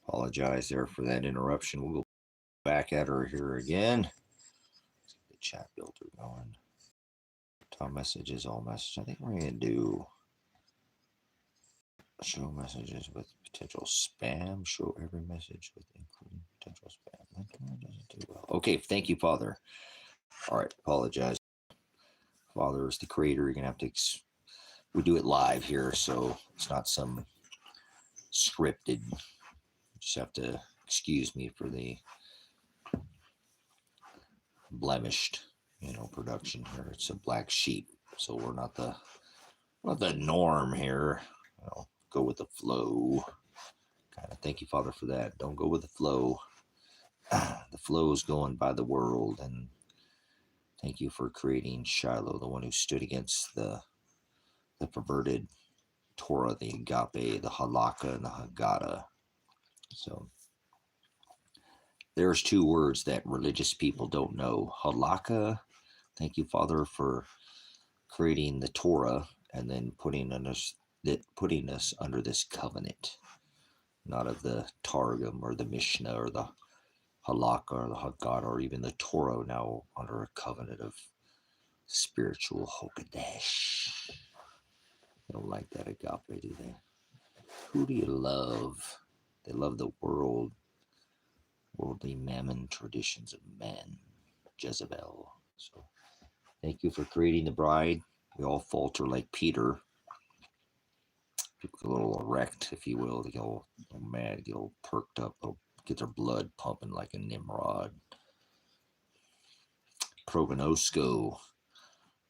Apologize there for that interruption. We'll go back at her here again. Let's get the chat builder going. Top messages, all messages. I think we're going to do show messages with potential spam. Show every message with including potential spam. That doesn't do well. Okay, thank you, Father. All right, apologize. Father is the creator. You're going to have to... we do it live here, so it's not some scripted. You just have to excuse me for the blemished, production here. It's a black sheep, so we're not the norm here. Go with the flow. Kind of thank you, Father, for that. Don't go with the flow. The flow is going by the world, and thank you for creating Shiloh, the one who stood against the perverted Torah, the Agape, the Halakha, and the Haggadah. So there's two words that religious people don't know. Halakha, thank you, Father, for creating the Torah and then putting us under this covenant, not of the Targum or the Mishnah or the Halakha or the Haggadah or even the Torah, now under a covenant of spiritual Hokadesh. They don't like that Agape, do they? Who do you love? They love the worldly mammon traditions of men, Jezebel. So thank you for creating the bride. We all falter like Peter. People get a little erect, if you will. They get all mad, get all perked up, they'll get their blood pumping like a Nimrod. Prognosco,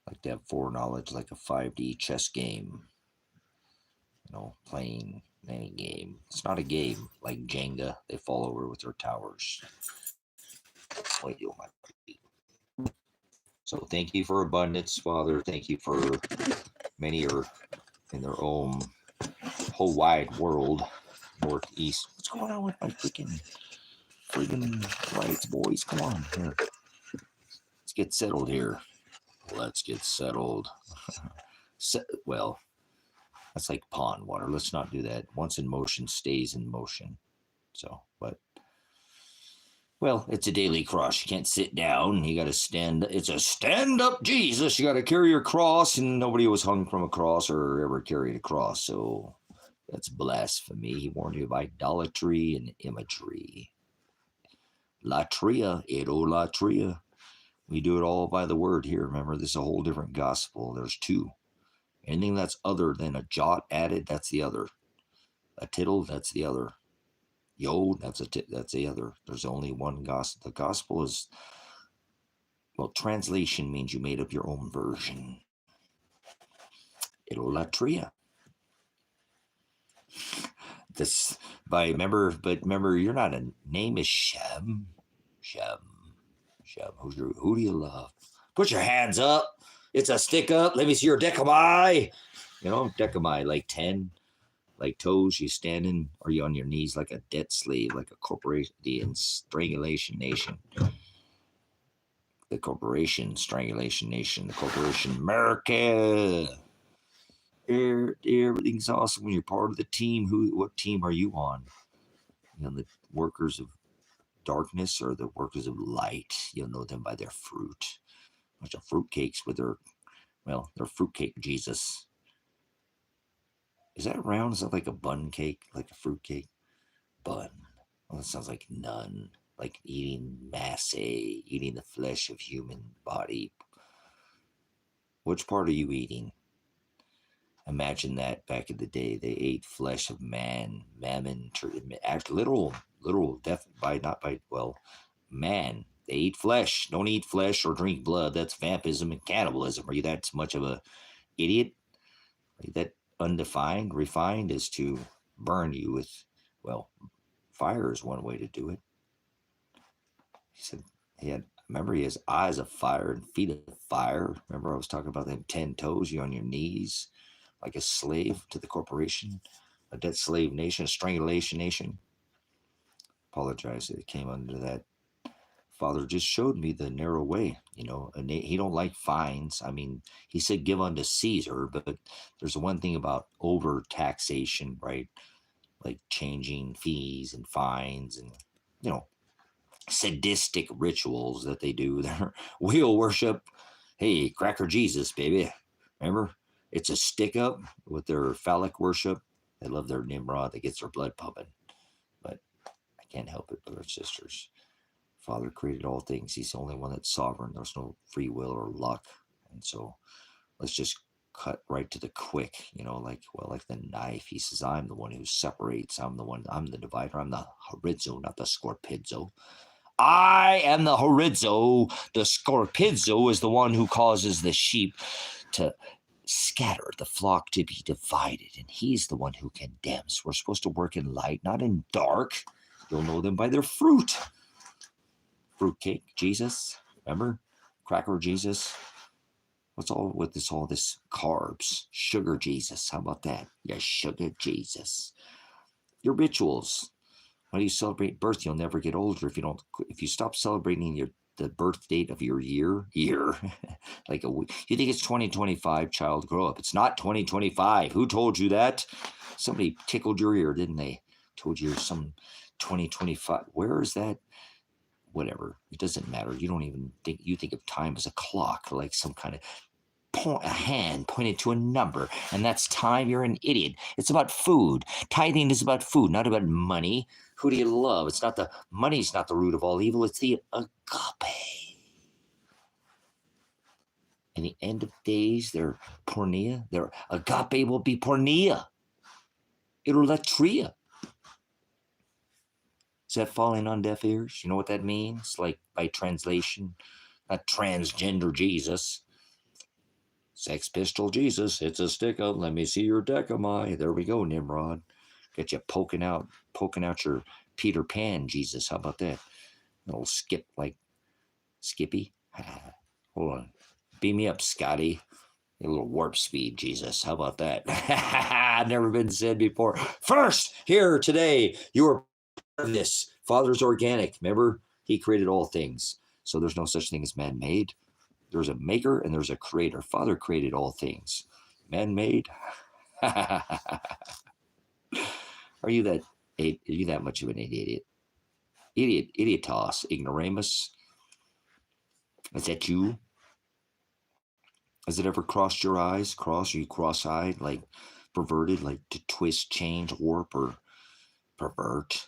like to have foreknowledge like a 5D chess game. Playing any game. It's not a game like Jenga. They fall over with their towers. So thank you for abundance, Father. Thank you for many are in their own whole wide world, northeast. What's going on with my freaking lights, boys? Come on here. Let's get settled here. Let's get settled. Well, that's like pond water. Let's not do that. Once in motion, stays in motion. So, well, it's a daily cross. You can't sit down. You got to stand. It's a stand-up Jesus. You got to carry your cross, and nobody was hung from a cross or ever carried a cross. So that's blasphemy. He warned you of idolatry and imagery. Latria, idolatria. We do it all by the word here. Remember, this is a whole different gospel. There's two. Anything that's other than a jot added, that's the other. A tittle, that's the other. Yo, that's the other. There's only one gospel. The gospel is, well, translation means you made up your own version. Idolatria. Remember, you're not a name is Shem. Shem. Who do you love? Put your hands up. It's a stick up. Let me see your decami. Decami, like 10. Like toes, you standing, or you on your knees like a debt slave, like a corporation, the strangulation nation. The corporation, strangulation nation, the corporation America. Everything's awesome when you're part of the team. What team are you on? The workers of darkness or the workers of light. You'll know them by their fruit. A bunch of fruitcakes with their fruitcake Jesus. Is that round? Is that like a bun cake? Like a fruit cake? Bun. Well, that sounds like none. Like eating masse, eating the flesh of human body. Which part are you eating? Imagine that back in the day. They ate flesh of mammon, literal, man. They eat flesh. Don't eat flesh or drink blood. That's vampism and cannibalism. Are you that much of a idiot? Are you that undefined, refined is to burn you with, fire is one way to do it. He said he has eyes of fire and feet of fire. Remember I was talking about them 10 toes, you on your knees, like a slave to the corporation, a debt slave nation, a strangulation nation. Apologize that it came under that. Father just showed me the narrow way, and he don't like fines. I mean, he said give unto Caesar, but there's one thing about over taxation, right? like changing fees and fines and, you know, sadistic rituals that they do. Their wheel worship. Hey, cracker Jesus, baby. Remember? It's a stick up with their phallic worship. They love their Nimrod that gets their blood pumping. But I can't help it, brothers and sisters. Father created all things. He's the only one that's sovereign. There's no free will or luck. And so let's just cut right to the quick, you know, like, well, like the knife. He says, I'm the one who separates. I'm the divider. I'm the horizo, not the scorpizzo. I am the horizo. The scorpizzo is the one who causes the sheep to scatter, the flock to be divided, and he's the one who condemns. We're supposed to work in light, not in dark. You'll know them by their fruit. Fruitcake, Jesus, remember? Cracker, Jesus. What's all with this? All this carbs, sugar, Jesus. How about that? Yeah, sugar, Jesus. Your rituals. When you celebrate birth, you'll never get older if you stop celebrating the birth date of your year, like a week. You think it's 2025, child, grow up. It's not 2025. Who told you that? Somebody tickled your ear, didn't they? Told you some 2025. Where is that? Whatever. It doesn't matter. You don't even think, you think of time as a clock, like some kind of a hand pointed to a number, and that's time. You're an idiot. It's about food. Tithing is about food, not about money. Who do you love? It's not the money's not the root of all evil. It's the agape. In the end of days, their pornea, their agape will be pornea. Idolatria. Is that falling on deaf ears? You know what that means? Like by translation, not transgender Jesus. Sex pistol Jesus, it's a stick up. Let me see your decami. There we go, Nimrod. Get you poking out your Peter Pan Jesus. How about that? A little skip like Skippy. Hold on. Beam me up, Scotty. A little warp speed, Jesus. How about that? Never been said before. First, here today, you are part of this. Father's organic. Remember, he created all things. So there's no such thing as man-made. There's a maker and there's a creator. Father created all things. Man-made. Are you that much of an idiot? Idiotos, ignoramus. Is that you? Has it ever crossed your eyes? Are you cross-eyed, like perverted, like to twist, change, warp, or pervert?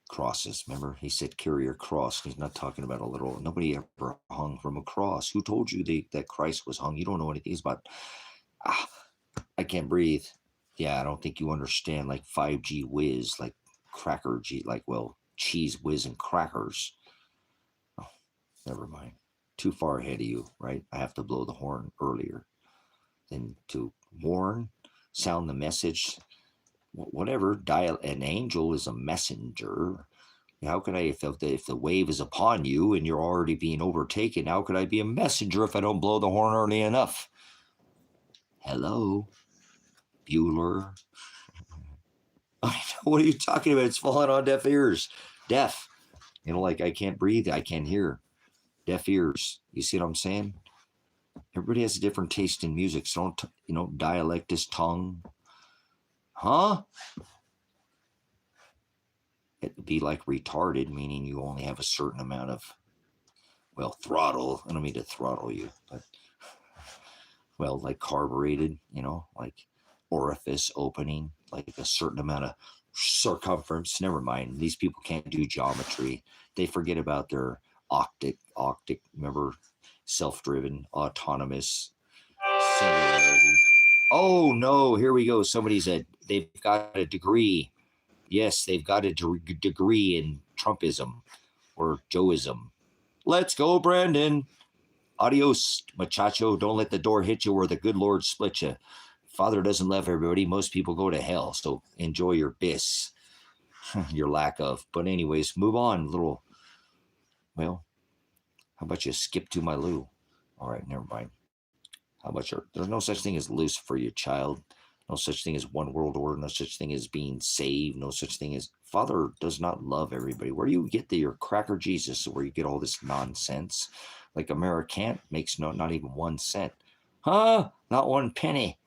Crosses, remember? He said carry your cross. He's not talking about a little, nobody ever hung from a cross. Who told you that Christ was hung? You don't know anything. He's about, I can't breathe. Yeah, I don't think you understand, like 5G whiz, like cracker G, like, well, cheese whiz and crackers. Oh, never mind. Too far ahead of you, right? I have to blow the horn earlier than to warn, sound the message. Whatever, an angel is a messenger. How could I, if the wave is upon you and you're already being overtaken, how could I be a messenger if I don't blow the horn early enough? Hello, Bueller. What are you talking about? It's falling on deaf ears. Deaf. You know, like I can't breathe. I can't hear. Deaf ears. You see what I'm saying? Everybody has a different taste in music. So don't, dialect is tongue. Huh? It'd be like retarded, meaning you only have a certain amount of, throttle. I don't mean to throttle you, but, like carbureted, like orifice opening, like a certain amount of circumference. Never mind. These people can't do geometry. They forget about their octic, remember, self-driven, autonomous, singularity. Oh, no, here we go. They've got a degree. Yes, they've got a degree in Trumpism or Joeism. Let's go, Brandon. Adios, muchacho. Don't let the door hit you or the good Lord split you. Father doesn't love everybody. Most people go to hell, so enjoy your bis. Your lack of. But anyways, move on. How about you skip to my Lou? All right, never mind. How about there's no such thing as Lucifer, you child. No such thing as one world order. No such thing as being saved. No such thing as Father does not love everybody. Where do you get your cracker Jesus? Where you get all this nonsense? Like Americant makes not even 1 cent. Huh? Not 1 penny.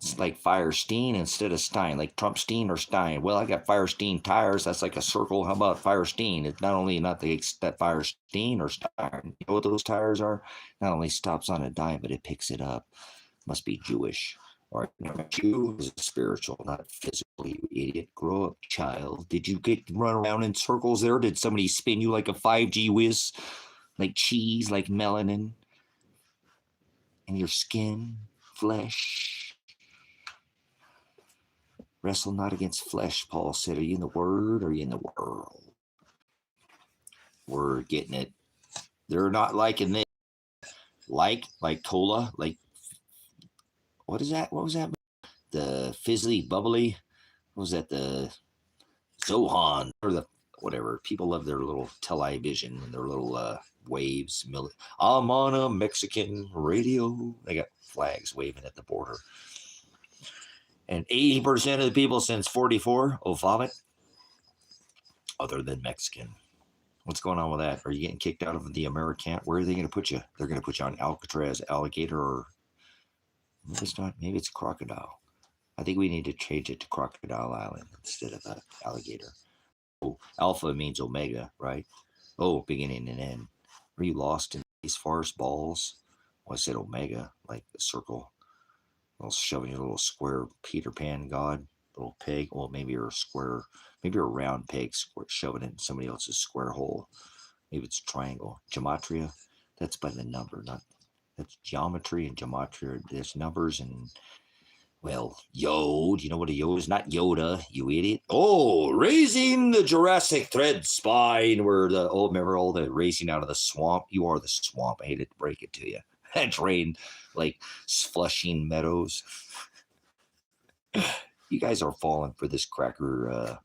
It's like Firestein instead of Stein, like Trumpstein or Stein. Well, I got Firestein tires. That's like a circle. How about Firestein? It's not only not that Firestein or Stein. You know what those tires are? Not only stops on a dime, but it picks it up. Must be Jewish. Or Jew is spiritual, not physical, you idiot. Grow up, child. Did you get run around in circles there? Did somebody spin you like a 5G whiz? Like cheese, like melanin? In your skin, flesh? Wrestle not against flesh, Paul said. Are you in the Word or are you in the world? We're getting it. They're not liking this. Like cola, like, what is that? What was that? The fizzly, bubbly, what was that? The Zohan, or the whatever. People love their little television and their little waves. I'm on a Mexican radio. They got flags waving at the border. And 80% of the people since 44 will vomit, other than Mexican. What's going on with that? Are you getting kicked out of the American? Where are they going to put you? They're going to put you on Alcatraz, alligator, or maybe it's not. Maybe it's crocodile. I think we need to change it to Crocodile Island instead of alligator. Oh, alpha means omega, right? Oh, beginning and end. Are you lost in these forest balls? Well, I said omega, like the circle. Well, shoving your little square Peter Pan god, little peg. Well, maybe you're a square, maybe you're a round peg shoving it in somebody else's square hole. Maybe it's a triangle. Gematria, that's by the number, not that's geometry and gematria. There's numbers and, well, yod. You know what a yod is? Not Yoda, you idiot. Oh, raising the Jurassic thread spine. Where the remember all the racing out of the swamp? You are the swamp. I hated to break it to you. That train like flushing meadows. You guys are falling for this cracker.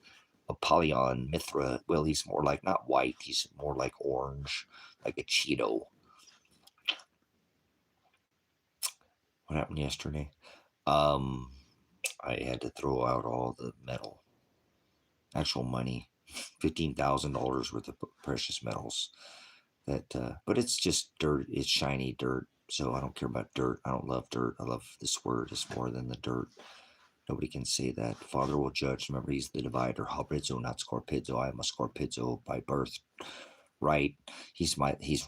Apollyon Mithra. Well, he's more like not white. He's more like orange, like a Cheeto. What happened yesterday? I had to throw out all the metal, actual money, $15,000 worth of precious metals. But it's just dirt. It's shiny dirt. So I don't care about dirt. I don't love dirt. I love this word. It's more than the dirt. Nobody can say that. Father will judge. Remember, he's the divider. Habrizo, not scorpizo. I am a scorpizo by birth. Right. He's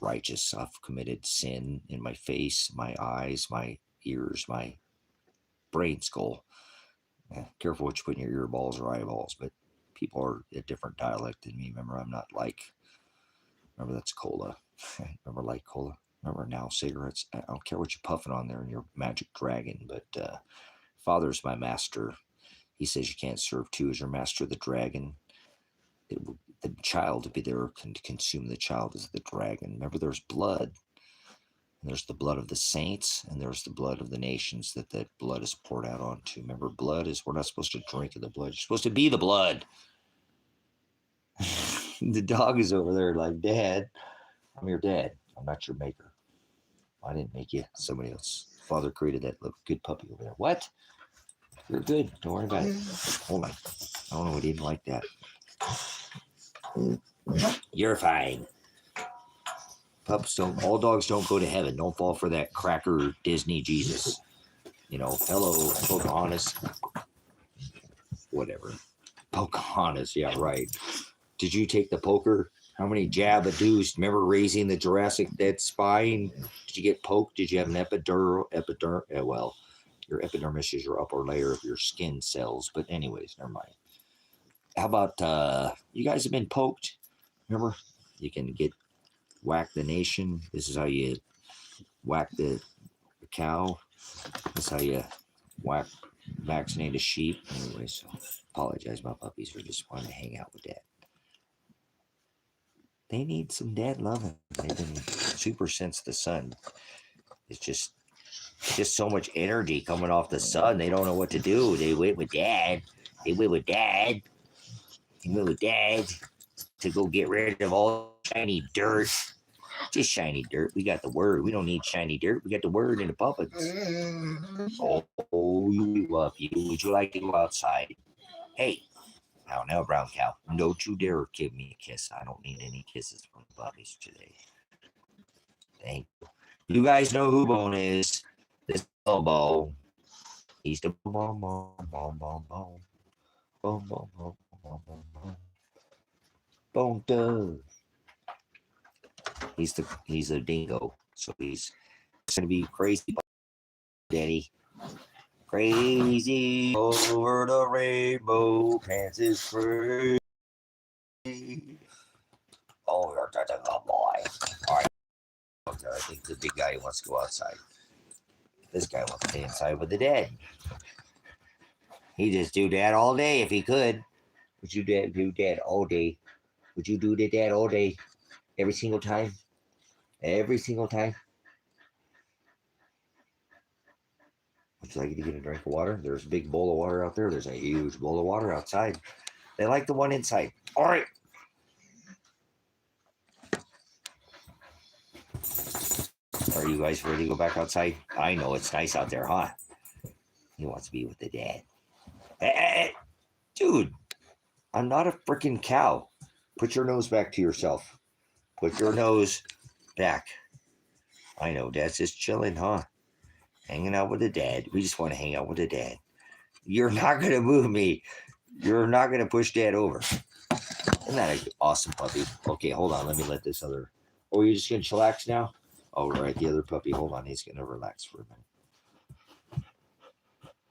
righteous. I've committed sin in my face, my eyes, my ears, my brain skull. Careful what you put in your earballs or eyeballs, but people are a different dialect than me. Remember, I'm not like, remember that's cola. Remember like cola? Remember now cigarettes? I don't care what you're puffing on there in your magic dragon, but Father's my master. He says you can't serve two as your master, the dragon. The child to be there can consume the child as the dragon. Remember, there's blood. And there's the blood of the saints, and there's the blood of the nations that blood is poured out onto. Remember, blood is, we're not supposed to drink of the blood. You're supposed to be the blood. The dog is over there like, Dad, I'm your dad. I'm not your maker. I didn't make you. Somebody else. Father created that little good puppy over there. What? You're good. Don't worry about it. Hold on. I don't know. I didn't like that. You're fine. Pups don't, all dogs don't go to heaven. Don't fall for that cracker Disney Jesus. You know, hello, Pocahontas. Whatever. Pocahontas, yeah, right. Did you take the poker? How many jabadoos? Remember raising the Jurassic dead spine? Did you get poked? Did you have an epiderm? Well, your epidermis is your upper layer of your skin cells. But anyways, never mind. How about you guys have been poked? Remember, you can get whack the nation. This is how you whack the cow. This is how you vaccinate a sheep. Anyway, so apologize, my puppies are just wanting to hang out with Dad. They need some dad loving. They've been super since the sun. It's just so much energy coming off the sun. They don't know what to do. They wait with Dad. They wait with Dad. They wait with Dad to go get rid of all shiny dirt. Just shiny dirt. We got the word. We don't need shiny dirt. We got the word in the puppets. Oh, you love you. Would you like to go outside? Hey. Now, brown cow, don't you dare give me a kiss. I don't need any kisses from the puppies today. Thank you. You guys know who Bone is. This elbow. He's the boom, boom, boom, boom, boom, boom, boom, boom, boom, boom, boom, boom, boom, boom. He's a dingo, so he's gonna be crazy, Daddy. Crazy over the rainbow, pants is free. Oh, you're such a good boy. All right, okay, I think the big guy wants to go outside. This guy wants to stay inside with the dad. He just do that all day if he could. Would you do that all day? Would you do that all day? Every single time? Every single time? Would you like to get a drink of water? There's a big bowl of water out there. There's a huge bowl of water outside. They like the one inside. All right. Are you guys ready to go back outside? I know it's nice out there, huh? He wants to be with the dad. Hey, dude, I'm not a freaking cow. Put your nose back to yourself. Put your nose back. I know, Dad's just chilling, huh? Hanging out with the dad. We just want to hang out with the dad. You're not going to move me. You're not going to push Dad over. Isn't that an awesome puppy? Okay, hold on. Let me let this other. Oh, you're just going to chillax now? Oh, right. The other puppy. Hold on. He's going to relax for a minute.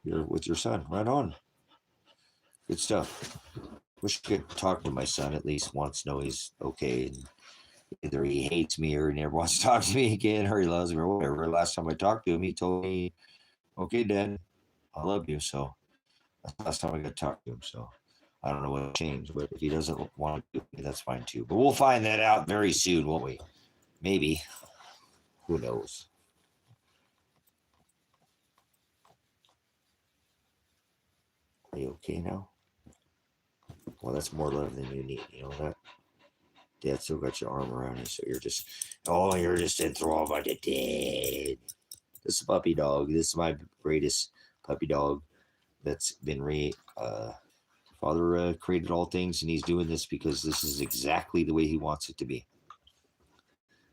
You're with your son. Right on. Good stuff. Wish I could talk to my son at least once, know he's okay. And either he hates me or he never wants to talk to me again, or he loves me or whatever. Last time I talked to him, he told me, okay, Dad, I love you. So that's the last time I got to talk to him. So I don't know what changed, but if he doesn't want to do me, that's fine too. But we'll find that out very soon, won't we? Maybe. Who knows? Are you okay now? Well, that's more love than you need. You know that? Dad still got your arm around you, so you're just enthralled by the dad. This is a puppy dog. This is my greatest puppy dog that's been Father created all things, and he's doing this because this is exactly the way he wants it to be.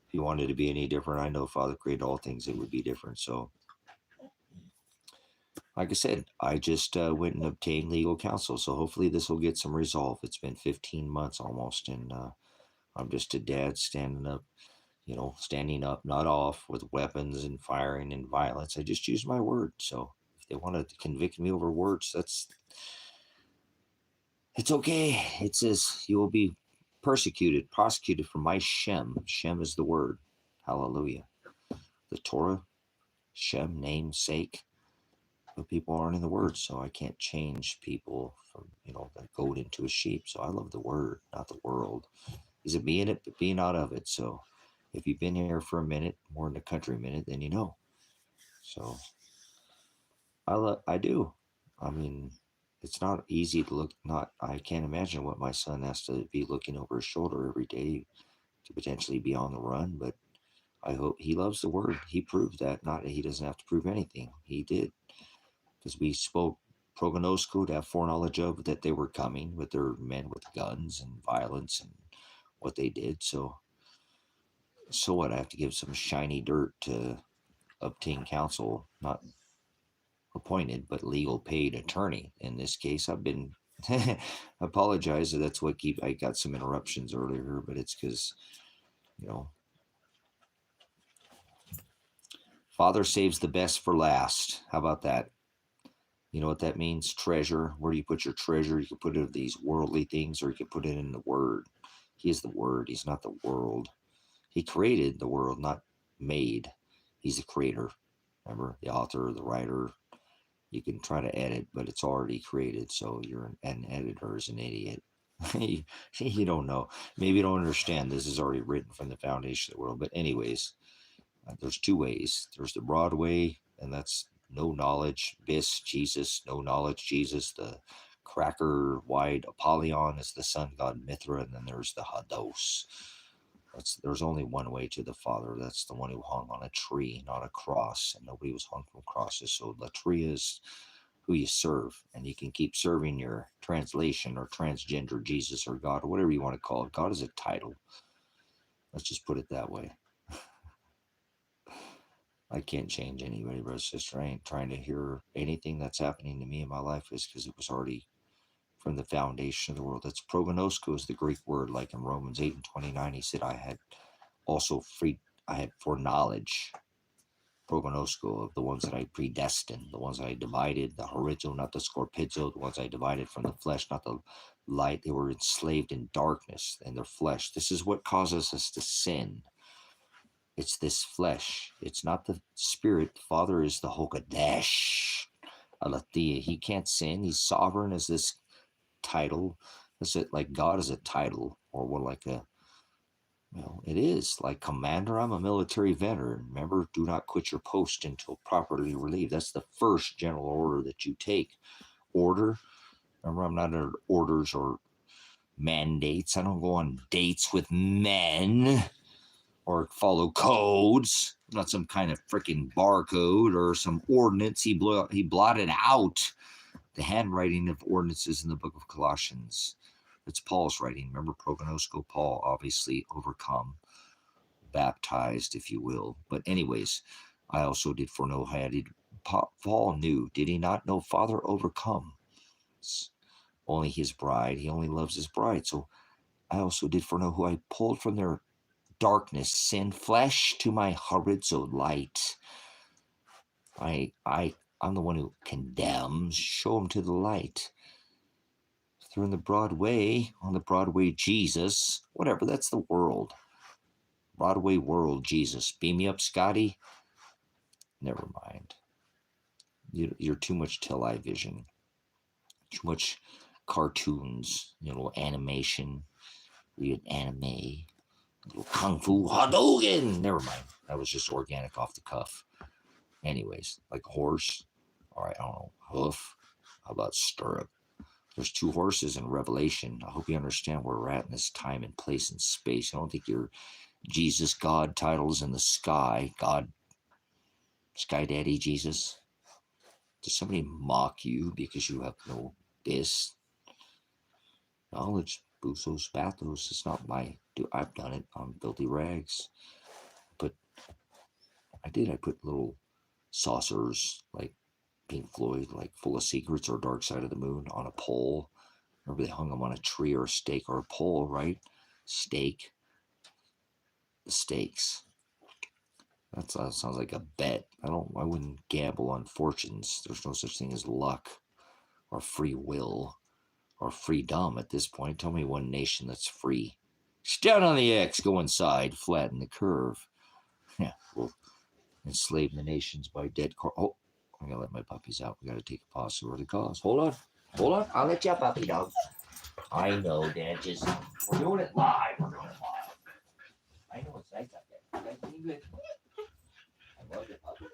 If he wanted to be any different, I know Father created all things, it would be different. So, like I said, I just went and obtained legal counsel. So hopefully this will get some resolve. It's been 15 months almost, and I'm just a dad standing up, not off with weapons and firing and violence. I just use my word. So if they want to convict me over words, it's okay. It says you will be prosecuted for my Shem. Shem is the word. Hallelujah. The Torah, Shem, namesake. But people aren't in the word, so I can't change people from, the goat into a sheep. So I love the word, not the world. Is it be in it, but be not of it. So if you've been here for a minute, more than a country minute, then you know. So I do. I mean, it's not easy to look. Not I can't imagine what my son has to be looking over his shoulder every day to potentially be on the run. But I hope he loves the word. He proved that. Not that he doesn't have to prove anything. He did, because we spoke prognosco to have foreknowledge of that they were coming with their men with guns and violence and what they did. So what? I have to give some shiny dirt to obtain counsel, not appointed, but legal paid attorney. In this case, I've been apologize that that's what I got some interruptions earlier, but it's because, you know, Father saves the best for last. How about that? You know what that means? Treasure. Where do you put your treasure? You can put it in these worldly things, or you can put it in the Word. He is the Word. He's not the world. He created the world, not made. He's the creator. Remember, the author, the writer. You can try to edit, but it's already created. So you're an editor is an idiot. You don't know. Maybe you don't understand. This is already written from the foundation of the world. But anyways, there's two ways. There's the broad way, and that's no knowledge, bis, Jesus, no knowledge, Jesus. The cracker wide Apollyon is the sun god Mithra, and then there's the Hados. There's only one way to the Father. That's the one who hung on a tree, not a cross, and nobody was hung from crosses. So Latria is who you serve, and you can keep serving your translation or transgender Jesus or God or whatever you want to call it. God is a title. Let's just put it that way. I can't change anybody, brother, sister. I ain't trying to hear anything that's happening to me in my life is because it was already from the foundation of the world. That's prognosko is the Greek word, like in Romans 8 and 29. He said, I had also I had foreknowledge, prognosko, of the ones that I predestined, the ones that I divided, the horizo, not the scorpizo, the ones I divided from the flesh, not the light. They were enslaved in darkness and their flesh. This is what causes us to sin. It's this flesh. It's not the spirit. The Father is the Hokadesh. Aletheia. He can't sin. He's sovereign as this title. Is it like God is a title, or what, like a, well, it is like commander. I'm a military veteran. Remember, do not quit your post until properly relieved. That's the first general order that you take. Order. Remember, I'm not under orders or mandates. I don't go on dates with men or follow codes. Not some kind of freaking barcode or some ordinance. He blotted out the handwriting of ordinances in the book of Colossians. It's Paul's writing. Remember, prognosko, Paul, obviously overcome, baptized, if you will. But anyways, I also did foreknow how did Paul knew. Did he not know? Father overcome. It's only his bride. He only loves his bride. So I also did foreknow who I pulled from their darkness, sin, flesh, to my horizo light. I'm the one who condemns. Show him to the light. Through in the Broadway, on the Broadway Jesus, whatever, that's the world. Broadway world Jesus. Beam me up, Scotty. Never mind. You're too much television. Too much cartoons, animation. Read anime. Little Kung Fu Hadouken. Never mind. That was just organic off the cuff. Anyways, like horse. All right, I don't know. Hoof. How about stirrup? There's two horses in Revelation. I hope you understand where we're at in this time and place and space. I don't think your Jesus God titles in the sky. God, Sky Daddy Jesus. Does somebody mock you because you have no this? Knowledge, Busos, Bathos. It's not my. I've done it on filthy rags. But I put little saucers like Pink Floyd, like Full of Secrets or Dark Side of the Moon, on a pole. Remember, they hung them on a tree or a stake or a pole, right? Stake. The stakes. That sounds like a bet. I wouldn't gamble on fortunes. There's no such thing as luck or free will or freedom at this point. Tell me one nation that's free. Stand on the X, go inside, flatten the curve. Yeah, we'll enslave the nations by dead Oh, I'm gonna let my puppies out. We gotta take a pause for the cause. Hold on. I'll let you up, puppy dog. I know, Dad. We're doing it live. I know it's nice out there. You guys doing good? I love the puppies.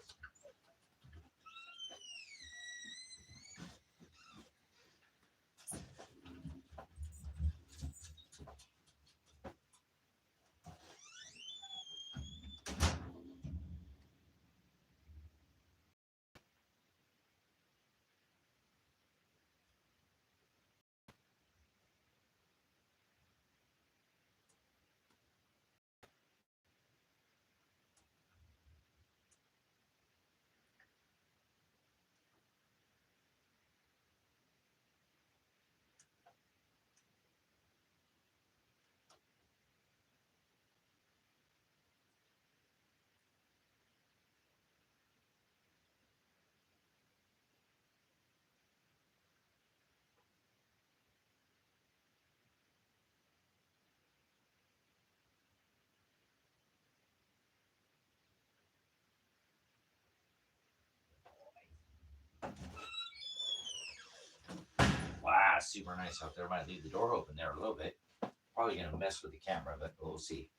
Wow, super nice out there. Might leave the door open there a little bit. Probably gonna mess with the camera, but we'll see.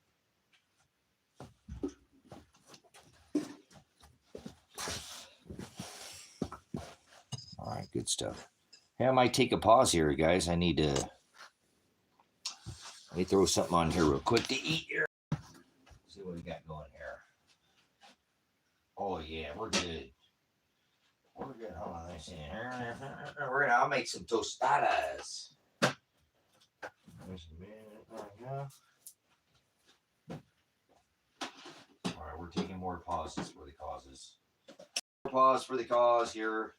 All right, good stuff. Hey, I might take a pause here, guys. I need to. Let me throw something on here real quick to eat here. See what we got going here. Oh yeah, we're good. We're good. Hold on, let me see. I'll make some tostadas. There's a minute right now. All right, we're taking more pauses for the causes. Pause for the cause here.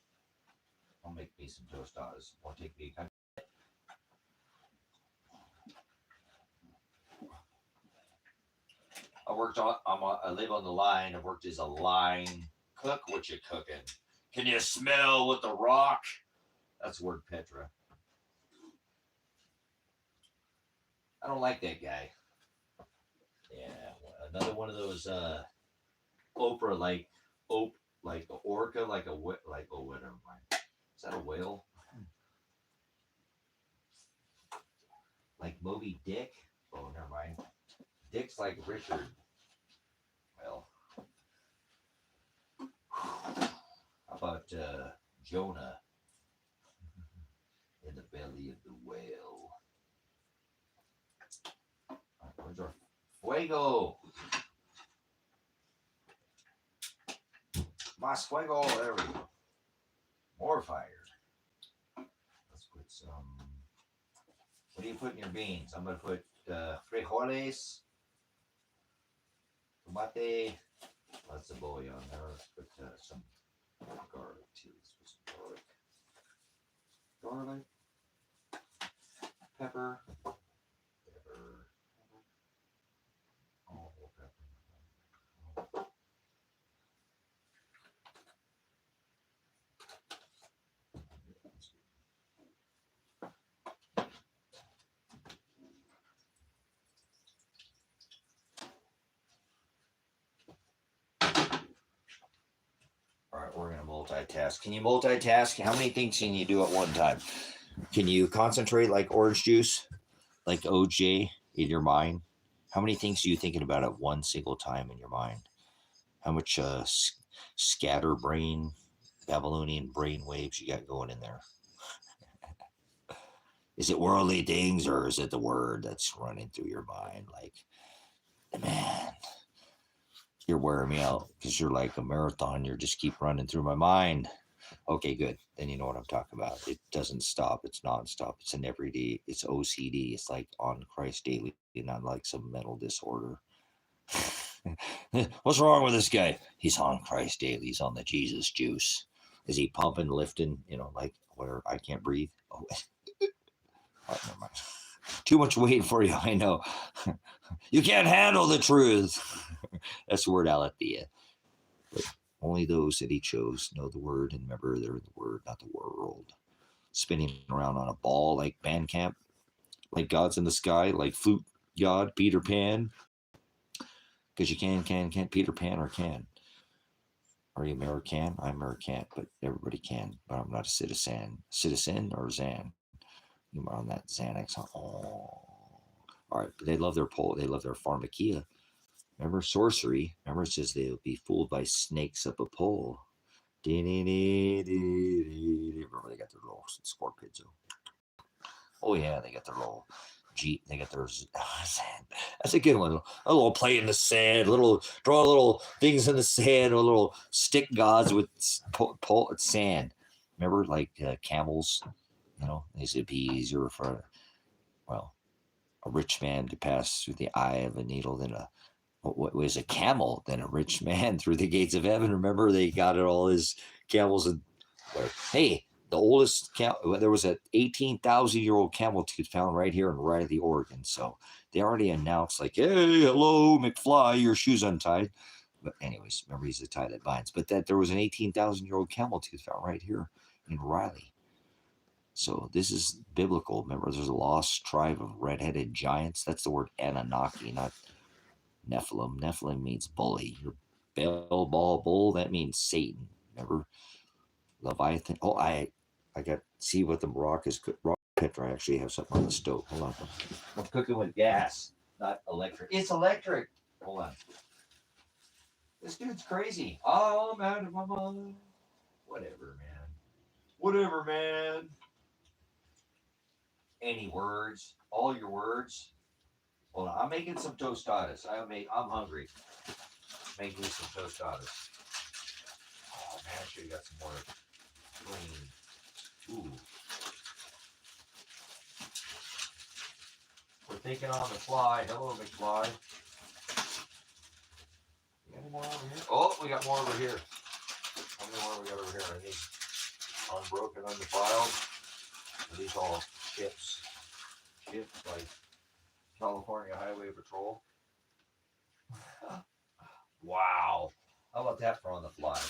I'll make me some tostadas. Won't take me. I live on the line. I worked as a line cook. What you cooking? Can you smell what the rock? That's the word Petra. I don't like that guy. Yeah, another one of those Oprah like the orca, like whatever. Is that a whale? Like Moby Dick? Oh, never mind. Dick's like Richard. Well, how about Jonah in the belly of the whale? Where's our fuego? Mas fuego. There we go. More fire. Let's put some. What do you put in your beans? I'm going to put frijoles, tomate. That's the boy on there. Let's put some garlic too. Let's put some garlic. Pepper. Oh, pepper. All right, we're going to multitask. Can you multitask? How many things can you do at one time? Can you concentrate like orange juice, like OJ in your mind? How many things are you thinking about at one single time in your mind? How much scatterbrain, Babylonian brain waves you got going in there? Is it worldly things or is it the word that's running through your mind? Like, man, you're wearing me out because you're like a marathon. You just keep running through my mind. Okay, good. Then you know what I'm talking about. It doesn't stop. It's nonstop. It's an everyday. It's OCD. It's like on Christ daily, not like some mental disorder. What's wrong with this guy? He's on Christ daily. He's on the Jesus juice. Is he pumping, lifting? Like where I can't breathe. Oh, never mind. Too much weight for you. I know. You can't handle the truth. That's the word aletheia. But only those that he chose know the word and remember they're the word, not the world. Spinning around on a ball like Bandcamp, like God's in the sky, like flute God, Peter Pan. Because you can't, Peter Pan or can. Are you American? I'm American, but everybody can. But I'm not a citizen. Citizen or Zan? You're on that Xanax. Oh. All right, but they love their pole. They love their pharmakia. Remember sorcery? Remember it says they'll be fooled by snakes up a pole. Remember they got their little scorpions. Oh yeah, they got their little they got their sand. That's a good one. A little play in the sand, draw little things in the sand, a little stick gods with sand. Remember, like camels, it'd be easier for, a rich man to pass through the eye of a needle than what was a camel than a rich man through the gates of heaven. Remember, they got all his camels and hey. The oldest there was an 18,000-year-old camel tooth found right here in Riley, Oregon. So they already announced, like, hey, hello, McFly, your shoe's untied. But anyways, remember, he's the tie that binds. But that there was an 18,000-year-old camel tooth found right here in Riley. So this is biblical. Remember, there's a lost tribe of red-headed giants. That's the word Anunnaki, not Nephilim. Nephilim means bully. Your bell ball bull, that means Satan. Remember? Leviathan. Oh, I got see what the rock is. Rock Petra. I actually have something on the stove. Hold on. I'm cooking with gas, not electric. It's electric. Hold on. This dude's crazy. Oh, I'm out of my mind. Whatever, man. Whatever, man. Any words? All your words? Hold on. I'm making some tostadas. I'm hungry. Make me some tostadas. Oh man, I should have got some more. Ooh. We're thinking on the fly. Hello, McFly. You got more over here? Oh, we got more over here. How many more we got over here? I need unbroken, undefiled. Are these all chips? Chips like California Highway Patrol. Wow. How about that for on the fly?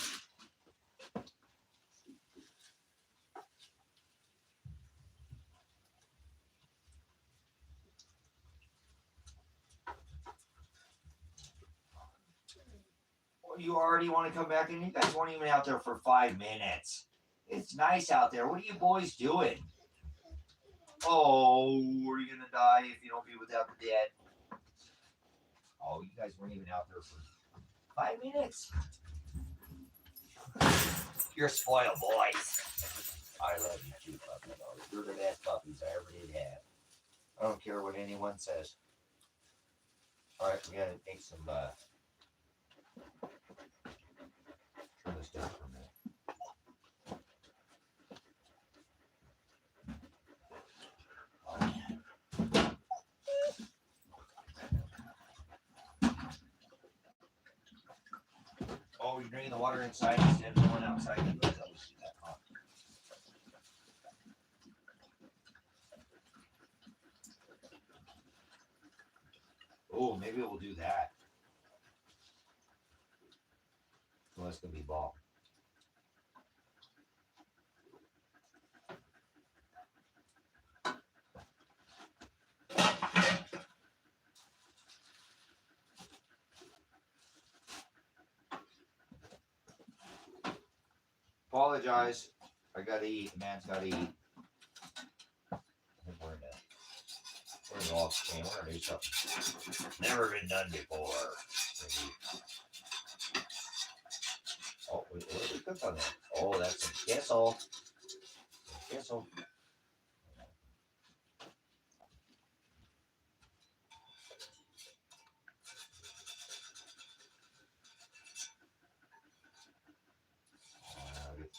Well, you already want to come back and you guys weren't even out there for 5 minutes. It's nice out there. What are you boys doing? Oh, are you going to die if you don't be without the dead? Oh, you guys weren't even out there for 5 minutes. You're spoiled boys. I love you too, puppy dogs. You're the best puppies I ever did have. I don't care what anyone says. All right, we gotta make some. Turn this down for a minute. Oh, you're drinking the water inside instead of the one outside. Oh, maybe we'll do that. Well, that's gonna be ball. Apologize. I gotta eat. The man's gotta eat. I think we're in the off game. We're gonna do something never been done before. Oh, what did we cook on that? Oh, that's some queso. Queso.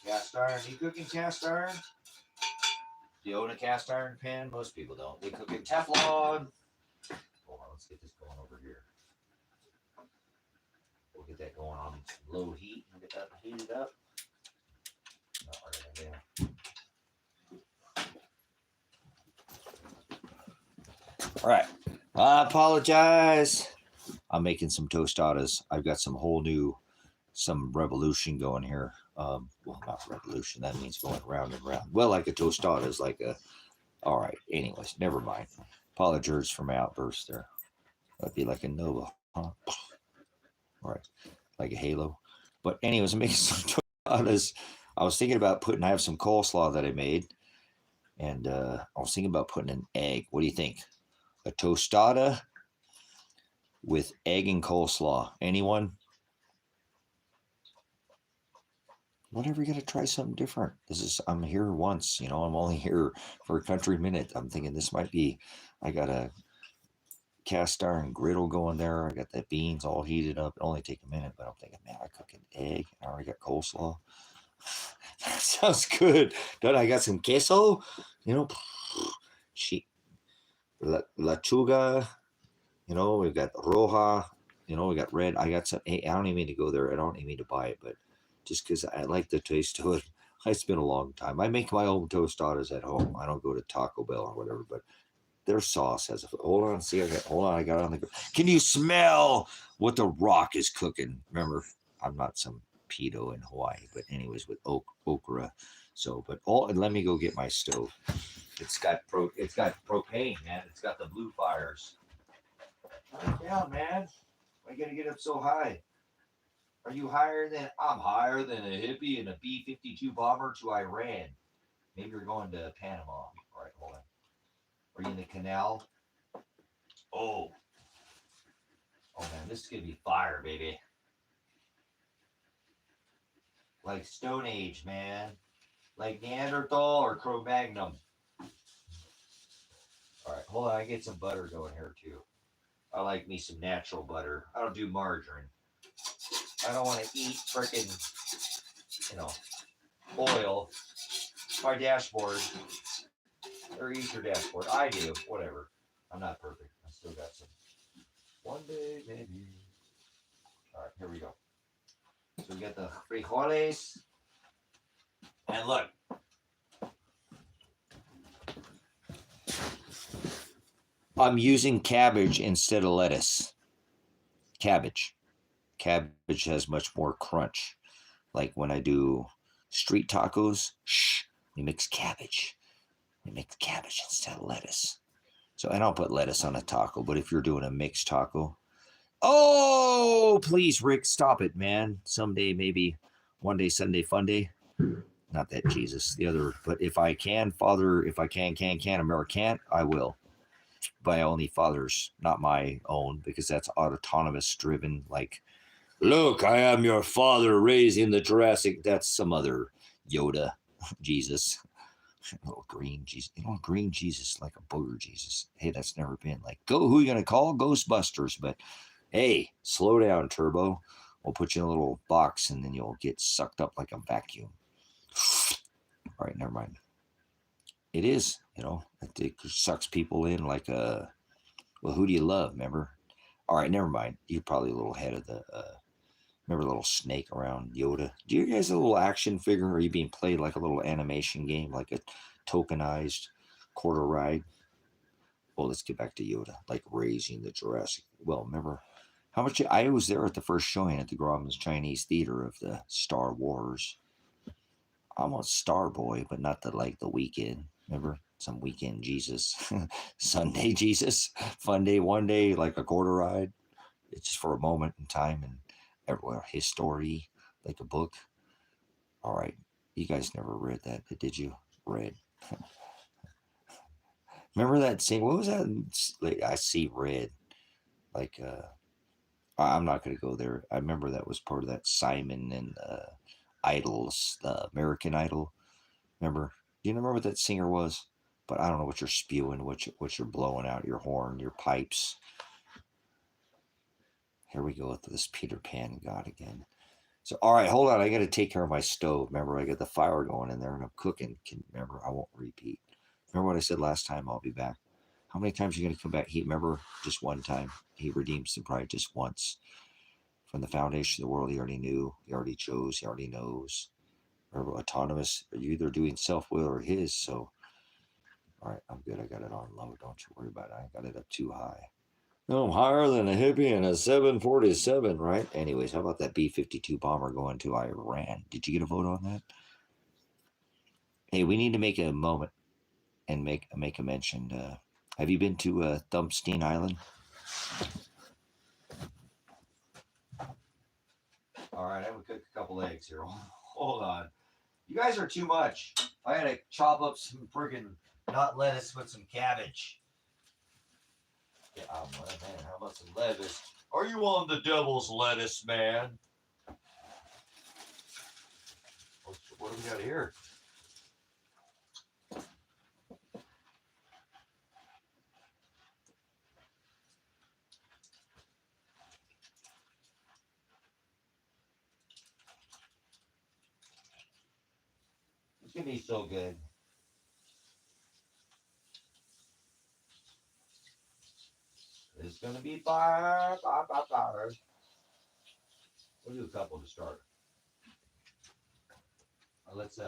Cast iron. You cooking cast iron? Do you own a cast iron pan? Most people don't. They cook in Teflon. Hold on, let's get this going over here. We'll get that going on low heat and get that heated up. All right. I apologize. I'm making some tostadas. I've got some revolution going here. Well, not revolution. That means going round and round. Well, like a tostada is like a. All right. Anyways, never mind. Apologize for my outburst there. That'd be like a Nova, huh? All right, like a halo. But anyways, I'm making some tostadas. I was thinking about I have some coleslaw that I made, and I was thinking about putting an egg. What do you think? A tostada with egg and coleslaw. Anyone? Whatever, you got to try something different. I'm here once, I'm only here for a country minute. I'm thinking this might be, I got a cast iron griddle going there. I got the beans all heated up. It only take a minute, but I'm thinking, man, I cook an egg. I already got coleslaw. That sounds good. Don't I got some queso? Lechuga. We've got roja. We got red. I got some. I don't even mean to go there. I don't even mean to buy it, but just because I like the taste of it. It's been a long time. I make my own tostadas at home. I don't go to Taco Bell or whatever, but their sauce has a. Hold on, see, I got it on the. Can you smell what the Rock is cooking? Remember, I'm not some pedo in Hawaii, but anyways, with okra. So, but let me go get my stove. It's got propane, man. It's got the blue fires. Calm down, man. Why you gotta get up so high? Are you higher than I'm higher than a hippie in a B-52 bomber to Iran? Maybe you're going to Panama. All right, hold on. Are you in the canal? Oh man, this is gonna be fire, baby. Like Stone Age, man. Like Neanderthal or Cro-Magnon. All right, hold on. I get some butter going here too. I like me some natural butter. I don't do margarine. I don't want to eat freaking, oil. My dashboard. Or eat your dashboard. I do. Whatever. I'm not perfect. I still got some. One day, maybe. All right, here we go. So we got the frijoles. And look. I'm using cabbage instead of lettuce. Cabbage. Cabbage has much more crunch. Like when I do street tacos, we mix cabbage. We mix cabbage instead of lettuce. So I don't put lettuce on a taco, but if you're doing a mixed taco, oh, please, Rick, stop it, man. Someday, maybe one day, Sunday, fun day. Not that Jesus, the other. But if I can, Father, if I can, American, I will. By only Father's, not my own, because that's autonomous driven. Like, look, I am your father raising the Jurassic. That's some other Yoda, Jesus. Little green Jesus, green Jesus, like a booger Jesus. Hey, that's never been like, go, who you gonna call? Ghostbusters. But hey, slow down, Turbo. We'll put you in a little box and then you'll get sucked up like a vacuum. All right, never mind. It is, it sucks people in like a, well, who do you love, remember? All right, never mind. You're probably a little ahead of the, remember the little snake around Yoda? Do you guys have a little action figure? Or are you being played like a little animation game, like a tokenized quarter ride? Well, let's get back to Yoda, like raising the Jurassic. Well, remember how much I was there at the first showing at the Grauman's Chinese Theater of the Star Wars. I'm a Star Boy, but not the weekend. Remember some weekend Jesus, Sunday Jesus, fun day, one day, like a quarter ride. It's just for a moment in time and everywhere. His story, like a book. All right, you guys never read that, did you? Read. Remember that scene? What was that? Like, I see red. Like, I'm not going to go there. I remember that was part of that Simon and Idols, the American Idol. Remember? Do you remember what that singer was? But I don't know what you're spewing, what you're blowing out, your horn, your pipes. Here we go with this Peter Pan God again. So, all right, hold on. I got to take care of my stove. Remember, I got the fire going in there and I'm cooking. Remember, I won't repeat. Remember what I said last time? I'll be back. How many times are you going to come back? Remember, just one time. He redeems the bride just once. From the foundation of the world, he already knew. He already chose. He already knows. Remember, autonomous. You're either doing self-will or his. So, all right, I'm good. I got it on low. Don't you worry about it. I got it up too high. No, I'm higher than a hippie and a 747, right? Anyways, how about that B-52 bomber going to Iran? Did you get a vote on that? Hey, we need to make a moment and make a mention. Have you been to Thumpstein Island? All right, I'm gonna cook a couple eggs here. Hold on. You guys are too much. I gotta chop up some friggin' not lettuce, but some cabbage. Yeah, man, how about some lettuce? Are you on the devil's lettuce, man? What do we got here? It's gonna be so good. It's gonna be fire. We'll do a couple to start. Let's get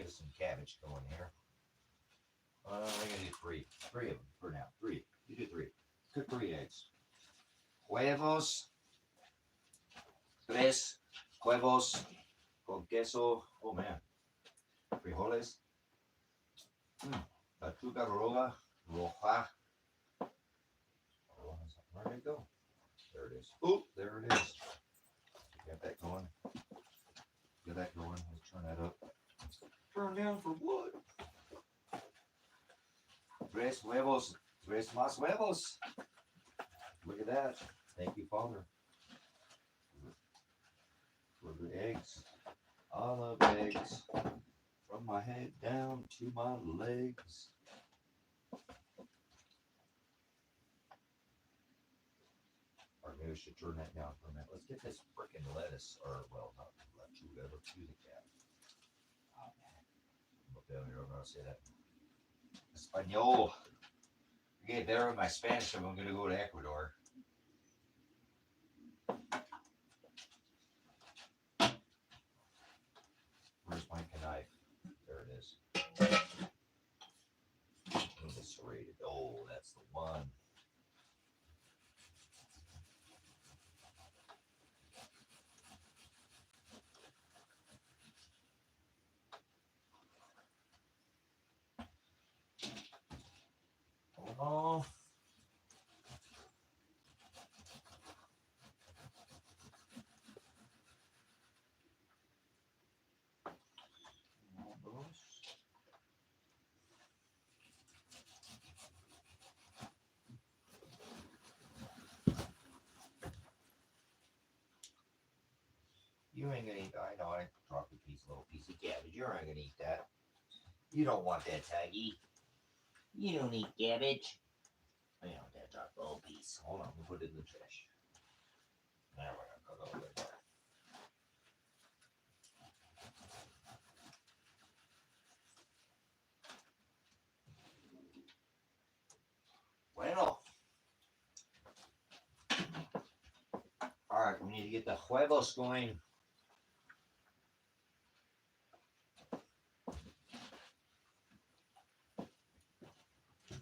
us some cabbage going here. I'm gonna do three of them for now. Three. You do three. Cook 3 eggs. Huevos. 3 huevos con queso. Oh man. Frijoles. Lechuga roja. Where did it go? There it is. Oh, there it is. Got that going. Get that going. Let's turn that up. Turn down for what? 3 huevos. 3 más huevos. Look at that. Thank you, Father. For the eggs. I love eggs. From my head down to my legs. Or maybe we should turn that down for a minute. Let's get this freaking lettuce, or well, not lechuga. Let's do the cat. Oh man, I'm failure. I'm gonna say that. Espanol. I get better with my Spanish if I'm gonna go to Ecuador. macerated. Oh, that's the one. Oh. You ain't gonna eat. I know. I dropped a little piece of cabbage. You ain't gonna eat that. You don't want that, Taggy. You don't eat cabbage. I know that dropped a little piece. Hold on, we'll put it in the trash. Now we're gonna cook a little bit more. Bueno. All right, we need to get the huevos going.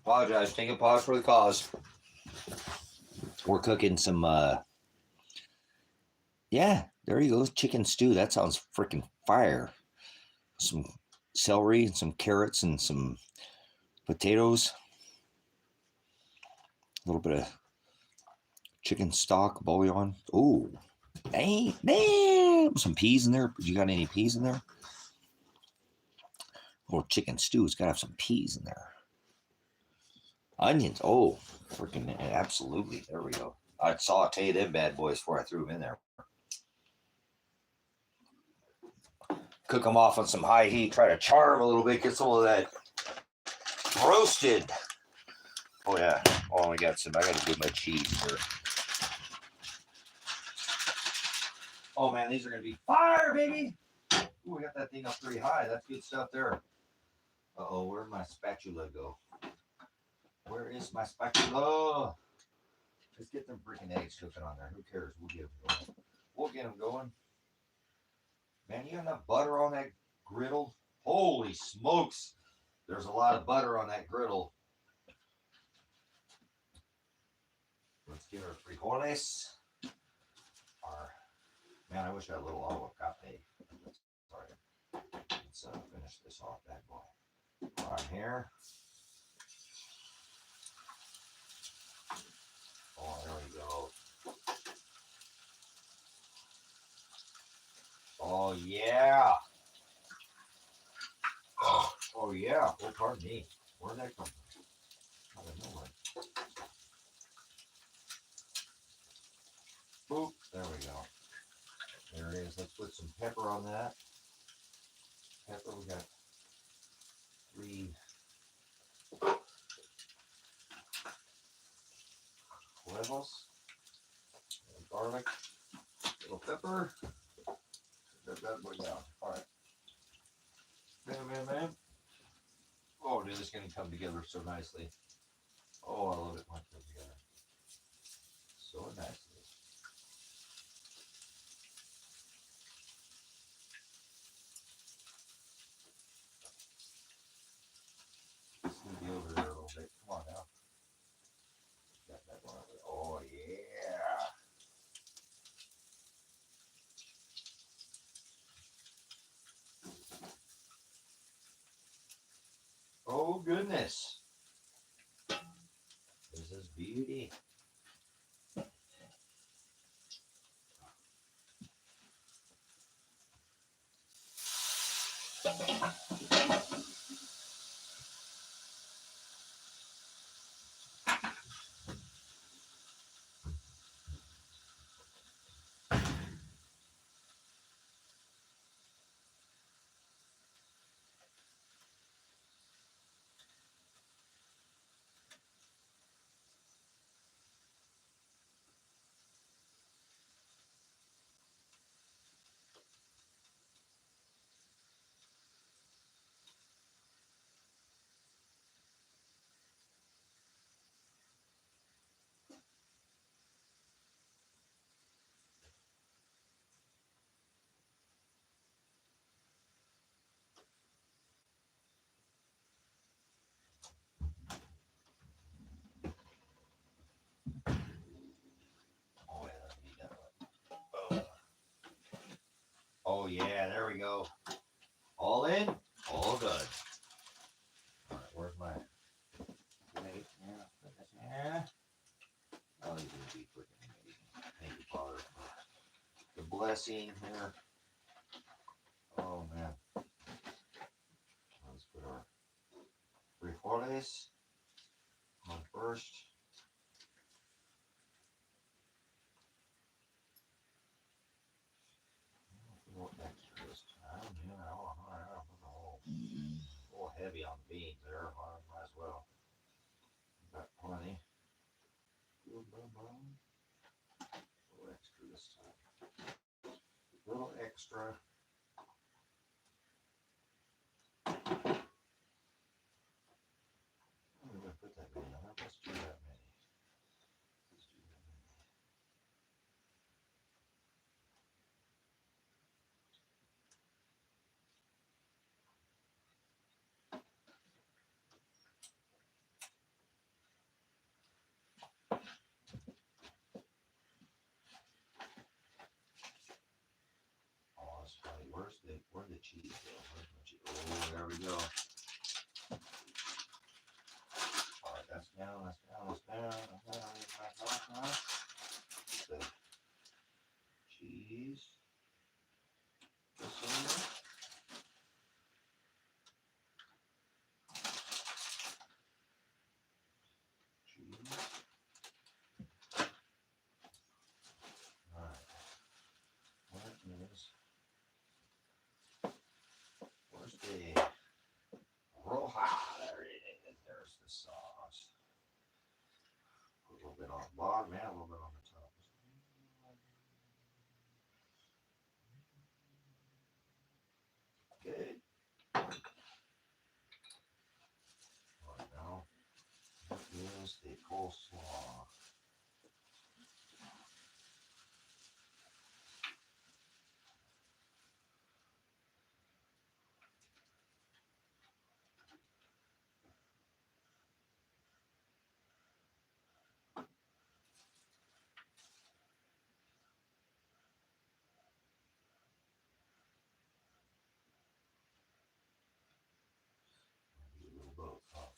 Apologize. Take a pause for the cause. We're cooking some. Yeah, there you go. Chicken stew. That sounds freaking fire. Some celery and some carrots and some potatoes. A little bit of chicken stock, bouillon. Ooh, damn. Some peas in there. You got any peas in there? Little chicken stew. It's got to have some peas in there. Onions. Oh, freaking absolutely. There we go. I'd saute them bad boys before I threw them in there. Cook them off on some high heat. Try to char them a little bit. Get some of that roasted. Oh, yeah. Oh, I got to do my cheese here. Oh, man, these are going to be fire, baby. Ooh, we got that thing up pretty high. That's good stuff there. Uh-oh, where'd my spatula go? Where is my spatula? Just get them freaking eggs cooking on there. Who cares? We'll get them going. We'll get them going. Man, you have enough butter on that griddle? Holy smokes. There's a lot of butter on that griddle. Let's get our frijoles. Man, I wish I had a little olive agape. Sorry. Let's finish this off, bad boy. On here. Oh, there we go. Oh, yeah. Oh, yeah. Oh, pardon me. Where'd that come from? Out of nowhere. Boop. There we go. There it is. Let's put some pepper on that. Pepper, we got 3 huevos. Garlic. Little pepper. Set that boy down. All right. Bam, bam, bam. Oh, dude, this is going to come together so nicely. Oh, I love it when it comes together. So nicely. Let's move you over there a little bit. Come on now. Got that one over there. Oh, yeah. Oh, goodness. This is beauty. go. All in, all good. All right, where's my plate? Yeah, put this here. Oh, he's going to be freaking amazing. Thank you, Father, for the blessing here. Oh, man. Let's put our frijoles on first. A little extra this time. Yeah, all right. I'll put a little heavy on the beans there. Might as well. Got plenty. A little extra this time. A little extra. I'm going to put that many on. Let's do that many. Oh, that's funny. Where'd the cheese go? Where's my cheese? Oh, there we go. All right, that's down. The cheese. This in there. Cheese. All right. Where's the roja? There it is. There's the sauce. Put a little bit on the bottom and a little bit on the top. Good. All right, now here's the coleslaw. Do a little both, huh?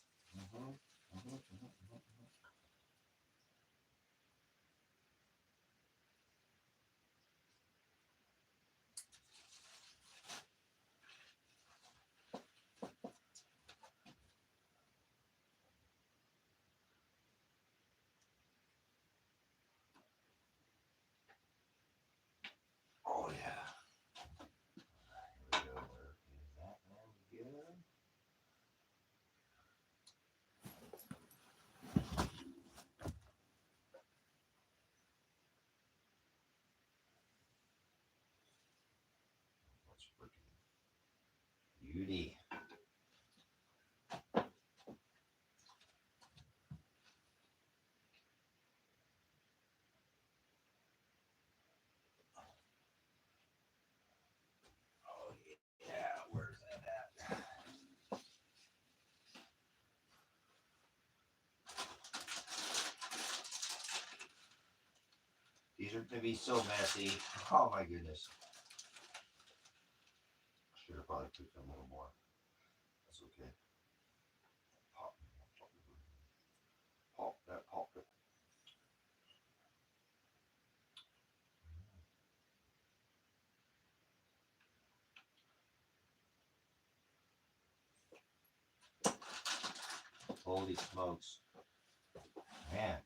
Oh yeah. Here we go. Where is that? There we go. That's freaking beauty. Oh yeah. Where's that at? These are going to be so messy. Oh my goodness. Should have probably cooked them a little more. That's okay. Pop that, pop it. Holy smokes. Man.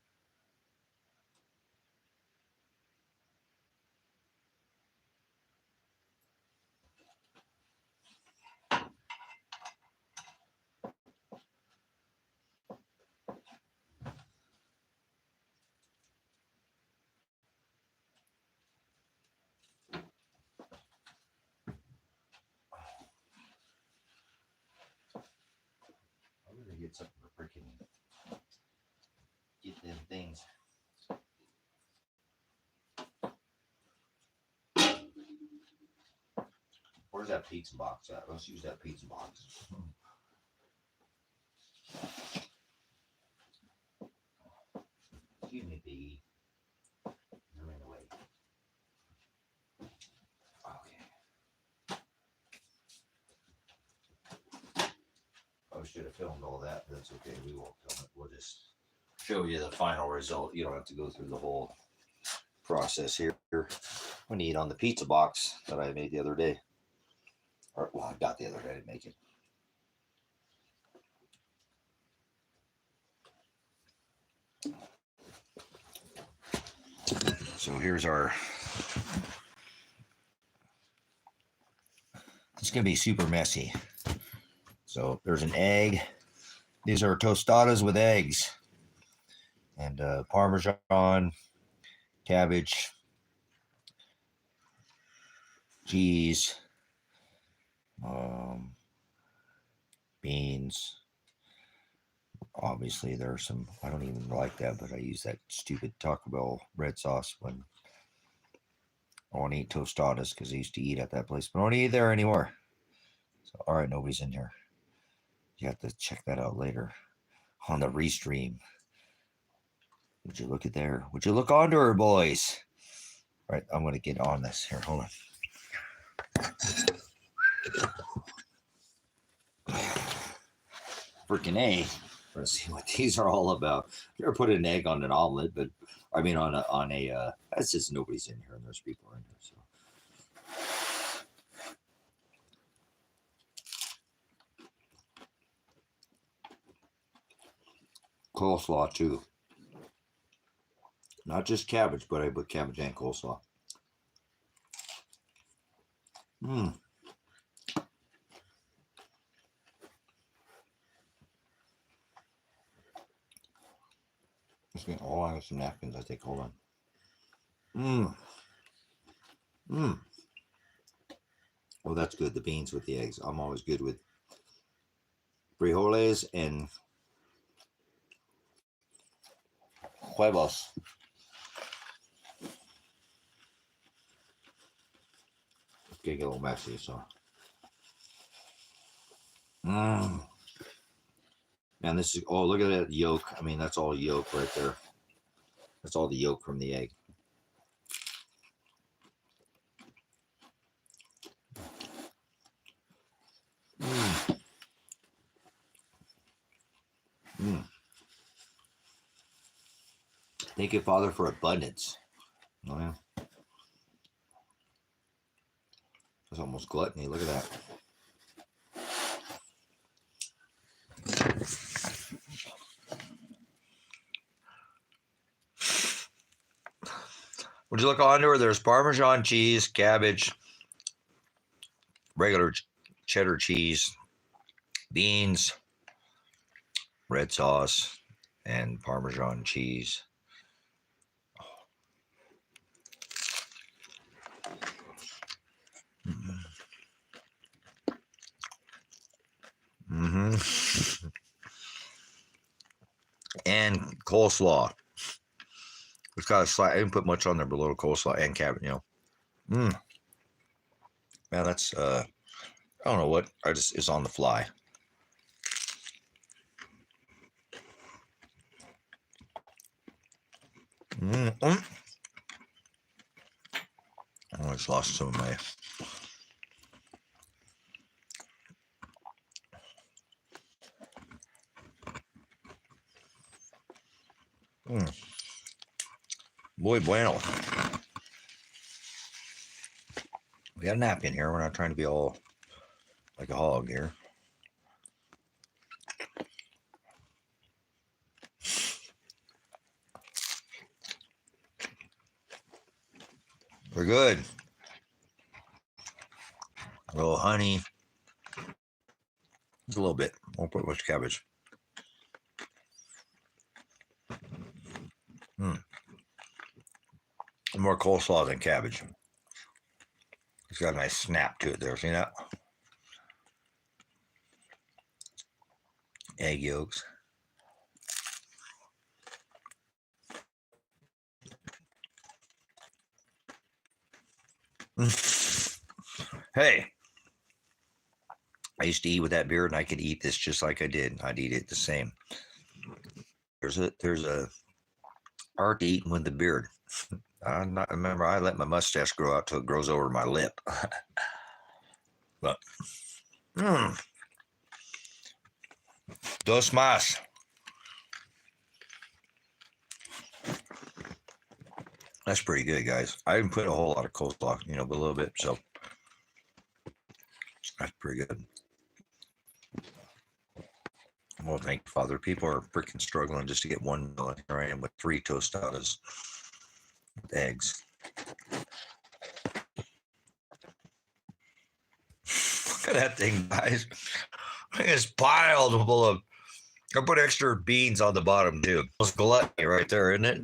I'm going to get something to freaking get them things. Where's that pizza box at? Let's use that pizza box. Excuse me, piggy. You're in the way. Okay. should have filmed all that. But that's okay. We won't film it. We'll just show you the final result. You don't have to go through the whole process here. I'm going to eat on the pizza box that I made the other day. Or, well, I got the other day. I didn't make it. So here's our... It's going to be super messy. So there's an egg. These are tostadas with eggs. And Parmesan, cabbage, cheese, beans. Obviously, there's some, I don't even like that, but I use that stupid Taco Bell red sauce when I want to eat tostadas because I used to eat at that place, but I don't eat there anymore. So, all right, nobody's in here. You have to check that out later on the restream. Would you look at there? Would you look onto her, boys? All right, I'm going to get on this. Here, hold on. Freaking A. Let's see what these are all about. I've never put an egg on an omelet, but I mean on a that's just nobody's in here and there's people in here. So coleslaw too. Not just cabbage, but I put cabbage and coleslaw. Oh, I have some napkins, I think. Hold on. Oh, that's good. The beans with the eggs. I'm always good with frijoles and huevos. It's gonna get a little messy, so. And this is, oh, look at that yolk. I mean, that's all yolk right there. That's all the yolk from the egg. Thank you, Father, for abundance. Oh, yeah. That's almost gluttony. Look at that. Would you look onto her? There's Parmesan cheese, cabbage, regular cheddar cheese, beans, red sauce, and Parmesan cheese. And coleslaw. It's got a slight, I didn't put much on there, but a little coleslaw and cabbage, you know. Man, that's, I don't know what, it's on the fly. I just lost some of my... Muy bueno. We got a napkin here. We're not trying to be all like a hog here. We're good. A little honey. Just a little bit. Won't put much cabbage. More coleslaw than cabbage. It's got a nice snap to it there. See that? Egg yolks. Hey, I used to eat with that beard, and I could eat this just like I did. I'd eat it the same. There's a art to eating with the beard. Remember, I let my mustache grow out till it grows over my lip. But Dos más. That's pretty good, guys. I didn't put a whole lot of coleslaw, but a little bit. So that's pretty good. Well, thank you, Father. People are freaking struggling just to get one meal. Here I am with 3 tostadas with eggs. Look at that thing, guys. It's piled full of. I put extra beans on the bottom too. It's gluttony right there, isn't it?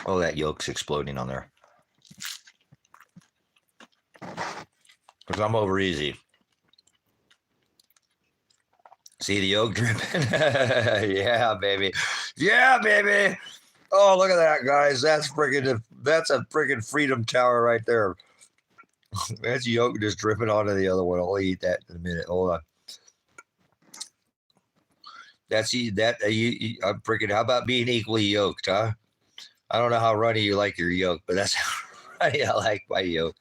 Oh, that yolk's exploding on there. Because I'm over easy. See the yolk dripping? Yeah, baby. Yeah, baby. Oh, look at that, guys. That's a freaking freedom tower right there. That's yolk just dripping onto the other one. I'll eat that in a minute. Hold on. That's that. I'm freaking. How about being equally yoked, huh? I don't know how runny you like your yolk, but that's how runny I like my yolk.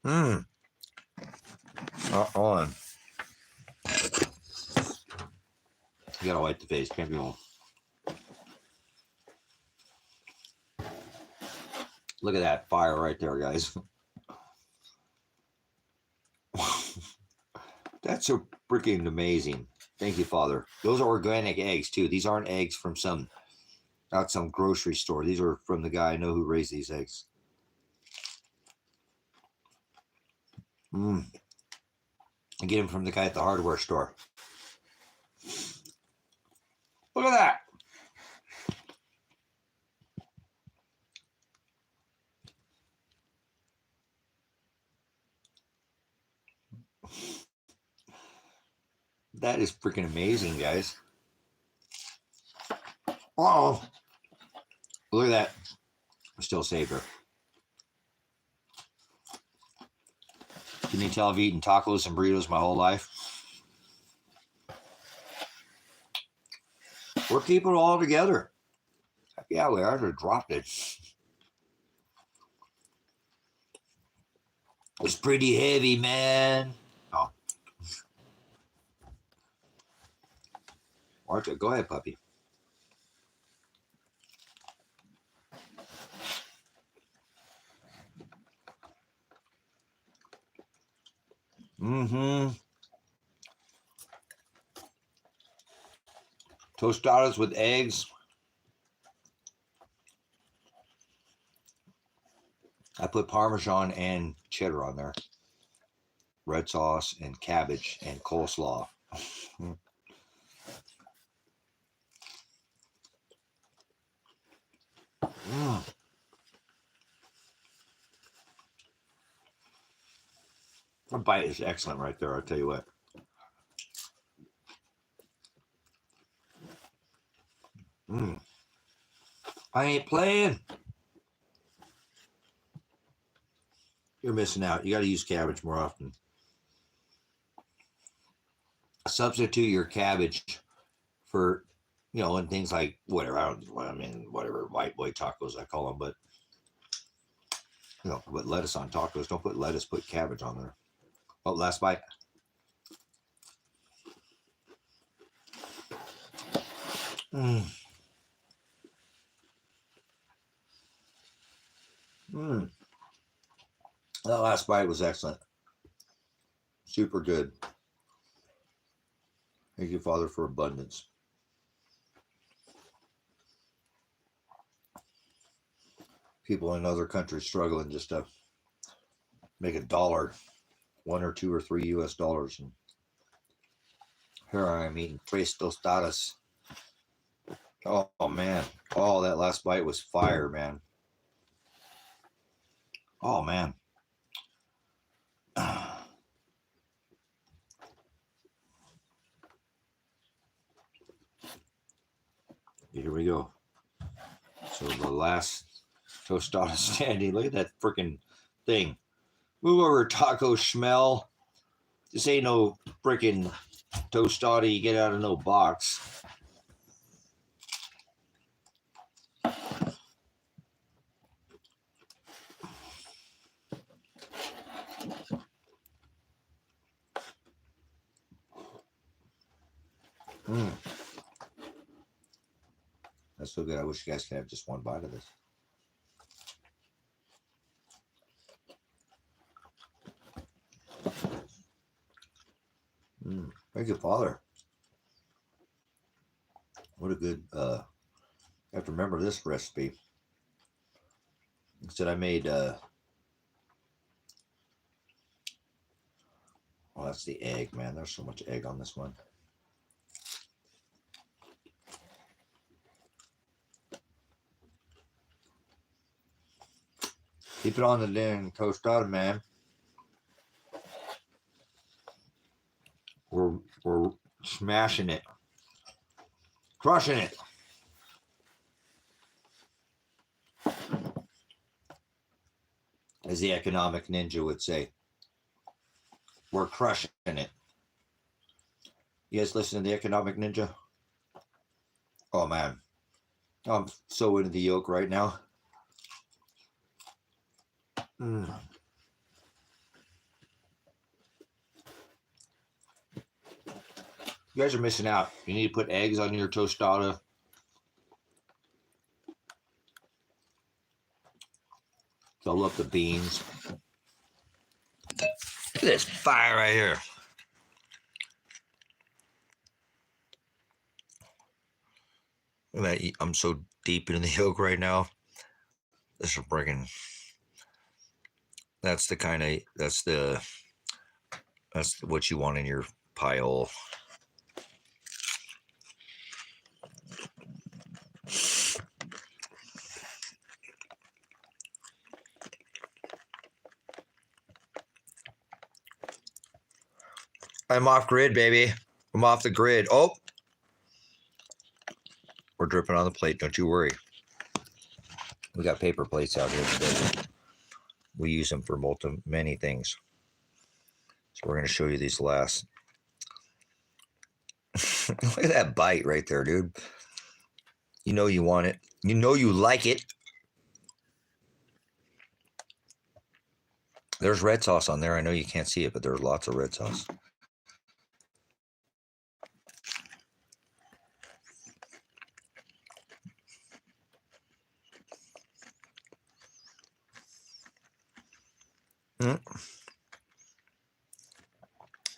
Hold on. You gotta wipe the face. Can't be all. Look at that fire right there, guys. That's so freaking amazing. Thank you, Father. Those are organic eggs too. These aren't eggs from some grocery store. These are from the guy I know who raised these eggs. I get them from the guy at the hardware store. Look at that. That is freaking amazing, guys. Oh, look at that. I'm still safer. Can you tell I've eaten tacos and burritos my whole life? We're keeping it all together. Yeah, we are. To dropped it. It's pretty heavy, man. Oh. Martha, go ahead, puppy. Tostadas with eggs. I put Parmesan and cheddar on there. Red sauce and cabbage and coleslaw. The bite is excellent right there, I'll tell you what. I ain't playing. You're missing out. You got to use cabbage more often. Substitute your cabbage for, and things like whatever. Whatever white boy tacos I call them, but put lettuce on tacos. Don't put lettuce. Put cabbage on there. Oh, last bite. That last bite was excellent. Super good. Thank you, Father, for abundance. People in other countries struggling just to make $1, $1 or $2 or $3 US. And here I am eating 3 tostadas. Oh man. Oh, that last bite was fire, man. Oh man. Here we go. So the last tostada standing. Look at that freaking thing. Move over, taco schmel. This ain't no freaking tostada you get out of no box. Mm. That's so good. I wish you guys could have just one bite of this. Thank you, Father. What a good, I have to remember this recipe. Instead I made, oh, that's the egg, man. There's so much egg on this one. Keep it on the dang tostada, man. We're smashing it. Crushing it. As the economic ninja would say. We're crushing it. You guys listen to the economic ninja? Oh, man. I'm so into the yolk right now. You guys are missing out. You need to put eggs on your tostada. Fill up the beans. Look at this fire right here. I'm so deep into the yolk right now. This is bringing. That's what you want in your pie hole. I'm off grid, baby. I'm off the grid. Oh, we're dripping on the plate. Don't you worry. We got paper plates out here today. We use them for many things. So we're going to show you these last. Look at that bite right there, dude. You know you want it. You know you like it. There's red sauce on there. I know you can't see it, but there's lots of red sauce.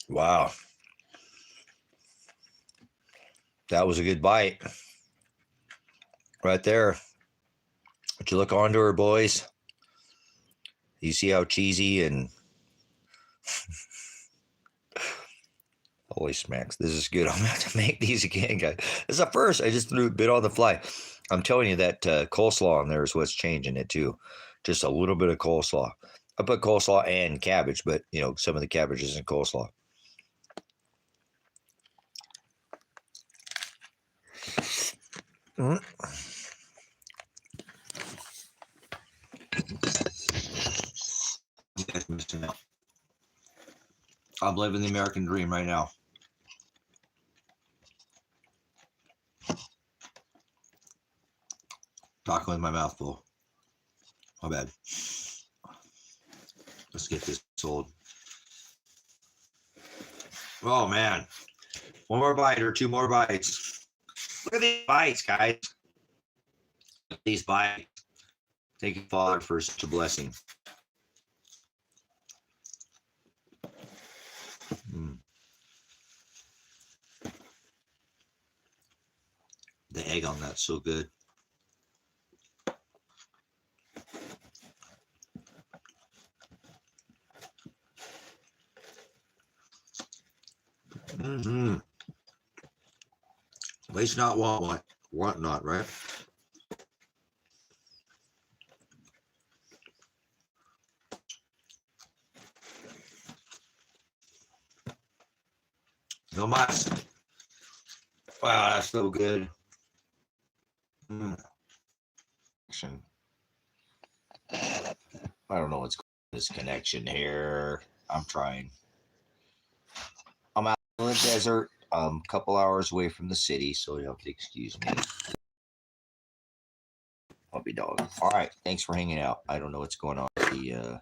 Wow. That was a good bite. Right there. But you look onto her, boys. You see how cheesy and holy smacks. This is good. I'm going to have to make these again, guys. This is the first. I just threw a bit on the fly. I'm telling you that coleslaw on there is what's changing it too. Just a little bit of coleslaw. I put coleslaw and cabbage, but you know, some of the cabbage isn't coleslaw. You guys missing out. I'm living the American dream right now. Talking with my mouth full. My bad. Let's get this sold. Oh man. One more bite or two more bites. Look at these bites, guys. These bites. Thank you, Father, for such a blessing. The egg on that's so good. Waste not, want not, right? No mas. Wow, that's so good. I don't know what's going on with this connection here. I'm trying. I'm out in the desert, a couple hours away from the city, so you'll have to excuse me. I'll be dog. All right, thanks for hanging out. I don't know what's going on with the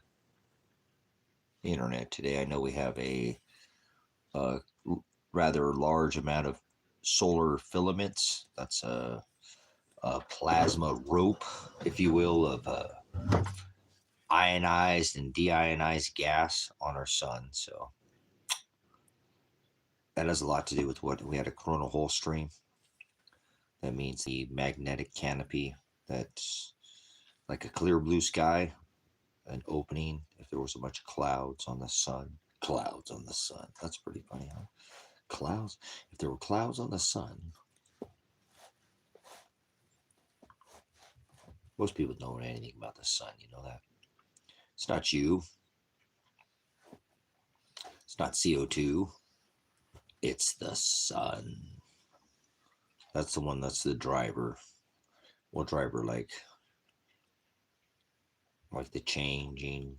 internet today. I know we have a rather large amount of solar filaments. That's a plasma rope, if you will, of ionized and deionized gas on our sun. So that has a lot to do with what we had a coronal hole stream. That means the magnetic canopy that's like a clear blue sky, an opening. If there was a bunch of clouds on the sun, clouds on the sun. That's pretty funny, huh? Clouds. If there were clouds on the sun, most people don't know anything about the sun. You know that. It's not you. It's not CO2. It's the sun. That's the one that's the driver. What driver like the changing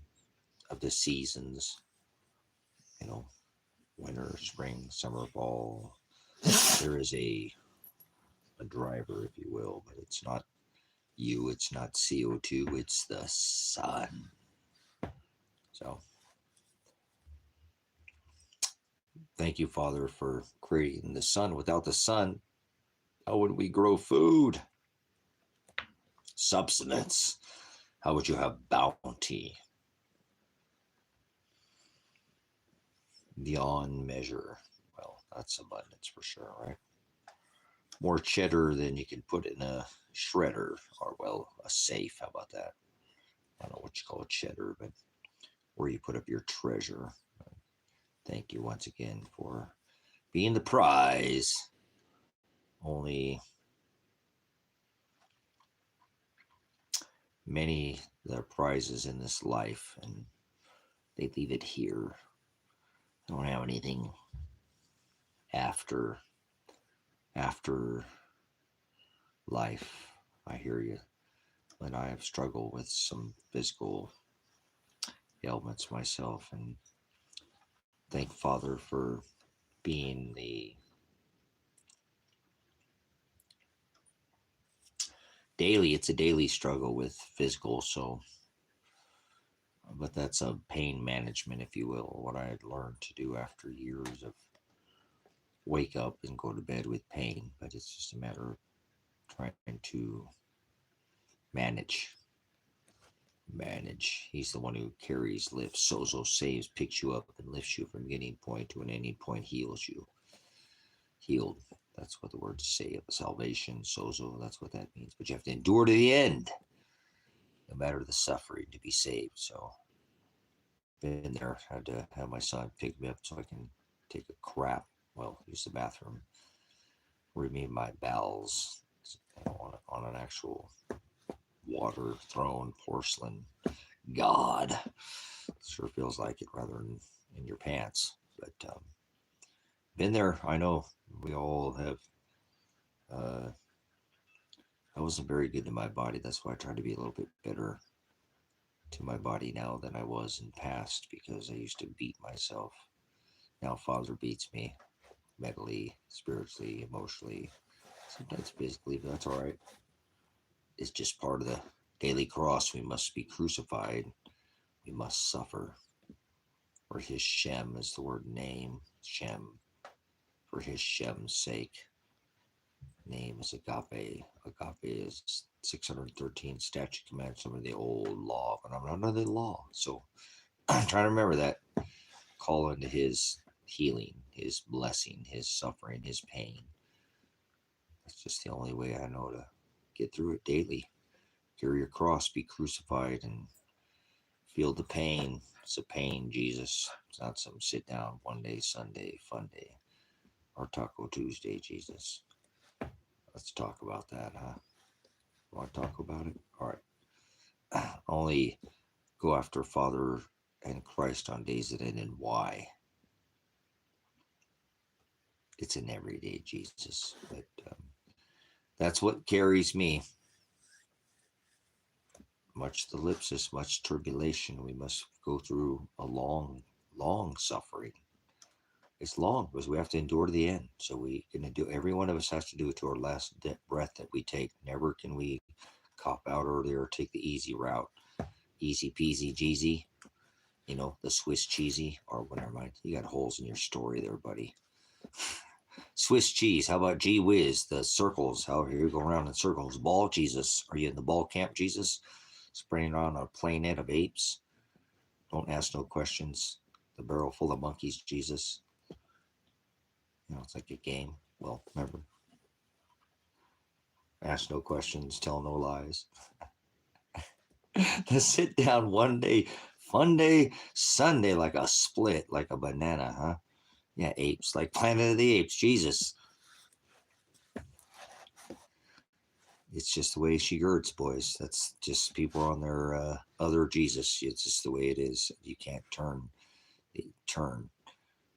of the seasons, you know, winter, spring, summer, fall. There is a driver, if you will, but it's not you, it's not CO2, it's the sun. So thank you, Father, for creating the sun. Without the sun, how would we grow food? Substance. How would you have bounty? Beyond measure. Well, that's abundance for sure, right? More cheddar than you can put in a shredder, or, well, a safe. How about that? I don't know what you call cheddar, but where you put up your treasure. Thank you once again for being the prize. Only many the prizes in this life, and they leave it here. They don't have anything after life. I hear you, but I have struggled with some physical ailments myself, and thank Father for being the daily. It's a daily struggle with physical, so, but that's a pain management, if you will, what I had learned to do after years of wake up and go to bed with pain. But it's just a matter of trying to manage. He's the one who carries, lifts, sozo, saves, picks you up, and lifts you from getting point to an ending point, heals you. Healed. That's what the words say. Salvation, sozo, that's what that means. But you have to endure to the end, no matter the suffering, to be saved. So, been there. Had to have my son pick me up so I can take a crap. Well, use the bathroom. Remove my bowels, on an actual water thrown porcelain god. Sure feels like it rather than in your pants. But been there. I know we all have. I wasn't very good to my body. That's why I try to be a little bit better to my body now than I was in past, because I used to beat myself. Now Father beats me mentally, spiritually, emotionally, sometimes physically, but that's all right. It's just part of the daily cross. We must be crucified. We must suffer. For his Shem is the word name. Shem. For his Shem's sake. Name is Agape. Agape is 613 statute commands under the old law, but I'm under the law. So I'm trying to remember that. Call into his healing, his blessing, his suffering, his pain. That's just the only way I know to get through it daily. Carry your cross, be crucified, and feel the pain. It's a pain, Jesus. It's not some sit down one day, Sunday, fun day, or Taco Tuesday, Jesus. Let's talk about that, huh? Want to talk about it? All right. Only go after Father and Christ on days that end in Y. It's an everyday Jesus, but that's what carries me. Much thalipsis, much tribulation. We must go through a long, long suffering. It's long because we have to endure to the end. So we can do. Every one of us has to do it to our last breath that we take. Never can we cop out earlier or take the easy route. Easy peasy, jeezy. You know, the Swiss cheesy. Or whatever. You got holes in your story there, buddy. Swiss cheese. How about gee whiz? The circles. How here you go around in circles. Ball Jesus. Are you in the ball camp Jesus? Spraying on a plain net of apes. Don't ask no questions. The barrel full of monkeys Jesus. It's like a game. Well, remember, ask no questions, tell no lies. The sit down one day, fun day, Sunday like a split, like a banana, huh? Yeah, apes, like Planet of the Apes, Jesus. It's just the way she girds, boys. That's just people on their other Jesus. It's just the way it is. You can't turn.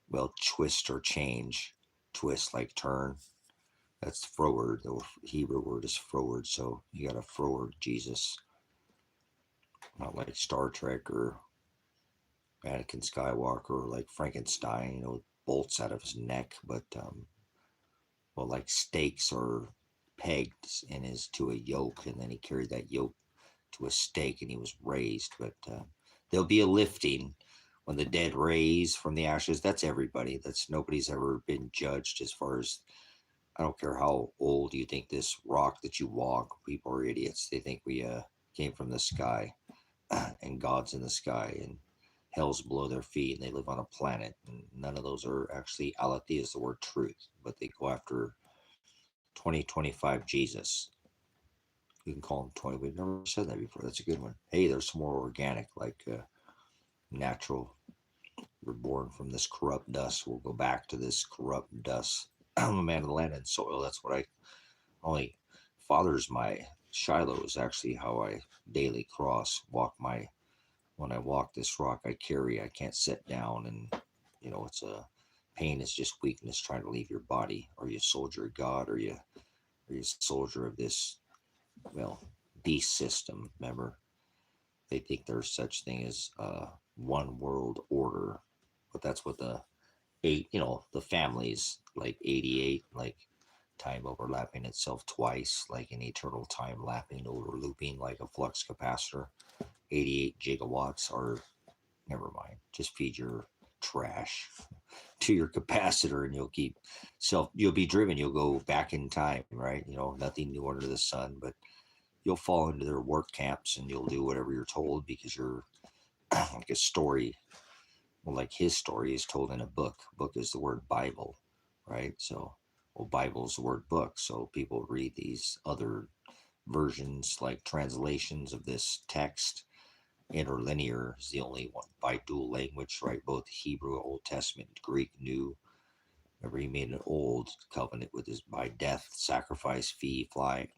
Well, twist or change. Twist like turn. That's froward. The Hebrew word is froward. So you got a froward Jesus. Not like Star Trek or Anakin Skywalker or like Frankenstein, bolts out of his neck. But, well, like stakes are pegged in his to a yoke, and then he carried that yoke to a stake and he was raised. But there'll be a lifting when the dead raise from the ashes. That's everybody. That's nobody's ever been judged as far as, I don't care how old you think this rock that you walk, people are idiots. They think we came from the sky and God's in the sky and hell's below their feet and they live on a planet. And none of those are actually, aletheia is the word truth, but they go after 2025 Jesus. You can call him 20. We've never said that before. That's a good one. Hey, there's some more organic, like natural. We're born from this corrupt dust. We'll go back to this corrupt dust. I'm a man of the land and soil. That's what I only fathers my Shiloh is actually how I daily when I walk this rock I carry. I can't sit down and it's a pain is just weakness trying to leave your body. Are you a soldier of God? Are you a soldier of this beast system? Remember, they think there's such thing as one world order, but that's what the families like 88, like time overlapping itself twice, like an eternal time lapping over looping like a flux capacitor. 88 gigawatts, or never mind, just feed your trash to your capacitor and you'll be driven, you'll go back in time, right? Nothing new under the sun, but you'll fall into their work camps and you'll do whatever you're told because you're like a story. Well, like his story is told in a book. Book is the word Bible, right? So, well, Bible is the word book. So people read these other versions, like translations of this text. Interlinear is the only one by dual language, right? Both Hebrew, Old Testament, Greek, New. Remember, he made an old covenant with his by death, sacrifice, fee, fine.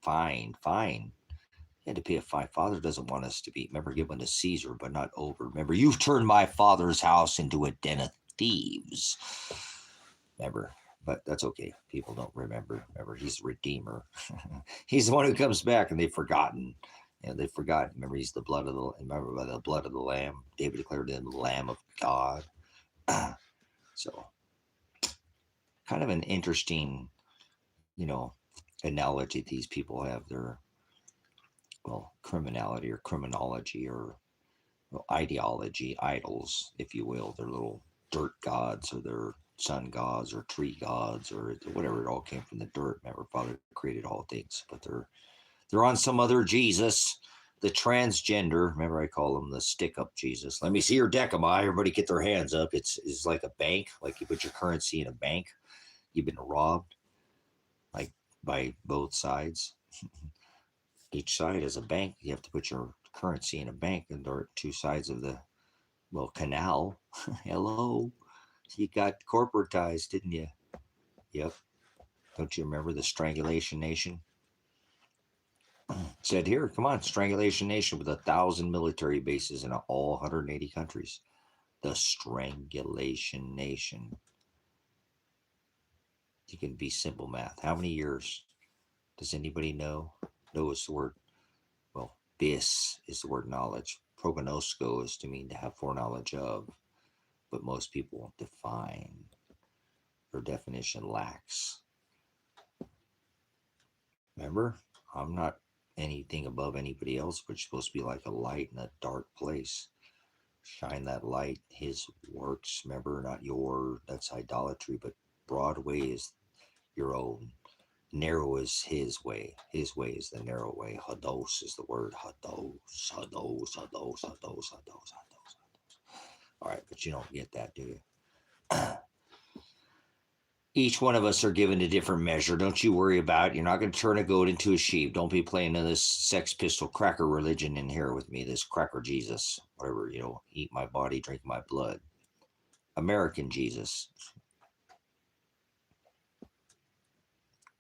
He had to pay a fine. Father doesn't want us to be, remember, give unto Caesar, but not over. Remember, you've turned my father's house into a den of thieves. Remember, but that's okay. People don't remember. Remember, he's the Redeemer. He's the one who comes back, and they've forgotten. They've forgotten. Remember, he's remember by the blood of the Lamb. David declared him the Lamb of God. So, kind of an interesting, analogy these people have. Their criminality or criminology or ideology, idols, if you will. Their little dirt gods or their sun gods or tree gods or whatever. It all came from the dirt. Remember, Father created all things, but they're on some other Jesus, the transgender. Remember, I call them the stick-up Jesus. Let me see your Decima. Everybody get their hands up. It's like a bank, like you put your currency in a bank. You've been robbed, like by both sides. Each side is a bank. You have to put your currency in a bank, and there are two sides of the canal. Hello, you got corporatized, didn't you? Yep. Don't you remember the Strangulation Nation? Said here, come on, Strangulation Nation with 1,000 military bases in all 180 countries. The Strangulation Nation. You can be simple math. How many years? Does anybody know? Know is the word. Well, bis is the word knowledge. Prognosko is to mean to have foreknowledge of, but most people won't define. Their definition lacks. Remember, I'm not anything above anybody else, but you're supposed to be like a light in a dark place. Shine that light, his works, remember, not your, that's idolatry, but Broadway is your own. Narrow is his way. His way is the narrow way. Hados is the word. Hados, hados, hados, hados, hados, hados. All right, but you don't get that, do you? Each one of us are given a different measure. Don't you worry about it. You're not going to turn a goat into a sheep. Don't be playing this Sex Pistol cracker religion in here with me, this cracker Jesus. Whatever, eat my body, drink my blood. American Jesus.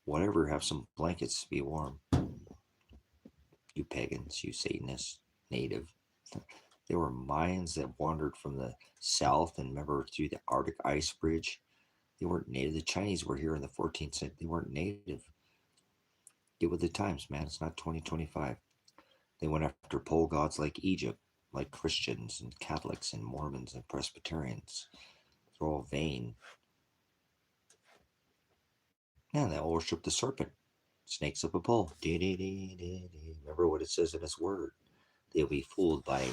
Whatever, have some blankets, be warm. You pagans, you Satanists, native. There were Mayans that wandered from the south and remember through the Arctic ice bridge. They weren't native. The Chinese were here in the 14th century. They weren't native. Get with the times, man. It's not 2025. They went after pole gods like Egypt, like Christians and Catholics and Mormons and Presbyterians. They're all vain. Yeah, they all worship the serpent. Snakes up a pole. Remember what it says in his word. They'll be fooled by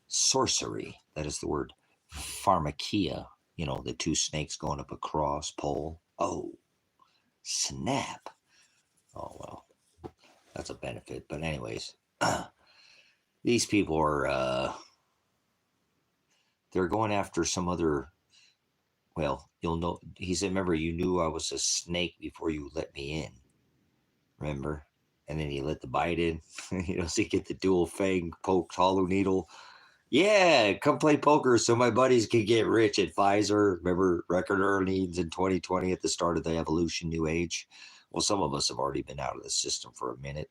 sorcery. That is the word pharmakia. The two snakes going up a cross pole. Oh, snap. Oh, well, that's a benefit. But anyways, these people are, they're going after some other, well, you'll know. He said, remember, you knew I was a snake before you let me in. Remember? And then he let the bite in. So you get the dual fang poked hollow needle. Yeah, come play poker so my buddies can get rich at Pfizer. Remember record earnings in 2020 at the start of the evolution, new age? Well, some of us have already been out of the system for a minute,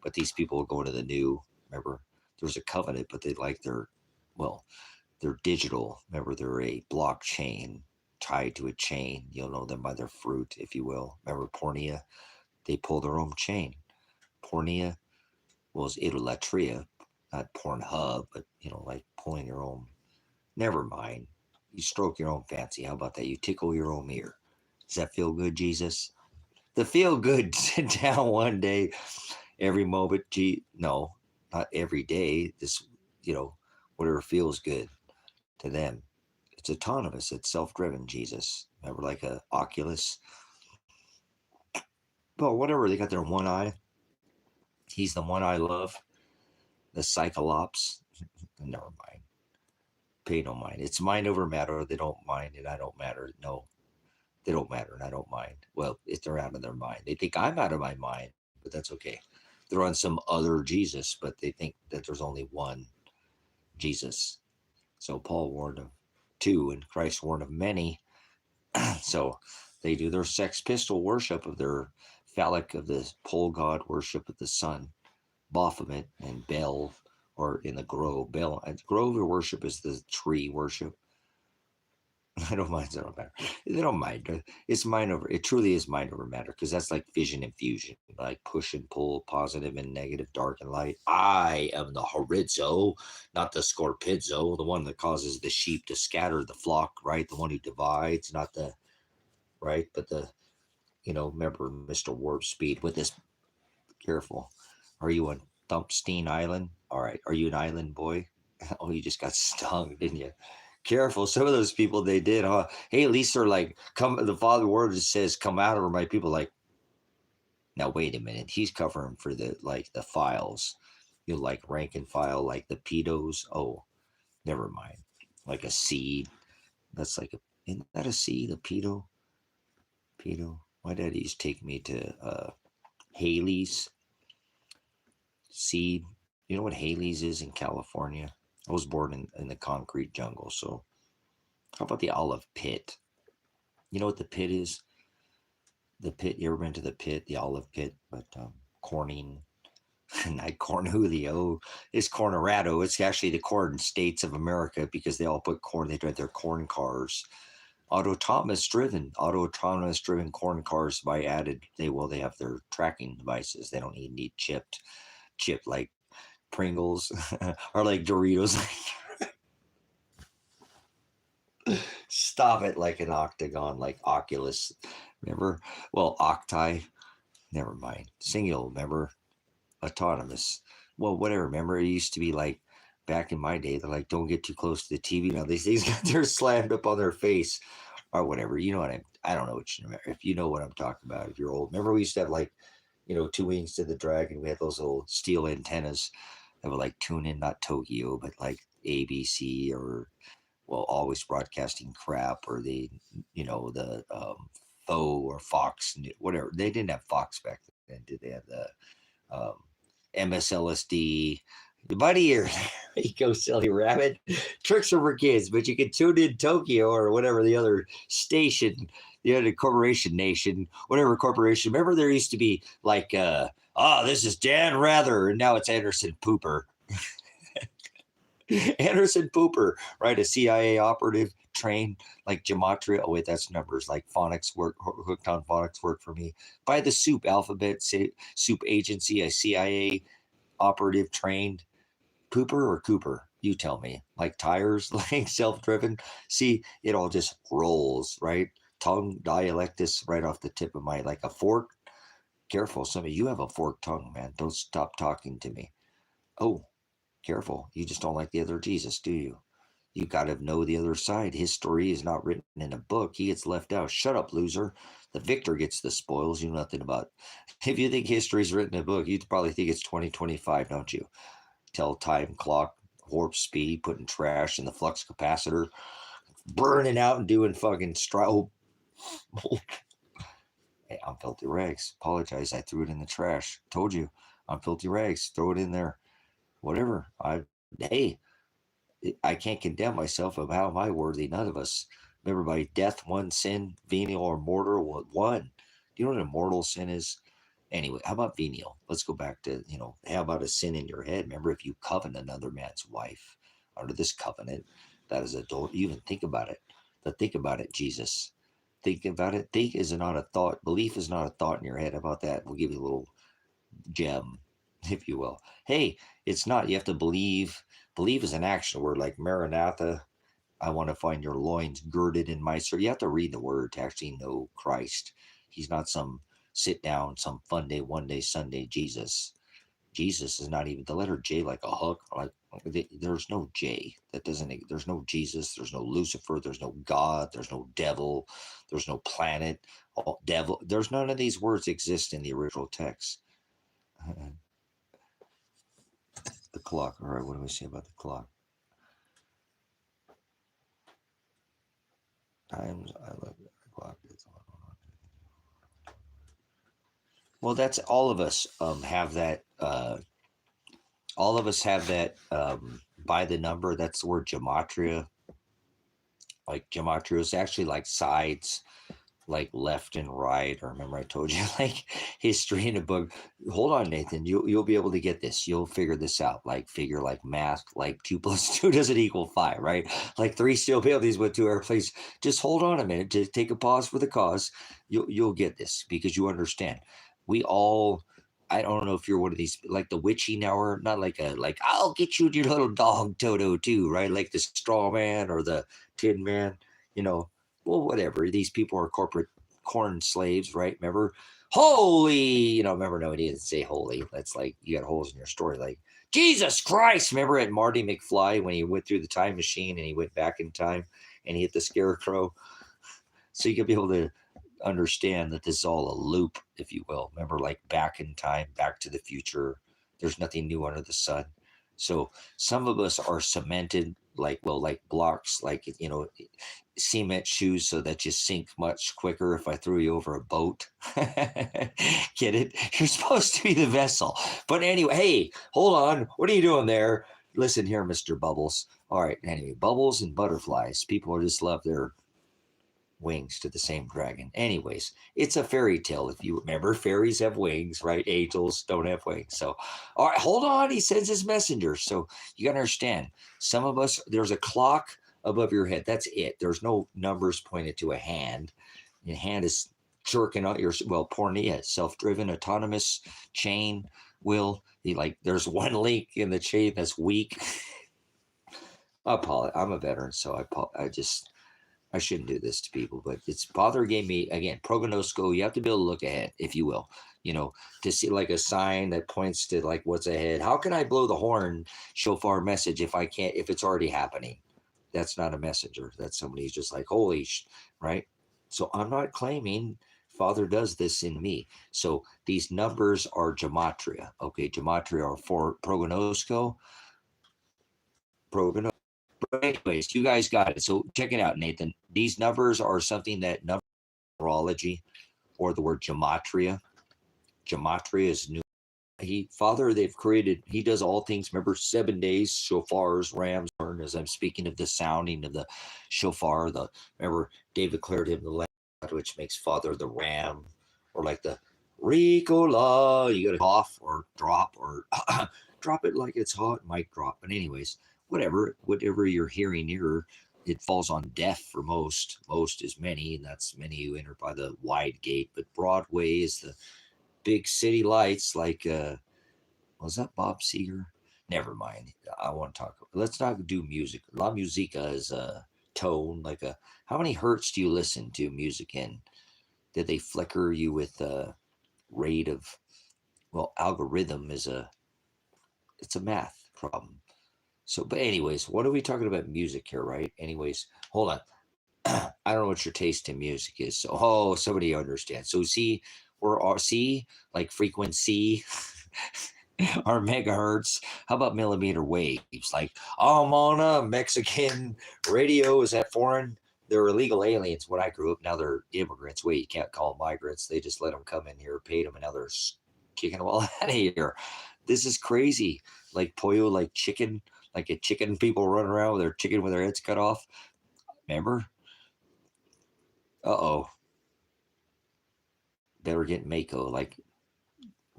but these people will go to the new. Remember, there's a covenant, but they like they're digital. Remember, they're a blockchain tied to a chain. You'll know them by their fruit, if you will. Remember Pornea? They pull their own chain. Pornea was idolatria, not Pornhub, but like pulling your own. Never mind. You stroke your own fancy. How about that? You tickle your own ear. Does that feel good, Jesus? The feel good. Sit down one day, every moment. No, not every day. This, whatever feels good to them. It's autonomous. It's self-driven. Jesus. Remember, like a Oculus. But whatever. They got their one eye. He's the one I love. The Cyclops. Never mind. Pay no mind. It's mind over matter. They don't mind and I don't matter. No, they don't matter and I don't mind. Well, if they're out of their mind, they think I'm out of my mind, but that's okay. They're on some other Jesus, but they think that there's only one Jesus. So Paul warned of two and Christ warned of many. So they do their Sex Pistol worship of their phallic of the pole god worship of the sun, Baphomet and Bel, or in the grove. Bel, grove worship is the tree worship. I don't mind. They don't matter. They don't mind. It's mind over. It truly is mind over matter because that's like fission and fusion, like push and pull, positive and negative, dark and light. I am the horizo, not the scorpizzo, the one that causes the sheep to scatter the flock, right? The one who divides, not the right, but the remember Mr. Warp Speed with this. Careful. Are you on Thumpstein Island? All right. Are you an island boy? Oh, you just got stung, didn't you? Careful. Some of those people, they did, huh? Hey, at least they're like, come, the Father word says, come out of my people. Like, now, wait a minute. He's covering for the files. Like rank and file, like the pedos. Oh, never mind. Like a seed. That's like isn't that a seed? A pedo? Pedo? My daddy used to take me to Haley's seed. You know what Haley's is in California? I was born in the concrete jungle. So how about the olive pit? You know what the pit is? The pit, you ever been to the pit, the olive pit? But Corning, not Cornholio, it's Cornorado. It's actually the corn states of America because they all put corn, they drive their corn cars. Autonomous driven corn cars by added, they have their tracking devices. They don't need chipped like Pringles or like Doritos. Stop it, like an octagon, like Oculus. Remember? Well, octi. Never mind. Singular. Remember? Autonomous. Well, whatever. Remember? It used to be like back in my day. They're like, don't get too close to the TV. Now these things they're slammed up on their face or whatever. You know what I don't know what you remember. If you know what I'm talking about, if you're old, remember we used to have like, two wings to the dragon. We had those little steel antennas that would like tune in, not Tokyo, but like ABC or, well, always broadcasting crap, or the Faux or Fox, whatever. They didn't have Fox back then, did they? Have the um, MSLSD. Buddy, here you go, silly rabbit. Tricks are for kids, but you can tune in Tokyo or whatever the other station, the other corporation nation, whatever corporation. Remember, there used to be like, this is Dan Rather, and now it's Anderson Pooper. Anderson Pooper, right? A CIA operative trained like gematria. Oh wait, that's numbers. Like phonics work, hooked on phonics work for me. By the soup alphabet soup agency, a CIA operative trained. Pooper or Cooper? You tell me. Like tires, like self-driven. See, it all just rolls, right? Tongue dialectus right off the tip of my, like a fork. Careful, some of you have a forked tongue, man. Don't stop talking to me. Oh, careful. You just don't like the other Jesus, do you? You got to know the other side. His story is not written in a book. He gets left out. Shut up, loser. The victor gets the spoils. You know nothing about. If you think history is written in a book, you probably think it's 2025, don't you? Tell time clock, warp speed, putting trash in the flux capacitor, burning out and doing fucking Hey, I'm filthy rags. Apologize. I threw it in the trash. Told you. I'm filthy rags. Throw it in there. Whatever. Hey, I can't condemn myself of how am I worthy. None of us. Remember, by death, one sin, venial or mortal, one. Do you know what a mortal sin is? Anyway, how about venial? Let's go back to, how about a sin in your head? Remember, if you covet another man's wife under this covenant, that is adult. You even think about it. Think about it, Jesus. Think about it. Think is not a thought. Belief is not a thought in your head. How about that? We'll give you a little gem, if you will. Hey, it's not. You have to believe. Believe is an action word like Maranatha. I want to find your loins girded in my sword. You have to read the word to actually know Christ. He's not some sit down, some fun day, one day, Sunday Jesus. Jesus is not even the letter J like a hook. Like there's no J. That doesn't. There's no Jesus. There's no Lucifer. There's no God. There's no devil. There's no planet. Devil. There's none of these words exist in the original text. The clock. All right. What do we say about the clock? Times I look at the clock. Well, that's all of us have that. All of us have that by the number. That's the word gematria. Like gematria is actually like sides, like left and right. Or remember I told you like history in a book. Hold on, Nathan. You'll be able to get this. You'll figure this out. Like figure like math. Like 2 + 2 doesn't equal 5, right? Like 3 steel buildings with 2 airplanes. Just hold on a minute. Just take a pause for the cause. You'll get this because you understand. We all. I don't know if you're one of these like the witchy hour, not like I'll get you your little dog Toto too, right? Like the straw man or the tin man, you know. Well, whatever. These people are corporate corn slaves, right? Remember, holy, remember, no, he didn't say holy. That's like, you got holes in your story. Like, Jesus Christ. Remember at Marty McFly when he went through the time machine and he went back in time and he hit the scarecrow? So you can be able to understand that this is all a loop, if you will. Remember, like back in time, back to the future. There's nothing new under the sun. So some of us are cemented like blocks, like cement shoes, so that you sink much quicker if I threw you over a boat. Get it? You're supposed to be the vessel. But anyway, hey, hold on. What are you doing there? Listen here, Mr. Bubbles. All right, anyway, bubbles and butterflies. People just love their wings to the same dragon. Anyways, it's a fairy tale. If you remember, fairies have wings, right? Angels don't have wings. So, all right, hold on. He sends his messenger. So you got to understand, some of us, there's a clock above your head. That's it. There's no numbers pointed to a hand. Your hand is jerking out your, pornea, self-driven, autonomous chain will. There's one link in the chain that's weak. I'm a veteran, so I shouldn't do this to people, but Father gave me, again, prognosco. You have to be able to look ahead, if you will, to see like a sign that points to like what's ahead. How can I blow the horn shofar message if I can't, if it's already happening? That's not a messenger. That's somebody who's just like, holy, right? So I'm not claiming Father does this in me. So these numbers are gematria. Okay, gematria are for prognosko. Prognos. But anyways, you guys got it. So check it out, Nathan. These numbers are something that numerology or the word gematria. Gematria is new. Father, they've created, he does all things. Remember, 7 days, shofars, rams, as I'm speaking of the sounding of the shofar. Remember, David declared him the lamb, which makes Father the ram, or like the Ricola. You got to cough or drop or drop it like it's hot, mic drop. But anyways, whatever you're hearing here, it falls on deaf for most. Most is many, and that's many who enter by the wide gate. But Broadway is the big city lights, like was that Bob Seger? Never mind. I want to talk. Let's not do music. La musica is a tone, like a. How many hertz do you listen to music in? Did they flicker you with a rate of? Well, algorithm is it's a math problem. So, but anyways, what are we talking about music here, right? Anyways, hold on. I don't know what your taste in music is. So, somebody understands. So, see, we're C, like frequency, or megahertz. How about millimeter waves? Like, I'm on a Mexican radio. Is that foreign? They're illegal aliens when I grew up. Now they're immigrants. Wait, you can't call them migrants. They just let them come in here, paid them, and now they're kicking them all out of here. This is crazy. Like pollo, like chicken, like a chicken. People running around with their chicken with their heads cut off. Remember? Uh-oh. They were getting Mako, like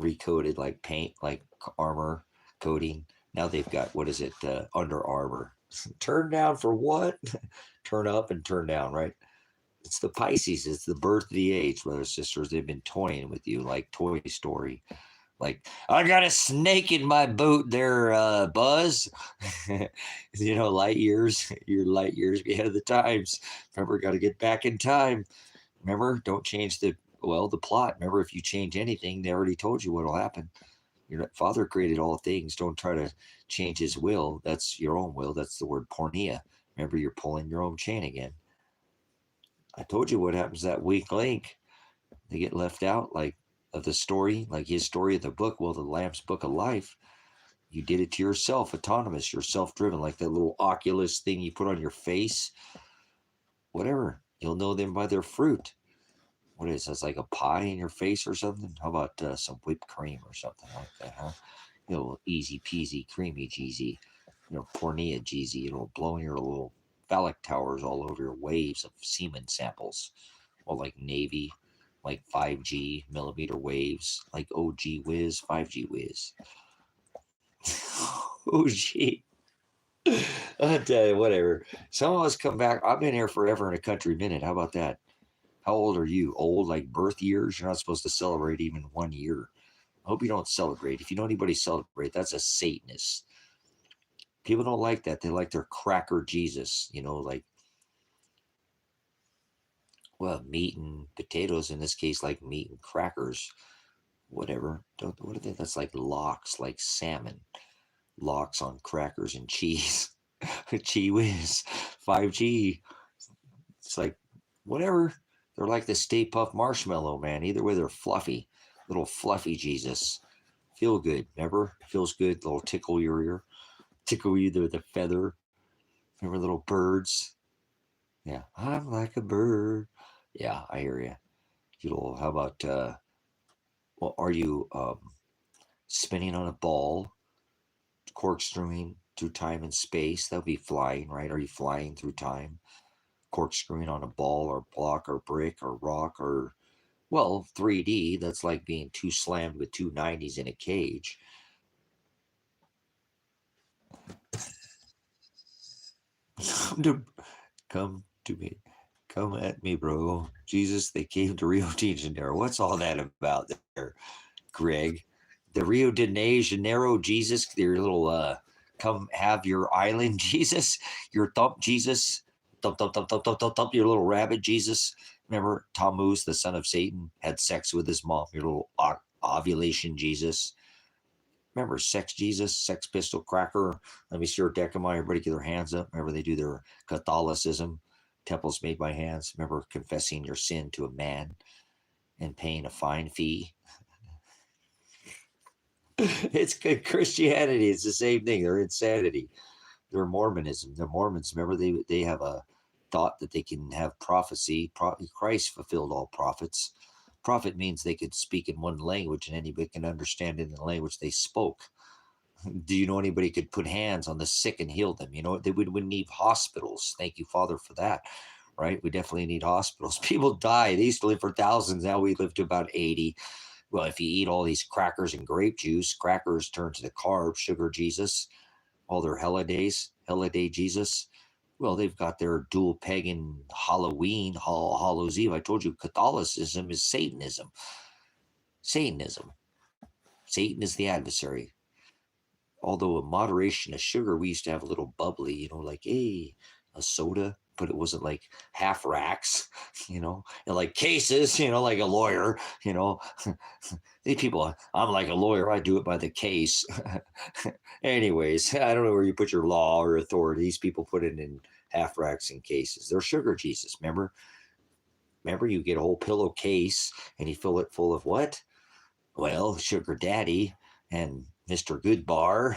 recoded, like paint, like armor coating. Now they've got, what is it? Under Armour. Turn down for what? Turn up and turn down, right? It's the Pisces. It's the birth of the age, brothers and sisters. They've been toying with you like Toy Story. Like, I got a snake in my boot there, Buzz. Light years. You're light years ahead of the times. Remember, got to get back in time. Remember, don't change the plot. Remember, if you change anything, they already told you what'll happen. Your Father created all things. Don't try to change his will. That's your own will. That's the word pornea. Remember, you're pulling your own chain again. I told you what happens to that weak link. They get left out, like of the story, like his story of the book. Well, the Lamb's Book of Life. You did it to yourself, autonomous. You're self-driven, like that little Oculus thing you put on your face. Whatever. You'll know them by their fruit. What is this, like a pie in your face or something? How about some whipped cream or something like that, huh? Easy peasy, creamy Jeezy. Pornea Jeezy. Blowing your little phallic towers all over your waves of semen samples. Well, like Navy, like 5G millimeter waves, like OG Whiz, 5G Whiz. OG. I'll tell you, whatever. Some of us come back. I've been here forever in a country minute. How about that? How old are you? Old, like birth years? You're not supposed to celebrate even 1 year. I hope you don't celebrate. If you know anybody celebrate, that's a Satanist. People don't like that. They like their cracker Jesus, like, well, meat and potatoes, in this case, like meat and crackers, whatever. What are they? That's like lox, like salmon. Lox on crackers and cheese. Gee whiz. 5G. It's like, whatever. They're like the Stay Puft Marshmallow, man. Either way, they're fluffy. Little fluffy Jesus. Feel good. Remember? Feels good. Little tickle your ear. Tickle you with a feather. Remember little birds? Yeah. I'm like a bird. Yeah, I hear you. How about, are you spinning on a ball, corkscrewing through time and space? That would be flying, right? Are you flying through time? Corkscrewing on a ball or block or brick or rock or, well, 3D, that's like being too slammed with two 90s in a cage. Come to me. Come at me, bro. Jesus, they came to Rio de Janeiro. What's all that about there, Greg? The Rio de Janeiro Jesus, your little come have your island Jesus, your thump Jesus, thump, thump, thump, thump, thump, thump, thump, your little rabbit Jesus. Remember Tammuz, the son of Satan, had sex with his mom, your little ovulation Jesus. Remember Sex Jesus, Sex Pistol Cracker? Let me see your Decima. Everybody get their hands up. Remember they do their Catholicism. temples made by hands. Remember confessing your sin to a man and paying a fine fee. It's good Christianity. It's the same thing. They're insanity. They're Mormonism. They're Mormons. Remember, they have a thought that they can have prophecy. Christ fulfilled all prophets. Prophet means they could speak in one language and anybody can understand it in the language they spoke. Do you know anybody could put hands on the sick and heal them? You know, they wouldn't need hospitals. Thank you, Father, for that. Right? We definitely need hospitals. People die. They used to live for thousands. Now we live to about 80. Well, if you eat all these crackers and grape juice, crackers turn to the carb, sugar Jesus, all their holiday Jesus. Well, they've got their dual pagan Halloween, All Hallows Eve. I told you Catholicism is Satanism. Satanism. Satan is the adversary. Although in moderation of sugar, we used to have a little bubbly, you know, like, hey, a soda, but it wasn't like half racks, you know, and like cases, you know, like a lawyer, you know. These people, I'm like a lawyer, I do it by the case. Anyways, I don't know where you put your law or authority. These people put it in half racks and cases. They're sugar Jesus, remember? Remember, you get a whole pillowcase and you fill it full of what? Well, sugar daddy and Mr. Goodbar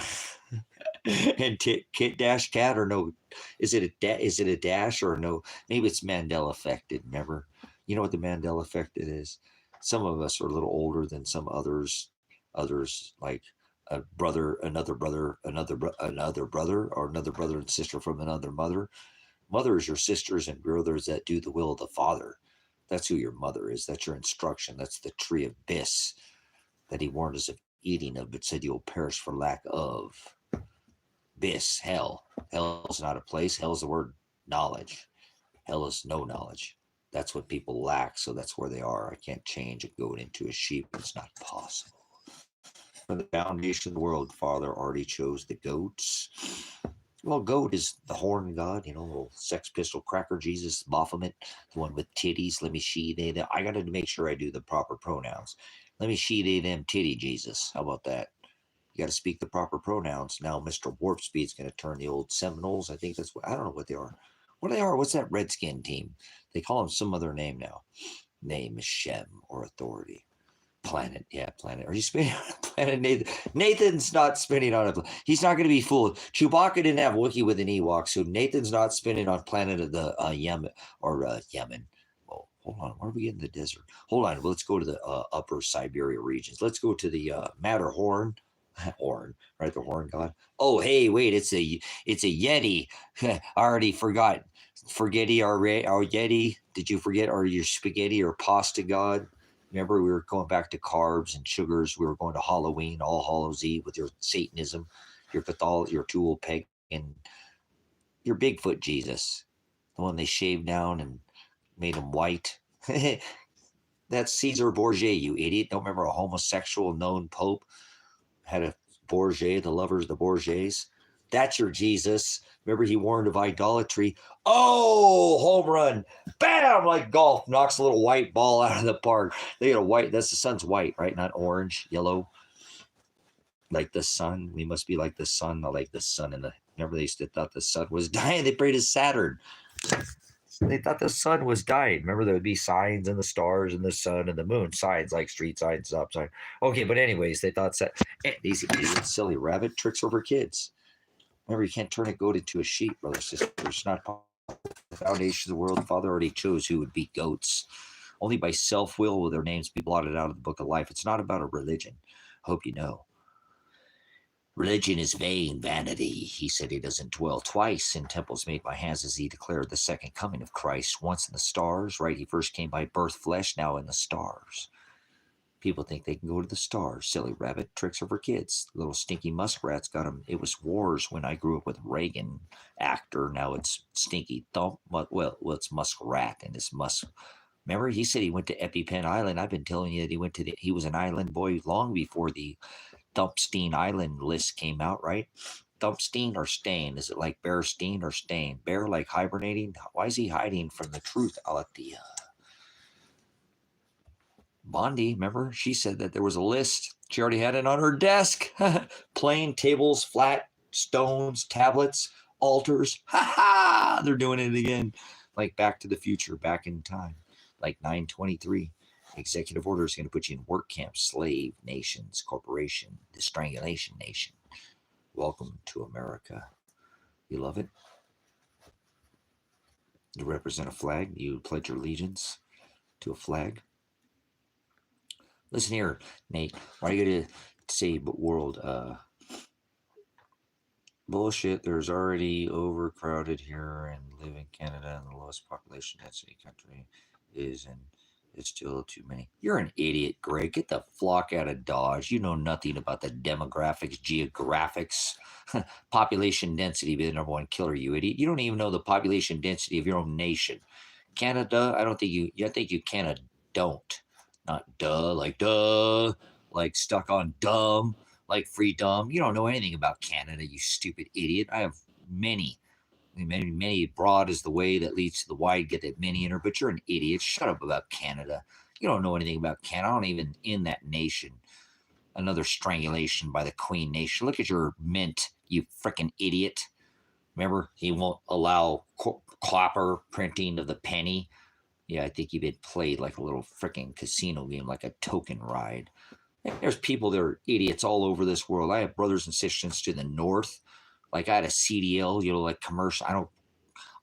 and Kit Dash Cat, or no? Is it a dash or no? Maybe it's Mandela affected. Remember, you know what the Mandela affected is. Some of us are a little older than some others. Others like a brother, another brother, another brother, or another brother and sister from another mother. Mothers are sisters and brothers that do the will of the Father. That's who your mother is. That's your instruction. That's the tree of Bis that he warned us of eating of, but said you'll perish for lack of. Bis, hell. Hell is not a place. Hell is the word knowledge. Hell is no knowledge. That's what people lack, so that's where they are. I can't change a goat into a sheep. It's not possible. From the foundation of the world, Father already chose the goats. Well, goat is the horn god, you know, little Sex Pistol cracker Jesus, Baphomet, the one with titties. Let me she, they, them. I got to make sure I do the proper pronouns. Let me she, they, them, titty Jesus. How about that? You got to speak the proper pronouns. Now, Mr. Warp Speed's going to turn the old Seminoles. I think that's what, I don't know what they are. What they are? What's that Redskin team? They call them some other name now. Name is Shem or Authority. Planet, yeah, Planet. Are you spinning on a planet, Nathan? Nathan's not spinning on a planet. He's not going to be fooled. Chewbacca didn't have Wookiee with an Ewok, so Nathan's not spinning on planet of the Yemen or Yemen. Oh, hold on. Where are we in the desert? Hold on. Let's go to the upper Siberia regions. Let's go to the Matterhorn. Horn, right? The horn god. Oh, hey, wait, it's a Yeti. I already forgot. Forgetty our Yeti. Did you forget? Or your spaghetti or pasta god? Remember, we were going back to carbs and sugars. We were going to Halloween, All Hallows Eve with your Satanism, your Catholic, your tool peg, and your Bigfoot Jesus, the one they shaved down and made him white. That's Caesar Borgia, you idiot. Don't remember a homosexual known pope had a Borgia, the lovers, the Borgias. That's your Jesus. Remember, he warned of idolatry. Oh, home run. Bam, like golf. Knocks a little white ball out of the park. They got a white, that's the sun's white, right? Not orange, yellow. Like the sun. We must be like the sun, not like the sun. Remember, they used to thought the sun was dying. They prayed to Saturn. They thought the sun was dying. Remember, there would be signs in the stars and the sun and the moon. Signs like street signs, stop sign. Okay, but anyways, they thought these silly rabbit tricks over kids. Remember, you can't turn a goat into a sheep, brothers, sisters. It's not the foundation of the world. Father already chose who would be goats. Only by self-will will their names be blotted out of the book of life. It's not about a religion. Hope you know. Religion is vain, vanity. He said he doesn't dwell twice in temples made by hands, as he declared the second coming of Christ. Once in the stars, right? He first came by birth flesh, now in the stars. People think they can go to the stars. Silly rabbit tricks over kids. Little stinky muskrats got them. It was wars when I grew up with Reagan, actor. Now it's Stinky Thump. Well, it's Muskrat and it's Musk. Remember, he said he went to EpiPen Island. I've been telling you that he was an island boy long before the Thumpstein Island list came out, right? Thumpstein or Stain? Is it like Bearstein or Stain? Bear like hibernating? Why is he hiding from the truth, Alathea? Bondi, remember? She said that there was a list. She already had it on her desk. Plain tables, flat stones, tablets, altars. Ha ha! They're doing it again. like Back to the Future, back in time, like 923. Executive order is going to put you in work camps, slave nations, corporation, the strangulation nation. Welcome to America. You love it? You represent a flag. You pledge your allegiance to a flag. Listen here, Nate. Why are you going to say world? Bullshit. There's already overcrowded here and live in Canada, and the lowest population density country is in. It's still too many. You're an idiot, Greg. Get the flock out of Dodge. You know nothing about the demographics, geographics, population density be the number one killer, you idiot. You don't even know the population density of your own nation. Canada, I don't think you, I think you Canada don't. Not duh, like stuck on dumb, like free dumb. You don't know anything about Canada, you stupid idiot. I have many broad is the way that leads to the wide, get that many in her, but you're an idiot. Shut up about Canada. You don't know anything about Canada. I don't even in that nation. Another strangulation by the Queen Nation. Look at your mint, you freaking idiot. Remember, he won't allow copper printing of the penny. Yeah, I think you've been played like a little freaking casino game, like a token ride. There's people that are idiots all over this world. I have brothers and sisters to the north. Like I had a CDL, like commercial. I don't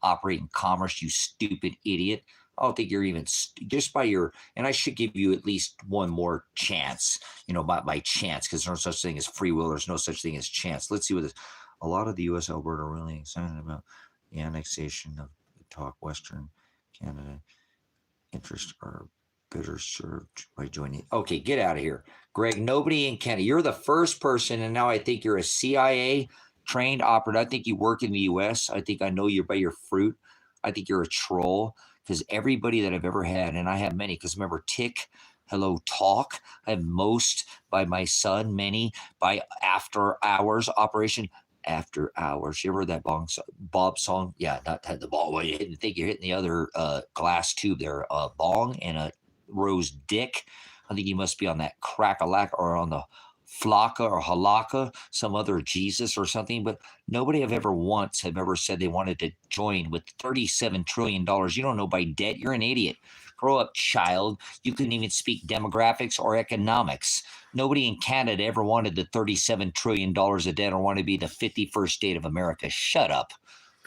operate in commerce, you stupid idiot. I don't think you're even just by your, and I should give you at least one more chance, by chance, because there's no such thing as free will. There's no such thing as chance. Let's see what this. A lot of the U.S. Alberta are really excited about the annexation of the talk Western Canada interests are better served by joining. Okay, get out of here, Greg. Nobody in Canada. You're the first person, and now I think you're a CIA trained operative. I think you work in the U.S. I think I know you by your fruit. I think you're a troll because everybody that I've ever had, and I have many, because remember Tick, Hello Talk, I have most by my son, many by After Hours Operation. After Hours. You ever heard that Bob song? Yeah, not the ball. Well, you think you're hitting the other glass tube there. Bong and a rose dick. I think you must be on that crack-a-lack or on the Flocka or Halakha, some other Jesus or something. But nobody have ever said they wanted to join with $37 trillion. You don't know by debt. You're an idiot. Grow up, child. You couldn't even speak demographics or economics. Nobody in Canada ever wanted the $37 trillion of debt or want to be the 51st state of America. Shut up.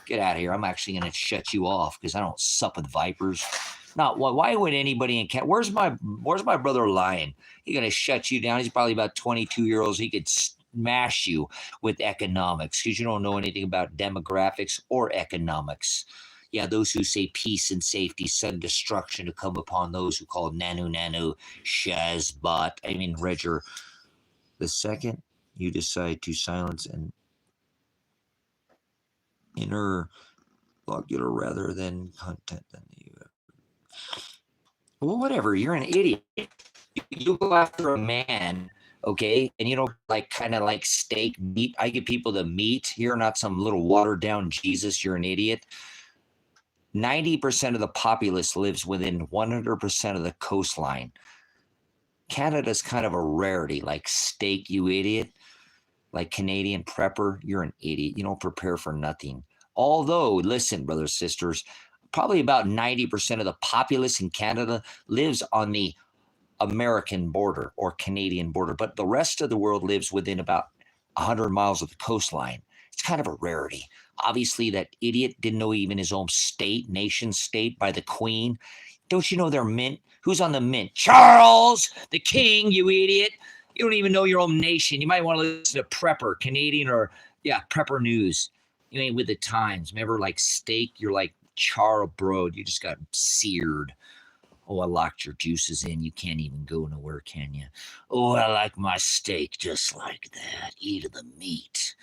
Get out of here. I'm actually going to shut you off because I don't sup with vipers. Not why would anybody in Canada? Where's my brother Lion? He's going to shut you down. He's probably about 22 years old. He could smash you with economics because you don't know anything about demographics or economics. Yeah, those who say peace and safety, sudden destruction to come upon those who call nanu shazbot. I mean, Roger, the second you decide to silence an inner locular rather than content than you. Well, whatever. You're an idiot. You go after a man, okay, and you don't kind of like steak meat. I give people the meat. You're not some little watered down Jesus. You're an idiot. 90% of the populace lives within 100% of the coastline. Canada's kind of a rarity, like steak, you idiot. Like Canadian prepper, you're an idiot. You don't prepare for nothing. Although, listen, brothers, sisters, probably about 90% of the populace in Canada lives on the American border or Canadian border, but the rest of the world lives within about 100 miles of the coastline. It's kind of a rarity. Obviously, that idiot didn't know even his own state, nation state by the Queen. Don't you know they're mint? Who's on the mint? Charles, the king, you idiot. You don't even know your own nation. You might want to listen to Prepper, Canadian or, Prepper News. You ain't with the times. Remember, like steak, you're like char broad. You just got seared. Oh, I locked your juices in. You can't even go nowhere, can you? Oh, I like my steak just like that. Eat the meat.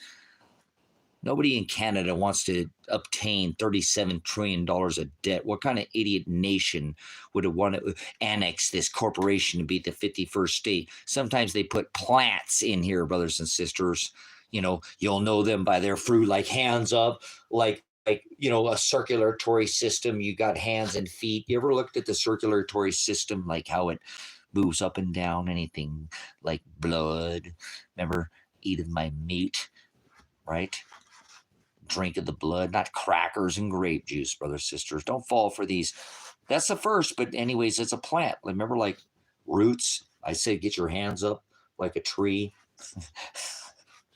Nobody in Canada wants to obtain $37 trillion of debt. What kind of idiot nation would have wanted to annex this corporation to be the 51st state? Sometimes they put plants in here, brothers and sisters. You'll know them by their fruit, like hands up, like a circulatory system. You got hands and feet. You ever looked at the circulatory system, like how it moves up and down? Anything like blood? Remember, eating my meat, right? drink of the blood, not crackers and grape juice, brothers, sisters. Don't fall for these. That's the first, but anyways, it's a plant. Remember, like roots? I said, get your hands up like a tree.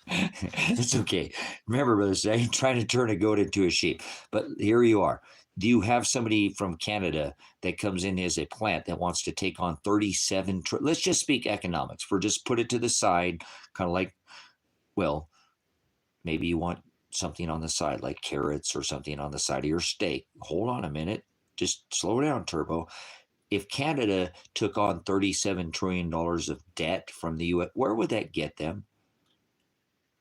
It's okay. Remember, brothers, I ain't trying to turn a goat into a sheep. But here you are. Do you have somebody from Canada that comes in as a plant that wants to take on 37? Let's just speak economics. For just put it to the side, kind of like, well, maybe you want something on the side, like carrots or something on the side of your steak. Hold on a minute. Just slow down, Turbo. If Canada took on $37 trillion of debt from the U.S., where would that get them?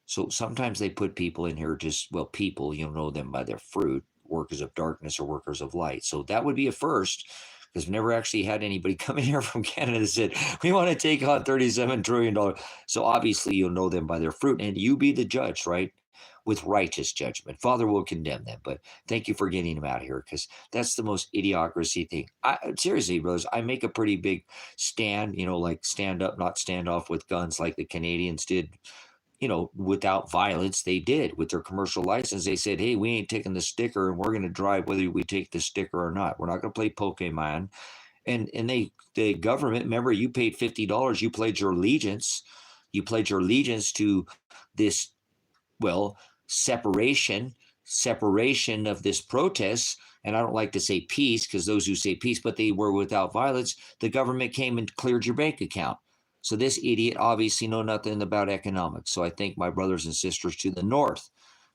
So sometimes they put people in here just, well, people, you'll know them by their fruit, workers of darkness or workers of light. So that would be a first, because we never actually had anybody come in here from Canada that said, we want to take on $37 trillion. So obviously you'll know them by their fruit, and you be the judge, right? With righteous judgment. Father will condemn them, but thank you for getting them out of here, because that's the most idiocracy thing. Seriously, brothers, I make a pretty big stand, like stand up, not stand off with guns like the Canadians did. Without violence, they did with their commercial license. They said, hey, we ain't taking the sticker, and we're going to drive whether we take the sticker or not. We're not going to play Pokemon. And the government, remember, you paid $50. You pledged your allegiance. You pledged your allegiance to this, well, separation of this protest. And I don't like to say peace, because those who say peace, but they were without violence. The government came and cleared your bank account. So this idiot obviously know nothing about economics. So I think my brothers and sisters to the north,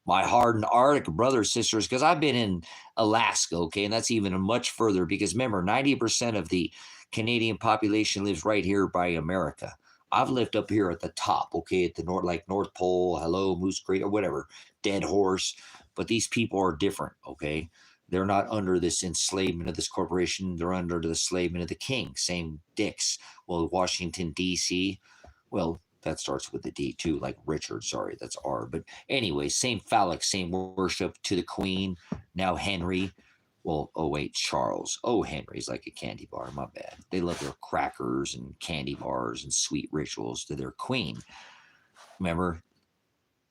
my hardened Arctic brothers, sisters, because I've been in Alaska, okay, and that's even much further, because remember, 90% of the Canadian population lives right here by America. I've lived up here at the top, okay, at the north, like North Pole, hello, Moose Creek, or whatever, Dead Horse. But these people are different, okay? They're not under this enslavement of this corporation. They're under the enslavement of the king. Same dicks. Well, Washington, D.C., well, that starts with the D too, like Richard. Sorry, that's R. But anyway, same phallic, same worship to the queen. Now Henry. Well, oh wait, Charles. Oh, Henry's like a candy bar. My bad. They love their crackers and candy bars and sweet rituals to their queen. Remember,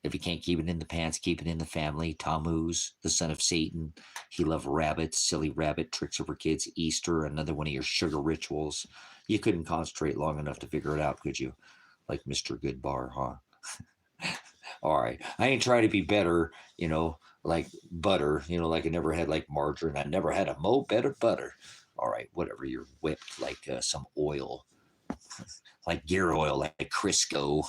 if you can't keep it in the pants, keep it in the family. Tammuz, the son of Satan. He loved rabbits, silly rabbit tricks over kids. Easter, another one of your sugar rituals. You couldn't concentrate long enough to figure it out, could you? Like Mr. Goodbar, huh? All right. I ain't trying to be better, like butter, like I never had like margarine. I never had a better butter. All right, whatever. You're whipped like some oil, like gear oil, like Crisco.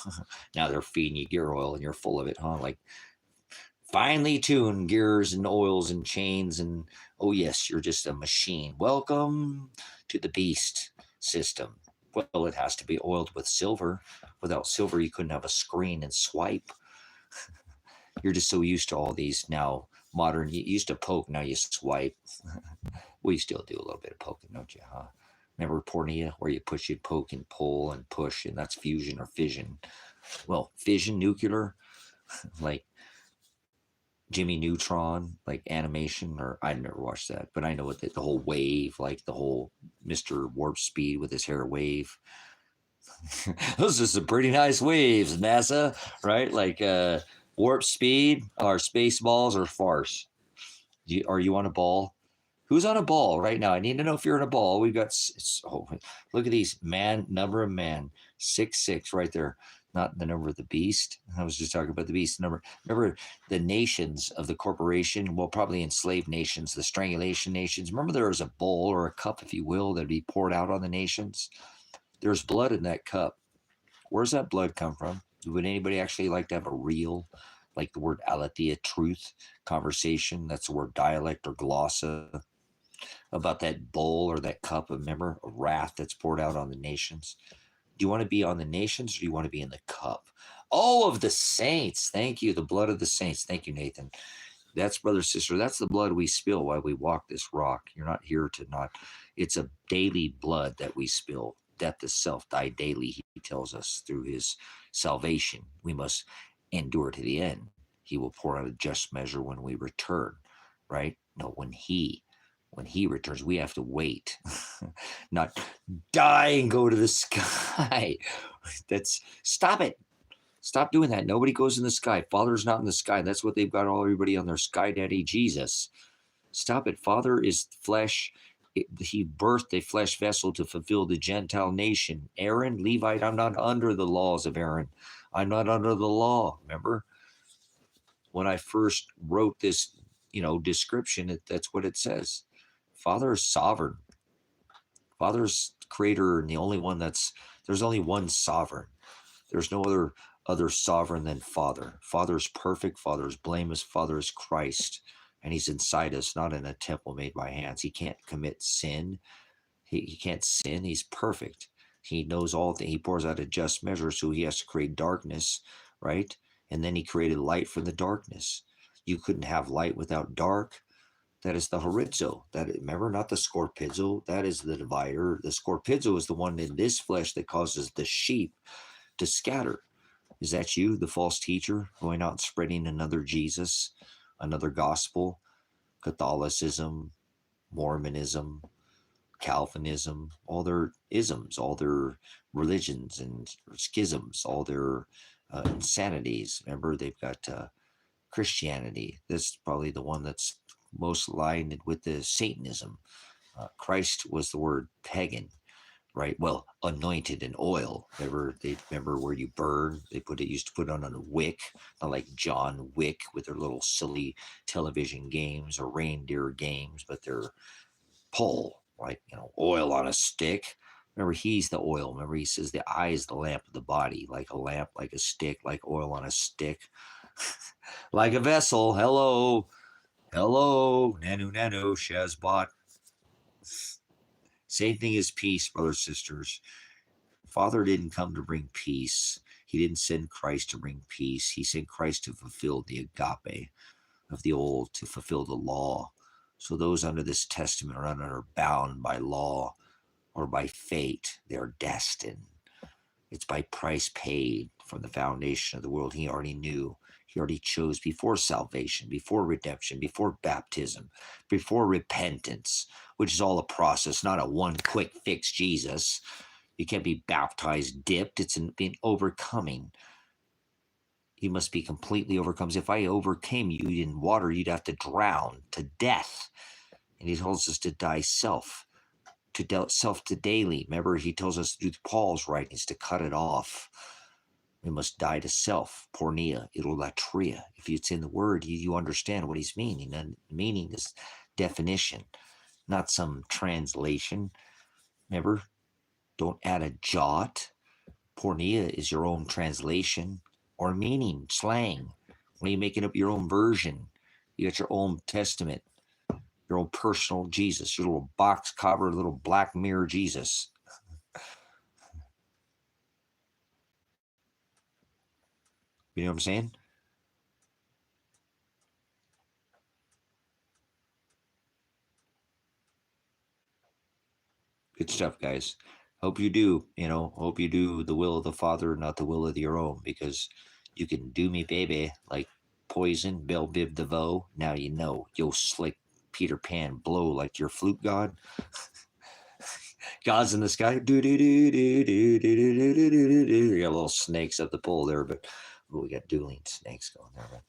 Now they're feeding you gear oil and you're full of it, huh? Like finely tuned gears and oils and chains. And oh, yes, you're just a machine. Welcome to the beast system. Well, it has to be oiled with silver. Without silver, you couldn't have a screen and swipe. You're just so used to all these now modern. You used to poke, now you swipe. Well, you still do a little bit of poking, don't you, huh? Remember Pornea, where you push, you poke and pull and push, and that's fusion or fission. Well, fission, nuclear, like Jimmy Neutron, like animation, or I've never watched that, but I know what the whole wave, like the whole Mr. Warp Speed with his hair wave. Those are some pretty nice waves, NASA, right? Like Warp Speed, or Spaceballs, or farce. Are you on a ball? Who's on a ball right now? I need to know if you're on a ball. We've got, look at these, number of man, 6'6", right there. Not the number of the beast. I was just talking about the beast number. Remember the nations of the corporation, well, probably enslaved nations, the strangulation nations. Remember there was a bowl or a cup, if you will, that'd be poured out on the nations. There's blood in that cup. Where's that blood come from? Would anybody actually like to have a real, like the word aletheia, truth, conversation? That's the word dialect or glossa. About that bowl or that cup of, remember, of wrath that's poured out on the nations. Do you want to be on the nations, or do you want to be in the cup? Oh, of the saints. Thank you. The blood of the saints. Thank you, Nathan. That's, brother, sister, that's the blood we spill while we walk this rock. You're not here to not. It's a daily blood that we spill. Death to self, die daily, he tells us, through his salvation. We must endure to the end. He will pour out a just measure when we return, right? No, when he returns, we have to wait, not die and go to the sky. Stop it. Stop doing that. Nobody goes in the sky. Father's not in the sky. That's what they've got everybody on their sky daddy, Jesus. Stop it. Father is flesh. He birthed a flesh vessel to fulfill the Gentile nation. Aaron, Levite, I'm not under the laws of Aaron. I'm not under the law. Remember, when I first wrote this, description, that's what it says. Father is sovereign. Father's creator, and the only one there's only one sovereign. There's no other sovereign than Father. Father is perfect. Father is blameless. Father is Christ. And he's inside us, not in a temple made by hands. He can't commit sin. He can't sin. He's perfect. He knows all things. He pours out a just measure, so he has to create darkness, right? And then he created light from the darkness. You couldn't have light without dark. That is the horizo. Remember, not the scorpizzo. That is the divider. The scorpizzo is the one in this flesh that causes the sheep to scatter. Is that you, the false teacher, going out and spreading another Jesus, another gospel? Catholicism, Mormonism, Calvinism, all their isms, all their religions and schisms, all their insanities. Remember, they've got Christianity. That's probably the one that's most aligned with the Satanism. Christ was the word pagan, right? Well, anointed in oil. Remember where you burn? Used to put on a wick, not like John Wick with their little silly television games or reindeer games, but their pole, like oil on a stick. Remember, he's the oil. Remember, he says the eye is the lamp of the body, like a lamp, like a stick, like oil on a stick, like a vessel. Hello, nanu, Shazbot. Same thing as peace, brothers, sisters. Father didn't come to bring peace. He didn't send Christ to bring peace. He sent Christ to fulfill the agape of the old, to fulfill the law. So those under this testament are bound by law or by fate. They're destined. It's by price paid from the foundation of the world. He already knew. He already chose before salvation, before redemption, before baptism, before repentance, which is all a process, not a one quick fix Jesus. You can't be baptized, dipped. It's in overcoming. You must be completely overcome. If I overcame you in water, you'd have to drown to death. And he tells us to die self to daily. Remember, he tells us to do Paul's writings, to cut it off. We must die to self. Pornea, idolatria. If it's in the word, you understand what he's meaning. And meaning is definition, not some translation. Remember, don't add a jot. Pornea is your own translation or meaning, slang. When you're making up your own version, you got your own testament, your own personal Jesus, your little box cover, little black mirror Jesus. You know what I'm saying? Good stuff, guys. Hope you do, hope you do the will of the Father, not the will of your own, because you can do me, baby, like Poison, Bell Biv DeVoe. Now you know. You'll slick Peter Pan blow like your flute god. God's in the sky. Do do do do do do do do do do. You got little snakes up the pole there, but we got dueling snakes going there. But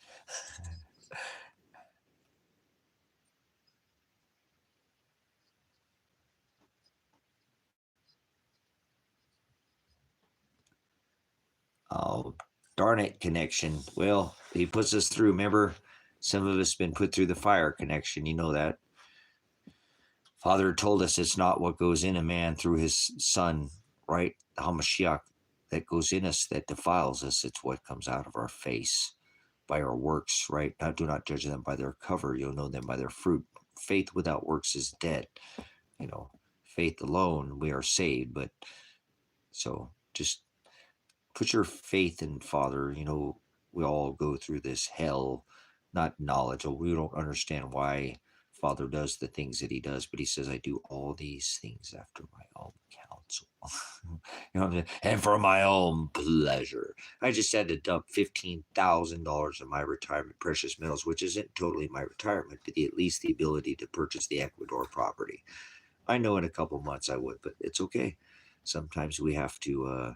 oh, darn it, connection. Well, he puts us through. Remember, some of us been put through the fire, connection. You know that. Father told us it's not what goes in a man through his son, right? The Hamashiach that goes in us that defiles us. It's what comes out of our face by our works, right? Do not judge them by their cover. You'll know them by their fruit. Faith without works is dead. Faith alone, we are saved. But so just put your faith in Father. We all go through this hell, not knowledge. We don't understand why Father does the things that he does, but he says, I do all these things after my own counsel. And for my own pleasure. I just had to dump $15,000 of my retirement precious metals, which isn't totally my retirement, but at least the ability to purchase the Ecuador property. I know in a couple months I would, but it's okay. Sometimes we have to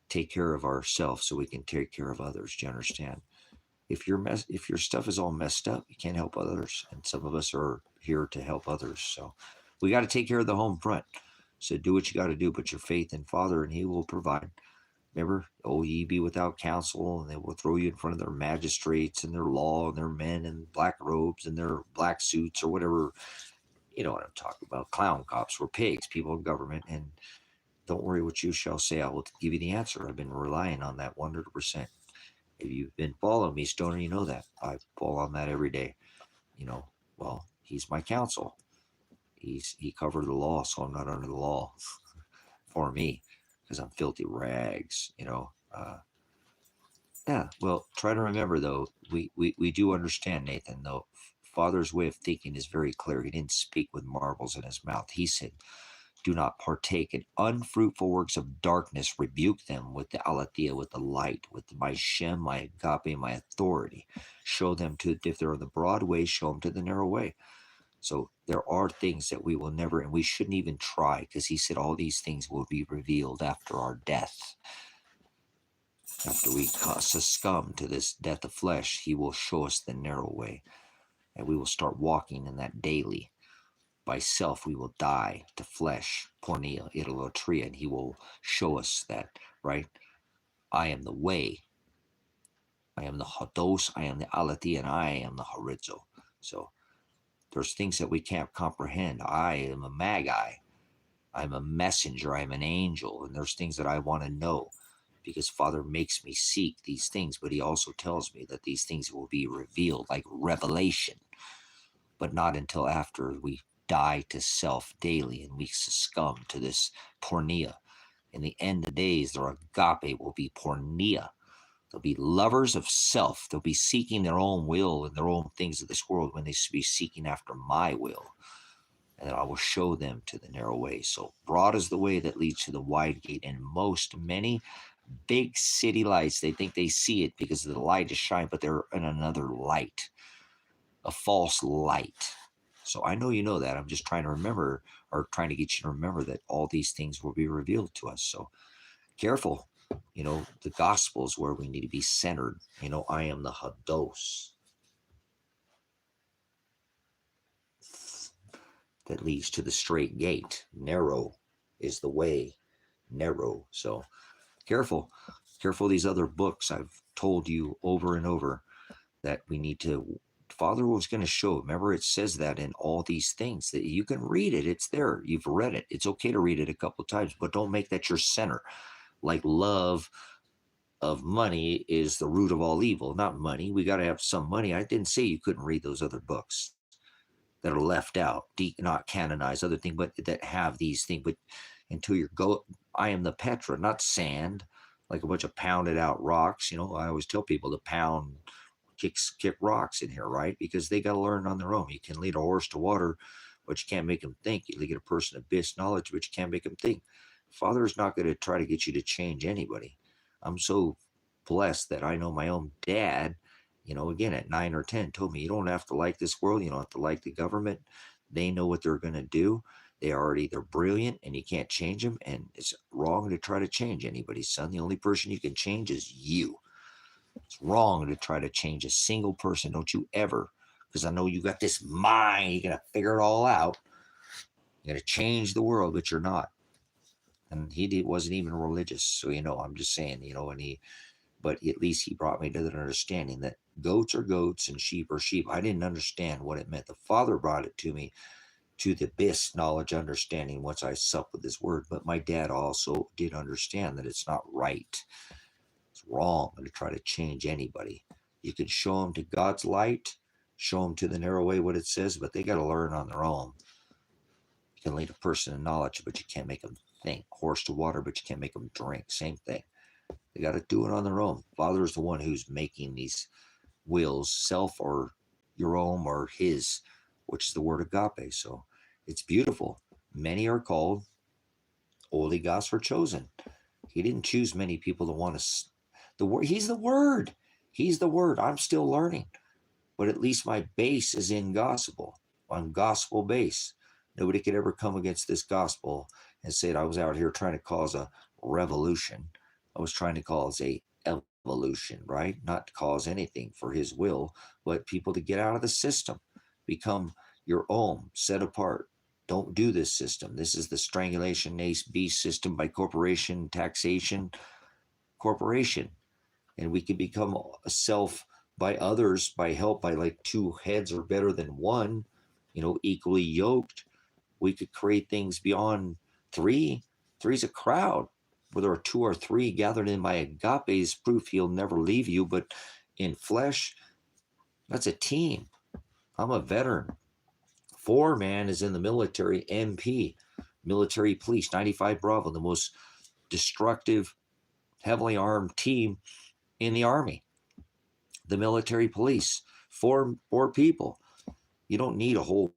take care of ourselves so we can take care of others. Do you understand? If your stuff is all messed up, you can't help others. And some of us are here to help others. So we got to take care of the home front. So do what you got to do. Put your faith in Father, and He will provide. Remember, oh, ye be without counsel, and they will throw you in front of their magistrates and their law and their men in black robes and their black suits or whatever. You know what I'm talking about. Clown cops were pigs, people in government. And don't worry what you shall say. I will give you the answer. I've been relying on that 100%. If you've been following me, Stoner, you know that. I fall on that every day. You know, well, He's my counsel. He covered the law, so I'm not under the law for me because I'm filthy rags, you know. Yeah, well, try to remember, though, we do understand, Nathan, though. Father's way of thinking is very clear. He didn't speak with marbles in his mouth. He said, do not partake in unfruitful works of darkness. Rebuke them with the aletheia, with the light, with my Shem, my Agape, my authority. Show them to, if they're on the broad way, show them to the narrow way. So there are things that we will never, and we shouldn't even try, because He said all these things will be revealed after our death. After we succumb to this death of flesh, He will show us the narrow way, and we will start walking in that daily. By self, we will die to flesh, pornea, idolatry, and He will show us that, right? I am the way, I am the hodos, I am the aletheia, and I am the horizo. So there's things that we can't comprehend. I am a magi, I'm a messenger, I'm an angel, and there's things that I want to know, because Father makes me seek these things, but He also tells me that these things will be revealed, like revelation, but not until after we die to self daily and we succumb to this pornea. In the end of days, their agape will be pornea. They'll be lovers of self. They'll be seeking their own will and their own things of this world when they should be seeking after my will. And then I will show them to the narrow way. So broad is the way that leads to the wide gate. And many big city lights, they think they see it because the light is shining, but they're in another light, a false light. So I know you know that. I'm just trying to remember, or trying to get you to remember, that all these things will be revealed to us. So careful. You know, the gospel is where we need to be centered. You know, I am the hados that leads to the straight gate. Narrow is the way. Narrow. So careful. Careful these other books I've told you over and over that we need to. Father was going to show. Remember, it says that in all these things that you can read it. It's there. You've read it. It's okay to read it a couple of times, but don't make that your center. Like love of money is the root of all evil. Not money. We got to have some money. I didn't say you couldn't read those other books that are left out, not canonized, other things, but that have these things. But until you go, I am the Petra, not sand, like a bunch of pounded out rocks. You know, I always tell people to kick rocks in here, right? Because they got to learn on their own. You can lead a horse to water, but you can't make him think. You lead a person to abyss knowledge, but you can't make him think. Father is not going to try to get you to change anybody. I'm so blessed that I know my own dad, you know, again at 9 or 10, told me, you don't have to like this world. You don't have to like the government. They know what they're going to do. They're brilliant, and you can't change them. And it's wrong to try to change anybody, son. The only person you can change is you. It's wrong to try to change a single person. Don't you ever, because I know you got this mind. You're going to figure it all out. You're going to change the world, but you're not. And wasn't even religious. So, you know, I'm just saying, you know, but at least he brought me to the understanding that goats are goats and sheep are sheep. I didn't understand what it meant. The Father brought it to me, to the abyss knowledge, understanding, once I supped with His word. But my dad also did understand that it's not right. It's wrong to try to change anybody. You can show them to God's light, show them to the narrow way what it says, but they got to learn on their own. You can lead a person in knowledge, but you can't make them think. Horse to water, but you can't make them drink. Same thing. They got to do it on their own. Father is the one who's making these wills, self or your own or His, which is the word agape. So it's beautiful. Many are called, only God's are chosen. He didn't choose many people to want to. The word. He's the Word. He's the Word. I'm still learning, but at least my base is in gospel. On gospel base. Nobody could ever come against this gospel and say I was out here trying to cause a revolution. I was trying to cause a evolution, right? Not to cause anything for his will, but people to get out of the system, become your own, set apart. Don't do this system. This is the strangulation beast system by corporation, taxation, corporation. And we can become a self by others, by help, by like two heads are better than one, equally yoked. We could create things beyond three. Three's a crowd. Whether are two or three gathered in my agape is proof he'll never leave you, but in flesh, that's a team. I'm a veteran. Four man is in the military, MP, military police, 95 Bravo, the most destructive, heavily armed team in the Army. The military police, four people. You don't need a whole,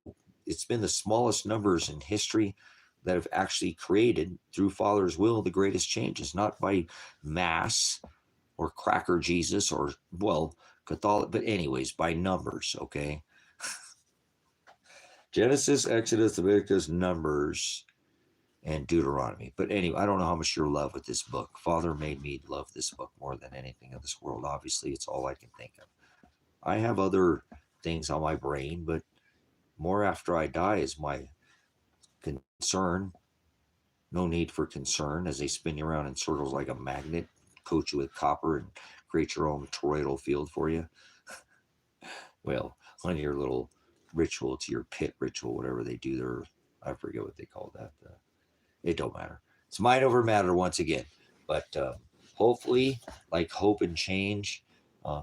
it's been the smallest numbers in history that have actually created through Father's will the greatest changes, not by mass or cracker Jesus or, well, Catholic, but anyways, by numbers, okay? Genesis, Exodus, Leviticus, Numbers, and Deuteronomy. But anyway, I don't know how much you're in love with this book. Father made me love this book more than anything in this world. Obviously, it's all I can think of. I have other things on my brain, but more after I die is my concern. No need for concern as they spin you around in circles like a magnet, coat you with copper, and create your own toroidal field for you. Well, on your little ritual, to your pit ritual, whatever they do there, I forget what they call that. It don't matter. It's mind over matter once again. But hopefully, like hope and change,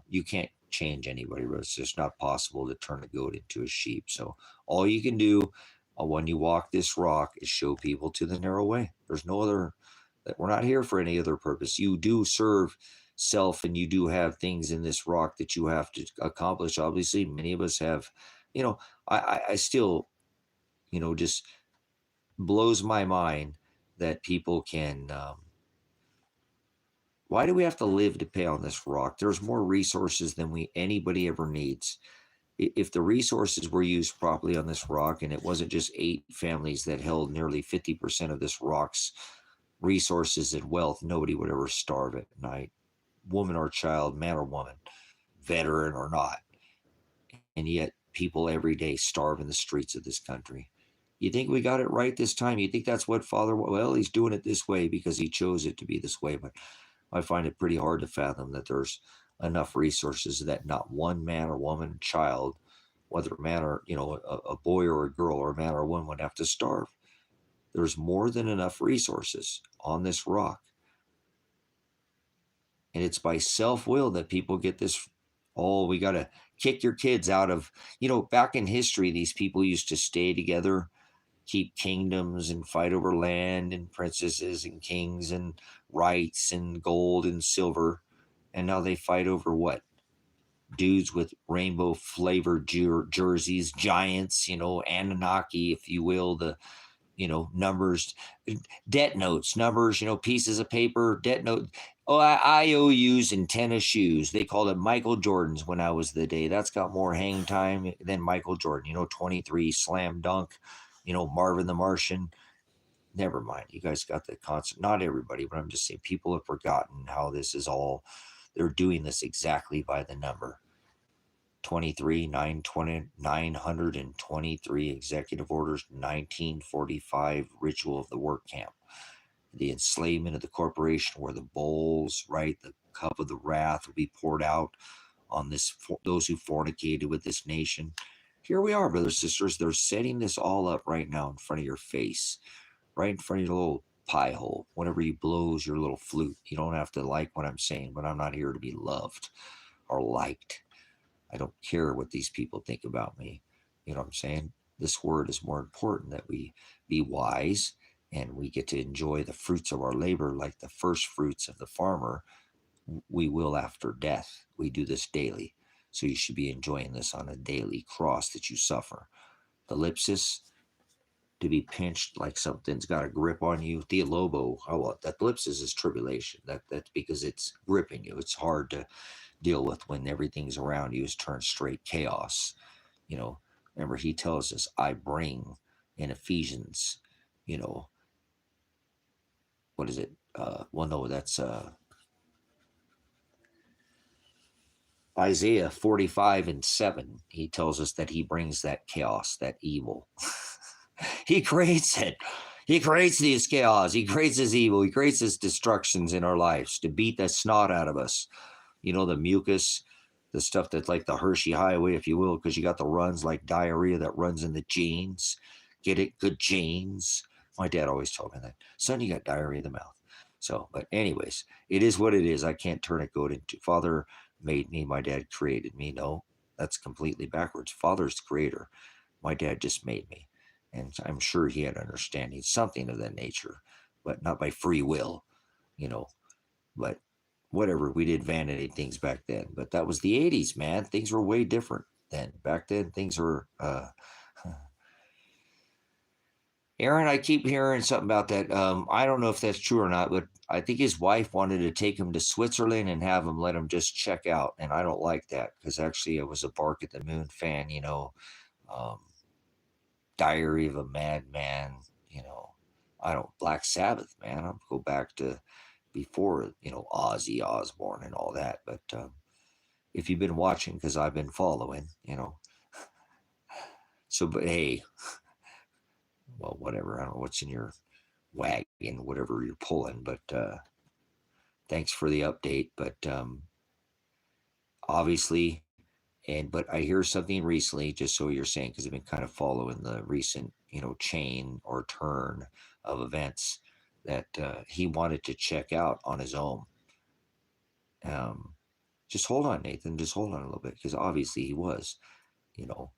you can't change anybody. It's just not possible to turn a goat into a sheep. So all you can do when you walk this rock is show people to the narrow way. There's no other. We're not here for any other purpose. You do serve self, and you do have things in this rock that you have to accomplish. Obviously, many of us have. I still, just blows my mind that people can. Why do we have to live to pay on this rock? There's more resources than anybody ever needs. If the resources were used properly on this rock, and it wasn't just 8 families that held nearly 50% of this rock's resources and wealth, nobody would ever starve at night, woman or child, man or woman, veteran or not. And yet people every day starve in the streets of this country. You think we got it right this time? You think that's what Father, well, he's doing it this way because he chose it to be this way. But I find it pretty hard to fathom that there's enough resources that not one man or woman, child, whether a man or, a boy or a girl or a man or a woman would have to starve. There's more than enough resources on this rock. And it's by self-will that people get this, we got to kick your kids out of, back in history, these people used to stay together, keep kingdoms and fight over land and princesses and kings and rights and gold and silver. And now they fight over what? Dudes with rainbow flavored jerseys, giants, Anunnaki, if you will, the numbers, debt notes, numbers, pieces of paper, debt note. Oh, IOUs and tennis shoes. They called it Michael Jordan's when I was the day. That's got more hang time than Michael Jordan. 23 slam dunk. Marvin the Martian. Never mind. You guys got the concept. Not everybody, but I'm just saying people have forgotten how this is all. They're doing this exactly by the number. 23, 923 executive orders, 1945 ritual of the work camp, the enslavement of the corporation, where the bowls, right, the cup of the wrath will be poured out on those who fornicated with this nation. Here we are, brothers and sisters. They're setting this all up right now in front of your face, right in front of your little pie hole. Whenever you blows your little flute, you don't have to like what I'm saying, but I'm not here to be loved or liked. I don't care what these people think about me. You know what I'm saying? This word is more important, that we be wise and we get to enjoy the fruits of our labor like the first fruits of the farmer. We will after death. We do this daily. So you should be enjoying this on a daily cross that you suffer. The ellipsis, to be pinched like something's got a grip on you. Theolobo, that ellipsis is tribulation. That's because it's gripping you. It's hard to deal with when everything's around you is turned straight chaos. Remember he tells us, I bring in Ephesians, what is it? Well, no, that's Isaiah 45:7, he tells us that he brings that chaos, that evil. He creates it. He creates this chaos. He creates this evil. He creates this destructions in our lives to beat the snot out of us. You know, the mucus, the stuff that's like the Hershey Highway, if you will, because you got the runs like diarrhea that runs in the genes. Get it? Good genes. My dad always told me that. Son, you got diarrhea in the mouth. So, but anyways, it is what it is. I can't turn it good into. Father made me. My dad created me. No, that's completely backwards. Father's the creator. My dad just made me. And I'm sure he had understanding, something of that nature, but not by free will, you know. But whatever, we did vanity things back then. But that was the 80s, man. Things were way different then. Back then, things were. Aaron, I keep hearing something about that. I don't know if that's true or not, but I think his wife wanted to take him to Switzerland and have him let him just check out. And I don't like that because actually I was a Bark at the Moon fan, you know. Um, Diary of a Madman, you know. I don't Black Sabbath, man. I'll go back to before, you know, Ozzy Osbourne and all that. But if you've been watching, because I've been following, you know. So, but hey, well, whatever. I don't know what's in your wagon, whatever you're pulling, but thanks for the update. But obviously, but I hear something recently, just so you're saying, because I've been kind of following the recent, you know, chain or turn of events that he wanted to check out on his own. Um, just hold on, Nathan. Just hold on a little bit, because obviously he was, you know,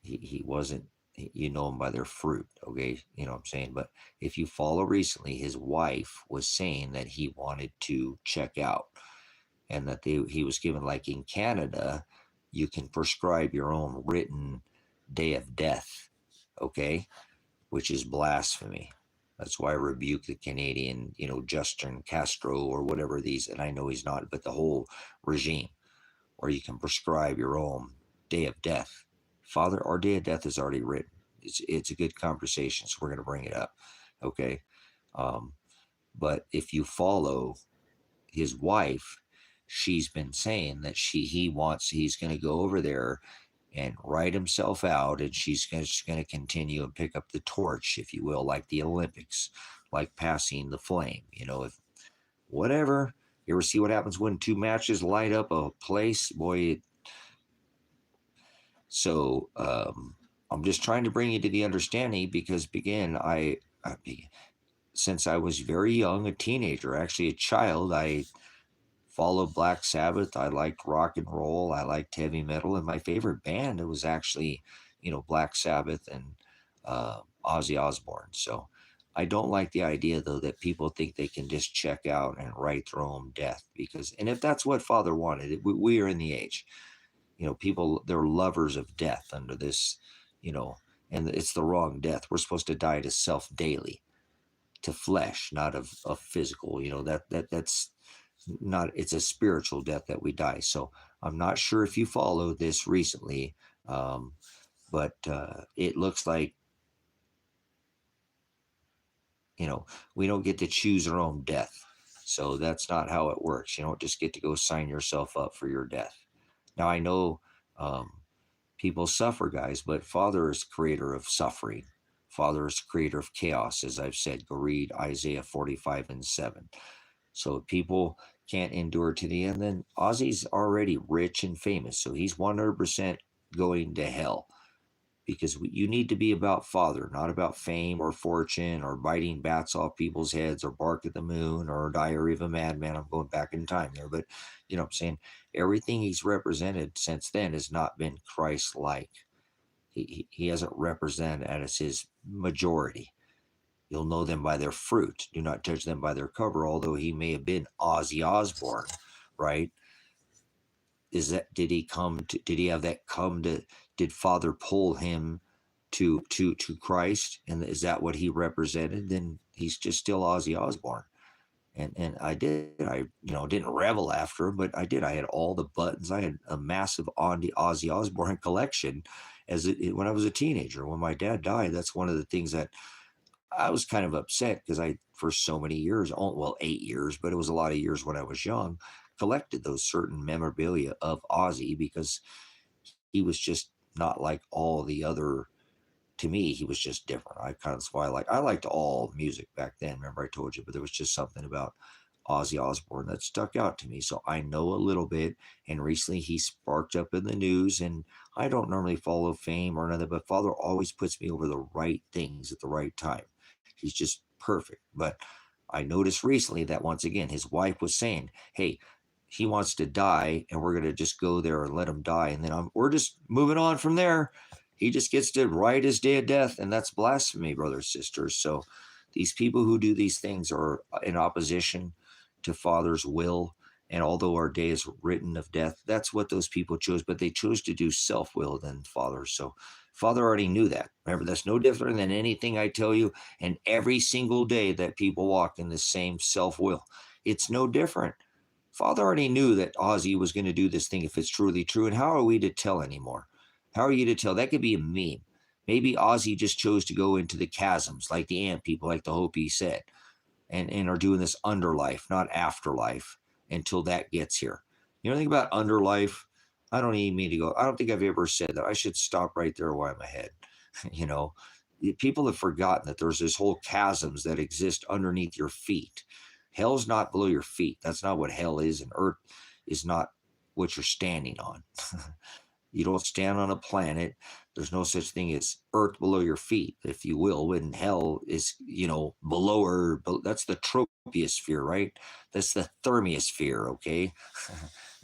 he wasn't. You know them by their fruit, okay? You know what I'm saying? But if you follow recently, his wife was saying that he wanted to check out, and that he was given, like in Canada, you can prescribe your own written day of death, okay? Which is blasphemy. That's why I rebuke the Canadian, you know, Justin Castro or whatever these, and I know he's not, but the whole regime, or you can prescribe your own day of death. Father, our day of death is already written. It's a good conversation, so we're going to bring it up, okay? Um, but if you follow his wife, she's been saying that he's going to go over there and write himself out, and she's just going to continue and pick up the torch, if you will, like the Olympics, like passing the flame. You know, if whatever. You ever see what happens when two matches light up a place? Boy, so I'm just trying to bring you to the understanding because, again, since I was very young, a teenager, actually a child, I followed Black Sabbath. I liked rock and roll. I liked heavy metal, and my favorite band it was actually, you know, Black Sabbath and Ozzy Osbourne. So I don't like the idea though that people think they can just check out and write their own death and if that's what Father wanted, we are in the age. You know, people they're lovers of death under this, you know, and it's the wrong death. We're supposed to die to self daily, to flesh, not of physical. You know that's not. It's a spiritual death that we die. So I'm not sure if you followed this recently, but it looks like, you know, we don't get to choose our own death. So that's not how it works. You don't just get to go sign yourself up for your death. Now I know um, people suffer, guys, but Father is creator of suffering. Father is creator of chaos, as I've said. Go read Isaiah 45:7. So if people can't endure to the end, then Ozzy's already rich and famous. So he's 100% going to hell because you need to be about Father, not about fame or fortune or biting bats off people's heads or Bark at the Moon or Diary of a Madman. I'm going back in time there, but you know what I'm saying? Everything he's represented since then has not been Christ-like. He hasn't represented as his majority. You'll know them by their fruit. Do not judge them by their cover, although he may have been Ozzy Osbourne, right? Did he have that come to, did Father pull him to Christ? And is that what he represented? Then he's just still Ozzy Osbourne. And I didn't revel after him, but I did. I had all the buttons. I had a massive Ozzy Osbourne collection when I was a teenager. When my dad died, that's one of the things that I was kind of upset because for so many years, well, 8 years, but it was a lot of years when I was young, collected those certain memorabilia of Ozzy because he was just not like all the other. To me, he was just different. That's why I liked all music back then. Remember I told you, but there was just something about Ozzy Osbourne that stuck out to me. So I know a little bit. And recently he sparked up in the news. And I don't normally follow fame or another, but Father always puts me over the right things at the right time. He's just perfect. But I noticed recently that once again, his wife was saying, "Hey, he wants to die, and we're going to just go there and let him die. And then we're just moving on from there. He just gets to write his day of death." And that's blasphemy, brothers, sisters. So these people who do these things are in opposition to Father's will. And although our day is written of death, that's what those people chose. But they chose to do self-will than Father. So Father already knew that. Remember, that's no different than anything I tell you. And every single day that people walk in the same self-will, it's no different. Father already knew that Ozzy was going to do this thing if it's truly true. And how are we to tell anymore? How are you to tell? That could be a meme. Maybe Ozzy just chose to go into the chasms like the ant people, like the Hopi said, and are doing this underlife, not afterlife, until that gets here. You know, think about underlife. I don't even mean to go. I don't think I've ever said that. I should stop right there while I'm ahead. You know, people have forgotten that there's this whole chasms that exist underneath your feet. Hell's not below your feet. That's not what hell is, and earth is not what you're standing on. You don't stand on a planet. There's no such thing as earth below your feet, if you will, when hell is, below or that's the troposphere, right? That's the thermosphere, okay?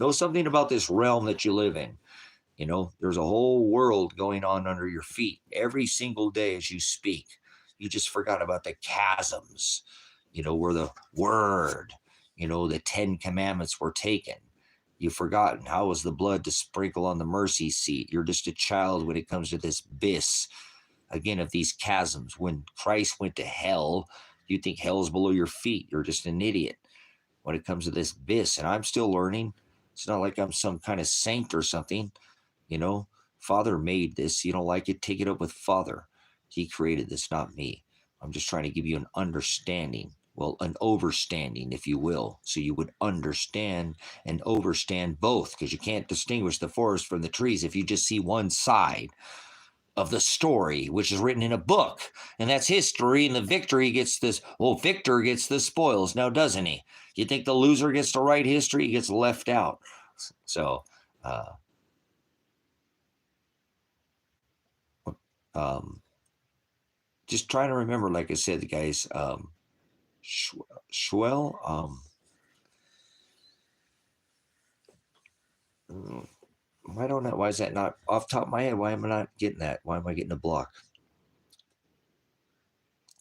Know something about this realm that you live in. There's a whole world going on under your feet every single day as you speak. You just forgot about the chasms, where the word, the 10 commandments were taken. You've forgotten how was the blood to sprinkle on the mercy seat. You're just a child when it comes to this abyss, again, of these chasms. When Christ went to hell, you think hell is below your feet. You're just an idiot when it comes to this abyss. And I'm still learning. It's not like I'm some kind of saint or something. Father made this. You don't like it, take it up with Father. He created this, not me. I'm just trying to give you an understanding. Well, an overstanding, if you will, so you would understand and overstand both, because you can't distinguish the forest from the trees if you just see one side of the story, which is written in a book, and that's history, and the victory gets this, Victor gets the spoils now, doesn't he? You think the loser gets to write history? He gets left out. So, just trying to remember, like I said, the guys, Schwell, I don't know. Why is that not off the top of my head? Why am I not getting that? Why am I getting a block?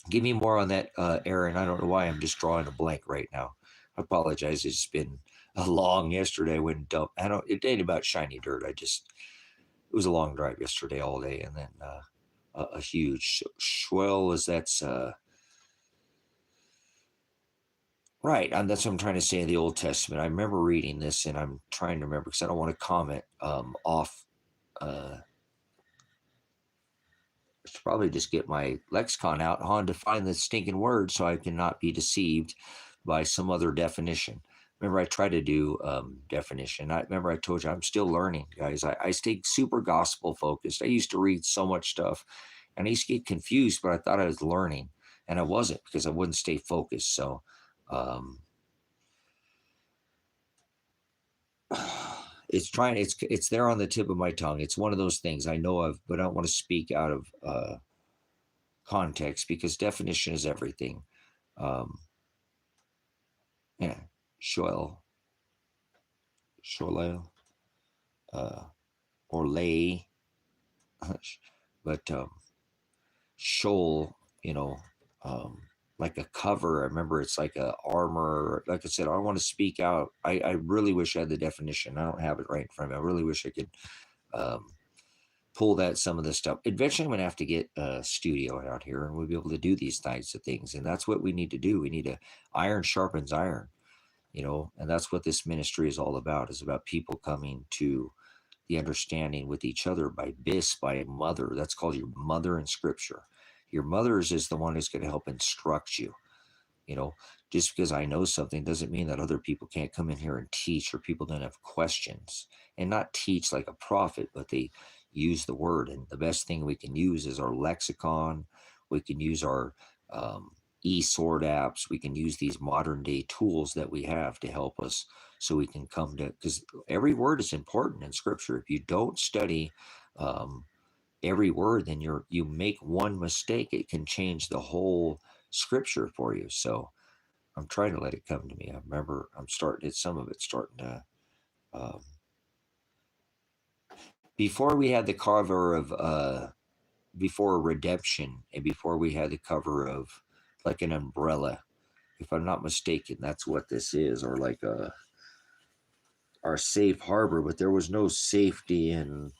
Give me more on that, Aaron. I don't know why I'm just drawing a blank right now. I apologize. It's been a long yesterday when it ain't about shiny dirt. It was a long drive yesterday all day, and then a huge Schwell is that's right. And that's what I'm trying to say in the Old Testament. I remember reading this, and I'm trying to remember because I don't want to comment off. Should probably just get my lexicon out on to find the stinking word so I cannot be deceived by some other definition. Remember, I try to do definition. I told you I'm still learning, guys. I stay super gospel focused. I used to read so much stuff, and I used to get confused, but I thought I was learning, and I wasn't because I wouldn't stay focused. So, it's there on the tip of my tongue. It's one of those things I know of, but I don't want to speak out of context because definition is everything. Yeah, Shoel, or lay, but shoal, like a cover. I remember it's like a armor. Like I said, I want to speak out. I really wish I had the definition. I don't have it right in front of me. I really wish I could pull some of this stuff. Eventually, I'm going to have to get a studio out here, and we'll be able to do these types of things. And that's what we need to do. We need to iron sharpens iron, and that's what this ministry is all about. Is about people coming to the understanding with each other by a mother. That's called your mother in Scripture. Your mother is the one who's going to help instruct you. You know, just because I know something doesn't mean that other people can't come in here and teach, or people don't have questions, and not teach like a prophet, but they use the word. And the best thing we can use is our lexicon. We can use our e-sword apps. We can use these modern day tools that we have to help us, so we can come to, because every word is important in scripture. If you don't study um, every word, then you make one mistake, it can change the whole scripture for you. So I'm trying to let it come to me. I remember I'm starting it, some of it's starting to um, before we had the cover of before redemption, and before we had the cover of like an umbrella, if I'm not mistaken, that's what this is, or like a our safe harbor. But there was no safety in,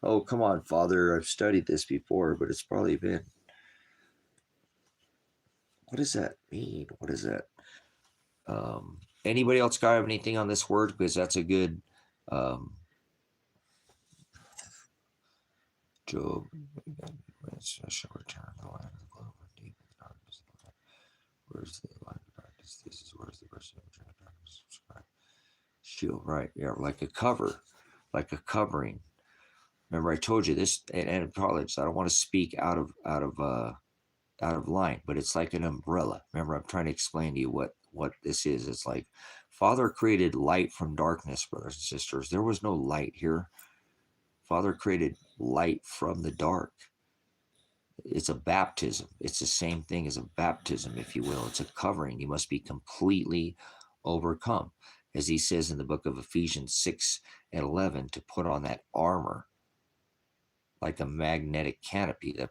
oh come on father, I've studied this before, but it's probably been, what does that mean, what is that? Anybody else got anything on this word? Because that's a good um, Job. Shall return the light of the globe and deep in darkness. Where's the light of darkness? This is where's the person of darkness. Shield, right? Yeah, like a cover, like a covering. Remember, I told you this, and apologies. I don't want to speak out of line, but it's like an umbrella. Remember, I'm trying to explain to you what this is. It's like Father created light from darkness, brothers and sisters. There was no light here. Father created light from the dark. It's a baptism. It's the same thing as a baptism, if you will. It's a covering. You must be completely overcome, as he says in the book of Ephesians 6:11, to put on that armor like a magnetic canopy that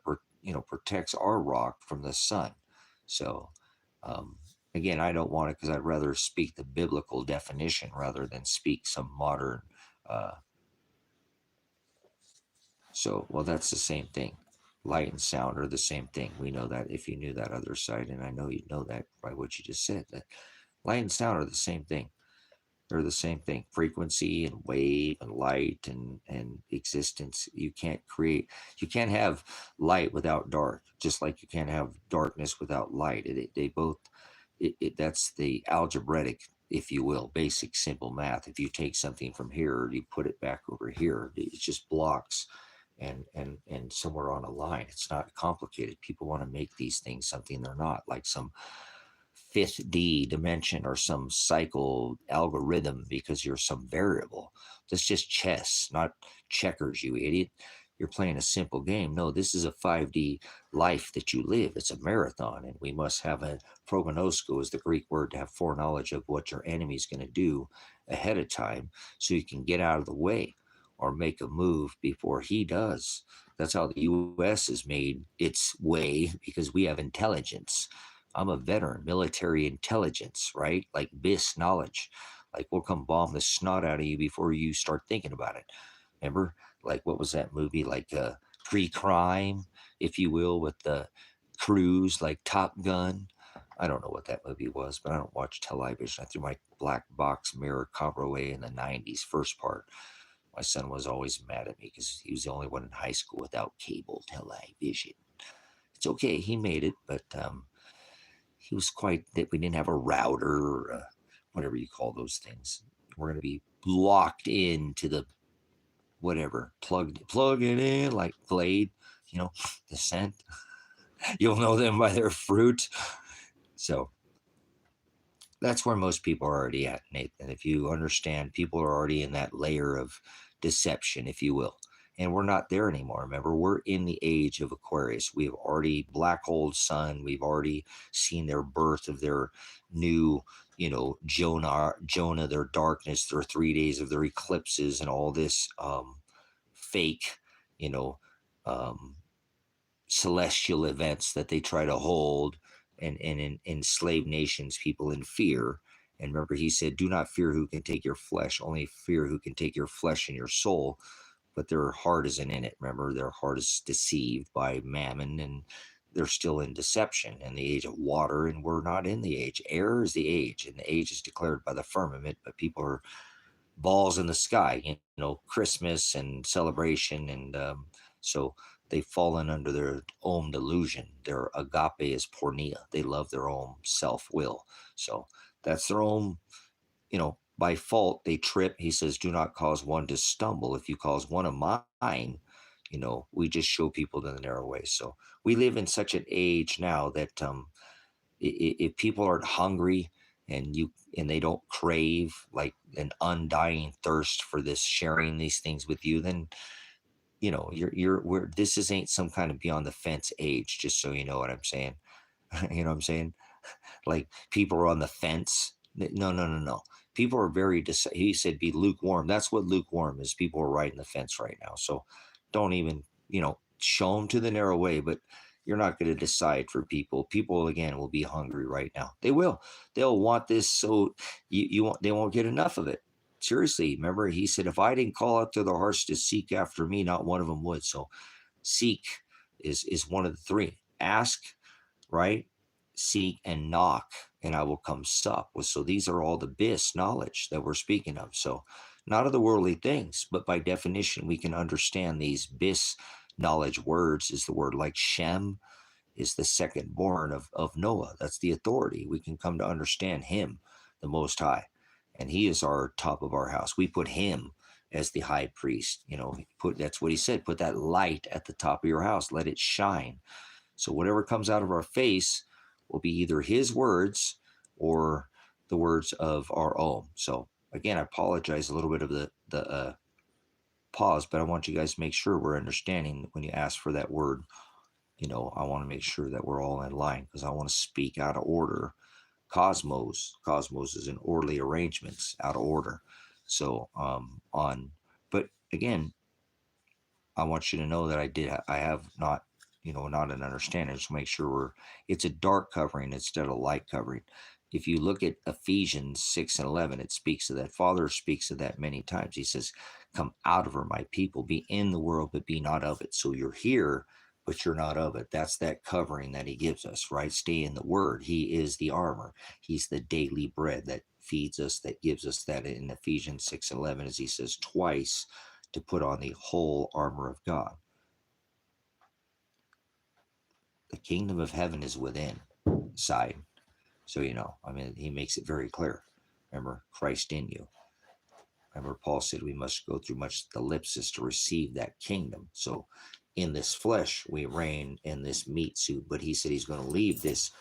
protects our rock from the sun. So um, again, I don't want it, because I'd rather speak the biblical definition rather than speak some modern. Uh, well, that's the same thing. Light and sound are the same thing. We know that, if you knew that other side, and I know you know that by what you just said. That light and sound are the same thing. They're the same thing. Frequency and wave and light and existence. You can't have light without dark, just like you can't have darkness without light. They both, that's the algebraic, if you will, basic simple math. If you take something from here, you put it back over here, it just blocks and somewhere on a line. It's not complicated. People want to make these things something they're not, like some fifth D dimension or some cycle algorithm, because you're some variable. That's just chess, not checkers, you idiot. You're playing a simple game. No, this is a 5D life that you live. It's a marathon, and we must have a prognosko, is the Greek word, to have foreknowledge of what your enemy's going to do ahead of time, so you can get out of the way or make a move before he does. That's how the US has made its way, because we have intelligence. I'm a veteran, military intelligence, right? Like BIS knowledge. Like, we'll come bomb the snot out of you before you start thinking about it. Remember, like, what was that movie? Like Pre-Crime, if you will, with the crews, like Top Gun. I don't know what that movie was, but I don't watch television. I threw my black box mirror cover away in the 90s, first part. My son was always mad at me because he was the only one in high school without cable television. It's okay, he made it, but he was quite that we didn't have a router or whatever you call those things. We're going to be locked into the whatever, plug it in like Glade, the scent. You'll know them by their fruit. So that's where most people are already at, Nathan. If you understand, people are already in that layer of deception, if you will. And we're not there anymore. Remember, we're in the age of Aquarius. We've already black hole sun. We've already seen their birth of their new, Jonah, their darkness, their 3 days of their eclipses, and all this fake, you know, um, celestial events that they try to hold and enslave nations, people in fear. And remember, he said, do not fear who can take your flesh, only fear who can take your flesh and your soul. But their heart isn't in it. Remember, their heart is deceived by mammon, and they're still in deception in the age of water, and we're not in the age. Air is the age, and the age is declared by the firmament, but people are balls in the sky, Christmas and celebration. And so they've fallen under their own delusion. Their agape is pornea. They love their own self-will. So that's their own, by fault they trip. He says, do not cause one to stumble. If you cause one of mine, we just show people the narrow way. So we live in such an age now that if people aren't hungry and they don't crave like an undying thirst for this, sharing these things with you, then this ain't some kind of beyond the fence age, just so you know what I'm saying. You know what I'm saying? Like people are on the fence. No, no, no, no. People are he said be lukewarm. That's what lukewarm is. People are riding the fence right now. So don't even, show them to the narrow way, but you're not going to decide for people. People again will be hungry right now. They will. They'll want this, so they won't get enough of it. Seriously, remember he said, if I didn't call out to their hearts to seek after me, not one of them would. So seek is one of the three. Ask, right? Seek and knock, and I will come sup. So these are all the bis knowledge that we're speaking of. So not of the worldly things, but by definition, we can understand these bis knowledge words is the word like Shem is the second born of Noah. That's the authority. We can come to understand him, the Most High, and he is our top of our house. We put him as the high priest. That's what he said. Put that light at the top of your house. Let it shine. So whatever comes out of our face will be either his words or the words of our own. So again, I apologize a little bit of the pause, but I want you guys to make sure we're understanding when you ask for that word. I want to make sure that we're all in line because I want to speak out of order. Cosmos is in orderly arrangements, out of order. So but again, I want you to know that I have not, not an understanding. Just make sure it's a dark covering instead of light covering. If you look at Ephesians 6 and 11, it speaks of that. Father speaks of that many times. He says, come out of her, my people, be in the world, but be not of it. So you're here, but you're not of it. That's that covering that he gives us, right? Stay in the word. He is the armor. He's the daily bread that feeds us, that gives us that in Ephesians 6 and 11, as he says twice, to put on the whole armor of God. The kingdom of heaven is within side. So, he makes it very clear. Remember, Christ in you. Remember, Paul said we must go through much thalipsis to receive that kingdom. So in this flesh, we reign in this meat suit, but he said he's going to leave this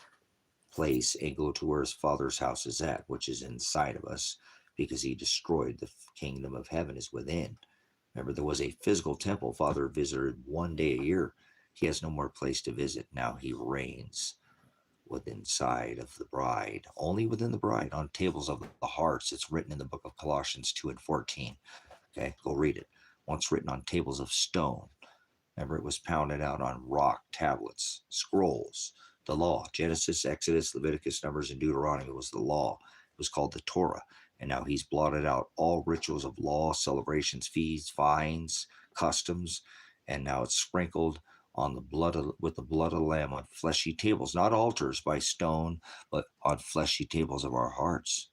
place and go to where his Father's house is at, which is inside of us, because he destroyed the kingdom of heaven is within. Remember, there was a physical temple Father visited one day a year. He has no more place to visit. Now he reigns within side of the bride, only within the bride, on tables of the hearts. It's written in the book of Colossians 2 and 14. Okay, go read it. Once written on tables of stone. Remember, it was pounded out on rock tablets, scrolls, the law. Genesis, Exodus, Leviticus, Numbers, and Deuteronomy was the law. It was called the Torah. And now he's blotted out all rituals of law, celebrations, feasts, fines, customs, and now it's sprinkled on with the blood of the Lamb on fleshy tables, not altars by stone, but on fleshy tables of our hearts.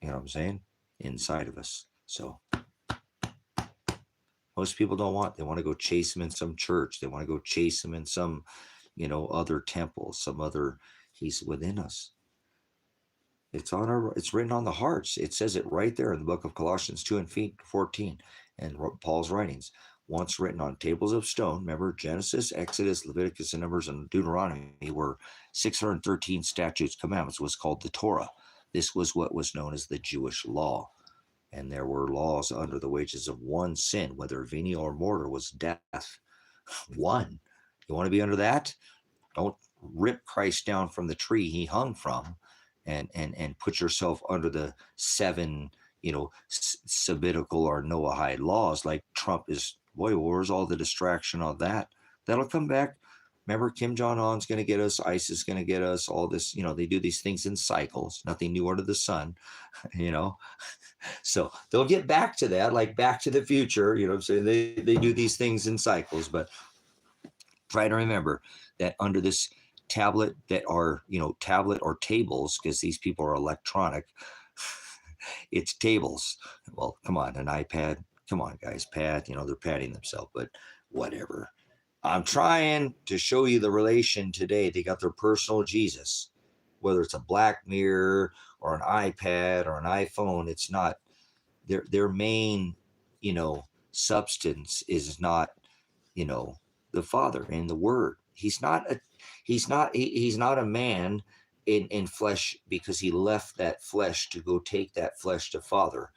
You know what I'm saying? Inside of us. So most people they want to go chase him in some church. They want to go chase him in some, other temple, he's within us. It's written on the hearts. It says it right there in the book of Colossians 2 and 14 and Paul's writings. Once written on tables of stone. Remember, Genesis, Exodus, Leviticus, and Numbers, and Deuteronomy were 613 statutes, commandments, was called the Torah. This was what was known as the Jewish law. And there were laws under the wages of one sin, whether venial or mortal, was death. One. You want to be under that? Don't rip Christ down from the tree he hung from and put yourself under the 7, Sabbatical or Noahide laws like Trump is. Boy, where's all the distraction on that? That'll come back. Remember, Kim Jong-un's going to get us. ISIS is going to get us. All this, they do these things in cycles. Nothing new under the sun, So they'll get back to that, like Back to the Future. You know what I'm saying? They do these things in cycles, but try to remember that under this tablet that are, tablet or tables, because these people are electronic, it's tables. Well, come on, an iPad. Come on, guys, pad. They're patting themselves, but whatever. I'm trying to show you the relation today. They got their personal Jesus, whether it's a Black Mirror or an iPad or an iPhone. It's not their main, substance is not, the Father and the Word. He's not a man in flesh, because he left that flesh to go take that flesh to Father.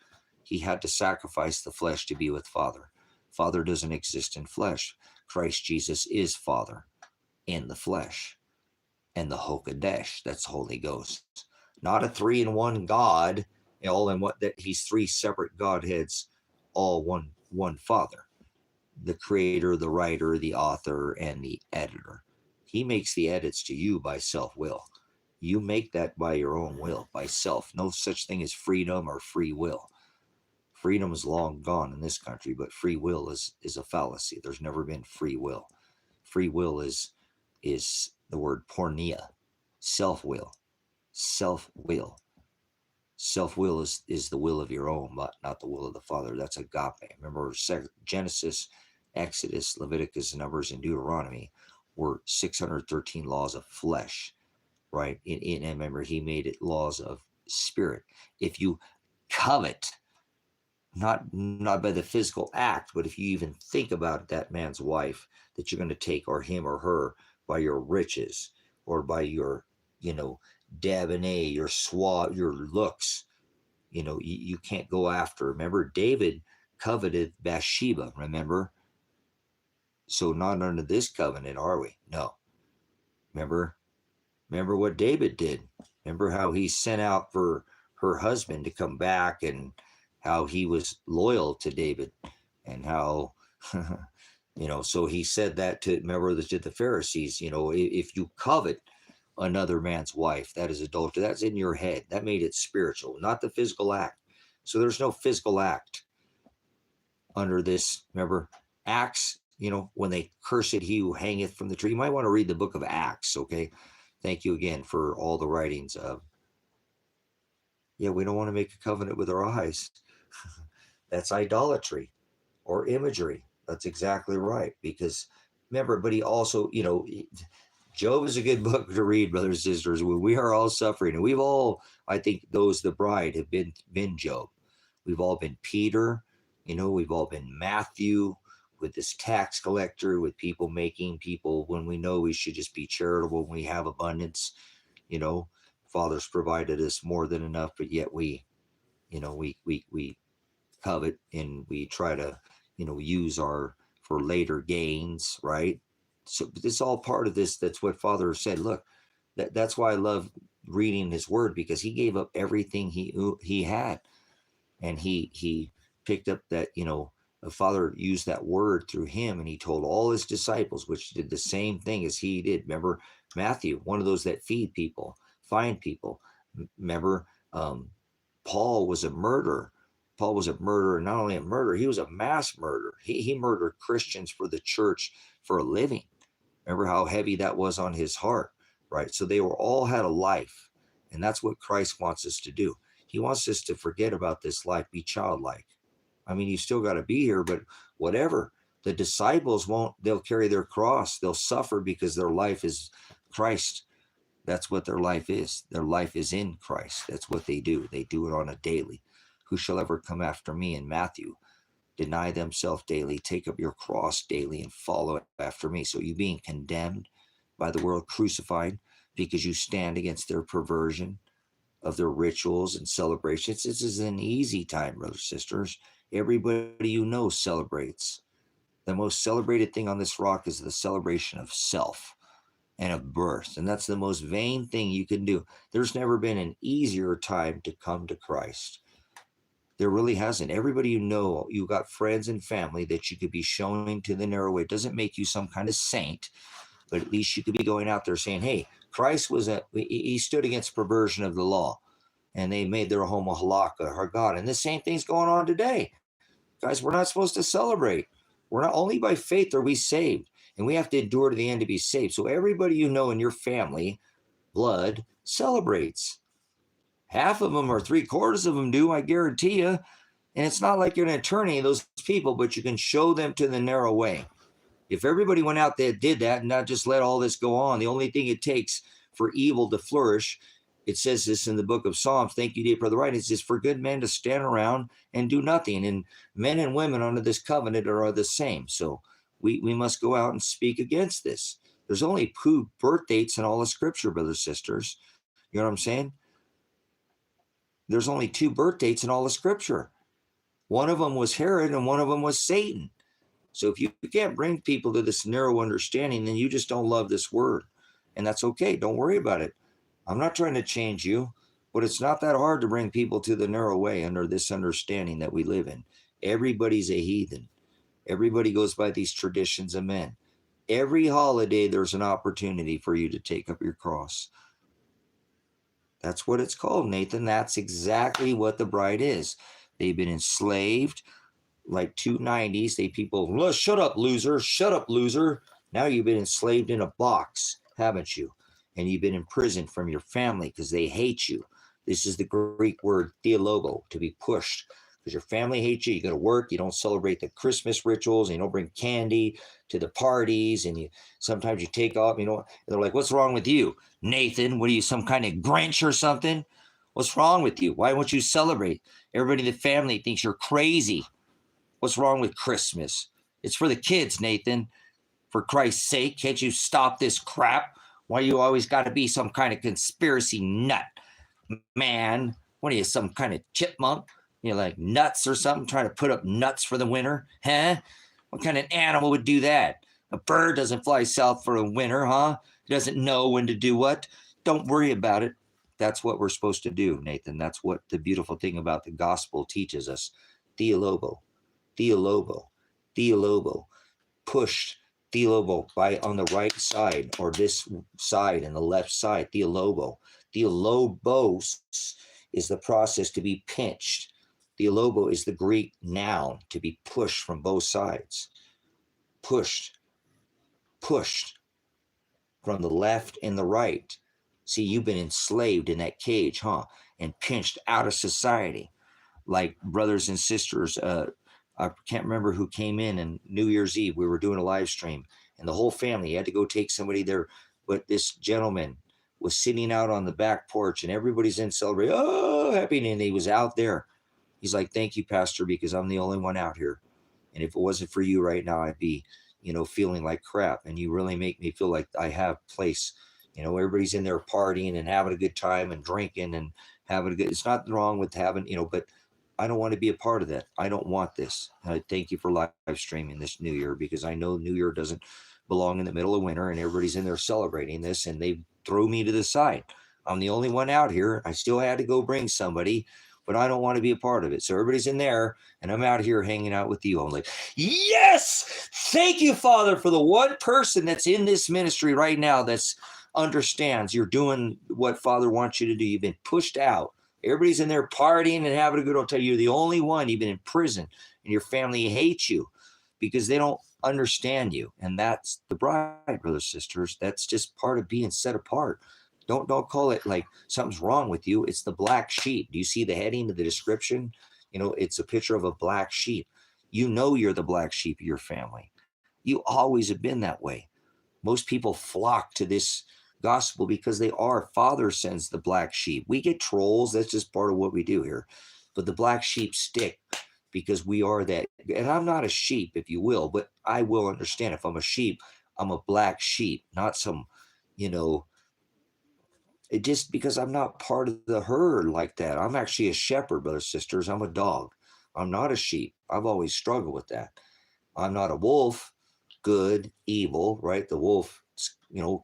He had to sacrifice the flesh to be with Father. Father doesn't exist in flesh. Christ Jesus is Father in the flesh, and the Hokadesh, that's Holy Ghost. Not a 3-in-1 God, all in what that he's 3 separate Godheads, all one Father. The creator, the writer, the author, and the editor. He makes the edits to you by self-will. You make that by your own will, by self. No such thing as freedom or free will. Freedom is long gone in this country, but free will is a fallacy. There's never been free will. Free will is the word porneia, self-will. Self-will. Self-will is the will of your own, but not the will of the Father. That's agape. Remember, Genesis, Exodus, Leviticus, Numbers, and Deuteronomy were 613 laws of flesh, right? And remember, he made it laws of spirit. If you covet, not by the physical act, but if you even think about that man's wife that you're going to take, or him or her, by your riches or by your, debonair, your suave, your looks, you can't go after. Remember, David coveted Bathsheba, remember? So not under this covenant, are we? No. Remember what David did. Remember how he sent out for her husband to come back, and how he was loyal to David, and how, so he said that to the Pharisees, if you covet another man's wife, that is adultery. That's in your head. That made it spiritual, not the physical act. So there's no physical act under this. Remember, Acts, when they curse it, he who hangeth from the tree. You might want to read the book of Acts, okay? Thank you again for all the writings of. Yeah, we don't want to make a covenant with our eyes. That's idolatry or imagery. That's exactly right. Because remember, but he also, Job is a good book to read, brothers and sisters. We are all suffering, and we've all, I think, those the bride have been Job. We've all been Peter, we've all been Matthew, with this tax collector, with people making people when we know we should just be charitable when we have abundance. Father's provided us more than enough, but yet we covet, and we try to, use our for later gains, right? So this is all part of this. That's what Father said. Look, that's why I love reading his word, because he gave up everything he had, and he picked up that, the Father used that word through him, and he told all his disciples, which did the same thing as he did. Remember Matthew, one of those that feed people, find people. Remember, Paul was a murderer. Paul was a murderer, not only a murderer, he was a mass murderer. He murdered Christians for the church for a living. Remember how heavy that was on his heart, right? So they all had a life, and that's what Christ wants us to do. He wants us to forget about this life, be childlike. I mean, you still got to be here, but whatever. The disciples won't, they'll carry their cross. They'll suffer because their life is Christ. That's what their life is. Their life is in Christ. That's what they do. They do it on a daily. Who shall ever come after me? In Matthew, deny themselves daily, take up your cross daily, and follow after me. So you being condemned by the world, crucified, because you stand against their perversion of their rituals and celebrations. This is an easy time, brothers and sisters. Everybody celebrates. The most celebrated thing on this rock is the celebration of self and of birth. And that's the most vain thing you can do. There's never been an easier time to come to Christ. There really hasn't. Everybody you got friends and family that you could be showing to the narrow way. It doesn't make you some kind of saint, but at least you could be going out there saying, hey, Christ he stood against perversion of the law, and they made their home a halakha, or God. And the same thing's going on today. Guys, we're not supposed to celebrate. We're not, only by faith are we saved, and we have to endure to the end to be saved. So everybody in your family, blood, celebrates. Half of them or 3/4 of them do, I guarantee you. And it's not like you're going to turn any of those people, but you can show them to the narrow way. If everybody went out there, did that, and not just let all this go on, the only thing it takes for evil to flourish, it says this in the book of Psalms, thank you, dear brother, right? It's just for good men to stand around and do nothing. And men and women under this covenant are the same. So we must go out and speak against this. There's only 2 birth dates in all the scripture, brothers, sisters. You know what I'm saying? There's only 2 birth dates in all the scripture. One of them was Herod and one of them was Satan. So if you can't bring people to this narrow understanding, then you just don't love this word. And that's okay. Don't worry about it. I'm not trying to change you, but it's not that hard to bring people to the narrow way under this understanding that we live in. Everybody's a heathen. Everybody goes by these traditions of men. Every holiday, there's an opportunity for you to take up your cross. That's what it's called, Nathan. That's exactly what the bride is. They've been enslaved like 290s. People, shut up, loser. Shut up, loser. Now you've been enslaved in a box, haven't you? And you've been imprisoned from your family because they hate you. This is the Greek word theologo, to be pushed, because your family hates you. You go to work, you don't celebrate the Christmas rituals, and you don't bring candy to the parties, and sometimes you take off, they're like, what's wrong with you, Nathan? What are you, some kind of Grinch or something? What's wrong with you? Why won't you celebrate? Everybody in the family thinks you're crazy. What's wrong with Christmas? It's for the kids, Nathan. For Christ's sake, can't you stop this crap? Why you always got to be some kind of conspiracy nut? Man, what are you, some kind of chipmunk? Like nuts or something, trying to put up nuts for the winter? Huh? What kind of animal would do that? A bird doesn't fly south for the winter, huh? He doesn't know when to do what. Don't worry about it. That's what we're supposed to do, Nathan. That's what the beautiful thing about the gospel teaches us. Theologo, theologo, theologo. Pushed, theologo, by on the right side, or this side and the left side, theologo. Theolobos is the process to be pinched. Theologo is the Greek noun, to be pushed from both sides. Pushed from the left and the right. See, you've been enslaved in that cage, huh? And pinched out of society. Like brothers and sisters, I can't remember who came in, and New Year's Eve, we were doing a live stream, and the whole family had to go take somebody there. But this gentleman was sitting out on the back porch, and everybody's in celebrating, oh, happy. And he was out there. He's like, thank you, Pastor, because I'm the only one out here. And if it wasn't for you right now, I'd be, feeling like crap. And you really make me feel like I have place. Everybody's in there partying and having a good time and drinking and having a good, it's not wrong with having, but I don't want to be a part of that. I don't want this. I thank you for live streaming this New Year, because I know New Year doesn't belong in the middle of winter, and everybody's in there celebrating this, and they throw me to the side. I'm the only one out here. I still had to go bring somebody, but I don't want to be a part of it. So everybody's in there, and I'm out here hanging out with you. I'm like, yes, thank you, Father, for the one person that's in this ministry right now that's understands you're doing what Father wants you to do. You've been pushed out. Everybody's in there partying and having a good old time. You're the only one. You've been in prison, and your family hates you because they don't understand you. And that's the bride, brothers, sisters. That's just part of being set apart. Don't call it like something's wrong with you. It's the black sheep. Do you see the heading of the description? It's a picture of a black sheep. You're the black sheep of your family. You always have been that way. Most people flock to this gospel because they are. Father sends the black sheep. We get trolls. That's just part of what we do here. But the black sheep stick because we are that. And I'm not a sheep, if you will, but I will understand. If I'm a sheep, I'm a black sheep, not some, it just because I'm not part of the herd like that. I'm actually a shepherd, brothers, sisters. I'm a dog. I'm not a sheep. I've always struggled with that. I'm not a wolf, good, evil, right? The wolf,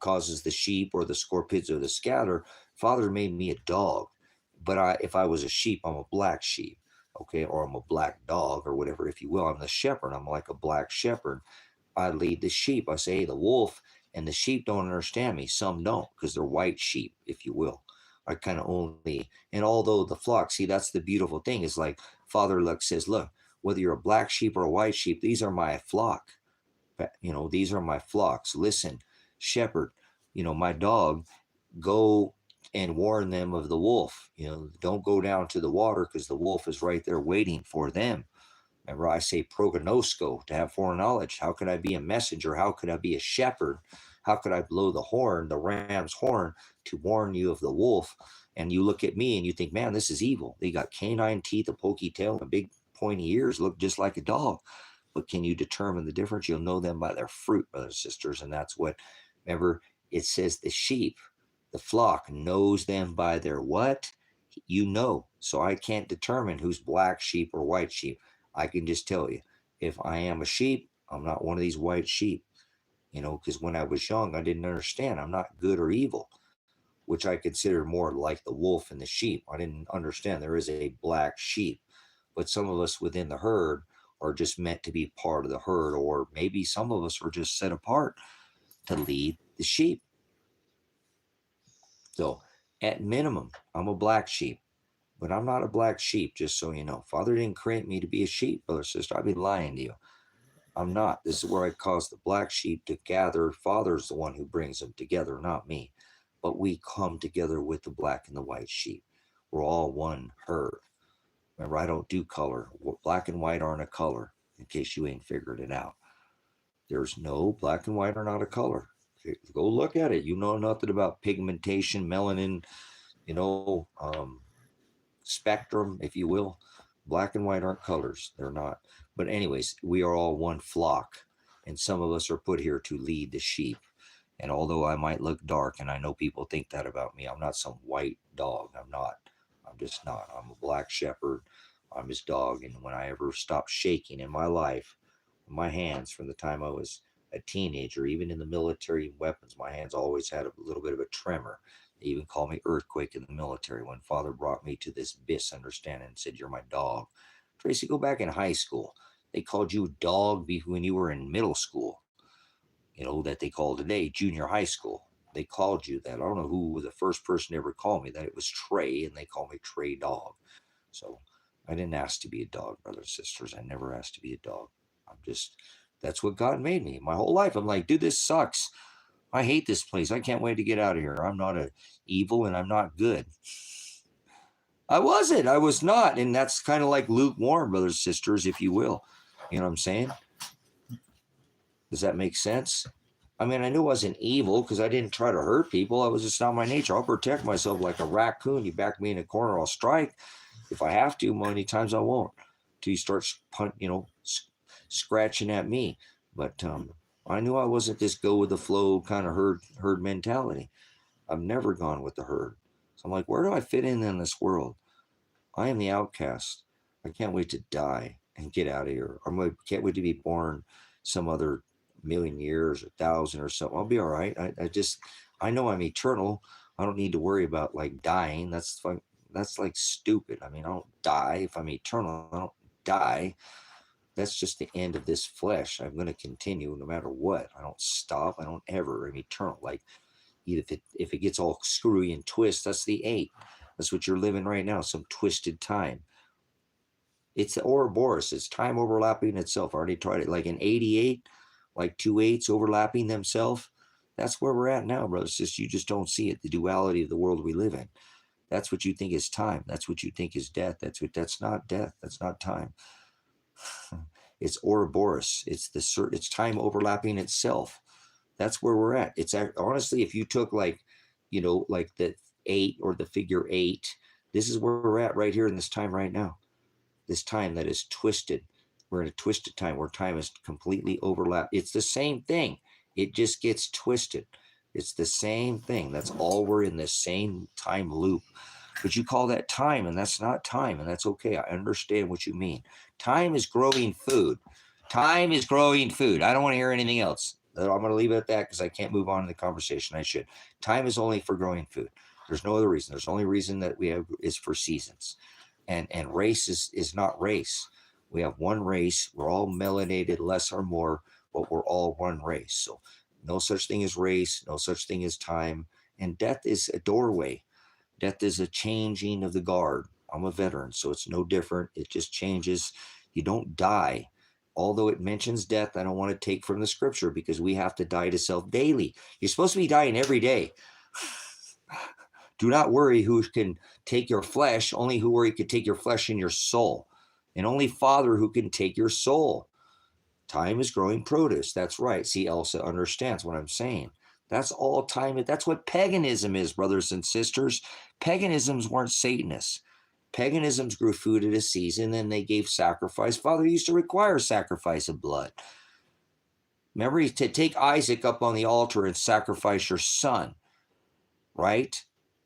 causes the sheep or the scorpions or the scatter. Father made me a dog. But if I was a sheep, I'm a black sheep, okay? Or I'm a black dog or whatever, if you will. I'm the shepherd. I'm like a black shepherd. I lead the sheep. I say, hey, the wolf and the sheep don't understand me. Some don't, because they're white sheep, if you will. I kind of only, and although the flock, see, that's the beautiful thing, is like Father says, look, whether you're a black sheep or a white sheep, these are my flock. These are my flocks. Listen, shepherd, my dog, go and warn them of the wolf. Don't go down to the water because the wolf is right there waiting for them. Remember, I say prognosko, to have foreknowledge. How could I be a messenger? How could I be a shepherd? How could I blow the horn, the ram's horn, to warn you of the wolf? And you look at me and you think, man, this is evil. They got canine teeth, a pokey tail, and big pointy ears, look just like a dog. But can you determine the difference? You'll know them by their fruit, brothers and sisters. And that's what, remember, it says the sheep, the flock knows them by their what? You know. So I can't determine who's black sheep or white sheep. I can just tell you, if I am a sheep, I'm not one of these white sheep, because when I was young, I didn't understand. I'm not good or evil, which I consider more like the wolf and the sheep. I didn't understand there is a black sheep, but some of us within the herd are just meant to be part of the herd, or maybe some of us are just set apart to lead the sheep. So at minimum, I'm a black sheep, but I'm not a black sheep, just so you know. Father didn't create me to be a sheep, brother, sister. I'd be lying to you. I'm not. This is where I cause the black sheep to gather. Father's the one who brings them together, not me. But we come together with the black and the white sheep. We're all one herd. Remember, I don't do color. Black and white aren't a color, in case you ain't figured it out. There's no black and white are not a color. Go look at it. You know nothing about pigmentation, melanin, you know, spectrum, if you will. Black and white aren't colors. They're not. But anyways, we are all one flock, and some of us are put here to lead the sheep. And although I might look dark, and I know people think that about me, I'm not some white dog. I'm not. I'm just not. I'm a black shepherd. I'm his dog. And when I ever stopped shaking in my life, my hands from the time I was a teenager, even in the military weapons, my hands always had a little bit of a tremor. They even called me earthquake in the military when Father brought me to this bis understanding and said, "You're my dog." Tracy, go back in high school. They called you dog when you were in middle school, that they call today junior high school. They called you that. I don't know who was the first person to ever call me that. It was Trey, and they call me Trey Dog. So I didn't ask to be a dog, brothers and sisters. I never asked to be a dog. That's what God made me. My whole life, I'm like, dude, this sucks. I hate this place. I can't wait to get out of here. I'm not a evil and I'm not good. I wasn't. I was not. And that's kind of like lukewarm, brothers and sisters, if you will. You know what I'm saying? Does that make sense? I mean, I knew I wasn't evil because I didn't try to hurt people. I was just not my nature. I'll protect myself like a raccoon. You back me in a corner, I'll strike. If I have to, many times I won't. Till you start, scratching at me. But I knew I wasn't this go with the flow kind of herd mentality. I've never gone with the herd. So I'm like, where do I fit in this world? I am the outcast. I can't wait to die and get out of here. Can't wait to be born some other million years, 1,000 or so. I'll be all right. I know I'm eternal. I don't need to worry about like dying. That's like stupid. I mean, I don't die if I'm eternal. I don't die. That's just the end of this flesh. I'm going to continue no matter what. I don't stop. I don't ever. I'm eternal. Like, if it gets all screwy and twist, that's the 8. That's what you're living right now, some twisted time. It's the Ouroboros. It's time overlapping itself. I already tried it. Like in 88, like 2 8s overlapping themselves. That's where we're at now, brothers. You just don't see it. The duality of the world we live in. That's what you think is time. That's what you think is death. That's not death. That's not time. It's Ouroboros. It's time overlapping itself. That's where we're at. It's honestly, if you took like the 8 or the figure 8, this is where we're at right here in this time right now. This time that is twisted. We're in a twisted time where time is completely overlapped. It's the same thing. It just gets twisted. It's the same thing. That's all. We're in this same time loop. But you call that time, and that's not time, and that's okay. I understand what you mean. Time is growing food. Time is growing food. I don't want to hear anything else. I'm going to leave it at that because I can't move on in the conversation. I should. Time is only for growing food. There's no other reason. There's the only reason that we have is for seasons. And race is not race. We have one race. We're all melanated, less or more, but we're all one race. So no such thing as race, no such thing as time. And death is a doorway. Death is a changing of the guard. I'm a veteran, so it's no different. It just changes. You don't die. Although it mentions death, I don't want to take from the scripture because we have to die to self daily. You're supposed to be dying every day. Do not worry who can take your flesh, only who worry could take your flesh and your soul. and only Father who can take your soul. Time is growing produce. That's right. See, Elsa understands what I'm saying. That's all time. That's what paganism is, brothers and sisters. Paganisms weren't Satanists. Paganisms grew food at a season, and they gave sacrifice. Father used to require sacrifice of blood. Remember, to take Isaac up on the altar and sacrifice your son, right?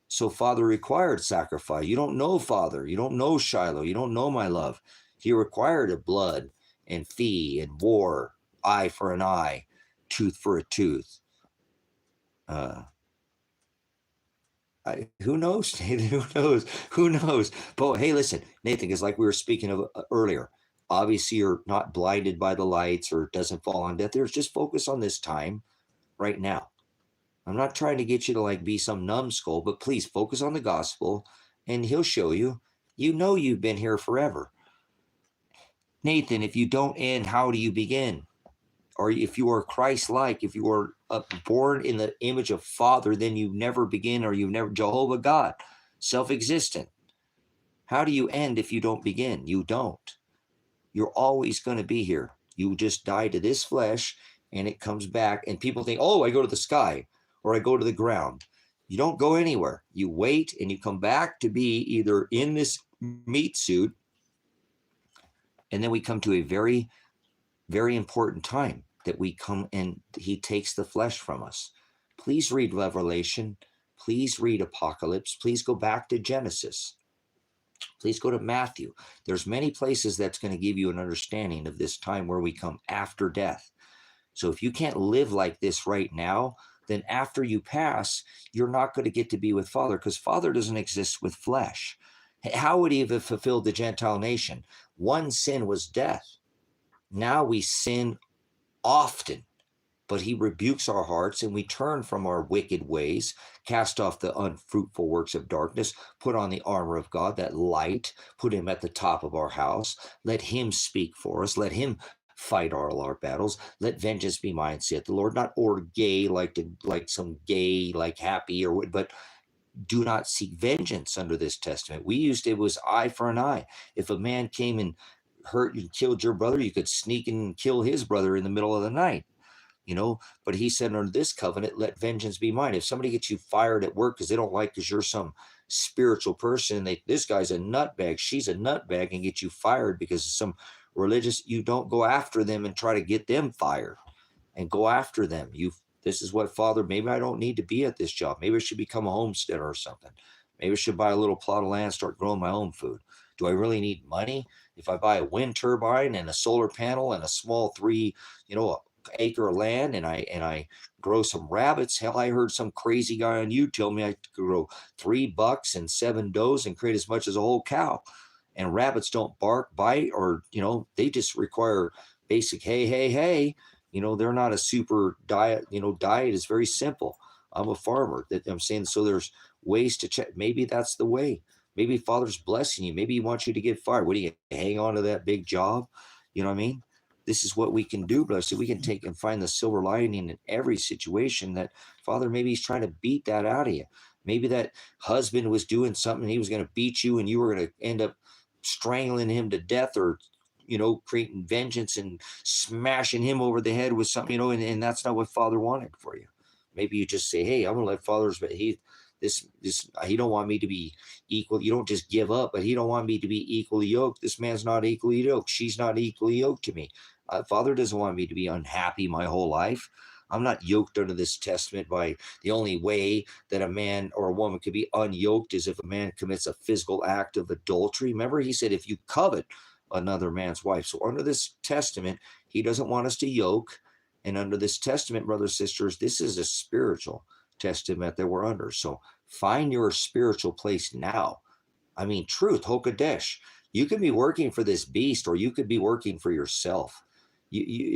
So Father required sacrifice. You don't know Father. You don't know Shiloh. You don't know my love. He required a blood and fee and war, eye for an eye, tooth for a tooth. Who knows, Nathan? Who knows? Who knows? But hey, listen, Nathan, is like we were speaking of earlier. Obviously, you're not blinded by the lights or it doesn't fall on deaf ears. Just focus on this time right now. I'm not trying to get you to like be some numbskull, but please focus on the gospel and he'll show you. You know you've been here forever. Nathan, if you don't end, how do you begin? Or if you are Christ-like, if you are born in the image of Father, then you never begin, or you never, Jehovah God, self-existent. How do you end if you don't begin? You don't. You're always going to be here. You just die to this flesh and it comes back, and people think, oh, I go to the sky or I go to the ground. You don't go anywhere. You wait and you come back to be either in this meat suit, and then we come to a very, very important time that we come and he takes the flesh from us. Please read Revelation. Please read Apocalypse. Please go back to Genesis. Please go to Matthew. There's many places that's going to give you an understanding of this time where we come after death. So if you can't live like this right now, then after you pass, you're not going to get to be with Father, because Father doesn't exist with flesh. How would he have fulfilled the Gentile nation? One sin was death. Now we sin often, but he rebukes our hearts and we turn from our wicked ways, cast off the unfruitful works of darkness, put on the armor of God, that light, put him at the top of our house. Let him speak for us. Let him fight all our battles. Let vengeance be mine, saith the Lord. Not or gay, like some gay, like happy, or but do not seek vengeance under this testament. It was eye for an eye. If a man came and hurt and killed your brother, you could sneak and kill his brother in the middle of the night. But he said, under this covenant, let vengeance be mine. If somebody gets you fired at work because they don't like because you're some spiritual person, this guy's a nutbag, she's a nutbag, and get you fired because of some religious, you don't go after them and try to get them fired and go after them. This is what Father, maybe I don't need to be at this job. Maybe I should become a homesteader or something. Maybe I should buy a little plot of land, start growing my own food. Do I really need money? If I buy a wind turbine and a solar panel and a small 3, acre of land, and I grow some rabbits. Hell, I heard some crazy guy on YouTube tell me I could grow 3 bucks and 7 does and create as much as a whole cow. And rabbits don't bark, bite, or they just require basic hey. They're not a super diet. Diet is very simple. I'm a farmer. That I'm saying, so there's ways to check. Maybe that's the way. Maybe Father's blessing you. Maybe he wants you to get fired. What do you hang on to that big job? You know what I mean? This is what we can do, blessed. We can take and find the silver lining in every situation. That Father, maybe he's trying to beat that out of you. Maybe that husband was doing something, he was going to beat you, and you were going to end up strangling him to death, or creating vengeance and smashing him over the head with something, and that's not what Father wanted for you. Maybe you just say, hey, I'm going to let Father's, but he don't want me to be equal. You don't just give up, but he don't want me to be equally yoked. This man's not equally yoked. She's not equally yoked to me. Father doesn't want me to be unhappy my whole life. I'm not yoked under this testament. By the only way that a man or a woman could be unyoked is if a man commits a physical act of adultery. Remember, he said, if you covet another man's wife. So under this testament, he doesn't want us to yoke. And under this testament, brothers and sisters, this is a spiritual testament that we're under. So find your spiritual place now. I mean, truth, Hokadesh. You could be working for this beast, or you could be working for yourself.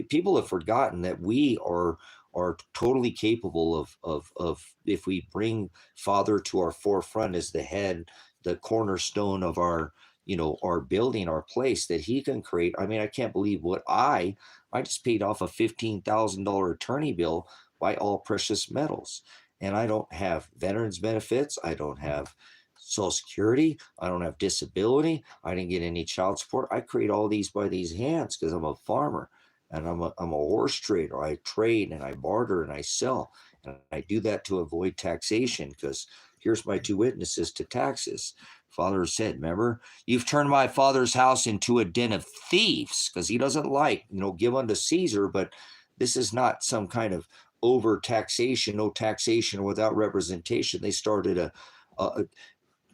People have forgotten that we are totally capable of if we bring Father to our forefront as the head, the cornerstone of our our building, our place, that he can create. I mean, I can't believe what I just paid off a $15,000 attorney bill by all precious metals, and I don't have veterans benefits. I don't have Social Security. I don't have disability. I didn't get any child support. I create all these by these hands because I'm a farmer and I'm a horse trader. I trade and I barter and I sell. And I do that to avoid taxation because here's my two witnesses to taxes. Father said, remember, you've turned my father's house into a den of thieves because he doesn't like, give unto Caesar, but this is not some kind of over taxation, no taxation without representation. They started a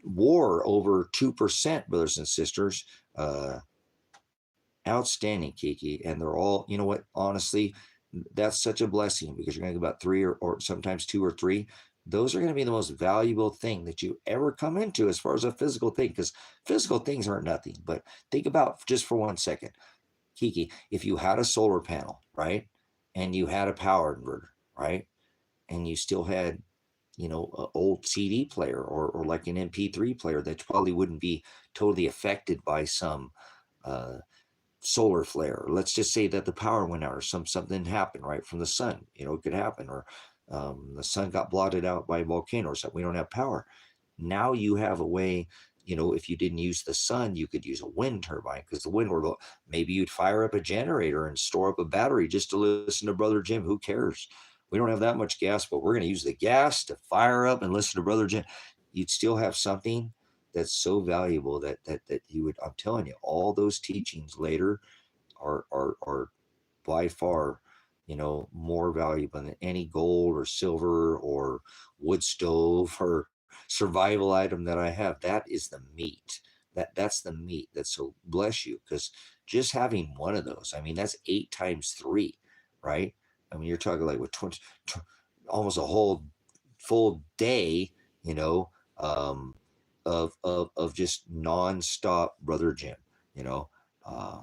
war over 2%, brothers and sisters. Outstanding, Kiki. And they're all, you know what, honestly, that's such a blessing because you're going to get about three or sometimes two or three. Those are going to be the most valuable thing that you ever come into as far as a physical thing, because physical things aren't nothing. But think about just for 1 second, Kiki, if you had a solar panel, right? And you had a power inverter, right? And you still had, an old CD player or like an MP3 player that probably wouldn't be totally affected by some uh, solar flare. Let's just say that the power went out or something happened, right, from the sun. It could happen, or the sun got blotted out by a volcano or something. We don't have power. Now you have a way, if you didn't use the sun, you could use a wind turbine because the wind will, maybe you'd fire up a generator and store up a battery just to listen to Brother Jim. Who cares? We don't have that much gas, but we're going to use the gas to fire up and listen to Brother Jim. You'd still have something that's so valuable that you would, I'm telling you, all those teachings later are by far, more valuable than any gold or silver or wood stove or survival item that I have. That is the meat. That's the meat. That's so bless you, because just having one of those, I mean, that's 8 times 3, right? I mean, you're talking like with 20, almost a whole full day, you know, um, of just nonstop Brother Jim, you know. Uh,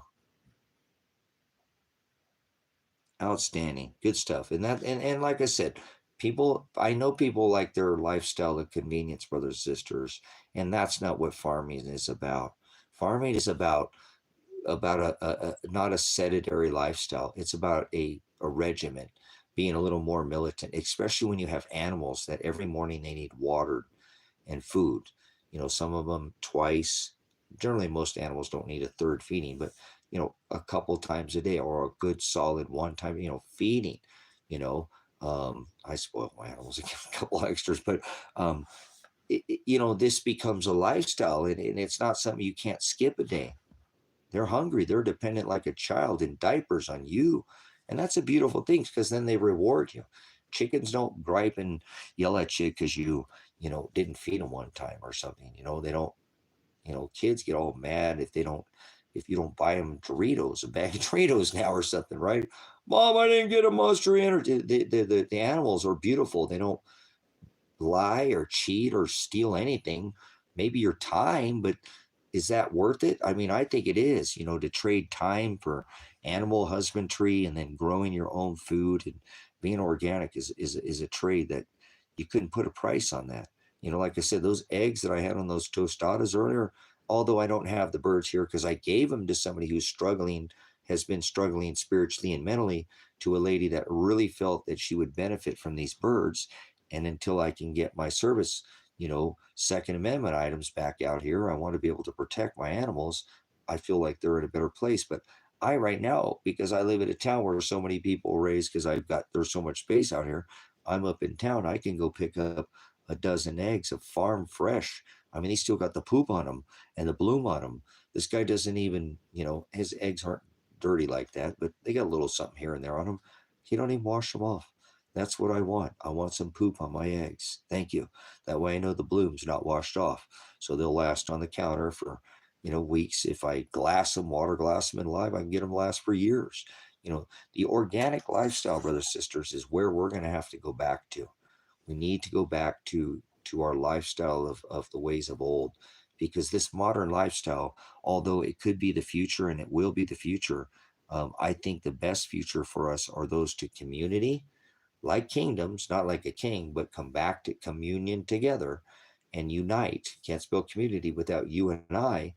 Outstanding, good stuff. And like I said, people, I know people like their lifestyle of convenience, brothers and sisters, and that's not what farming is about. Farming is about not a sedentary lifestyle. It's about a regimen, being a little more militant, especially when you have animals that every morning they need watered and food. Some of them twice. Generally, most animals don't need a third feeding, but a couple times a day or a good solid one time, feeding. You know, I spoil my animals. I give a couple extras, but this becomes a lifestyle, and it's not something you can't skip a day. They're hungry. They're dependent like a child in diapers on you. And that's a beautiful thing because then they reward you. Chickens don't gripe and yell at you because you didn't feed them one time or something. They don't, kids get all mad if you don't buy them Doritos, a bag of Doritos now or something, right? Mom, I didn't get a Monster Energy. The animals are beautiful. They don't lie or cheat or steal anything. Maybe your time, but is that worth it? I mean, I think it is, to trade time for animal husbandry and then growing your own food and being organic is a trade that you couldn't put a price on that. Like I said, those eggs that I had on those tostadas earlier, although I don't have the birds here because I gave them to somebody who's struggling, has been struggling spiritually and mentally, to a lady that really felt that she would benefit from these birds. And until I can get my service, Second Amendment items back out here, I want to be able to protect my animals. I feel like they're in a better place. But I, right now, because I live in a town where so many people raise, because there's so much space out here, I'm up in town. I can go pick up a dozen eggs of farm fresh. I mean, he still got the poop on them and the bloom on them. This guy doesn't even, his eggs aren't dirty like that, but they got a little something here and there on them. He don't even wash them off. That's what I want. I want some poop on my eggs. Thank you. That way I know the bloom's not washed off. So they'll last on the counter for, weeks. If I water glass them in live, I can get them last for years. The organic lifestyle, brothers and sisters, is where we're going to have to go back to. We need to go back to our lifestyle of the ways of old, because this modern lifestyle, although it could be the future and it will be the future, I think the best future for us are those to community, like kingdoms, not like a king, but come back to communion together and unite. Can't spell community without you and I,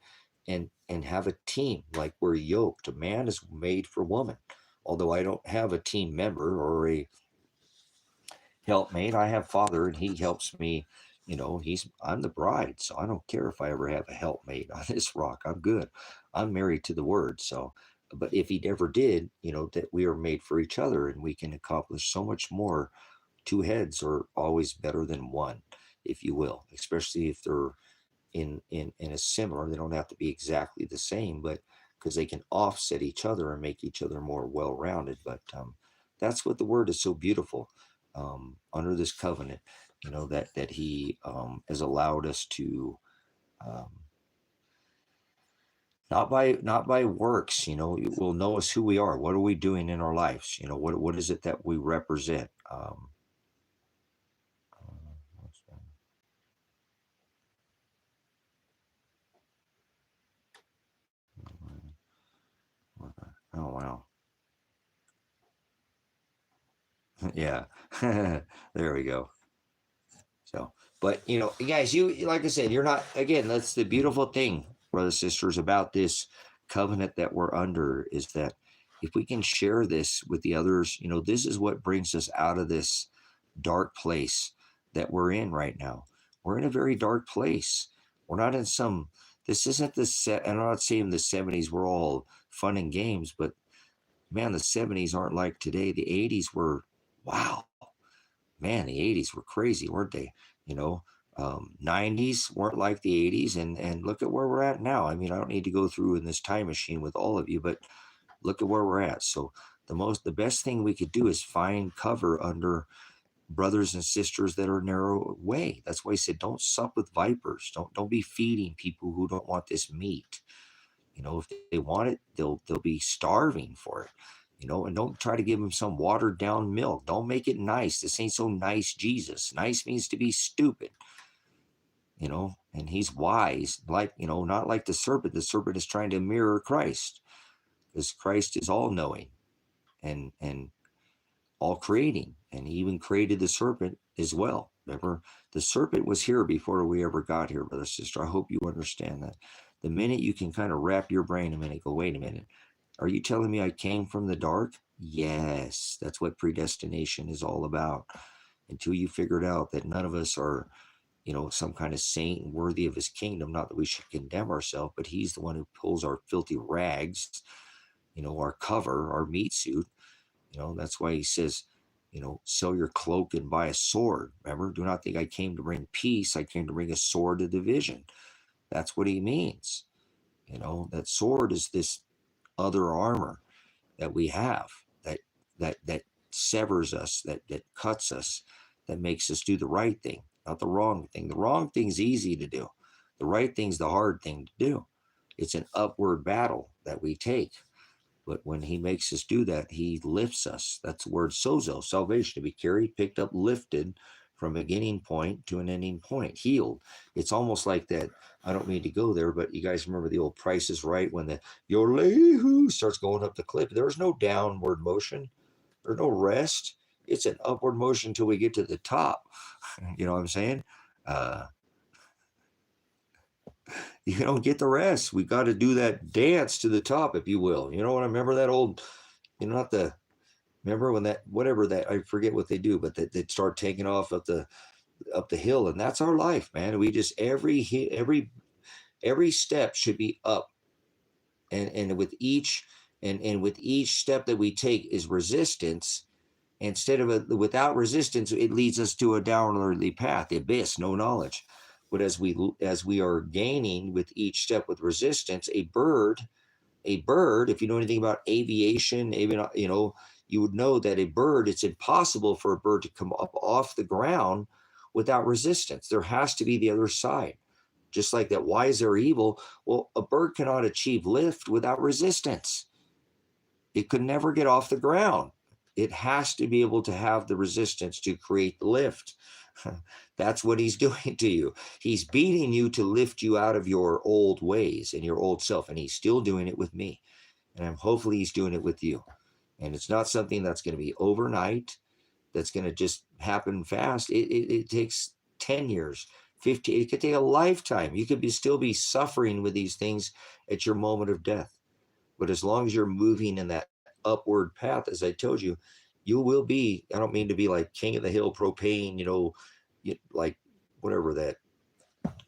and have a team like we're yoked. A man is made for woman. Although I don't have a team member or a helpmate, I have Father, and He helps me, I'm the bride, so I don't care if I ever have a helpmate on this rock. I'm good. I'm married to the word. So, but if he never did, that we are made for each other and we can accomplish so much more. Two heads are always better than one, if you will, especially if they're in a similar. They don't have to be exactly the same, but because they can offset each other and make each other more well-rounded. But that's what the word is so beautiful, under this covenant, that he has allowed us to, um, not by works. It will know us who we are. What are we doing in our lives? What is it that we represent? Oh wow. Yeah. There we go. So, but guys, you, like I said, you're not, again, that's the beautiful thing, brothers, sisters, about this covenant that we're under, is that if we can share this with the others, this is what brings us out of this dark place that we're in right now. We're in a very dark place. We're not in some, this isn't the set, and I'm not saying the 70s were all fun and games, but man, the 70s aren't like today. The 80s were, wow, man, the 80s were crazy, weren't they? You know, 90s weren't like the 80s, and look at where we're at now. I mean, I don't need to go through in this time machine with all of you, but look at where we're at. So the best thing we could do is find cover under brothers and sisters that are narrow way. That's why he said, don't sup with vipers. Don't be feeding people who don't want this meat. If they want it, they'll be starving for it. And don't try to give them some watered down milk. Don't make it nice. This ain't so nice, Jesus. Nice means to be stupid. And he's wise, like, not like the serpent. The serpent is trying to mirror Christ, because Christ is all knowing and all creating, and he even created the serpent as well. Remember, the serpent was here before we ever got here, brother, sister. I hope you understand that. The minute you can kind of wrap your brain a minute, go, wait a minute, are you telling me I came from the dark? Yes, that's what predestination is all about. Until you figured out that none of us are, some kind of saint worthy of his kingdom, not that we should condemn ourselves, but he's the one who pulls our filthy rags, our cover, our meat suit. That's why he says, sell your cloak and buy a sword. Remember, do not think I came to bring peace. I came to bring a sword of division. That's what he means. That sword is this other armor that we have, that severs us, that cuts us, that makes us do the right thing, not the wrong thing. The wrong thing's easy to do. The right thing's the hard thing to do. It's an upward battle that we take. But when he makes us do that, he lifts us. That's the word sozo, salvation, to be carried, picked up, lifted from a beginning point to an ending point, healed. It's almost like that. I don't mean to go there, but you guys remember the old Price is Right, when the Yolehu starts going up the cliff. There's no downward motion. There's no rest. It's an upward motion until we get to the top. You know what I'm saying? Uh, you don't get the rest. We got to do that dance to the top, if you will. You know what I remember, that old, not the, remember when that, whatever that, I forget what they do, but they'd start taking off up the hill, and that's our life, man. We just, every step should be up, and with each, and with each step that we take is resistance. Instead of without resistance, it leads us to a downwardly path, the abyss, no knowledge. But as we are gaining with each step with resistance, a bird, if you know anything about aviation, even, you would know that a bird, it's impossible for a bird to come up off the ground without resistance. There has to be the other side. Just like that, why is there evil? Well, a bird cannot achieve lift without resistance. It could never get off the ground. It has to be able to have the resistance to create the lift. That's what he's doing to you. He's beating you to lift you out of your old ways and your old self. And he's still doing it with me. And hopefully he's doing it with you. And it's not something that's going to be overnight, that's going to just happen fast. It takes 10 years, 50. It could take a lifetime. You could still be suffering with these things at your moment of death. But as long as you're moving in that upward path, as I told you, you will be, I don't mean to be like king of the hill propane, like whatever that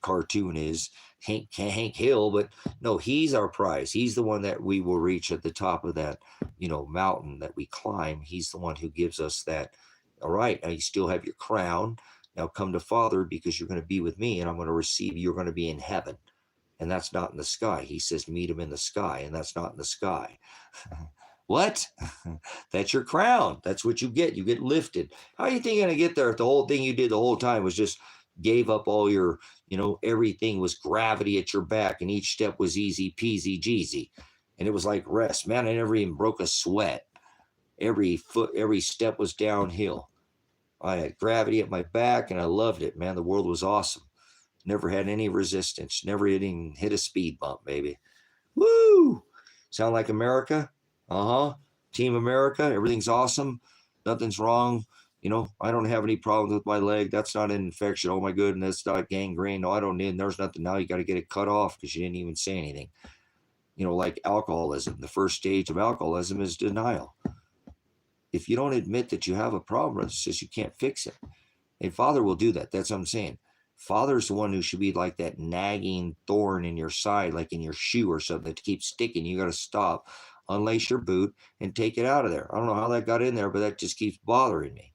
cartoon is, Hank Hill, but no, he's our prize. He's the one that we will reach at the top of that, mountain that we climb. He's the one who gives us that. All right, now you still have your crown. Now come to Father, because you're going to be with me, and I'm going to receive you. You're going to be in heaven, and that's not in the sky. He says meet him in the sky, and that's not in the sky. What? That's your crown. That's what you get. You get lifted. How are you think you're going to get there if the whole thing you did the whole time was just gave up all your, everything was gravity at your back, and each step was easy peasy jeezy, and it was like rest. Man, I never even broke a sweat. Every step was downhill. I had gravity at my back, and I loved it, man. The world was awesome. Never had any resistance. Never even hit a speed bump, baby. Woo! Sound like America? Team America. Everything's awesome. Nothing's wrong. I don't have any problems with my leg. That's not an infection. Oh my goodness, that's not gangrene. No, I don't need. There's nothing. Now you got to get it cut off because you didn't even say anything. Like alcoholism. The first stage of alcoholism is denial. If you don't admit that you have a problem, it's just you can't fix it. And Father will do that. That's what I'm saying. Father's the one who should be like that nagging thorn in your side, like in your shoe or something, that keeps sticking. You got to stop, unlace your boot, and take it out of there. I don't know how that got in there, but that just keeps bothering me.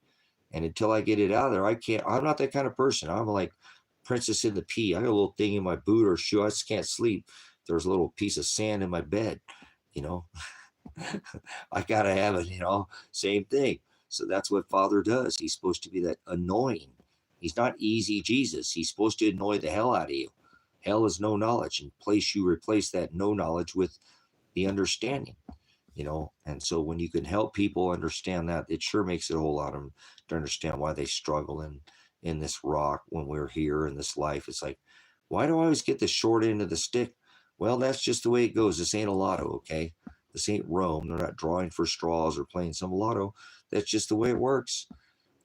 And until I get it out of there, I can't. I'm not that kind of person. I'm like Princess in the Pea. I got a little thing in my boot or shoe. I just can't sleep. There's a little piece of sand in my bed, I got to have it, same thing. So that's what Father does. He's supposed to be that annoying. He's not easy Jesus. He's supposed to annoy the hell out of you. Hell is no knowledge, and you replace that no knowledge with the understanding, and so when you can help people understand that, it sure makes it a whole lot of them to understand why they struggle in this rock when we're here in this life. It's like, why do I always get the short end of the stick? Well, that's just the way it goes. This ain't a lotto, okay? This ain't Rome. They're not drawing for straws or playing some lotto. That's just the way it works.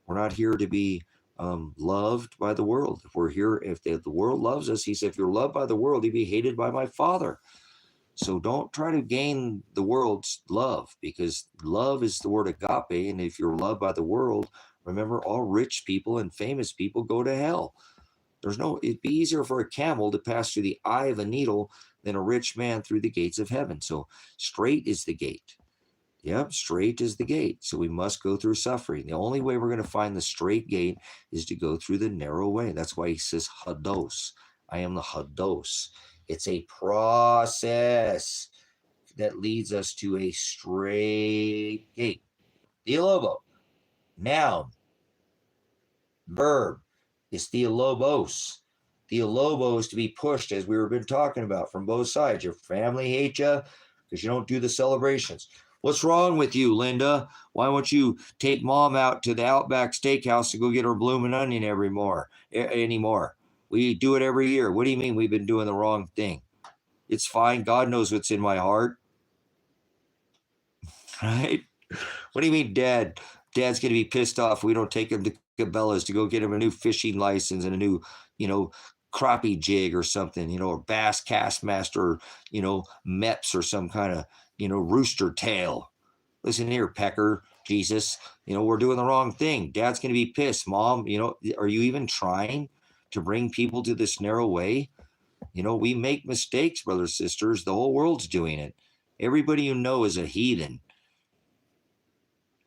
We're not here to be loved by the world. If we're here, if the world loves us, he said, if you're loved by the world, you'll be hated by my Father. So don't try to gain the world's love, because love is the word agape. And if you're loved by the world, remember, all rich people and famous people go to hell. It'd be easier for a camel to pass through the eye of a needle than a rich man through the gates of heaven. So straight is the gate. Yep, straight is the gate. So we must go through suffering. The only way we're going to find the straight gate is to go through the narrow way. That's why he says hados. I am the hados. It's a process that leads us to a straight gate. Theolobo, noun, verb is theolobos. Theolobos to be pushed, as we've been talking about, from both sides. Your family hates you because you don't do the celebrations. What's wrong with you, Linda? Why won't you take mom out to the Outback Steakhouse to go get her blooming onion anymore? We do it every year. What do you mean we've been doing the wrong thing? It's fine. God knows what's in my heart. Right? What do you mean, Dad's going to be pissed off we don't take him to Cabela's to go get him a new fishing license and a new, crappie jig or something, or bass cast master, MEPS or some kind of, rooster tail. Listen here, Pecker, Jesus, we're doing the wrong thing. Dad's going to be pissed. Mom, are you even trying to bring people to this narrow way? We make mistakes, brothers, sisters. The whole world's doing it. Everybody you know is a heathen.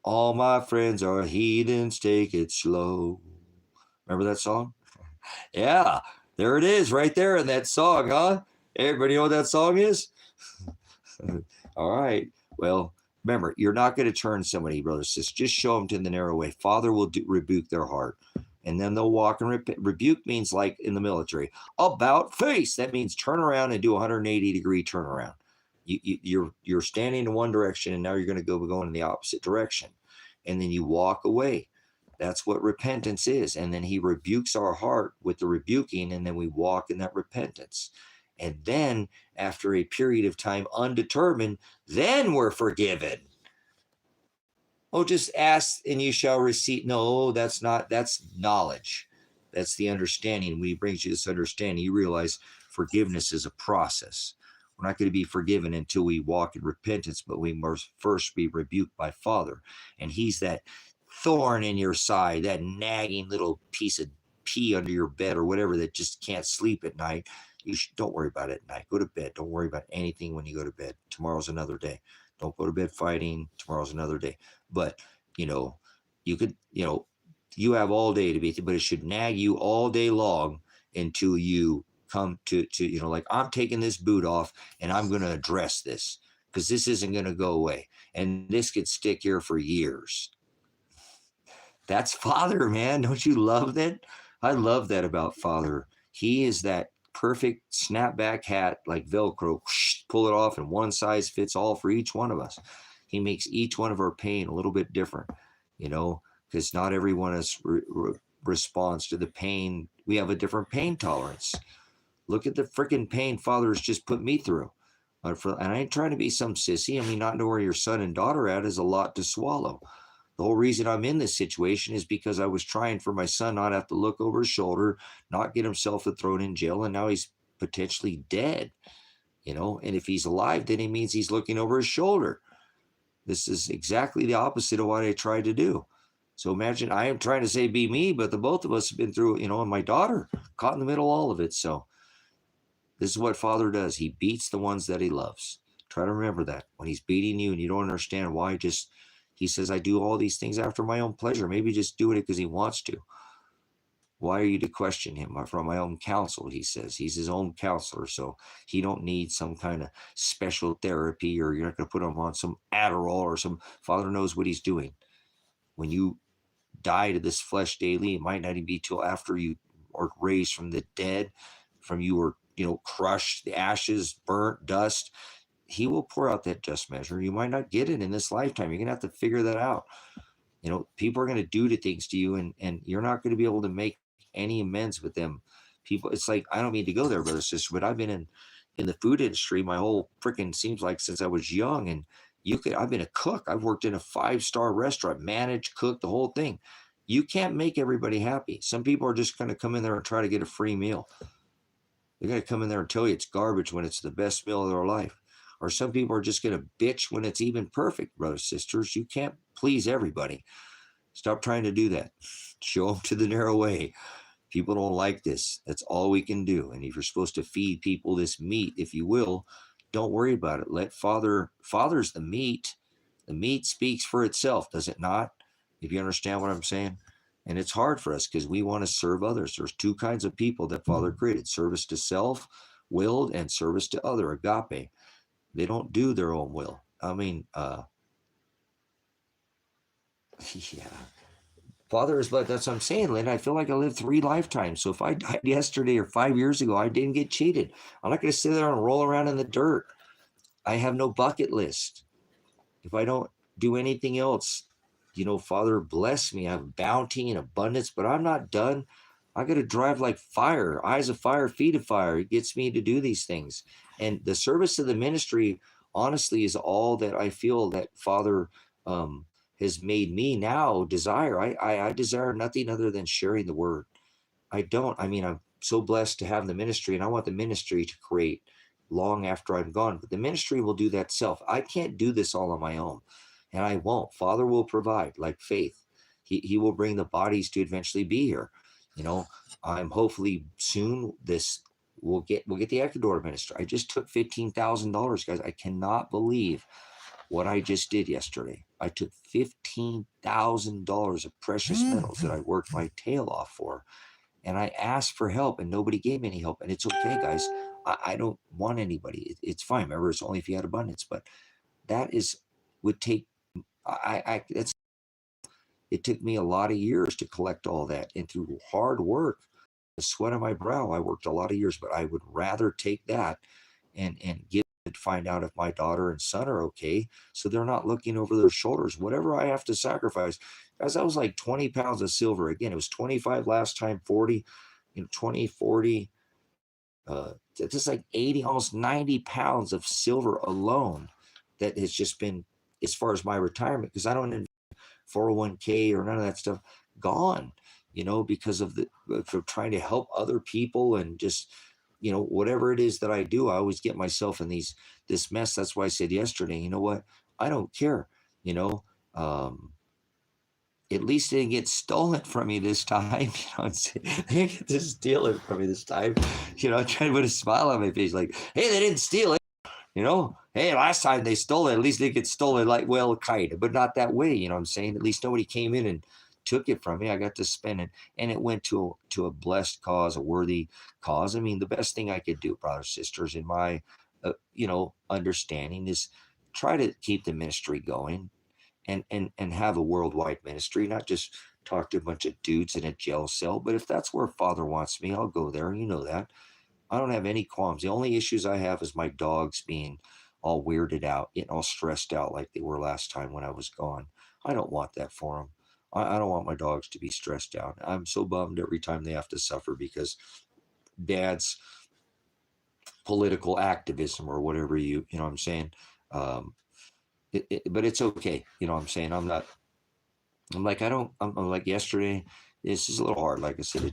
All my friends are heathens, take it slow. Remember that song? Yeah, there it is right there in that song, huh? Everybody know what that song is? All right. Well, remember, you're not going to turn somebody, brothers, sisters. Just show them to the narrow way. Father will rebuke their heart, and then they'll walk and rebuke means, like in the military, about face. That means turn around and do a 180-degree turnaround. You're standing in one direction, and now you're going to go in the opposite direction, and then you walk away. That's what repentance is. And then he rebukes our heart with the rebuking, and then we walk in that repentance. And then after a period of time undetermined, then we're forgiven. Oh, just ask and you shall receive. No, that's knowledge. That's the understanding. When he brings you this understanding, you realize forgiveness is a process. We're not going to be forgiven until we walk in repentance, but we must first be rebuked by Father. And he's that thorn in your side, that nagging little piece of pee under your bed or whatever that just can't sleep at night, don't worry about it at night. Go to bed. Don't worry about anything when you go to bed. Tomorrow's another day. Don't go to bed fighting. Tomorrow's another day. But, you could, you have all day to be, but it should nag you all day long until you come to like, I'm taking this boot off and I'm going to address this because this isn't going to go away. And this could stick here for years. That's Father, man. Don't you love that? I love that about Father. He is that perfect snapback hat, like Velcro, pull it off, and one size fits all for each one of us. He makes each one of our pain a little bit different, because not everyone responds to the pain. We have a different pain tolerance. Look at the freaking pain Father has just put me through. And I ain't trying to be some sissy. I mean, not know where your son and daughter at is a lot to swallow. The whole reason I'm in this situation is because I was trying for my son not have to look over his shoulder, not get himself thrown in jail, and now he's potentially dead. And if he's alive, then it means he's looking over his shoulder. This is exactly the opposite of what I tried to do. So imagine I am trying to say be me, but the both of us have been through, and my daughter caught in the middle of all of it. So this is what Father does. He beats the ones that he loves. Try to remember that. When he's beating you and you don't understand why, he says, I do all these things after my own pleasure. Maybe just doing it because he wants to. Why are you to question him? From my own counsel, he says. He's his own counselor, so he don't need some kind of special therapy, or you're not going to put him on some Adderall or some. Father knows what he's doing. When you die to this flesh daily, it might not even be till after you are raised from the dead, from you were, crushed, the ashes, burnt, dust. He will pour out that just measure. You might not get it in this lifetime. You're going to have to figure that out. People are going to do things to you, and you're not going to be able to make any amends with them. People, it's like, I don't mean to go there, brother, sister, but I've been in the food industry my whole freaking seems like since I was young, and I've been a cook. I've worked in a 5-star restaurant, managed, cooked, the whole thing. You can't make everybody happy. Some people are just going to come in there and try to get a free meal. They're going to come in there and tell you it's garbage when it's the best meal of their life. Or some people are just going to bitch when it's even perfect, brothers, sisters. You can't please everybody. Stop trying to do that. Show them to the narrow way. People don't like this. That's all we can do. And if you're supposed to feed people this meat, if you will, don't worry about it. Let Father's the meat. The meat speaks for itself, does it not? If you understand what I'm saying. And it's hard for us because we want to serve others. There's 2 kinds of people that Father created: service to self, willed, and service to other, agape. They don't do their own will. I mean, yeah. Father is, but that's what I'm saying, Lynn. I feel like I lived 3 lifetimes. So if I died yesterday or 5 years ago, I didn't get cheated. I'm not going to sit there and roll around in the dirt. I have no bucket list. If I don't do anything else, Father, bless me. I have bounty and abundance, but I'm not done. I got to drive like fire, eyes of fire, feet of fire. It gets me to do these things. And the service of the ministry, honestly, is all that I feel that Father has made me now desire. I desire nothing other than sharing the word. I'm so blessed to have the ministry, and I want the ministry to create long after I'm gone. But the ministry will do that self. I can't do this all on my own, and I won't. Father will provide, like faith. He will bring the bodies to eventually be here. I'm hopefully soon we'll get the Ecuador minister. I just took $15,000, guys. I cannot believe what I just did yesterday. I took $15,000 of precious metals that I worked my tail off for, and I asked for help, and nobody gave me any help. And it's okay, guys. I don't want anybody. It's fine. Remember, it's only if you had abundance. But would take. It took me a lot of years to collect all that, and through hard work, the sweat of my brow, I worked a lot of years. But I would rather take that and find out if my daughter and son are okay, so they're not looking over their shoulders. Whatever I have to sacrifice, guys, that was like 20 pounds of silver. Again, it was 25 last time, 40, 20, 40. Just like 80, almost 90 pounds of silver alone that has just been, as far as my retirement, because I don't 401k or none of that stuff, gone, because of for trying to help other people, and just, whatever it is that I do, I always get myself in this mess. That's why I said yesterday, you know what? I don't care. at least they didn't get stolen from me this time. They didn't get to steal it from me this time. I try to put a smile on my face, like, hey, they didn't steal it. Hey, last time they stole it, at least they get stolen, like, well, kind of, but not that way. You know what I'm saying? At least nobody came in and took it from me. I got to spend it, and it went to a blessed cause, a worthy cause. I mean, the best thing I could do, brothers, sisters, in my, understanding is try to keep the ministry going and have a worldwide ministry, not just talk to a bunch of dudes in a jail cell. But if that's where Father wants me, I'll go there. You know that. I don't have any qualms. The only issues I have is my dogs being all weirded out, getting all stressed out like they were last time when I was gone. I don't want that for them. I don't want my dogs to be stressed out. I'm so bummed every time they have to suffer because dad's political activism or whatever you know what I'm saying. Um, but it's okay. You know what I'm saying? I'm like, I'm like yesterday, this is a little hard. Like I said,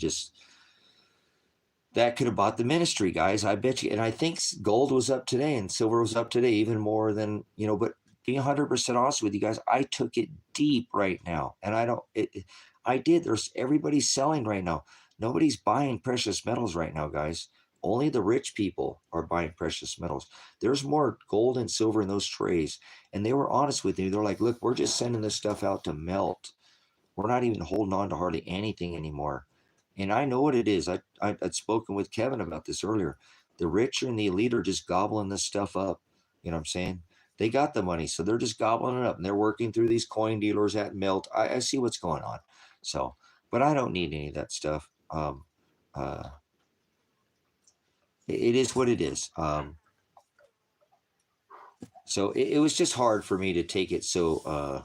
that could have bought the ministry, guys. I bet you. And I think gold was up today and silver was up today, even more than, but being 100% honest with you guys, I took it deep right now. And I did. Everybody's selling right now. Nobody's buying precious metals right now, guys. Only the rich people are buying precious metals. There's more gold and silver in those trays. And they were honest with me. They're like, look, we're just sending this stuff out to melt. We're not even holding on to hardly anything anymore. And I know what it is. I'd spoken with Kevin about this earlier. The rich and the elite are just gobbling this stuff up. You know what I'm saying? They got the money, so they're just gobbling it up. And they're working through these coin dealers at Melt. I see what's going on. So, but I don't need any of that stuff. Uh, it is what it is. So it was just hard for me to take it so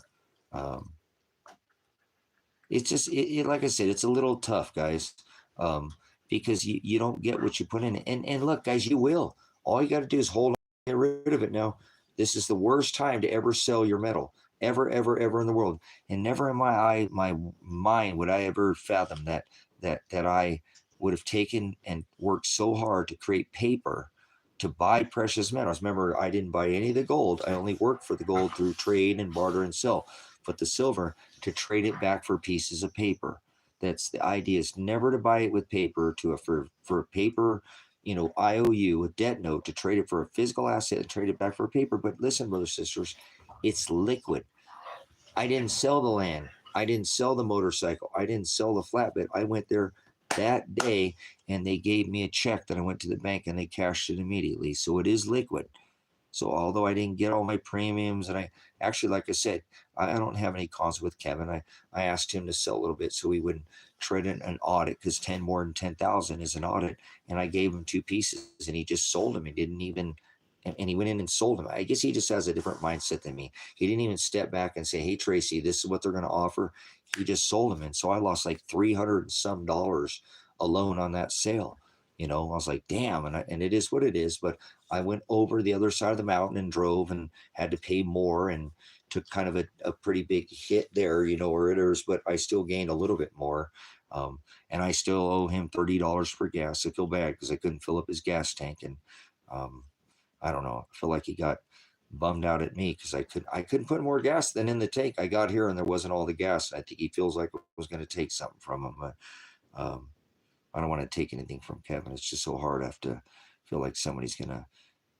it's just like I said, it's a little tough, guys, um, because you don't get what you put in. And look, guys, you will. All you got to do is hold on, get rid of it now. This is the worst time to ever sell your metal, ever, ever, ever in the world. And never in my mind would I ever fathom that I would have taken and worked so hard to create paper to buy precious metals. Remember, I didn't buy any of the gold. I only worked for the gold through trade and barter and sell. But the silver, to trade it back for pieces of paper. That's the idea, is never to buy it with paper for a paper, IOU, a debt note, to trade it for a physical asset and trade it back for paper. But listen, brothers, sisters, it's liquid. I didn't sell the land. I didn't sell the motorcycle. I didn't sell the flatbed. I went there that day and they gave me a check that I went to the bank and they cashed it immediately. So it is liquid. So although I didn't get all my premiums, and I actually, like I said, I don't have any cause with Kevin. I asked him to sell a little bit so he wouldn't trade an audit, because 10 more than 10,000 is an audit. And I gave him two pieces and he just sold them. He didn't even, and he went in and sold them. I guess he just has a different mindset than me. He didn't even step back and say, hey, Tracy, this is what they're going to offer. He just sold them. And so I lost like $300 and some dollars alone on that sale. I was like, damn. And it is what it is. But I went over the other side of the mountain and drove and had to pay more and took kind of a pretty big hit there, where it is, but I still gained a little bit more. And I still owe him $30 for gas. I feel bad because I couldn't fill up his gas tank. And um, I don't know. I feel like he got bummed out at me because I couldn't put more gas than in the tank. I got here and there wasn't all the gas. I think he feels like I was going to take something from him. But um, I don't want to take anything from Kevin. It's just so hard. I have to feel like somebody's going to,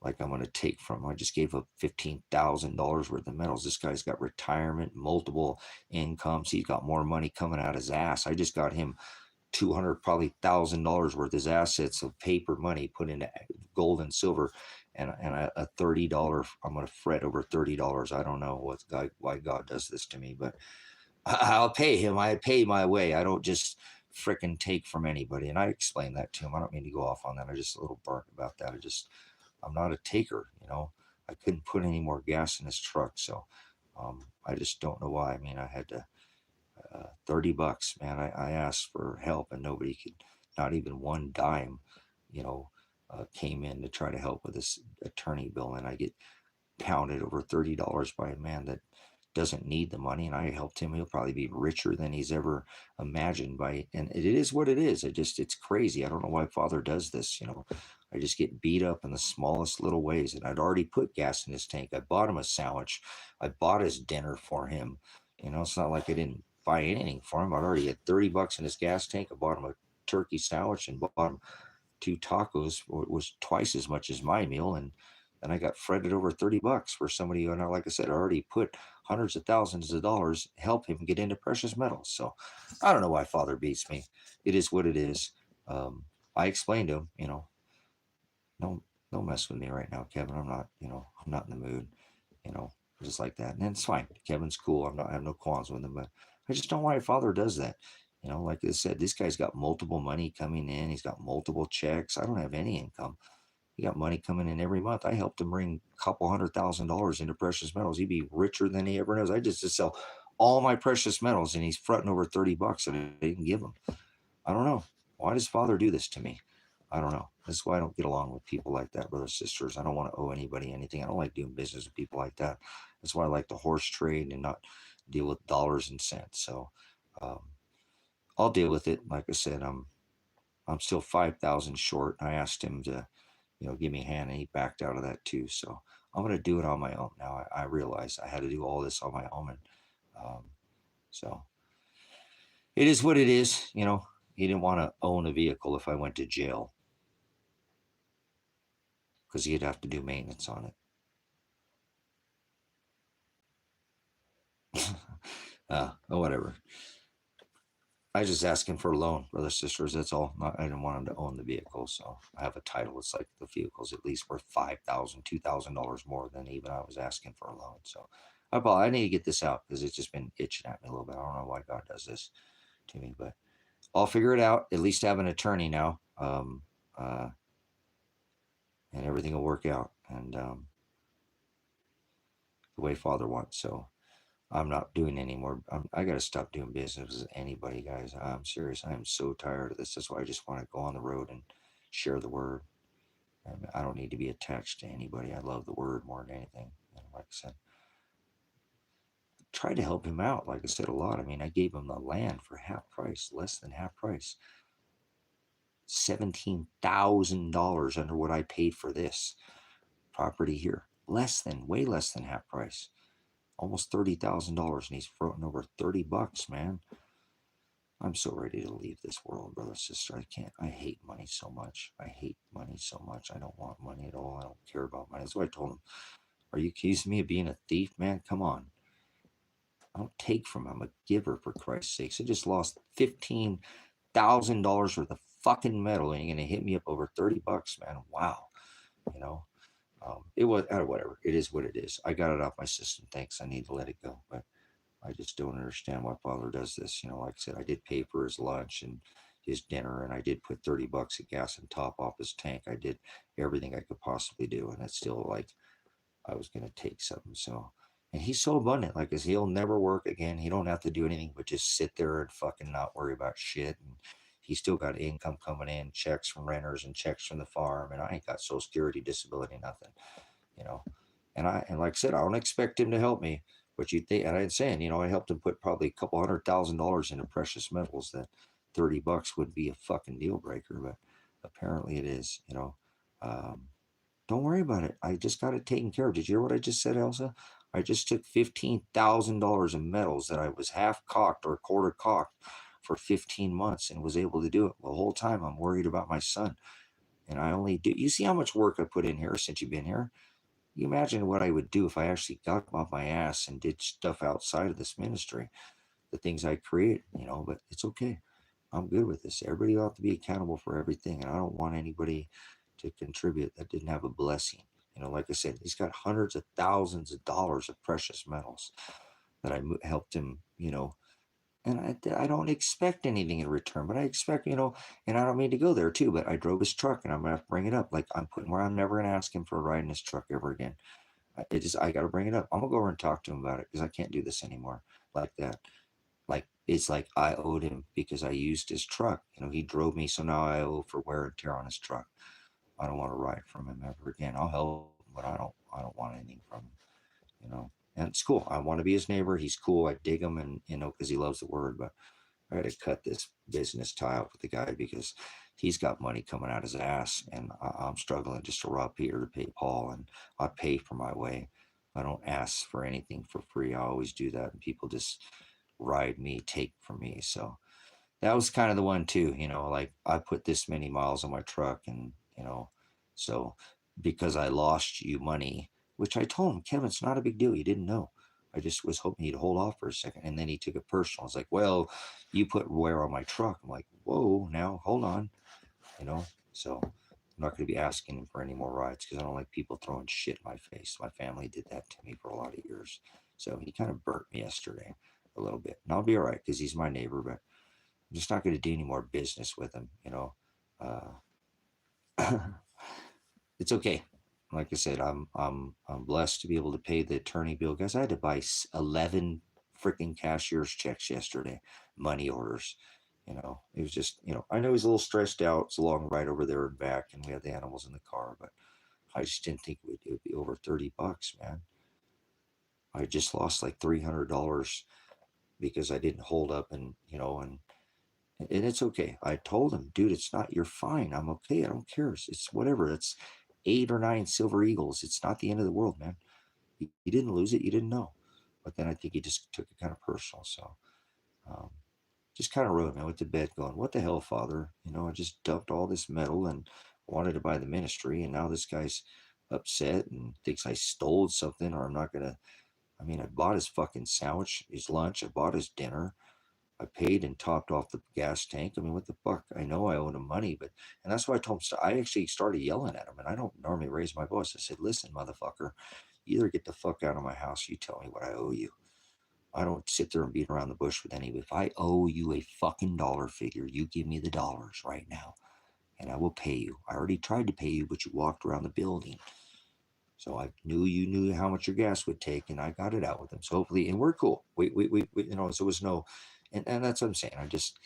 like I'm going to take from him. I just gave up $15,000 worth of metals. This guy's got retirement, multiple incomes. He's got more money coming out his ass. I just got him 200, probably $1,000 worth of his assets of paper money put into gold and silver, and a $30. I'm going to fret over $30. I don't know why God does this to me, but I'll pay him. I pay my way. I don't just fricking take from anybody. And I explained that to him. I don't mean to go off on that. I'm just a little burnt about that. I'm not a taker. I couldn't put any more gas in his truck. So I just don't know why. I mean, I had to, $30, man. I asked for help and nobody could, not even one dime, came in to try to help with this attorney bill. And I get pounded over $30 by a man that doesn't need the money, and I helped him. He'll probably be richer than he's ever imagined and it is what it is. It's crazy. I don't know why Father does this. I just get beat up in the smallest little ways, and I'd already put gas in his tank. I bought him a sandwich. I bought his dinner for him. It's not like I didn't buy anything for him. I'd already had $30 in his gas tank. I bought him a turkey sandwich and bought him two tacos. It was twice as much as my meal, and I got fretted over $30 for somebody who, like I said, already put hundreds of thousands of dollars help him get into precious metals. So I don't know why Father beats me. It is what it is. I explained to him, don't don't mess with me right now, Kevin. I'm not in the mood, you know, just like that. And it's fine. Kevin's cool. I have no qualms with him, but I just don't know why Father does that. Like I said, this guy's got multiple money coming in. He's got multiple checks. I don't have any income. He got money coming in every month. I helped him bring a couple $100,000 into precious metals. He'd be richer than he ever knows. I just sell all my precious metals, and he's fronting over $30 that I didn't give him. I don't know. Why does Father do this to me? I don't know. That's why I don't get along with people like that, brothers, sisters. I don't want to owe anybody anything. I don't like doing business with people like that. That's why I like to horse trade and not deal with dollars and cents. So um, I'll deal with it. Like I said, I'm still 5,000 short. I asked him to, give me a hand, and he backed out of that too. So I'm going to do it on my own now. I realized I had to do all this on my own, and um, so it is what it is. He didn't want to own a vehicle if I went to jail, because he'd have to do maintenance on it. Whatever. I just asked him for a loan, brothers, sisters. That's all. I didn't want him to own the vehicle, so I have a title. It's like the vehicle's at least worth $5,000, $2,000 more than even I was asking for a loan. So I need to get this out because it's just been itching at me a little bit. I don't know why God does this to me, but I'll figure it out. At least have an attorney now, and everything will work out and the way Father wants. So I'm not doing any more. I got to stop doing business with anybody, guys. I'm serious. I am so tired of this. That's why I just want to go on the road and share the word. I don't need to be attached to anybody. I love the word more than anything. And like I said, try to help him out. Like I said, a lot. I mean, I gave him the land for half price, less than half price. $17,000 under what I paid for this property here. Way less than half price. Almost $30,000, and he's floating over $30, man. I'm so ready to leave this world, brother, sister. I can't. I hate money so much. I hate money so much. I don't want money at all. I don't care about money. That's what I told him. Are you accusing me of being a thief, man? Come on. I don't take from him. I'm a giver, for Christ's sakes. I just lost $15,000 worth of fucking metal, and you're gonna hit me up over $30, man. Wow. You know, it was whatever. It is what it is. I got it off my system. Thanks. I need to let it go, but I just don't understand why Father does this. Like I said, I did pay for his lunch and his dinner, and I did put $30 of gas and top off his tank. I did everything I could possibly do, and it's still like I was gonna take something. So, and he's so abundant, like he'll never work again. He don't have to do anything but just sit there and fucking not worry about shit. And he still got income coming in, checks from renters and checks from the farm, and I ain't got Social Security, disability, nothing. You know, and like I said, I don't expect him to help me. But you think, and I'm saying, I helped him put probably a couple $100,000 into precious metals. That $30 would be a fucking deal breaker, but apparently it is. Um, don't worry about it. I just got it taken care of. Did you hear what I just said, Elsa? I just took $15,000 in metals that I was half cocked or quarter cocked for 15 months and was able to do it. The whole time I'm worried about my son. And I only do. You see how much work I put in here since you've been here? You imagine what I would do if I actually got off my ass and did stuff outside of this ministry, the things I create, but it's okay. I'm good with this. Everybody ought to be accountable for everything. And I don't want anybody to contribute that didn't have a blessing. Like I said, he's got hundreds of thousands of dollars of precious metals that I helped him, and I don't expect anything in return, but I expect, and I don't mean to go there too, but I drove his truck, and I'm going to have to bring it up. Like I'm putting where I'm never going to ask him for a ride in his truck ever again. I got to bring it up. I'm going to go over and talk to him about it because I can't do this anymore like that. Like, it's like I owed him because I used his truck. He drove me, so now I owe for wear and tear on his truck. I don't want to ride from him ever again. I'll help, but I don't want anything from him. And it's cool. I want to be his neighbor. He's cool. I dig him, and because he loves the word. But I had to cut this business tie up with the guy because he's got money coming out his ass, and I'm struggling just to rob Peter to pay Paul, and I pay for my way. I don't ask for anything for free. I always do that, and people just ride me, take from me. So that was kind of the one too, like I put this many miles on my truck and, so because I lost you money, which I told him, Kevin, it's not a big deal. You didn't know. I just was hoping he'd hold off for a second. And then he took it personal. I was like, well, you put wear on my truck. I'm like, whoa, now hold on, you know? So I'm not going to be asking him for any more rides because I don't like people throwing shit in my face. My family did that to me for a lot of years. So he kind of burnt me yesterday a little bit. And I'll be all right because he's my neighbor, but I'm just not going to do any more business with him, It's okay. Like I said, I'm blessed to be able to pay the attorney bill. Guys, I had to buy 11 freaking cashier's checks yesterday, money orders. It was just, I know he's a little stressed out. It's a long ride over there and back, and we have the animals in the car, but I just didn't think it would be over $30, man. I just lost like $300 because I didn't hold up and it's okay. I told him, dude, it's not, you're fine. I'm okay. I don't care. It's whatever. It's 8 or 9 silver eagles. It's not the end of the world, man. You didn't lose it. You didn't know. But then I think he just took it kind of personal. So um, just kind of rode me. I went to bed going, what the hell, Father? I just dumped all this metal and wanted to buy the ministry. And now this guy's upset and thinks I stole something or I'm not going to. I mean, I bought his fucking sandwich, his lunch. I bought his dinner. I paid and topped off the gas tank. I mean, what the fuck? I know I owed him money, and that's why I told him, I actually started yelling at him, and I don't normally raise my voice. I said, listen, motherfucker, you either get the fuck out of my house, or you tell me what I owe you. I don't sit there and beat around the bush with any. If I owe you a fucking dollar figure, you give me the dollars right now, and I will pay you. I already tried to pay you, but you walked around the building. So I knew you knew how much your gas would take, and I got it out with him. So hopefully, and we're cool. We so it was no, and that's what I'm saying. I just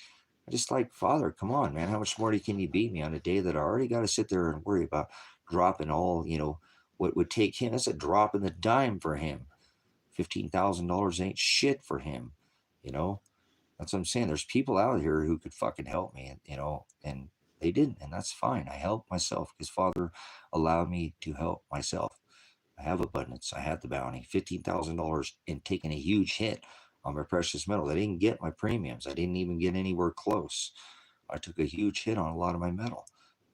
like, Father, come on, man. How much more can you beat me on a day that I already got to sit there and worry about dropping all, what would take him? That's a drop in the dime for him. $15,000 ain't shit for him, you know. That's what I'm saying. There's people out here who could fucking help me, and they didn't, and that's fine. I helped myself because Father allowed me to help myself. I have abundance. I had the bounty, $15,000, and taking a huge hit on my precious metals. I didn't get my premiums. I didn't even get anywhere close. I took a huge hit on a lot of my metal,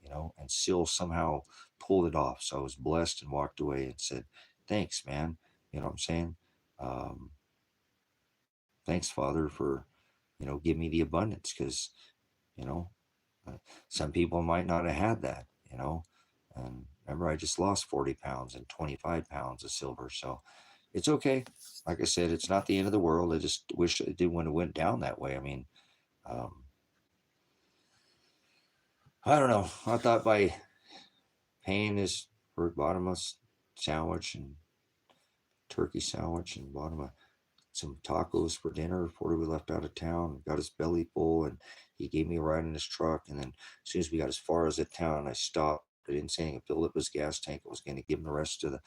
and still somehow pulled it off. So I was blessed and walked away and said, "Thanks, man." You know what I'm saying? Um, Thanks, Father, for give me the abundance because you know uh, some people might not have had that. And remember, I just lost 40 pounds and 25 pounds of silver. So it's okay. Like I said, it's not the end of the world. I just wish it didn't want to went down that way. I mean, um, I don't know. I thought by paying this for bottomless sandwich and turkey sandwich and bought him some tacos for dinner before we left out of town, got his belly full, and he gave me a ride in his truck. And then as soon as we got as far as the town, I stopped. I didn't say anything. I filled up his gas tank. I was going to give him the rest of the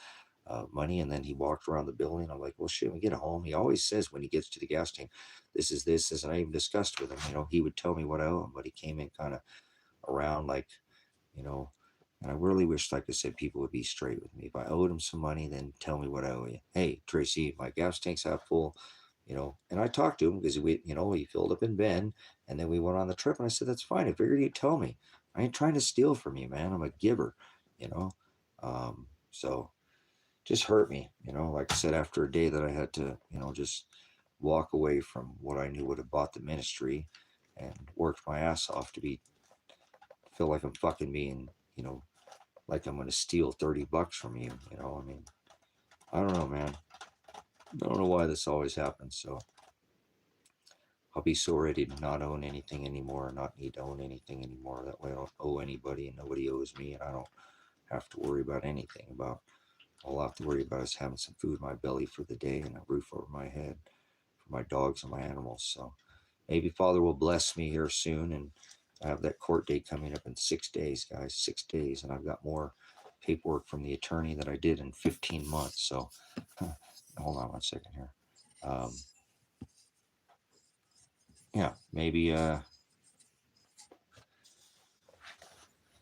money. And then he walked around the building. I'm like, well, shit, when we get home, he always says when he gets to the gas tank, this. And I even discussed with him, he would tell me what I owe him, but he came in kind of around like, you know, and I really wish, like I said, people would be straight with me. If I owed him some money, then tell me what I owe you. Hey, Tracy, my gas tank's half full, and I talked to him because he filled up in Ben, and then we went on the trip, and I said, that's fine. I figured you'd tell me. I ain't trying to steal from you, man. I'm a giver, you know. So just hurt me, like I said, after a day that I had to, just walk away from what I knew would have bought the ministry and worked my ass off to feel like I'm fucking being, like I'm going to steal $30 from you. I mean, I don't know, man. I don't know why this always happens. So I'll be so ready to not own anything anymore, not need to own anything anymore. That way I don't owe anybody and nobody owes me, and I don't have to worry about anything. All I have to worry about is having some food in my belly for the day and a roof over my head for my dogs and my animals. So maybe Father will bless me here soon, and I have that court date coming up in 6 days, guys. 6 days, and I've got more paperwork from the attorney that I did in 15 months. So hold on one second here. Yeah, maybe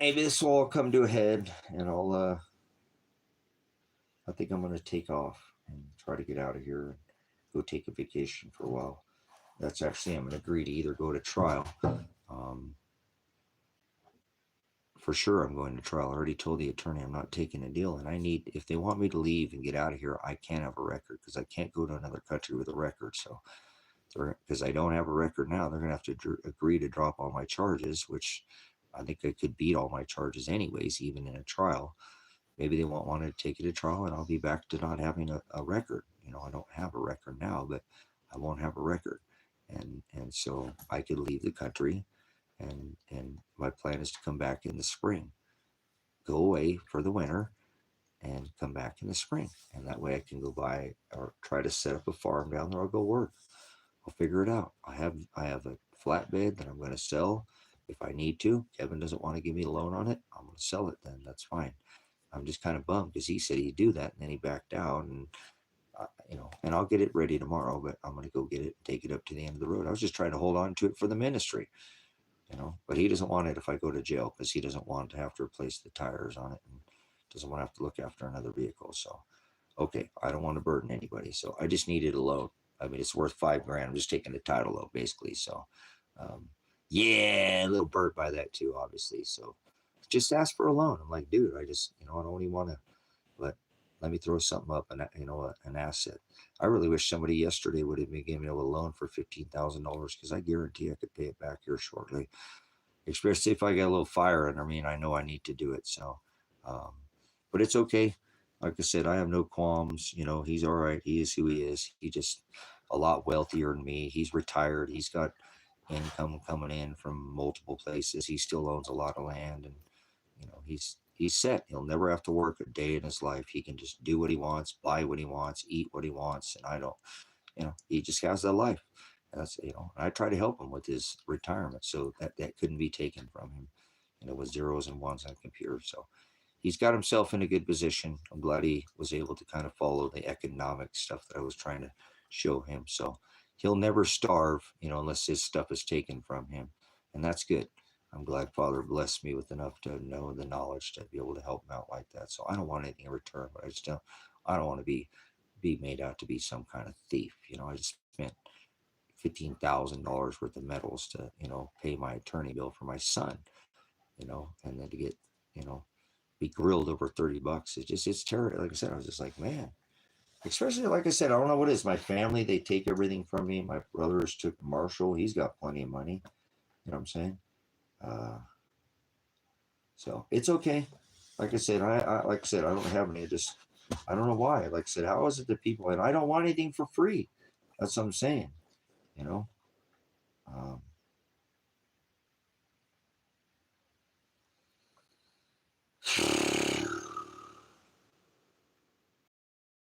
this will all come to a head, and I think I'm gonna take off and try to get out of here and go take a vacation for a while. That's actually, I'm going to agree to either go to trial. Um, for sure, I'm going to trial. I already told the attorney I'm not taking a deal, and I need, if they want me to leave and get out of here, I can't have a record because I can't go to another country with a record. So, because I don't have a record now, they're going to have to agree to drop all my charges, which I think I could beat all my charges anyways, even in a trial. Maybe they won't want to take it to trial, and I'll be back to not having a record. I don't have a record now, but I won't have a record, and so I could leave the country, and my plan is to come back in the spring, go away for the winter, and come back in the spring, and that way I can go buy or try to set up a farm down there. I'll go work. I'll figure it out. I have a flatbed that I'm going to sell if I need to. Kevin doesn't want to give me a loan on it. I'm going to sell it then. That's fine. I'm just kind of bummed because he said he'd do that and then he backed out, and and I'll get it ready tomorrow, but I'm going to go get it and take it up to the end of the road. I was just trying to hold on to it for the ministry, but he doesn't want it if I go to jail because he doesn't want to have to replace the tires on it and doesn't want to have to look after another vehicle. So, okay, I don't want to burden anybody. So I just needed a loan. I mean, it's worth $5,000. I'm just taking the title loan basically. So, um, yeah, a little burnt by that too, obviously. So just ask for a loan. I'm like, dude, I just, I don't even want to let me throw something up, and an asset. I really wish somebody yesterday would have been giving me a loan for $15,000 because I guarantee I could pay it back here shortly. Especially if I get a little fire under me and I know I need to do it. So, um, but it's okay. Like I said, I have no qualms. He's all right. He is who he is. He just a lot wealthier than me. He's retired. He's got income coming in from multiple places. He still owns a lot of land, and he's set. He'll never have to work a day in his life. He can just do what he wants, buy what he wants, eat what he wants, and I don't. He just has that life. And that's I try to help him with his retirement, so that couldn't be taken from him. With zeros and ones on a computer. So he's got himself in a good position. I'm glad he was able to kind of follow the economic stuff that I was trying to show him. So he'll never starve, unless his stuff is taken from him. And that's good. I'm glad Father blessed me with enough to know the knowledge to be able to help him out like that. So I don't want anything in return, but I don't want to be made out to be some kind of thief. I just spent $15,000 worth of metals to, pay my attorney bill for my son, and then to get, you know, be grilled over $30. It's terrible. Like I said, I was just like, man, especially like I said, I don't know what it is. My family, they take everything from me. My brothers took Marshall. He's got plenty of money. You know what I'm saying? Uh, so it's okay. Like I said, I don't have any. I don't know why. Like I said, how is it that people, and I don't want anything for free. That's what I'm saying. You know. Um,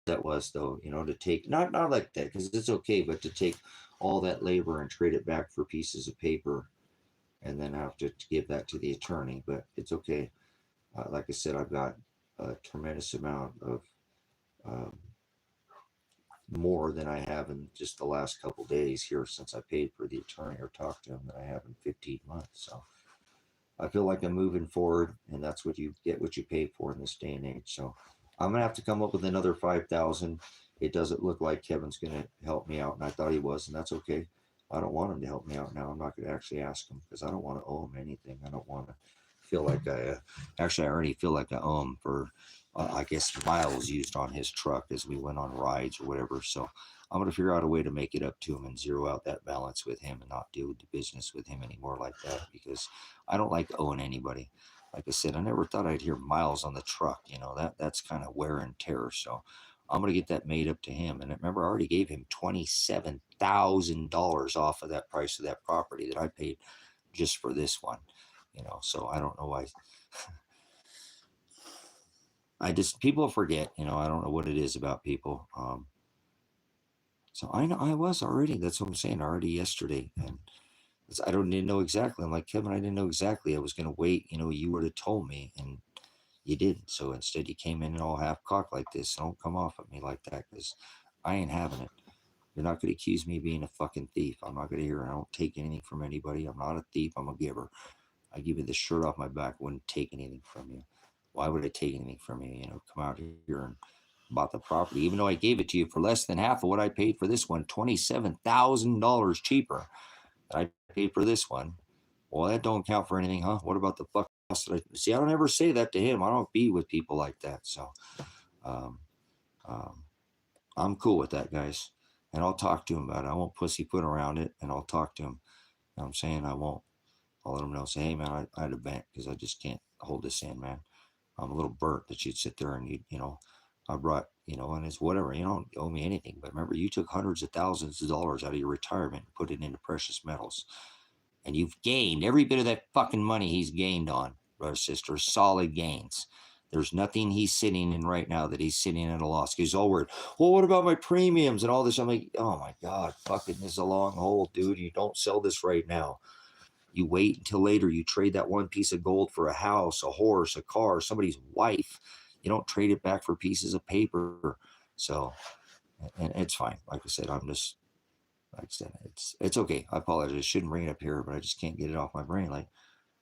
that was though, to take not like that because it's okay, but to take all that labor and trade it back for pieces of paper and then have to give that to the attorney. But it's okay. Like I said, I've got a tremendous amount of um, more than I have in just the last couple days here since I paid for the attorney or talked to him than I have in 15 months. So I feel like I'm moving forward, and that's what you get, what you pay for in this day and age. So I'm gonna have to come up with another 5,000. It doesn't look like Kevin's gonna help me out, and I thought he was, and that's okay. I don't want him to help me out now. I'm not gonna actually ask him because I don't want to owe him anything. I don't want to feel like I already feel like I owe him for I guess miles used on his truck as we went on rides or whatever. So I'm gonna figure out a way to make it up to him and zero out that balance with him and not do the business with him anymore like that because I don't like owing anybody. Like I said, I never thought I'd hear miles on the truck. That's kind of wear and tear. So I'm gonna get that made up to him. And remember, I already gave him $27,000 off of that price of that property that I paid just for this one. So I don't know why. I just people forget. I don't know what it is about people. So I know I was already. That's what I'm saying. Already yesterday, and I don't didn't know exactly. I'm like Kevin. I didn't know exactly. I was gonna wait. You would have told me, and you didn't. So instead, you came in all half cocked like this. Don't come off at me like that, because I ain't having it. You're not gonna accuse me of being a fucking thief. I'm not gonna hear. I don't take anything from anybody. I'm not a thief. I'm a giver. I give you the shirt off my back. Wouldn't take anything from you. Why would I take anything from you? Come out here and bought the property, even though I gave it to you for less than half of what I paid for this one, $27,000 cheaper than I paid for this one. Well, that don't count for anything, huh? What about the fuck else that I see? I don't ever say that to him. I don't be with people like that. So um, um, I'm cool with that, guys. And I'll talk to him about it. I won't pussyfoot around it, and I'll talk to him. You know what I'm saying? I won't. I'll let him know. Say, hey, man, I had a vent because I just can't hold this in, man. I'm a little burnt that you'd sit there and I brought, and it's whatever. You don't owe me anything. But remember, you took hundreds of thousands of dollars out of your retirement and put it into precious metals. And you've gained every bit of that fucking money he's gained on, brother, sister, solid gains. There's nothing he's sitting in right now that he's sitting at a loss. He's all worried. Well, what about my premiums and all this? I'm like, oh my God, fucking this is a long hold, dude. You don't sell this right now. You wait until later. You trade that one piece of gold for a house, a horse, a car, somebody's wife. You don't trade it back for pieces of paper. So, and it's fine. Like I said, it's okay. I apologize. I shouldn't bring it up here, but I just can't get it off my brain. Like,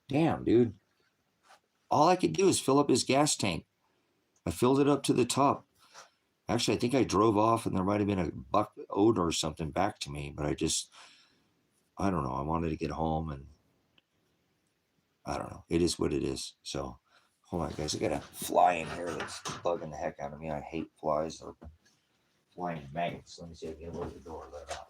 damn, dude. All I could do is fill up his gas tank. I filled it up to the top. Actually, I think I drove off and there might have been a buck owed or something back to me, but I don't know. I wanted to get home and I don't know. It is what it is. So, hold on, guys. I got a fly in here that's bugging the heck out of me. I hate flies or flying maggots. Let me see if I can open the door. Let out.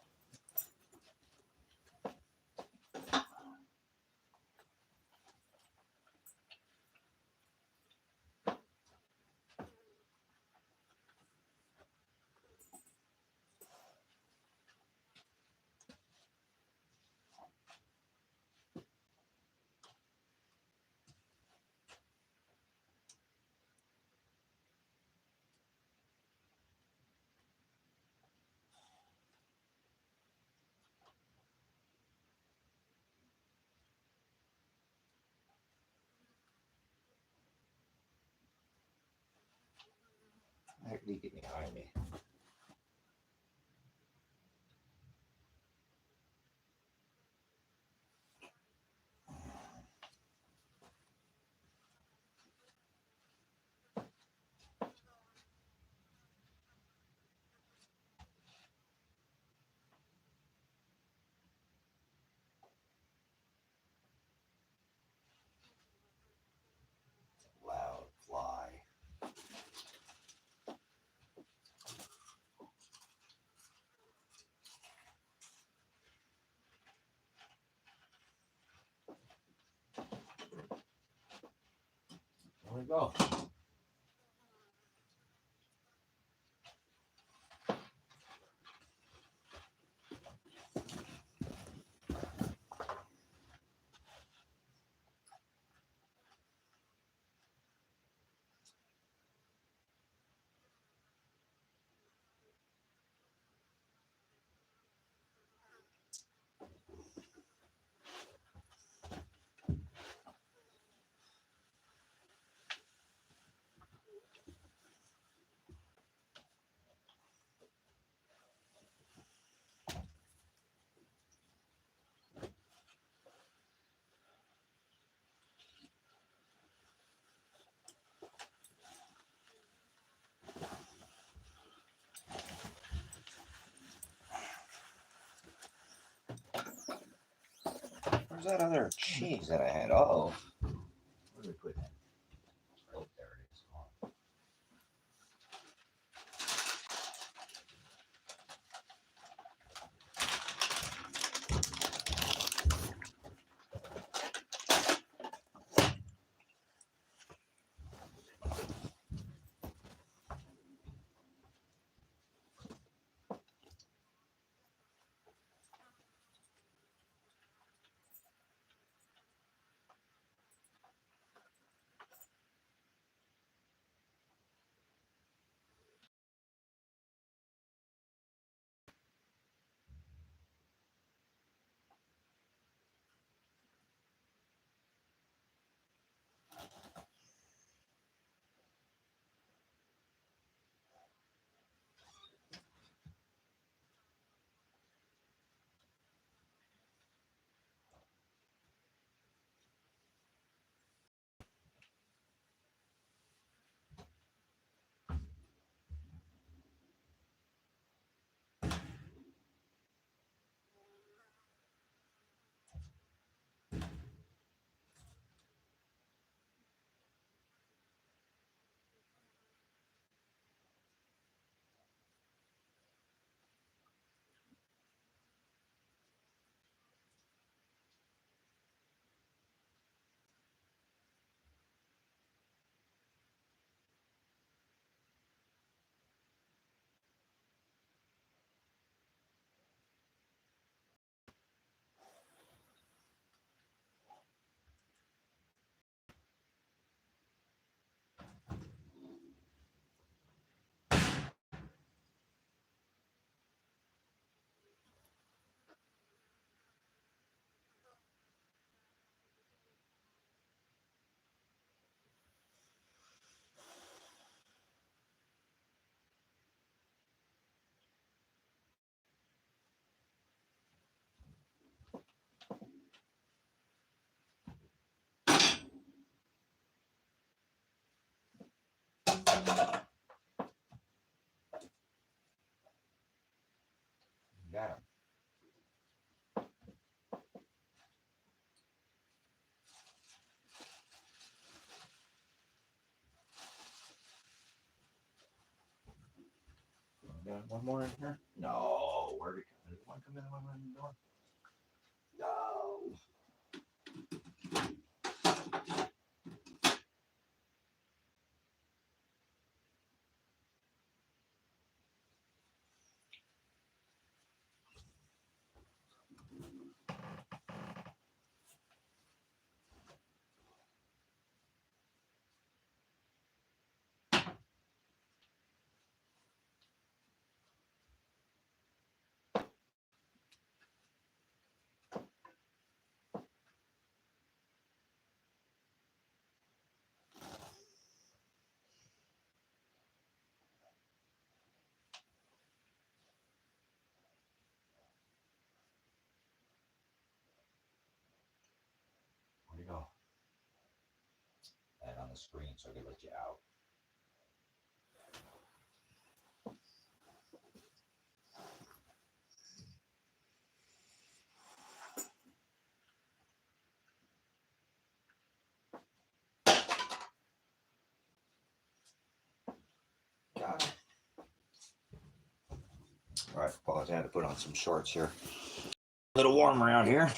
Heck, did he get behind me? Loud fly. There we go. Where's that other cheese that I had? Uh-oh. Where did we put that? Oh, there it is. at him. Got one more in here? No. Where'd it come? Did one come in? One in the door? No. Where'd you go? That on the screen so I can let you out. Got it. All right, pause. I had to put on some shorts here. A little warm around here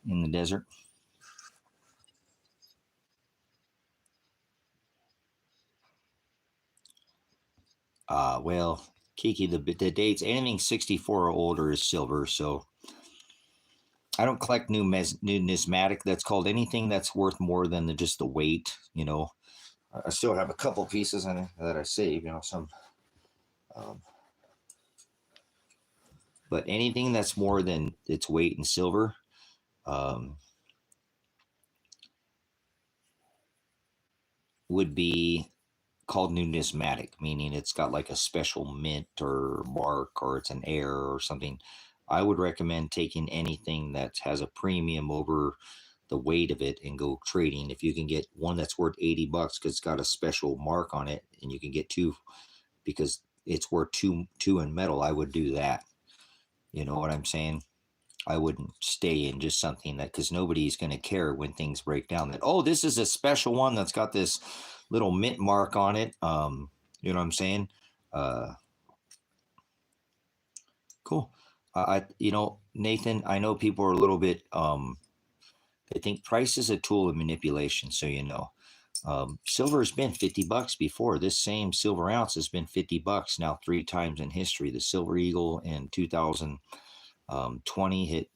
in the desert. Well, Kiki, the dates, anything 64 or older is silver. So I don't collect numismatic. That's called anything that's worth more than just the weight. You know, I still have a couple pieces in it that I save. You know, some. But anything that's more than its weight in silver, would be called numismatic, meaning it's got like a special mint or mark or it's an heir or something. I would recommend taking anything that has a premium over the weight of it and go trading. If you can get one that's worth $80 because it's got a special mark on it, and you can get two because it's worth two in metal, I would do that. You know what I'm saying? I wouldn't stay in just something that, because nobody's going to care when things break down that, oh, this is a special one that's got this little mint mark on it. You know what I'm saying? Cool. Nathan, I know people are a little bit, they think price is a tool of manipulation. So, silver has been $50 before. This same silver ounce has been $50 now 3 times in history. The Silver Eagle in 2020 hit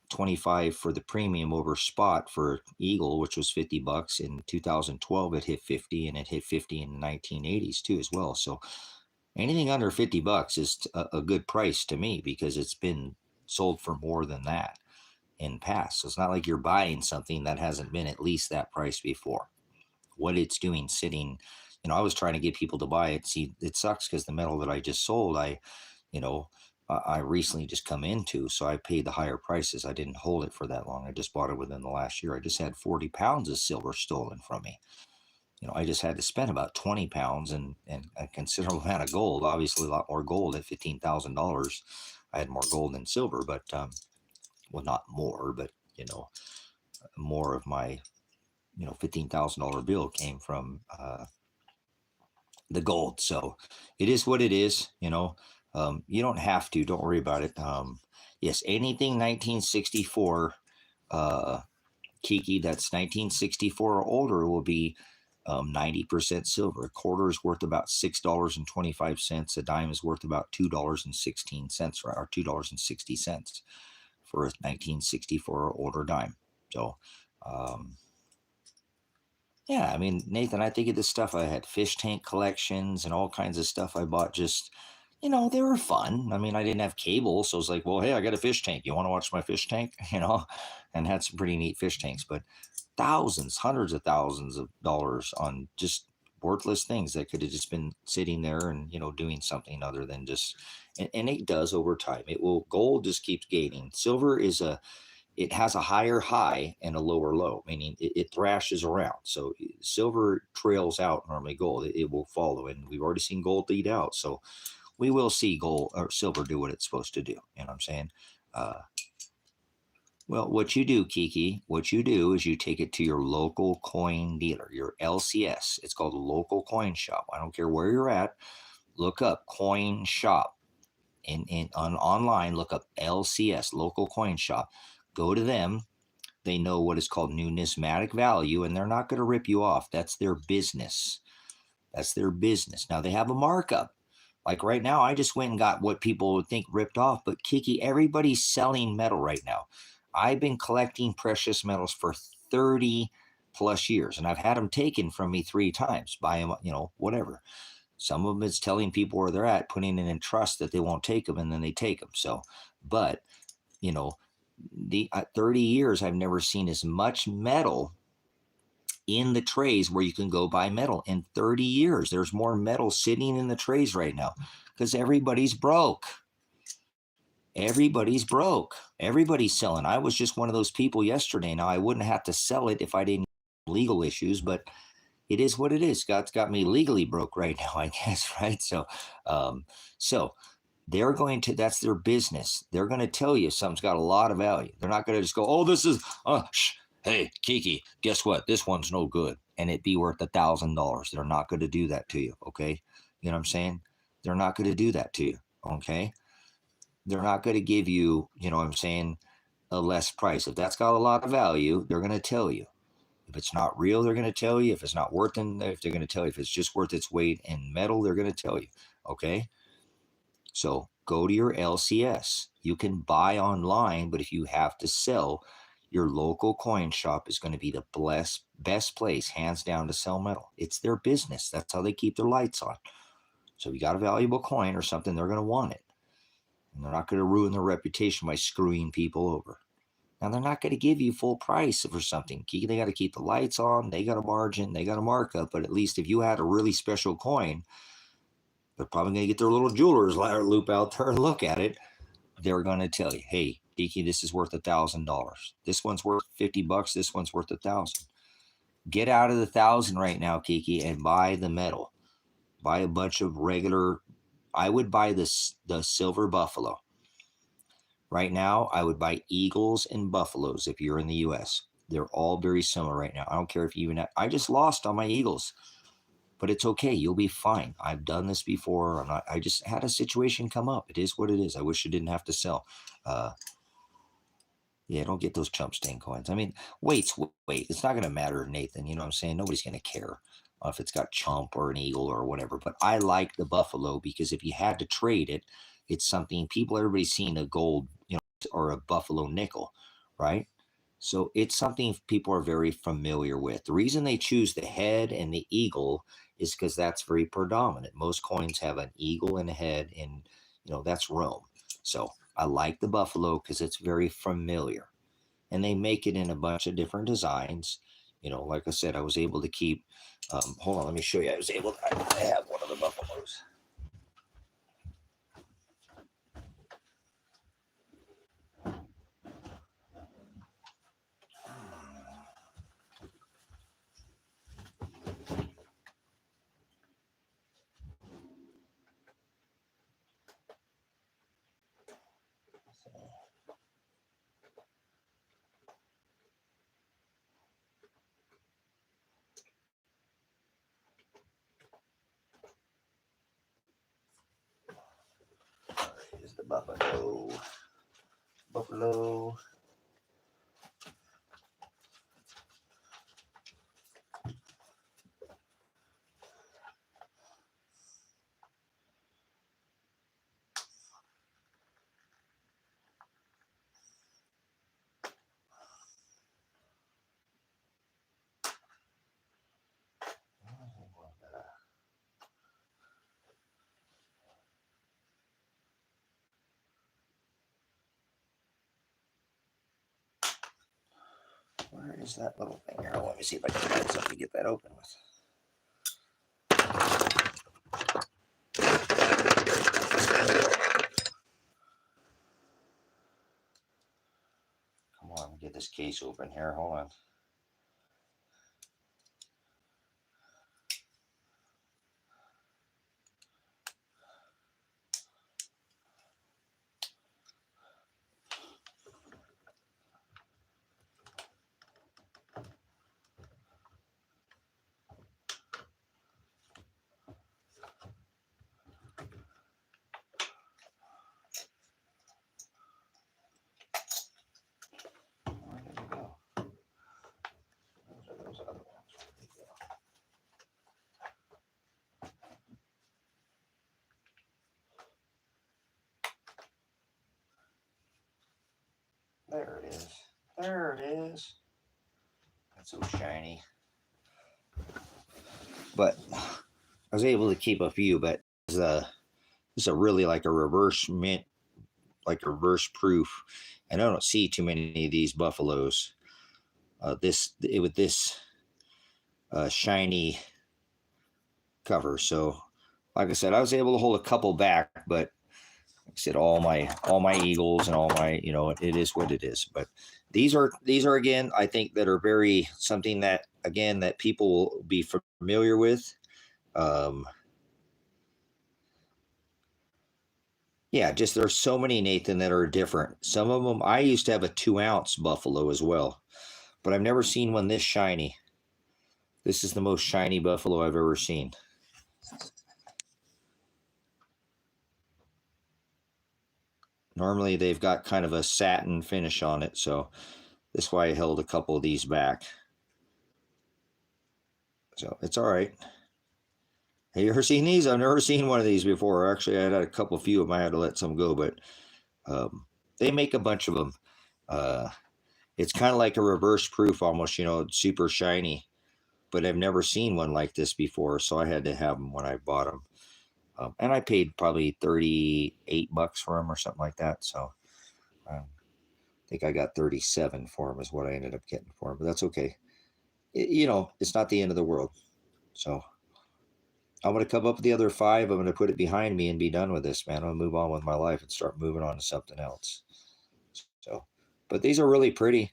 25 for the premium over spot for Eagle, which was $50. In 2012 it hit 50, and it hit 50 in the 1980s too as well. So anything under $50 is a good price to me, because it's been sold for more than that in past. So it's not like you're buying something that hasn't been at least that price before. What it's doing sitting, I was trying to get people to buy it. See, it sucks because the metal that I just sold, I recently just come into, so I paid the higher prices. I didn't hold it for that long. I just bought it within the last year. I just had 40 pounds of silver stolen from me. I just had to spend about 20 pounds and a considerable amount of gold. Obviously, a lot more gold at $15,000. I had more gold than silver, but well, not more, but more of my $15,000 bill came from the gold. So it is what it is. You don't have to. Don't worry about it. Yes, anything 1964, Kiki, that's 1964 or older will be 90% silver. A quarter is worth about $6.25. A dime is worth about $2.16, or $2.60 for a 1964 or older dime. So, yeah, I mean, Nathan, I think of this stuff. I had fish tank collections and all kinds of stuff I bought. Just, they were fun. I mean, I didn't have cable, so it's like, well, hey, I got a fish tank. You want to watch my fish tank? And had some pretty neat fish tanks. But thousands, hundreds of thousands of dollars on just worthless things that could have just been sitting there and, doing something other than just, and it does over time. Gold just keeps gaining. Silver it has a higher high and a lower low, meaning it thrashes around. So silver trails out normally gold. It will follow, and we've already seen gold lead out. So we will see gold or silver do what it's supposed to do. You know what I'm saying? Well, what you do, Kiki, what you do is you take it to your local coin dealer, your LCS. It's called a local coin shop. I don't care where you're at. Look up coin shop online. Look up LCS, local coin shop. Go to them. They know what is called numismatic value, and they're not going to rip you off. That's their business. That's their business. Now they have a markup. Like right now, I just went and got what people would think ripped off. But Kiki, everybody's selling metal right now. I've been collecting precious metals for 30 plus years, and I've had them taken from me 3 times by them, whatever. Some of them is telling people where they're at, putting it in trust that they won't take them, and then they take them. So, but, the 30 years, I've never seen as much metal in the trays where you can go buy metal. In 30 years, there's more metal sitting in the trays right now because everybody's broke. Everybody's broke. Everybody's selling. I was just one of those people yesterday. Now, I wouldn't have to sell it if I didn't have legal issues, but it is what it is. God's got me legally broke right now, I guess, right? So they're going to, that's their business. They're going to tell you something's got a lot of value. They're not going to just go, oh, this is, hey, Kiki, guess what? This one's no good. And it be worth $1,000. They're not going to do that to you, okay? You know what I'm saying? They're not going to do that to you, okay? They're not going to give you, you know what I'm saying, a less price. If that's got a lot of value, they're going to tell you. If it's not real, they're going to tell you. If it's not worth it, if they're going to tell you. If it's just worth its weight in metal, they're going to tell you, okay? So go to your LCS. You can buy online, but if you have to sell, your local coin shop is going to be the best place, hands down, to sell metal. It's their business. That's how they keep their lights on. So if you got a valuable coin or something, they're going to want it. And they're not going to ruin their reputation by screwing people over. Now, they're not going to give you full price for something. They got to keep the lights on. They got a margin. They got a markup. But at least if you had a really special coin, they're probably going to get their little jeweler's loop out there and look at it. They're going to tell you, hey, Kiki, this is worth $1,000. This one's worth $50. This one's worth $1,000. Get out of the 1,000 right now, Kiki, and buy the metal. Buy a bunch of regular. I would buy the silver buffalo. Right now, I would buy eagles and buffaloes if you're in the U.S. They're all very similar right now. I don't care if you even I just lost on my eagles. But it's okay. You'll be fine. I've done this before. I just had a situation come up. It is what it is. I wish I didn't have to sell. Yeah, don't get those chump stain coins. I mean, wait. It's not going to matter, Nathan. You know what I'm saying? Nobody's going to care if it's got chump or an eagle or whatever. But I like the buffalo because if you had to trade it, it's something everybody's seen a gold, or a buffalo nickel, right? So it's something people are very familiar with. The reason they choose the head and the eagle is because that's very predominant. Most coins have an eagle and a head, and that's Rome. So I like the buffalo because it's very familiar, and they make it in a bunch of different designs. Like I said, I was able to keep. Hold on, let me show you. I have one of the buffaloes. Here's the buffalo. Buffalo. Where is that little thing here? Let me see if I can find something to get that open with. Come on, get this case open here. Hold on. There it is. There it is. That's so shiny. But I was able to keep a few, but it's a really like a reverse mint, like a reverse proof. And I don't see too many of these buffaloes. With this shiny cover. So, like I said, I was able to hold a couple back, but like I said, all my eagles and all my, it is what it is. But these are again, I think that are very something that again that people will be familiar with. Um, yeah, just there's so many, Nathan, that are different. Some of them, I used to have a 2-ounce buffalo as well, but I've never seen one this shiny. This is the most shiny buffalo I've ever seen. Normally they've got kind of a satin finish on it, so that's why I held a couple of these back. So it's all right. Have you ever seen these? I've never seen one of these before. Actually, I had a couple few of them. I had to let some go, but they make a bunch of them. It's kind of like a reverse proof almost, super shiny. But I've never seen one like this before, so I had to have them when I bought them. And I paid probably $38 for them or something like that. So I think I got 37 for them is what I ended up getting for them. But that's okay. It's not the end of the world. So I'm going to come up with the other 5. I'm going to put it behind me and be done with this, man. I'm going to move on with my life and start moving on to something else. So, but these are really pretty.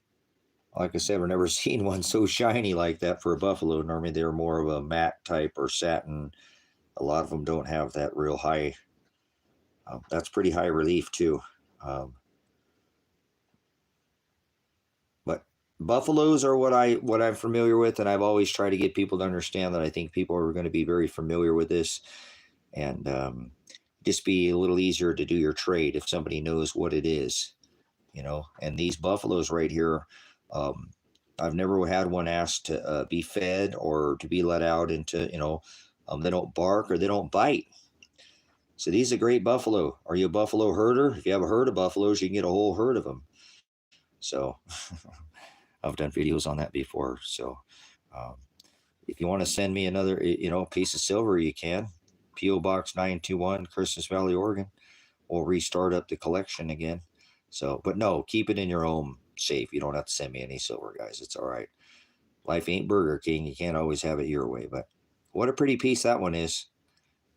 Like I said, I've never seen one so shiny like that for a buffalo. Normally they're more of a matte type or satin. A lot of them don't have that real high. That's pretty high relief too. Um, but buffaloes are what I'm familiar with, and I've always tried to get people to understand that I think people are going to be very familiar with this, and just be a little easier to do your trade if somebody knows what it is, And these buffaloes right here, um, I've never had one asked to be fed or to be let out into, they don't bark or they don't bite. So these are great buffalo. Are you a buffalo herder? If you have a herd of buffaloes, you can get a whole herd of them. So I've done videos on that before. So um, if you want to send me another, piece of silver, you can. P.O. Box 921, Christmas Valley, Oregon. We'll restart up the collection again. So, but no, keep it in your own safe. You don't have to send me any silver, guys. It's all right. Life ain't Burger King. You can't always have it your way. But what a pretty piece that one is.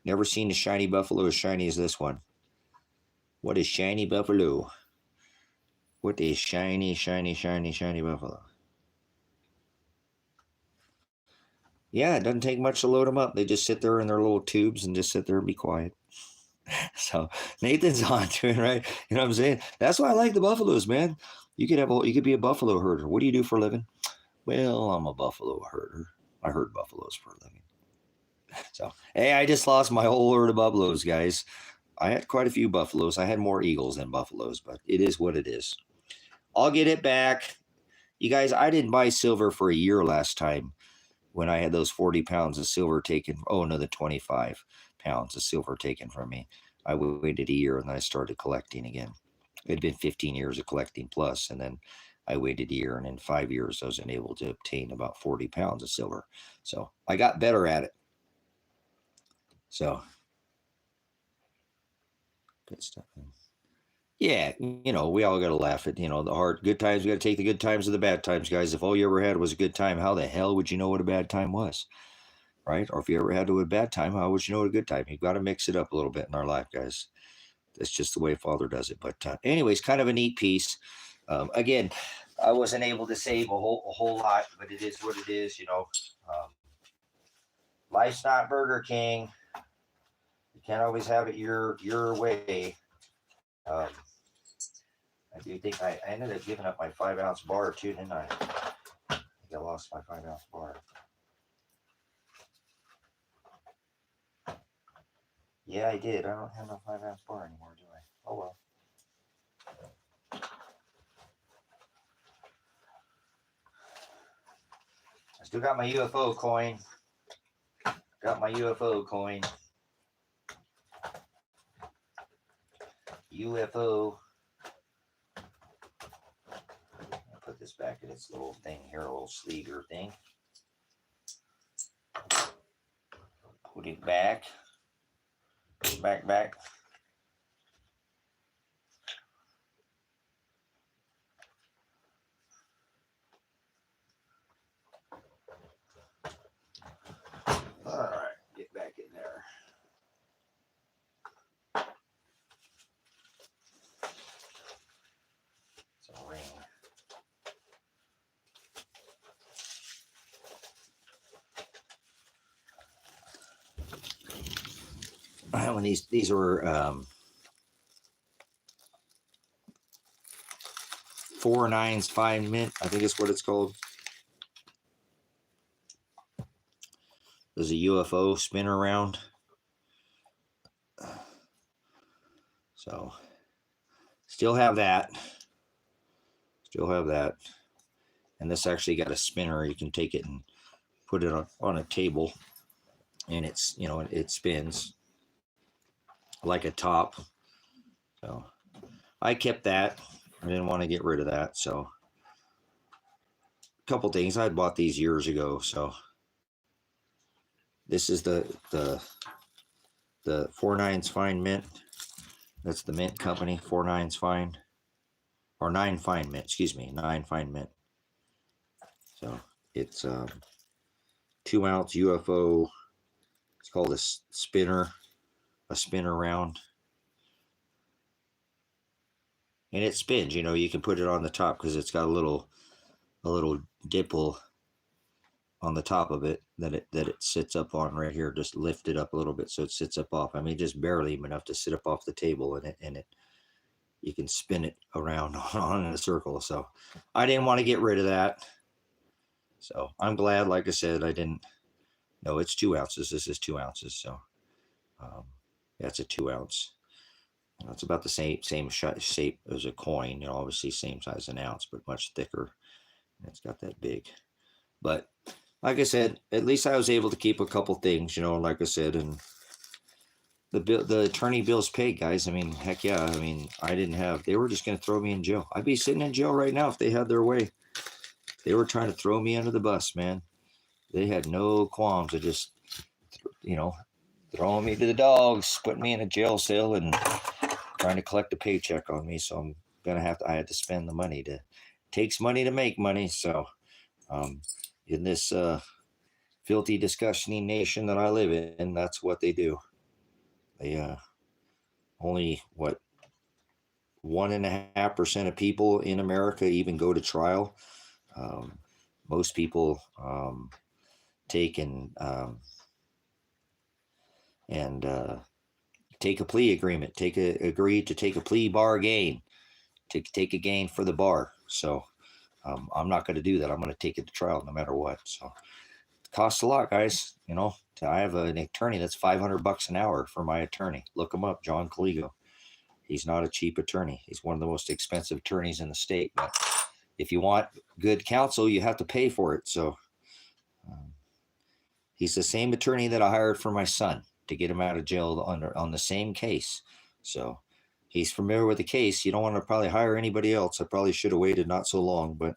Never seen a shiny buffalo as shiny as this one. What is shiny buffalo? What is shiny, shiny, shiny, shiny buffalo? Yeah, it doesn't take much to load them up. They just sit there in their little tubes and just sit there and be quiet. So Nathan's on to it, right? You know what I'm saying? That's why I like the buffaloes, man. You could be a buffalo herder. What do you do for a living? Well, I'm a buffalo herder. I herd buffaloes for a living. So hey, I just lost my whole herd of buffaloes, guys. I had quite a few buffaloes. I had more eagles than buffaloes, but it is what it is. I'll get it back. You guys, I didn't buy silver for a year last time when I had those 40 pounds of silver taken. Oh, another 25 pounds of silver taken from me. I waited a year and then I started collecting again. It had been 15 years of collecting plus, and then I waited a year, and in 5 years, I was able to obtain about 40 pounds of silver. So I got better at it. So good stuff. Yeah, we all got to laugh at, the hard, good times. We got to take the good times and the bad times, guys. If all you ever had was a good time, how the hell would you know what a bad time was? Right? Or if you ever had a bad time, how would you know what a good time? You've got to mix it up a little bit in our life, guys. That's just the way Father does it. But anyways, kind of a neat piece. Again, I wasn't able to save a whole lot, but it is what it is. Life's not Burger King. You can't always have it your way. Um, I do think I ended up giving up my 5-ounce bar too, didn't I? I think I lost my 5-ounce bar. Yeah, I did. I don't have no 5-ounce bar anymore, do I? Oh well. I still got my UFO coin. Got my UFO coin. UFO. back at its little thing here, a little sleever thing. Put it back. Back. All right, get back in there. It's a ring. When these were 4 9s fine mint, I think is what it's called. There's a UFO spinner around. So still have that. And this actually got a spinner. You can take it and put it on a table, and it's, you know, it spins like a top. So I kept that. I didn't want to get rid of that. So a couple things. I had bought these years ago. So this is the 4 9s fine mint. That's the mint company. 4 9s fine, or 9 fine mint. Excuse me, 9 fine mint. So it's 2 ounce UFO. It's called a spinner round. And it spins, you know, you can put it on the top because it's got a little dipple on the top of it that it sits up on right here. Just lift it up a little bit so it sits up off. I mean, just barely enough to sit up off the table, and it you can spin it around on in a circle. So I didn't want to get rid of that. So I'm glad, like I said, I didn't. No, it's 2 ounces. This is 2 ounces. So that's a 2 ounce. It's about the same shape as a coin. You know, obviously same size as an ounce, but much thicker. And it's got that big. But like I said, at least I was able to keep a couple things. You know, like I said, and the attorney bills paid, guys. I mean, heck yeah. I mean, I didn't have. They were just going to throw me in jail. I'd be sitting in jail right now if they had their way. They were trying to throw me under the bus, man. They had no qualms of just, you know, throwing me to the dogs, putting me in a jail cell, and trying to collect a paycheck on me. So I'm gonna have to. I had to spend the money. Takes money to make money. So in this filthy, disgusting nation that I live in, that's what they do. They only 1.5% of people in America even go to trial. Most people take and take a plea agreement, agree to take a plea bargain, to take a gain for the bar. So I'm not going to do that. I'm going to take it to trial no matter what. So it costs a lot, guys. You know, I have an attorney that's $500 an hour for my attorney. Look him up, John Caligo. He's not a cheap attorney. He's one of the most expensive attorneys in the state. But if you want good counsel, you have to pay for it. So he's the same attorney that I hired for my son to get him out of jail on the same case. So he's familiar with the case. You don't want to probably hire anybody else. I probably should have waited not so long, but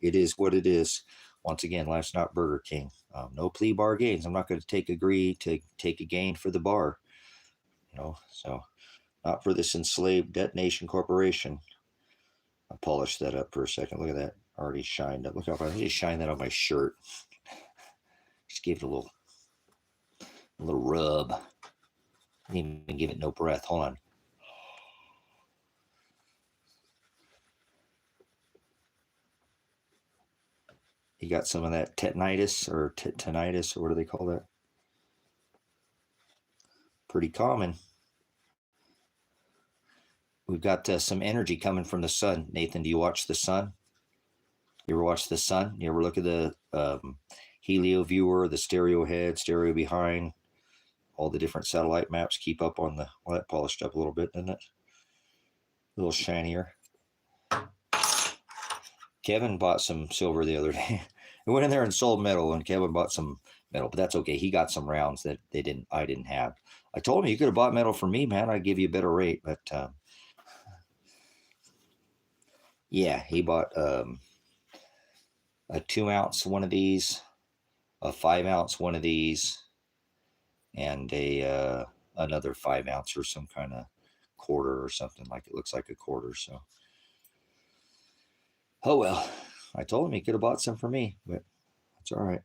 it is what it is. Once again, life's not Burger King. No plea bargains. I'm not going to agree to take a gain for the bar. You know, so not for this enslaved debt nation corporation. I'll polish that up for a second. Look at that. Already shined up. Look how I just shined that on my shirt. Just give it a little rub. Didn't even give it no breath. Hold on. You got some of that tetanitis or tinnitus, or what do they call that? Pretty common. We've got some energy coming from the sun. Nathan, do you watch the sun? You ever watch the sun? You ever look at the helio viewer, the stereo head, stereo behind, all the different satellite maps? Keep up on the, well, that polished up a little bit, didn't it? A little shinier. Kevin bought some silver the other day. We went in there and sold metal, and Kevin bought some metal, but that's okay. He got some rounds that I didn't have. I told him, you could have bought metal from me, man. I'd give you a better rate. But yeah, he bought a 2-ounce one of these, a 5-ounce one of these, and a another 5-ounce or some kind of quarter or something, like it looks like a quarter. So, oh well, I told him he could have bought some for me, but it's all right.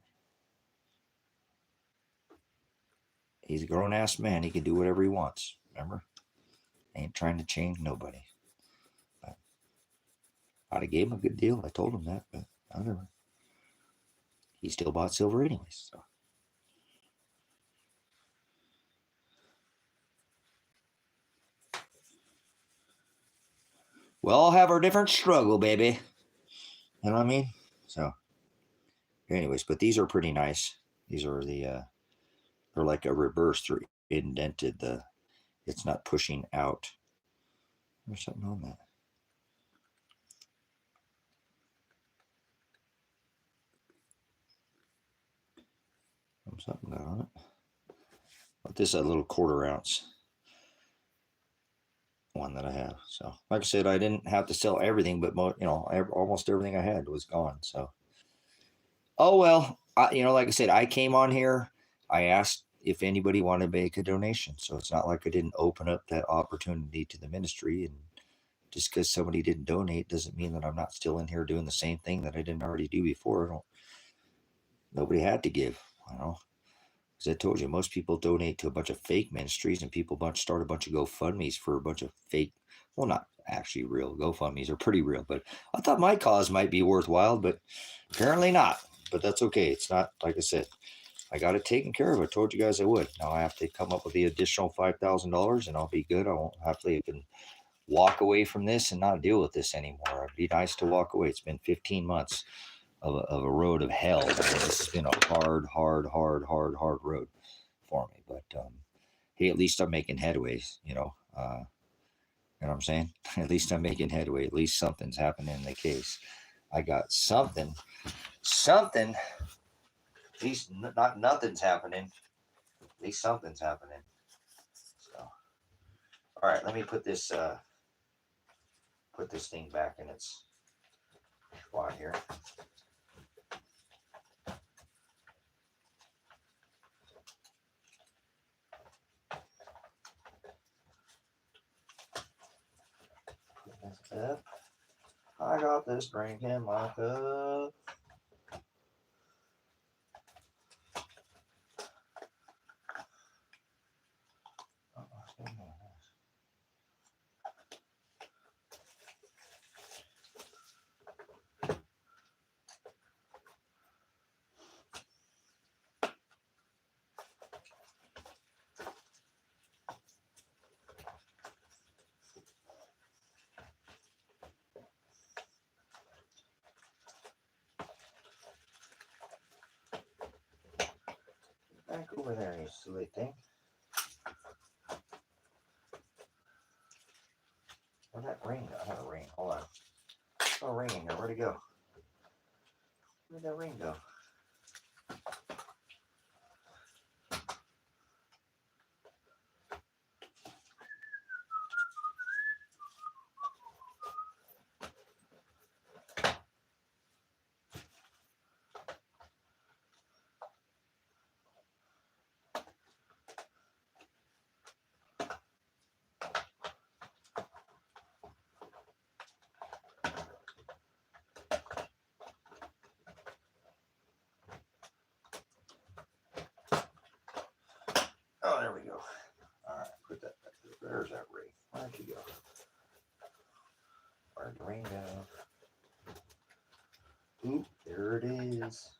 He's a grown-ass man. He can do whatever he wants. Remember? Ain't trying to change nobody. But I'd have gave him a good deal. I told him that, but whatever. He still bought silver anyways. So. We all have our different struggle, baby. You know what I mean? So, anyways, but these are pretty nice. These are the, they're like a reverse. They're indented. It's not pushing out. There's something on that. Something got on it. But this is a little 1/4 ounce one that I have. So, like I said, I didn't have to sell everything, but almost everything I had was gone. So, oh well, like I said, I came on here. I asked if anybody wanted to make a donation, so it's not like I didn't open up that opportunity to the ministry. And just because somebody didn't donate doesn't mean that I'm not still in here doing the same thing that I didn't already do before. Nobody had to give, Because I told you, most people donate to a bunch of fake ministries, and people start a bunch of GoFundMes for a bunch of fake, well, not actually real GoFundMes are pretty real, but I thought my cause might be worthwhile, but apparently not. But that's okay. It's not, like I said, I got it taken care of. I told you guys I would. Now I have to come up with the additional $5,000 and I'll be good. Hopefully I can walk away from this and not deal with this anymore. It'd be nice to walk away. It's been 15 months of a road of hell. This has been a hard road for me. But hey, at least I'm making headways, You know what I'm saying? At least I'm making headway. At least something's happening in the case. I got something. At least not nothing's happening. At least something's happening. So, all right, let me put this thing back in its spot here. Up. I got this drink in my cup. Back over there, you silly thing. Where'd that ring go? I had a ring. Hold on. Oh, ring in here. Where'd it go? Where'd that ring go? Oh, there we go. All right, put that back there. There's that ring. Where'd you go? Where'd the ring go? Oop, there it is.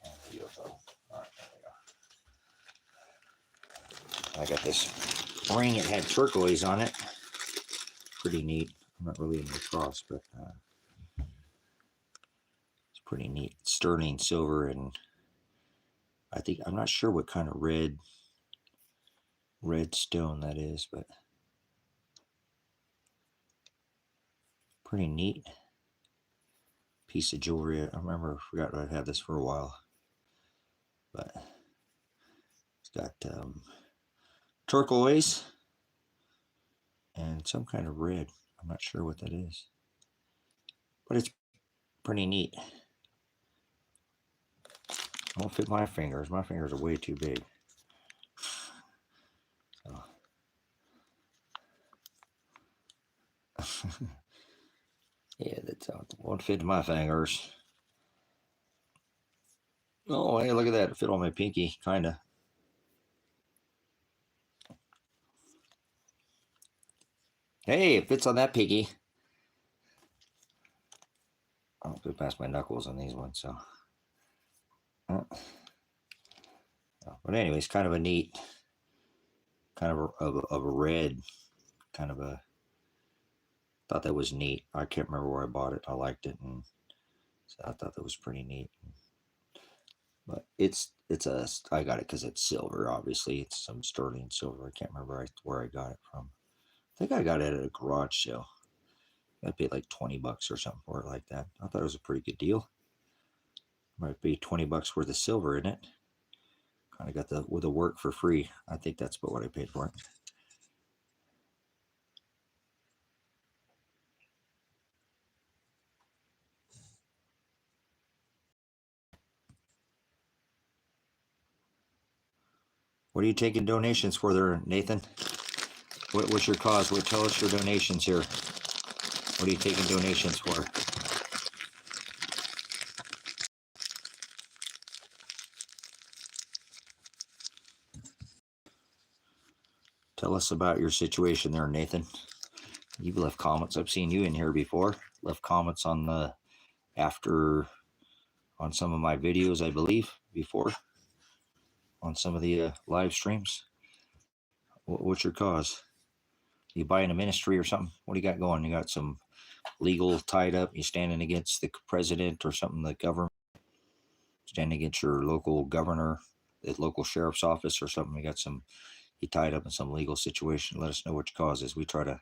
And the UFO. All right, there we go. I got this ring. It had turquoise on it. Pretty neat. I'm not really into the cross, but it's pretty neat. Sterling silver, and I'm not sure what kind of red stone that is, but pretty neat piece of jewelry. I forgot I had this for a while, but it's got turquoise and some kind of red. I'm not sure what that is, but it's Pretty neat. Won't fit my fingers. My fingers are way too big. So. Yeah, that won't fit my fingers. Oh, hey, look at that. It fit on my pinky, kind of. Hey, it fits on that pinky. I'll put past my knuckles on these ones, so. But anyways, kind of a neat, kind of a red, kind of a. Thought that was neat. I can't remember where I bought it. I liked it, and so I thought that was pretty neat. But it's a. I got it because it's silver. Obviously, it's some sterling silver. I can't remember where I got it from. I think I got it at a garage sale. I paid like $20 or something for it like that. I thought it was a pretty good deal. Might be $20 worth of silver in it. Kind of got the work for free. I think that's about what I paid for it. What are you taking donations for there, Nathan? What's your cause? Tell us your donations here. What are you taking donations for? Tell us about your situation there, Nathan. You've left comments. I've seen you in here before. Left comments on the on some of my videos, I believe, before on some of the live streams. What's your cause? You buying a ministry or something? What do you got going? You got some legal tied up? You standing against the president or something? The government? Standing against your local governor, the local sheriff's office or something? You tied up in some legal situation. Let us know what your cause is. We try to.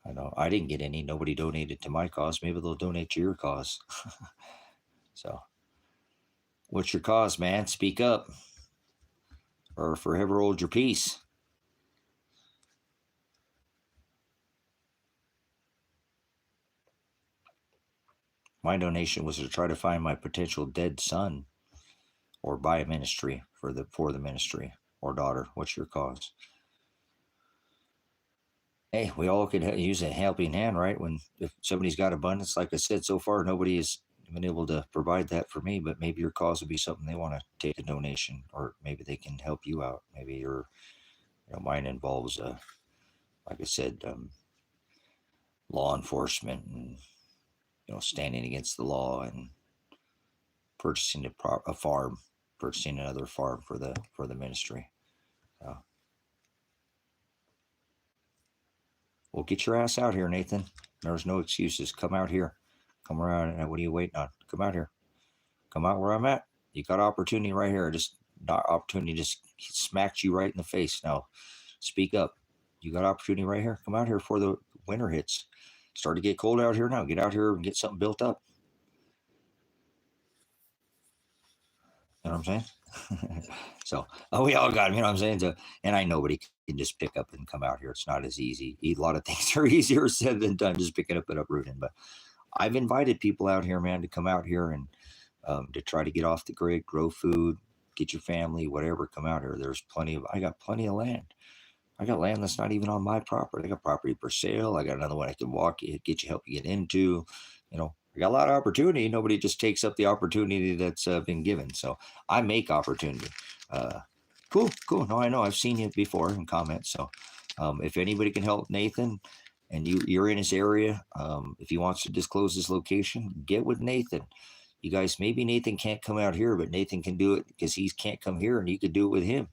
I know I didn't get any. Nobody donated to my cause. Maybe they'll donate to your cause. So, what's your cause, man? Speak up, or forever hold your peace. My donation was to try to find my potential dead son, or buy a ministry for the ministry, or daughter. What's your cause? Hey, we all could use a helping hand, right? If somebody's got abundance, like I said, so far nobody has been able to provide that for me. But maybe your cause would be something they want to take a donation, or maybe they can help you out. Maybe mine involves, like I said, law enforcement and standing against the law and purchasing a farm, purchasing another farm for the ministry. So, well, get your ass out here, Nathan. There's no excuses. Come out here. Come around. And what are you waiting on? Come out here. Come out where I'm at. You got opportunity right here. Opportunity just smacked you right in the face. Now, speak up. You got opportunity right here. Come out here before the winter hits. Start to get cold out here now. Get out here and get something built up. You know what I'm saying? So, we all got them. You know what I'm saying? So, and I know nobody can just pick up and come out here. It's not as easy. A lot of things are easier said than done. Just picking up and uprooting. But I've invited people out here, man, to come out here and to try to get off the grid, grow food, get your family, whatever. Come out here. I got plenty of land. I got land that's not even on my property. I got property for sale. I got another one I can help you get into. I got a lot of opportunity. Nobody just takes up the opportunity that's been given. So I make opportunity. Cool. No, I know. I've seen you before in comments. So if anybody can help Nathan and you're in his area, if he wants to disclose his location, get with Nathan. You guys, maybe Nathan can't come out here, but Nathan can do it because he can't come here and you could do it with him.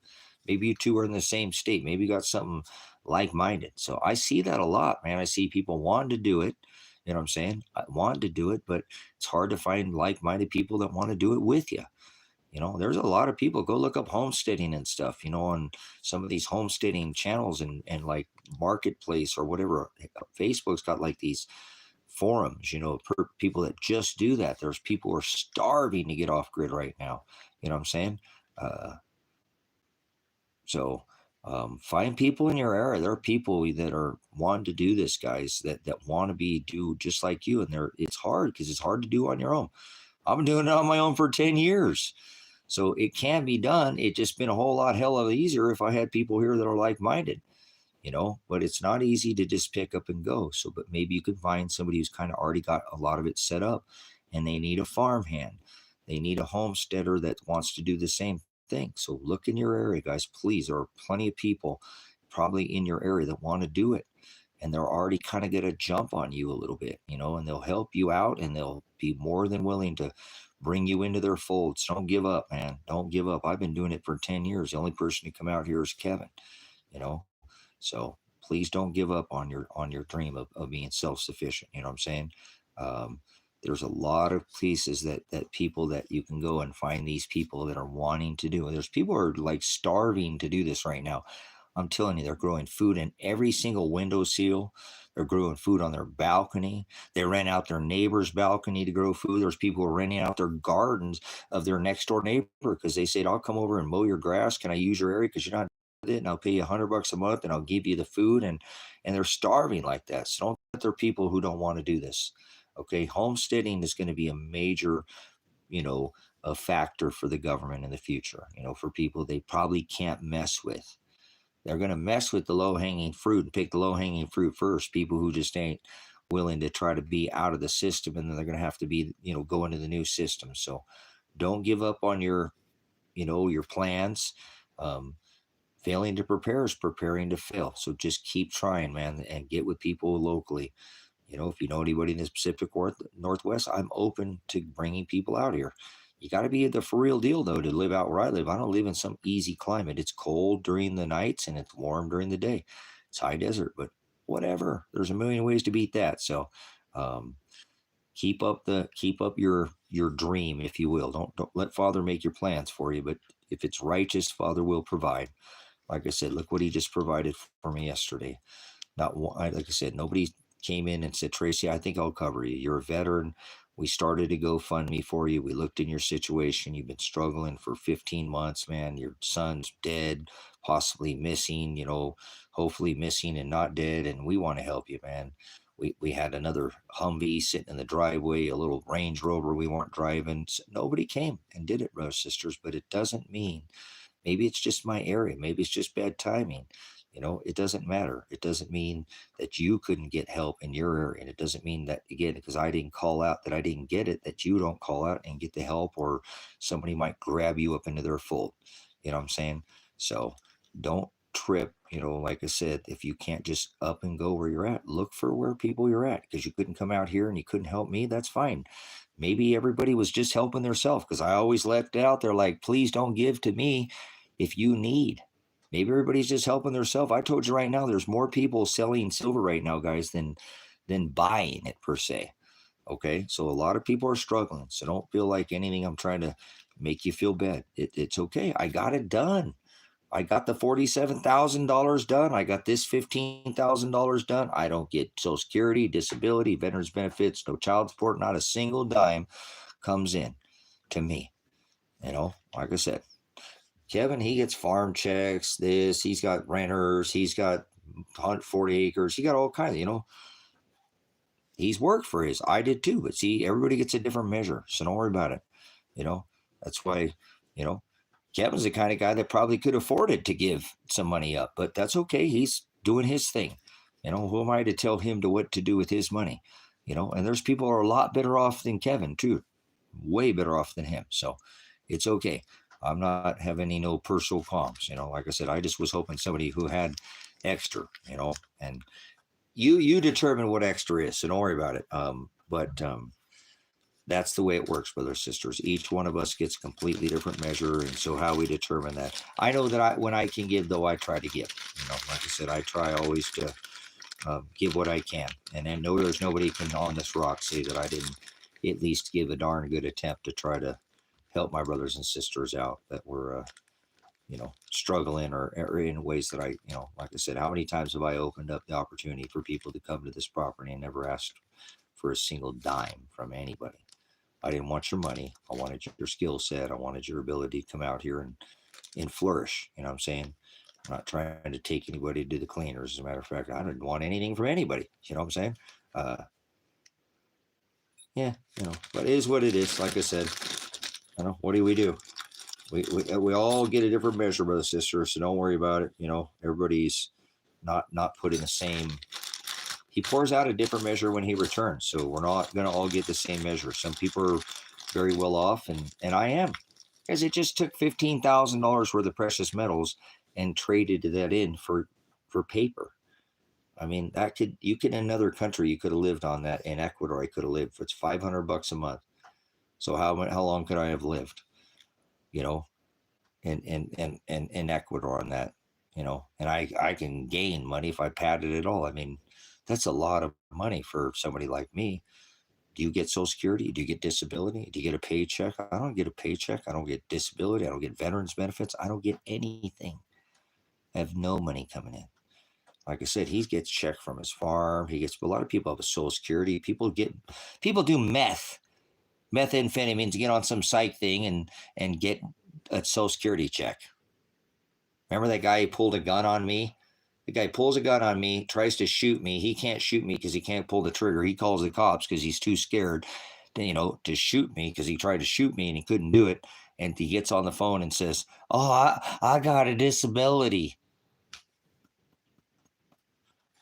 Maybe you two are in the same state. Maybe you got something like-minded. So I see that a lot, man. I see people wanting to do it. You know what I'm saying? I want to do it, but it's hard to find like-minded people that want to do it with you. There's a lot of people. Go look up homesteading and stuff, on some of these homesteading channels and like Marketplace or whatever. Facebook's got like these forums, for people that just do that. There's people who are starving to get off grid right now. You know what I'm saying? So Find people in your area. There are people that are wanting to do this, guys, that want to do just like you. And it's hard because it's hard to do on your own. I've been doing it on my own for 10 years. So it can be done. It just been a whole lot hell of easier if I had people here that are like-minded, but it's not easy to just pick up and go. So, but maybe you could find somebody who's kind of already got a lot of it set up and they need a farmhand. They need a homesteader that wants to do the same thing. So look in your area, guys, please. There are plenty of people probably in your area that want to do it. And they're already kind of get a jump on you a little bit, and they'll help you out and they'll be more than willing to bring you into their folds. Don't give up, man. Don't give up. I've been doing it for 10 years. The only person to come out here is Kevin, you know. So please don't give up on your dream of being self-sufficient. You know what I'm saying? Um, there's a lot of places that people that you can go and find these people that are wanting to do. And there's people who are like starving to do this right now. I'm telling you, they're growing food in every single window seal. They're growing food on their balcony. They rent out their neighbor's balcony to grow food. There's people who are renting out their gardens of their next door neighbor because they said, I'll come over and mow your grass. Can I use your area? Because you're not it, and I'll pay you $100 a month and I'll give you the food, and they're starving like that. So don't let there are people who don't want to do this. Okay. Homesteading is going to be a major, a factor for the government in the future, for people they probably can't mess with. They're going to mess with the low hanging fruit and pick the low hanging fruit first. People who just ain't willing to try to be out of the system, and then they're going to have to be, go into the new system. So don't give up on your plans. Um, Failing to prepare is preparing to fail. So just keep trying, man, and get with people locally. If you know anybody in the Pacific Northwest, I'm open to bringing people out here. You got to be the for real deal, though, to live out where I live. I don't live in some easy climate. It's cold during the nights and it's warm during the day. It's high desert, but whatever. There's a million ways to beat that. So um, keep up your dream, if you will. Don't let Father make your plans for you, but if it's righteous, Father will provide. Like I said, look what he just provided for me yesterday. Not one, like I said, nobody came in and said, Tracy, I think I'll cover you. You're a veteran. We started a GoFundMe for you. We looked in your situation. You've been struggling for 15 months, man. Your son's dead, possibly missing, hopefully missing and not dead. And we want to help you, man. We had another Humvee sitting in the driveway, a little Range Rover we weren't driving. So nobody came and did it, brothers and sisters, but it doesn't mean. Maybe it's just my area. Maybe it's just bad timing. It doesn't matter. It doesn't mean that you couldn't get help in your area. And it doesn't mean that, again, because I didn't call out that I didn't get it, that you don't call out and get the help, or somebody might grab you up into their fold. You know what I'm saying? So don't trip. Like I said, if you can't just up and go where you're at, look for where people you're at, because you couldn't come out here and you couldn't help me. That's fine. Maybe everybody was just helping themselves, because I always left out there like, please don't give to me if you need. Maybe everybody's just helping themselves. I told you right now, there's more people selling silver right now, guys, than buying it per se. Okay, so a lot of people are struggling. So don't feel like anything I'm trying to make you feel bad. It's okay. I got it done. I got the $47,000 done. I got this $15,000 done. I don't get Social Security, disability, veterans benefits, no child support. Not a single dime comes in to me. Like I said, Kevin, he gets farm checks. He's got renters. He's got 140 acres. He got all kinds of. He's worked for his. I did too. But see, everybody gets a different measure. So don't worry about it. That's why, you know, Kevin's the kind of guy that probably could afford it to give some money up, but that's okay. He's doing his thing. Who am I to tell him to what to do with his money? And there's people who are a lot better off than Kevin too, way better off than him. So it's okay. I'm not having any no personal qualms. Like I said, I just was hoping somebody who had extra, and you determine what extra is, so don't worry about it. But that's the way it works, brothers and sisters. Each one of us gets a completely different measure, and so how we determine that. I know that when I can give, though, I try to give. Like I said, I try always to give what I can, and I know there's nobody can on this rock say that I didn't at least give a darn good attempt to try to help my brothers and sisters out that were struggling or in ways that I, like I said, how many times have I opened up the opportunity for people to come to this property and never asked for a single dime from anybody? I didn't want your money. I wanted your skill set. I wanted your ability to come out here and flourish. You know what I'm saying? I'm not trying to take anybody to the cleaners. As a matter of fact, I don't want anything from anybody. You know what I'm saying? Uh, yeah, but it is what it is. Like I said, what do? We all get a different measure, brother, sister. So don't worry about it. Everybody's not put in the same. He pours out a different measure when he returns. So we're not going to all get the same measure. Some people are very well off, and I am, because it just took $15,000 worth of precious metals and traded that in for paper. I mean, you could in another country, you could have lived on that. In Ecuador, I could have lived. It's $500 a month. So how long could I have lived? In Ecuador on that. And I can gain money if I padded it all. I mean, that's a lot of money for somebody like me. Do you get Social Security? Do you get disability? Do you get a paycheck? I don't get a paycheck. I don't get disability. I don't get veterans benefits. I don't get anything. I have no money coming in. Like I said, he gets check from his farm. He gets a lot of people have a Social Security. People do methamphetamine to get on some psych thing and get a Social Security check. Remember that guy who pulled a gun on me? The guy pulls a gun on me, tries to shoot me. He can't shoot me because he can't pull the trigger. He calls the cops because he's too scared, to shoot me, because he tried to shoot me and he couldn't do it. And he gets on the phone and says, "Oh, I got a disability."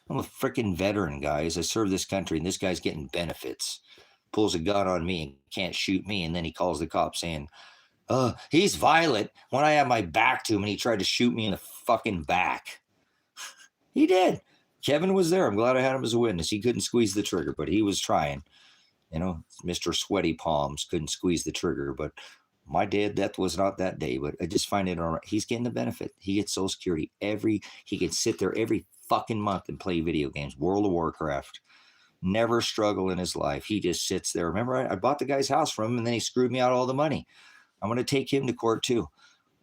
I'm a freaking veteran, guys. I served this country, and this guy's getting benefits. Pulls a gun on me and can't shoot me, and then he calls the cops saying, he's violent, when I had my back to him and he tried to shoot me in the fucking back. He did. Kevin was there. I'm glad I had him as a witness. He couldn't squeeze the trigger, but he was trying. Mr. Sweaty Palms couldn't squeeze the trigger, but my death was not that day. But I just find it all right. He's getting the benefit. He gets Social Security he can sit there every fucking month and play video games, World of Warcraft. Never struggle in his life. He just sits there. Remember, I bought the guy's house from him, and then he screwed me out all the money. I'm going to take him to court too.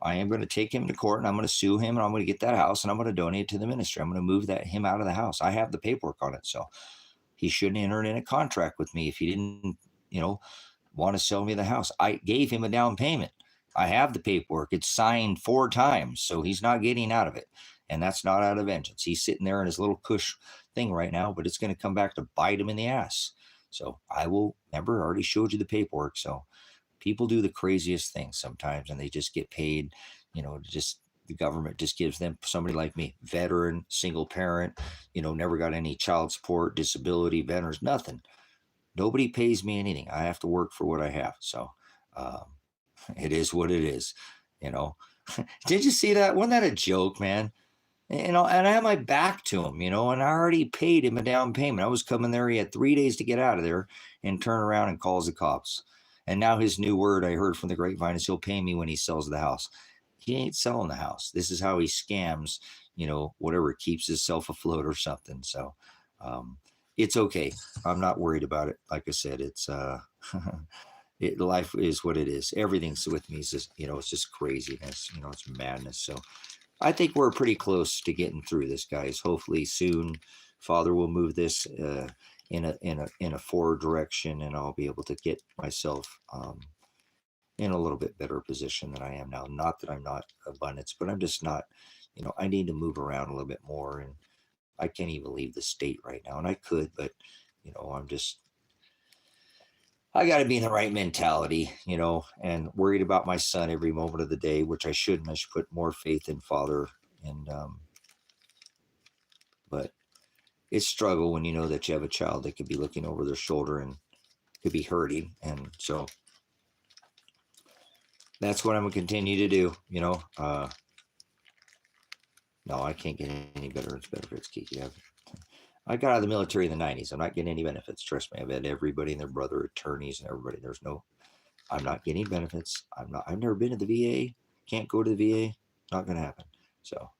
I am going to take him to court, and I'm going to sue him, and I'm going to get that house, and I'm going to donate it to the ministry. I'm going to move him out of the house. I have the paperwork on it, so he shouldn't enter in a contract with me if he didn't, want to sell me the house. I gave him a down payment. I have the paperwork. It's signed 4 times, so he's not getting out of it, and that's not out of vengeance. He's sitting there in his little cush thing right now, but it's going to come back to bite him in the ass. So I will. Remember, I already showed you the paperwork, so. People do the craziest things sometimes, and they just get paid, the government just gives them, somebody like me, veteran, single parent, never got any child support, disability, veterans, nothing. Nobody pays me anything. I have to work for what I have. So it is what it is, Did you see that? Wasn't that a joke, man? And I had my back to him, and I already paid him a down payment. I was coming there. He had 3 days to get out of there and turn around and calls the cops. And now his new word I heard from the grapevine is he'll pay me when he sells the house. He ain't selling the house. This is how he scams, whatever, keeps himself afloat or something. So it's okay. I'm not worried about it. Like I said, it's life is what it is. Everything's with me is just, it's just craziness. It's madness. So I think we're pretty close to getting through this, guys. Hopefully soon, Father will move this in a forward direction, and I'll be able to get myself in a little bit better position than I am now. Not that I'm not abundance, but I'm just not. I need to move around a little bit more, and I can't even leave the state right now. And I could, but I got to be in the right mentality, and worried about my son every moment of the day, which I shouldn't. I should put more faith in Father, and but it's struggle when you know that you have a child that could be looking over their shoulder and could be hurting. And so that's what I'm going to continue to do. No, I can't get any veterans benefits, Kiki. I got out of the military in the 90s. I'm not getting any benefits. Trust me. I've had everybody and their brother, attorneys and everybody. I'm not getting benefits. I've never been to the VA. Can't go to the VA. Not going to happen. So,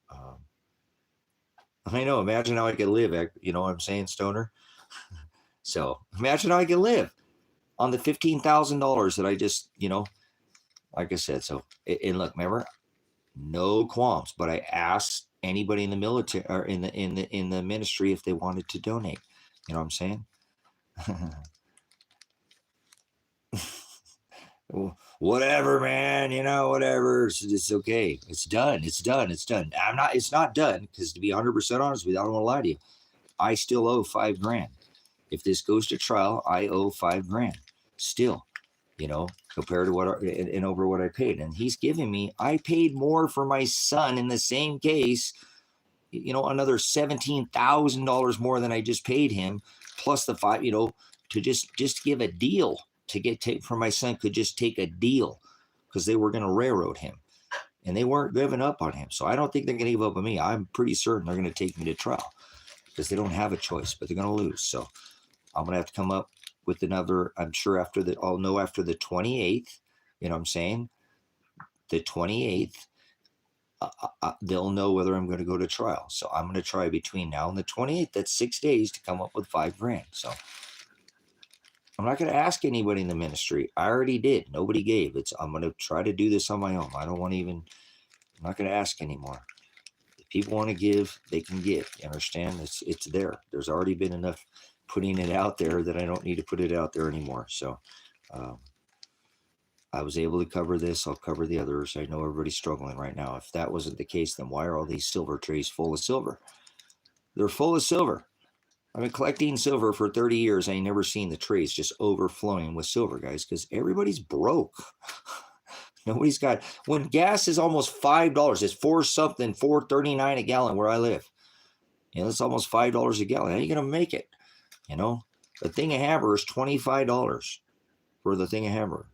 I know. Imagine how I could live. You know what I'm saying, Stoner? So imagine how I could live on the $15,000 that I just, like I said. So, and look, remember, no qualms. But I asked anybody in the military or in the ministry if they wanted to donate. You know what I'm saying? whatever, man, whatever. It's okay. It's done. It's done. It's done. It's not done, because to be 100% honest with you, I don't want to lie to you. I still owe $5,000. If this goes to trial, I owe $5,000 still, compared to and over what I paid. And he's giving me, I paid more for my son in the same case, another $17,000 more than I just paid him, plus the five, to just give a deal to take for my son, could just take a deal, because they were going to railroad him, and they weren't giving up on him. So I don't think they're going to give up on me. I'm pretty certain they're going to take me to trial, because they don't have a choice, but they're going to lose. So I'm going to have to come up with another, I'm sure I'll know after the 28th, you know what I'm saying? The 28th, they'll know whether I'm going to go to trial. So I'm going to try between now and the 28th, that's 6 days, to come up with $5,000. So I'm not going to ask anybody in the ministry. I already did. Nobody gave. I'm going to try to do this on my own. I'm not going to ask anymore. If people want to give, they can give. You understand? It's there. There's already been enough putting it out there that I don't need to put it out there anymore. So I was able to cover this. I'll cover the others. I know everybody's struggling right now. If that wasn't the case, then why are all these silver trays full of silver? They're full of silver. I've been collecting silver for 30 years. I ain't never seen the trays just overflowing with silver, guys, because everybody's broke. Nobody's got, when gas is almost $5, it's $4.39 a gallon where I live. It's almost $5 a gallon. How are you going to make it? The thing of hammer is $25 for the thing of hammer.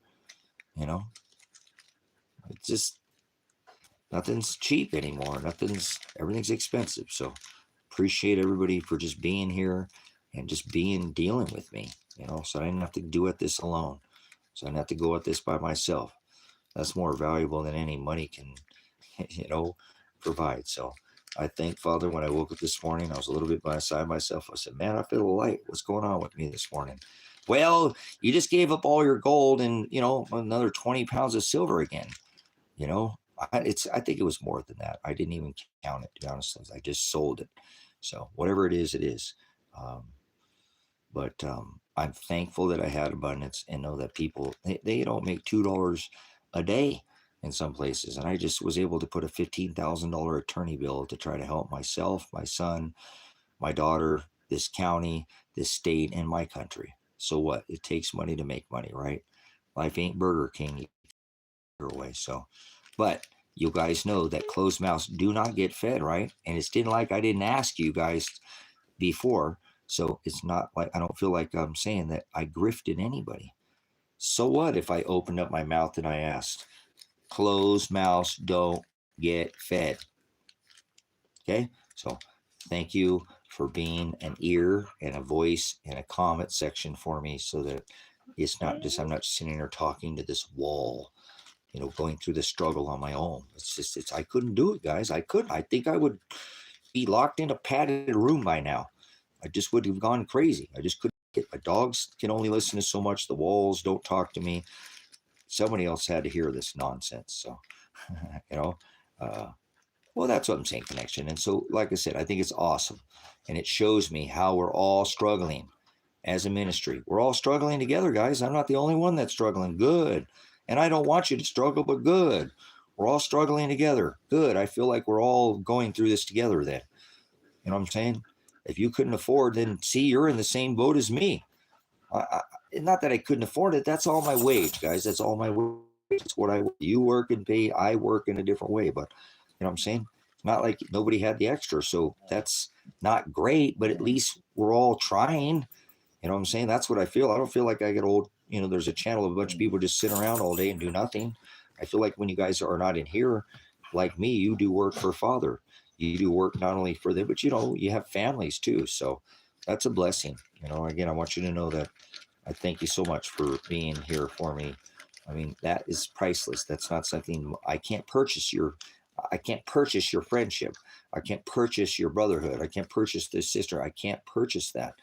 It's just, nothing's cheap anymore. Everything's expensive. So appreciate everybody for just being here and just dealing with me, so I didn't have to do this alone. So I didn't have to go at this by myself. That's more valuable than any money can, provide. So I thank Father, when I woke up this morning, I was a little bit beside myself. I said, man, I feel light. What's going on with me this morning? Well, you just gave up all your gold and, another 20 pounds of silver again. I think it was more than that. I didn't even count it, to be honest. I just sold it. So whatever it is, it is. But I'm thankful that I had abundance, and know that people, they don't make $2 a day in some places. And I just was able to put a $15,000 attorney bill to try to help myself, my son, my daughter, this county, this state, and my country. So what? It takes money to make money, right? Life ain't Burger King away. So, but you guys know that closed mouths do not get fed, right? And it's didn't like I didn't ask you guys before. So it's not like, I don't feel like I'm saying that I grifted anybody. So what if I opened up my mouth and I asked? Closed mouths don't get fed. Okay, so thank you for being an ear and a voice and a comment section for me, so that it's not just, I'm not sitting here talking to this wall, going through the struggle on my own. I couldn't do it, guys. I couldn't. I think I would be locked in a padded room by now. I just would have gone crazy. I just couldn't get, my dogs can only listen to so much. The walls don't talk to me. Somebody else had to hear this nonsense. So, well, that's what I'm saying, connection. And so, like I said, I think it's awesome. And it shows me how we're all struggling as a ministry. We're all struggling together, guys. I'm not the only one that's struggling. Good. And I don't want you to struggle, but good. We're all struggling together. Good. I feel like we're all going through this together then. You know what I'm saying? If you couldn't afford, then see, you're in the same boat as me. Not that I couldn't afford it. That's all my wage, guys. That's all my wage. It's what you work and pay. I work in a different way, but you know what I'm saying? It's not like nobody had the extra. So that's not great, but at least we're all trying. You know what I'm saying? That's what I feel. I don't feel like I get old. There's a channel of a bunch of people just sit around all day and do nothing. I feel like when you guys are not in here, like me, you do work for Father. You do work not only for them, but you have families too. So that's a blessing. Again, I want you to know that I thank you so much for being here for me. I mean, that is priceless. That's not something I can't purchase I can't purchase your friendship. I can't purchase your brotherhood. I can't purchase this sister. I can't purchase that.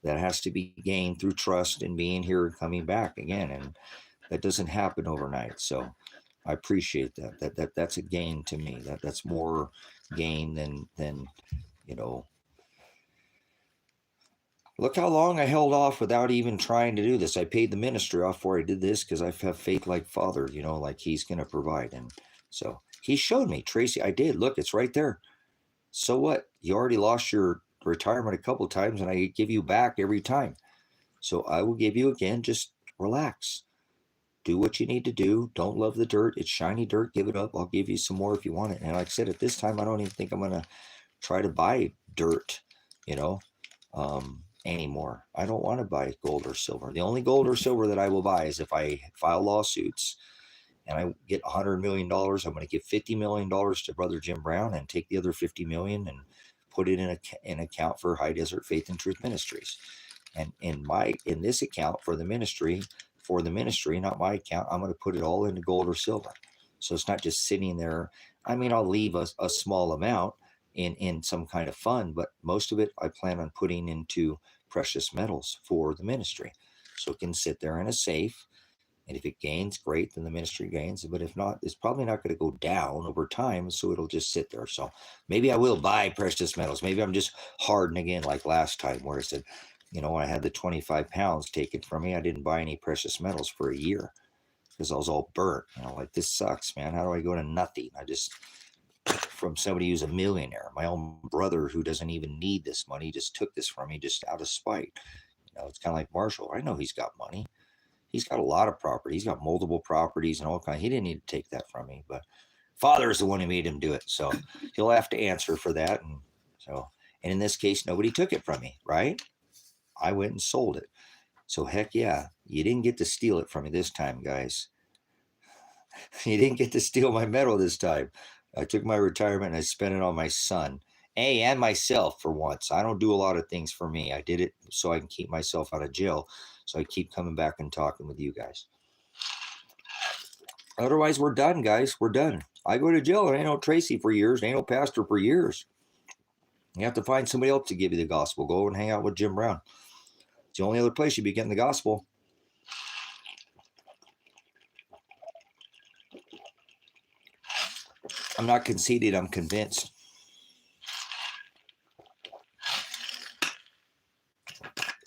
That has to be gained through trust and being here and coming back again. And that doesn't happen overnight. So I appreciate that. That's a gain to me. That's more gain than Look how long I held off without even trying to do this. I paid the ministry off before I did this because I have faith like Father, like he's going to provide. And so he showed me, Tracy, I did. Look, it's right there. So what? You already lost your retirement a couple times and I give you back every time. So I will give you again. Just relax. Do what you need to do. Don't love the dirt. It's shiny dirt. Give it up. I'll give you some more if you want it. And like I said, at this time, I don't even think I'm going to try to buy dirt, anymore. I don't want to buy gold or silver. The only gold or silver that I will buy is if I file lawsuits and I get $100 million, I'm going to give $50 million to Brother Jim Brown and take the other $50 million and put it in an account for High Desert Faith and Truth Ministries. And in this account for the ministry, not my account, I'm going to put it all into gold or silver. So it's not just sitting there. I mean, I'll leave a small amount in some kind of fund, but most of it I plan on putting into precious metals for the ministry. So it can sit there in a safe. And if it gains, great, then the ministry gains. But if not, it's probably not going to go down over time. So it'll just sit there. So maybe I will buy precious metals. Maybe I'm just hardened again like last time where I said, when I had the 25 pounds taken from me, I didn't buy any precious metals for a year because I was all burnt. Like, this sucks, man. How do I go to nothing? I just, from somebody who's a millionaire, my own brother who doesn't even need this money, just took this from me just out of spite. It's kind of like Marshall. I know he's got money. He's got a lot of property. He's got multiple properties and all kinds. He didn't need to take that from me, but Father is the one who made him do it. So he'll have to answer for that. And in this case, nobody took it from me, right? I went and sold it. So heck yeah, you didn't get to steal it from me this time, guys. You didn't get to steal my metal this time. I took my retirement and I spent it on my son. And myself for once. I don't do a lot of things for me. I did it so I can keep myself out of jail. So I keep coming back and talking with you guys. Otherwise, we're done, guys. We're done. I go to jail and ain't no Tracy for years. Ain't no pastor for years. You have to find somebody else to give you the gospel. Go and hang out with Jim Brown. It's the only other place you'd be getting the gospel. I'm not conceited. I'm convinced.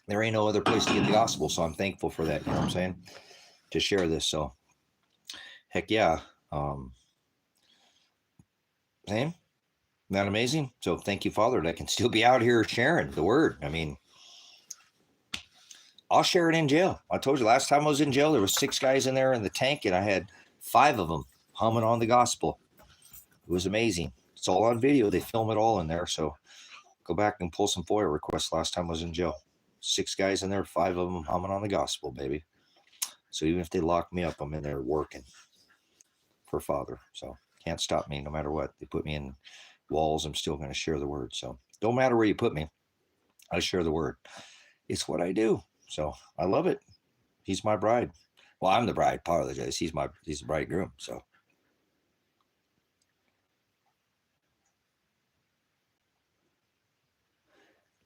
There ain't no other place to get the gospel, so I'm thankful for that. You know what I'm saying? To share this. So, heck yeah. Same? Not amazing? So thank you, Father, that I can still be out here sharing the word. I mean, I'll share it in jail. I told you last time I was in jail, there was 6 guys in there in the tank, and I had 5 of them humming on the gospel. It was amazing. It's all on video. They film it all in there. So go back and pull some FOIA requests last time I was in jail. 6 guys in there, 5 of them humming on the gospel, baby. So even if they lock me up, I'm in there working for Father. So can't stop me no matter what. They put me in walls, I'm still going to share the word. So don't matter where you put me, I share the word. It's what I do. So I love it. He's my bride. Well, I'm the bride. Apologize. He's the bridegroom. So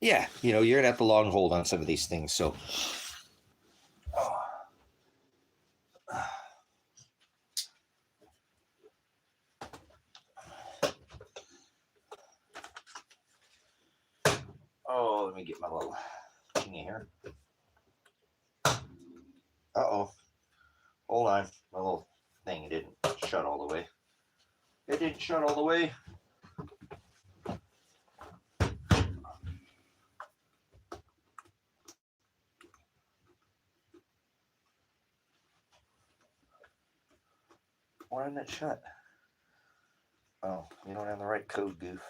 yeah, you're gonna have to long hold on some of these things. So let me get my little thingy here. Uh-oh. Hold on. My little thing didn't shut all the way. It didn't shut all the way. Why didn't it shut? Oh, you don't have the right code, goof.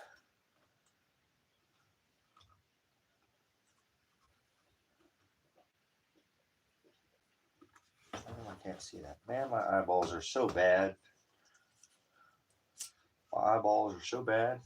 Oh, I can't see that. Man, my eyeballs are so bad. My eyeballs are so bad.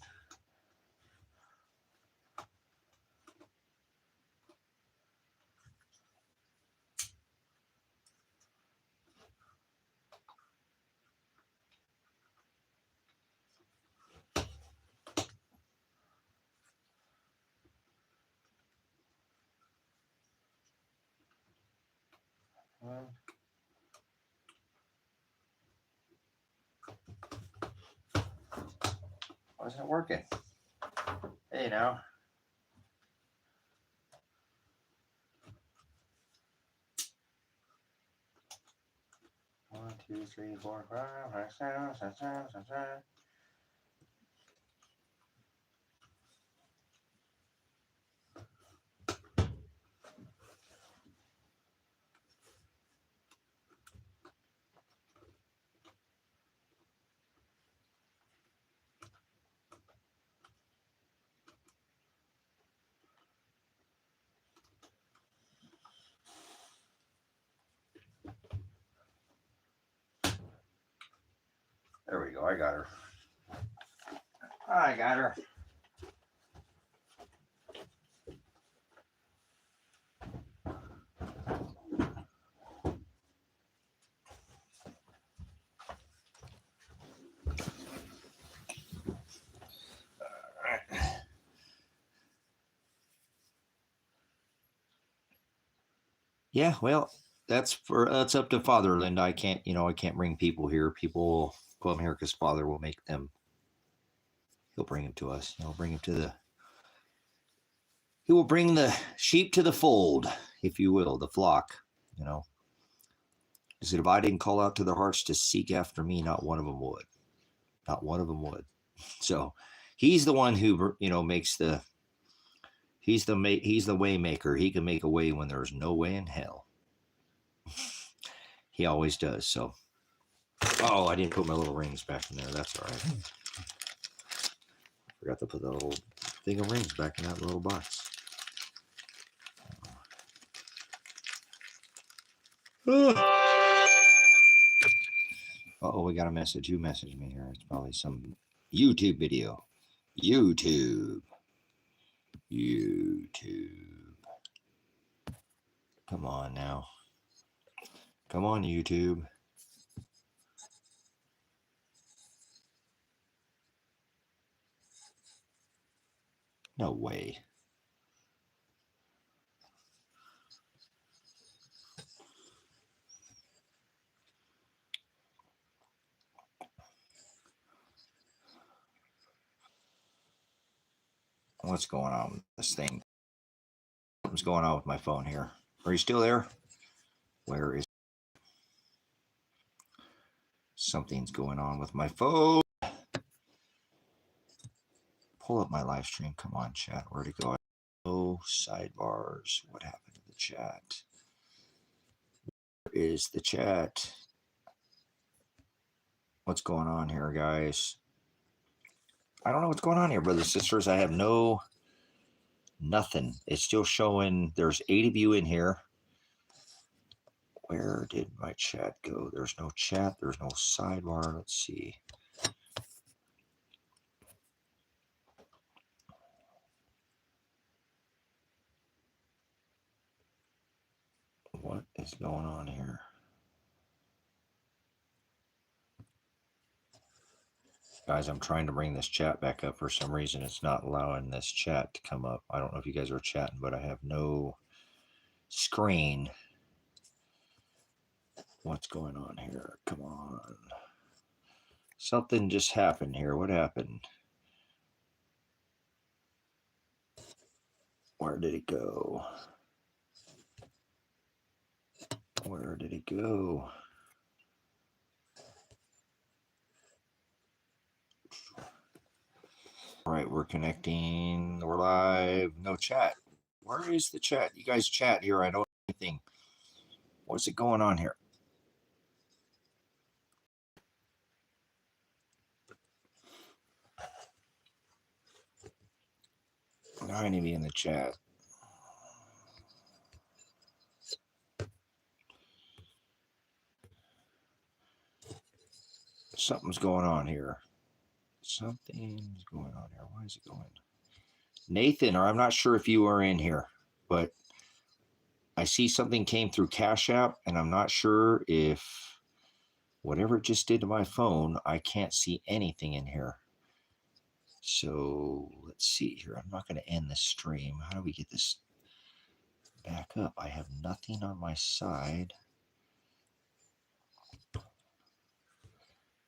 Why isn't it working? Hey, now. 2, 3, 4, 5, 6, 7, 8, 9, 10. There we go. I got her. I got her. Yeah, well, that's up to Father, Linda. I can't bring people here. People come here because Father will make them. He'll bring them to us. He'll bring them to the. He will bring the sheep to the fold, if you will, the flock. You know, he said, if I didn't call out to their hearts to seek after me, not one of them would. Not one of them would. So, he's the one who makes the. He's the way maker. He can make a way when there's no way in hell. He always does. So, oh, I didn't put my little rings back in there. That's all right. Forgot to put that little thing of rings back in that little box. Uh-oh, we got a message. Who messaged me here? It's probably some YouTube video. YouTube. Come on now. Come on, YouTube. No way. What's going on with this thing? What's going on with my phone here? Are you still there? Where is something's going on with my phone? Pull up my live stream. Come on, chat. Where'd it go? Oh, sidebars. What happened to the chat? Where is the chat? What's going on here, guys? I don't know what's going on here, brothers and sisters. I have nothing. It's still showing there's 8 of you in here. Where did my chat go? There's no chat. There's no sidebar. Let's see. What is going on here? Guys, I'm trying to bring this chat back up. For some reason, it's not allowing this chat to come up. I don't know if you guys are chatting, but I have no screen. What's going on here? Come on. Something just happened here. What happened? Where did it go? Where did it go? All right, we're connecting. We're live. No chat. Where is the chat? You guys chat here. I don't know anything. What's it going on here? I need to be in the chat. Something's going on here. Something's going on here. Why is it going? Nathan, or I'm not sure if you are in here, but I see something came through CashApp, and I'm not sure if whatever it just did to my phone, I can't see anything in here. So let's see here. I'm not going to end the stream. How do we get this back up? I have nothing on my side.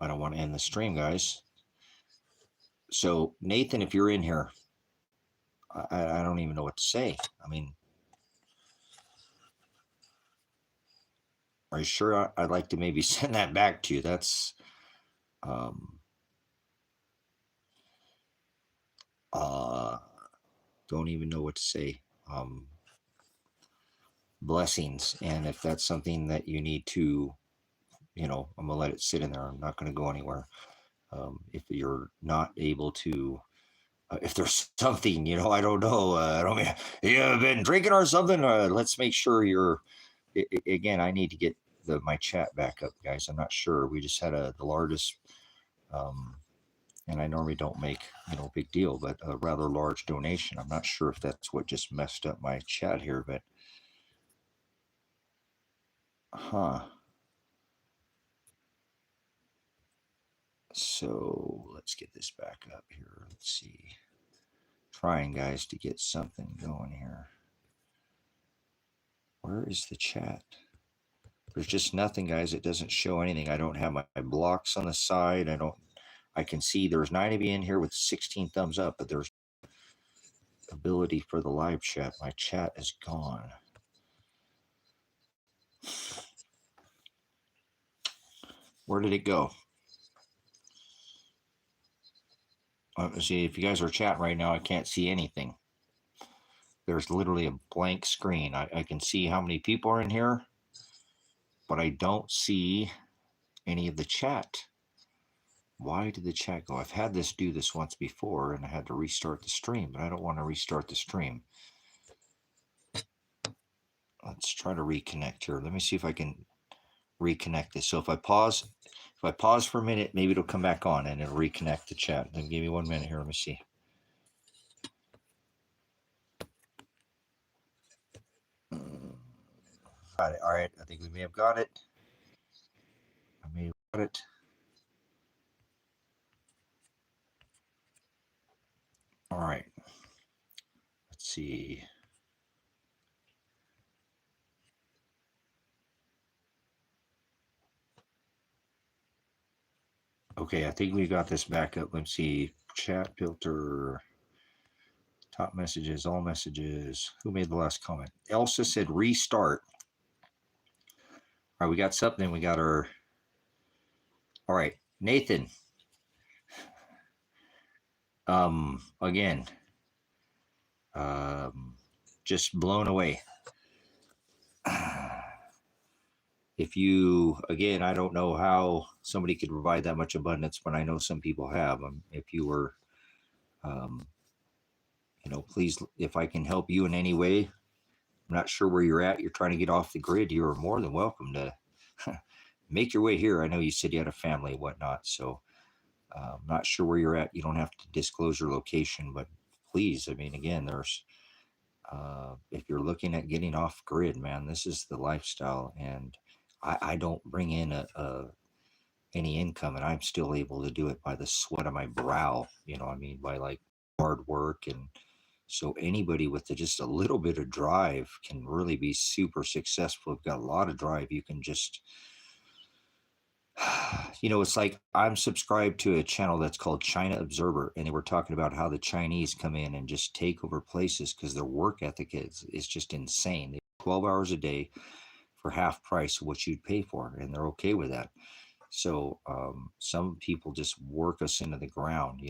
I don't want to end the stream, guys. So Nathan, if you're in here, I don't even know what to say. I mean, Are you sure? I'd like to maybe send that back to you. That's um, uh, don't even know what to say. Blessings, and if that's something that you need to, I'm gonna let it sit in there. I'm not gonna go anywhere. If you're not able to, if there's something, I don't know. I don't mean you've been drinking or something. Let's make sure you're. Again, I need to get my chat back up, guys. I'm not sure. We just had the largest, and I normally don't make big deal, but a rather large donation. I'm not sure if that's what just messed up my chat here, but So let's get this back up here. Let's see. Trying, guys, to get something going here. Where is the chat? There's just nothing, guys. It doesn't show anything. I don't have my blocks on the side. I can see there's 9 of you in here with 16 thumbs up, but there's ability for the live chat. My chat is gone. Where did it go? See, if you guys are chatting right now, I can't see anything. There's literally a blank screen. I can see how many people are in here, but I don't see any of the chat. Why did the chat go? I've had this do this once before, and I had to restart the stream, but I don't want to restart the stream. Let's try to reconnect here. Let me see if I can reconnect this. So if I pause for a minute, maybe it'll come back on and it'll reconnect the chat. Then give me 1 minute here. Let me see. Got it. All right. I think we may have got it. I may have got it. All right. Let's see. Okay, I think we got this back up. Let's see. Chat filter. Top messages, all messages. Who made the last comment? Elsa said restart. All right, we got something. We got our. All right, Nathan. Again, just blown away. If you, again, I don't know how somebody could provide that much abundance, but I know some people have. If you were, please, if I can help you in any way, I'm not sure where you're at. You're trying to get off the grid. You're more than welcome to make your way here. I know you said you had a family and whatnot, so I'm not sure where you're at. You don't have to disclose your location, but please, I mean, again, there's, if you're looking at getting off grid, man, this is the lifestyle. And I don't bring in any income, and I'm still able to do it by the sweat of my brow, by like hard work. And so anybody with just a little bit of drive can really be super successful. If you've got a lot of drive, you can just, it's like I'm subscribed to a channel that's called China Observer, and they were talking about how the Chinese come in and just take over places because their work ethic is just insane. They 12 hours a day for half price of what you'd pay for, and they're okay with that. So some people just work us into the ground,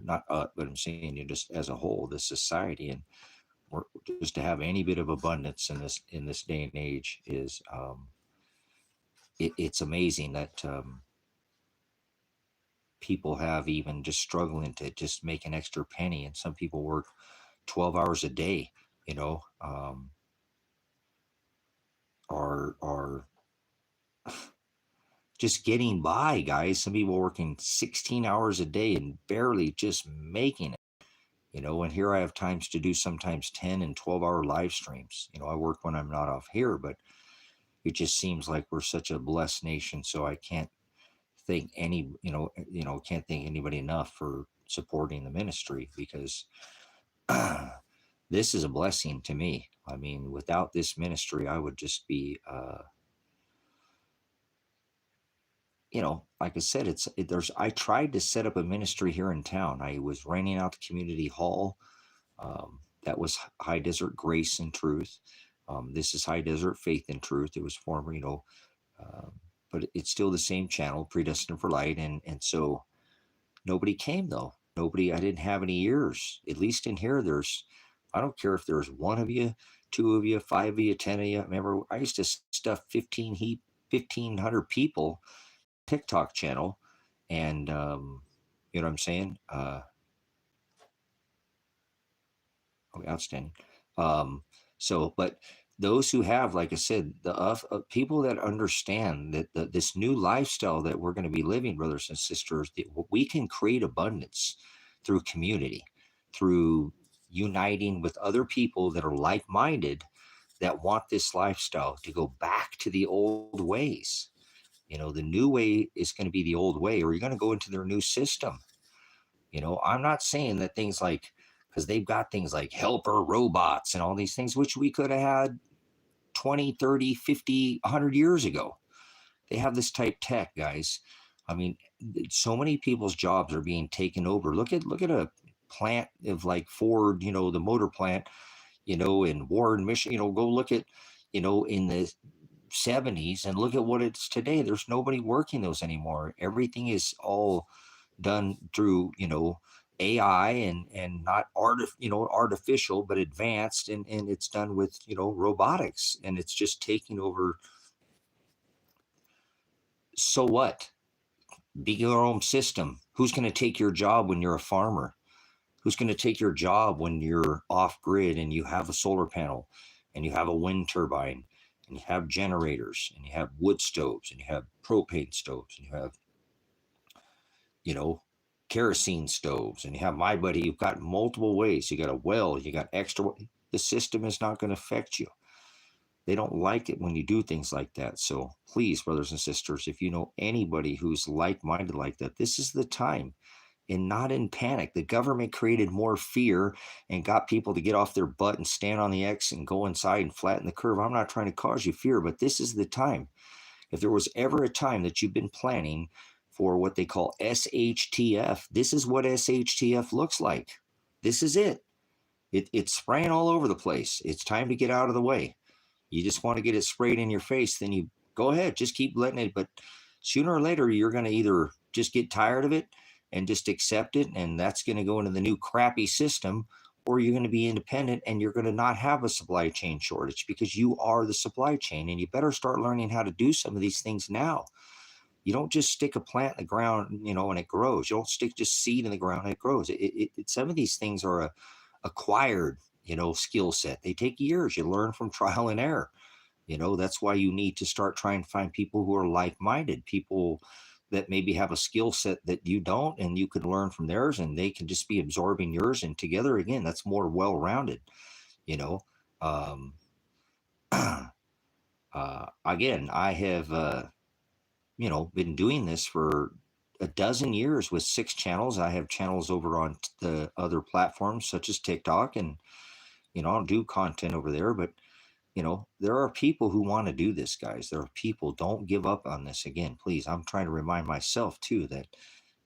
not but I'm saying just as a whole, this society, and we're, just to have any bit of abundance in this day and age is it's amazing that people have even just struggling to just make an extra penny, and some people work 12 hours a day, are just getting by, guys. Some people working 16 hours a day and barely just making it, and here I have times to do sometimes 10 and 12-hour live streams. I work when I'm not off here, but it just seems like we're such a blessed nation. So I can't thank can't thank anybody enough for supporting the ministry, because this is a blessing to me. I mean, without this ministry, I would just be, like I said, I tried to set up a ministry here in town. I was renting out the community hall. That was High Desert Grace and Truth. This is High Desert Faith and Truth. It was former, Um, but it's still the same channel, Predestined for Light, and so nobody came though. Nobody. I didn't have any ears. At least in here, there's. I don't care if there's one of you, two of you, five of you, 10 of you. Remember, I used to stuff 1,500 people TikTok channel, and you know what I'm saying? Okay, outstanding. Um, so, but those who have, like I said, the people that understand that this new lifestyle that we're going to be living, brothers and sisters, that we can create abundance through community, through uniting with other people that are like-minded, that want this lifestyle to go back to the old ways. You know, the new way is going to be the old way, or you're going to go into their new system. You know, I'm not saying that things like, because they've got things like helper robots and all these things, which we could have had 20, 30, 50, 100 years ago. They have this type tech, guys. I mean, so many people's jobs are being taken over. Look at a plant of like Ford, you know, the motor plant, you know, in Warren, Michigan. You know, go look at, you know, in the 70s and look at what it's today. There's nobody working those anymore. Everything is all done through, you know, AI and not artificial, but advanced, and it's done with, you know, robotics, and it's just taking over. So what? Be your own system. Who's going to take your job when you're a farmer? Who's going to take your job when you're off grid and you have a solar panel and you have a wind turbine and you have generators and you have wood stoves and you have propane stoves and you have, you know, kerosene stoves, and you have my buddy, you've got multiple ways. You got a well, you got extra. The system is not going to affect you. They don't like it when you do things like that. So please, brothers and sisters, if you know anybody who's like minded like that, this is the time, and not in panic. The government created more fear and got people to get off their butt and stand on the X and go inside and flatten the curve. I'm not trying to cause you fear, but this is the time. If there was ever a time that you've been planning for what they call SHTF, this is what SHTF looks like. This is it. It's spraying all over the place. It's time to get out of the way. You just want to get it sprayed in your face, then you go ahead, just keep letting it. But sooner or later, you're going to either just get tired of it and just accept it, and that's going to go into the new crappy system, or you're going to be independent and you're going to not have a supply chain shortage because you are the supply chain. And you better start learning how to do some of these things now. You don't just stick a plant in the ground, you know, and it grows. You don't stick just seed in the ground and it grows. Some of these things are acquired, you know, skill set. They take years. You learn from trial and error. You know, that's why you need to start trying to find people who are like-minded, people that maybe have a skill set that you don't, and you can learn from theirs, and they can just be absorbing yours. And together, again, that's more well-rounded, you know. Um, Again, I have, you know, been doing this for a dozen years with 6 channels. I have channels over on the other platforms such as TikTok, and, you know, I'll do content over there, but you know, there are people who want to do this, guys. There are people. Don't give up on this. Again, please. I'm trying to remind myself too that,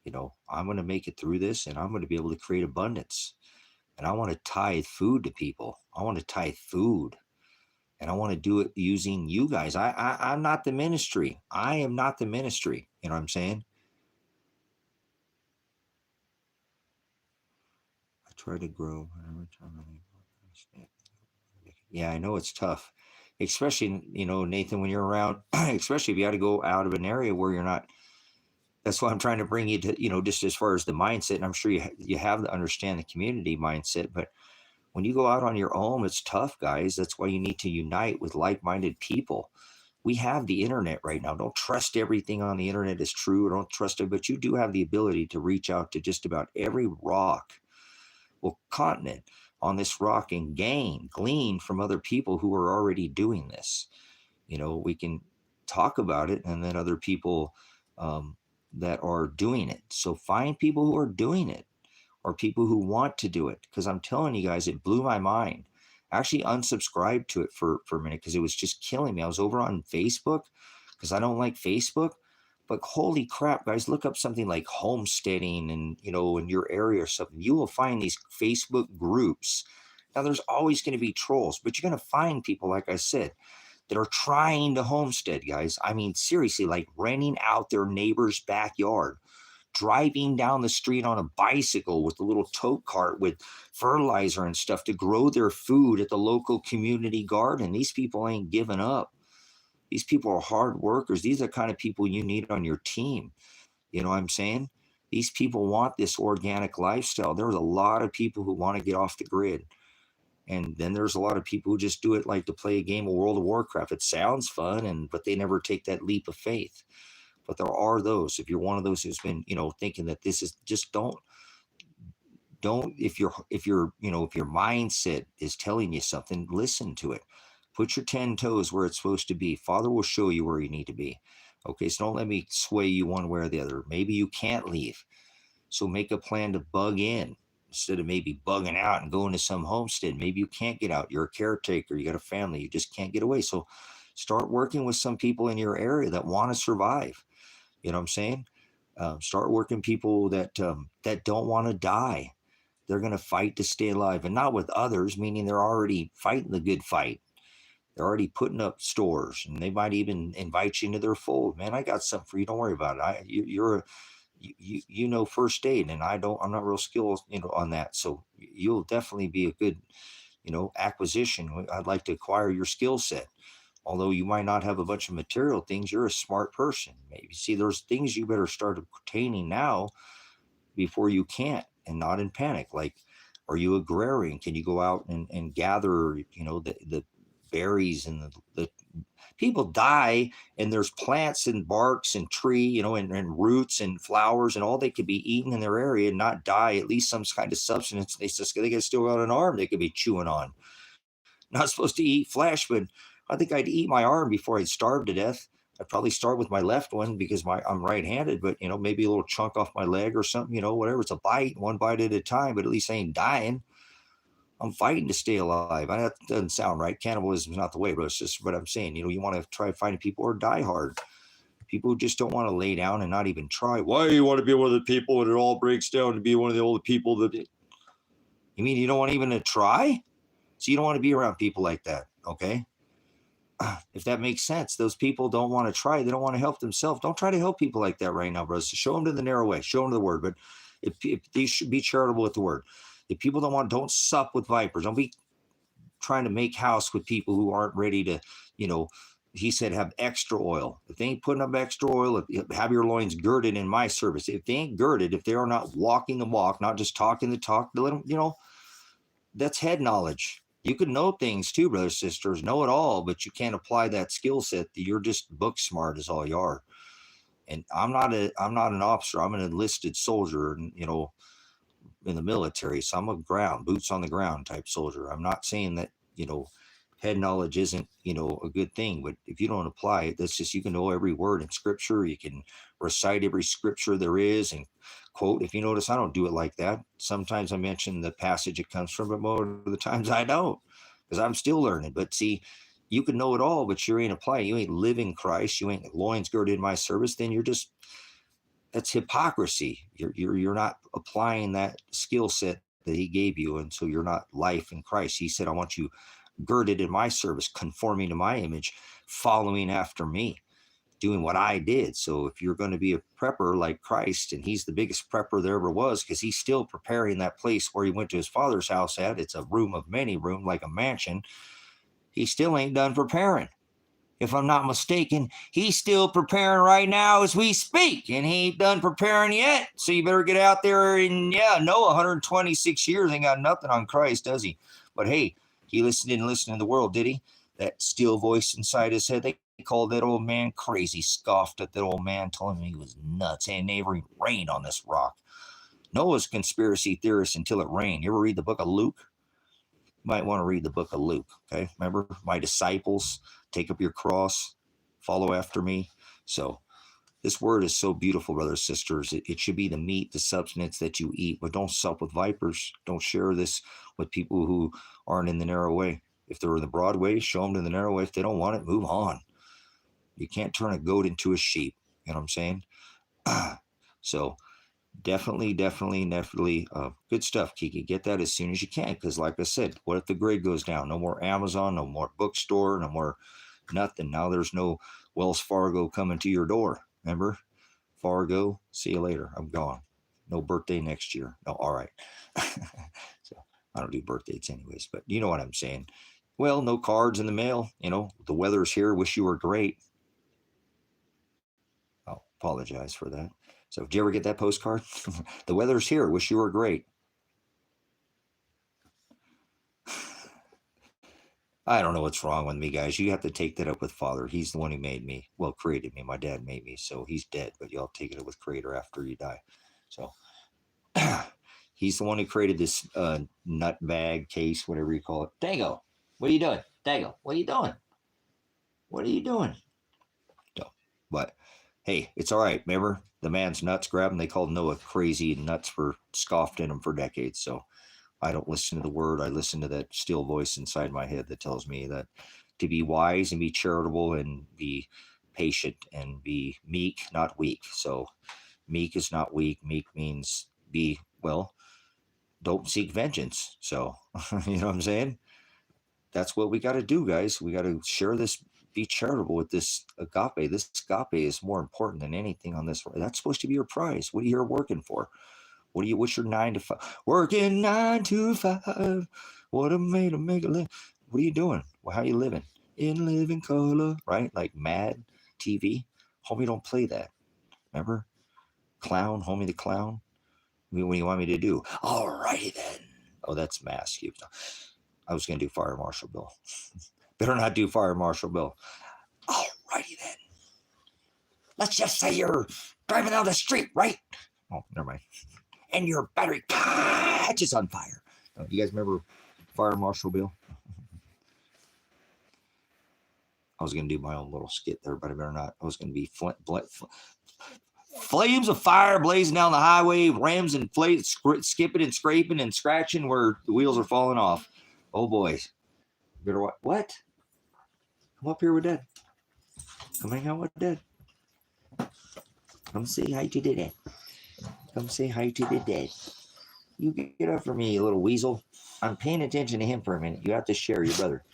you know, I'm going to make it through this, and I'm going to be able to create abundance. And I want to tithe food to people. I want to tithe food, and I want to do it using you guys. I'm not the ministry. I am not the ministry. You know what I'm saying? I try to grow every time I. Yeah, I know it's tough, especially, you know, Nathan, when you're around, especially if you got to go out of an area where you're not. That's why I'm trying to bring you to, you know, just as far as the mindset. And I'm sure you have to understand the community mindset. But when you go out on your own, it's tough, guys. That's why you need to unite with like-minded people. We have the internet right now. Don't trust everything on the internet is true, or don't trust it, but you do have the ability to reach out to just about every rock, well, continent on this rock, and glean from other people who are already doing this. You know, we can talk about it, and then other people um, that are doing it. So find people who are doing it, or people who want to do it. Because I'm telling you guys, it blew my mind. I actually unsubscribed to it for a minute because it was just killing me. I was over on Facebook because I don't like Facebook. But holy crap, guys, look up something like homesteading, and, you know, in your area or something. You will find these Facebook groups. Now, there's always going to be trolls, but you're going to find people, like I said, that are trying to homestead, guys. I mean, seriously, like renting out their neighbor's backyard, driving down the street on a bicycle with a little tote cart with fertilizer and stuff to grow their food at the local community garden. These people ain't giving up. These people are hard workers. These are the kind of people you need on your team. You know what I'm saying? These people want this organic lifestyle. There's a lot of people who want to get off the grid. And then there's a lot of people who just do it like to play a game of World of Warcraft. It sounds fun, but they never take that leap of faith. But there are those. If you're one of those who's been, thinking that this is just don't if your mindset is telling you something, listen to it. Put your 10 toes where it's supposed to be. Father will show you where you need to be. Okay, so don't let me sway you one way or the other. Maybe you can't leave. So make a plan to bug in instead of maybe bugging out and going to some homestead. Maybe you can't get out. You're a caretaker. You got a family. You just can't get away. So start working with some people in your area that want to survive. You know what I'm saying? Start working people that don't want to die. They're going to fight to stay alive, and not with others, meaning they're already fighting the good fight. They're already putting up stores, and they might even invite you into their fold. Man, I got something for you. Don't worry about it. You know first aid, and I'm not real skilled, on that. So you'll definitely be a good, acquisition. I'd like to acquire your skill set. Although you might not have a bunch of material things, you're a smart person. Maybe see there's things you better start obtaining now before you can't, and not in panic. Like, are you agrarian? Can you go out and gather, the berries and the people die, and there's plants and barks and tree, and roots and flowers, and all they could be eaten in their area and not die, at least some kind of substance. They can still got an arm they could be chewing on. Not supposed to eat flesh, but I think I'd eat my arm before I'd starve to death. I'd probably start with my left one because I'm right-handed, but maybe a little chunk off my leg or something, whatever. It's a bite, one bite at a time, but at least I ain't dying. I'm fighting to stay alive. I know that doesn't sound right. Cannibalism is not the way, but it's just what I'm saying. You want to try finding people who die hard. People who just don't want to lay down and not even try. Why do you want to be one of the people when it all breaks down to be one of the older people that? You mean you don't want even to try? So you don't want to be around people like that, okay? If that makes sense. Those people don't want to try. They don't want to help themselves. Don't try to help people like that right now, brothers. So show them to the narrow way. Show them the word. But if they should be charitable with the word. If people don't sup with vipers. Don't be trying to make house with people who aren't ready to, he said, have extra oil. If they ain't putting up extra oil, have your loins girded in my service. If they ain't girded, if they are not walking the walk, not just talking the talk, let them, that's head knowledge. You can know things too, brothers, sisters, know it all, but you can't apply that skill set. You're just book smart is all you are. And I'm not an officer. I'm an enlisted soldier, and in the military. So I'm a boots on the ground type soldier. I'm not saying that, head knowledge isn't, a good thing, but if you don't apply it, that's just, you can know every word in scripture. You can recite every scripture there is and quote. If you notice, I don't do it like that. Sometimes I mention the passage it comes from, but more of the times I don't, because I'm still learning. But see, you can know it all, but you ain't applying. You ain't living Christ. You ain't loins girded in my service. Then that's hypocrisy. You're not applying that skill set that he gave you, and so you're not life in Christ. He said, I want you girded in my service, conforming to my image, following after me, doing what I did. So if you're going to be a prepper like Christ, and he's the biggest prepper there ever was, because he's still preparing that place where he went to his father's house at. It's a room of many room, like a mansion. He still ain't done preparing. If I'm not mistaken, he's still preparing right now as we speak, and he ain't done preparing yet. So you better get out there and, Noah, 126 years ain't got nothing on Christ, does he? But hey, he didn't listen to the world, did he? That still voice inside his head, they called that old man crazy, scoffed at that old man, told him he was nuts, and never even rained on this rock. Noah's a conspiracy theorist until it rained. You ever read the book of Luke? You might want to read the book of Luke, okay? Remember, my disciples, take up your cross, follow after me. So this word is so beautiful, brothers, sisters. It should be the meat, the substance that you eat, but don't sup with vipers. Don't share this with people who aren't in the narrow way. If they're in the broad way, show them to the narrow way. If they don't want it, move on. You can't turn a goat into a sheep. You know what I'm saying? So definitely, good stuff, Kiki. Get that as soon as you can, because like I said, what if the grid goes down? No more Amazon, no more bookstore, no more, Nothing. Now there's no Wells Fargo coming to your door. Remember? Fargo, see you later. I'm gone. No birthday next year. No, all right. So I don't do birth dates anyways, but you know what I'm saying. Well, no cards in the mail. The weather's here. Wish you were great. I'll apologize for that. So did you ever get that postcard? The weather's here. Wish you were great. I don't know what's wrong with me, guys. You have to take that up with Father. He's the one who made me. Well, created me. My dad made me, so he's dead, but y'all take it up with Creator after you die. So he's the one who created this nut bag case, whatever you call it. Dago, what are you doing? Dago, what are you doing? What are you doing? No, but hey, it's all right. Remember, the man's nuts grabbed him. They called Noah crazy, and nuts were scoffed in him for decades. So I don't listen to the word. I listen to that still voice inside my head that tells me that to be wise and be charitable and be patient and be meek, not weak. So meek is not weak. Meek means don't seek vengeance. So, you know what I'm saying? That's what we got to do, guys. We got to share this, be charitable with this agape. This agape is more important than anything on this. That's supposed to be your prize. What are you here working for? What's your 9 to 5? Working 9 to 5. What a made to make a live. What are you doing? Well, how are you living? In living color, right? Like Mad TV. Homie, don't play that. Remember? Clown, Homie the Clown. What do you want me to do? All righty then. Oh, that's Mask. I was going to do Fire Marshal Bill. Better not do Fire Marshal Bill. All righty then. Let's just say you're driving down the street, right? Oh, never mind. And your battery catches on fire. Do you guys remember Fire Marshal Bill? I was going to do my own little skit there, but I better not. I was going to be flames of fire blazing down the highway, rams and skipping and scraping and scratching where the wheels are falling off. Oh, boy. Better what? Come up here with Dad. Come hang out with Dad. Come say hi to Dad. Come say hi to the dad. You get up for me, you little weasel. I'm paying attention to him for a minute. You have to share your brother.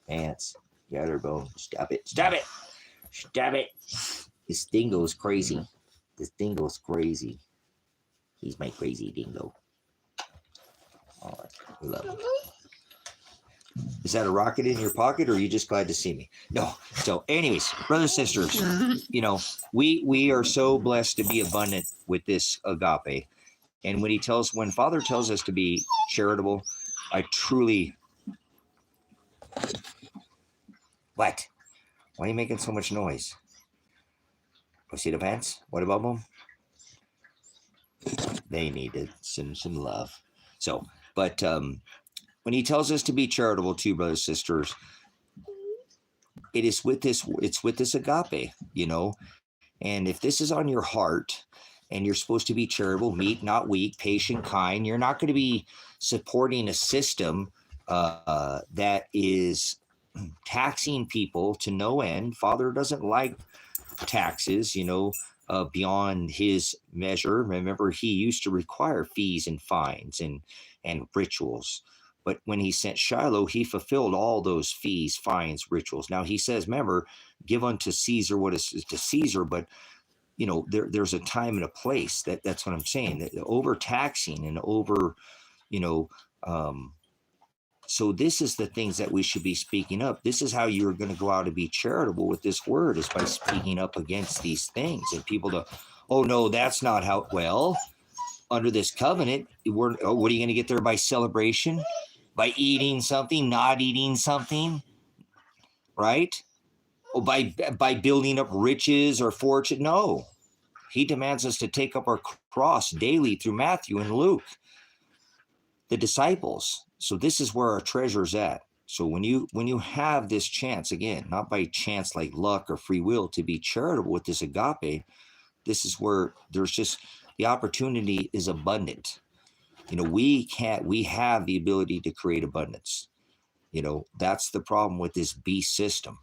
Pants. Gather bone. Stop it. Stop it. Stop it. This dingo's crazy. This dingo's crazy. He's my crazy dingo. All right. We love him. Is that a rocket in your pocket, or are you just glad to see me? No. So, anyways, brothers and sisters, we are so blessed to be abundant with this agape. And when Father tells us to be charitable, I truly. What? Why are you making so much noise? Go see the pants? What about them? They need to send some love. So, but when he tells us to be charitable too, brothers and sisters, it's with this agape, and if this is on your heart and you're supposed to be charitable, meek, not weak, patient, kind, you're not going to be supporting a system that is taxing people to no end. Father doesn't like taxes, beyond his measure. Remember, he used to require fees and fines and rituals. But when he sent Shiloh, he fulfilled all those fees, fines, rituals. Now he says, remember, give unto Caesar what is to Caesar. But, there's a time and a place. That's what I'm saying. That overtaxing and over, so this is the things that we should be speaking up. This is how you're going to go out and be charitable with this word, is by speaking up against these things. And people go, oh, no, that's not how. Well, under this covenant, what are you going to get there by celebration? By eating something, not eating something, right? Or by building up riches or fortune? No. He demands us to take up our cross daily through Matthew and Luke, the disciples. So this is where our treasure's at. So when you have this chance, again, not by chance like luck or free will, to be charitable with this agape, this is where there's just the opportunity is abundant. We have the ability to create abundance. That's the problem with this beast system,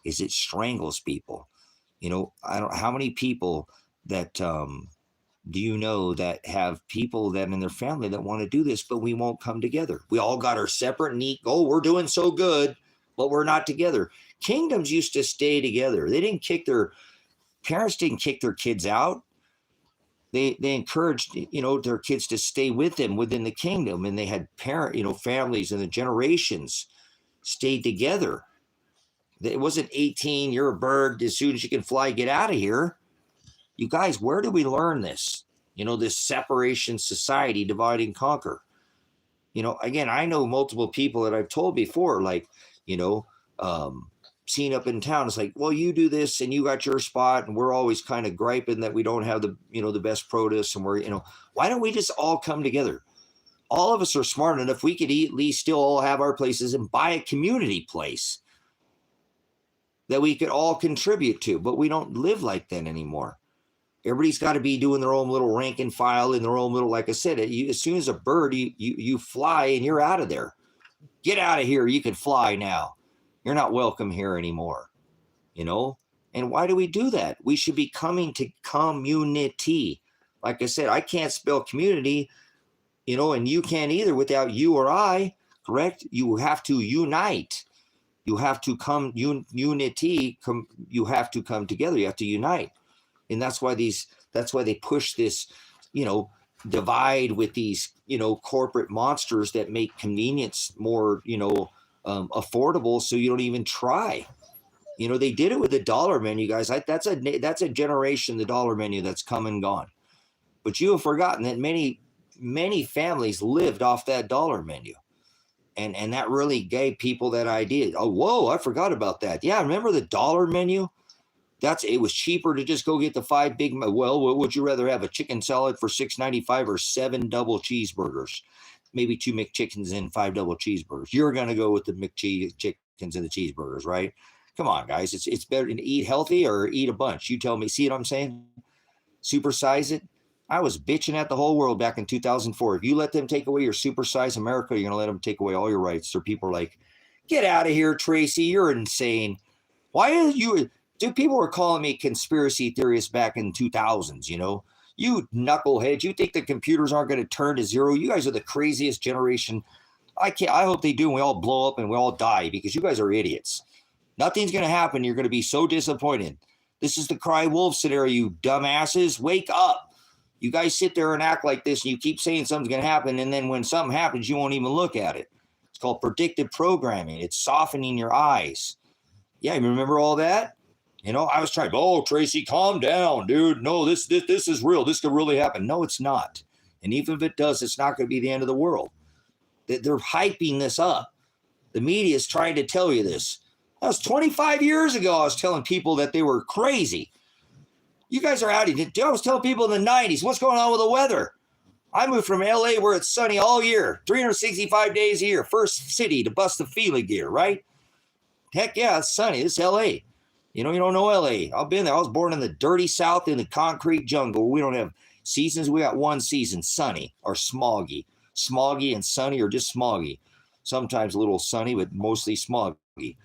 is it strangles people. How many people that do you know that have people that in their family that want to do this, but we won't come together? We all got our separate neat goal. We're doing so good. but we're not together. Kingdoms used to stay together. Parents didn't kick their kids out. They encouraged, their kids to stay with them within the kingdom, and they had families, and the generations stayed together. It wasn't 18, you're a bird, as soon as you can fly, get out of here. You guys, where do we learn this? This separation society, divide and conquer. Again, I know multiple people that I've told before, like, seen up in town. It's like, well, you do this and you got your spot, and we're always kind of griping that we don't have the best produce, and we're, why don't we just all come together? All of us are smart enough. We could at least still all have our places and buy a community place that we could all contribute to, but we don't live like that anymore. Everybody's got to be doing their own little rank and file in their own little, like I said, as soon as a bird, you fly and you're out of there. Get out of here. You can fly now. You're not welcome here anymore, And why do we do that? We should be coming to community. Like I said, I can't spell community, and you can't either without you or I, correct? You have to unite. You have to come unity. You have to come together. You have to unite. And that's why they push this, divide with these, corporate monsters that make convenience more, affordable, so you don't even try. They did it with the dollar menu, guys. That's a generation, the dollar menu, that's come and gone. But you have forgotten that many families lived off that dollar menu. And that really gave people that idea. Oh, whoa, I forgot about that. Yeah, remember the dollar menu? It was cheaper to just go get the 5 big. Well, what would you rather have, a chicken salad for $6.95 or 7 double cheeseburgers? Maybe 2 McChickens and 5 double cheeseburgers. You're going to go with the McChickens and the cheeseburgers, right? Come on, guys. It's better to eat healthy or eat a bunch. You tell me. See what I'm saying? Supersize it. I was bitching at the whole world back in 2004. If you let them take away your supersize America, you're going to let them take away all your rights. So people are like, get out of here, Tracy. You're insane. Why are you... Dude, people were calling me conspiracy theorist back in 2000s, You knuckleheads, you think the computers aren't going to turn to zero? You guys are the craziest generation. I hope they do, and we all blow up and we all die, because you guys are idiots. Nothing's going to happen. You're going to be so disappointed. This is the cry wolf scenario, you dumbasses. Wake up. You guys sit there and act like this, and you keep saying something's going to happen, and then when something happens, you won't even look at it. It's called predictive programming. It's softening your eyes. Yeah, you remember all that? I was trying, Tracy, calm down, dude. No, this is real. This could really happen. No, it's not. And even if it does, it's not going to be the end of the world. They're hyping this up. The media is trying to tell you this. That was 25 years ago. I was telling people that they were crazy. You guys are out. I was telling people in the 90s, what's going on with the weather? I moved from LA where it's sunny all year, 365 days a year. First city to bust the feeling gear, right? Heck yeah, it's sunny. It's LA. You don't know LA. I've been there. I was born in the dirty South in the concrete jungle. We don't have seasons. We got one season, sunny or smoggy. Smoggy and sunny, or just smoggy. Sometimes a little sunny, but mostly smoggy.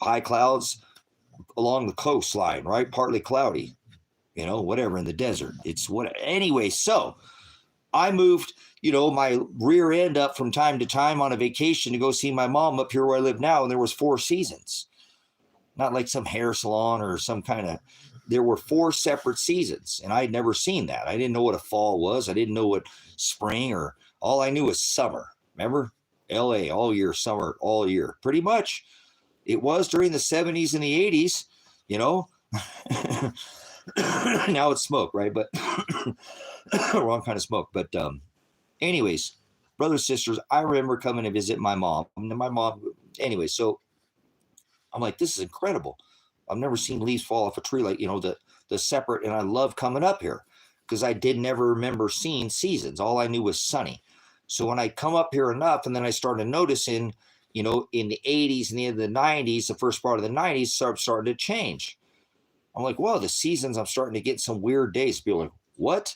High clouds along the coastline, right? Partly cloudy. Whatever, in the desert. It's what. Anyway, so I moved, my rear end up from time to time on a vacation to go see my mom up here where I live now, and there was 4 seasons. Not like some hair salon or some kind of, there were 4 separate seasons, and I'd never seen that. I didn't know what a fall was. I didn't know what spring, or all I knew was summer. Remember? LA, all year, summer, all year. Pretty much. It was during the 70s and the 80s, Now it's smoke, right? But wrong kind of smoke. But anyways, brothers, sisters, I remember coming to visit my mom. Anyway, so I'm like, this is incredible. I've never seen leaves fall off a tree, like, the separate, and I love coming up here because I did never remember seeing seasons. All I knew was sunny. So when I come up here enough, and then I started noticing, in the 80s and the end of the 90s, the first part of the 90s started to change. I'm like, well, the seasons, I'm starting to get some weird days. People are like, what?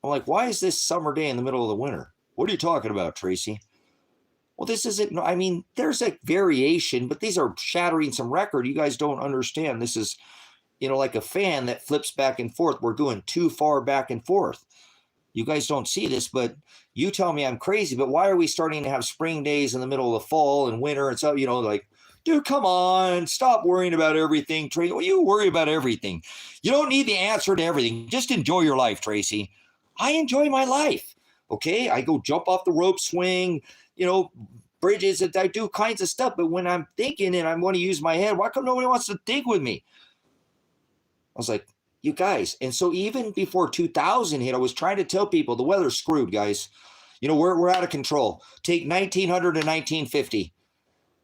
I'm like, why is this summer day in the middle of the winter? What are you talking about, Tracy? Well, this isn't, there's a variation, but these are shattering some record. You guys don't understand. This is, like a fan that flips back and forth. We're going too far back and forth. You guys don't see this, but you tell me I'm crazy, but why are we starting to have spring days in the middle of the fall and winter? And so, Dude, come on. Stop worrying about everything, Tracy. Well, you worry about everything. You don't need the answer to everything. Just enjoy your life, Tracy. I enjoy my life. Okay? I go jump off the rope, swing, bridges, and I do kinds of stuff. But when I'm thinking and I want to use my head, why come nobody wants to think with me? I was like, you guys. And so even before 2000 hit, I was trying to tell people the weather's screwed, guys. We're out of control. Take 1900 to 1950.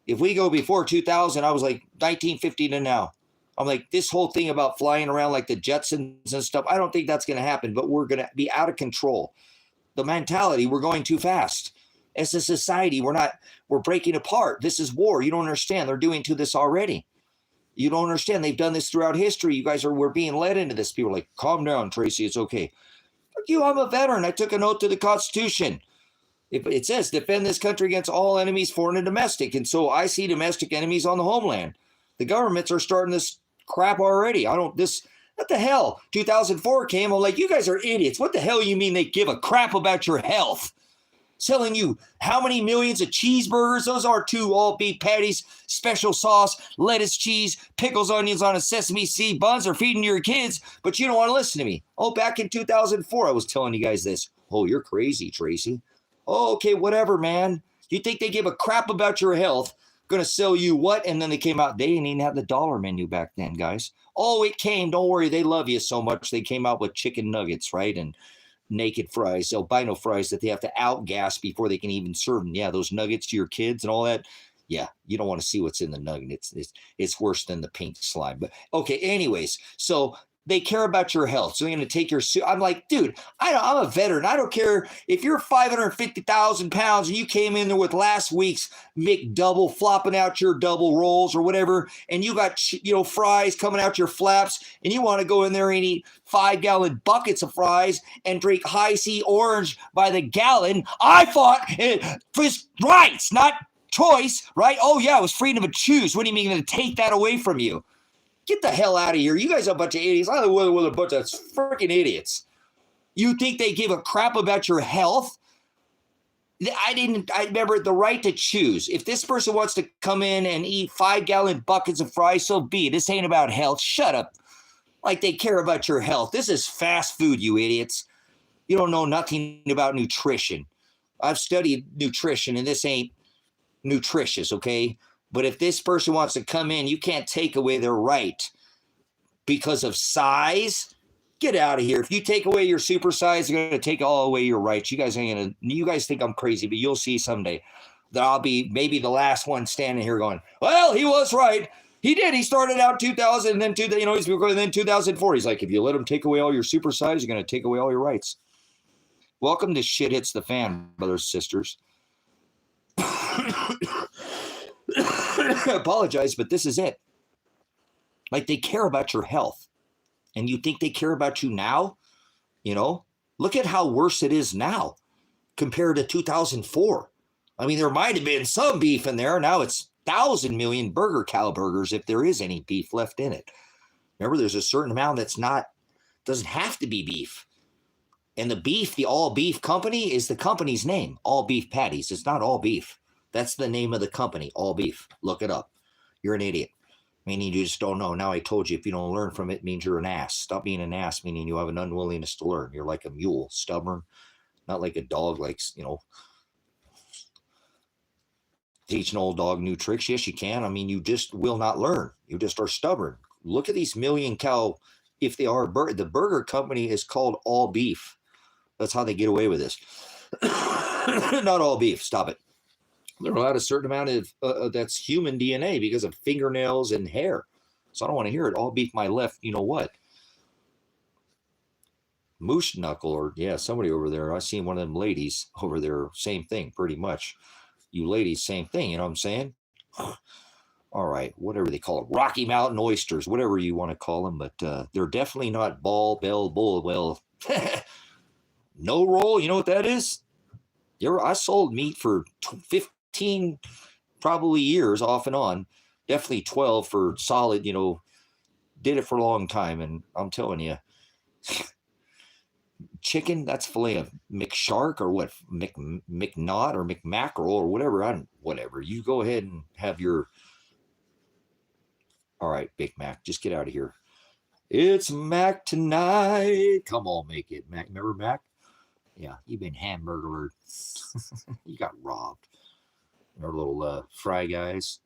If we go before 2000, I was like 1950 to now. I'm like, this whole thing about flying around like the Jetsons and stuff, I don't think that's going to happen, but we're going to be out of control. The mentality, we're going too fast. As a society, we're breaking apart. This is war. You don't understand. They're doing to this already. You don't understand. They've done this throughout history. You guys we're being led into this. People are like, calm down, Tracy. It's okay. Fuck you, I'm a veteran. I took an oath to the Constitution. It says defend this country against all enemies, foreign and domestic. And so I see domestic enemies on the homeland. The governments are starting this crap already. What the hell? 2004 came. I'm like, you guys are idiots. What the hell you mean they give a crap about your health? Selling you how many millions of cheeseburgers? Those are 2 all beef patties, special sauce, lettuce, cheese, pickles, onions on a sesame seed buns are feeding your kids, but you don't want to listen to me. Oh, back in 2004, I was telling you guys this. Oh, you're crazy, Tracy. Oh, okay, whatever, man. You think they give a crap about your health? Going to sell you what? And then they came out. They didn't even have the dollar menu back then, guys. Oh, it came. Don't worry. They love you so much. They came out with chicken nuggets, right? And naked fries, albino fries that they have to outgas before they can even serve them. Yeah, those nuggets to your kids and all that. Yeah, you don't want to see what's in the nugget. It's worse than the pink slime. But okay, anyways, so they care about your health. So they're going to take your suit. I'm like, dude, I'm a veteran. I don't care if you're 550,000 pounds and you came in there with last week's McDouble flopping out your double rolls or whatever, and you got, fries coming out your flaps, and you want to go in there and eat 5-gallon buckets of fries and drink High C orange by the gallon. I fought for rights, not choice, right? Oh, yeah, it was freedom to choose. What do you mean going to take that away from you? Get the hell out of here. You guys are a bunch of idiots. I don't know whether a bunch of freaking idiots. You think they give a crap about your health? I remember the right to choose. If this person wants to come in and eat 5-gallon buckets of fries, so be it. This ain't about health. Shut up. Like they care about your health. This is fast food, you idiots. You don't know nothing about nutrition. I've studied nutrition, and this ain't nutritious, okay? But if this person wants to come in, you can't take away their right because of size. Get out of here. If you take away your super size, you're going to take all away your rights. You guys think I'm crazy, but you'll see someday that I'll be maybe the last one standing here going, well, he was right. He did. He started out 2000 and then he's going then 2004. He's like, if you let him take away all your super size, you're going to take away all your rights. Welcome to Shit Hits the Fan, brothers and sisters. I apologize, but this is it. Like they care about your health. And you think they care about you now? Look at how worse it is now compared to 2004. I mean, there might have been some beef in there. Now it's 1,000 million cow burgers if there is any beef left in it. Remember, there's a certain amount doesn't have to be beef. And the all beef company is the company's name, All Beef Patties. It's not all beef. That's the name of the company, All Beef. Look it up. You're an idiot. Meaning you just don't know. Now I told you, if you don't learn from it, means you're an ass. Stop being an ass, meaning you have an unwillingness to learn. You're like a mule, stubborn, not like a dog, teach an old dog new tricks. Yes, you can. I mean, you just will not learn. You just are stubborn. Look at these million cow, if they are, the burger company is called All Beef. That's how they get away with this. Not all beef. Stop it. They're allowed a certain amount of that's human DNA because of fingernails and hair. So I don't want to hear it. All beef my left, what? Moose knuckle, or somebody over there. I seen one of them ladies over there. Same thing, pretty much. You ladies, same thing. You know what I'm saying? All right, whatever they call it, Rocky Mountain oysters, whatever you want to call them, but they're definitely not bull. No roll. You know what that is? I sold meat for 15 probably years off and on, definitely 12 for solid, did it for a long time. And I'm telling you, chicken, that's filet of McShark or what, McNaught or McMackerel or whatever. Whatever. You go ahead and have your All right, Big Mac, just get out of here. It's Mac tonight. Come on, make it, Mac. Remember Mac? Yeah, you've been hamburgered. You got robbed. Our little fry guys.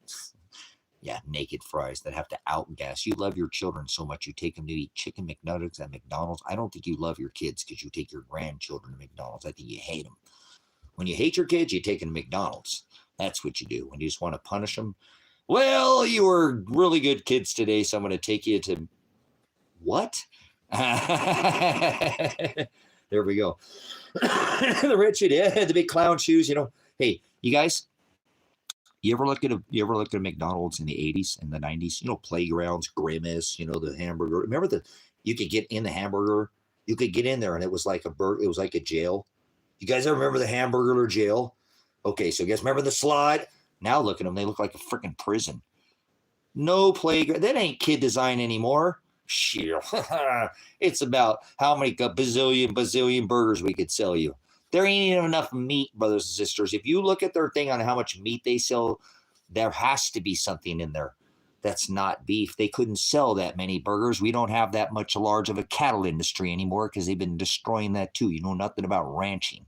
Yeah, naked fries that have to outgas. You love your children so much you take them to eat chicken McNuggets at McDonald's. I don't think you love your kids because you take your grandchildren to McDonald's. I think you hate them. When you hate your kids, you take them to McDonald's. That's what you do. When you just want to punish them. Well, you were really good kids today, so I'm going to take you to what? There we go. The rich idiot, the big clown shoes. Hey, you guys. You ever look at a McDonald's in the 80s and the 90s? Playgrounds, Grimace. The hamburger. Remember you could get in the hamburger. You could get in there and it was like it was like a jail. You guys ever remember the hamburger jail? Okay, so you guys remember the slide? Now look at them. They look like a freaking prison. No playground. That ain't kid design anymore. Shit. It's about how many bazillion burgers we could sell you. There ain't even enough meat, brothers and sisters. If you look at their thing on how much meat they sell, there has to be something in there that's not beef. They couldn't sell that many burgers. We don't have that much large of a cattle industry anymore because they've been destroying that too. You know nothing about ranching.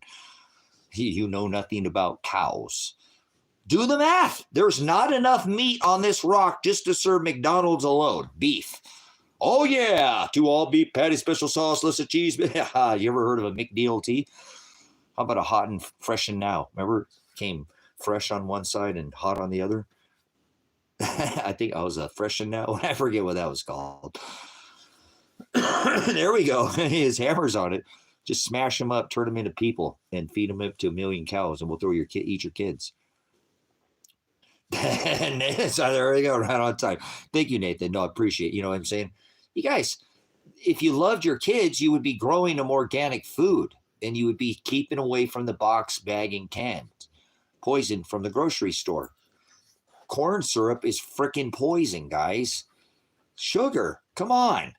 You know nothing about cows. Do the math. There's not enough meat on this rock just to serve McDonald's alone. Beef. Oh, yeah. 2 all beef patty, special sauce, list of cheese. You ever heard of a McDLT? How about a hot and fresh and now? Remember, came fresh on one side and hot on the other? I think I was a fresh and now. I forget what that was called. There we go. His hammer's on it. Just smash them up, turn them into people, and feed them up to 1 million cows, and we'll throw eat your kids. So there we go, right on time. Thank you, Nathan. No, I appreciate it. You know what I'm saying? You guys, if you loved your kids, you would be growing them organic food, and you would be keeping away from the box, bag, and cans. Poison from the grocery store. Corn syrup is freaking poison, guys. Sugar, come on.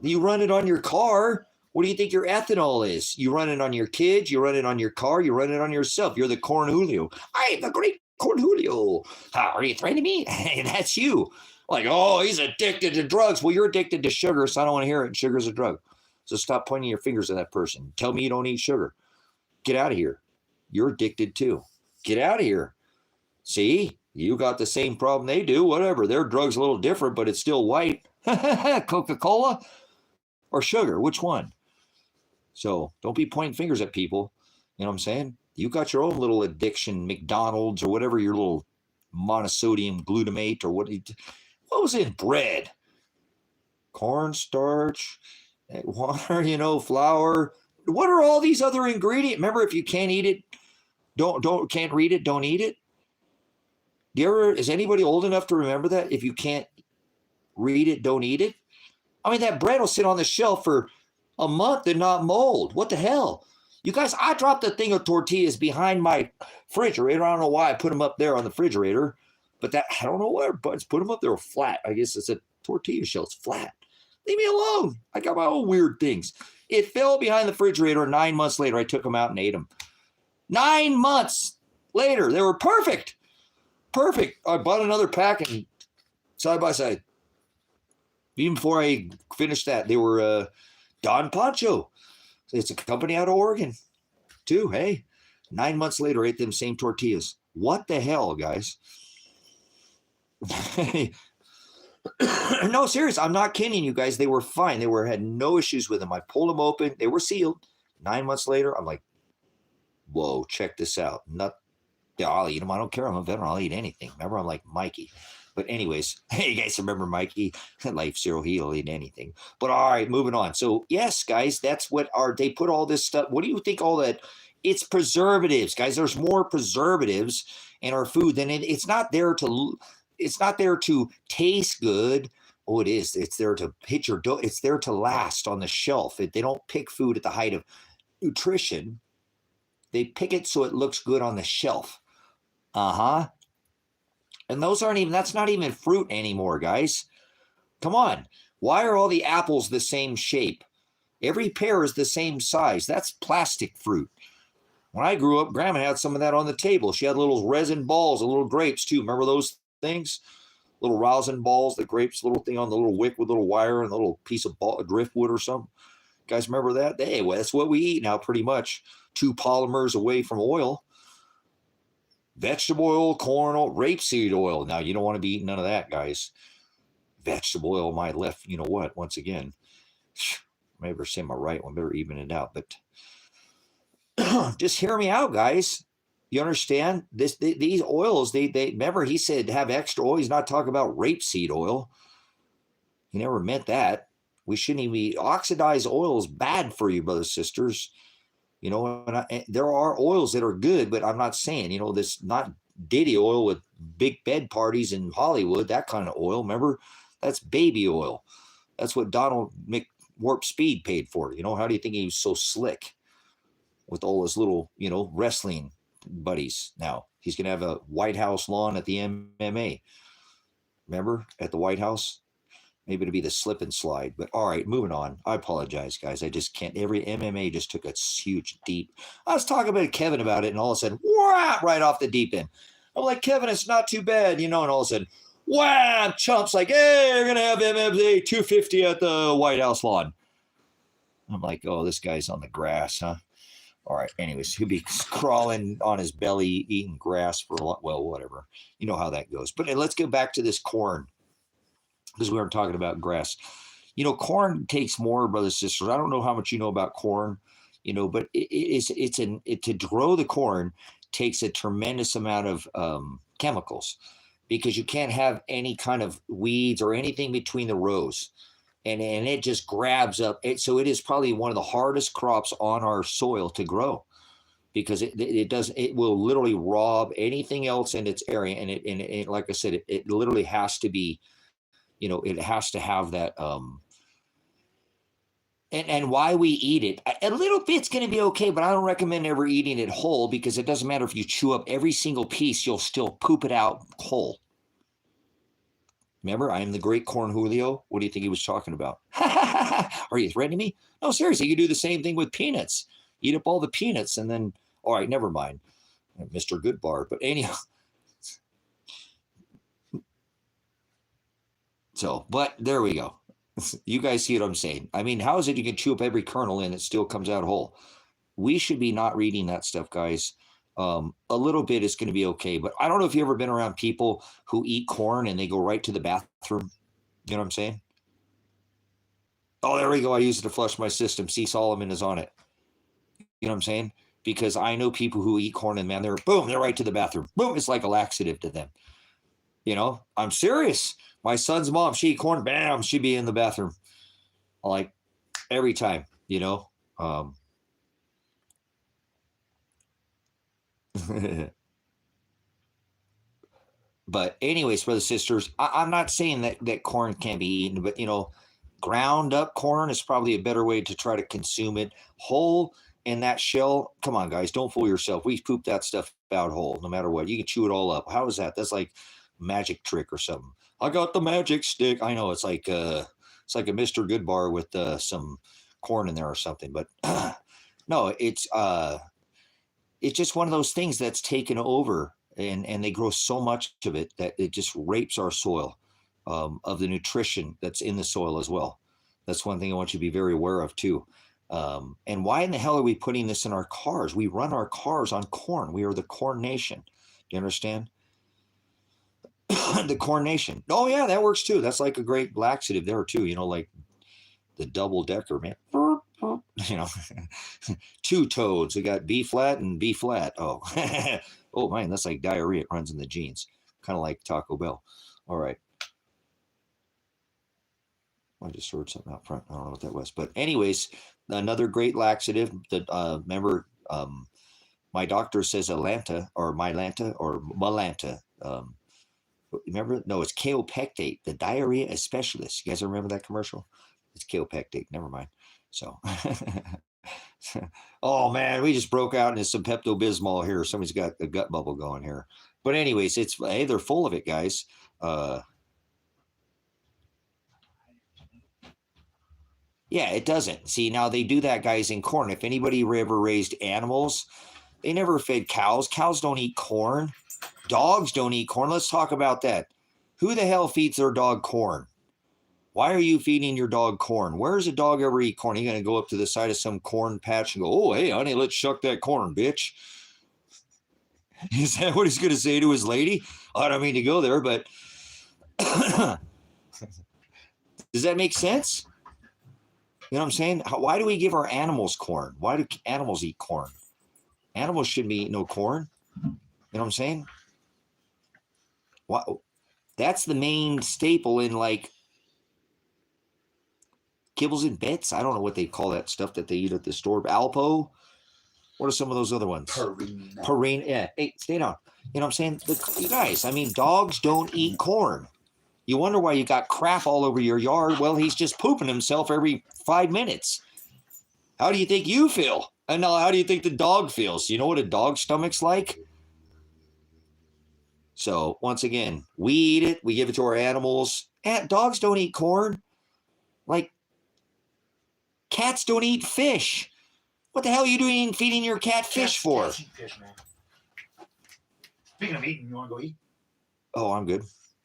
You run it on your car. What do you think your ethanol is? You run it on your kids, you run it on your car, you run it on yourself. You're the Corn Julio. I am the great Corn Julio. How are you threatening me? That's you. Like, oh, he's addicted to drugs. Well, you're addicted to sugar, so I don't want to hear it. Sugar's a drug. So stop pointing your fingers at that person. Tell me you don't eat sugar. Get out of here. You're addicted too. Get out of here. See, you got the same problem they do. Whatever. Their drug's a little different, but it's still white. Coca-Cola or sugar? Which one? So don't be pointing fingers at people. You know what I'm saying? You got your own little addiction, McDonald's or whatever, your little monosodium glutamate or what was in bread? Cornstarch, water, flour. What are all these other ingredients? Remember, if you can't eat it, can't read it, don't eat it. Is anybody old enough to remember that? If you can't read it, don't eat it. I mean, that bread will sit on the shelf for a month and not mold. What the hell? You guys, I dropped a thing of tortillas behind my refrigerator. I don't know why I put them up there on the refrigerator, but I don't know where, but put them up there flat. I guess it's a tortilla shell. It's flat. Leave me alone. I got my own weird things. It fell behind the refrigerator. 9 months later, I took them out and ate them. 9 months later, they were perfect. Perfect. I bought another pack and side by side. Even before I finished that, they were Don Poncho. It's a company out of Oregon, too. Hey, 9 months later, I ate them same tortillas. What the hell, guys? No, serious. I'm not kidding you guys. They were fine. They had no issues with them. I pulled them open. They were sealed. 9 months later, I'm like, whoa, check this out. I'll eat them. I don't care. I'm a veteran. I'll eat anything. Remember, I'm like Mikey. But anyways, hey, you guys remember Mikey? Life Zero, he'll eat anything. But all right, moving on. So yes, guys, that's what they put all this stuff. What do you think all that? It's preservatives, guys. There's more preservatives in our food than it's not there to taste good. Oh, it is. It's there to hit your dough. It's there to last on the shelf. They don't pick food at the height of nutrition. They pick it so it looks good on the shelf. Uh-huh. And that's not even fruit anymore, guys. Come on. Why are all the apples the same shape? Every pear is the same size. That's plastic fruit. When I grew up, Grandma had some of that on the table. She had little resin balls, little grapes too. Remember those things? little rosin balls, the grapes, little thing on the little wick with a little wire and a little piece of driftwood or something. Guys, remember that? Hey, well, that's what we eat now, pretty much. 2 polymers away from oil. Vegetable oil, corn oil, rapeseed oil. Now, you don't want to be eating none of that, guys. Vegetable oil might left, you know what, once again. Maybe say my right one, better even it out. But just hear me out, guys. You understand? These oils, they remember he said have extra oil. He's not talking about rapeseed oil. He never meant that. We shouldn't even be. Oxidized oil is bad for you, brothers, sisters. You know, and there are oils that are good, but I'm not saying, you know, this not Diddy oil with big bed parties in Hollywood, that kind of oil. Remember, that's baby oil. That's what Donald McWarp Speed paid for. You know, how do you think he was so slick with all his little, you know, wrestling buddies? Now he's going to have a White House lawn at the MMA. Remember, at the White House? Maybe it'll be the slip and slide. But all right, moving on. I apologize, guys. I just can't. Every MMA just took a huge deep. I was talking about Kevin about it, and all of a sudden, wham, right off the deep end. I'm like, Kevin, it's not too bad, you know. And all of a sudden, wham, chumps like, hey, you're gonna have MMA 250 at the White House lawn. I'm like, oh, this guy's on the grass, huh? All right. Anyways, he'll be crawling on his belly, eating grass for a lot. Well, whatever. You know how that goes. But let's get back to this corn, because we weren't talking about grass. You know, corn takes more, brothers and sisters. I don't know how much you know about corn, you know, but to grow the corn takes a tremendous amount of chemicals, because you can't have any kind of weeds or anything between the rows. And it just grabs up it. So it is probably one of the hardest crops on our soil to grow, because it will literally rob anything else in its area. And it like I said, it literally has to be, you know, it has to have that. And why we eat it, a little bit's going to be okay, but I don't recommend ever eating it whole, because it doesn't matter if you chew up every single piece, you'll still poop it out whole. Remember, I am the great corn Julio. What do you think he was talking about? Are you threatening me? No, seriously, you do the same thing with peanuts. Eat up all the peanuts, and then, all right, never mind, Mr. Goodbar. But anyhow, so, but there we go. You guys see what I'm saying? I mean, how is it you can chew up every kernel and it still comes out whole? We should be not reading that stuff, guys. A little bit is going to be okay, but I don't know if you've ever been around people who eat corn and they go right to the bathroom. You know what I'm saying? Oh, there we go. I use it to flush my system. See, Solomon is on it. You know what I'm saying? Because I know people who eat corn and, man, they're right to the bathroom. Boom, it's like a laxative to them. You know, I'm serious. My son's mom, she eat corn, bam, she'd be in the bathroom. Like every time, you know. But anyways, brothers and sisters, I'm not saying that corn can't be eaten, but, you know, ground up corn is probably a better way to try to consume it whole in that shell. Come on, guys, don't fool yourself. We poop that stuff out whole, no matter what. You can chew it all up. How is that? That's like magic trick or something. I got the magic stick. I know it's like a Mr. Goodbar with some corn in there or something, but no, it's just one of those things that's taken over, and they grow so much of it that it just rapes our soil of the nutrition that's in the soil as well. That's one thing I want you to be very aware of too. And why in the hell are we putting this in our cars? We run our cars on corn. We are the corn nation. Do you understand? The corn nation. Oh yeah, that works too. That's like a great laxative there too. You know, like the double decker, man. You know, 2 toads. We got B flat and B flat. Oh, oh man, that's like diarrhea. It runs in the genes. Kind of like Taco Bell. All right. I just heard something out front. I don't know what that was. But anyways, another great laxative that remember, my doctor says Atlanta or Mylanta or Malanta. Remember? No, it's kaopectate, the diarrhea specialist. You guys remember that commercial? It's kaopectate. Never mind. So, oh man, we just broke out into some Pepto-Bismol here. Somebody's got a gut bubble going here. But anyways, hey, they're full of it, guys. Yeah, it doesn't. See, now they do that, guys, in corn. If anybody ever raised animals, they never fed cows. Cows don't eat corn. Dogs don't eat corn. Let's talk about that. Who the hell feeds their dog corn? Why are you feeding your dog corn? Where's a dog ever eat corn? You're going to go up to the side of some corn patch and go, oh, hey, honey, let's shuck that corn, bitch. Is that what he's going to say to his lady? I don't mean to go there, but does that make sense? You know what I'm saying? Why do we give our animals corn? Why do animals eat corn? Animals shouldn't be eating no corn. You know what I'm saying? That's the main staple in like kibbles and bits. I don't know what they call that stuff that they eat at the store. Alpo. What are some of those other ones? Perrine. Yeah. Hey, stay down. You know what I'm saying? You guys, I mean, dogs don't eat corn. You wonder why you got crap all over your yard. Well, he's just pooping himself every 5 minutes. How do you think you feel? And now, how do you think the dog feels? You know what a dog's stomach's like? So, once again, we eat it. We give it to our animals. And dogs don't eat corn. Like, cats don't eat fish. What the hell are you doing feeding your cat fish for? Cats eat fish, man. Speaking of eating, you want to go eat? Oh, I'm good.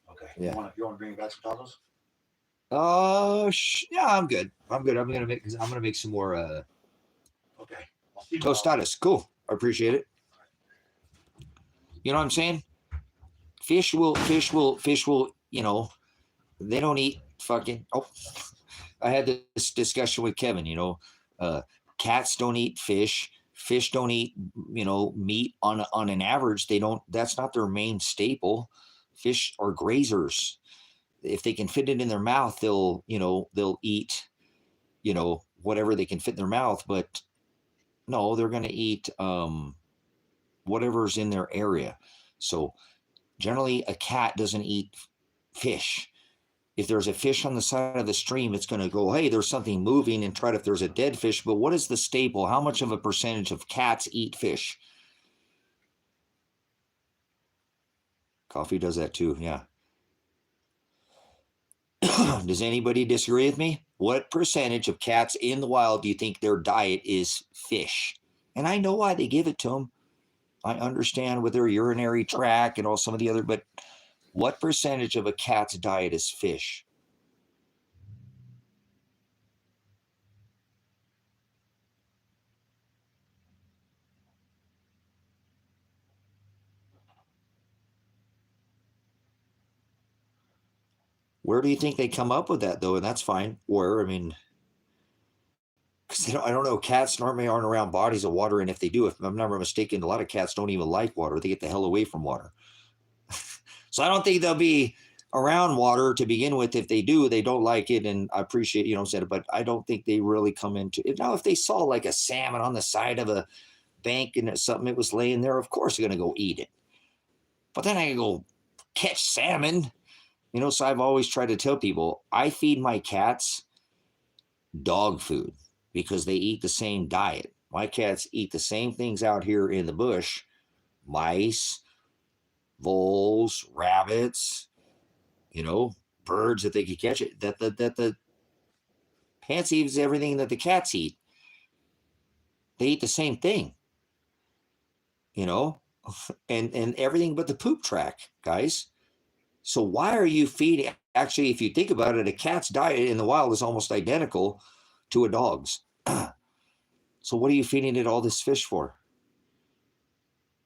Okay. Yeah. You want to bring me back some tacos? Yeah, I'm good. I'm gonna make some more Okay. tostadas. Cool. I appreciate it. You know what I'm saying? Fish will, you know, they don't eat fucking, I had this discussion with Kevin, you know, cats don't eat fish. Fish don't eat, you know, meat on an average. That's not their main staple. Fish are grazers. If they can fit it in their mouth, they'll eat, you know, whatever they can fit in their mouth. But no, they're going to eat whatever's in their area. So generally, a cat doesn't eat fish. If there's a fish on the side of the stream, it's going to go, hey, there's something moving, and try to, if there's a dead fish. But what is the staple? How much of a percentage of cats eat fish? Coffee does that too, yeah. Does anybody disagree with me? What percentage of cats in the wild do you think their diet is fish? And I know why they give it to them. I understand with their urinary tract and all some of the other, but what percentage of a cat's diet is fish? Where do you think they come up with that, though? And that's fine. Where, I mean, because I don't know, cats normally aren't around bodies of water, and if they do, if I'm not mistaken, a lot of cats don't even like water. They get the hell away from water. So I don't think they'll be around water to begin with. If they do, they don't like it, and I appreciate, you know what I'm saying, but I don't think they really come into it. Now, if they saw like a salmon on the side of a bank and something that was laying there, of course they're going to go eat it. But then I can go catch salmon. You know, so I've always tried to tell people, I feed my cats dog food because they eat the same diet. My cats eat the same things out here in the bush: mice, voles, rabbits, you know, birds that they could catch it. That the pants eats everything that the cats eat. They eat the same thing, you know, and everything but the poop track, guys. So why are you feeding? Actually, if you think about it, a cat's diet in the wild is almost identical to a dog's. So what are you feeding it all this fish for?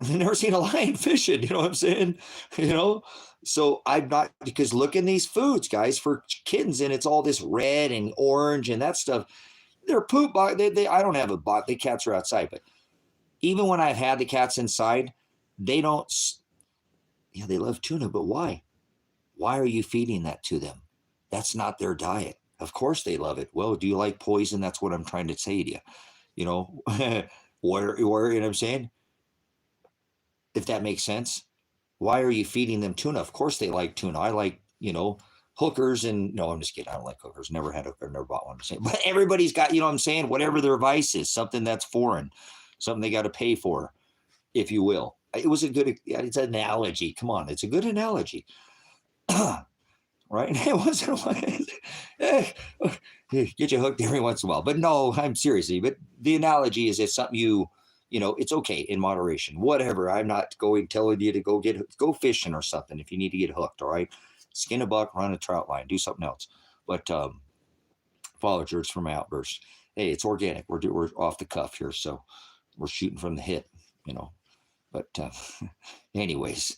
I've never seen a lion fishing, you know what I'm saying? You know, so I'm not, because look in these foods, guys, for kittens, and it's all this red and orange and that stuff. Their poop, I don't have a bot. The cats are outside, but even when I've had the cats inside, they don't. Yeah, they love tuna, but why? Why are you feeding that to them? That's not their diet. Of course they love it. Well, do you like poison? That's what I'm trying to say to you. You know, where, you know what I'm saying? If that makes sense. Why are you feeding them tuna? Of course they like tuna. I like, you know, hookers, and no, I'm just kidding. I don't like hookers. Never had a hooker, never bought one. But everybody's got, you know what I'm saying? Whatever their vice is, something that's foreign, something they got to pay for, if you will. It was a good, it's an analogy. Come on. It's a good analogy. Right? It wasn't get you hooked every once in a while. But no, I'm seriously. But the analogy is, if something you know, it's okay in moderation. Whatever. I'm not telling you to go fishing or something if you need to get hooked. All right. Skin a buck, run a trout line, do something else. But apologies for my outburst. Hey, it's organic. We're off the cuff here, so we're shooting from the hip, you know. But anyways,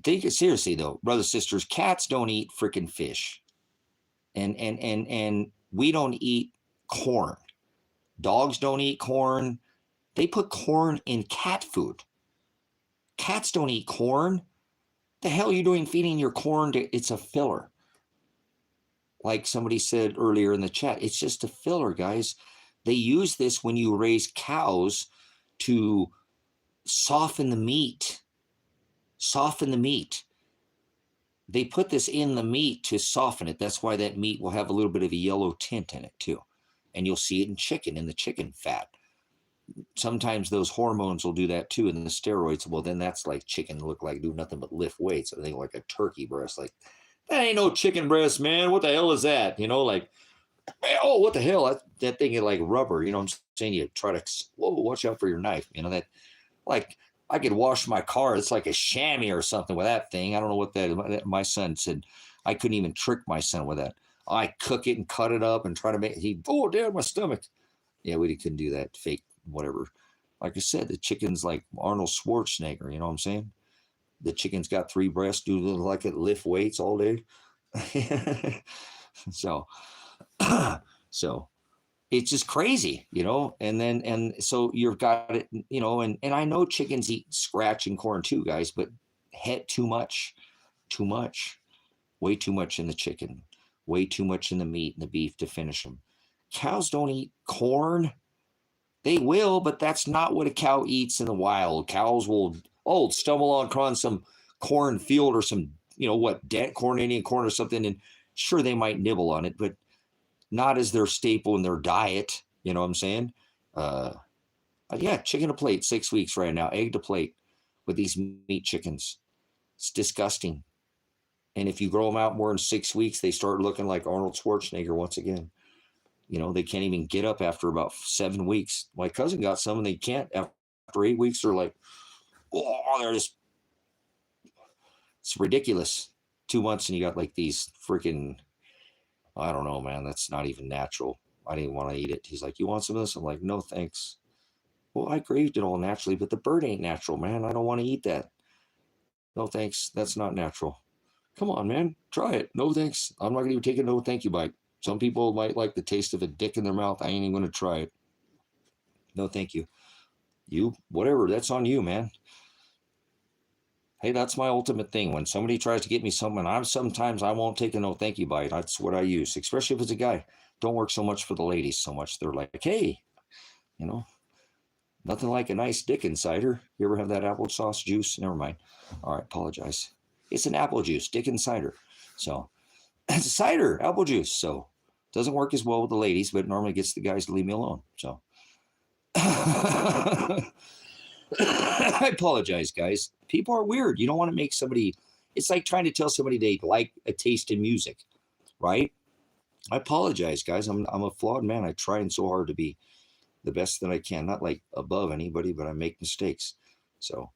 think it seriously though, brothers, sisters. Cats don't eat freaking fish, and we don't eat corn. Dogs don't eat corn. They put corn in cat food. Cats don't eat corn. The hell are you doing feeding your corn to? It's a filler. Like somebody said earlier in the chat, it's just a filler, guys. They use this when you raise cows to soften the meat. Soften the meat. They put this in the meat to soften it. That's why that meat will have a little bit of a yellow tint in it too. And you'll see it in chicken, in the chicken fat. Sometimes those hormones will do that too, and the steroids. Well, then that's like chicken look like do nothing but lift weights. I think like a turkey breast. Like, that ain't no chicken breast, man. What the hell is that? You know, like, oh, what the hell? That thing is like rubber. You know what I'm saying? You try to, whoa, watch out for your knife. You know, that, like, I could wash my car. It's like a chamois or something with that thing. I don't know what that, my son said. I couldn't even trick my son with that. I cook it and cut it up and try to make it. Oh, damn, my stomach. Yeah, we couldn't do that fake whatever. Like I said, the chicken's like Arnold Schwarzenegger. You know what I'm saying? The chicken's got 3 breasts, do like it, lift weights all day. so it's just crazy, you know. And so you've got it, you know. And I know chickens eat scratch and corn too, guys, but too much, way too much in the chicken, way too much in the meat and the beef to finish them. Cows don't eat corn. They will, but that's not what a cow eats in the wild. Cows will stumble on some corn field or some, you know what, corn, Indian corn or something, and sure, they might nibble on it, but not as their staple in their diet. You know what I'm saying? Yeah, chicken to plate, 6 weeks right now, egg to plate with these meat chickens. It's disgusting. And if you grow them out more than 6 weeks, they start looking like Arnold Schwarzenegger once again. You know, they can't even get up after about 7 weeks. My cousin got some and they can't after 8 weeks. They're like, oh, they're just, it's ridiculous. 2 months and you got like these freaking, I don't know, man, that's not even natural. I didn't want to eat it. He's like, you want some of this? I'm like, no, thanks. Well, I craved it all naturally, but the bird ain't natural, man. I don't want to eat that. No, thanks. That's not natural. Come on, man. Try it. No, thanks. I'm not going to even take a no thank you bite. Some people might like the taste of a dick in their mouth. I ain't even going to try it. No, thank you. You, whatever. That's on you, man. Hey, that's my ultimate thing. When somebody tries to get me something, sometimes I won't take a no thank you bite. That's what I use, especially if it's a guy. Don't work so much for the ladies so much. They're like, hey, you know, nothing like a nice dick insider. You ever have that applesauce juice? Never mind. All right, apologize. It's an apple juice, dick and cider. So it's a cider, apple juice. So doesn't work as well with the ladies, but it normally gets the guys to leave me alone. So I apologize, guys. People are weird. You don't want to make somebody, it's like trying to tell somebody they like a taste in music, right? I apologize, guys. I'm a flawed man. I try so hard to be the best that I can. Not like above anybody, but I make mistakes. So,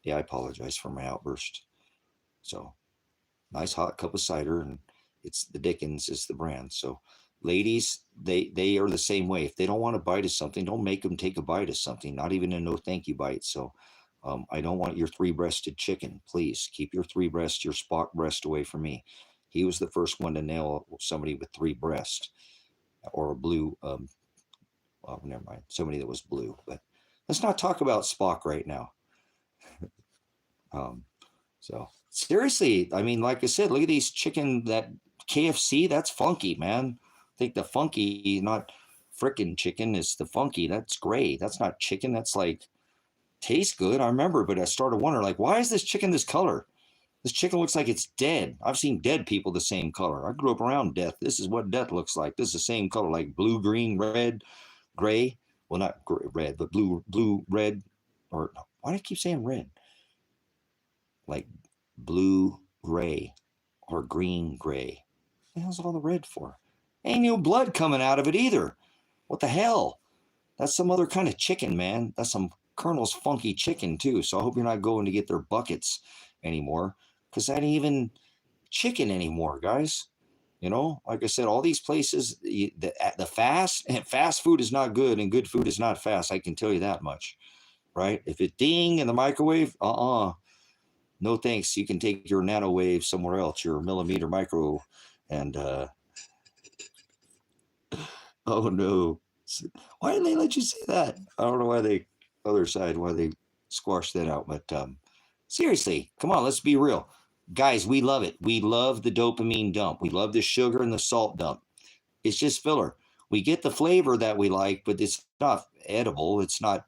yeah, I apologize for my outburst. So, nice hot cup of cider, and it's the Dickens is the brand. So, ladies, they are the same way. If they don't want a bite of something, don't make them take a bite of something. Not even a no thank you bite. So, I don't want your 3-breasted chicken. Please keep your 3 breasts, your Spock breast away from me. He was the first one to nail somebody with 3 breasts or a blue. Well, never mind. Somebody that was blue. But let's not talk about Spock right now. So seriously, I mean, like I said, look at these chicken, that KFC, that's funky, man. I think the funky, not frickin' chicken, is the funky. That's gray. That's not chicken. That's like, tastes good. I remember, but I started wondering, like, why is this chicken this color? This chicken looks like it's dead. I've seen dead people the same color. I grew up around death. This is what death looks like. This is the same color, like blue, green, red, gray. Well, not red, but blue, red, or why do I keep saying red? Like blue, gray, or green, gray. What the hell's all the red for? Ain't no blood coming out of it either. What the hell? That's some other kind of chicken, man. That's some Colonel's funky chicken too. So I hope you're not going to get their buckets anymore, because that ain't even, chicken anymore, guys. Like I said, all these places, the fast food is not good, and good food is not fast. I can tell you that much, right? If it ding in the microwave, no thanks. You can take your nanowave somewhere else, your millimeter micro, and oh no, why did they let you say that? I don't know why why they squashed that out. But seriously, come on, let's be real, guys. We love it. We love the dopamine dump. We love the sugar and the salt dump. It's just filler. We get the flavor that we like, but it's not edible. It's not.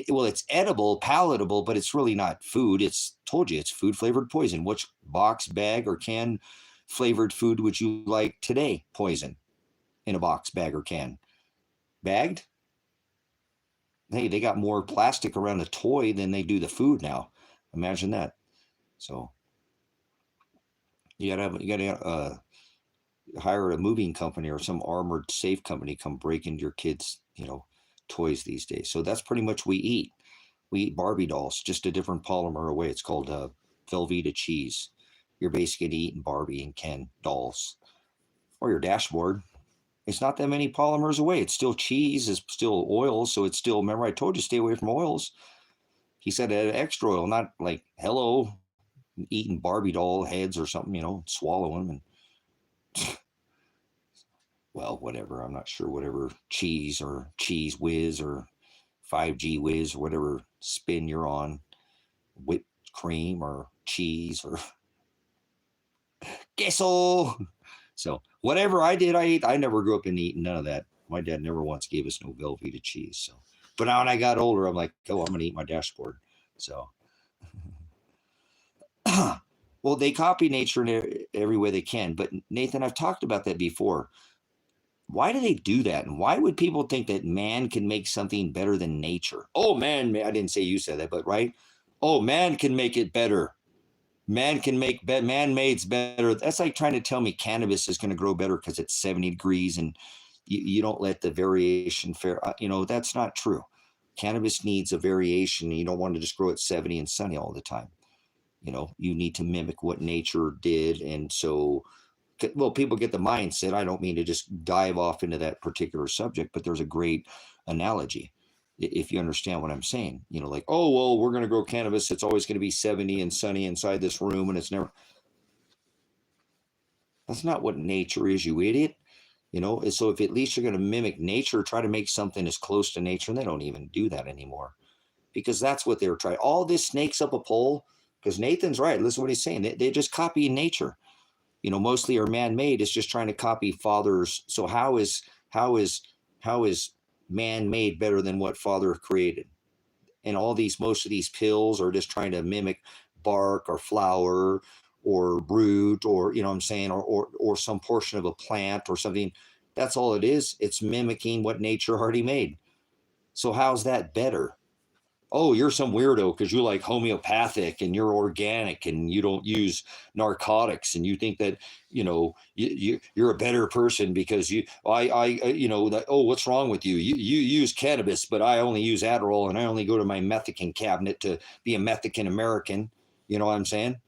Well, it's edible, palatable, but it's really not food. It's told you it's food flavored poison. Which box, bag, or can flavored food would you like today? Poison in a box, bag, or can. Bagged? Hey, they got more plastic around a toy than they do the food now. Imagine that. So you gotta hire a moving company or some armored safe company come break into your kids, toys these days. So that's pretty much we eat. We eat Barbie dolls, just a different polymer away. It's called Velveeta cheese. You're basically eating Barbie and Ken dolls, or your dashboard. It's not that many polymers away. It's still cheese, it's still oil, so it's still. Remember, I told you stay away from oils. He said extra oil, not like hello, eating Barbie doll heads or something, swallow them and well, whatever. I'm not sure. Whatever cheese or cheese whiz or 5G whiz or whatever spin you're on, whipped cream or cheese or queso. So whatever I did, I ate. I never grew up in eating none of that. My dad never once gave us no Velveeta cheese. So, but now when I got older, I'm like, oh, I'm gonna eat my dashboard. So, well, they copy nature in every way they can. But Nathan, I've talked about that before. Why do they do that? And why would people think that man can make something better than nature? Oh, man, I didn't say you said that, but right? Oh, man can make it better. Man can make man-made's better. That's like trying to tell me cannabis is going to grow better because it's 70 degrees and you don't let the variation fare. That's not true. Cannabis needs a variation. You don't want to just grow at 70 and sunny all the time. You need to mimic what nature did. And so, well, people get the mindset. I don't mean to just dive off into that particular subject, but there's a great analogy. If you understand what I'm saying, like, oh, well, we're going to grow cannabis. It's always going to be 70 and sunny inside this room. And it's never, that's not what nature is, you idiot. So if at least you're going to mimic nature, try to make something as close to nature. And they don't even do that anymore because that's what they were trying. All this snakes up a pole because Nathan's right. Listen to what he's saying. They're just copying nature. Mostly are man-made. It's just trying to copy fathers. So how is man-made better than what father created? And most of these pills are just trying to mimic bark or flower or root or, what I'm saying, or some portion of a plant or something. That's all it is. It's mimicking what nature already made. So how's that better? Oh, you're some weirdo because you like homeopathic and you're organic and you don't use narcotics and you think that you're a better person because what's wrong with you? You use cannabis, but I only use Adderall and I only go to my Mexican cabinet to be a Mexican American. You know what I'm saying?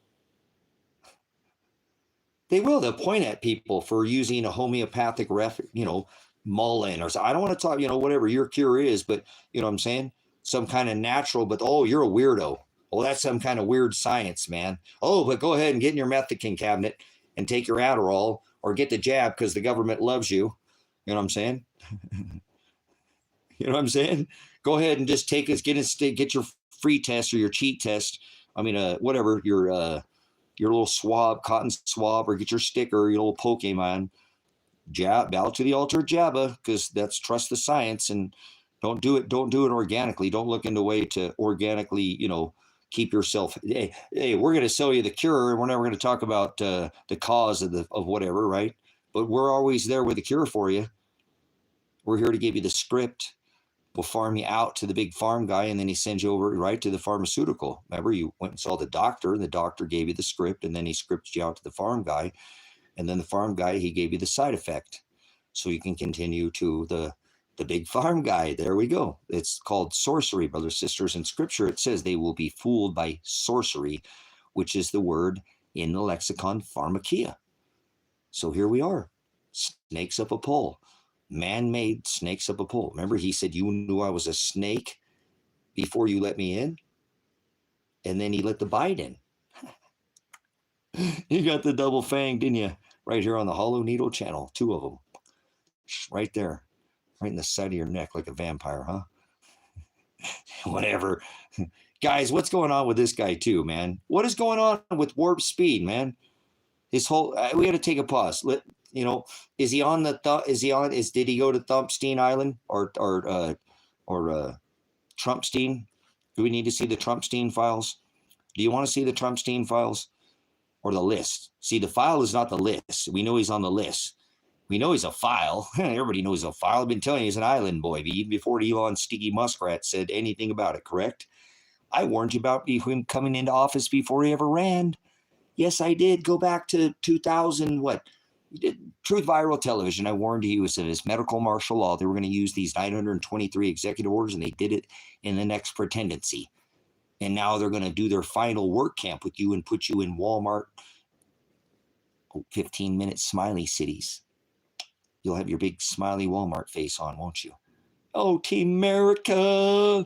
They'll point at people for using a homeopathic Mullen or so. I don't want to talk, whatever your cure is, but you know what I'm saying? Some kind of natural, but oh, you're a weirdo. Well, that's some kind of weird science, man. Oh, but go ahead and get in your Mexican cabinet and take your Adderall or get the jab because the government loves you. You know what I'm saying? You know what I'm saying? Go ahead and just get your free test or your cheat test. I mean, whatever, your little cotton swab, or get your sticker, your little Pokemon. Bow to the altar of Jabba, because that's trust the science and don't do it organically. Don't look into a way to organically, keep yourself. Hey, we're going to sell you the cure, and we're never going to talk about the cause of whatever, right? But we're always there with the cure for you. We're here to give you the script. We'll farm you out to the big farm guy, and then he sends you over right to the pharmaceutical. Remember, you went and saw the doctor, and the doctor gave you the script, and then he scripted you out to the farm guy, and then the farm guy, he gave you the side effect, so you can continue to the big farm guy. There we go. It's called sorcery, brothers, sisters. In Scripture, it says they will be fooled by sorcery, which is the word in the lexicon pharmakia. So here we are, snakes up a pole, man-made snakes up a pole. Remember, he said, you knew I was a snake before you let me in? And then he let the bite in. You got the double fang, didn't you? Right here on the Hollow Needle channel, 2 of them. Right there, right in the side of your neck like a vampire, huh? Whatever. Guys, what's going on with this guy too, man? What is going on with warp speed, man? His whole, we got to take a pause. Is he on the, did he go to Thumpstein Island or Trumpstein? Do we need to see the Trumpstein files? Do you want to see the Trumpstein files or the list? See, the file is not the list. We know he's on the list. We know he's a file. Everybody knows he's a file. I've been telling you he's an island boy, even before Elon Sticky Muskrat said anything about it, correct? I warned you about him coming into office before he ever ran. Yes, I did. Go back to 2000, what? Truth Viral Television. I warned you he was in his medical martial law. They were going to use these 923 executive orders, and they did it in the next pretendency. And now they're going to do their final work camp with you and put you in Walmart 15-minute smiley cities. You'll have your big smiley Walmart face on, won't you? Oh, Team America.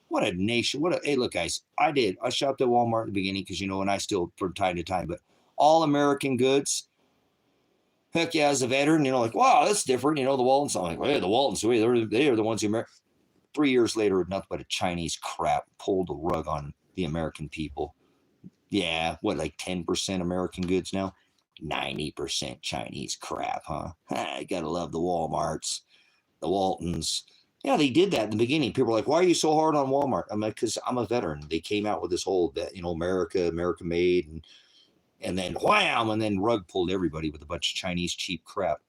What a nation. Hey, look, guys, I shopped at Walmart in the beginning because, and I still from time to time, but all American goods. Heck yeah, as a veteran, like, wow, that's different. The Waltons. I'm like, well, hey, the Waltons, they are the ones who, 3 years later, nothing but a Chinese crap pulled the rug on the American people. Yeah, what, like 10% American goods now? 90% Chinese crap, huh? I gotta love the Walmarts, the Waltons. Yeah, they did that in the beginning. People were like, why are you so hard on Walmart? I'm like, because I'm a veteran. They came out with this whole, America made, and then wham, and then rug pulled everybody with a bunch of Chinese cheap crap.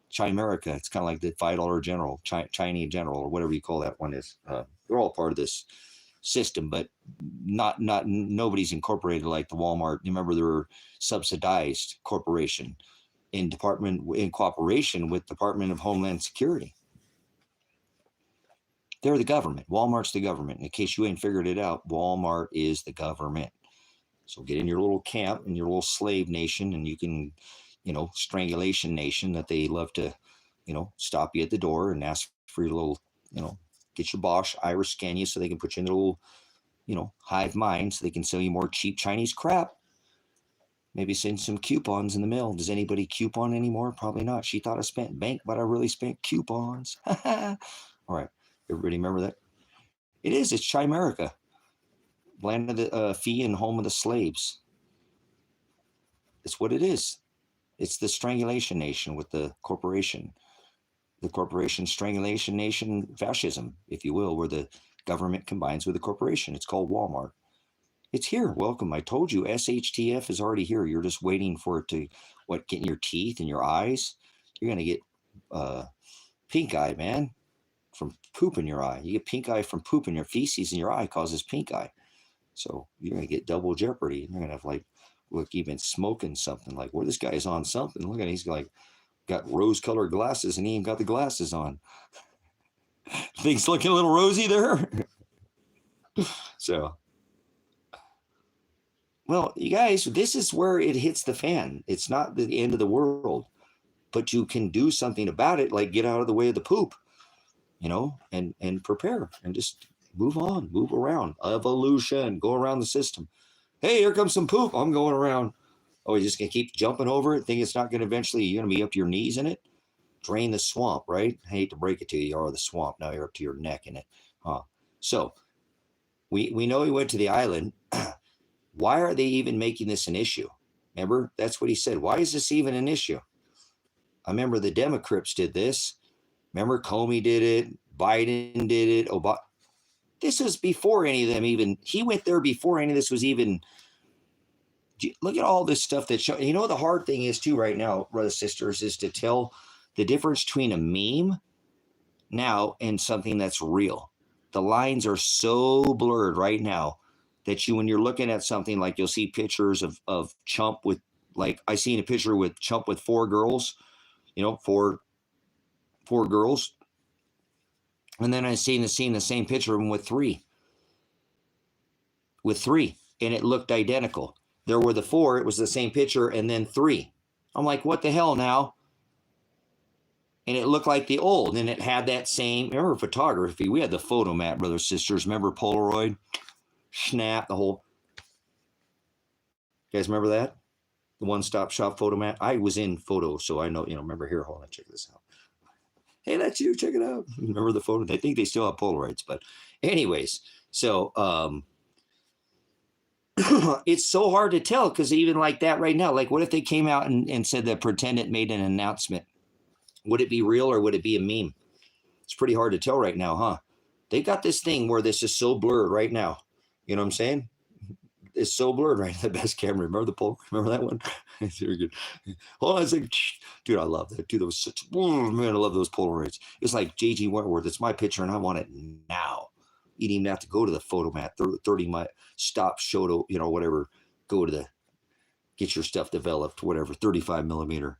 China America, it's kind of like the $5 General, Chinese General, or whatever you call that one is. They're all part of this system, but nobody's incorporated like the Walmart. You remember they're subsidized corporation in cooperation with Department of Homeland Security. They're the government. Walmart's the government. In case you ain't figured it out, Walmart is the government. So get in your little camp in your little slave nation, and you can, strangulation nation that they love to, stop you at the door and ask for your little, get your Bosch, iris scan you so they can put you in their little, hive mind so they can sell you more cheap Chinese crap. Maybe send some coupons in the mail. Does anybody coupon anymore? Probably not. She thought I spent bank, but I really spent coupons. All right. Everybody remember that? It is. It's Chimerica. Land of the fee and home of the slaves. It's what it is. It's the strangulation nation with the corporation. The corporation strangulation nation fascism, if you will, where the government combines with the corporation. It's called Walmart. It's here. Welcome. I told you SHTF is already here. You're just waiting for it to, get in your teeth and your eyes? You're going to get pink eye, man, from poop in your eye. You get pink eye from poop in your feces in your eye causes pink eye. So you're going to get double jeopardy. You're going to have look, you've been smoking something. Like, well, this guy's on something. Look at him. He's got rose-colored glasses and he ain't got the glasses on. Things looking a little rosy there. So, well, you guys, this is where it hits the fan. It's not the end of the world, but you can do something about it, like get out of the way of the poop, and prepare and just move on, move around. Evolution, go around the system. Hey, here comes some poop. I'm going around. Oh, you're just going to keep jumping over it? Think it's not going to eventually, you're going to be up to your knees in it? Drain the swamp, right? I hate to break it to you. You are the swamp. Now you're up to your neck in it. So we know he went to the island. Why are they even making this an issue? Remember, that's what he said. Why is this even an issue? I remember the Democrats did this. Remember Comey did it. Biden did it. Obama. This was before any of them even. He went there before any of this was even. Look at all this stuff that show. The hard thing is too right now, brothers and sisters, is to tell the difference between a meme now and something that's real. The lines are so blurred right now that when you're looking at something, like you'll see pictures of Chump with, like I seen a picture with Chump with 4 girls, four girls. And then I seen the same picture of him with three, and it looked identical. there were the 4. It was the same picture, and then 3. I'm like, what the hell now? And it looked like the old, and it had that same, remember photography, we had the photomat, brothers, sisters, remember Polaroid, snap, the whole, you guys remember that? The one-stop shop photomat? I was in photo, so I know, remember here, hold on, check this out. Hey, that's you, check it out. Remember the photo? I think they still have Polaroids, but anyways, so it's so hard to tell, because even like that right now, like what if they came out and said that Pretendant made an announcement? Would it be real or would it be a meme? It's pretty hard to tell right now, huh? They got this thing where this is so blurred right now. You know what I'm saying? It's so blurred right now. The best camera. Remember the Polaroid? Remember that one? It's very good. Hold on a second. Dude, I love that. Dude, that was such, oh, man, I love those Polaroids. It's like J.G. Wentworth. It's my picture and I want it now. You didn't even have to go to the photomat, 30 stop, show, whatever. Go to get your stuff developed, whatever, 35 millimeter.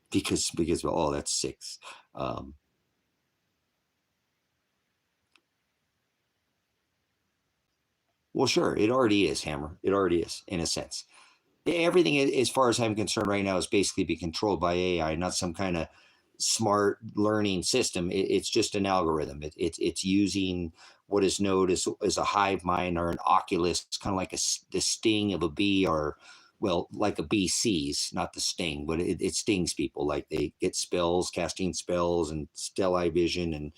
Because oh, that's 6. Well, sure, it already is, Hammer. It already is, in a sense. Everything, as far as I'm concerned right now, is basically be controlled by AI, not some kind of smart learning system. It's just an algorithm. It's using what is known as a hive mind or an oculus. It's kind of like the sting of a bee, or well, like a bee sees, not the sting, but it stings people. Like they get spells, casting spells, and stelli vision, and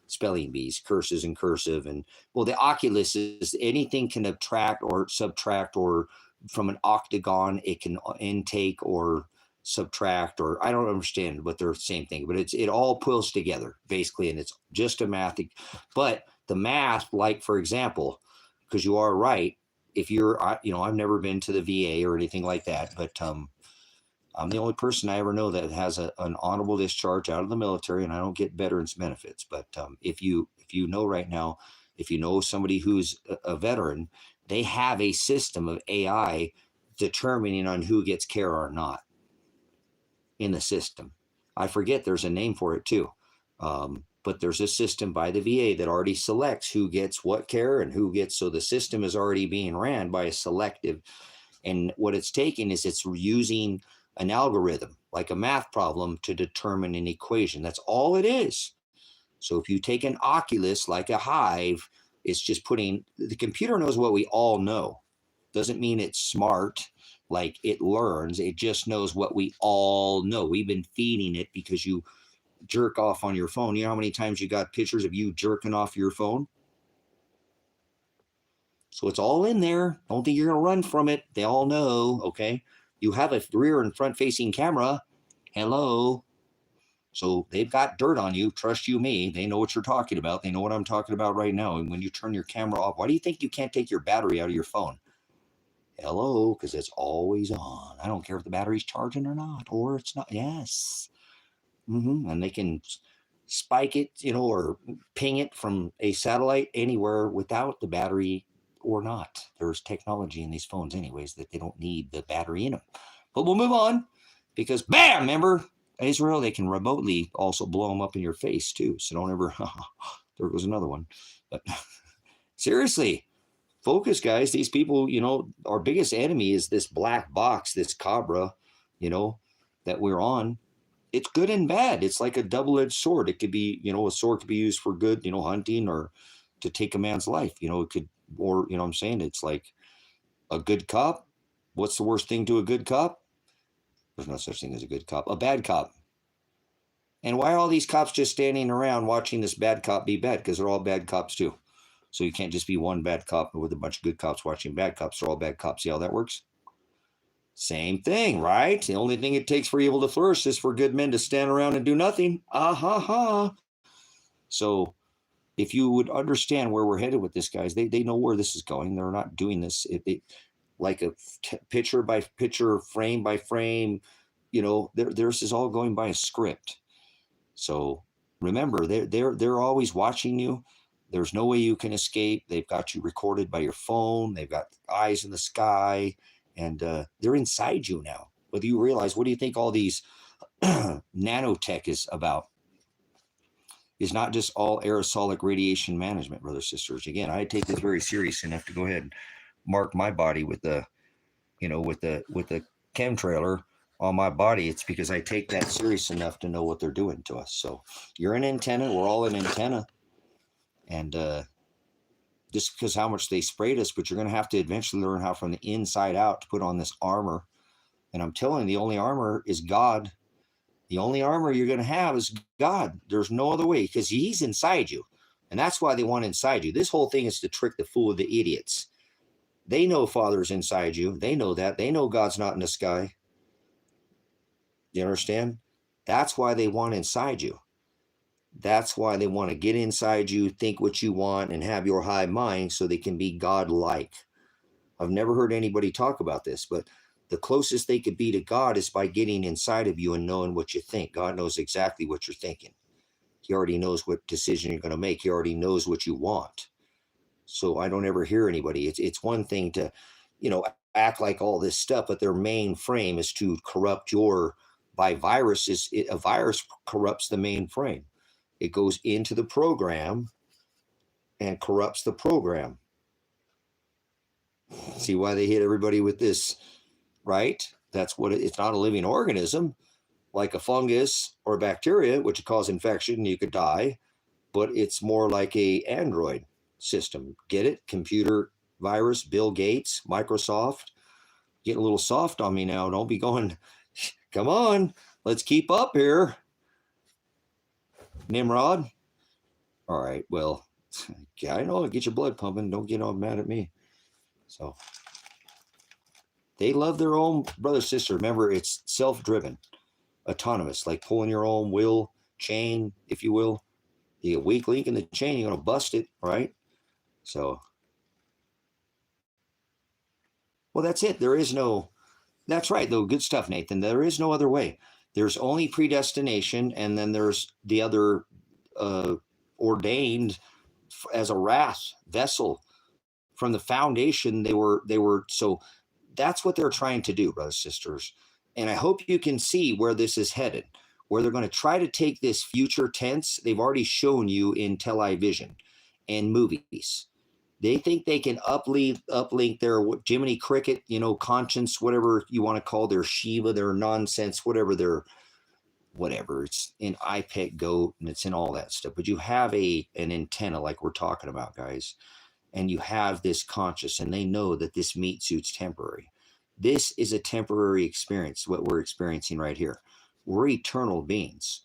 spelling bees, curses and cursive. And well, the oculus is anything can attract or subtract, or from an octagon, it can intake or subtract, or I don't understand what they're the same thing, but it all pulls together basically, and it's just a math. But the math, like for example, because you are right, if you're, I've never been to the VA or anything like that, but I'm the only person I ever know that has an honorable discharge out of the military, and I don't get veterans benefits. But if you know right now, if you know somebody who's a veteran, they have a system of AI determining on who gets care or not in the system. I forget, there's a name for it too. But there's a system by the VA that already selects who gets what care and who gets, so the system is already being ran by a selective. And what it's taking is it's using an algorithm, like a math problem, to determine an equation. That's all it is. So if you take an oculus like a hive, it's just putting, the computer knows what we all know. Doesn't mean it's smart, like it learns. It just knows what we all know. We've been feeding it because you jerk off on your phone. You know how many times you got pictures of you jerking off your phone? So it's all in there. Don't think you're going to run from it. They all know, okay? You have a rear and front facing camera. Hello. So they've got dirt on you. Trust you me. They know what you're talking about. They know what I'm talking about right now. And when you turn your camera off, why do you think you can't take your battery out of your phone? Hello, because it's always on. I don't care if the battery's charging or not, or it's not. Yes. And they can spike it, or ping it from a satellite anywhere without the battery or not. There's technology in these phones anyways that they don't need the battery in them. But we'll move on, because bam, remember, Israel, they can remotely also blow them up in your face too. So don't ever, there goes another one. But seriously, focus, guys. These people, our biggest enemy is this black box, this cobra, that we're on. It's good and bad. It's like a double-edged sword. It could be, a sword could be used for good, hunting, or to take a man's life. It could, or, what I'm saying? It's like a good cop. What's the worst thing to a good cop? There's no such thing as a good cop. A bad cop. And why are all these cops just standing around watching this bad cop be bad? Because they're all bad cops too. So you can't just be one bad cop with a bunch of good cops watching bad cops. They're all bad cops. See how that works? Same thing, right? The only thing it takes for evil to flourish is for good men to stand around and do nothing. So if you would understand where we're headed with this, guys, they know where this is going. They're not doing this like a picture by picture, frame by frame. This is all going by a script. So remember, they're always watching you. There's no way you can escape. They've got you recorded by your phone. They've got eyes in the sky, and they're inside you now. Whether you realize, what do you think all these nanotech is about? Is not just all aerosolic radiation management, brothers, sisters. Again, I take this very serious enough to go ahead and mark my body with the, with the chemtrailer on my body, it's because I take that serious enough to know what they're doing to us. So you're an antenna. We're all an antenna. And just because how much they sprayed us, but you're going to have to eventually learn how from the inside out to put on this armor. And I'm telling you, the only armor is God. The only armor you're going to have is God. There's no other way, because he's inside you. And that's why they want inside you. This whole thing is to trick the fool of the idiots. They know Father's inside you. They know that. They know God's not in the sky. You understand? That's why they want inside you. That's why they want to get inside you, think what you want, and have your high mind so they can be God-like. I've never heard anybody talk about this, but the closest they could be to God is by getting inside of you and knowing what you think. God knows exactly what you're thinking. He already knows what decision you're going to make. He already knows what you want. So I don't ever hear anybody. It's one thing to, act like all this stuff, but their main frame is to corrupt by viruses. A virus corrupts the main frame. It goes into the program and corrupts the program. See why they hit everybody with this, right? That's what it's not a living organism like a fungus or a bacteria, which cause infection, you could die, but it's more like a Android system. Get it? Computer virus, Bill Gates, Microsoft. Getting a little soft on me now. Don't be going, come on, let's keep up here. Nimrod. All right, well, I know, get your blood pumping. Don't get all mad at me. So they love their own brother, sister. Remember, it's self-driven, autonomous, like pulling your own will chain, if you will. You get a weak link in the chain, you're going to bust it, right? So, well, that's it. That's right, though. Good stuff, Nathan. There is no other way. There's only predestination, and then there's the other ordained as a wrath vessel. From the foundation, they were so that's what they're trying to do, brothers and sisters. And I hope you can see where this is headed, where they're going to try to take this future tense. They've already shown you in television and movies. They think they can uplink their Jiminy Cricket, conscience, whatever you want to call their Shiva, their nonsense, whatever. It's in iPet Goat and it's in all that stuff. But you have an antenna like we're talking about, guys. And you have this conscious, and they know that this meat suit's temporary. This is a temporary experience, what we're experiencing right here. We're eternal beings.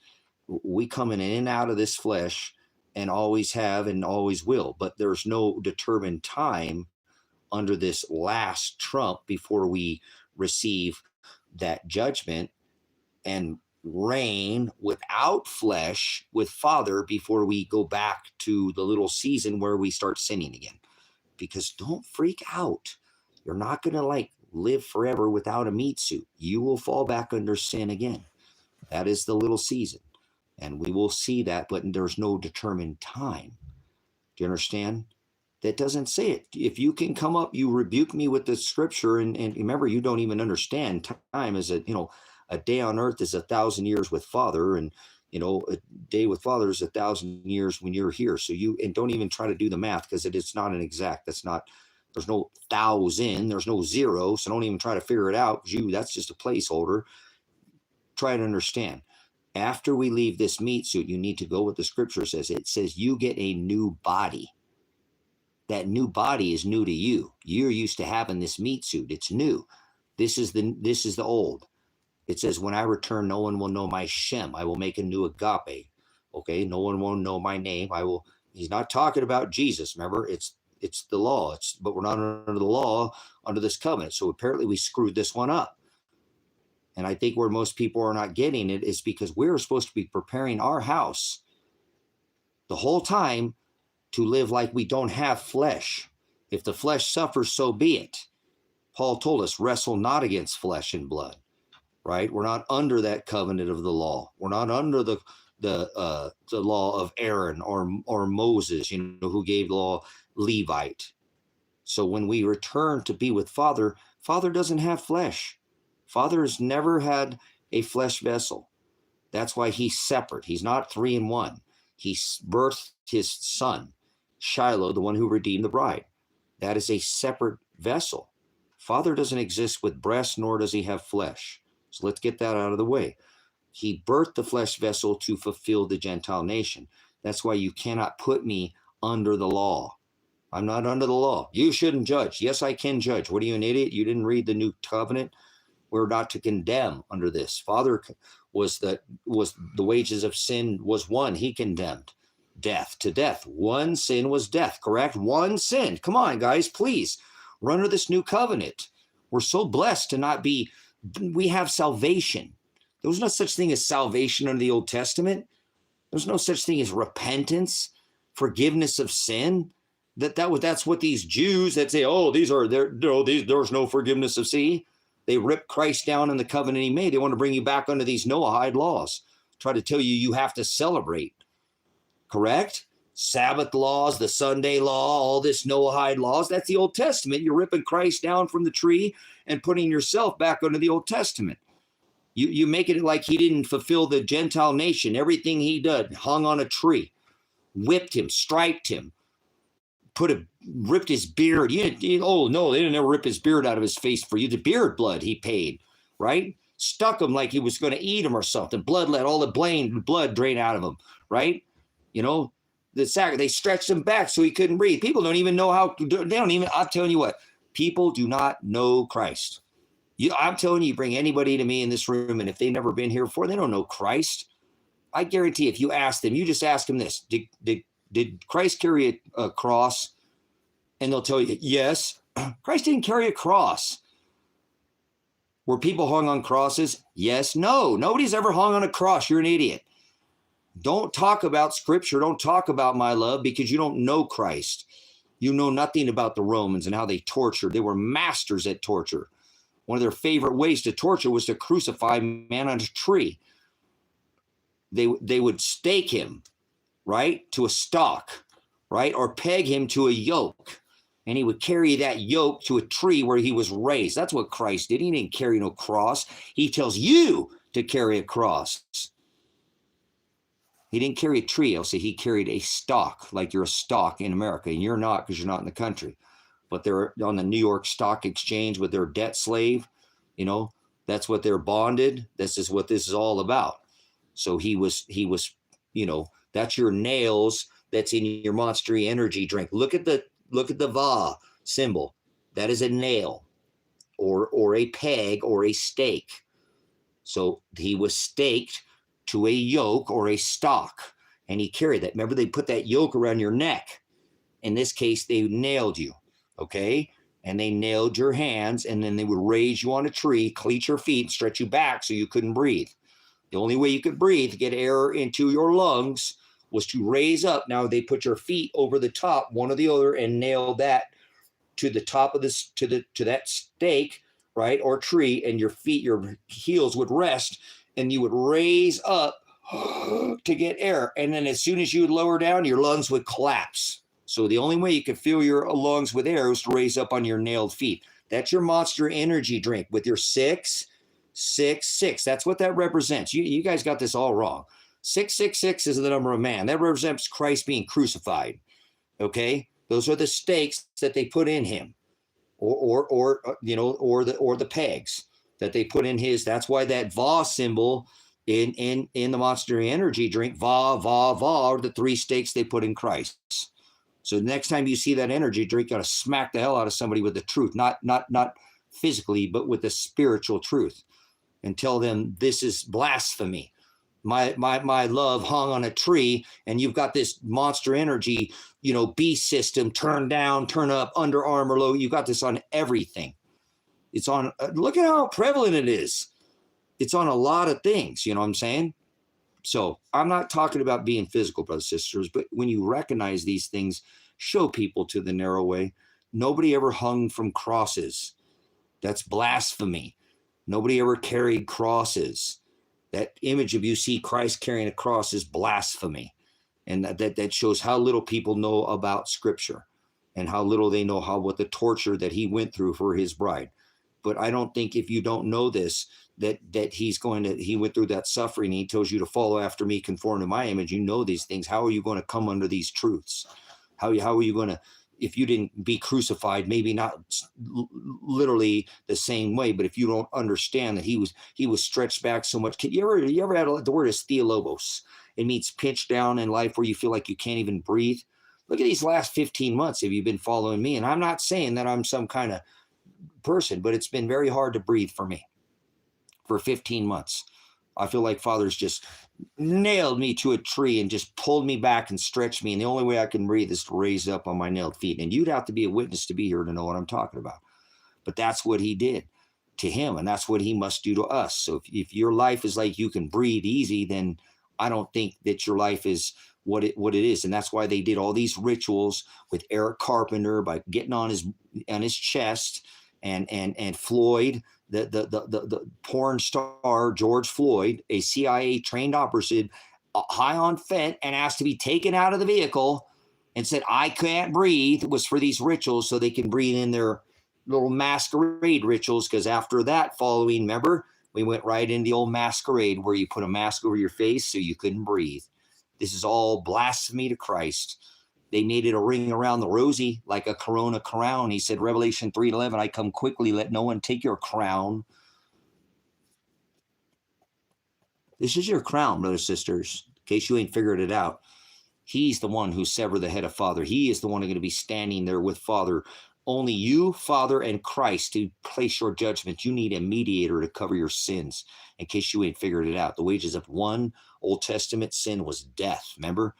We come in and out of this flesh and always have and always will, but there's no determined time under this last trump before we receive that judgment and reign without flesh with Father before we go back to the little season where we start sinning again. Because don't freak out. You're not going to live forever without a meat suit. You will fall back under sin again. That is the little season. And we will see that, but there's no determined time. Do you understand? That doesn't say it. If you can come up, you rebuke me with the scripture. And remember, you don't even understand time is a day on earth is 1,000 years with Father. And, a day with Father is 1,000 years when you're here. So and don't even try to do the math because it's not an exact. There's no 1,000, there's no zero. So don't even try to figure it out. That's just a placeholder. Try to understand. After we leave this meat suit, you need to go what the scripture says. It says you get a new body. That new body is new to you. You're used to having this meat suit. It's new. This is the old. It says, when I return, no one will know my Shem. I will make a new Agape. Okay, no one will know my name. He's not talking about Jesus. Remember, it's the law. But we're not under the law, under this covenant. So apparently we screwed this one up. And I think where most people are not getting it is because we're supposed to be preparing our house the whole time to live like we don't have flesh. If the flesh suffers, so be it. Paul told us, wrestle not against flesh and blood. Right? We're not under that covenant of the law. We're not under the law of Aaron or Moses, who gave the law, Levite. So when we return to be with Father, Father doesn't have flesh. Father has never had a flesh vessel. That's why he's separate. He's not 3 in 1. He birthed his son, Shiloh, the one who redeemed the bride. That is a separate vessel. Father doesn't exist with breasts, nor does he have flesh. So let's get that out of the way. He birthed the flesh vessel to fulfill the Gentile nation. That's why you cannot put me under the law. I'm not under the law. You shouldn't judge. Yes, I can judge. What are you, an idiot? You didn't read the new covenant? We're not to condemn under this. Father was the wages of sin was one. He condemned death to death. One sin was death, correct? One sin. Come on, guys, please. We're under this new covenant. We're so blessed to not be, we have salvation. There was no such thing as salvation under the Old Testament. There's no such thing as repentance, forgiveness of sin. That's what these Jews that say, oh, there's no forgiveness of sin. They ripped Christ down in the covenant he made. They want to bring you back under these Noahide laws. Try to tell you have to celebrate. Correct? Sabbath laws, the Sunday law, all this Noahide laws. That's the Old Testament. You're ripping Christ down from the tree and putting yourself back under the Old Testament. You make it like he didn't fulfill the Gentile nation. Everything he did, hung on a tree, whipped him, striped him, ripped his beard. Oh, no, they didn't ever rip his beard out of his face for you. The beard blood he paid, right? Stuck him like he was going to eat him or something. Let all the blood drain out of him, right? They stretched him back so he couldn't breathe. People don't even know I'm telling you what, people do not know Christ. I'm telling you, bring anybody to me in this room, and if they've never been here before, they don't know Christ. I guarantee if you ask them, you just ask them this, did Christ carry a cross? And they'll tell you, yes. Christ didn't carry a cross. Were people hung on crosses? Yes. No. Nobody's ever hung on a cross. You're an idiot. Don't talk about Scripture. Don't talk about my love because you don't know Christ. You know nothing about the Romans and how they tortured. They were masters at torture. One of their favorite ways to torture was to crucify a man on a tree. They would stake him, right, to a stalk, right, or peg him to a yoke. And he would carry that yoke to a tree where he was raised. That's what Christ did. He didn't carry no cross. He tells you to carry a cross. He didn't carry a tree. I'll say he carried a stalk, like you're a stock in America, and you're not because you're not in the country. But they're on the New York Stock Exchange with their debt slave. That's what they're bonded. This is what this is all about. So he was, that's your nails. That's in your Monster Energy drink. Look at the Va symbol. That is a nail or a peg or a stake. So he was staked to a yoke or a stock, and he carried that. Remember, they put that yoke around your neck. In this case, they nailed you, okay? And they nailed your hands, and then they would raise you on a tree, cleat your feet, stretch you back so you couldn't breathe. The only way you could breathe to get air into your lungs was to raise up. Now they put your feet over the top, one or the other, and nail that to the top of this, to that stake, right, or tree, and your heels would rest, and you would raise up to get air. And then as soon as you would lower down, your lungs would collapse. So the only way you could fill your lungs with air was to raise up on your nailed feet. That's your Monster Energy drink with your 666. That's what that represents. You guys got this all wrong. 666 is the number of man. That represents Christ being crucified. Okay? Those are the stakes that they put in him. Or the pegs that they put in his. That's why that Va symbol in the Monster Energy drink, Va, Va, Va, are the three stakes they put in Christ. So the next time you see that energy drink, you got to smack the hell out of somebody with the truth, not physically, but with the spiritual truth, and tell them this is blasphemy. My love hung on a tree, and you've got this Monster Energy, beast system, turn down, turn up, Under Armour low. You got this on everything. It's on. Look at how prevalent it is. It's on a lot of things. You know what I'm saying? So I'm not talking about being physical, brothers and sisters, but when you recognize these things, show people to the narrow way. Nobody ever hung from crosses. That's blasphemy. Nobody ever carried crosses. That image of you see Christ carrying a cross is blasphemy. And that shows how little people know about Scripture and how little they know what the torture that he went through for his bride. But I don't think if you don't know this, that he went through that suffering. He tells you to follow after me, conform to my image. You know these things. How are you going to come under these truths? How are you going to, if you didn't be crucified, maybe not literally the same way, but if you don't understand that he was stretched back so much. You ever had the word is theologos? It means pinched down in life where you feel like you can't even breathe. Look at these last 15 months. Have you been following me? And I'm not saying that I'm some kind of person, but it's been very hard to breathe for me for 15 months. I feel like Father's just nailed me to a tree and just pulled me back and stretched me. And the only way I can breathe is to raise up on my nailed feet. And you'd have to be a witness to be here to know what I'm talking about. But that's what he did to him. And that's what he must do to us. So if your life is like you can breathe easy, then I don't think that your life is what it is. And that's why they did all these rituals with Eric Carpenter by getting on his chest and Floyd, the porn star George Floyd, a CIA trained operative, high on fent and asked to be taken out of the vehicle and said, I can't breathe. It was for these rituals so they can breathe in their little masquerade rituals. Because after that following, remember, we went right into the old masquerade where you put a mask over your face so you couldn't breathe. This is all blasphemy to Christ. They made it a ring around the rosy like a corona crown. He said, Revelation 3:11, I come quickly, let no one take your crown. This is your crown, brothers and sisters, in case you ain't figured it out. He's the one who severed the head of Father. He is the one who's going to be standing there with Father. Only you, Father, and Christ to place your judgment. You need a mediator to cover your sins, in case you ain't figured it out. The wages of one Old Testament sin was death, remember?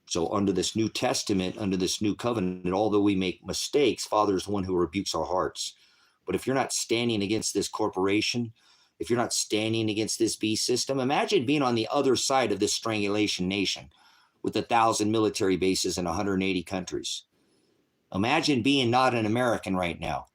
So under this New Testament, under this new covenant, although we make mistakes, Father is the one who rebukes our hearts. But if you're not standing against this corporation, if you're not standing against this beast system, imagine being on the other side of this strangulation nation with 1,000 military bases in 180 countries. Imagine being not an American right now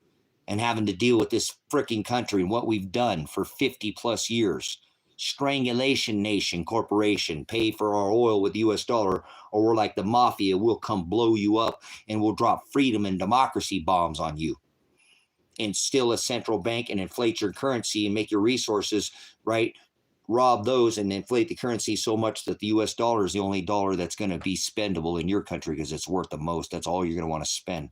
and having to deal with this freaking country and what we've done for 50 plus years. Strangulation nation corporation, pay for our oil with the US dollar, or we're like the mafia, we'll come blow you up and we'll drop freedom and democracy bombs on you. And steal a central bank and inflate your currency and make your resources, right, rob those and inflate the currency so much that the US dollar is the only dollar that's going to be spendable in your country because it's worth the most. That's all you're going to want to spend.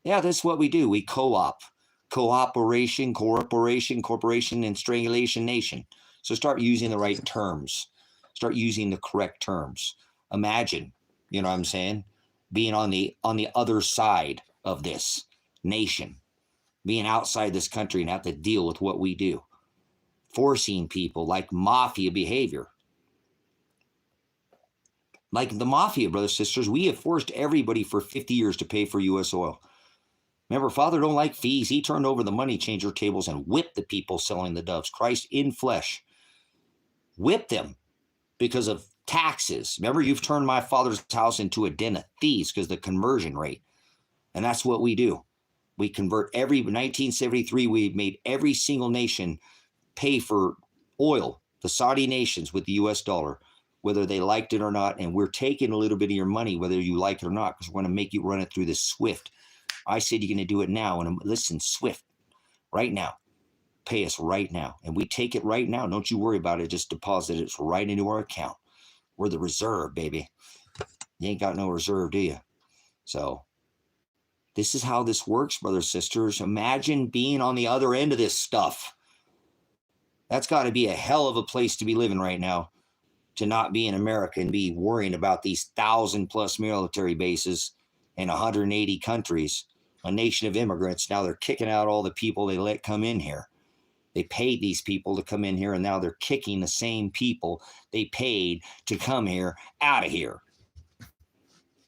Yeah, that's what we do. We cooperation, corporation, and strangulation nation. So start using the right terms. Start using the correct terms. Imagine, you know what I'm saying, being on the other side of this nation, being outside this country and have to deal with what we do. Forcing people like mafia behavior. Like the mafia, brothers and sisters, we have forced everybody for 50 years to pay for U.S. oil. Remember, Father don't like fees. He turned over the money changer tables and whipped the people selling the doves. Christ in flesh whipped them because of taxes. Remember, you've turned my Father's house into a den of thieves because of the conversion rate. And that's what we do. We convert 1973, we made every single nation pay for oil, the Saudi nations with the US dollar, whether they liked it or not. And we're taking a little bit of your money, whether you like it or not, because we're going to make you run it through this SWIFT. I said you're going to do it now. And listen, SWIFT, right now. Pay us right now. And we take it right now. Don't you worry about it. Just deposit it right into our account. We're the reserve, baby. You ain't got no reserve, do you? So this is how this works, brothers and sisters. Imagine being on the other end of this stuff. That's got to be a hell of a place to be living right now, to not be in America and be worrying about these 1,000+ military bases in 180 countries, a nation of immigrants. Now they're kicking out all the people they let come in here. They paid these people to come in here, and now they're kicking the same people they paid to come here out of here.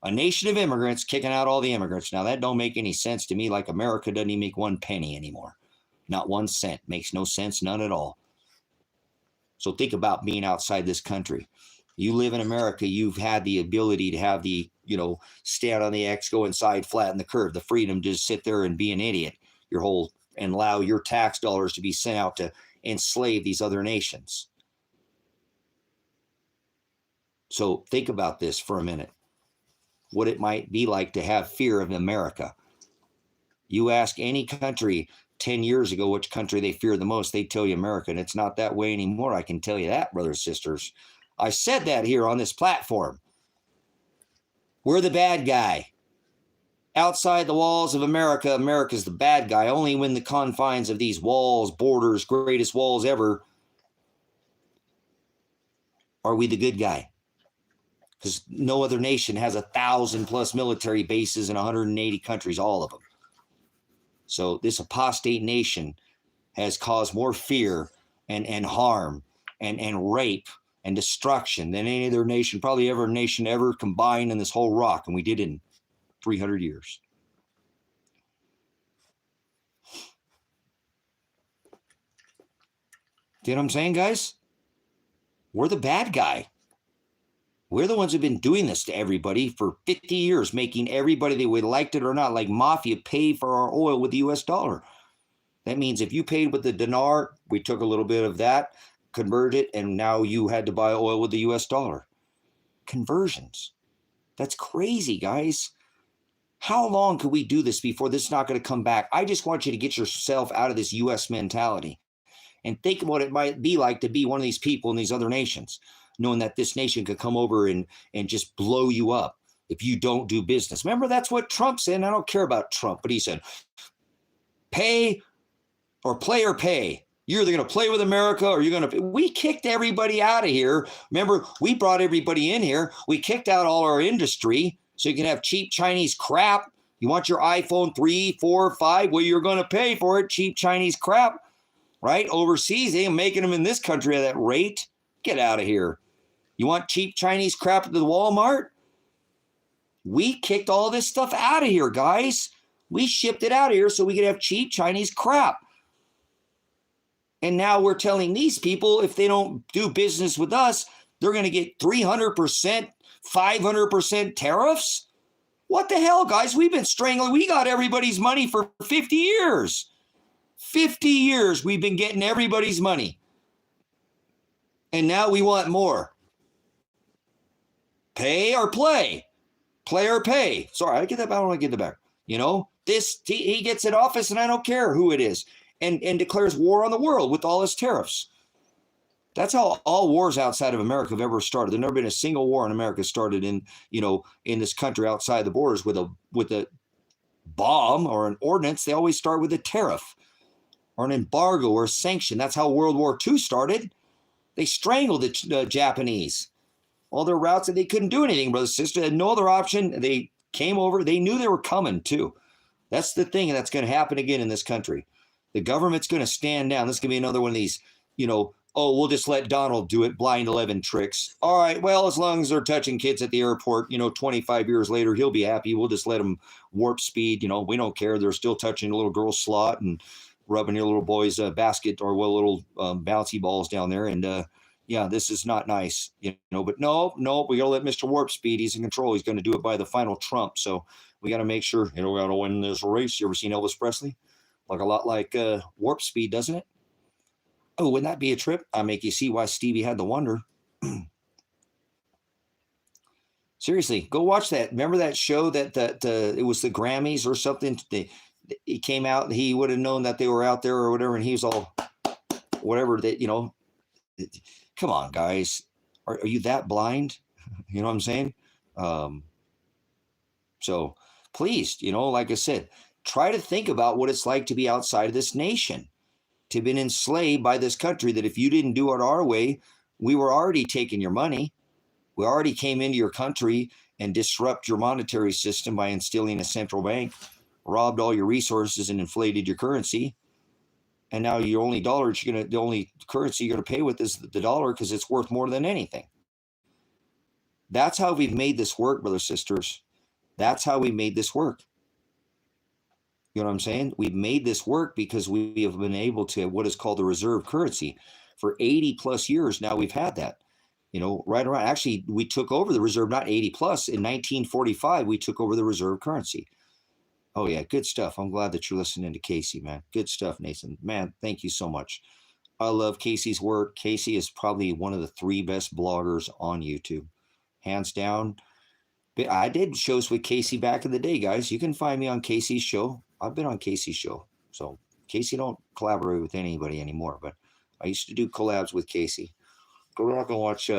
A nation of immigrants kicking out all the immigrants. Now, that don't make any sense to me, like America doesn't even make 1 penny anymore. Not 1 cent. Makes no sense, none at all. So think about being outside this country. You live in America, you've had the ability to have the, stand on the X, go inside, flatten the curve, the freedom to just sit there and be an idiot and allow your tax dollars to be sent out to enslave these other nations. So think about this for a minute. What it might be like to have fear of America. You ask any country 10 years ago which country they fear the most, they tell you America, and it's not that way anymore. I can tell you that, brothers and sisters. I said that here on this platform. We're the bad guy. Outside the walls of America, America's the bad guy. Only when the confines of these walls, borders, greatest walls ever, are we the good guy. Because no other nation has 1,000+ military bases in 180 countries, all of them. So this apostate nation has caused more fear and harm and rape and destruction than any other nation, probably ever nation ever combined in this whole rock. And we did it in 300 years. Do you know what I'm saying, guys? We're the bad guy. We're the ones who've been doing this to everybody for 50 years, making everybody, that we liked it or not, like mafia, pay for our oil with the US dollar. That means if you paid with the dinar, we took a little bit of that, converted it, and now you had to buy oil with the US dollar. Conversions. That's crazy, guys. How long could we do this before this is not going to come back? I just want you to get yourself out of this US mentality and think what it might be like to be one of these people in these other nations, knowing that this nation could come over and just blow you up if you don't do business. Remember, that's what Trump said. And I don't care about Trump, but he said, pay or play or pay. You're either going to play with America or you're going to. We kicked everybody out of here. Remember, we brought everybody in here. We kicked out all our industry so you can have cheap Chinese crap. You want your iPhone 3, 4, 5? Well, you're going to pay for it. Cheap Chinese crap, right? Overseas, they ain't making them in this country at that rate. Get out of here. You want cheap Chinese crap at the Walmart? We kicked all this stuff out of here, guys. We shipped it out of here so we could have cheap Chinese crap. And now we're telling these people if they don't do business with us, they're going to get 300%, 500% tariffs? What the hell, guys? We've been strangling. We got everybody's money for 50 years. 50 years we've been getting everybody's money. And now we want more. Pay or play. Play or pay. Sorry, I get that back. I don't want to get that back. You know, he gets in office and I don't care who it is. And declares war on the world with all his tariffs. That's how all wars outside of America have ever started. There's never been a single war in America started in this country outside the borders with a bomb or an ordinance. They always start with a tariff or an embargo or a sanction. That's how World War II started. They strangled the Japanese. All their routes, and they couldn't do anything, brother, sister. They had no other option. They came over. They knew they were coming too. That's the thing that's going to happen again in this country. The government's going to stand down. This is going to be another one of these, we'll just let Donald do it, blind 11 tricks. All right, well, as long as they're touching kids at the airport, 25 years later, he'll be happy. We'll just let them warp speed. We don't care. They're still touching a little girl's slot and rubbing your little boy's basket or little bouncy balls down there. And, this is not nice, but no, we got to let Mr. Warp Speed. He's in control. He's going to do it by the final Trump. So we got to make sure, we got to win this race. You ever seen Elvis Presley? Like a lot like Warp Speed, doesn't it? Oh, wouldn't that be a trip? I make you see why Stevie had the wonder. Seriously, go watch that. Remember that show that it was the Grammys or something? It came out and he would have known that they were out there or whatever, and he was all whatever that, come on, guys. Are you that blind? You know what I'm saying? So please, like I said, try to think about what it's like to be outside of this nation, to have been enslaved by this country that if you didn't do it our way, we were already taking your money. We already came into your country and disrupt your monetary system by instilling a central bank, robbed all your resources and inflated your currency. And now your only the only currency you're going to pay with is the dollar because it's worth more than anything. That's how we've made this work, brothers, sisters. That's how we made this work. You know what I'm saying? We've made this work because we have been able to what is called the reserve currency. For 80 plus years now, we've had that. Right around. Actually, we took over the reserve, not 80 plus. In 1945, we took over the reserve currency. Oh, yeah, good stuff. I'm glad that you're listening to Casey, man. Good stuff, Nathan. Man, thank you so much. I love Casey's work. Casey is probably one of the 3 best bloggers on YouTube. Hands down. I did shows with Casey back in the day, guys. You can find me on Casey's show. I've been on Casey's show. So Casey don't collaborate with anybody anymore, but I used to do collabs with Casey. Go back and watch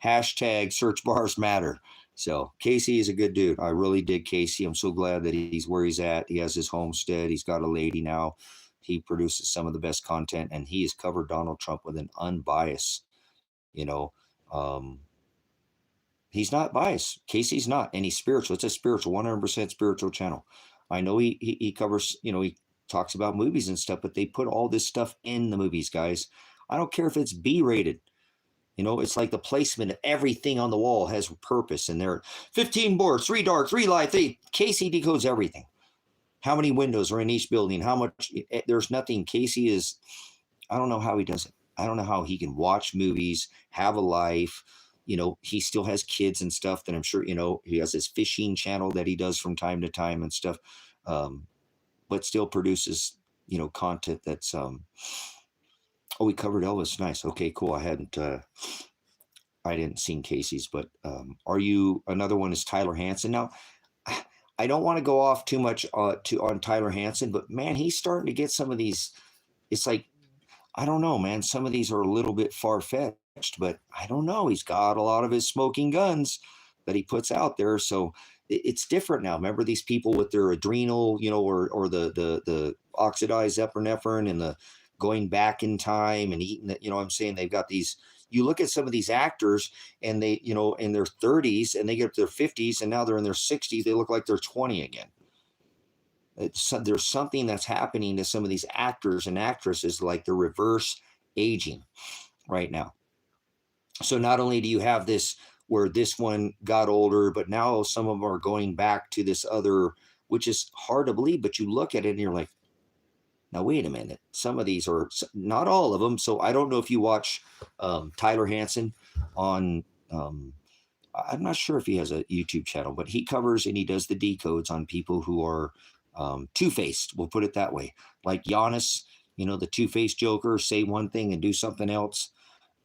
hashtag search bars matter. So Casey is a good dude. I really dig Casey. I'm so glad that he's where he's at. He has his homestead. He's got a lady now. He produces some of the best content, and he has covered Donald Trump with an unbiased, you know, um, he's not biased. Casey's not, and he's spiritual. It's a spiritual, 100% spiritual channel. I know he covers, he talks about movies and stuff, but they put all this stuff in the movies, guys. I don't care if it's B-rated. It's like the placement of everything on the wall has purpose, and there are 15 boards, 3 dark, 3 light. Casey decodes everything. How many windows are in each building? How much? There's nothing. Casey is. I don't know how he does it. I don't know how he can watch movies, have a life. He still has kids and stuff that I'm sure, he has his fishing channel that he does from time to time and stuff, but still produces, content that's, oh, we covered Elvis. Nice. Okay, cool. I didn't seen Casey's, but another one is Tyler Hansen. Now, I don't want to go off too much on Tyler Hansen, but man, he's starting to get some of these. It's like, I don't know, man. Some of these are a little bit far-fetched, but I don't know. He's got a lot of his smoking guns that he puts out there. So it's different now. Remember these people with their adrenal, or the oxidized epinephrine and the going back in time and eating that, I'm saying they've got these. You look at some of these actors and they, in their 30s and they get up to their 50s and now they're in their 60s. They look like they're 20 again. There's something that's happening to some of these actors and actresses, like the reverse aging right now. So not only do you have this where this one got older, but now some of them are going back to this other, which is hard to believe, but you look at it and you're like, now wait a minute. Some of these are, not all of them. So I don't know if you watch Tyler Hansen on, I'm not sure if he has a YouTube channel, but he covers and he does the decodes on people who are two-faced, we'll put it that way. Like Giannis, the two-faced Joker, say one thing and do something else.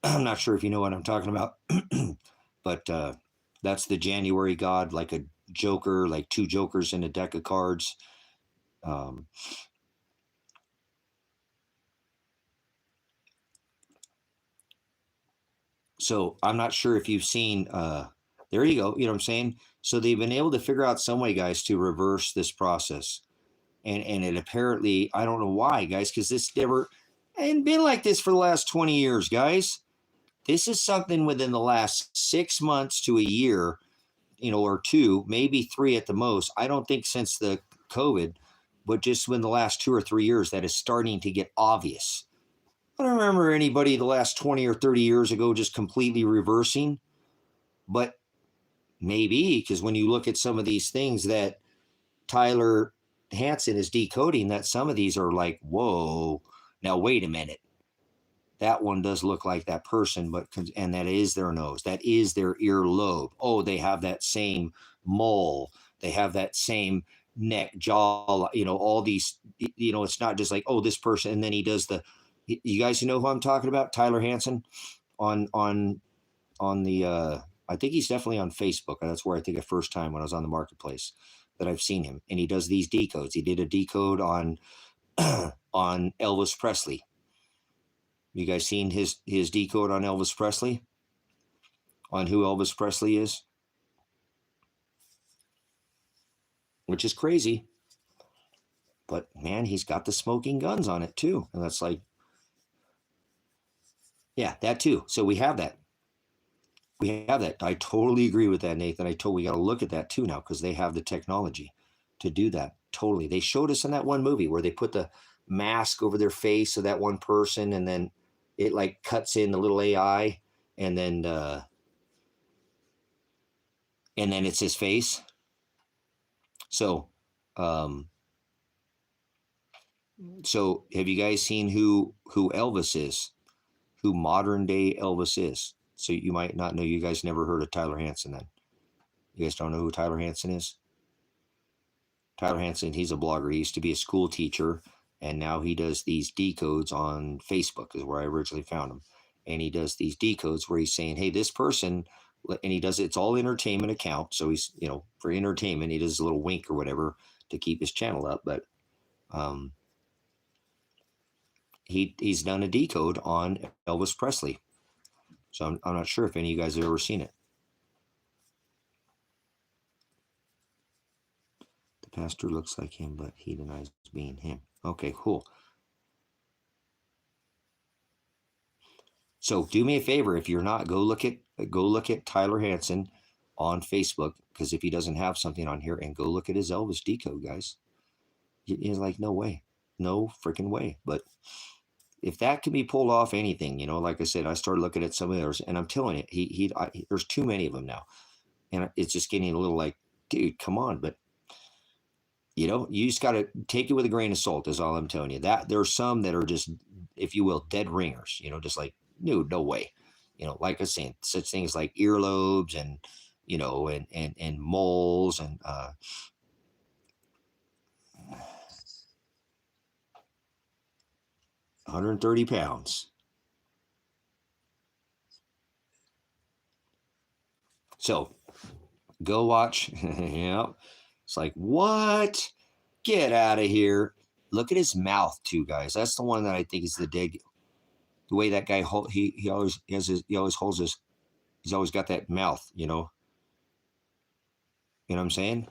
I'm not sure if you know what I'm talking about, but that's the January God, like a Joker, like 2 Jokers in a deck of cards. So I'm not sure if you've seen, there you go, you know what I'm saying? So they've been able to figure out some way, guys, to reverse this process. And it apparently, I don't know why, guys, because this never ain't been like this for the last 20 years, guys. This is something within the last 6 months to a year, or 2, maybe 3 at the most. I don't think since the COVID, but just within the last 2 or 3 years that is starting to get obvious. I don't remember anybody the last 20 or 30 years ago just completely reversing, but maybe because when you look at some of these things that Tyler Hansen is decoding, that some of these are like, whoa, now wait a minute. That one does look like that person, and that is their nose. That is their earlobe. Oh, they have that same mole. They have that same neck, jaw, all these, it's not just like, oh, this person. And then he does you guys know who I'm talking about? Tyler Hansen on the, I think he's definitely on Facebook. That's where I think the first time when I was on the marketplace that I've seen him, and he does these decodes. He did a decode on on Elvis Presley. You guys seen his decode on Elvis Presley? On who Elvis Presley is? Which is crazy. But man, he's got the smoking guns on it too. And that's like, yeah, that too. So we have that. We have that. I totally agree with that, Nathan. We got to look at that too now because they have the technology to do that. Totally. They showed us in that one movie where they put the mask over their face of that one person, and then it like cuts in the little AI, and then it's his face. So, so have you guys seen who Elvis is? Who modern day Elvis is? So you might not know. You guys never heard of Tyler Hansen then? You guys don't know who Tyler Hansen is? Tyler Hansen, he's a blogger. He used to be a school teacher, and now he does these decodes on Facebook is where I originally found him. And he does these decodes where he's saying, hey, this person, and he does, it's all entertainment account. So he's, for entertainment, he does a little wink or whatever to keep his channel up. But he's done a decode on Elvis Presley. So I'm not sure if any of you guys have ever seen it. Pastor looks like him, but he denies being him. Okay, cool. So do me a favor, if you're not, go look at Tyler Hansen on Facebook, because if he doesn't have something on here, and go look at his Elvis decode, guys. He's like, no way, no freaking way. But if that can be pulled off, anything, like I said, I started looking at some of those, and I'm telling you, there's too many of them now, and it's just getting a little like, dude, come on. But you just got to take it with a grain of salt, is all I'm telling you. That there are some that are just, if you will, dead ringers, just like, no way. Like I was saying, such things like earlobes and, and moles and 130 pounds. So go watch. It's like, what? Get out of here. Look at his mouth too, guys. That's the one that I think is the way that guy he always holds his, he's always got that mouth, You know what I'm saying?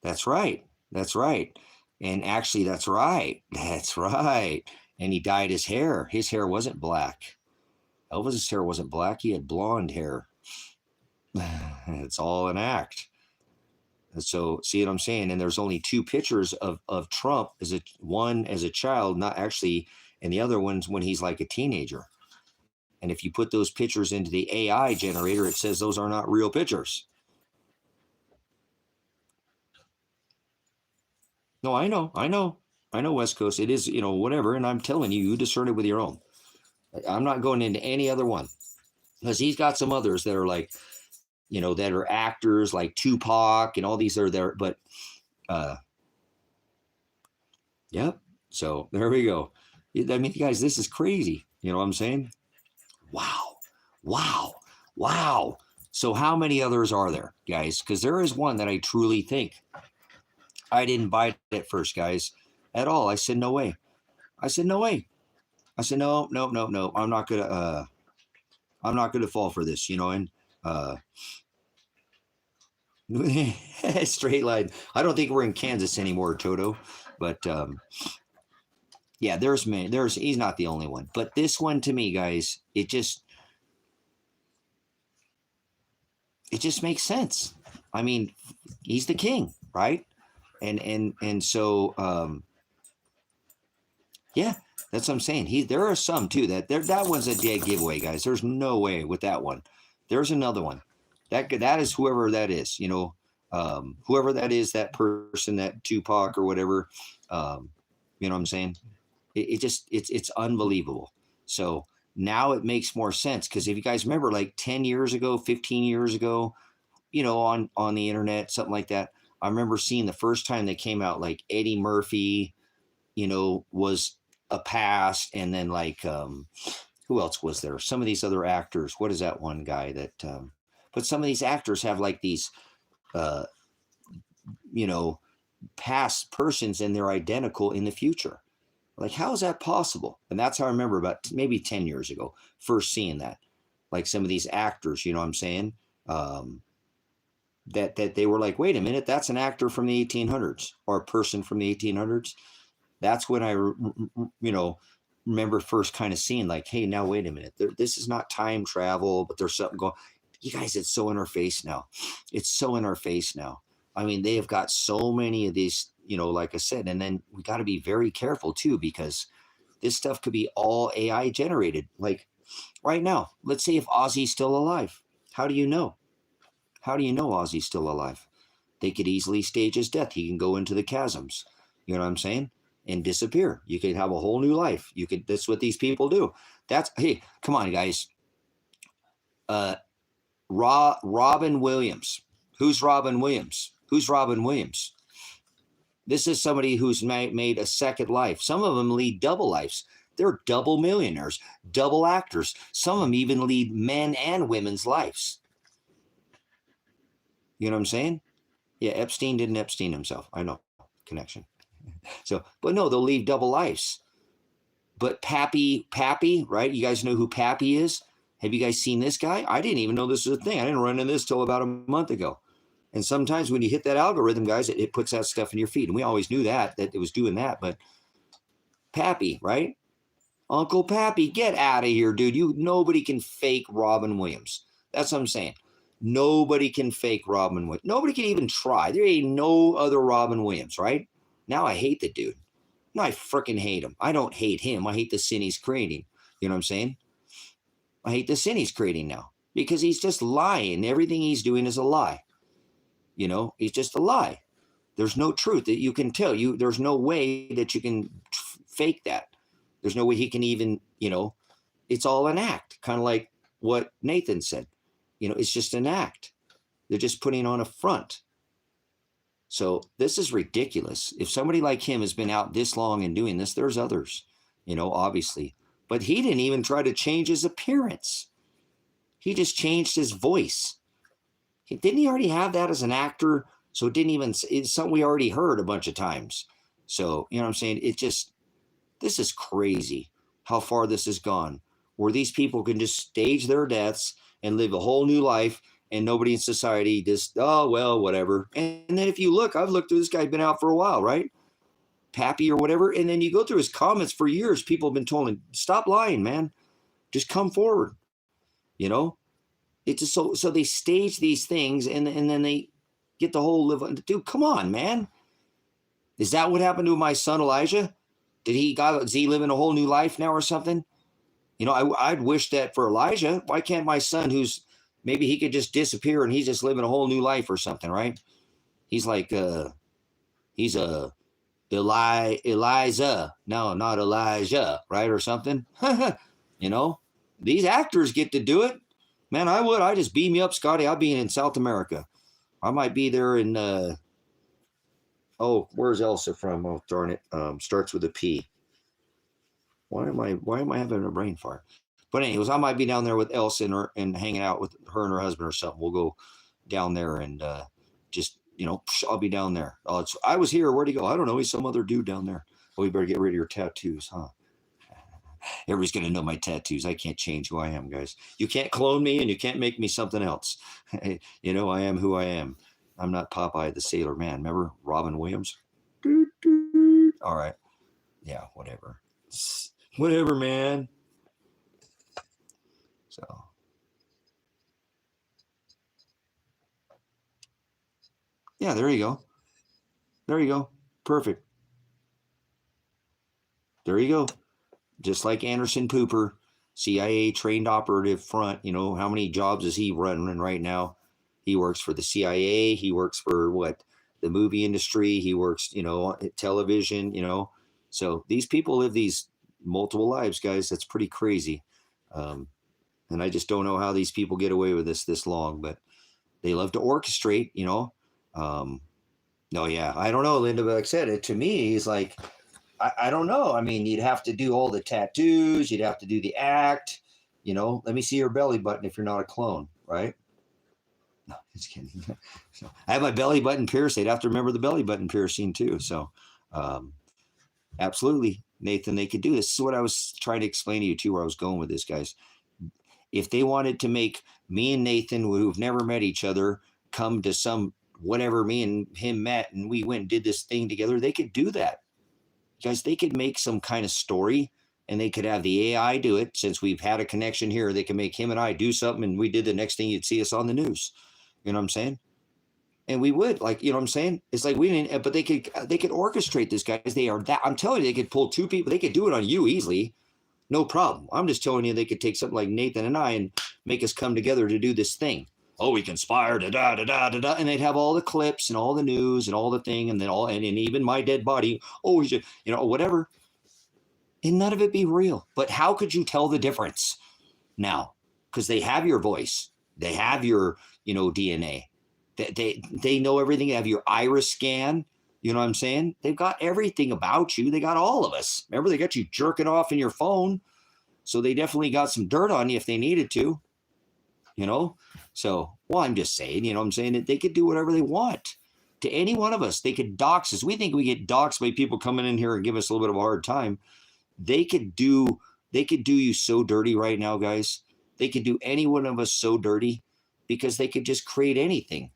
That's right. That's right. And actually, that's right. That's right. And he dyed his hair. His hair wasn't black. Elvis's hair wasn't black. He had blonde hair. It's all an act. So see what I'm saying? And there's only 2 pictures of Trump, one as a child, not actually, and the other one's when he's like a teenager. And if you put those pictures into the AI generator, it says those are not real pictures. No, I know, West Coast. It is, whatever. And I'm telling you, you discern it with your own. I'm not going into any other one, because he's got some others that are like, that are actors like Tupac and all these are there. But, yep. So there we go. I mean, guys, this is crazy. You know what I'm saying? Wow. So how many others are there, guys? Because there is one that I truly think, I didn't buy it at first, guys, at all. I said, no way. I said, no. I'm not gonna fall for this, and straight line. I don't think we're in Kansas anymore, Toto, but yeah, he's not the only one, but this one to me, guys, it just makes sense. I mean, he's the king, right? And so yeah, that's what I'm saying. There are some too that one's a dead giveaway, guys. There's no way with that one. There's another one. That is whoever that is, whoever that is, that person, that Tupac or whatever. You know what I'm saying? It's unbelievable. So now it makes more sense, because if you guys remember, like 10 years ago, 15 years ago, on the internet, something like that, I remember seeing the first time they came out, like Eddie Murphy, was a past, and then like who else was there? Some of these other actors. What is that one guy that? But some of these actors have like these, past persons, and they're identical in the future. Like, how is that possible? And that's how I remember about maybe 10 years ago, first seeing that. Like some of these actors, you know what I'm saying? That they were like, wait a minute, that's an actor from the 1800s, or a person from the 1800s. That's when I, remember first kind of seeing like, hey, now wait a minute, this is not time travel, but there's something going. You guys, it's so in our face now. It's so in our face now. I mean, they have got so many of these, like I said, and then we got to be very careful too, because this stuff could be all AI generated. Like right now, let's say if Ozzy's still alive, how do you know? How do you know Ozzy's still alive? They could easily stage his death. He can go into the chasms. You know what I'm saying? And disappear. You could have a whole new life. That's what these people do. Hey, come on, guys. Robin Williams. Who's Robin Williams? This is somebody who's made a second life. Some of them lead double lives. They're double millionaires, double actors. Some of them even lead men and women's lives. You know what I'm saying? Yeah, Epstein didn't Epstein himself. I know, connection. So, but no, they'll leave double lives. But Pappy, right? You guys know who Pappy is? Have you guys seen this guy? I didn't even know this was a thing. I didn't run into this till about a month ago. And sometimes when you hit that algorithm, guys, it puts that stuff in your feed. And we always knew that it was doing that. But Pappy, right? Uncle Pappy, get out of here, dude. Nobody can fake Robin Williams. That's what I'm saying. Nobody can fake Robin Williams. Nobody can even try. There ain't no other Robin Williams, right? Now I hate the dude. No, I freaking hate him. I don't hate him. I hate the sin he's creating. You know what I'm saying? I hate the sin he's creating now because he's just lying. Everything he's doing is a lie. You know, he's just a lie. There's no truth that you can tell you. There's no way that you can fake that. There's no way he can even, you know, it's all an act, kind of like what Nathan said. You know, it's just an act. They're just putting on a front. So this is ridiculous. If somebody like him has been out this long and doing this, there's others, you know, obviously. But he didn't even try to change his appearance. He just changed his voice. Didn't he already have that as an actor? So it didn't even, it's something we already heard a bunch of times. So, you know what I'm saying? This is crazy how far this has gone, where these people can just stage their deaths and live a whole new life, and nobody in society just, oh, well, whatever. And then if you look, I've looked through, this guy's been out for a while, right? Pappy or whatever. And then you go through his comments for years. People have been told him, stop lying, man. Just come forward. You know, it's just so they stage these things and then they get the whole live. Dude, come on, man. Is that what happened to my son Elijah? Is he living a whole new life now or something? You know, I'd wish that for Elijah. Why can't my son, who's maybe he could just disappear and he's just living a whole new life or something, right? He's like, he's a Eliza. No, not Elijah, right? Or something. You know, these actors get to do it. Man, I just beam me up, Scotty. I'll be in South America. I might be there in, where's Elsa from? Oh, darn it. Starts with a P. Why am I having a brain fart? But anyways, I might be down there with Elsa and hanging out with her and her husband or something. We'll go down there and just, you know, I'll be down there. I was here. Where'd he go? I don't know. He's some other dude down there. Oh, you better get rid of your tattoos, huh? Everybody's going to know my tattoos. I can't change who I am, guys. You can't clone me and you can't make me something else. You know, I am who I am. I'm not Popeye the Sailor Man. Remember Robin Williams? All right. Yeah, whatever. Whatever, man. So. Yeah, there you go. There you go. Perfect. There you go. Just like Anderson Pooper, CIA trained operative front. You know, how many jobs is he running right now? He works for the CIA. He works for the movie industry. He works, you know, at television, you know. So these people live these multiple lives, guys. That's pretty crazy. And I just don't know how these people get away with this long, but they love to orchestrate, you know. No, yeah, I don't know, Linda, but like I said, to me, he's like, I don't know. I mean, you'd have to do all the tattoos. You'd have to do the act. You know, let me see your belly button if you're not a clone, right? No, just kidding. I have my belly button pierced. They'd have to remember the belly button piercing too. So, absolutely, Nathan, they could do this. This is what I was trying to explain to you too, where I was going with this, guys. If they wanted to make me and Nathan, who've never met each other, come to some whatever me and him met and we went and did this thing together, they could do that. Guys, they could make some kind of story and they could have the AI do it. Since we've had a connection here, they can make him and I do something and we did the next thing, you'd see us on the news. You know what I'm saying? And we would, like, you know what I'm saying? It's like we didn't, but they could orchestrate this, guys. They are that, I'm telling you, they could pull two people. They could do it on you easily. No problem. I'm just telling you, they could take something like Nathan and I and make us come together to do this thing. Oh, we conspired, and they'd have all the clips and all the news and all the thing, and then and even my dead body. Oh, we should, you know, whatever. And none of it be real. But how could you tell the difference now? Because they have your voice, they have your, you know, DNA. They know everything. They have your iris scan. You know what I'm saying? They've got everything about you. They got all of us. Remember, they got you jerking off in your phone. So they definitely got some dirt on you if they needed to, you know? So, well, I'm just saying, you know what I'm saying? That they could do whatever they want to any one of us. They could dox us. We think we get doxed by people coming in here and give us a little bit of a hard time. They could do you so dirty right now, guys. They could do any one of us so dirty because they could just create anything.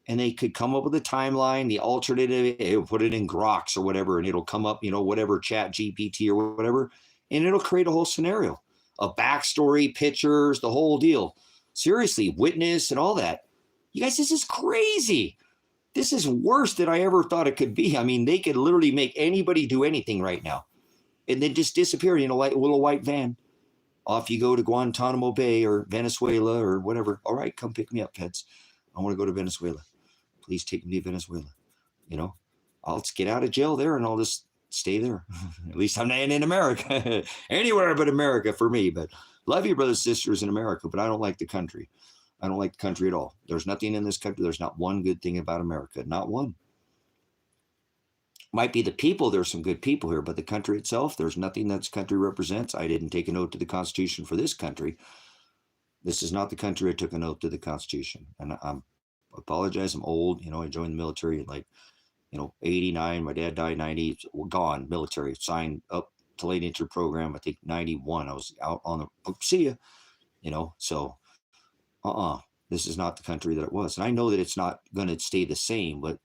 and they could come up with a timeline, the alternative, it'll put it in Groks or whatever, and it'll come up, whatever, Chat GPT or whatever, and it'll create a whole scenario, a backstory, pictures, the whole deal. Seriously, witness and all that. You guys, this is crazy. This is worse than I ever thought it could be. I mean, they could literally make anybody do anything right now and then just disappear in a little white van. Off you go to Guantanamo Bay or Venezuela or whatever. All right, come pick me up, pets. I want to go to Venezuela. Please take me to Venezuela. I'll just get out of jail there and I'll just stay there. At least I'm not in America. Anywhere but America for me. But love you, brothers and sisters in America, but I don't like the country. I don't like the country at all. There's nothing in this country. There's not one good thing about America. Not one. Might be the people. There's some good people here, but the country itself, there's nothing that this country represents. I didn't take an oath to the Constitution for this country. This is not the country I took an oath to the Constitution. And I apologize. I'm old. I joined the military at 89. My dad died 90. Gone, military. Signed up to late entry program. I think 91. I was out on the, see ya. So this is not the country that it was. And I know that it's not going to stay the same, but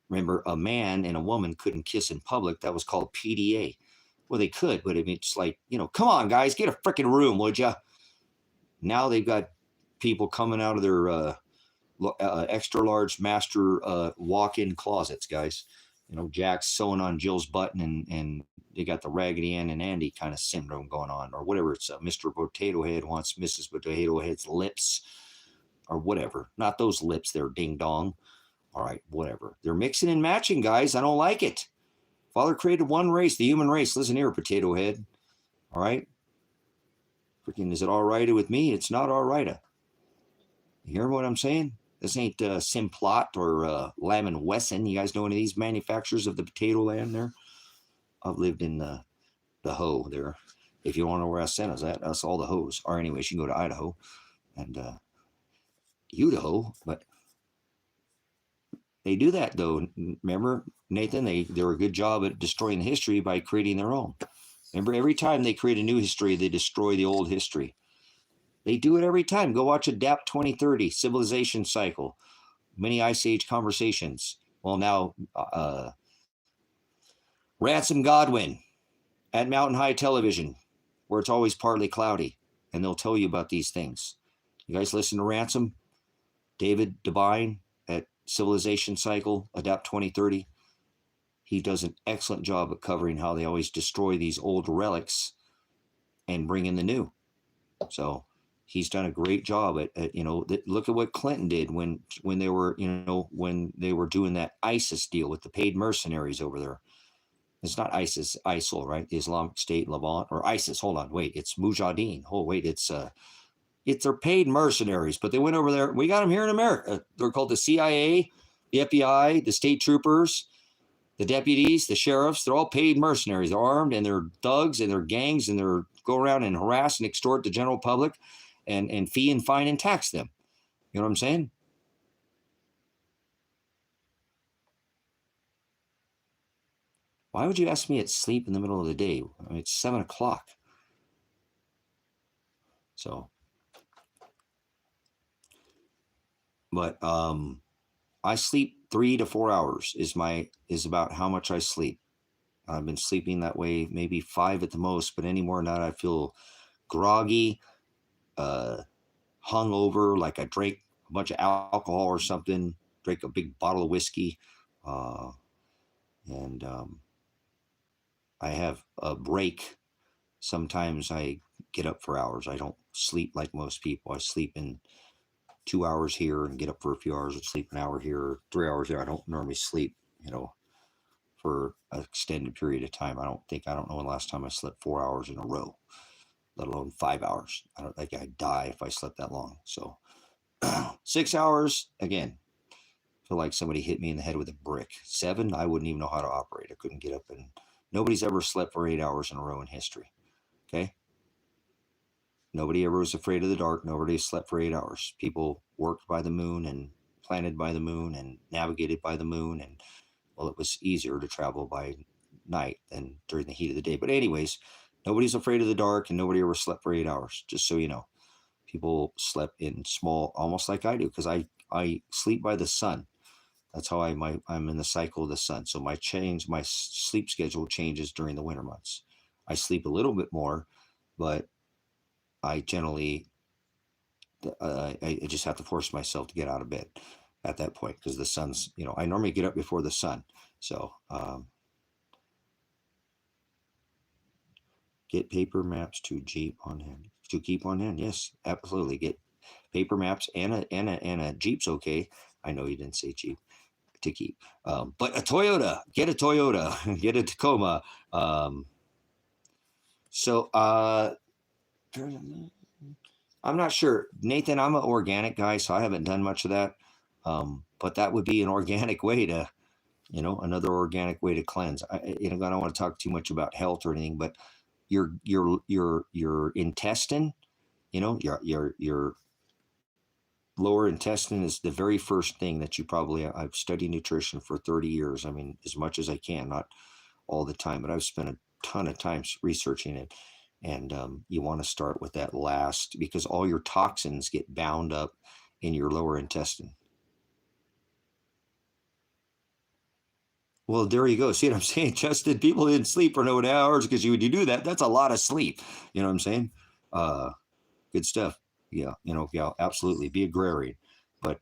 remember, a man and a woman couldn't kiss in public. That was called PDA. Well, they could, but I mean, it's like, come on, guys, get a freaking room, would ya? Now they've got people coming out of their extra large master walk-in closets, guys. Jack's sewing on Jill's button and they got the Raggedy Ann and Andy kind of syndrome going on, or whatever. It's Mr. Potato Head wants Mrs. Potato Head's lips, or whatever. Not those lips there, ding dong. All right, whatever. They're mixing and matching, guys. I don't like it. Father created one race, the human race. Listen here, Potato Head. All right? Freaking, is it all right with me? It's not all right. You hear what I'm saying? This ain't Simplot or Lamb & Wesson. You guys know any of these manufacturers of the potato land there? I've lived in the hoe there. If you want to know where Ascena's at, that's all the hoes. Or anyways, you can go to Idaho and Idaho, but they do that, though. Remember, Nathan, they do a good job at destroying history by creating their own. Remember, every time they create a new history, they destroy the old history. They do it every time. Go watch Adapt 2030, Civilization Cycle, Mini Ice Age Conversations. Well, now, Ransom Godwin at Mountain High Television, where it's always partly cloudy, and they'll tell you about these things. You guys listen to Ransom? David Devine at Civilization Cycle, Adapt 2030. He does an excellent job of covering how they always destroy these old relics and bring in the new. So he's done a great job at look at what Clinton did when they were, when they were doing that ISIS deal with the paid mercenaries over there. It's not ISIS, ISIL, right? The Islamic State, Levant, or ISIS. Hold on, wait, it's Mujahideen. Oh, wait, it's their paid mercenaries, but they went over there. We got them here in America. They're called the CIA, the FBI, the state troopers, the deputies, the sheriffs. They're all paid mercenaries. They're armed and they're thugs and they're gangs and they're go around and harass and extort the general public and fee and fine and tax them. You know what I'm saying? Why would you ask me at sleep in the middle of the day? I mean, it's 7 o'clock. So, but I sleep 3 to 4 hours is about how much I sleep. I've been sleeping that way, maybe 5 at the most, but any more than that, I feel groggy, hungover, like I drank a bunch of alcohol or something, drank a big bottle of whiskey, and I have a break. Sometimes I get up for hours. I don't sleep like most people. I sleep in 2 hours here and get up for a few hours and sleep an hour here, 3 hours there. I don't normally sleep, for an extended period of time. I don't know when the last time I slept 4 hours in a row, let alone 5 hours. I don't think I'd die if I slept that long. So 6 hours, again, feel like somebody hit me in the head with a brick. 7, I wouldn't even know how to operate. I couldn't get up, and nobody's ever slept for 8 hours in a row in history. Okay? Nobody ever was afraid of the dark. Nobody slept for 8 hours. People worked by the moon and planted by the moon and navigated by the moon. And, well, it was easier to travel by night than during the heat of the day. But anyways, nobody's afraid of the dark and nobody ever slept for 8 hours, just so you know. People slept in small, almost like I do, because I sleep by the sun. That's how I'm in the cycle of the sun. So my sleep schedule changes during the winter months. I sleep a little bit more, but I generally I just have to force myself to get out of bed at that point because the sun's, I normally get up before the sun. So get paper maps to keep on hand. Yes, absolutely. Get paper maps and a Jeep's okay. I know you didn't say Jeep to keep, but a Toyota. Get a Toyota. Get a Tacoma. So I'm not sure, Nathan. I'm an organic guy, so I haven't done much of that. But that would be an organic way to, another organic way to cleanse. I don't want to talk too much about health or anything, but your intestine, your lower intestine is the very first thing that you probably. I've studied nutrition for 30 years. I mean, as much as I can, not all the time, but I've spent a ton of time researching it. And you want to start with that last, because all your toxins get bound up in your lower intestine. Well, there you go. See what I'm saying, Justin? People didn't sleep for no hours because when you do that, that's a lot of sleep. You know what I'm saying? Good stuff. Yeah, yeah, absolutely. Be agrarian. But,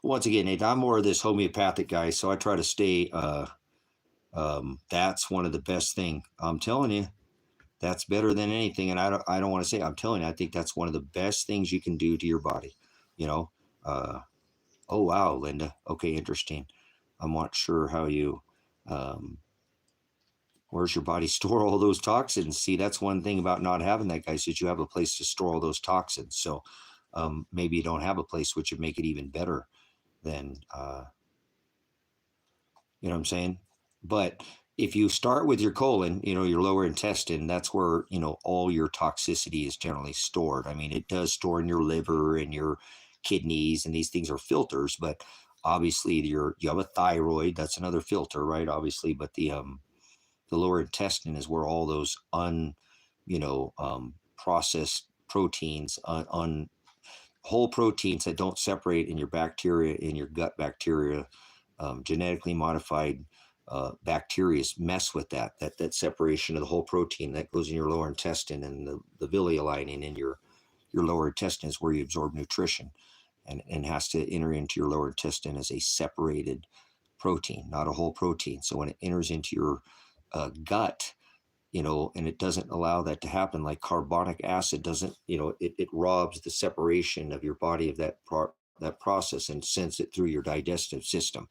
once again, Nate, I'm more of this homeopathic guy, so I try to stay. That's one of the best thing. I'm telling you, that's better than anything. And I don't want to say, I'm telling you, I think that's one of the best things you can do to your body. Oh, wow, Linda. Okay, interesting. I'm not sure how you, where's your body store all those toxins? See, that's one thing about not having that, guys, is you have a place to store all those toxins. So maybe you don't have a place, which would make it even better than, you know what I'm saying? But if you start with your colon, your lower intestine, that's where, all your toxicity is generally stored. I mean, it does store in your liver and your kidneys, and these things are filters, but obviously you have a thyroid, that's another filter, right? Obviously, but the lower intestine is where all those processed proteins, whole proteins that don't separate in your bacteria, in your gut bacteria, genetically modified bacteria mess with that separation of the whole protein that goes in your lower intestine, and the villi lining in your lower intestine is where you absorb nutrition, and has to enter into your lower intestine as a separated protein, not a whole protein. So when it enters into your gut, and it doesn't allow that to happen, like carbonic acid doesn't, it robs the separation of your body of that process and sends it through your digestive system.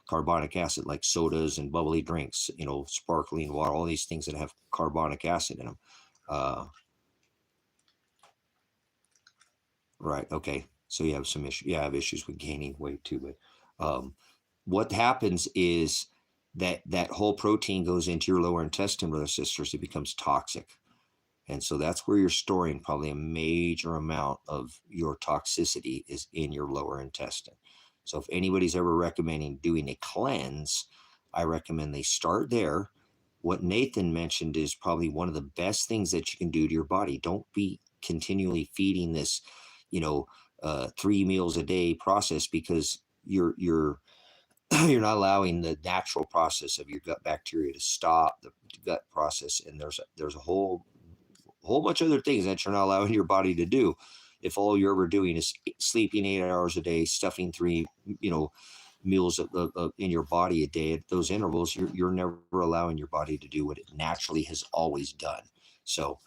Carbonic acid, like sodas and bubbly drinks, sparkling water, all these things that have carbonic acid in them. Right. Okay. So you have some issues. Yeah, I have issues with gaining weight too. But what happens is that whole protein goes into your lower intestine, brothers and sisters. It becomes toxic. And so that's where you're storing probably a major amount of your toxicity is in your lower intestine. So if anybody's ever recommending doing a cleanse, I recommend they start there. What Nathan mentioned is probably one of the best things that you can do to your body. Don't be continually feeding this, 3 meals a day process, because you're you're not allowing the natural process of your gut bacteria to stop the gut process. And there's a whole bunch of other things that you're not allowing your body to do. If all you're ever doing is sleeping 8 hours a day, stuffing 3, meals in your body a day at those intervals, you're never allowing your body to do what it naturally has always done. So,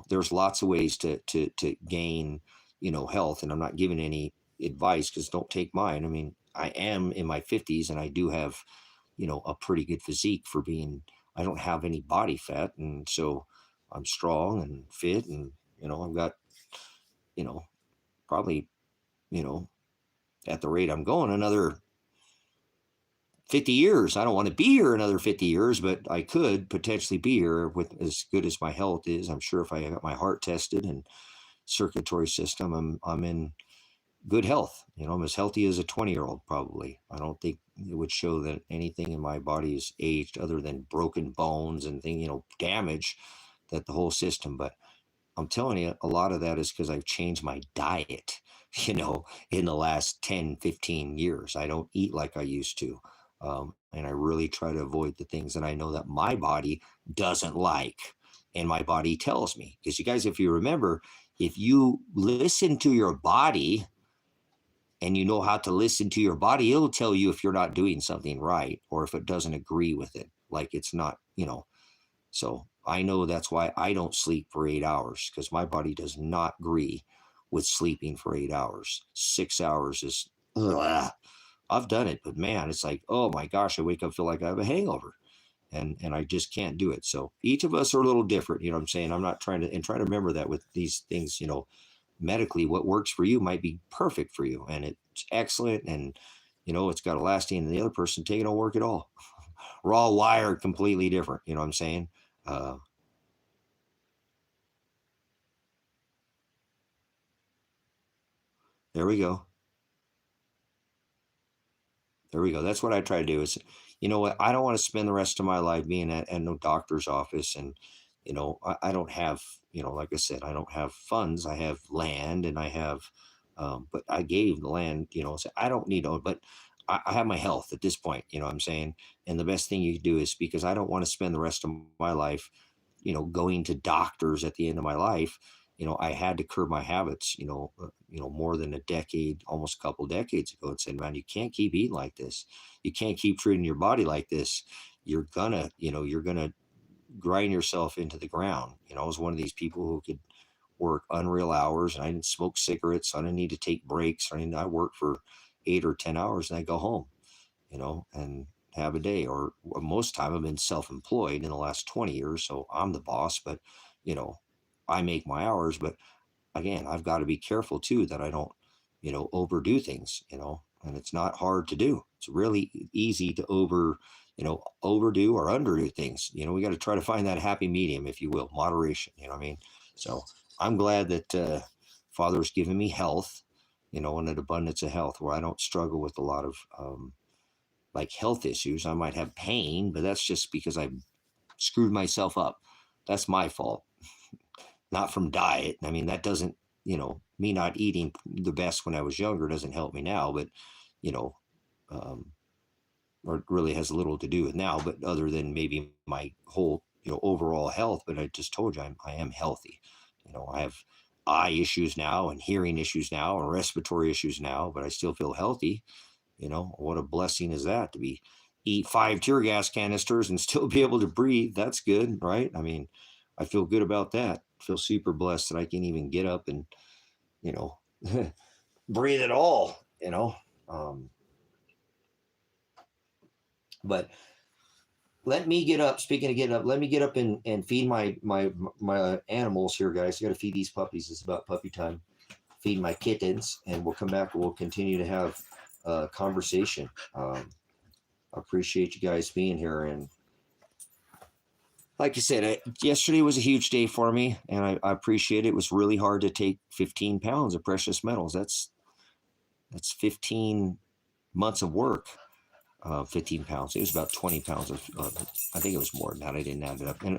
there's lots of ways to gain, health. And I'm not giving any advice, because don't take mine. I mean, I am in my 50s and I do have, a pretty good physique for being, I don't have any body fat. And so I'm strong and fit, and, I've got, probably, at the rate I'm going, another 50 years. I don't want to be here another 50 years, but I could potentially be here with as good as my health is. I'm sure if I got my heart tested and circulatory system, I'm in good health. I'm as healthy as a 20-year-old probably. I don't think it would show that anything in my body is aged, other than broken bones and damage that the whole system. But I'm telling you, a lot of that is because I've changed my diet. in the last 10, 15 years. I don't eat like I used to. And I really try to avoid the things that I know that my body doesn't like. And my body tells me. Because you guys, if you remember, if you listen to your body and you know how to listen to your body, it'll tell you if you're not doing something right or if it doesn't agree with it. Like it's not. So I know that's why I don't sleep for 8 hours because my body does not agree with sleeping for 8 hours. 6 hours is, ugh. I've done it, but man, it's like, oh my gosh, I wake up, feel like I have a hangover. And I just can't do it. So each of us are a little different. You know what I'm saying? I'm not trying to remember that with these things, medically, what works for you might be perfect for you. And it's excellent. And, it's got a lasting, and the other person taking don't work at all. We're all wired completely different. You know what I'm saying? Uh, there we go. There we go. That's what I try to do is, you know what? I don't want to spend the rest of my life being at no doctor's office. And, I don't have, like I said, I don't have funds. I have land and I have, but I gave the land, so I don't need, but I have my health at this point, you know what I'm saying? And the best thing you can do is because I don't want to spend the rest of my life, going to doctors at the end of my life. I had to curb my habits, more than a decade, almost a couple decades ago, and said, man, you can't keep eating like this. You can't keep treating your body like this. You're gonna grind yourself into the ground. I was one of these people who could work unreal hours, and I didn't smoke cigarettes. So I didn't need to take breaks. I worked for 8 or 10 hours, and I go home, and have a day. Or most time I've been self-employed in the last 20 years, so I'm the boss. But you know, I make my hours. But again, I've got to be careful too that I don't, overdo things, and it's not hard to do. It's really easy to overdo or underdo things. We got to try to find that happy medium, if you will, moderation. You know what I mean? So I'm glad that Father's given me health, and an abundance of health where I don't struggle with a lot of like health issues. I might have pain, but that's just because I screwed myself up. That's my fault, not from diet. I mean, that doesn't, me not eating the best when I was younger doesn't help me now, but, you know, um, or it really has little to do with now, but other than maybe my whole, overall health. But I just told you I am healthy. I have eye issues now and hearing issues now and respiratory issues now, but I still feel healthy. What a blessing is that to be eat 5 tear gas canisters and still be able to breathe. That's good, right? I mean, I feel good about that. I feel super blessed that I can even get up and, you know, breathe at all, Um, but let me get up. Speaking of getting up, let me get up and feed my animals here, guys. I got to feed these puppies. It's about puppy time. Feed my kittens, and we'll come back and we'll continue to have a conversation. I appreciate you guys being here. And like you said, yesterday was a huge day for me, and I appreciate it. It was really hard to take 15 pounds of precious metals. That's 15 months of work. 15 pounds. It was about 20 pounds of. I think it was more than that. I didn't add it up. And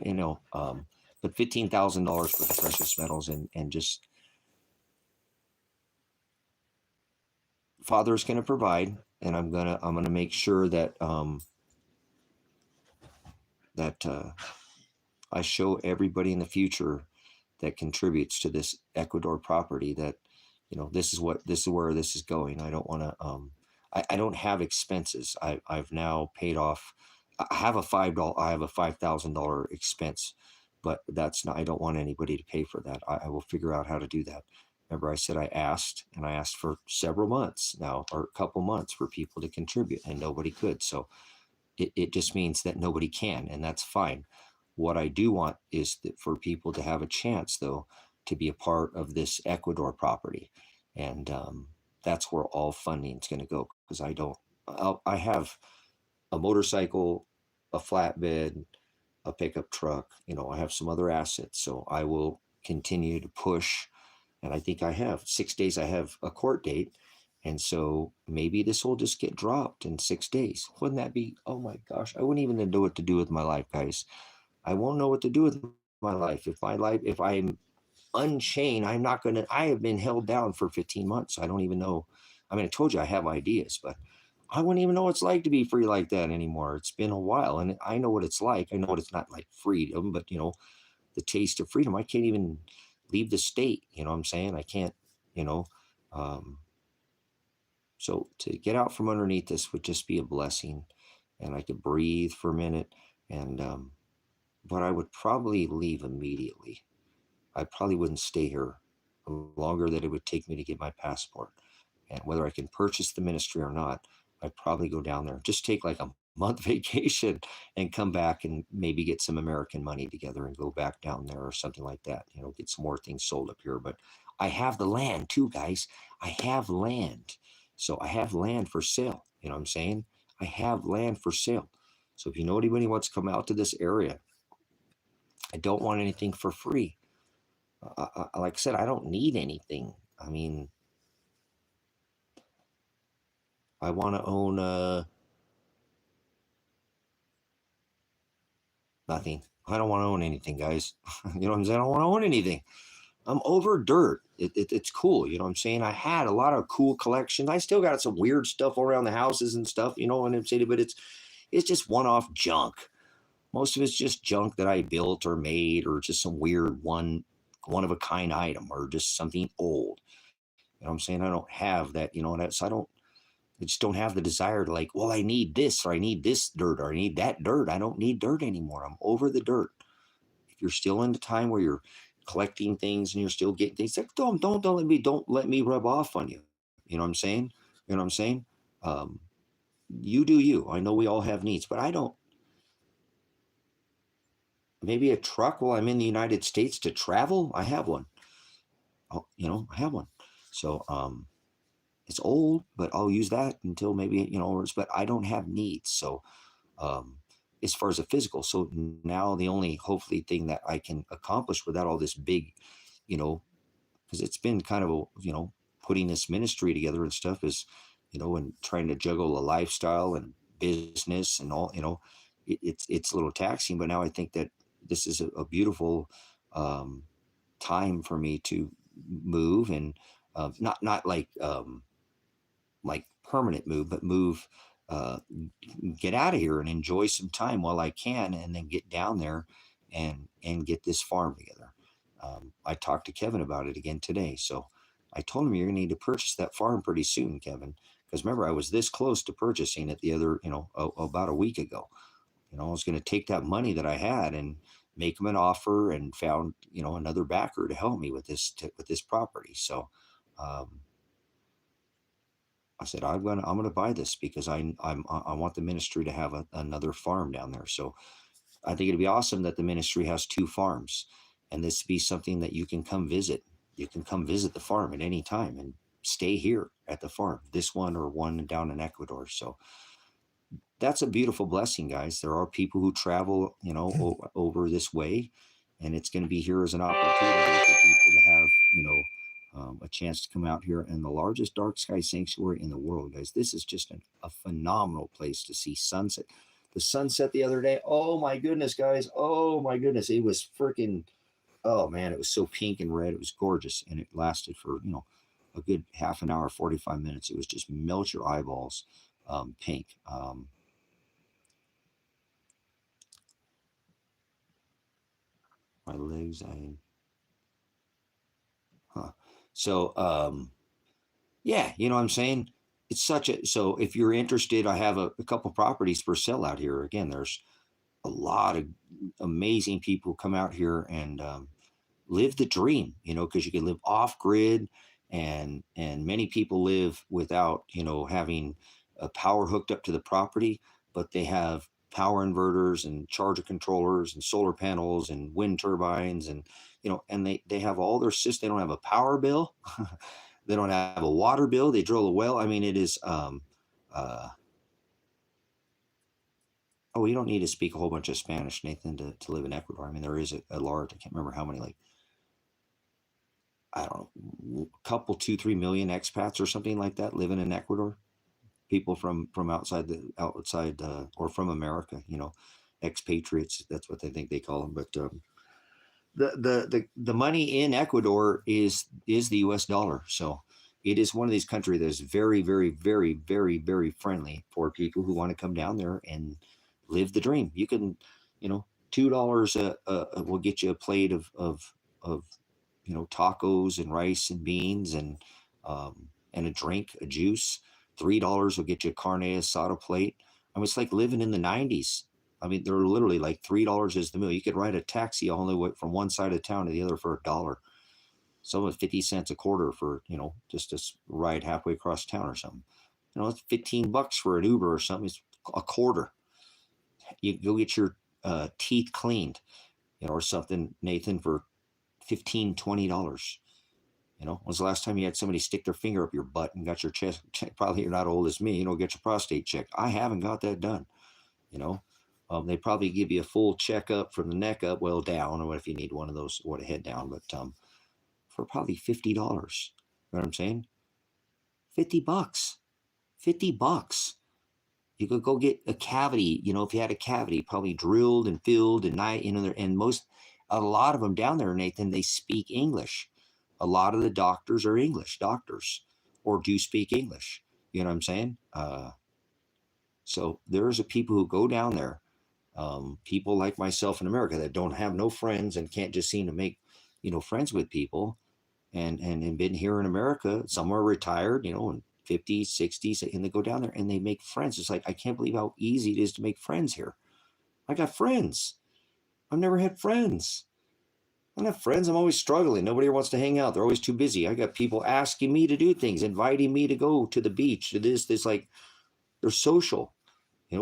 but $15,000 for the precious metals, and just Father's going to provide, and I'm gonna make sure that I show everybody in the future that contributes to this Ecuador property that, this is where this is going. I don't want to, I don't have expenses. I've now paid off. I have a $5,000 expense, but that's not, I don't want anybody to pay for that. I will figure out how to do that. Remember, I said I asked for several months now, or a couple months, for people to contribute, and nobody could. So it just means that nobody can, and that's fine. What I do want is that for people to have a chance, though, to be a part of this Ecuador property, and that's where all funding is going to go. Because I have a motorcycle, a flatbed, a pickup truck. I have some other assets, so I will continue to push. And I think I have 6 days. I have a court date. And so maybe this will just get dropped in 6 days. Wouldn't that be? Oh my gosh. I wouldn't even know what to do with my life, guys. I won't know what to do with my life. If I'm unchain. I have been held down for 15 months. I don't even know. I mean, I told you I have ideas, but I wouldn't even know what it's like to be free like that anymore. It's been a while, and I know what it's like. I know what it's not like freedom, but the taste of freedom. I can't even leave the state. You know what I'm saying? I can't, you know. Um, so to get out from underneath this would just be a blessing, and I could breathe for a minute. And but I would probably leave immediately. I probably wouldn't stay here longer than it would take me to get my passport. And whether I can purchase the ministry or not, I'd probably go down there, just take like a month vacation and come back and maybe get some American money together and go back down there or something like that. Get some more things sold up here. But I have the land too, guys. I have land. So I have land for sale. You know what I'm saying? I have land for sale. So if you know anybody wants to come out to this area, I don't want anything for free. Like I said, I don't need anything. I mean, I want to own nothing. I don't want to own anything, guys. You know what I'm saying? I don't want to own anything. I'm over dirt. It's cool. You know what I'm saying? I had a lot of cool collections. I still got some weird stuff around the houses and stuff, you know what I'm saying? But it's just one-off junk. Most of it's just junk that I built or made, or just some weird one of a kind item, or just something old. You know what I'm saying? I don't have that, so I just don't have the desire to, like, well, I need this, or I need this dirt, or I need that dirt. I don't need dirt anymore. I'm over the dirt. If you're still in the time where you're collecting things and you're still getting things, like, don't let me rub off on you. You know what I'm saying? You know what I'm saying? Um, you do you. I know we all have needs, but I don't. Maybe a truck while I'm in the United States to travel. I have one. I have one. So it's old, but I'll use that until maybe but I don't have needs. So um, as far as a physical. So now the only hopefully thing that I can accomplish without all this big, because it's been kind of putting this ministry together and stuff is, and trying to juggle a lifestyle and business and all, it's a little taxing. But now I think that this is a beautiful um, time for me to move and not like permanent move, but move, uh, get out of here and enjoy some time while I can, and then get down there and get this farm together. I talked to Kevin about it again today, so I told him you're going to need to purchase that farm pretty soon, Kevin, because remember I was this close to purchasing it the other, about a week ago. I was going to take that money that I had and make him an offer, and found another backer to help me with this property. So. I said I'm gonna buy this because I want the ministry to have another farm down there. So I think it'd be awesome that the ministry has two farms, and this be something that you can come visit. You can come visit the farm at any time and stay here at the farm, this one or one down in Ecuador. So that's a beautiful blessing, guys. There are people who travel, over this way, and it's going to be here as an opportunity for people to have, a chance to come out here in the largest dark sky sanctuary in the world, guys. This is just a phenomenal place to see sunset. The sunset the other day, oh my goodness, guys. Oh my goodness. It was freaking, oh man, it was so pink and red. It was gorgeous. And it lasted for, a good half an hour, 45 minutes. It was just melt your eyeballs, pink. My legs, huh. So, yeah, you know what I'm saying? It's so if you're interested, I have a couple properties for sale out here. Again, there's a lot of amazing people come out here and live the dream, because you can live off grid, and many people live without, having a power hooked up to the property, but they have power inverters and charger controllers and solar panels and wind turbines, and and they have all their systems. They don't have a power bill. They don't have a water bill. They drill a well. I mean, it is uh oh, you don't need to speak a whole bunch of Spanish, Nathan, to live in Ecuador. I mean, there is a large, I can't remember how many, like, I don't know, a couple, 2, 3 million expats or something like that living in Ecuador. People from outside or from America, expatriates. That's what they think they call them. But the money in Ecuador is the U.S. dollar. So it is one of these countries that is very, very, very, very, very friendly for people who want to come down there and live the dream. You can, $2 will get you a plate of tacos and rice and beans and a drink, a juice. $3 will get you a carne asada plate. I mean, it's like living in the 90s. I mean, they're literally like $3 is the meal. You could ride a taxi all the way from one side of town to the other for $1. Some of 50 cents a quarter for, just to ride halfway across town or something. It's $15 for an Uber or something. It's a quarter. You go get your teeth cleaned, or something, Nathan, for $15, $20. When's the last time you had somebody stick their finger up your butt and got your chest? Probably you're not old as me, get your prostate checked. I haven't got that done. They probably give you a full checkup from the neck up, well down, or if you need one of those, what a head down, but for probably $50. You know what I'm saying? $50. $50. You could go get a cavity, if you had a cavity, probably drilled and filled and a lot of them down there, Nathan, they speak English. A lot of the doctors are English doctors or do speak English. You know what I'm saying? So there's a people who go down there, people like myself in America that don't have no friends and can't just seem to make, friends with people and been here in America. Some are retired, in 50s, 60s, and they go down there and they make friends. It's like, I can't believe how easy it is to make friends here. I got friends. I've never had friends. I don't have friends. I'm always struggling. Nobody wants to hang out. They're always too busy. I got people asking me to do things, inviting me to go to the beach, to this, like, they're social.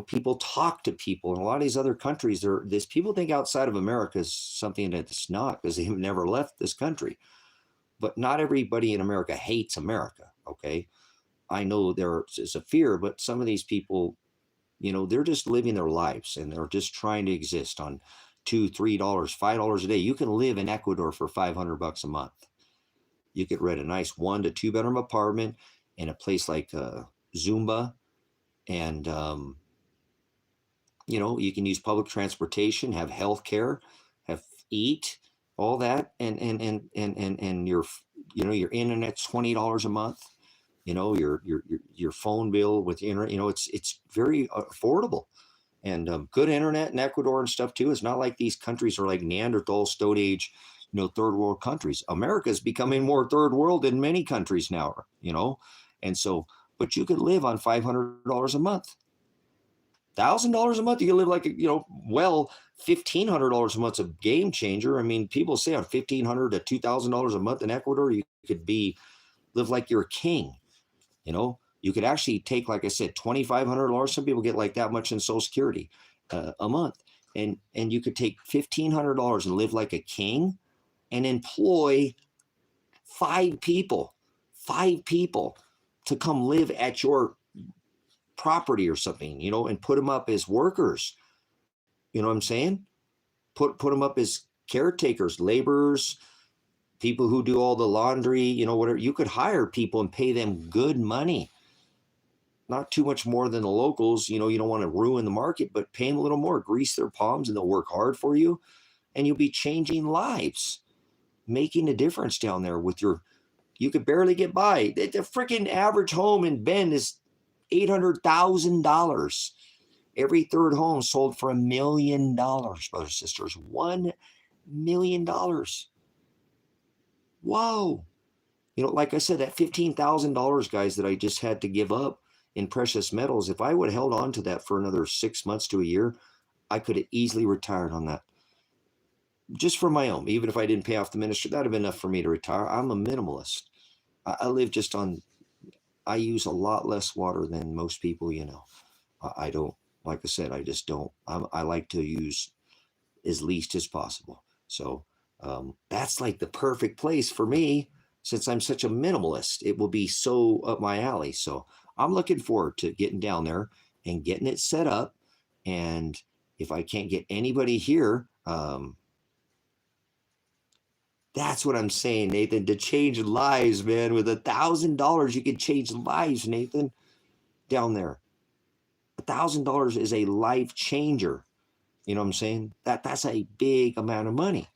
People talk to people. In a lot of these other countries, people think outside of America is something that it's not because they've never left this country. But not everybody in America hates America, okay? I know there is a fear, but some of these people, they're just living their lives and they're just trying to exist on $2, $3, $5 a day. You can live in Ecuador for $500 a month. You could rent a nice 1 to 2 bedroom apartment in a place like Zumba, and you can use public transportation, have health care, eat, all that, and your internet's $20 a month. Your phone bill with the internet, it's very affordable. And good internet in Ecuador and stuff too. It's not like these countries are like Neanderthal, Stone Age, third world countries. America is becoming more third world in many countries now, and so, but you could live on $500 a month. $1,000 a month, you can live like $1,500 a month's a game changer. I mean, people say on $1,500 to $2,000 a month in Ecuador, you could live like you're a king. You could actually take, like I said, $2,500. Some people get like that much in Social Security a month, and you could take $1,500 and live like a king, and employ 5 people to come live at your property or something, and put them up as workers. You know what I'm saying? Put them up as caretakers, laborers, people who do all the laundry, whatever. You could hire people and pay them good money. Not too much more than the locals. You don't want to ruin the market, but pay them a little more, grease their palms, and they'll work hard for you. And you'll be changing lives, making a difference down there you could barely get by. The freaking average home in Bend is $800,000. Every third home sold for $1 million, brothers and sisters. $1 million. Whoa. Like I said, that $15,000, guys, that I just had to give up in precious metals, if I would have held on to that for another 6 months to a year, I could have easily retired on that. Just for my own, even if I didn't pay off the ministry, that'd have been enough for me to retire. I'm a minimalist. I live I use a lot less water than most people, I don't, like I said, I just don't, I like to use as least as possible. So that's like the perfect place for me, since I'm such a minimalist. It will be so up my alley. So I'm looking forward to getting down there and getting it set up. And if I can't get anybody here, that's what I'm saying, Nathan, to change lives, man. With $1,000, you can change lives, Nathan, down there. $1,000 is a life changer. You know what I'm saying? That's a big amount of money.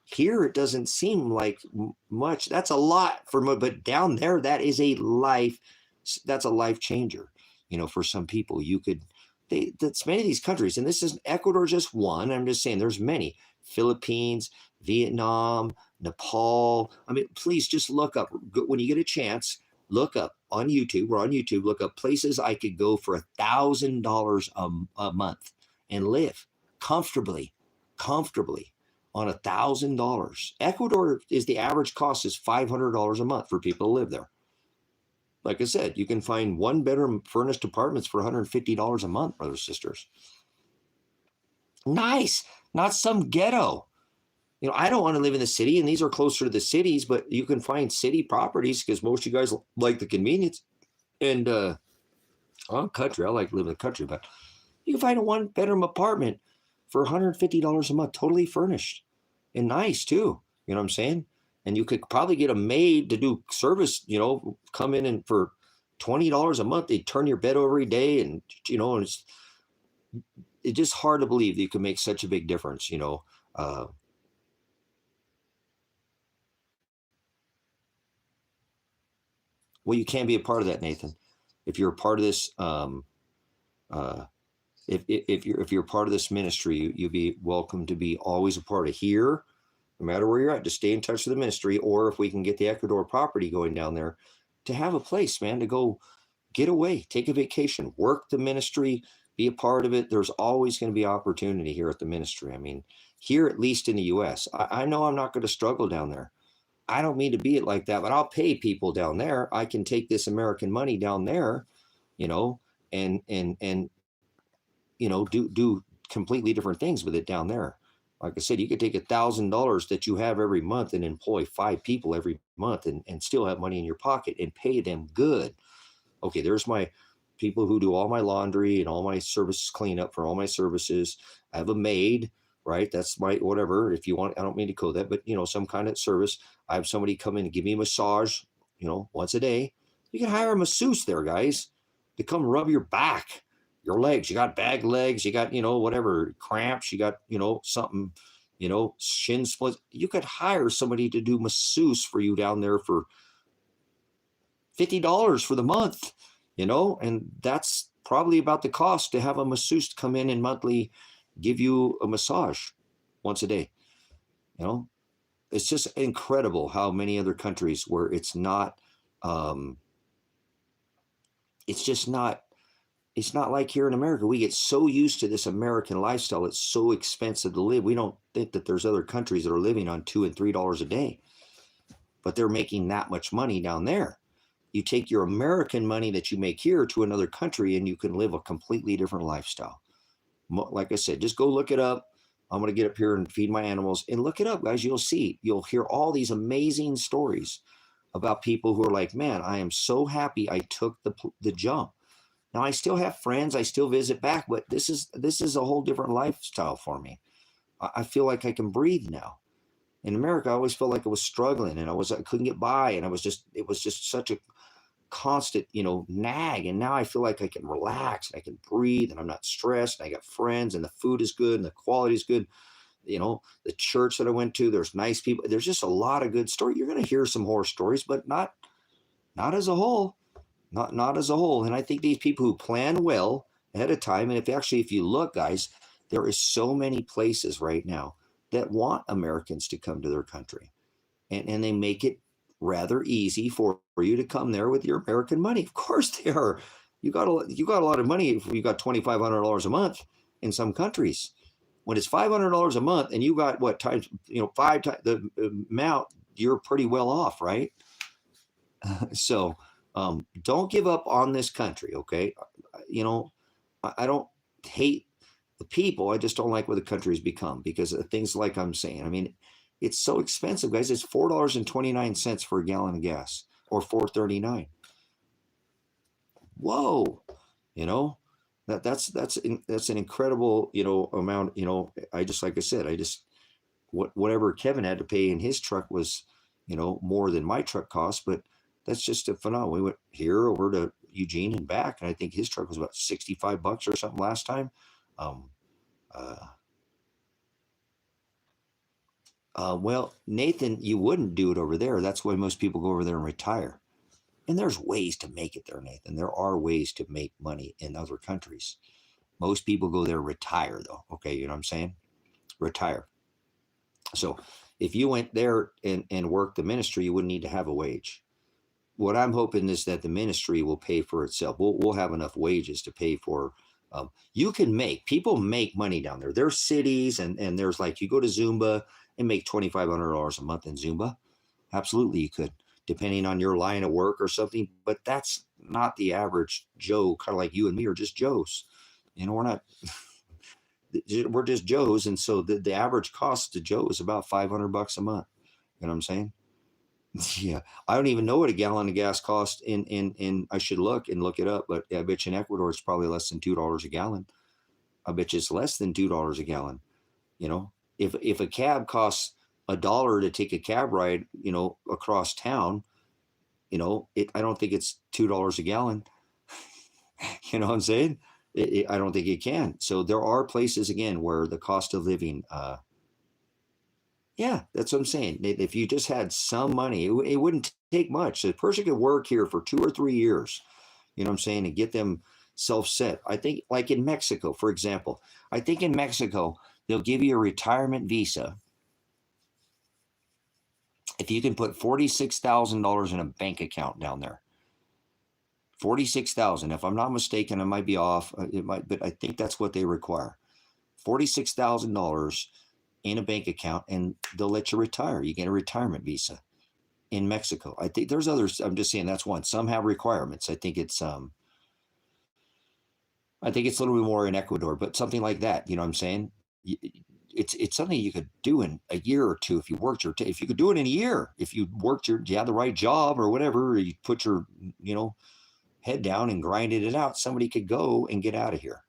Here, it doesn't seem like much. That's a lot but down there, that's a life changer, for some people. That's many of these countries, and this is Ecuador, just one. I'm just saying there's many. Philippines, Vietnam, Nepal. I mean, please just look up when you get a chance. Look up on YouTube. We're on YouTube. Look up places I could go for $1,000 a month and live comfortably on $1,000. Ecuador is the average cost is $500 a month for people to live there. Like I said, you can find one bedroom furnished apartments for $150 a month, brothers and sisters. Nice, not some ghetto. I don't want to live in the city, and these are closer to the cities, but you can find city properties because most of you guys like the convenience. And country, I like to live in the country, but you can find a one bedroom apartment for $150 a month, totally furnished and nice too. You know what I'm saying? And you could probably get a maid to do service, come in and for $20 a month, they turn your bed every day. And, it's just hard to believe that you can make such a big difference, well, you can be a part of that, Nathan. If you're a part of this, if you're part of this ministry, you'll be welcome to be always a part of here, no matter where you're at. Just stay in touch with the ministry, or if we can get the Ecuador property going down there, to have a place, man, to go get away, take a vacation, work the ministry, be a part of it. There's always going to be opportunity here at the ministry. I mean, here, at least in the U.S., I know I'm not going to struggle down there. I don't mean to be it like that, but I'll pay people down there. I can take this American money down there, and do completely different things with it down there. Like I said, you could take $1,000 that you have every month and employ 5 people every month and still have money in your pocket and pay them good. Okay, there's my people who do all my laundry and all my services, cleanup for all my services. I have a maid, right? That's my whatever. If you want, I don't mean to code that, but some kind of service. I have somebody come in and give me a massage, once a day. You can hire a masseuse there, guys, to come rub your back, your legs. You got bag legs, you got, whatever, cramps, you got, something, shin splits. You could hire somebody to do masseuse for you down there for $50 for the month, and that's probably about the cost to have a masseuse come in and monthly give you a massage once a day. It's just incredible how many other countries where it's not, it's not like here in America. We get so used to this American lifestyle. It's so expensive to live. We don't think that there's other countries that are living on $2 and $3 a day, but they're making that much money down there. You take your American money that you make here to another country and you can live a completely different lifestyle. Like I said, just go look it up. I'm going to get up here and feed my animals and look it up, guys. You'll hear all these amazing stories about people who are like, man, I am so happy I took the jump. Now I still have friends, I still visit back, but this is a whole different lifestyle for me. I feel like I can breathe now. In America, I always felt like I was struggling and I couldn't get by, and it was just such a constant, nag. And now I feel like I can relax and I can breathe and I'm not stressed. And I got friends and the food is good and the quality is good. The church that I went to, there's nice people. There's just a lot of good stories. You're going to hear some horror stories, but not as a whole. Not as a whole. And I think these people who plan well ahead of time, and if you look, guys, there is so many places right now that want Americans to come to their country, and they make it rather easy for you to come there with your American money. Of course they are. You got a lot of money if you got $2,500 a month in some countries. When it's $500 a month and you got what times 5 times the amount, you're pretty well off, right? So don't give up on this country, okay? I don't hate the people. I just don't like what the country's become because of things like I'm saying. I mean, it's so expensive, guys. It's $4.29 for a gallon of gas, or $4.39. Whoa, that's an incredible amount. Like I said, whatever Kevin had to pay in his truck was more than my truck cost, but that's just a phenomenon. We went here over to Eugene and back, and I think his truck was about $65 or something last time. Well, Nathan, you wouldn't do it over there. That's why most people go over there and retire. And there's ways to make it there, Nathan. There are ways to make money in other countries. Most people go there and retire, though. Okay, you know what I'm saying? Retire. So if you went there and worked the ministry, you wouldn't need to have a wage. What I'm hoping is that the ministry will pay for itself. We'll have enough wages to pay for. You can people make money down there. There's cities and there's like you go to Zumba and make $2,500 a month in Zumba. Absolutely, you could, depending on your line of work or something. But that's not the average Joe, kind of like you and me are just Joes. We're not. We're just Joes, and so the average cost to Joe is about $500 a month. You know what I'm saying? Yeah, I don't even know what a gallon of gas costs in. I should look it up, but I bet you in Ecuador it's probably less than $2 a gallon. I bet you it's less than $2 a gallon. If a cab costs $1 to take a cab ride, across town, I don't think it's $2 a gallon. You know what I'm saying? I don't think it can. So there are places again where the cost of living. Yeah, that's what I'm saying. If you just had some money, it wouldn't take much. A person could work here for 2 or 3 years, you know what I'm saying, and get them self-set. I think like in Mexico, for example, I think in Mexico, they'll give you a retirement visa if you can put $46,000 in a bank account down there. 46,000. If I'm not mistaken, I might be off. It might, but I think that's what they require. $46,000 in a bank account, and they'll let you retire. You get a retirement visa in Mexico. I think there's others. I'm just saying that's one. Some have requirements. I think it's a little bit more in Ecuador, but something like that. You know what I'm saying? It's something you could do in a year or two if you worked if you could do it in a year, if you worked you had the right job or whatever, or you put your head down and grinded it out, somebody could go and get out of here.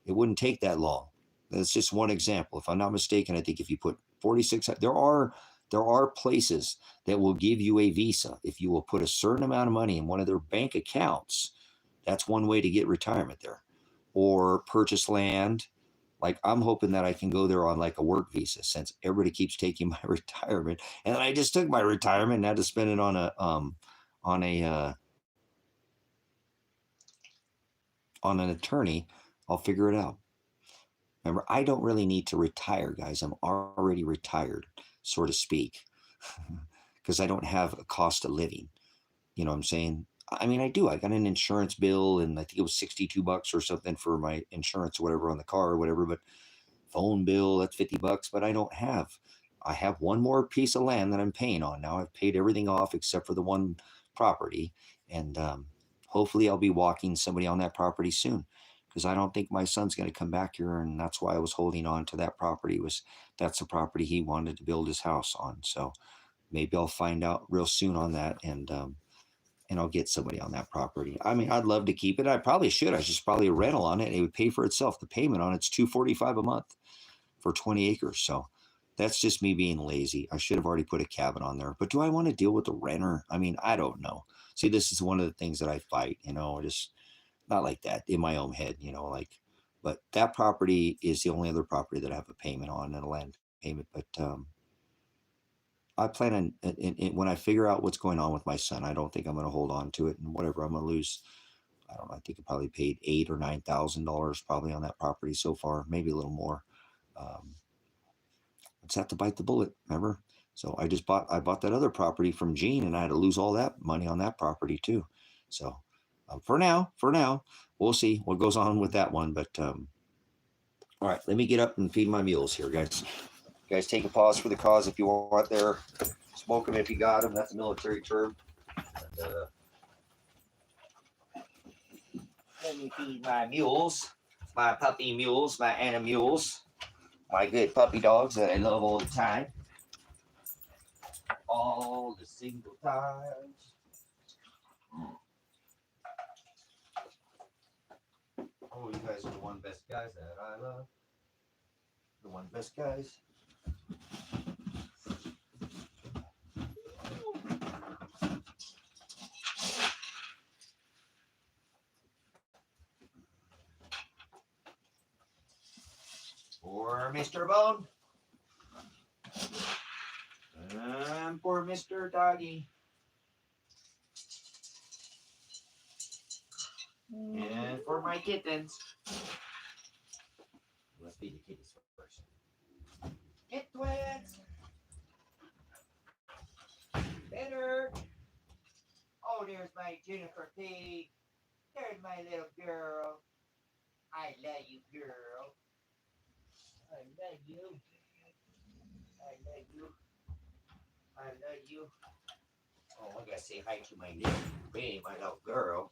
It wouldn't take that long. That's just one example. If I'm not mistaken, I think if you put 46, there are places that will give you a visa if you will put a certain amount of money in one of their bank accounts. That's one way to get retirement there, or purchase land. Like I'm hoping that I can go there on like a work visa, since everybody keeps taking my retirement, and I just took my retirement and had to spend it on an attorney. I'll figure it out. Remember, I don't really need to retire, guys. I'm already retired, so to speak, because I don't have a cost of living. You know what I'm saying? I mean, I do. I got an insurance bill, and I think it was $62 or something for my insurance or whatever on the car or whatever. But phone bill, that's $50. But I don't have. I have one more piece of land that I'm paying on now. I've paid everything off except for the one property, and hopefully I'll be walking somebody on that property soon, because I don't think my son's going to come back here, and that's why I was holding on to that property. That's the property he wanted to build his house on. So maybe I'll find out real soon on that, and I'll get somebody on that property. I mean, I'd love to keep it. I probably should. I should probably a rental on it, and it would pay for itself. The payment on it's $245 a month for 20 acres. So that's just me being lazy. I should have already put a cabin on there. But do I want to deal with the renter? I mean, I don't know. See, this is one of the things that I fight, just not like that in my own head, but that property is the only other property that I have a payment on, and a land payment. But I plan on, when I figure out what's going on with my son, I don't think I'm going to hold on to it, and whatever I'm going to lose. I don't know. I think I probably paid $8,000 or $9,000 probably on that property so far, maybe a little more. I just have to bite the bullet, remember? So I bought that other property from Gene, and I had to lose all that money on that property too. So for now, we'll see what goes on with that one. But all right, let me get up and feed my mules here, guys. You guys take a pause for the cause if you want there. Smoke them if you got them. That's a military term. And, let me feed my mules, my puppy mules, my Anna mules, my good puppy dogs that I love all the time. All the single times. Oh, you guys are the one best guys that I love. The one best guys. For Mr. Bone. And for Mr. Doggy. And for my kittens. Let's feed the kitties first. Get twins. Better. Oh, there's my Jennifer P. There's my little girl. I love you, girl. I love you. I love you. I love you. Oh, I gotta say hi to my little baby, my little girl.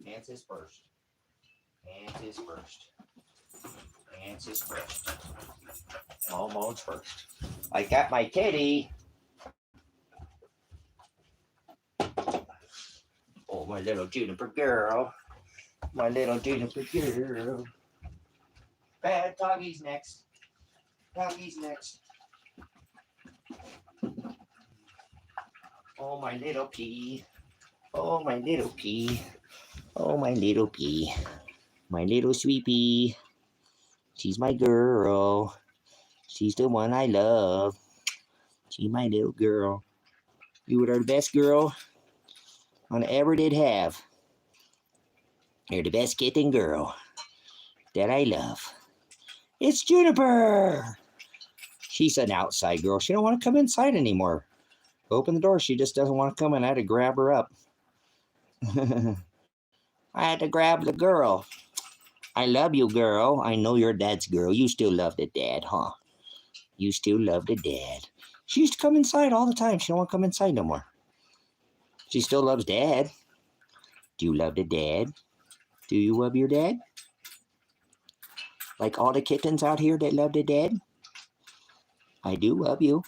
Nancy's first. Nancy's first. Nancy's first. Almost first. I got my kitty. Oh, my little Juniper girl. My little Juniper girl. Bad Doggy's next. Doggy's next. Oh, my little pea. Oh, my little pea. Oh, my little pea. My little sweet pea. She's my girl. She's the one I love. She's my little girl. You are the best girl I ever did have. You're the best kitten girl that I love. It's Juniper. She's an outside girl. She don't want to come inside anymore. Open the door. She just doesn't want to come in. I had to grab her up. I had to grab the girl. I love you, girl. I know you're dad's girl. You still love the dad, huh? You still love the dad. She used to come inside all the time. She don't want to come inside no more. She still loves dad. Do you love the dad? Do you love your dad? Like all the kittens out here that love the dad? I do love you.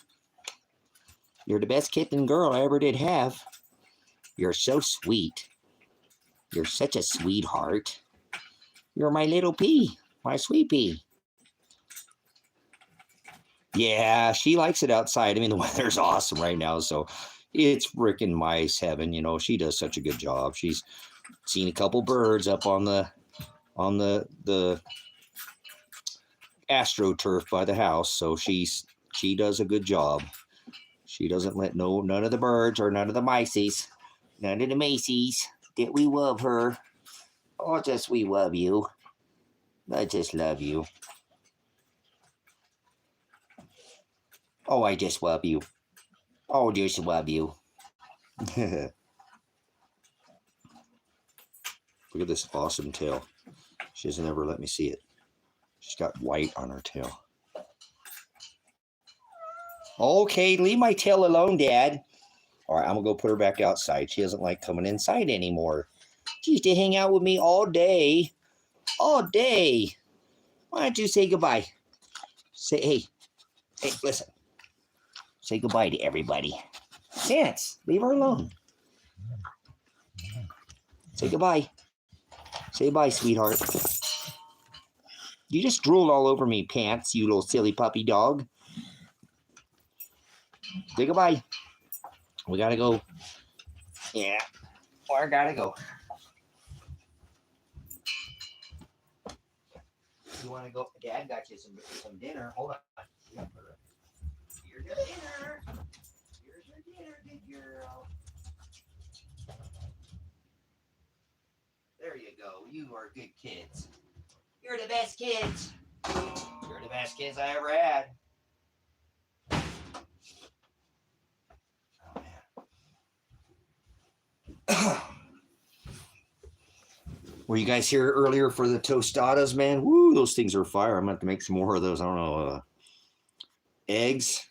You're the best kitten girl I ever did have. You're so sweet. You're such a sweetheart. You're my little pea, my sweet pea. Yeah, she likes it outside. I mean, the weather's awesome right now, so it's freaking mice heaven. You know, she does such a good job. She's seen a couple birds up on the AstroTurf by the house, so she does a good job. She doesn't let none of the birds or none of the mices, none of the macy's that we love her. Oh, just we love you. I just love you. Oh, I just love you. Oh, just love you. Look at this awesome tail. She doesn't ever let me see it. She's got white on her tail. Okay, leave my tail alone, Dad. All right, I'm going to go put her back outside. She doesn't like coming inside anymore. She used to hang out with me all day. All day. Why don't you say goodbye? Say, hey, listen. Say goodbye to everybody. Dance. Leave her alone. Say goodbye. Say bye, sweetheart. You just drooled all over me, Pants, you little silly puppy dog. Say goodbye. We gotta go. Yeah, I gotta go. You wanna go? Dad got you some dinner. Hold on. Here's your dinner. Here's your dinner, good girl. There you go. You are good kids. You're the best kids. You're the best kids I ever had. Oh, man. Were you guys here earlier for the tostadas, man? Woo, those things are fire. I'm going to have to make some more of those. I don't know. Eggs.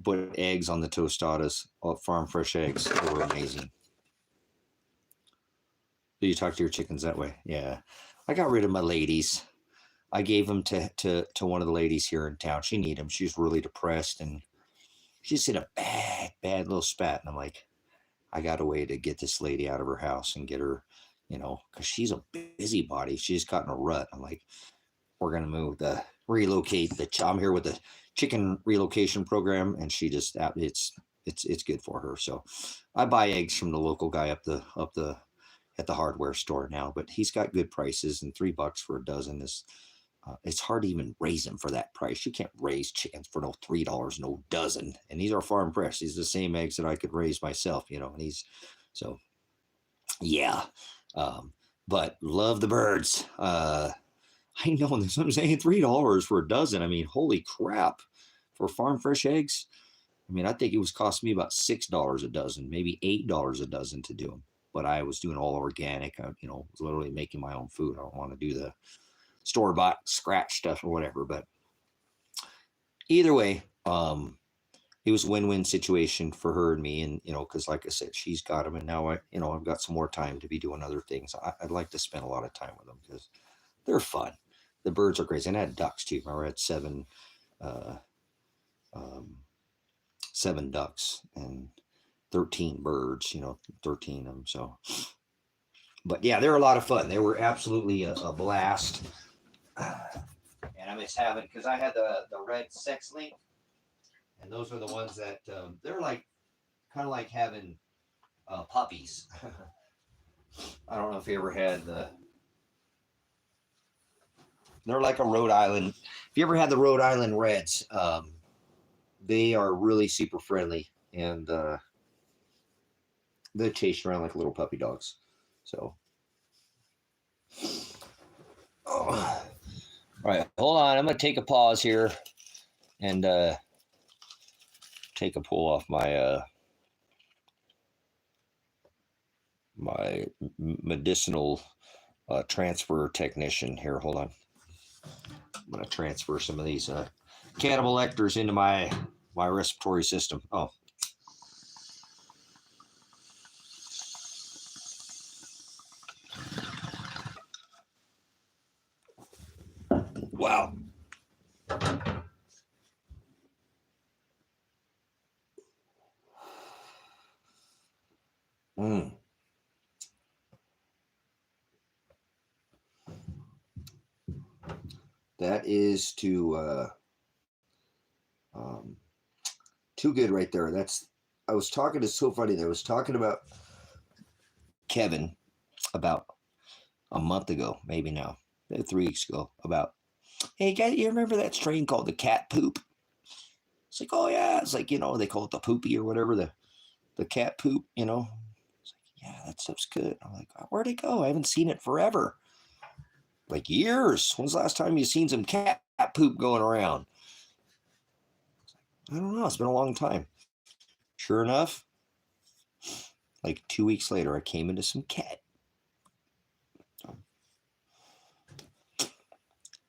Put eggs on the tostadas. Farm fresh eggs. They were amazing. Do you talk to your chickens that way? Yeah. I got rid of my ladies. I gave them to one of the ladies here in town. She needed them. She's really depressed, and she's in a bad little spat. And I'm like, I got a way to get this lady out of her house and get her, because she's a busybody. She's caught in a rut. I'm like, we're going to relocate I'm here with the chicken relocation program, and she just, it's good for her. So I buy eggs from the local guy at the hardware store now, but he's got good prices, and $3 for a dozen is it's hard to even raise them for that price. You can't raise chickens for no $3 no dozen. And these are farm fresh. These are the same eggs that I could raise myself, you know. And so yeah. But love the birds. I know this. I'm saying $3 for a dozen. I mean, holy crap, for farm fresh eggs. I mean, I think it was costing me about $6 a dozen, maybe $8 a dozen to do them. But I was doing all organic. I, you know, was literally making my own food. I don't want to do the store-bought scratch stuff or whatever. But either way, it was a win-win situation for her and me. And, you know, because like I said, she's got them. And now I've got some more time to be doing other things. I'd like to spend a lot of time with them because they're fun. The birds are crazy. And I had ducks too. I had seven ducks and 13 birds, 13 of them. So, but yeah, they're a lot of fun. They were absolutely a blast. And I miss having, because I had the red sex link, and those were the ones that they're like kind of like having puppies. I don't know if you ever had they're like a Rhode Island. If you ever had the Rhode Island Reds, they are really super friendly, and they chase around like little puppy dogs. So, all right, hold on. I'm gonna take a pause here and take a pull off my my medicinal transfer technician here. Hold on. I'm gonna transfer some of these cannibal lectors into my respiratory system. Oh. Wow. That is too good right there. I was talking, it's so funny. I was talking about Kevin about a month ago, maybe now, 3 weeks ago, about, hey guys, you remember that strain called the cat poop? It's like, oh yeah, it's like, they call it the poopy or whatever, the cat poop, It's like, yeah, that stuff's good. I'm like, where'd it go? I haven't seen it forever. Like years. When's the last time you seen some cat poop going around? I don't know. It's been a long time. Sure enough, like 2 weeks later, I came into some cat.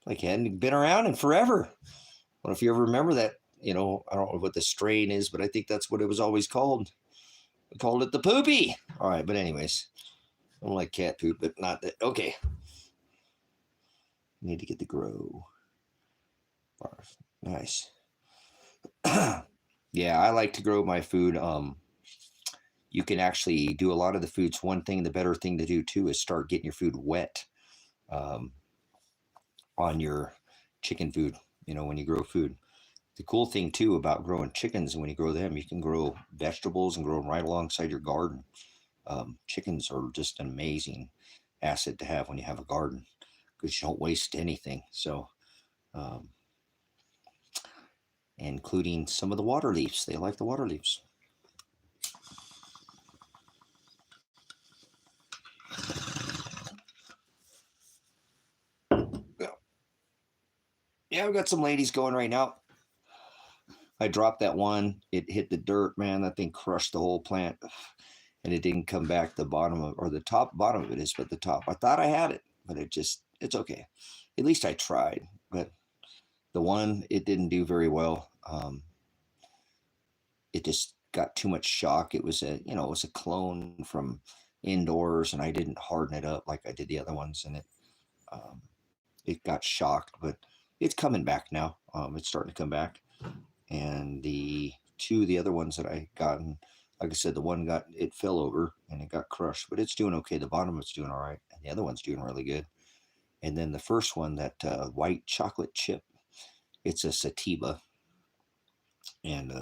Like it hadn't been around in forever. Well, if you ever remember that, I don't know what the strain is, but I think that's what it was always called. We called it the poopy. All right, but anyways, I don't like cat poop, but not that. Okay. Need to get the grow. Nice. Yeah, I like to grow my food. You can actually do a lot of the foods. One thing, the better thing to do too, is start getting your food wet on your chicken food, when you grow food. The cool thing too about growing chickens, and when you grow them, you can grow vegetables and grow them right alongside your garden. Chickens are just an amazing asset to have when you have a garden, because you don't waste anything. So, including some of the water leaves. They like the water leaves. Yeah, we've got some ladies going right now. I dropped that one. It hit the dirt, man. That thing crushed the whole plant, and it didn't come back. The bottom of, or the bottom of it is, but the top. I thought I had it, but it's okay. At least I tried. But the one, it didn't do very well. It just got too much shock. It was it was a clone from indoors, and I didn't harden it up like I did the other ones, and it got shocked, but it's coming back now. It's starting to come back. And the other ones that I gotten, like I said, the one it fell over and it got crushed, but it's doing okay. The bottom is doing all right, and the other one's doing really good. And then the first one, that white chocolate chip, it's a sativa, and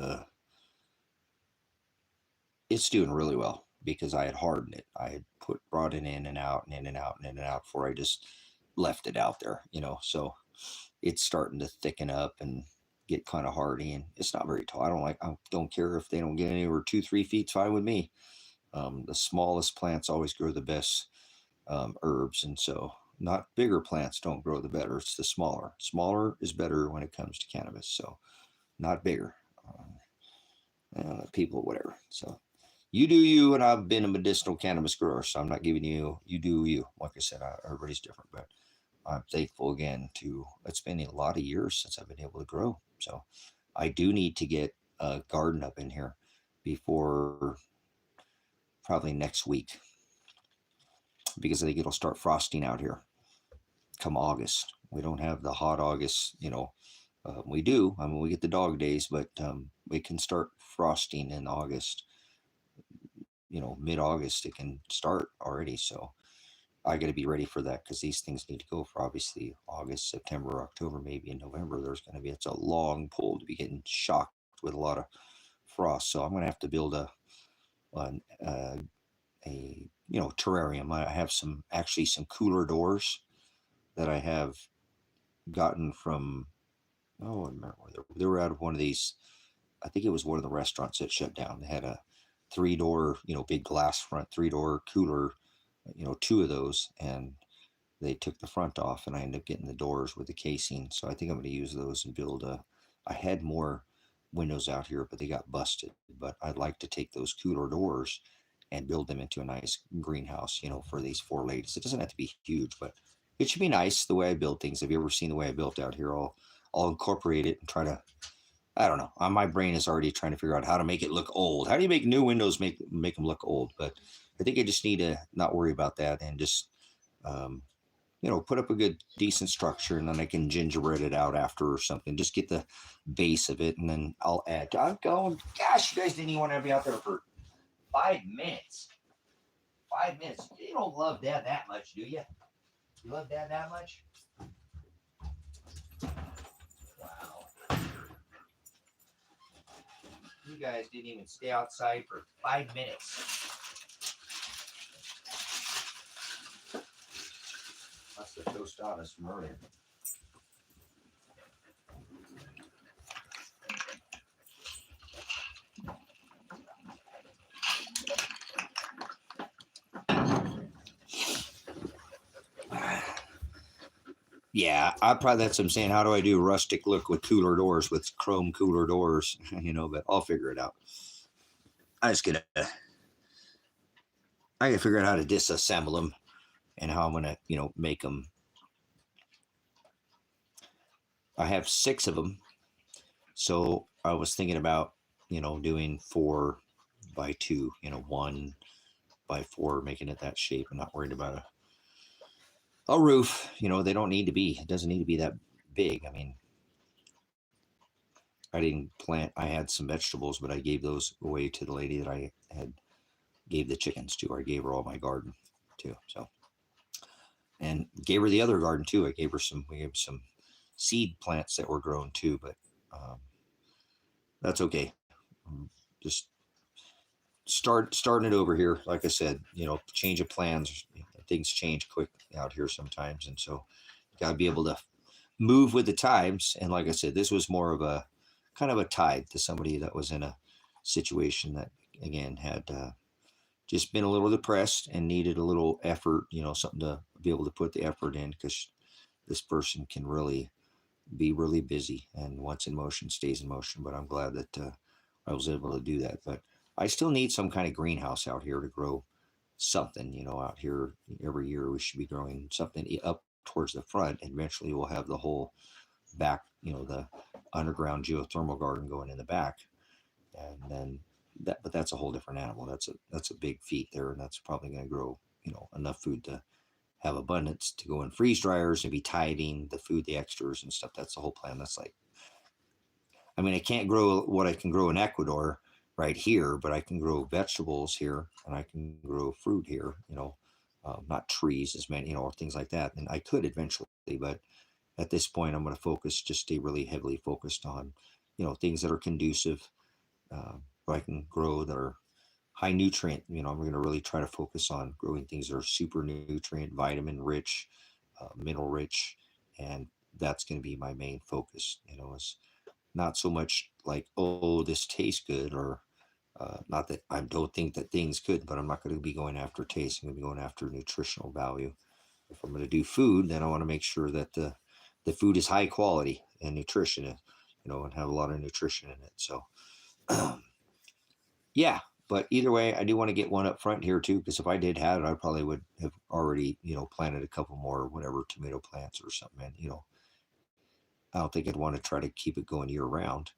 it's doing really well because I had hardened it. I had brought it in and out and in and out and in and out before I just left it out there, So it's starting to thicken up and get kind of hardy, and it's not very tall. I don't care if they don't get any over 2-3 feet. It's fine with me. The smallest plants always grow the best herbs, and so not bigger plants don't grow the better. It's the smaller. Smaller is better when it comes to cannabis. So not bigger. People, whatever. So you do you, and I've been a medicinal cannabis grower, so I'm not giving you do you. Like I said, everybody's different, but I'm thankful again to it's been a lot of years since I've been able to grow. So I do need to get a garden up in here before probably next week because I think it'll start frosting out here come August. We don't have the hot August, we do. I mean, we get the dog days, but we can start frosting in August. Mid-August it can start already. So I got to be ready for that because these things need to go for obviously August, September, October, maybe in November. It's a long pull to be getting shocked with a lot of frost. So I'm going to have to build a terrarium. I have some cooler doors that I have gotten from, I remember where they were out of one of these. I think it was one of the restaurants that shut down. They had a 3-door, big glass front 3-door cooler, two of those, and they took the front off, and I ended up getting the doors with the casing. So I think I'm going to use those and build I had more windows out here, but they got busted. But I'd like to take those cooler doors and build them into a nice greenhouse, for these 4 ladies. It doesn't have to be huge, but it should be nice the way I build things. Have you ever seen the way I built out here? I'll incorporate it and try to. I don't know. My brain is already trying to figure out how to make it look old. How do you make new windows make them look old? But I think I just need to not worry about that and just um, put up a good, decent structure, and then I can gingerbread it out after or something. Just get the base of it, and then I'll add. I'm going, gosh, you guys didn't even want to be out there for 5 minutes. 5 minutes. You don't love Dad that much, do you? You love Dad that much? Wow. You guys didn't even stay outside for 5 minutes. That's the tostadas from earlier. Yeah, that's what I'm saying. How do I do a rustic look with cooler doors, with chrome cooler doors? But I'll figure it out. I gotta figure out how to disassemble them and how I'm gonna, make them. I have 6 of them, so I was thinking about, doing 4 by 2, 1 by 4, making it that shape. I'm not worried about a roof. They don't need to be. It doesn't need to be that big. I mean, I didn't plant. I had some vegetables, but I gave those away to the lady that I had gave the chickens to. I gave her all my garden too. So, and gave her the other garden too. We gave some seed plants that were grown too, but that's okay. Just starting it over here. Like I said, change of plans. Things change quick out here sometimes, and so you got to be able to move with the times. And like I said, this was more of a kind of a tithe to somebody that was in a situation that again had just been a little depressed and needed a little effort, something to be able to put the effort in, because this person can really be really busy, and once in motion stays in motion. But I'm glad that I was able to do that. But I still need some kind of greenhouse out here to grow something, out here. Every year we should be growing something up towards the front, and eventually we'll have the whole back, the underground geothermal garden going in the back. And then but that's a whole different animal. That's a big feat there, and that's probably going to grow, enough food to have abundance to go in freeze dryers and be tithing the food, the extras and stuff. That's the whole plan. That's like, I mean, I can't grow what I can grow in Ecuador right here, but I can grow vegetables here, and I can grow fruit here, not trees as many, or things like that. And I could eventually, but at this point, I'm going to just stay really heavily focused on, things that are conducive, where I can grow that are high nutrient. I'm going to really try to focus on growing things that are super nutrient, vitamin rich, mineral rich, and that's going to be my main focus. Is not so much like, oh, this tastes good, or not that I don't think that things could, but I'm not going to be going after taste. I'm going to be going after nutritional value. If I'm going to do food, then I want to make sure that the food is high quality and nutrition, and have a lot of nutrition in it. So, yeah. But either way, I do want to get one up front here too, because if I did have it, I probably would have already, planted a couple more, whatever, tomato plants or something. And I don't think I'd want to try to keep it going year round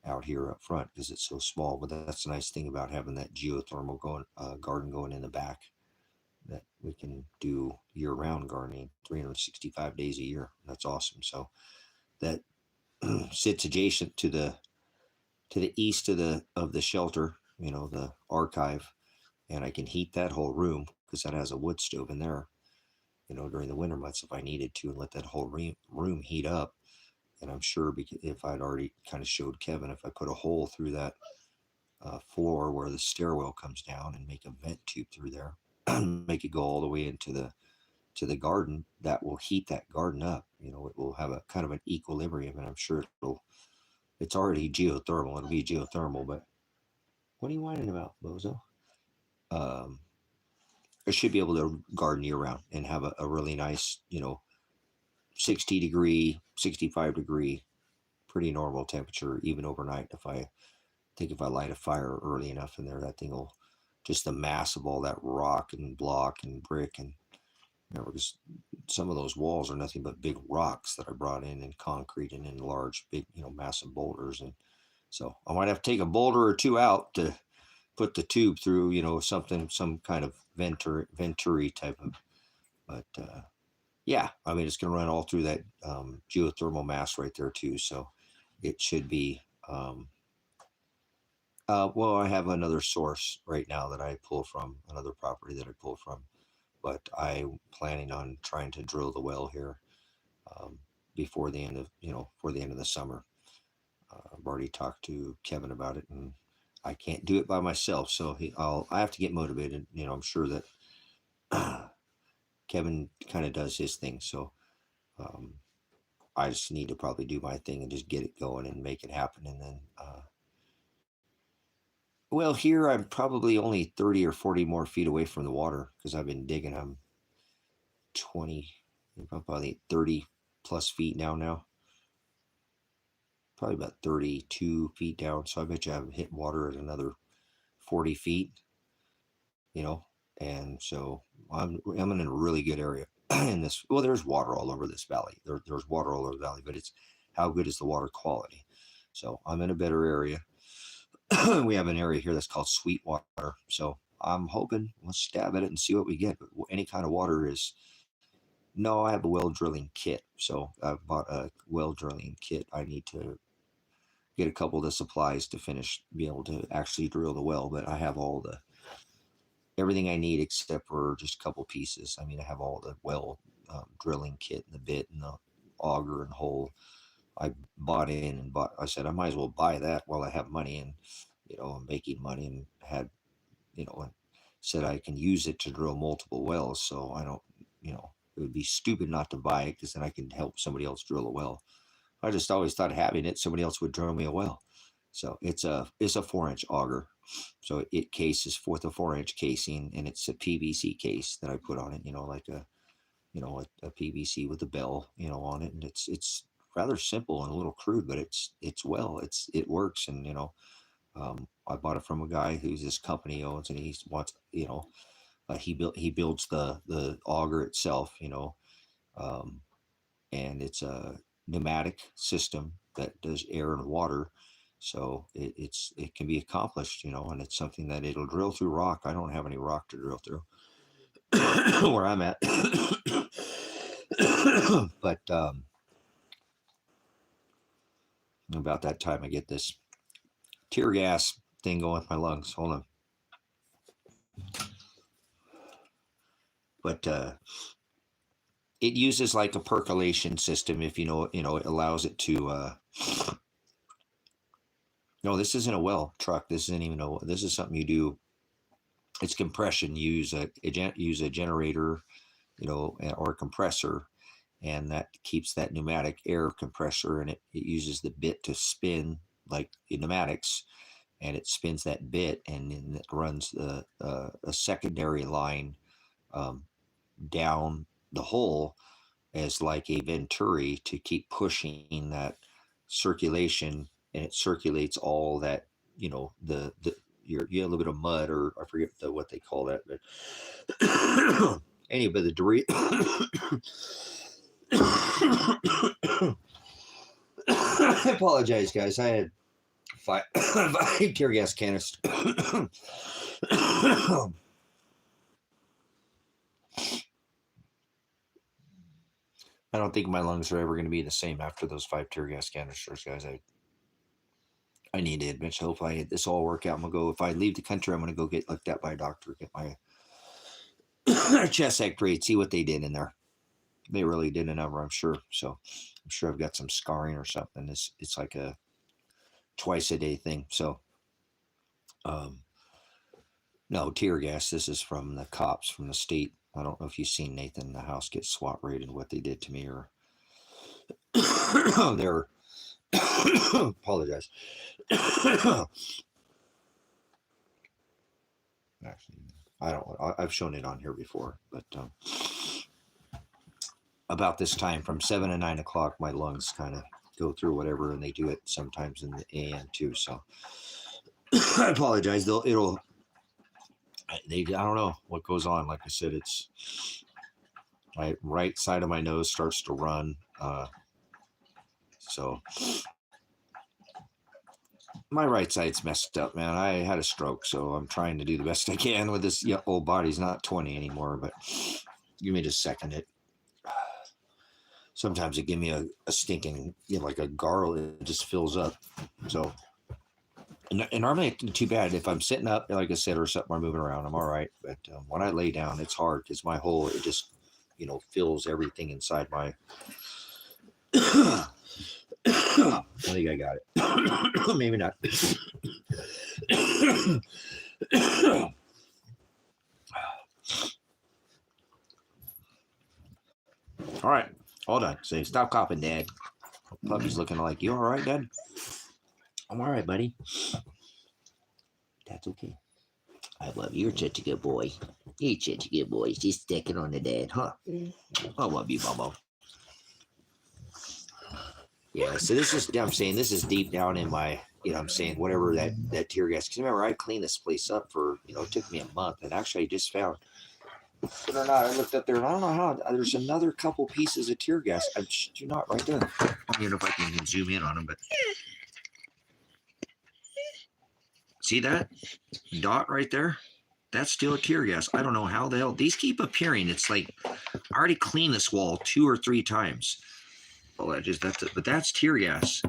out here up front because it's so small. But that's the nice thing about having that geothermal garden going in the back, that we can do year-round gardening, 365 days a year. That's awesome. So that sits adjacent to the east of the shelter, the archive, and I can heat that whole room because that has a wood stove in there. During the winter months, if I needed to, and let that whole room heat up. And I'm sure, because if I'd already kind of showed Kevin, if I put a hole through that floor where the stairwell comes down and make a vent tube through there, make it go all the way into the garden, that will heat that garden up. It will have a kind of an equilibrium, and I'm sure it's already geothermal. It'll be geothermal, but what are you whining about, bozo? Um, I should be able to garden year round and have a really nice, 60-degree, 65-degree, pretty normal temperature, even overnight. If I light a fire early enough in there, that thing will, just the mass of all that rock and block and brick, and because some of those walls are nothing but big rocks that I brought in, and concrete, and in large, big, massive boulders. And so I might have to take a boulder or two out to put the tube through, some kind of venturi type of, but yeah, I mean, it's going to run all through that geothermal mass right there too. So it should be, well, I have another source right now that I pull from, another property that I pull from, but I'm planning on trying to drill the well here um, before the end of, for the end of the summer. I've already talked to Kevin about it, and I can't do it by myself. So I have to get motivated. I'm sure that Kevin kind of does his thing. So um, I just need to probably do my thing and just get it going and make it happen. And then, well, here I'm probably only 30 or 40 more feet away from the water because I've been digging. I'm 20, I'm probably 30 plus feet now. Probably about 32 feet down. So I bet you I've hit water at another 40 feet, and so I'm in a really good area in this. Well, there's water all over this valley. There's water all over the valley, but it's how good is the water quality? So I'm in a better area. We have an area here that's called Sweetwater. So I'm hoping we'll stab at it and see what we get. But any kind of water is, no, I have a well drilling kit. So I've bought a well drilling kit. I need to get a couple of the supplies to be able to actually drill the well. But I have everything I need except for just a couple pieces. I mean, I have all the well drilling kit and the bit and the auger and hole. I bought in and bought. I said I might as well buy that while I have money, and I'm making money, and had and said I can use it to drill multiple wells. So I don't, it would be stupid not to buy it because then I can help somebody else drill a well. I just always thought having it, somebody else would drill me a well. So it's a 4-inch auger. So it cases with a 4-inch casing, and it's a PVC case that I put on it. Like a PVC with a bell, on it, and it's rather simple and a little crude, but it works. And I bought it from a guy who's this company owns, and he wants, he builds the auger itself, and it's a pneumatic system that does air and water. So it can be accomplished, and it's something that it'll drill through rock. I don't have any rock to drill through where I'm at. But about that time I get this tear gas thing going with my lungs. Hold on. But it uses like a percolation system. If it allows it to. No, this isn't a well truck. This isn't even this is something you do. It's compression. You use a generator, or a compressor, and that keeps that pneumatic air compressor, and it uses the bit to spin like in pneumatics, and it spins that bit, and then it runs a secondary line down the hole as like a venturi to keep pushing that circulation, and it circulates all that, the you have a little bit of mud, or I forget what they call that, but anyway, the debris. I apologize, guys. I had five tear gas canisters. I don't think my lungs are ever going to be the same after those 5 tear gas canisters, guys. I need to admit, hopefully this all work out. I'm going to go, if I leave the country, I'm going to go get looked at by a doctor, get my chest x-rayed, see what they did in there. They really did an ever, I'm sure. So I'm sure I've got some scarring or something. It's like a twice a day thing. So, no, tear gas. This is from the cops from the state. I don't know if you've seen Nathan in the house get SWAT raided, what they did to me, or they're apologize. Actually, I've shown it on here before, but about this time from 7 to 9 o'clock, my lungs kind of go through whatever, and they do it sometimes in the AM too. So I apologize. I don't know what goes on. Like I said, it's my right side of my nose starts to run. So my right side's messed up, man. I had a stroke, so I'm trying to do the best I can with this old body's not 20 anymore, but give me just a second. Sometimes it give me a stinking, like a gargle. It just fills up. So, and normally it's too bad if I'm sitting up, like I said, or something, or moving around, I'm all right. But when I lay down, it's hard because my whole, it just, fills everything inside my. I think I got it. Maybe not. All right. Hold on. Say, stop coughing, Dad. Puppy's looking like, you all right, Dad? I'm all right, buddy. That's okay. I love you. You're such a good boy. You're such a good boy. She's sticking on the dad, huh? I love you, Bubba. Yeah, so this is, I'm saying, this is deep down in my, I'm saying, whatever that tear gas. Because remember, I cleaned this place up for, it took me a month. And actually, I just found, believe it or not, I looked up there, and I don't know how, there's another couple pieces of tear gas. You're not right there. I don't know if I can zoom in on them, but see that dot right there? That's still tear gas. I don't know how the hell these keep appearing. It's like I already cleaned this wall 2 or 3 times. Well, but that's tear gas.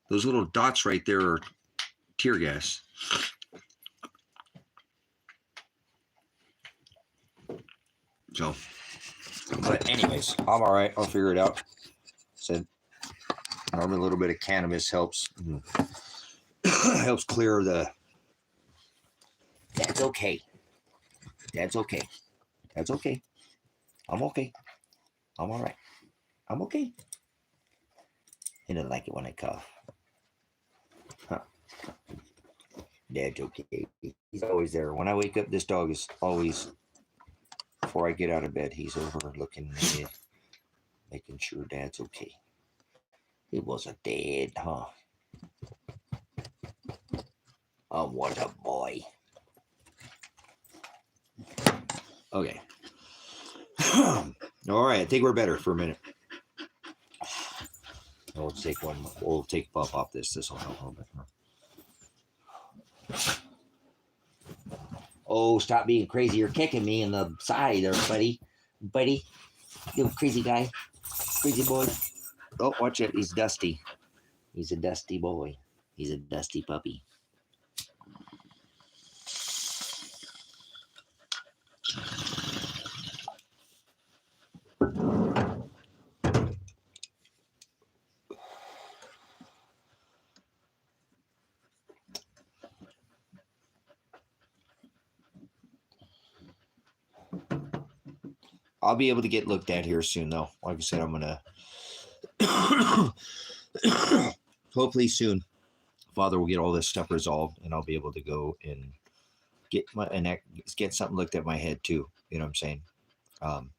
Those little dots right there are tear gas. So, but anyways, I'm all right. I'll figure it out. Said, normally a little bit of cannabis helps helps clear the. That's okay. That's okay. That's okay. I'm okay. I'm all right. I'm okay. He doesn't like it when I cough. Huh. Dad's okay. He's always there. When I wake up, this dog is always, before I get out of bed, he's over looking at me, making sure Dad's okay. He wasn't dead, huh? Oh, what a boy. Okay. All right, I think we're better for a minute. We'll take one. We'll take Buff off this. This will help a little bit more. Oh, stop being crazy. You're kicking me in the side there, buddy. Buddy. You crazy guy. Crazy boy. Oh, watch it. He's dusty. He's a dusty boy. He's a dusty puppy. I'll be able to get looked at here soon, though. Like I said, I'm gonna hopefully soon. Father will get all this stuff resolved, and I'll be able to go and get something looked at my head too. You know what I'm saying? Um,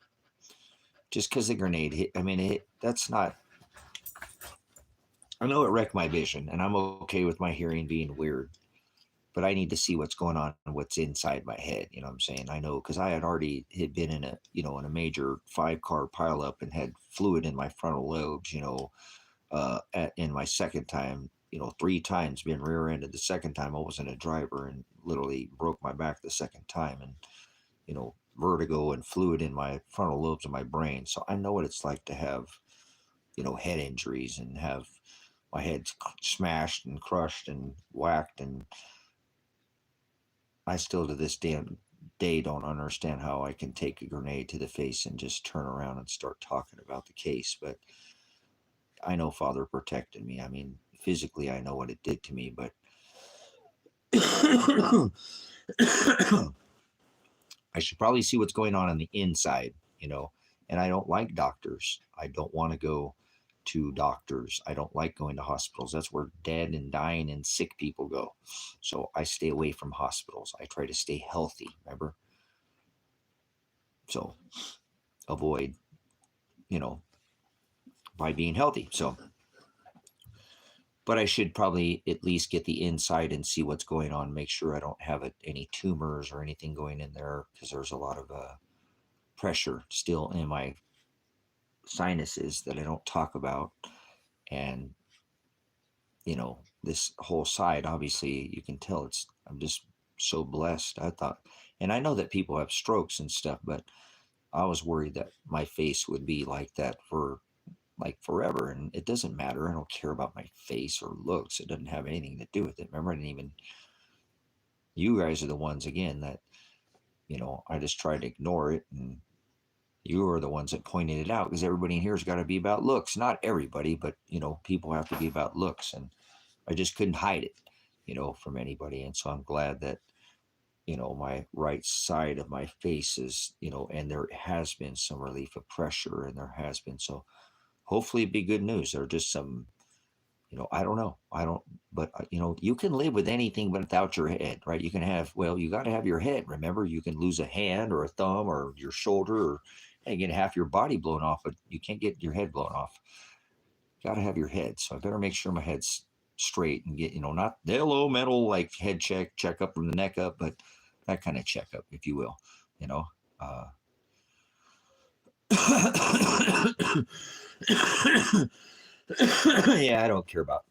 just because the grenade hit, I mean, that's not. I know it wrecked my vision, and I'm okay with my hearing being weird, but I need to see what's going on, what's inside my head. You know what I'm saying? I know because I had been in a major 5-car pileup and had fluid in my frontal lobes. In my second time, 3 times being rear-ended. The second time I wasn't a driver and literally broke my back the second time, and vertigo and fluid in my frontal lobes of my brain. So I know what it's like to have head injuries and have my head smashed and crushed and whacked, and I still to this day don't understand how I can take a grenade to the face and just turn around and start talking about the case. But I know Father protected me. I mean, physically, I know what it did to me, but I should probably see what's going on the inside, and I don't like doctors. I don't want to go to doctors. I don't like going to hospitals. That's where dead and dying and sick people go. So I stay away from hospitals. I try to stay healthy, remember? So avoid, by being healthy. So, but I should probably at least get the inside and see what's going on, make sure I don't have any tumors or anything going in there, because there's a lot of pressure still in my sinuses that I don't talk about. And, this whole side, obviously, you can tell I'm just so blessed. I thought, and I know that people have strokes and stuff, but I was worried that my face would be like that for like forever. And it doesn't matter. I don't care about my face or looks. It doesn't have anything to do with it. Remember, you guys are the ones again that, I just tried to ignore it, and you are the ones that pointed it out, because everybody in here has got to be about looks. Not everybody, but people have to be about looks, and I just couldn't hide it, from anybody. And so I'm glad that my right side of my face is, and there has been some relief of pressure, and there has been. So hopefully it'd be good news. There are just some, I don't know. But you can live with anything but without your head, right? You got to have your head. Remember, you can lose a hand or a thumb or your shoulder, or get half your body blown off, but you can't get your head blown off. Got to have your head. So I better make sure my head's straight and get, not the low mental, like head check up from the neck up, but that kind of checkup, if you will, uh, yeah, I don't care about.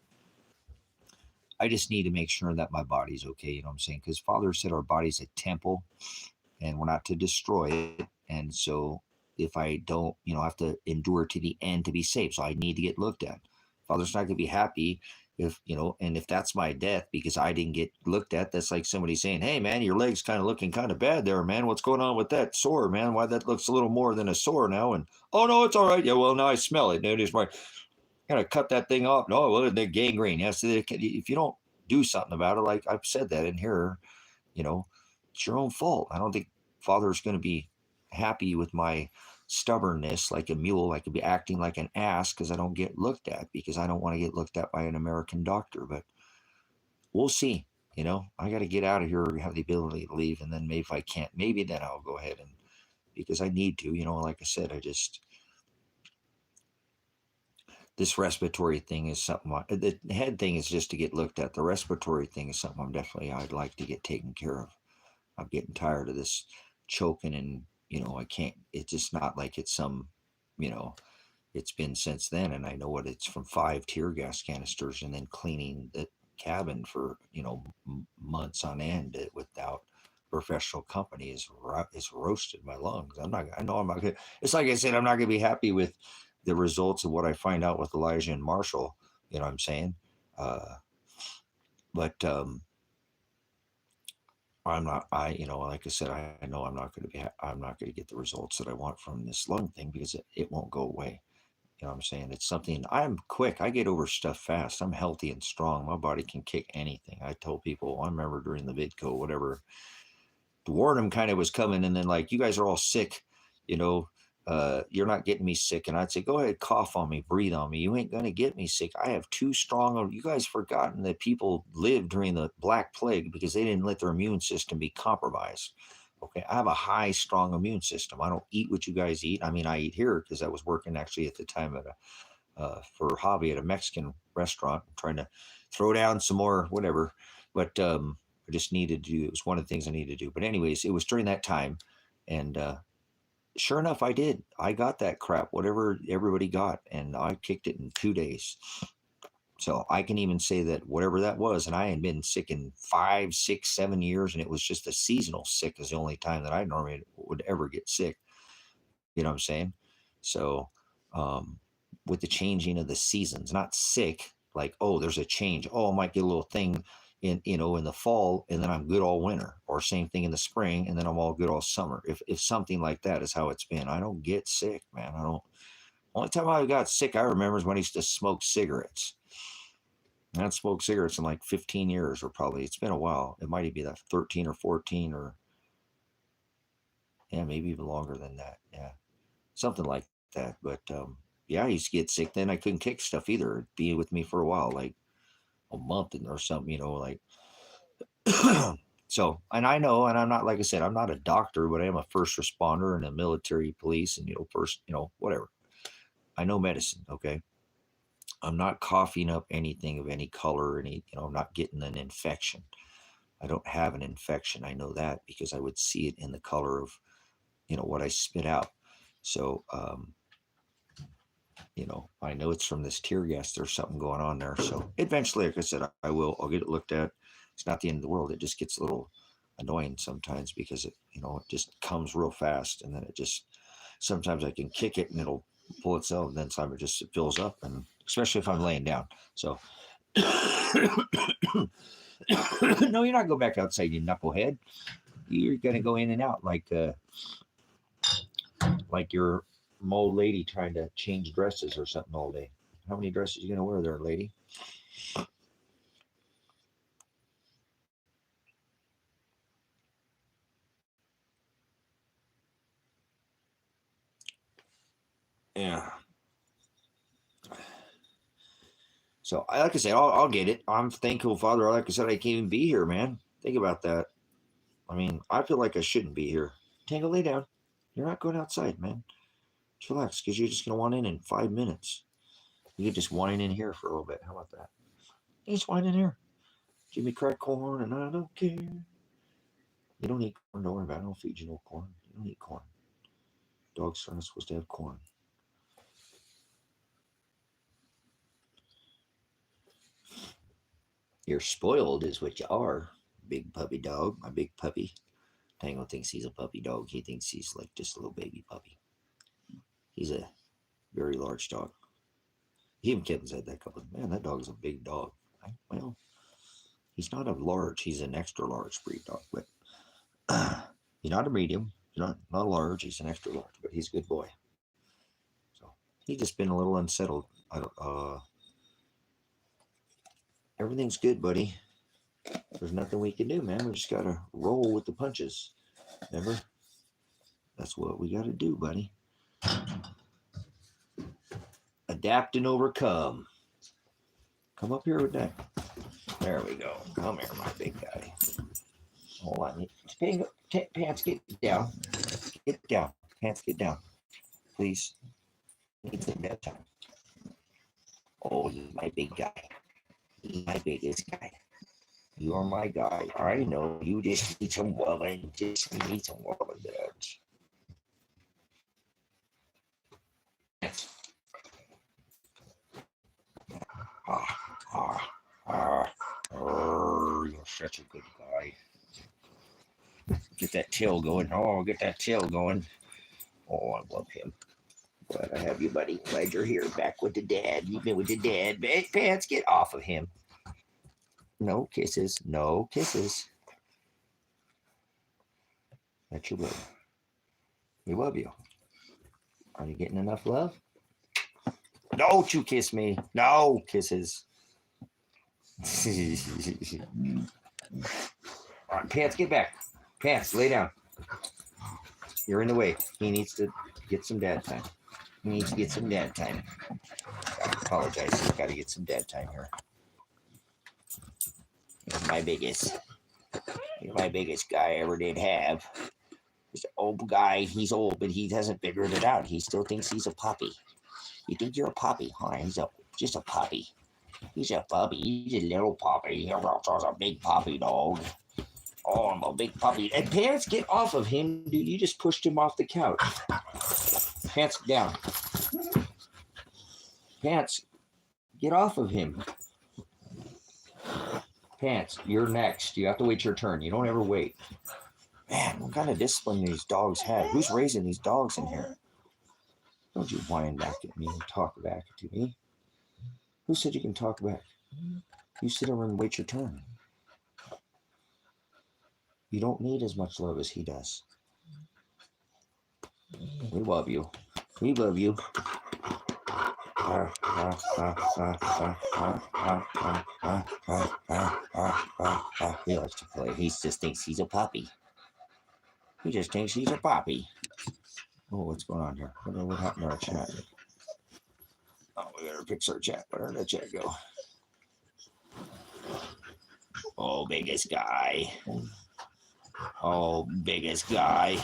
I just need to make sure that my body's okay. You know what I'm saying? Because Father said our body's a temple, and we're not to destroy it. And so if I don't, I have to endure to the end to be saved. So I need to get looked at. Father's not going to be happy if, and if that's my death because I didn't get looked at. That's like somebody saying, hey, man, your leg's kind of looking kind of bad there, man. What's going on with that sore, man? Why that looks a little more than a sore now? And, oh, no, it's all right. Yeah, well, now I smell it. No, just gotta cut that thing off. No, well, they're gangrene. Yes, if you don't do something about it, like I've said that in here, it's your own fault. I don't think Father's going to be happy with my stubbornness like a mule. I could be acting like an ass because I don't get looked at, because I don't want to get looked at by an American doctor. But we'll see. I got to get out of here, have the ability to leave, and then maybe if I can't, maybe then I'll go ahead, and because I need to. Like I said, this respiratory thing is something. The head thing is just to get looked at. The respiratory thing is something I'd like to get taken care of. I'm getting tired of this choking, and I can't. It's just not like it's some, it's been since then, and I know what it's from 5 tear gas canisters, and then cleaning the cabin for months on end without professional company is roasted my lungs. I know I'm not good. It's like I said, I'm not going to be happy with the results of what I find out with Elijah and Marshall. You know what I'm saying? But I'm not. Like I said, I know I'm not going to be. I'm not going to get the results that I want from this lung thing because it won't go away. You know what I'm saying? It's something. I'm quick. I get over stuff fast. I'm healthy and strong. My body can kick anything. I told people. I remember during the VidCo, whatever, the Warnham kind of was coming, and then like, you guys are all sick. you're not getting me sick. And I'd say, go ahead, cough on me, breathe on me. You ain't going to get me sick. I have too strong of, you guys forgotten that people lived during the Black Plague because they didn't let their immune system be compromised. Okay. I have a high, strong immune system. I don't eat what you guys eat. I mean, I eat here because I was working actually at the time at for a hobby at a Mexican restaurant, trying to throw down some more, whatever. But I just needed to do, it was one of the things I needed to do. But anyways, it was during that time. And, sure enough, I did. I got that crap, whatever everybody got, and I kicked it in 2 days. So I can even say that whatever that was, and I had been sick in 5, 6, 7 years, and it was just a seasonal sick is the only time that I normally would ever get sick. You know what I'm saying? So with the changing of the seasons, not sick, like, oh, there's a change. Oh, I might get a little thing in the fall, and then I'm good all winter, or same thing in the spring, and then I'm all good all summer. If something like that is how it's been, I don't get sick, man. I don't. Only time I got sick, I remember, is when I used to smoke cigarettes. I haven't smoked cigarettes in like 15 years, or probably it's been a while. It might be that 13 or 14, or yeah, maybe even longer than that. Yeah, something like that. But yeah, I used to get sick. Then I couldn't kick stuff either. It'd be with me for a while, like a month or something. Like. So, and I know, and I'm not, like I said, I'm not a doctor, but I am a first responder and a military police, and first, whatever. I know medicine. Okay, I'm not coughing up anything of any color, I'm not getting an infection. I don't have an infection. I know that because I would see it in the color of, what I spit out. So, I know it's from this tear gas. There's something going on there. So eventually, like I said, I'll get it looked at. It's not the end of the world. It just gets a little annoying sometimes because it just comes real fast, and then it just, sometimes I can kick it and it'll pull itself, and then sometimes it fills up, and especially if I'm laying down. So no, you're not going back outside, you knucklehead. You're gonna go in and out like your old lady trying to change dresses or something all day. How many dresses are you gonna wear there, lady? Yeah. So, like I said, I'll get it. I'm thankful, Father. Like I said, I can't even be here, man. Think about that. I mean, I feel like I shouldn't be here. Tango, lay down. You're not going outside, man. Just relax, because you're just going to want in 5 minutes. You could just whine in here for a little bit. How about that? You just whine in here. Give me cracked corn, and I don't care. You don't eat corn. Don't worry about it. I don't feed you no corn. You don't eat corn. Dogs aren't supposed to have corn. You're spoiled, is what you are. Big puppy dog. My big puppy. Tango thinks he's a puppy dog. He thinks he's like just a little baby puppy. He's a very large dog. Even Kevin said that couple. Man, that dog is a big dog. Well, he's not a large. He's an extra large breed dog, but he's not a medium. He's not a large. He's an extra large, but he's a good boy. So he's just been a little unsettled. I don't. Everything's good, buddy. There's nothing we can do, man. We just gotta roll with the punches. Remember? That's what we gotta do, buddy. Adapt and overcome. Come up here with that. There we go. Come here, my big guy. Hold on. Pants, get down. Get down. Pants, get down. Please. Need some bedtime. Oh, he's my big guy. He's my biggest guy. You are my guy. I know you just need some loving. Just need some loving, bitch. You're such a good guy. Get that tail going. Oh, get that tail going. Oh, I love him. Glad I have you, buddy. Glad you're here. Back with the dad. You've been with the dad. Pants, get off of him. No kisses. No kisses. That's your brother. We love you. Are you getting enough love? Don't you kiss me. No kisses. All right, Pants, get back. Pants, lay down. You're in the way. He needs to get some dad time. He needs to get some dad time. I apologize. He's got to get some dad time here. He's my biggest guy I ever did have. He's an old guy. He's old, but he hasn't figured it out. He still thinks he's a puppy. You think you're a puppy? Huh? He's just a puppy. He's a puppy. He's a little puppy. He's a big puppy dog. Oh, I'm a big puppy. And Pants, get off of him, dude. You just pushed him off the couch. Pants, down. Pants, get off of him. Pants, you're next. You have to wait your turn. You don't ever wait. Man, what kind of discipline these dogs have? Who's raising these dogs in here? Don't you whine back at me and talk back to me. Who said you can talk back? You sit over and wait your turn. You don't need as much love as he does. We love you. We love you. He likes to play. He just thinks he's a puppy. He just thinks he's a puppy. Oh, what's going on here? What happened to our chat? Oh, we gotta fix our chat. Where did that chat go? Oh, biggest guy. Oh, biggest guy.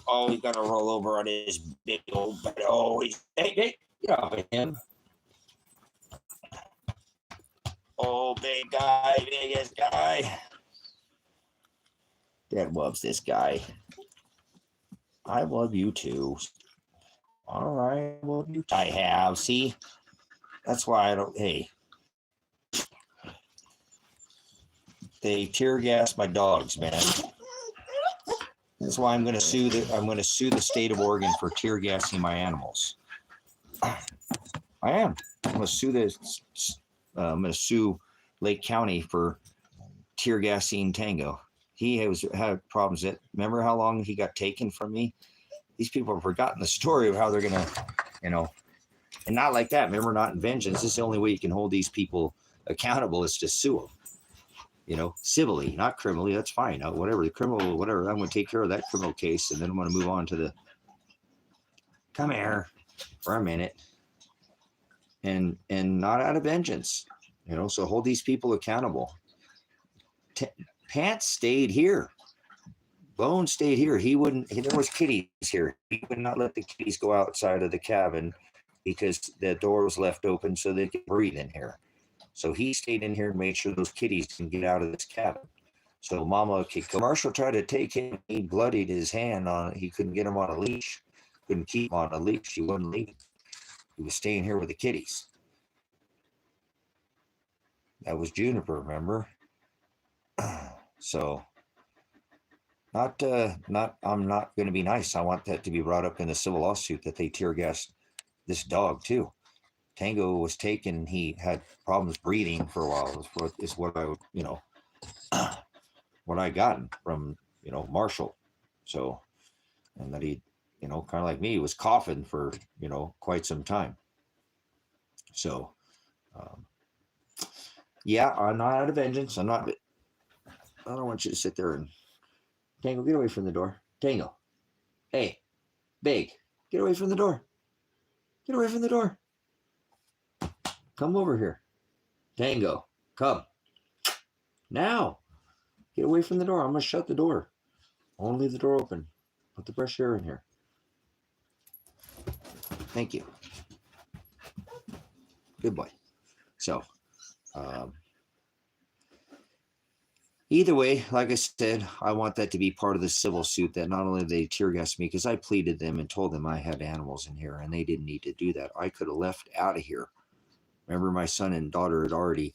Oh, he's gonna roll over on his big old butt. Oh, hey, get off of him. Oh, big guy, biggest guy. Dad loves this guy. I love you too. All right, I love you too. I have, see? That's why I don't, hey. They tear gas my dogs, man. That's why I'm going to sue the state of Oregon for tear gassing my animals. I am. I'm going to sue Lake County for tear gassing Tango. He had problems. Remember how long he got taken from me? These people have forgotten the story of how they're going to, and not like that. Remember, not in vengeance. This is the only way you can hold these people accountable is to sue them. Civilly, not criminally. That's fine. Whatever the criminal, whatever. I'm going to take care of that criminal case, and then I'm going to move on to the. Come here for a minute, and not out of vengeance, So hold these people accountable. Pants stayed here. Bone stayed here. He wouldn't. There was kitties here. He would not let the kitties go outside of the cabin because the door was left open so they could breathe in here. So he stayed in here and made sure those kitties can get out of this cabin. So Mama kicked him. Marshall tried to take him. He bloodied his hand on it. He couldn't get him on a leash. Couldn't keep him on a leash. He wouldn't leave. He was staying here with the kitties. That was Juniper, remember? So, I'm not going to be nice. I want that to be brought up in a civil lawsuit that they tear gassed this dog too. Tango was taken. He had problems breathing for a while. Is what I, what I gotten from, Marshall. So, and that he, kind of like me, was coughing for, quite some time. So, yeah, I'm not out of vengeance. I don't want you to sit there and Tango, get away from the door. Tango. Hey, Big, get away from the door. Get away from the door. Come over here. Tango, come. Now. Get away from the door. I'm going to shut the door. Only leave the door open. Put the fresh air in here. Thank you. Good boy. So, either way, like I said, I want that to be part of the civil suit that not only they tear gassed me, because I pleaded them and told them I had animals in here and they didn't need to do that. I could have left out of here. Remember, my son and daughter had already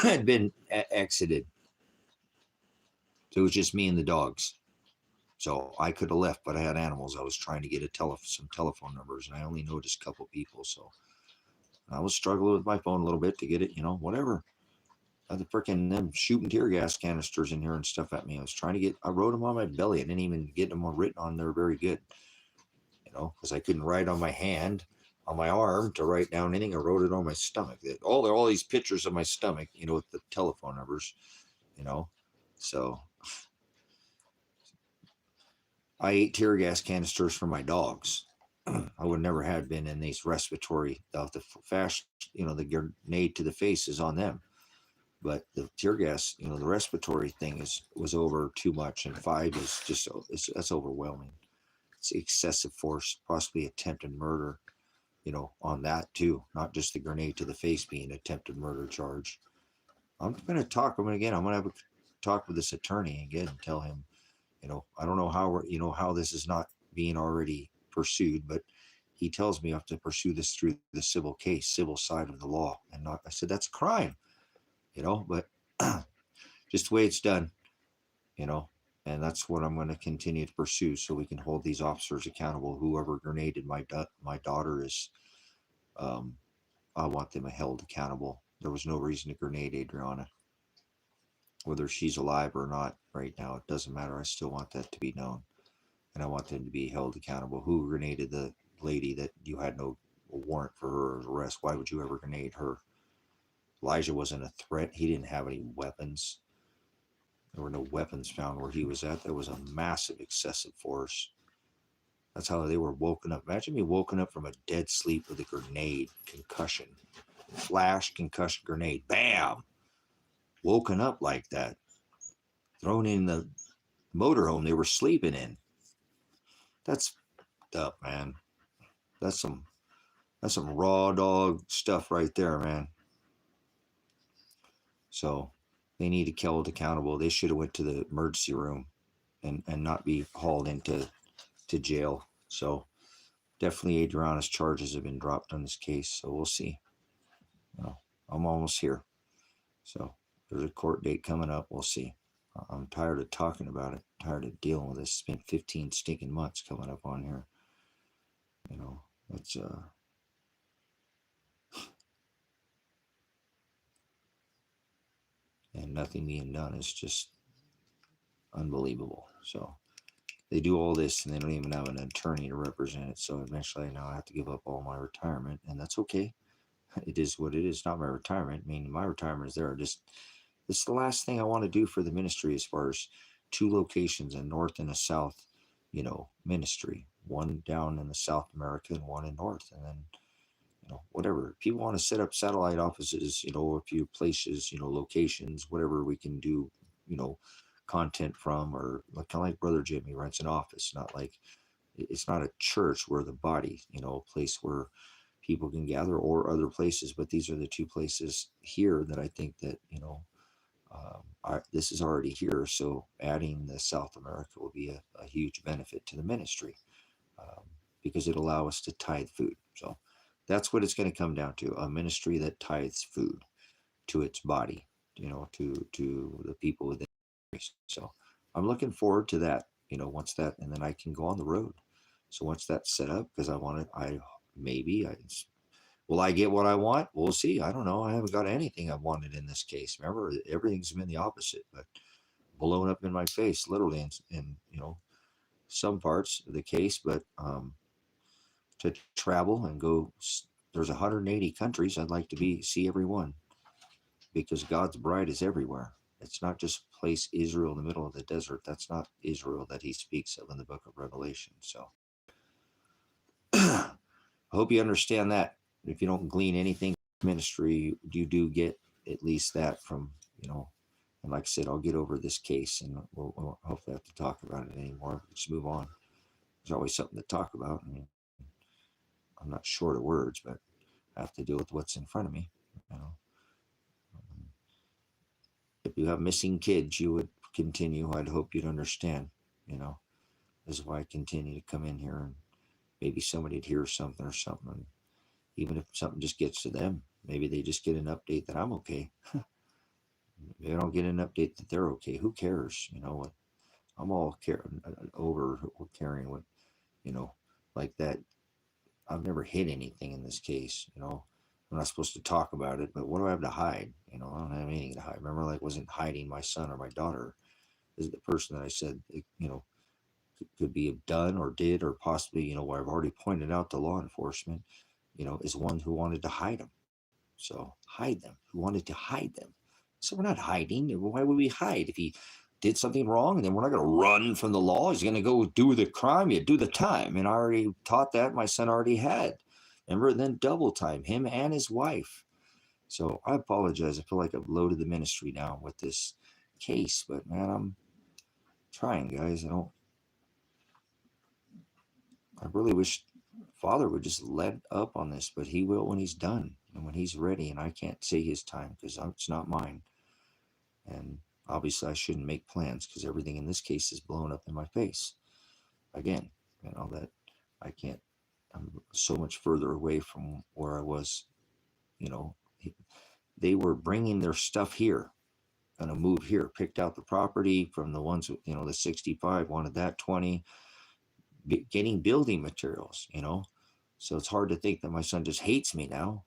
had been exited. So it was just me and the dogs. So I could have left, but I had animals. I was trying to get some telephone numbers, and I only noticed a couple people. So I was struggling with my phone a little bit to get it, whatever. I had the freaking them shooting tear gas canisters in here and stuff at me. I wrote them on my belly. I didn't even get them written on there very good, because I couldn't write on my hand, on my arm to write down anything. I wrote it on my stomach. All these pictures of my stomach, with the telephone numbers, So I ate tear gas canisters for my dogs. I would never had been in these respiratory, the fast, the grenade to the face is on them. But the tear gas, the respiratory thing was over too much, and 5 is just that's overwhelming. It's excessive force, possibly attempted murder, on that too, not just the grenade to the face being attempted murder charge. I'm going to talk. I'm going to have a talk with this attorney again and tell him, I don't know how this is not being already pursued, but he tells me I have to pursue this through the civil case, civil side of the law, and not. I said that's a crime, but just the way it's done, you know, and that's what I'm going to continue to pursue, so we can hold these officers accountable. Whoever grenaded my daughter is, um, I want them held accountable. There was no reason to grenade Adriana, whether she's alive or not. Right now, it doesn't matter. I still want that to be known, and I want them to be held accountable. Who grenaded the lady that you had no warrant for her arrest? Why would you ever grenade her? Elijah wasn't a threat. He didn't have any weapons. There were no weapons found where he was at. There was a massive excessive force. That's how they were woken up. Imagine me woken up from a dead sleep with a grenade, concussion, flash, concussion, grenade, bam! Woken up like that, thrown in the motorhome they were sleeping in. That's up, man. That's some raw dog stuff right there, man. So they need to be held accountable. They should have went to the emergency room and not be hauled into jail. So definitely Adriana's charges have been dropped on this case. So we'll see. I'm almost here. So there's a court date coming up. We'll see. I'm tired of talking about it. I'm tired of dealing with this. It's been 15 stinking months coming up on here. It's and nothing being done is just unbelievable. So they do all this and they don't even have an attorney to represent it. So eventually now I have to give up all my retirement, and that's okay. It is what it is. Not my retirement. I mean, my retirement is there. This is the last thing I want to do for the ministry, as far as 2 locations, a north and a south, ministry. One down in the South America and one in North. And then, whatever. People want to set up satellite offices, a few places, locations, whatever we can do, content from, or kind of like Brother Jimmy rents an office. Not like, it's not a church, where the body, a place where people can gather, or other places. But these are the 2 places here that I think that, this is already here. So adding the South America will be a huge benefit to the ministry, because it allow us to tithe food. So that's what it's going to come down to: a ministry that tithes food to its body, to the people within. So I'm looking forward to that, once that, and then I can go on the road. So once that's set up, because I want it, will I get what I want? We'll see. I don't know. I haven't got anything I wanted in this case. Remember, everything's been the opposite, but blown up in my face, literally, in some parts of the case. But to travel and go, there's 180 countries. I'd like to see every one, because God's bride is everywhere. It's not just place Israel in the middle of the desert. That's not Israel that he speaks of in the book of Revelation. So I hope you understand that. If you don't glean anything ministry, you do get at least that from, and like I said, I'll get over this case, and we'll hopefully have to talk about it anymore. Just move on. There's always something to talk about. I mean, I'm not short of words, but I have to deal with what's in front of me. If you have missing kids, you would continue. I'd hope you'd understand. This is why I continue to come in here, and maybe somebody'd hear something or something. Even if something just gets to them, maybe they just get an update that I'm okay. They don't get an update that they're okay. Who cares? What? I'm all carrying what, like that. I've never hid anything in this case. I'm not supposed to talk about it, but what do I have to hide? I don't have anything to hide. Remember, like, wasn't hiding my son or my daughter. Is the person that I said, could be done or did, or possibly, where I've already pointed out to law enforcement, is one who wanted to hide them. So hide them, who wanted to hide them. So we're not hiding. Why would we hide? If he did something wrong, and then we're not going to run from the law. He's going to go do the crime. You do the time. And I already taught that. My son already had. Remember, then double time, him and his wife. So I apologize. I feel like I've loaded the ministry now with this case, but man, I'm trying, guys. I really wish Father would just let up on this, but he will when he's done and when he's ready. And I can't say his time because it's not mine. And obviously I shouldn't make plans because everything in this case is blown up in my face. Again, that I can't, I'm so much further away from where I was, they were bringing their stuff here, gonna move here, picked out the property from the ones, the 65 wanted that 20, getting building materials, So it's hard to think that my son just hates me now.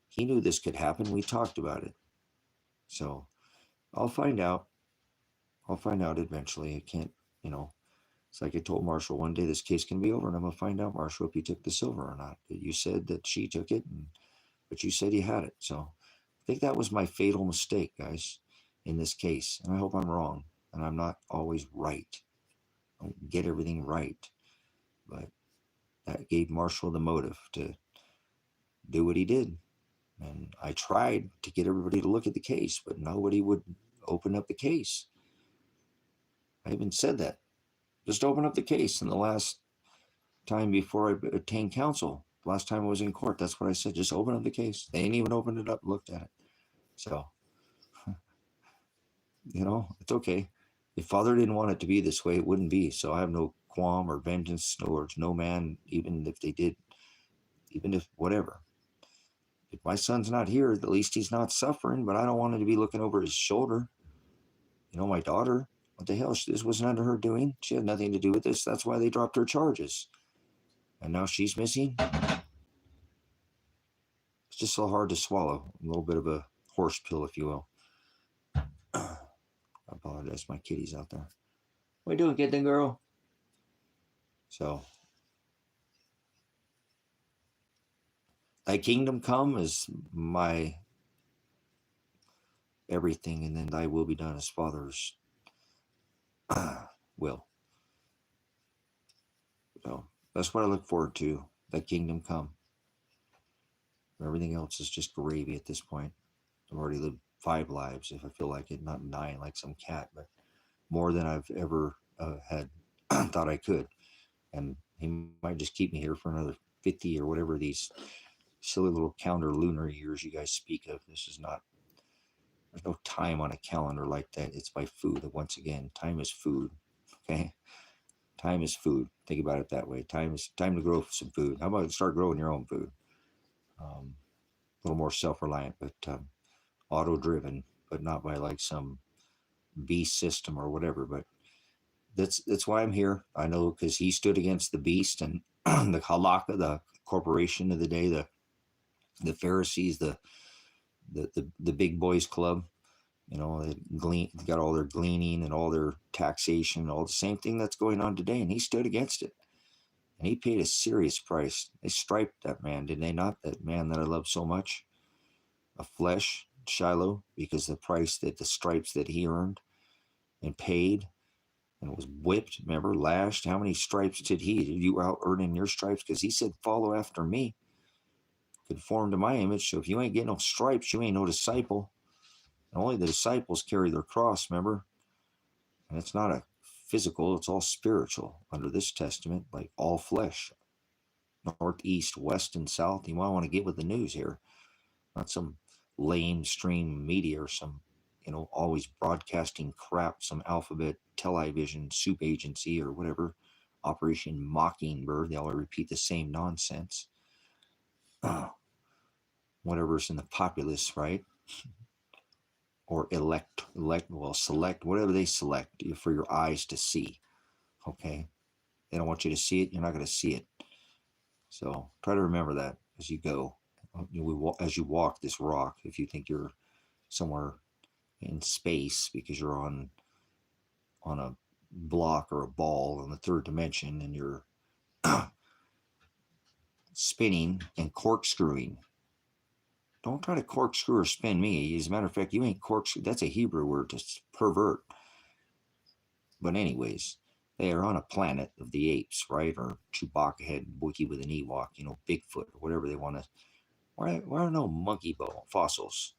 He knew this could happen. We talked about it. So I'll find out. I'll find out eventually. I can't, it's like I told Marshall one day, this case can be over and I'm going to find out, Marshall, if he took the silver or not. You said that she took it, but you said he had it. So I think that was my fatal mistake, guys, in this case. And I hope I'm wrong. And I'm not always right. I don't get everything right. But that gave Marshall the motive to do what he did. And I tried to get everybody to look at the case, but nobody would open up the case. I even said that. Just open up the case. And the last time before I obtained counsel, last time I was in court, that's what I said. Just open up the case. They ain't even opened it up, looked at it. So, it's okay. If Father didn't want it to be this way, it wouldn't be. So I have no qualm or vengeance towards no man, even if they did, even if whatever. If my son's not here, at least he's not suffering, but I don't want him to be looking over his shoulder. My daughter, what the hell? This wasn't under her doing. She had nothing to do with this. That's why they dropped her charges. And now she's missing. It's just so hard to swallow. A little bit of a horse pill, if you will. I apologize. My kitty's out there. What are you doing, kitten girl? So, thy kingdom come is my everything, and then thy will be done as Father's will. So that's what I look forward to, that kingdom come. Everything else is just gravy at this point. I've already lived 5 lives, if I feel like it, not 9 like some cat, but more than I've ever had thought I could. And he might just keep me here for another 50 or whatever these silly little calendar lunar years you guys speak of. This is not, there's no time on a calendar like that. It's by food. Once again, time is food. Okay. Time is food. Think about it that way. Time to grow some food. How about start growing your own food? A little more self-reliant, but auto-driven, but not by like some beast system or whatever. But that's why I'm here. I know because he stood against the beast and the halakha, the corporation of the day, the Pharisees, the big boys club. They got all their gleaning and all their taxation, all the same thing that's going on today. And he stood against it. And he paid a serious price. They striped that man, did they not? That man that I love so much. Of flesh, Shiloh, because the price that the stripes that he earned and paid and was whipped, remember, lashed. How many stripes did he? Did you out earning your stripes? Because he said, follow after me. Conform to my image. So if you ain't getting no stripes, you ain't no disciple. And only the disciples carry their cross, remember? And it's not a physical, it's all spiritual under this testament, like all flesh. North, east, west, and south. You might want to get with the news here. Not some lame stream media or some, always broadcasting crap, some alphabet television soup agency or whatever, Operation Mockingbird. They all repeat the same nonsense. Whatever's in the populace, right? Or select, whatever they select for your eyes to see. Okay? They don't want you to see it, you're not going to see it. So try to remember that as you go. As you walk this rock, if you think you're somewhere in space because you're on a block or a ball in the 3rd dimension and you're spinning and corkscrewing. Don't try to corkscrew or spin me. As a matter of fact, you ain't corkscrew. That's a Hebrew word to pervert. But anyways, they are on a planet of the apes, right? Or Chewbacca had Wookiee with an Ewok, Bigfoot or whatever they want to. Why are no monkey bone fossils,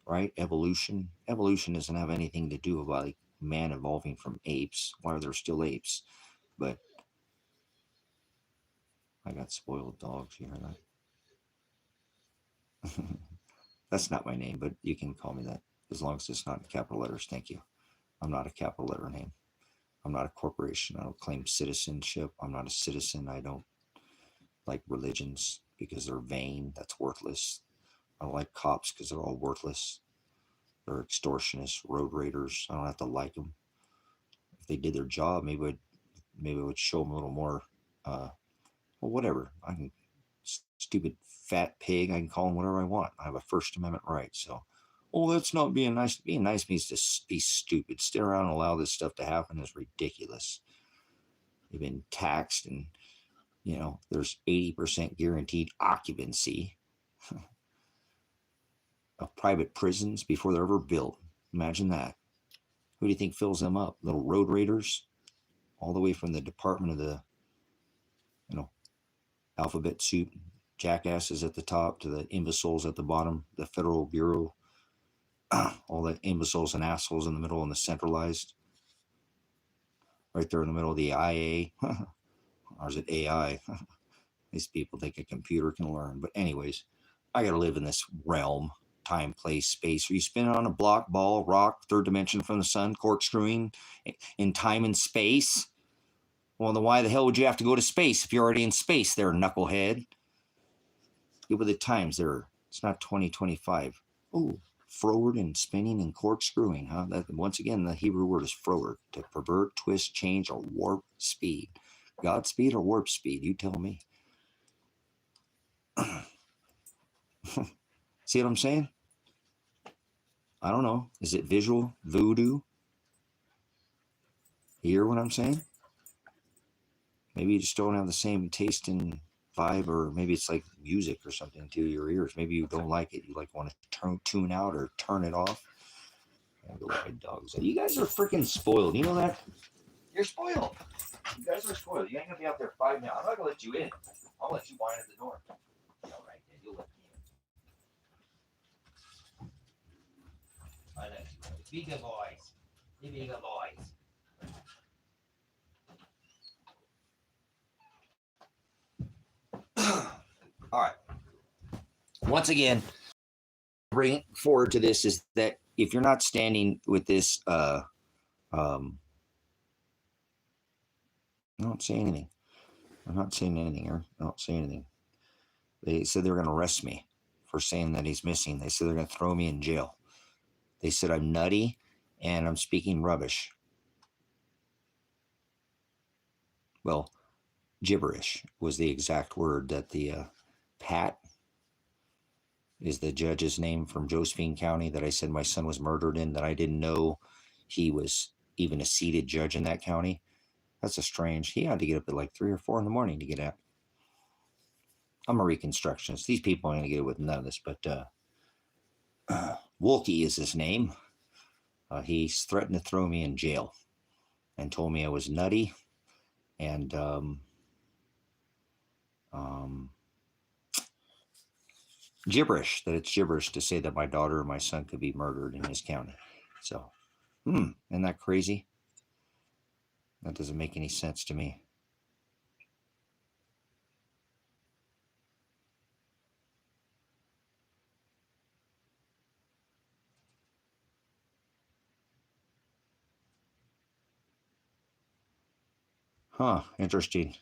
right? Evolution doesn't have anything to do about like man evolving from apes. Why are there still apes? But I got spoiled dogs. You hear that? That's not my name, but you can call me that as long as it's not in capital letters. Thank you. I'm not a capital letter name. I'm not a corporation. I don't claim citizenship. I'm not a citizen. I don't like religions because they're vain. That's worthless. I don't like cops because they're all worthless. They're extortionists, road raiders. I don't have to like them. If they did their job, maybe it would show them a little more. Well, whatever. I can stupid fat pig. I can call them whatever I want. I have a First Amendment right. So, oh, that's not being nice. Being nice means to be stupid. Stay around and allow this stuff to happen is ridiculous. You've been taxed, and there's 80% guaranteed occupancy of private prisons before they're ever built. Imagine that. Who do you think fills them up? Little road raiders, all the way from the Department of the, alphabet soup, jackasses at the top to the imbeciles at the bottom, the Federal Bureau, all the imbeciles and assholes in the middle and the centralized, right there in the middle of the IA. Or is it AI? These people think a computer can learn. But anyways, I got to live in this realm, time, place, space. Are you spinning on a block, ball, rock, third dimension from the sun, corkscrewing in time and space? Well, then why the hell would you have to go to space if you're already in space there, knucklehead? Get with the times there. It's not 2025. Oh, forward and spinning and corkscrewing, huh? That, once again, the Hebrew word is forward, to pervert, twist, change, or warp speed. Godspeed or warp speed? You tell me. See what I'm saying? I don't know. Is it visual voodoo? You hear what I'm saying? Maybe you just don't have the same taste and vibe, or maybe it's like music or something to your ears. Maybe you don't like it. You like want to tune out or turn it off. I go let my dogs out. You guys are freaking spoiled. You know that? You're spoiled. You guys are spoiled. You ain't gonna be out there 5 minutes. I'm not gonna let you in. I'll let you whine at the door. All right, then you'll let me in. I let you in. Be good boys. Be good boys. All right. Once again, bring forward to this is that if you're not standing with this, I don't say anything. I'm not saying anything here. I don't say anything. They said they're going to arrest me for saying that he's missing. They said they're going to throw me in jail. They said I'm nutty and I'm speaking rubbish. Well, gibberish was the exact word that the Pat is the judge's name from Josephine County that I said my son was murdered in, that I didn't know he was even a seated judge in that county. That's a strange. He had to get up at like 3 or 4 in the morning to get out. I'm a reconstructionist. These people aren't going to get it with none of this, but Wolke is his name. He's threatened to throw me in jail and told me I was nutty and gibberish, that it's gibberish to say that my daughter or my son could be murdered in his county. So, isn't that crazy? That doesn't make any sense to me. Huh, interesting.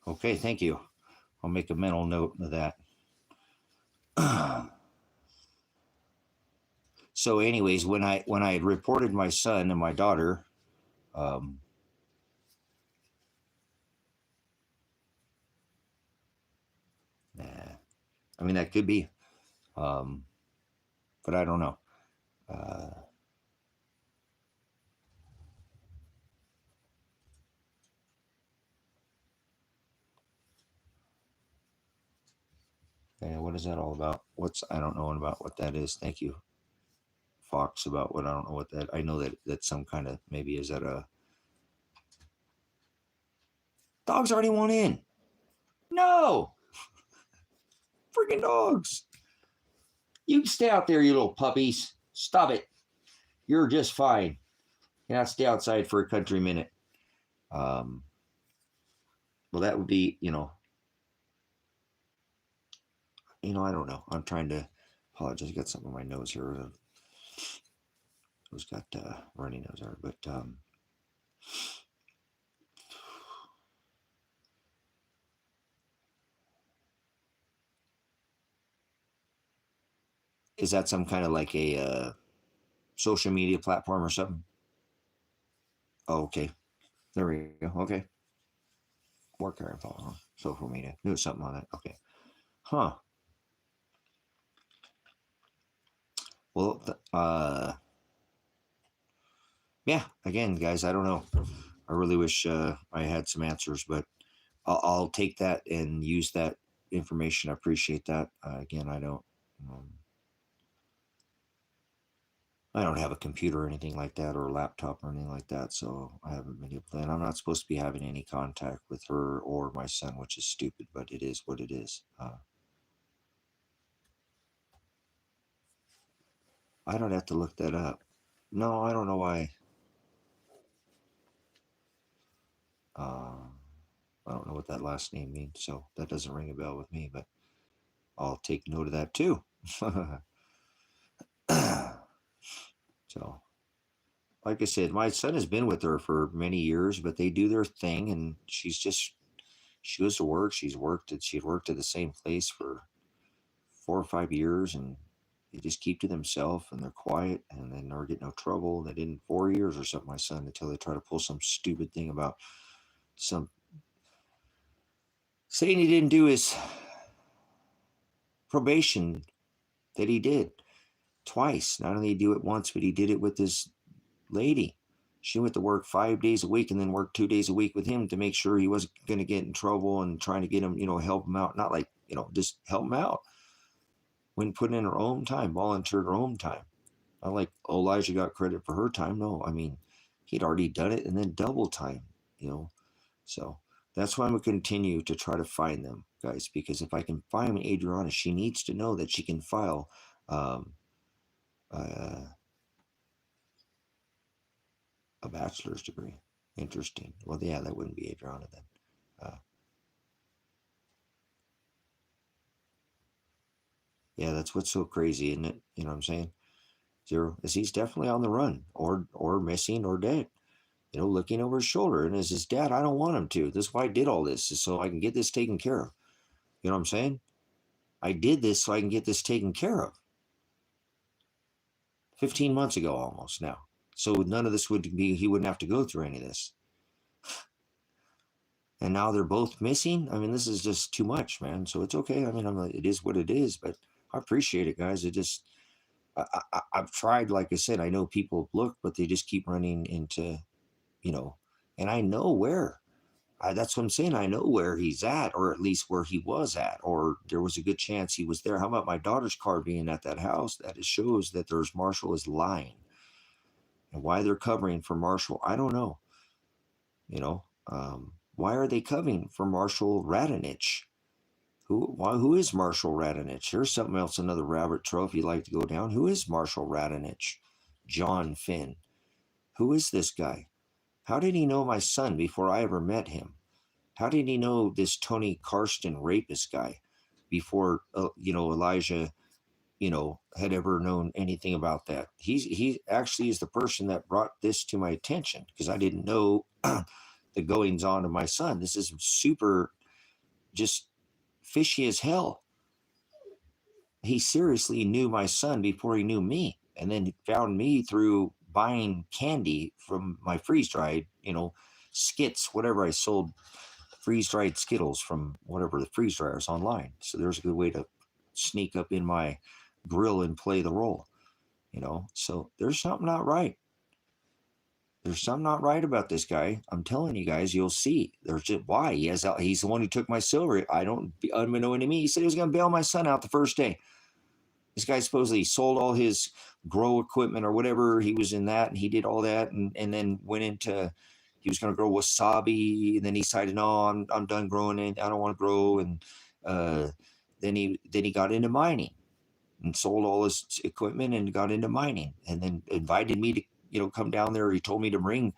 Okay, thank you. I'll make a mental note of that. So anyways, when I had reported my son and my daughter, nah, I mean, that could be, but I don't know. Okay, what is that all about? I don't know about what that is. Thank you, Fox, about what I don't know what that. I know that that's some kind of, maybe is that a dogs already want in? No, freaking dogs! You can stay out there, you little puppies. Stop it. You're just fine. You not stay outside for a country minute. Um, well, that would be, I don't know. I'm trying to apologize. I got something on my nose here. Who's got runny nose there? But is that some kind of like a social media platform or something? Oh, okay. There we go. Okay. Work area info, huh? Social media. Knew something on that. Okay. Huh. Well, yeah. Again, guys, I don't know. I really wish I had some answers, but I'll take that and use that information. I appreciate that. Again, Um, I don't have a computer or anything like that, or a laptop or anything like that, so I haven't been able to. And I'm not supposed to be having any contact with her or my son, which is stupid, but it is what it is. I don't have to look that up. No, I don't know why. Uh, I don't know what that last name means, so that doesn't ring a bell with me, but I'll take note of that too. So, like I said, my son has been with her for many years, but they do their thing, and she goes to work. She'd worked at the same place for 4 or 5 years, and they just keep to themselves, and they're quiet, and they never get no trouble. They did in 4 years or something, my son, until they try to pull some stupid thing about some saying he didn't do his probation that he did twice. Not only did he do it once, but he did it with this lady. She went to work 5 days a week and then worked 2 days a week with him to make sure he wasn't going to get in trouble, and trying to get him, help him out. Not like, just help him out. When putting in her own time, volunteered her own time. Not like Elijah got credit for her time. No, I mean, he'd already done it and then double time, you know. So that's why I'm going to continue to try to find them, guys, because if I can find Adriana, she needs to know that she can file um, uh, a bachelor's degree. Interesting. Well, yeah, that wouldn't be Adriana then. Yeah, that's what's so crazy, isn't it? You know what I'm saying? Zero is he's definitely on the run, or missing, or dead. Looking over his shoulder, and as his dad, I don't want him to. This is why I did all this, is so I can get this taken care of. You know what I'm saying? I did this so I can get this taken care of. 15 months ago, almost now. So none of this would be. He wouldn't have to go through any of this. And now they're both missing. I mean, this is just too much, man. So it's okay. I mean, it is what it is. But I appreciate it, guys. It just I've tried. Like I said, I know people look, but they just keep running into, you know, and I know where. That's what I'm saying. I know where he's at, or at least where he was at, or there was a good chance he was there. How about my daughter's car being at that house? That it shows that there's Marshall is lying, and why they're covering for Marshall, I don't know. Why are they covering for Marshall Radonich? Who is Marshall Radonich? Here's something else, another rabbit trail if you'd like to go down. Who is Marshall Radonich? John Finn. Who is this guy? How did he know my son before I ever met him? How did he know this Tony Karsten rapist guy before Elijah had ever known anything about that? He actually is the person that brought this to my attention, because I didn't know the goings on of my son. This is super just fishy as hell. He seriously knew my son before he knew me, and then found me through buying candy from my freeze dried, skits, whatever I sold, freeze dried Skittles from whatever the freeze dryers online. So there's a good way to sneak up in my grill and play the role, So there's something not right. There's something not right about this guy. I'm telling you guys, you'll see. There's just why he's the one who took my silver. Unbeknown to me, he said he was going to bail my son out the first day. This guy supposedly sold all his grow equipment or whatever. He was in that, and he did all that, and then went into he was going to grow wasabi, and then he decided, no, I'm done growing it. I don't want to grow, and then he got into mining and sold all his equipment and got into mining, and then invited me to come down there. He told me to bring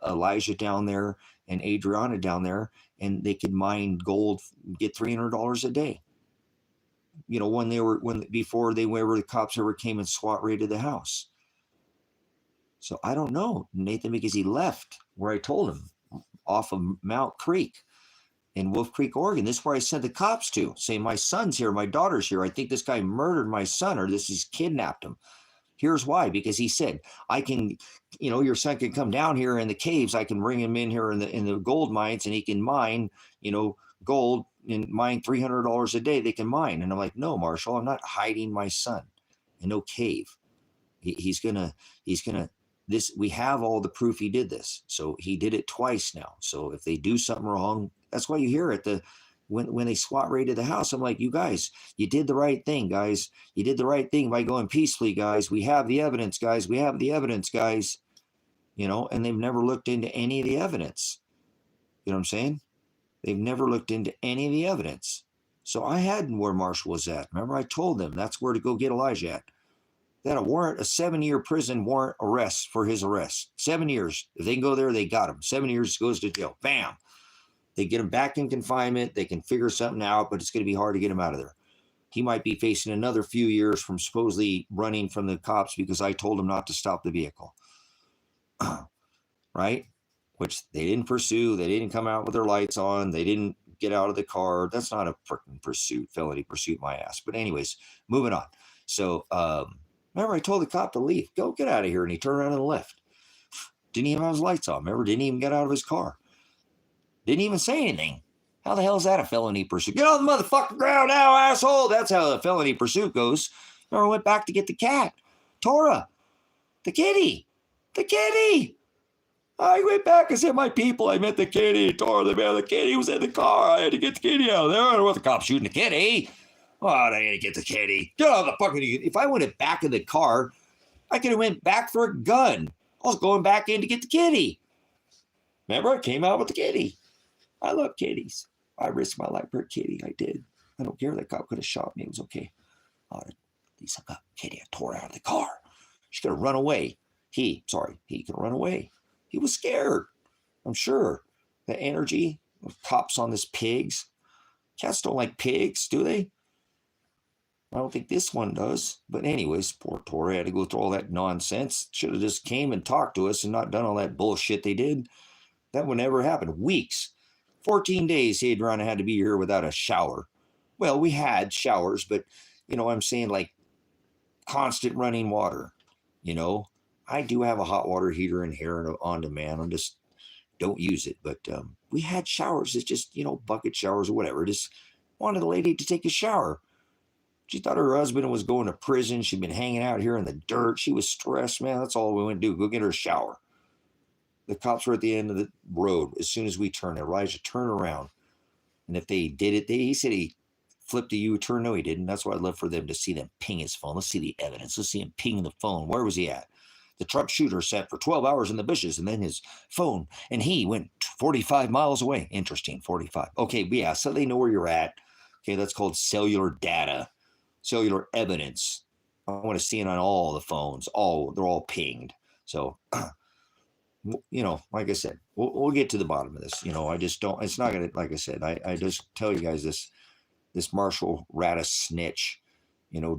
Elijah down there and Adriana down there, and they could mine gold, get $300 a day. Before the cops ever came and SWAT raided the house. So I don't know, Nathan, because he left where I told him, off of Mount Creek in Wolf Creek, Oregon. This is where I sent the cops to, saying my son's here, my daughter's here. I think this guy murdered my son, or he's kidnapped him. Here's why, because he said, I can, your son can come down here in the caves. I can bring him in here in the gold mines, and he can mine, gold and mine $300 a day. They can mine. And I'm like, no, Marshall, I'm not hiding my son in no cave. He's gonna, we have all the proof he did this. So he did it twice now. So if they do something wrong, that's why you hear it. When they SWAT raided the house, I'm like, you guys, you did the right thing, guys. You did the right thing by going peacefully, guys. We have the evidence, guys. We have the evidence, guys. And they've never looked into any of the evidence. You know what I'm saying? They've never looked into any of the evidence. So I had where Marshall was at. Remember, I told them that's where to go get Elijah at. They had a warrant, a 7-year prison warrant arrest for his arrest. 7 years. If they can go there, they got him. 7 years, goes to jail. Bam. They get him back in confinement. They can figure something out, but it's going to be hard to get him out of there. He might be facing another few years from supposedly running from the cops because I told him not to stop the vehicle. Right? Which they didn't pursue. They didn't come out with their lights on. They didn't get out of the car. That's not a freaking pursuit, felony pursuit, my ass. But anyways, moving on. So, remember, I told the cop to leave. Go, get out of here. And he turned around and left. Didn't even have his lights on. Remember, didn't even get out of his car. Didn't even say anything. How the hell is that a felony pursuit? Get on the motherfucking ground now, asshole. That's how a felony pursuit goes. Remember, I went back to get the cat. Tora. The kitty. The kitty. I went back and said, my people, I meant the kitty. Tora, the kitty was in the car. I had to get the kitty out of there. I don't want the cops shooting the kitty. Oh, I gotta get the kitty. Get on the fucking. If I went back in the car, I could have went back for a gun. I was going back in to get the kitty. Remember, I came out with the kitty. I love kitties. I risked my life for a kitty. I did. I don't care. That cop could have shot me. It was okay. At least I got kitty. I tore her out of the car. She could have run away. He could run away. He was scared. I'm sure. The energy of cops on this pigs. Cats don't like pigs, do they? I don't think this one does. But anyways, poor Tori had to go through all that nonsense. Should have just came and talked to us and not done all that bullshit they did. That would never happen. Weeks. 14 days Adriana had to be here without a shower. Well, we had showers, but, I'm saying, like, constant running water. I do have a hot water heater in here on demand. I'm just don't use it. But we had showers. It's just, bucket showers or whatever. Just wanted the lady to take a shower. She thought her husband was going to prison. She'd been hanging out here in the dirt. She was stressed, man. That's all we went to do. Go get her a shower. The cops were at the end of the road. As soon as we turned, Elijah turned around. And if they did it, he said he flipped a U-turn. No, he didn't. That's why I'd love for them to see them ping his phone. Let's see the evidence. Let's see him ping the phone. Where was he at? The truck shooter sat for 12 hours in the bushes, and then his phone, and he went 45 miles away. Interesting, 45. Okay, yeah, so they know where you're at. Okay, that's called cellular data, cellular evidence. I want to see it on all the phones. They're all pinged. So, like I said, we'll get to the bottom of this. I just don't. It's not gonna. Like I said, I just tell you guys this Marshall Rata snitch.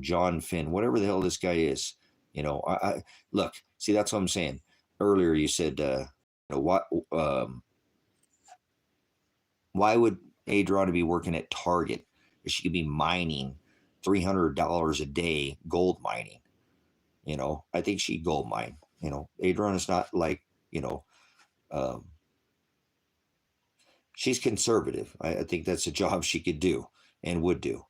John Finn, whatever the hell this guy is. I look. See, that's what I'm saying. Earlier, you said, why would Adriana be working at Target if she could be mining $300 a day, gold mining? I think she'd gold mine. Adriana's not like, she's conservative. I think that's a job she could do and would do.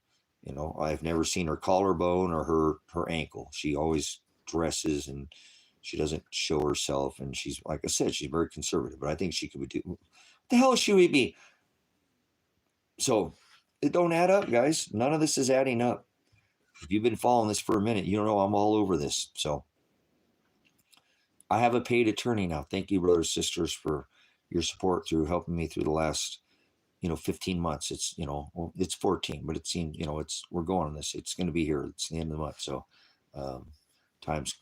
I've never seen her collarbone or her ankle. She always dresses and She doesn't show herself, and she's, like I said, she's very conservative. But I think she could do. What the hell should we be? So it don't add up, guys. None of this is adding up. If you've been following this for a minute, you know I'm all over this. So I have a paid attorney now. Thank you, brothers, sisters, for your support through helping me through the last, 15 months. It's, well, it's 14, but it seems, we're going on this. It's going to be here. It's the end of the month. So time's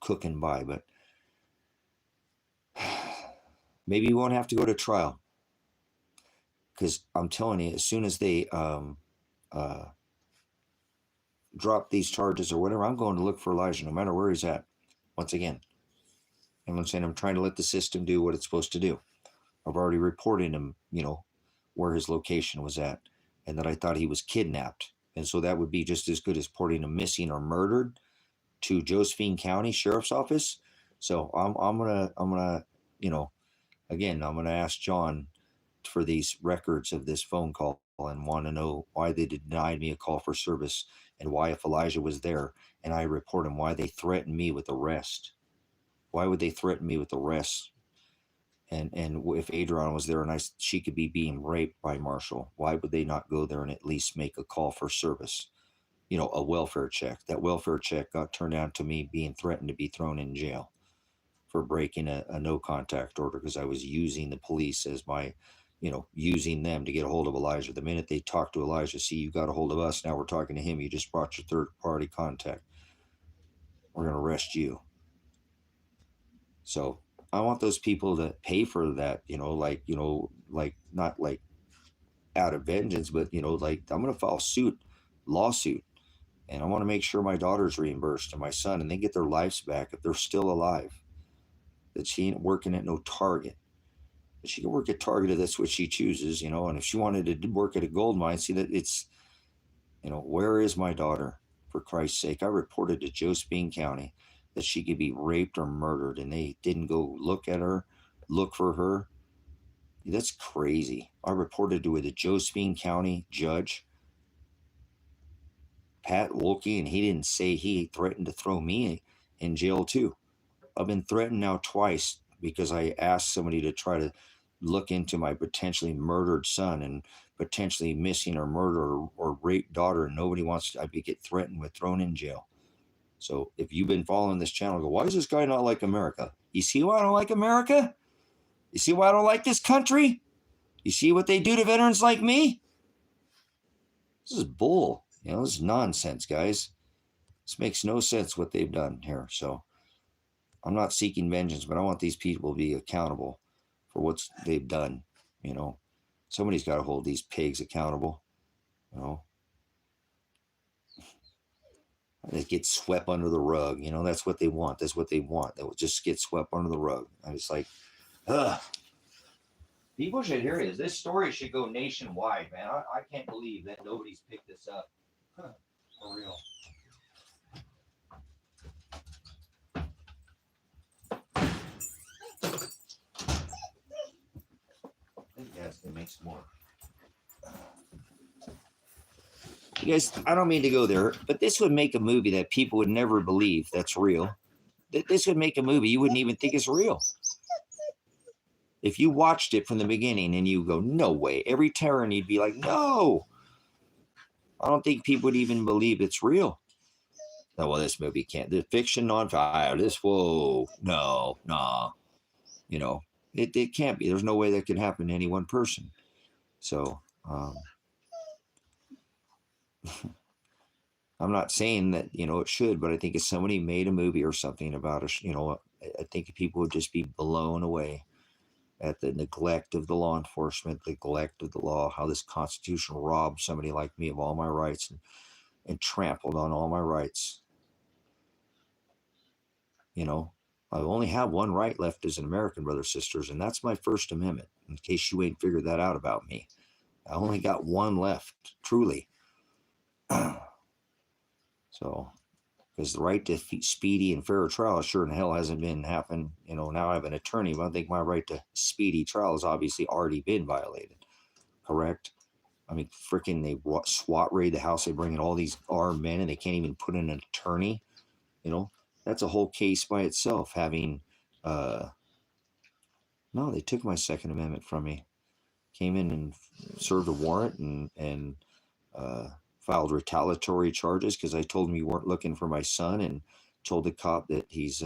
cooking by, but maybe you won't have to go to trial, because I'm telling you, as soon as they drop these charges or whatever, I'm going to look for Elijah, no matter where he's at. Once again, and I'm saying I'm trying to let the system do what it's supposed to do. I've already reported him, where his location was at, and that I thought he was kidnapped. And so that would be just as good as reporting him missing or murdered to Josephine County Sheriff's Office. So I'm gonna, again, I'm gonna ask John for these records of this phone call and want to know why they denied me a call for service, and why, if Elijah was there and I report him, why they threatened me with arrest. Why would they threaten me with arrest? And if Adrian was there and she could be being raped by Marshall, why would they not go there and at least make a call for service? A welfare check. That welfare check got turned down to me being threatened to be thrown in jail for breaking a no contact order, because I was using the police as my, using them to get a hold of Elijah. The minute they talked to Elijah, see, you got a hold of us, now we're talking to him, you just brought your third party contact, we're going to arrest you. So I want those people to pay for that, not like out of vengeance, but, like, I'm going to file lawsuit, and I want to make sure my daughter's reimbursed and my son, and they get their lives back if they're still alive, that she ain't working at no Target. But she can work at Target if that's what she chooses, and if she wanted to work at a gold mine, see that it's, where is my daughter? For Christ's sake, I reported to Josephine County that she could be raped or murdered, and they didn't go look for her. That's crazy. I reported to the Josephine County judge, Pat Wolke, and he didn't say he threatened to throw me in jail too. I've been threatened now twice because I asked somebody to try to look into my potentially murdered son and potentially missing or murder or raped daughter, and nobody wants to. I get threatened with thrown in jail. So if you've been following this channel, go, why is this guy not like America? You see why I don't like America? You see why I don't like this country? You see what they do to veterans like me? This is bull. This is nonsense, guys. This makes no sense what they've done here. So I'm not seeking vengeance, but I want these people to be accountable for what they've done. Somebody's got to hold these pigs accountable. They get swept under the rug. That's what they want. That's what they want. They will just get swept under the rug. And it's like, ugh. People should hear this. This story should go nationwide, man. I can't believe that nobody's picked this up. Huh, for real. I think that's going to make some more. You guys, I don't mean to go there, but this would make a movie that people would never believe that's real. This would make a movie you wouldn't even think is real. If you watched it from the beginning and you go, no way, every turn you'd be like, no. I don't think people would even believe it's real. Oh, well, this movie can't. The fiction, non-fire, whoa, no, nah. It can't be. There's no way that could happen to any one person. So, I'm not saying that, it should, but I think if somebody made a movie or something about it, I think people would just be blown away at the neglect of the law enforcement, the neglect of the law, how this Constitution robbed somebody like me of all my rights and trampled on all my rights. I only have one right left as an American, brothers, sisters, and that's my First Amendment, in case you ain't figured that out about me. I only got one left, truly. So, because the right to speedy and fair trial sure in hell hasn't been happened. Now I have an attorney, but I think my right to speedy trial has obviously already been violated. Correct? I mean, freaking they SWAT raid the house. They bring in all these armed men and they can't even put in an attorney. that's a whole case by itself. Having, no, they took my Second Amendment from me. Came in and served a warrant and filed retaliatory charges because I told him you weren't looking for my son, and told the cop that he's,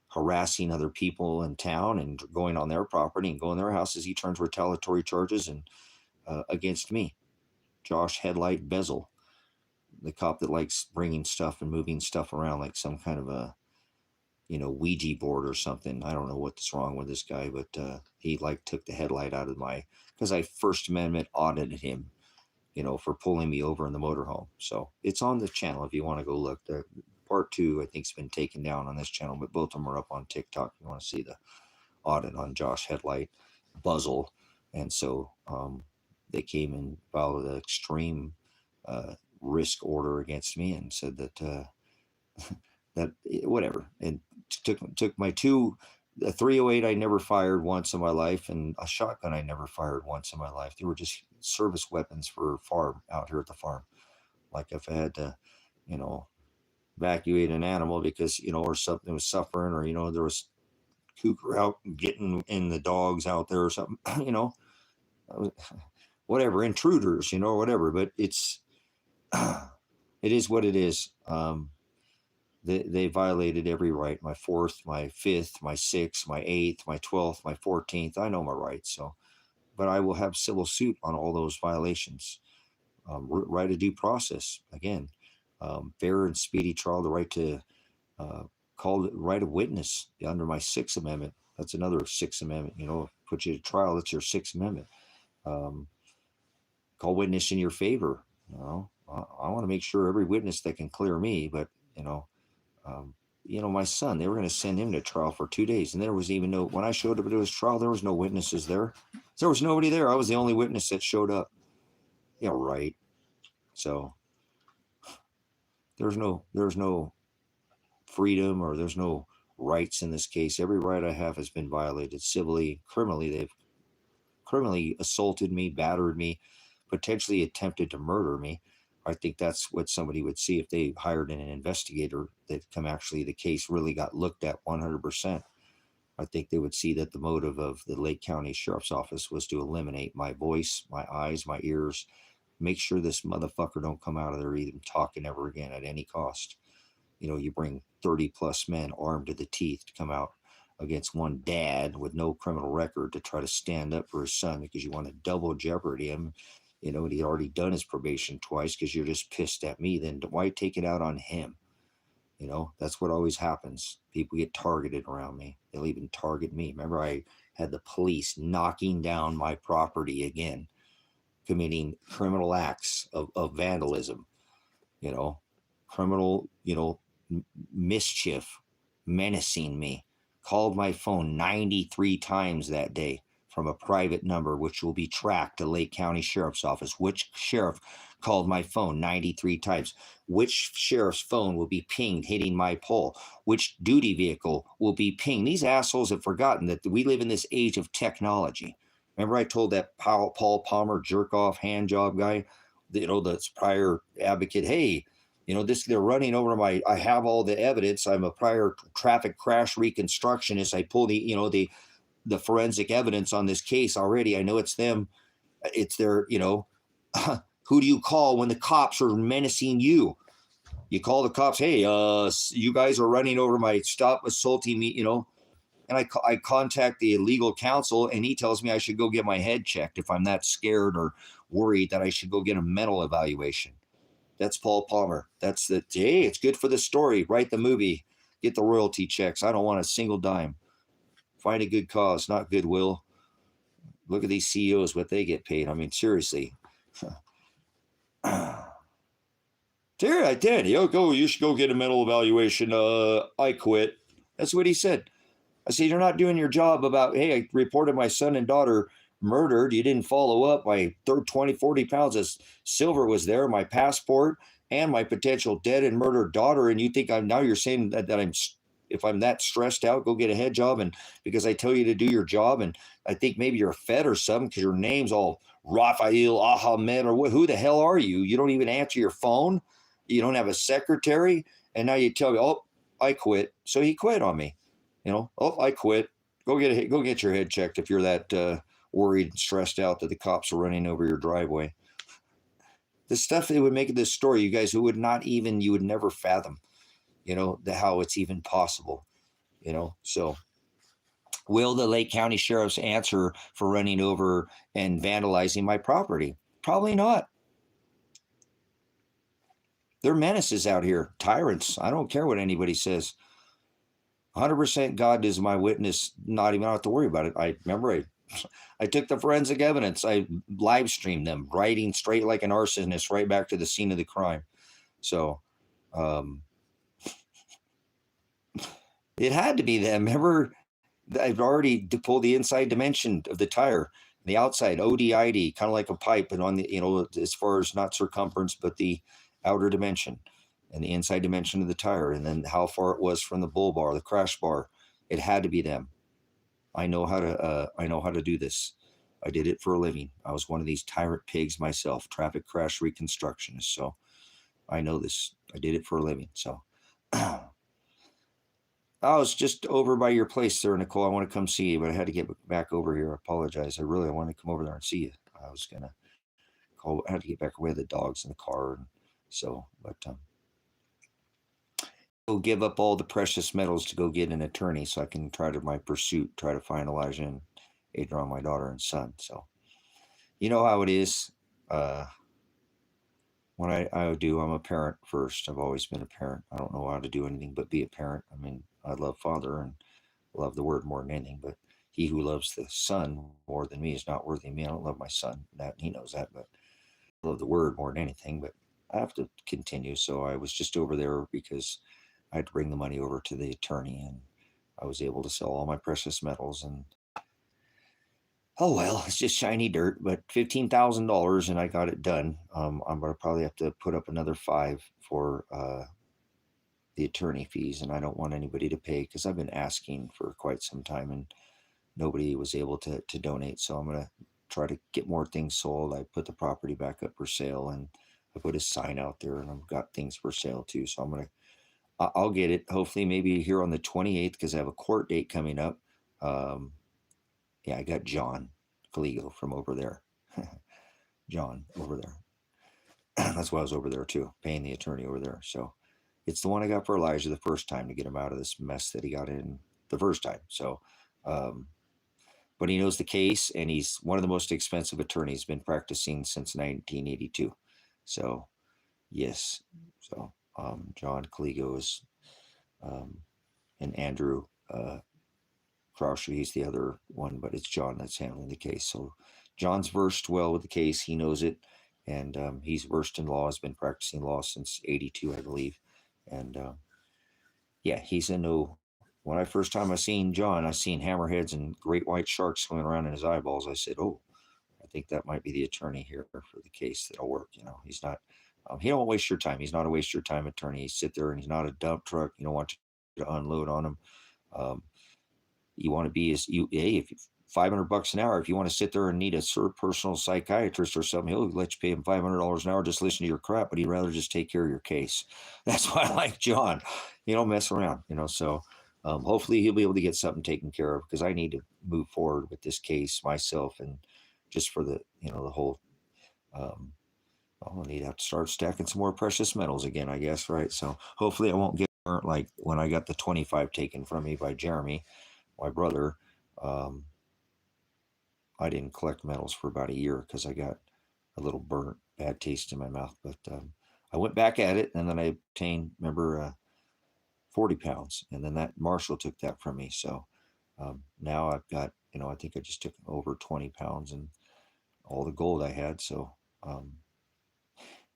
harassing other people in town and going on their property and going to their houses. He turns retaliatory charges and against me. Josh Headlight Bezel, the cop that likes bringing stuff and moving stuff around like some kind of a, Ouija board or something. I don't know what's wrong with this guy, but he took the headlight out of because I First Amendment audited him, for pulling me over in the motorhome. So it's on the channel if you want to go look. The part 2, I think, has been taken down on this channel, but both of them are up on TikTok. You want to see the audit on Josh Headlight Buzzle. And so they came and filed an extreme risk order against me and said that that whatever, and took my a 308 I never fired once in my life, and a shotgun I never fired once in my life. They were just service weapons for farm out here at the farm. Like if I had to, evacuate an animal because, or something was suffering, or, there was cougar out getting in the dogs out there or something, whatever, intruders, whatever. But it is what it is. They violated every right. My 4th, my 5th, my 6th, my 8th, my 12th, my 14th. I know my rights. So, but I will have civil suit on all those violations. Right of due process, again, fair and speedy trial, the right to call it right of witness under my 6th Amendment. That's another 6th Amendment, put you to trial. That's your 6th Amendment. Call witness in your favor. I want to make sure every witness that can clear me, but, my son, they were going to send him to trial for 2 days. And there was even when I showed up to his trial, there was no witnesses there. There was nobody there. I was the only witness that showed up. Yeah, right. So there's no freedom, or there's no rights in this case. Every right I have has been violated civilly, criminally. They've criminally assaulted me, battered me, potentially attempted to murder me. I think that's what somebody would see if they hired an investigator that the case really got looked at 100%. I think they would see that the motive of the Lake County Sheriff's Office was to eliminate my voice, my eyes, my ears, make sure this motherfucker don't come out of there even talking ever again at any cost. You bring 30 plus men armed to the teeth to come out against one dad with no criminal record to try to stand up for his son because you want to double jeopardy him. And he'd already done his probation twice because you're just pissed at me. Then why take it out on him? That's what always happens. People get targeted around me. They'll even target me. Remember, I had the police knocking down my property again, committing criminal acts of vandalism, criminal, mischief, menacing me. Called my phone 93 times that day from a private number, which will be tracked to Lake County Sheriff's Office. Which sheriff called my phone 93 times? Which sheriff's phone will be pinged hitting my pole? Which duty vehicle will be pinged? These assholes have forgotten that we live in this age of technology. Remember I told that Paul Palmer jerk-off hand job guy, that's prior advocate, hey, they're running over I have all the evidence. I'm a prior traffic crash reconstructionist. I pull the forensic evidence on this case already. I know it's them. It's their, who do you call when the cops are menacing you? You call the cops, hey, you guys are running over stop assaulting me, and I contact the legal counsel, and he tells me I should go get my head checked if I'm that scared or worried that I should go get a mental evaluation. That's Paul Palmer. That's hey, it's good for the story. Write the movie. Get the royalty checks. I don't want a single dime. Find a good cause, not goodwill. Look at these CEOs, what they get paid. I mean, seriously. Terry, I did. You should go get a mental evaluation. I quit. That's what he said. I said, you're not doing your job about, hey, I reported my son and daughter murdered. You didn't follow up. My 40 pounds of silver was there, my passport, and my potential dead and murdered daughter. And you think you're saying that if I'm that stressed out, go get a head job. And because I tell you to do your job, and I think maybe you're a Fed or something because your name's all Raphael Ahmed or what? Who the hell are you? You don't even answer your phone. You don't have a secretary. And now you tell me, oh, I quit. So he quit on me. Oh, I quit. Go get your head checked if you're that worried and stressed out that the cops are running over your driveway. The stuff they would make of this story, you guys, who you would never fathom, how it's even possible, So will the Lake County Sheriff's answer for running over and vandalizing my property? Probably not. They're menaces out here, tyrants. I don't care what anybody says. 100% God is my witness. Not even have to worry about it. I took the forensic evidence. I live streamed them, writing straight like an arsonist right back to the scene of the crime. So it had to be them. Remember, I've already pulled the inside dimension of the tire, the outside ODID, kind of like a pipe, and on the as far as not circumference, but the outer dimension and the inside dimension of the tire, and then how far it was from the bull bar, the crash bar. It had to be them. I know how to do this. I did it for a living. I was one of these tyrant pigs myself, traffic crash reconstructionist. So I know this. I did it for a living. So I was just over by your place there, Nicole. I want to come see you, but I had to get back over here. I apologize. I wanted to come over there and see you. I was gonna call. I had to get back away with the dogs in the car, and so. But go give up all the precious metals to go get an attorney, so I can try to find Elijah and Adrian, my daughter and son. So, you know how it is. When I'm a parent first. I've always been a parent. I don't know how to do anything but be a parent. I mean, I love Father and love the Word more than anything, but he who loves the Son more than me is not worthy of me. I don't love my son. That he knows that, but I love the Word more than anything. But I have to continue. So I was just over there because I had to bring the money over to the attorney, and I was able to sell all my precious metals. And oh well, it's just shiny dirt. But $15,000, and I got it done. I'm gonna probably have to put up another $5,000 for the attorney fees, and I don't want anybody to pay because I've been asking for quite some time, and nobody was able to donate. So I'm gonna try to get more things sold. I put the property back up for sale, and I put a sign out there, and I've got things for sale too. So I'll get it. Hopefully, maybe here on the 28th, because I have a court date coming up. Yeah, I got John Caligo from over there. John over there. That's why I was over there too, paying the attorney over there. So it's the one I got for Elijah the first time to get him out of this mess that he got in the first time. So, but he knows the case, and he's one of the most expensive attorneys, been practicing since 1982. So, yes. So, John Caligo is, and Andrew Croucher, he's the other one, but it's John that's handling the case. So John's versed well with the case. He knows it, and he's versed in law, has been practicing law since 82, I believe. And yeah, he's a no. When I first time I seen John, I seen hammerheads and great white sharks swimming around in his eyeballs. I said, oh, I think that might be the attorney here for the case that'll work. He's not, he don't waste your time. He's not a waste your time attorney. He sit there, and he's not a dump truck. You don't want you to unload on him. You want to be if $500 an hour, if you want to sit there and need a personal psychiatrist or something, he'll let you pay him $500 an hour, just listen to your crap, but he'd rather just take care of your case. That's why I like John. You don't mess around, so hopefully he'll be able to get something taken care of, because I need to move forward with this case myself, and just for the whole I'll need to have to start stacking some more precious metals again, I guess, right? So hopefully I won't get burnt like when I got the 25 taken from me by Jeremy, my brother. I didn't collect metals for about a year because I got a little burnt, bad taste in my mouth. But I went back at it, and then I obtained, 40 pounds, and then that Marshall took that from me. So now I've got, I think I just took over 20 pounds and all the gold I had. So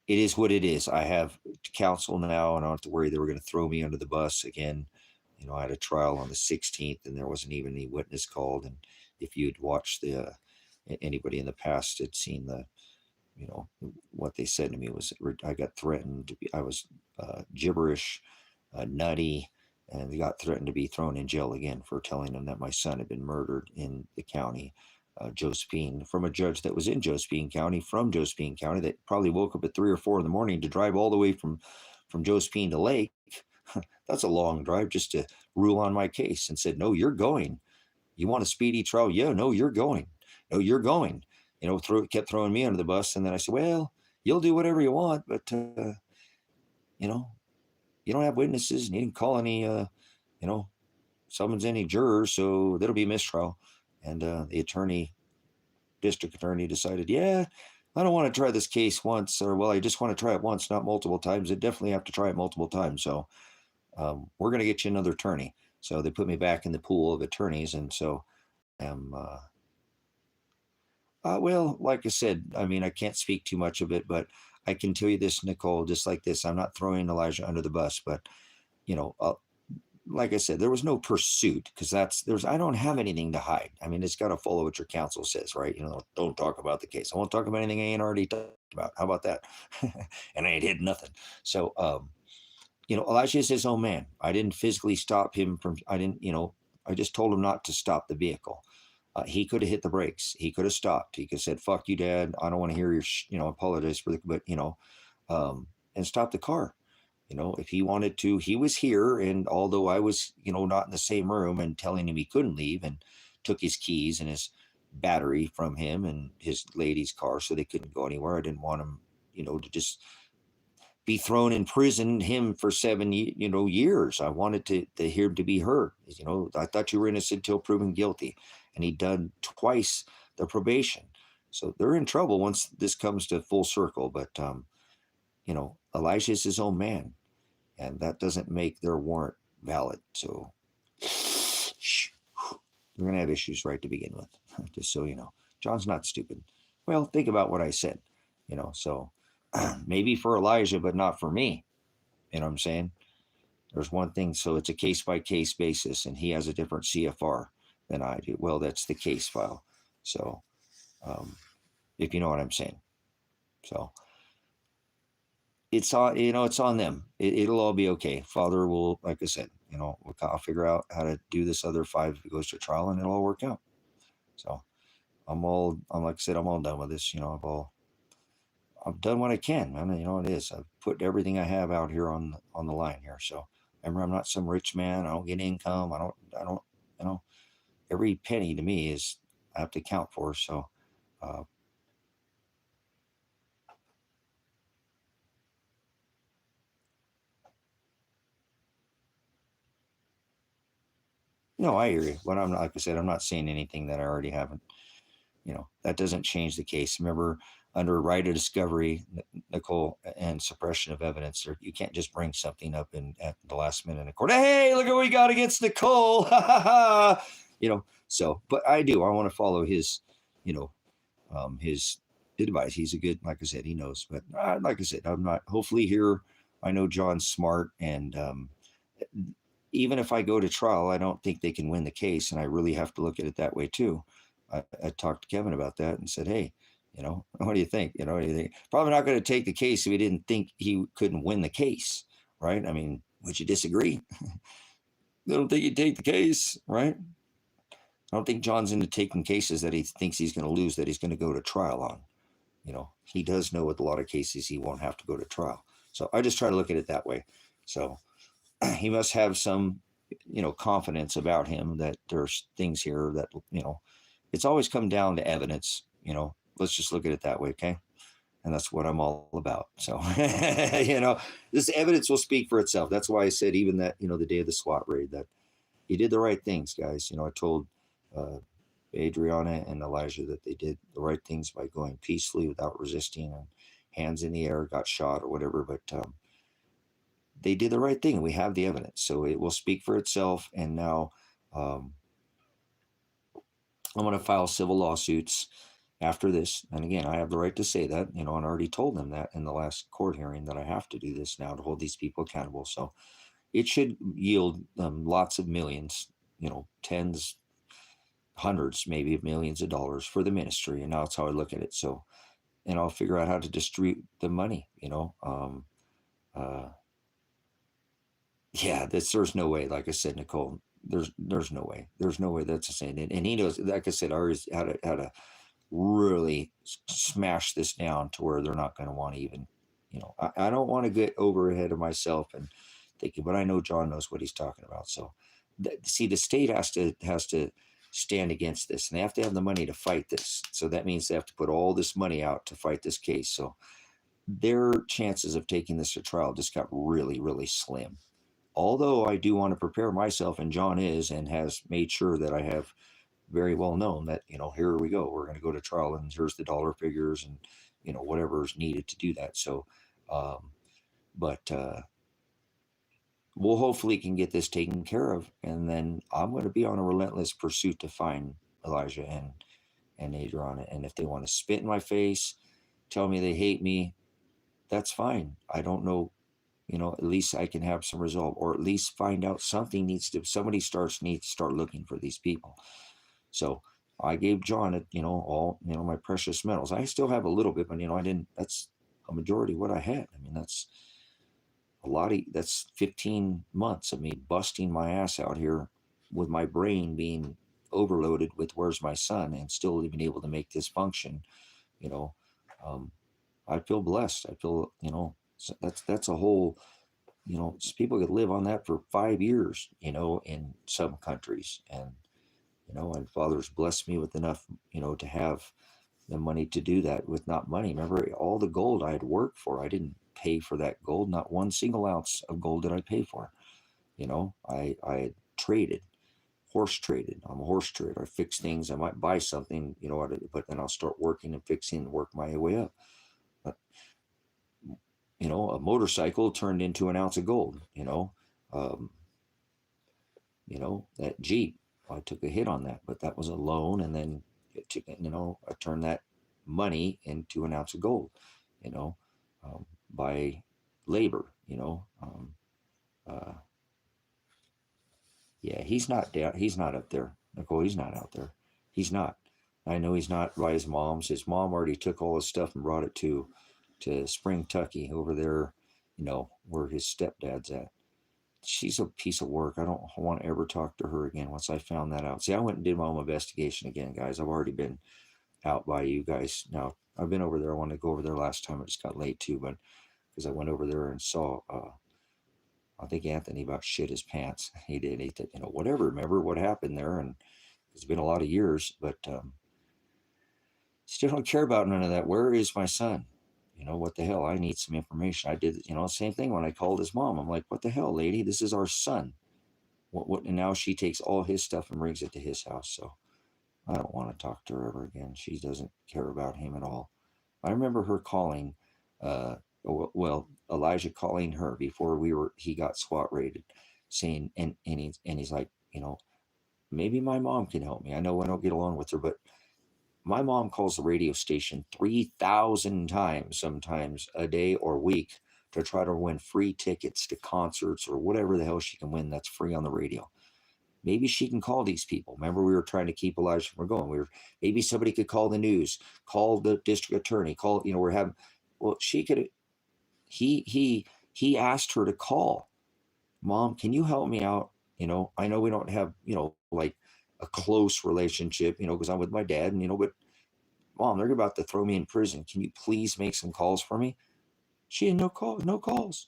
it is what it is. I have counsel now, and I don't have to worry they were going to throw me under the bus again. I had a trial on the 16th, and there wasn't even any witness called. And if you'd watched anybody in the past had seen what they said to me was, I got threatened. I was gibberish, nutty, and they got threatened to be thrown in jail again for telling them that my son had been murdered in the county, Josephine, from a judge that was in Josephine County, from Josephine County, that probably woke up at 3 or 4 in the morning to drive all the way from Josephine to Lake. That's a long drive just to rule on my case, and said, no, you're going. You want a speedy trial? Yeah, no, you're going. No, you're going. Kept throwing me under the bus. And then I said, well, you'll do whatever you want, but, you know, you don't have witnesses and you didn't call any, summons any jurors, so there'll be mistrial. And the district attorney decided, yeah, I don't want to try this case once, or, well, I just want to try it once, not multiple times. I definitely have to try it multiple times. So we're going to get you another attorney. So they put me back in the pool of attorneys. And so I am, well, like I said, I mean, I can't speak too much of it, but I can tell you this, Nicole, just like this. I'm not throwing Elijah under the bus, but, you know, like I said, there was no pursuit because I don't have anything to hide. I mean, it's got to follow what your counsel says, right? Don't talk about the case. I won't talk about anything I ain't already talked about. How about that? And I ain't hid nothing. So, Elijah is his own man. I didn't physically stop him I just told him not to stop the vehicle. He could have hit the brakes. He could have stopped. He could have said, fuck you, Dad. I don't want to hear your, apologize for but, and stop the car. If he wanted to, he was here. And although I was, not in the same room and telling him he couldn't leave, and took his keys and his battery from him and his lady's car so they couldn't go anywhere. I didn't want him, to just be thrown in prison, him for 7 years. I wanted to hear him to be heard. I thought you were innocent until proven guilty. And he'd done twice the probation. So they're in trouble once this comes to full circle. But, Elijah is his own man. And that doesn't make their warrant valid. So we're going to have issues right to begin with, just so you know. John's not stupid. Well, think about what I said, so maybe for Elijah, but not for me. You know what I'm saying? There's one thing. So it's a case by case basis, and he has a different CFR than I do. Well, that's the case file. So if you know what I'm saying. So it's on them. It'll all be okay. Father will, like I said, I'll figure out how to do this other 5 if it goes to trial, and it'll all work out. So I'm like I said, I'm all done with this. I've done what I can. I mean, it is. I've put everything I have out here on the line here. So remember, I'm not some rich man. I don't get income. I don't, every penny to me is, I have to count for. So, no, I hear you. But I'm not, like I said, I'm not saying anything that I already haven't. That doesn't change the case. Remember, under right of discovery, Nicole, and suppression of evidence, you can't just bring something up at the last minute in court. Hey, look at what we got against Nicole. So, but I want to follow his, his advice. He's a good, like I said, he knows. But like I said, I'm not, hopefully here, I know John's smart. And even if I go to trial, I don't think they can win the case. And I really have to look at it that way too. I talked to Kevin about that and said, hey, what do you think? What do you think? Probably not going to take the case if he didn't think he couldn't win the case, right? I mean, would you disagree? I don't think he'd take the case, right? I don't think John's into taking cases that he thinks he's going to lose, that he's going to go to trial on. He does know with a lot of cases he won't have to go to trial. So I just try to look at it that way. So he must have some, confidence about him that there's things here that, it's always come down to evidence, let's just look at it that way. Okay. And that's what I'm all about. So, this evidence will speak for itself. That's why I said, even that, the day of the SWAT raid, that he did the right things, guys. I told Adriana and Elijah that they did the right things by going peacefully without resisting, and hands in the air, got shot or whatever. But they did the right thing, and we have the evidence. So it will speak for itself. And now, I'm going to file civil lawsuits after this. And again, I have the right to say that, and I already told them that in the last court hearing, that I have to do this now to hold these people accountable. So it should yield lots of millions, tens, hundreds, maybe of millions of dollars for the ministry. And now that's how I look at it. So, and I'll figure out how to distribute the money, yeah, there's no way, like I said, Nicole, there's no way. There's no way that's a sin. And he knows, like I said, already how to really smash this down to where they're not going to want to even, I don't want to get over ahead of myself and thinking, but I know John knows what he's talking about. So, see, the state has to stand against this, and they have to have the money to fight this. So that means they have to put all this money out to fight this case. So their chances of taking this to trial just got really, really slim. Although I do want to prepare myself, and John is, and has made sure that I have very well known that, here we go, we're going to go to trial, and here's the dollar figures, and whatever is needed to do that. So, but we'll hopefully can get this taken care of, and then I'm going to be on a relentless pursuit to find Elijah and Adriana. And if they want to spit in my face, tell me they hate me, that's fine. I don't know, at least I can have some resolve, or at least find out somebody needs to start looking for these people. So I gave John, all, my precious metals. I still have a little bit, but I didn't. That's a majority of what I had. I mean, that's a lot of. That's 15 months of me busting my ass out here, with my brain being overloaded with "Where's my son?" and still even able to make this function. I feel blessed. I feel, that's a whole. People could live on that for 5 years. In some countries, and Father's blessed me with enough, to have the money to do that with not money. Remember, all the gold I had worked for, I didn't pay for that gold. Not one single ounce of gold did I pay for. I had traded, horse traded. I'm a horse trader. I fix things. I might buy something, but then I'll start working and fixing and work my way up. But, a motorcycle turned into an ounce of gold, that Jeep, I took a hit on that, but that was a loan, and then I turned that money into an ounce of gold, by labor. Yeah, he's not down. He's not up there, Nicole. He's not out there. He's not. I know he's not by his mom's. His mom already took all his stuff and brought it to Spring Tucky over there, where his stepdad's at. She's a piece of work. I don't want to ever talk to her again once I found that out. See, I went and did my own investigation again, guys. I've already been out by you guys. Now, I've been over there. I wanted to go over there last time. It just got late too, but because I went over there and saw, I think Anthony about shit his pants. He did. He said, whatever. Remember what happened there? And it's been a lot of years, but still don't care about none of that. Where is my son? What the hell? I need some information. I did, same thing when I called his mom. I'm like, what the hell, lady? This is our son. What? And now she takes all his stuff and brings it to his house. So I don't want to talk to her ever again. She doesn't care about him at all. I remember her calling, Elijah calling her before he got SWAT raided, saying, and he's like, maybe my mom can help me. I know I don't get along with her, but my mom calls the radio station 3,000 times, sometimes a day or week, to try to win free tickets to concerts or whatever the hell she can win that's free on the radio. Maybe she can call these people. Remember, we were trying to keep Elijah from going. Maybe somebody could call the news, call the district attorney, she could. He asked her to call. Mom, can you help me out? I know we don't have, like a close relationship, because I'm with my dad, but Mom, they're about to throw me in prison. Can you please make some calls for me? She had no calls.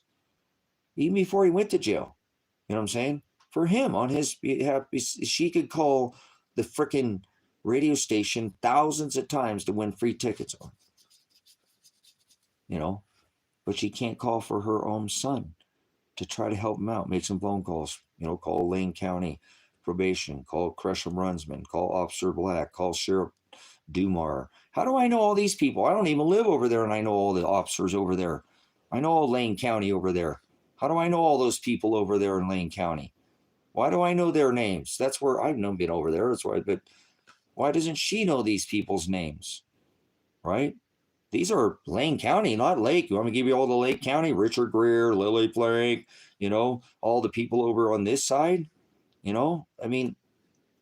Even before he went to jail. You know what I'm saying? For him, on his behalf, she could call the frickin' radio station thousands of times to win free tickets on. But she can't call for her own son to try to help him out, make some phone calls, call Lane County probation, call Gresham Runsman, call Officer Black, call Sheriff Dumar. How do I know all these people? I don't even live over there, and I know all the officers over there. I know all Lane County over there. How do I know all those people over there in Lane County? Why do I know their names? That's where I've been over there. That's why. But why doesn't she know these people's names? Right? These are Lane County, not Lake. You want me to give you all the Lake County? Richard Greer, Lily Plank, all the people over on this side. I mean,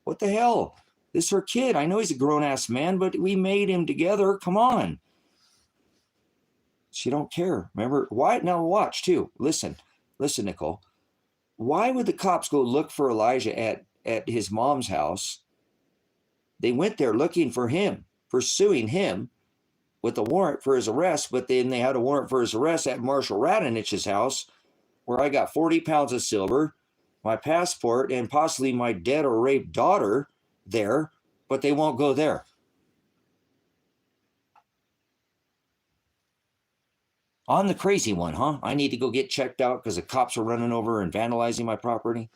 what the hell? This is her kid. I know he's a grown-ass man, but we made him together. Come on. She don't care. Remember? Why? Now watch, too. Listen, Nicole. Why would the cops go look for Elijah at his mom's house? They went there looking for him, pursuing him with a warrant for his arrest, but then they had a warrant for his arrest at Marshall Radonich's house. where I got 40 pounds of silver, my passport, and possibly my dead or raped daughter there, but they won't go there. I'm the crazy one, huh? I need to go get checked out because the cops are running over and vandalizing my property.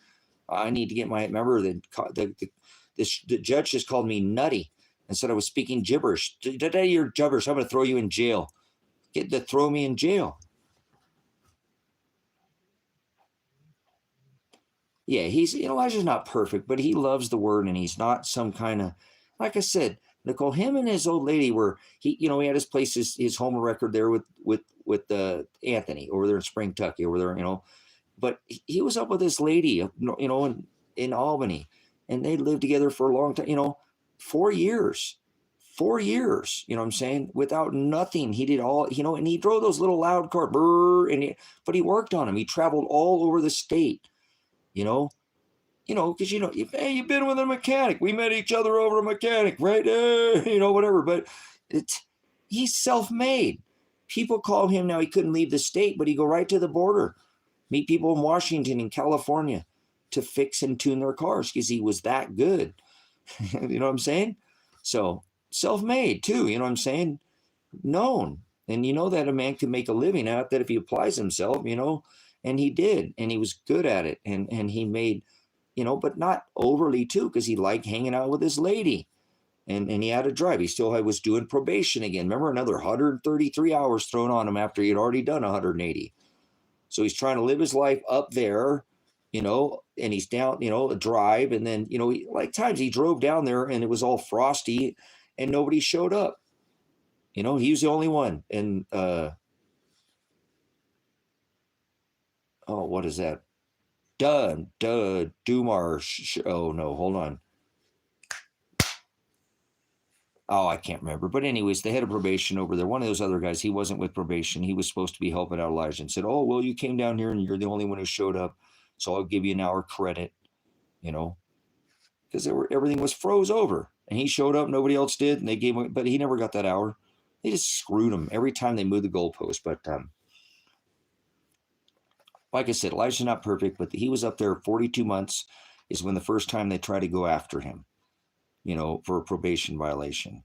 I need to get my, remember the judge just called me nutty and said I was speaking gibberish. Today you're gibberish. I'm going to throw you in jail. Get to throw me in jail. Yeah, Elijah's not perfect, but he loves the word, and he's not some kind of, like I said, Nicole, him and his old lady he had his place, his home record there with Anthony over there in Spring Tucky over there, but he was up with this lady, in Albany, and they lived together for a long time, 4 years, you know what I'm saying? Without nothing. He did all, and he drove those little loud cars, but he worked on them. He traveled all over the state, because hey, you've been with a mechanic. We met each other over a mechanic, right? Whatever. But he's self-made. People call him now. He couldn't leave the state, but he'd go right to the border, meet people in Washington and California to fix and tune their cars because he was that good. You know what I'm saying? So self-made too. You know what I'm saying? Known. And that a man can make a living out that if he applies himself, and he did, and he was good at it, and he made, but not overly too, because he liked hanging out with his lady, and he had to drive. He still was doing probation again. Remember, another 133 hours thrown on him after he had already done 180. So he's trying to live his life up there, and he's down, a drive, and then, times he drove down there and it was all frosty and nobody showed up. He was the only one. And what is that? Dumar. Oh no, hold on. Oh, I can't remember. But anyways, the head of probation over there, one of those other guys, he wasn't with probation. He was supposed to be helping out Elijah, and said, oh, well, you came down here and you're the only one who showed up, so I'll give you an hour credit, because everything was froze over. And he showed up, nobody else did, and they gave him, but he never got that hour. They just screwed him every time they moved the goalpost. But like I said, Elijah's not perfect, but he was up there 42 months is when the first time they tried to go after him, for a probation violation,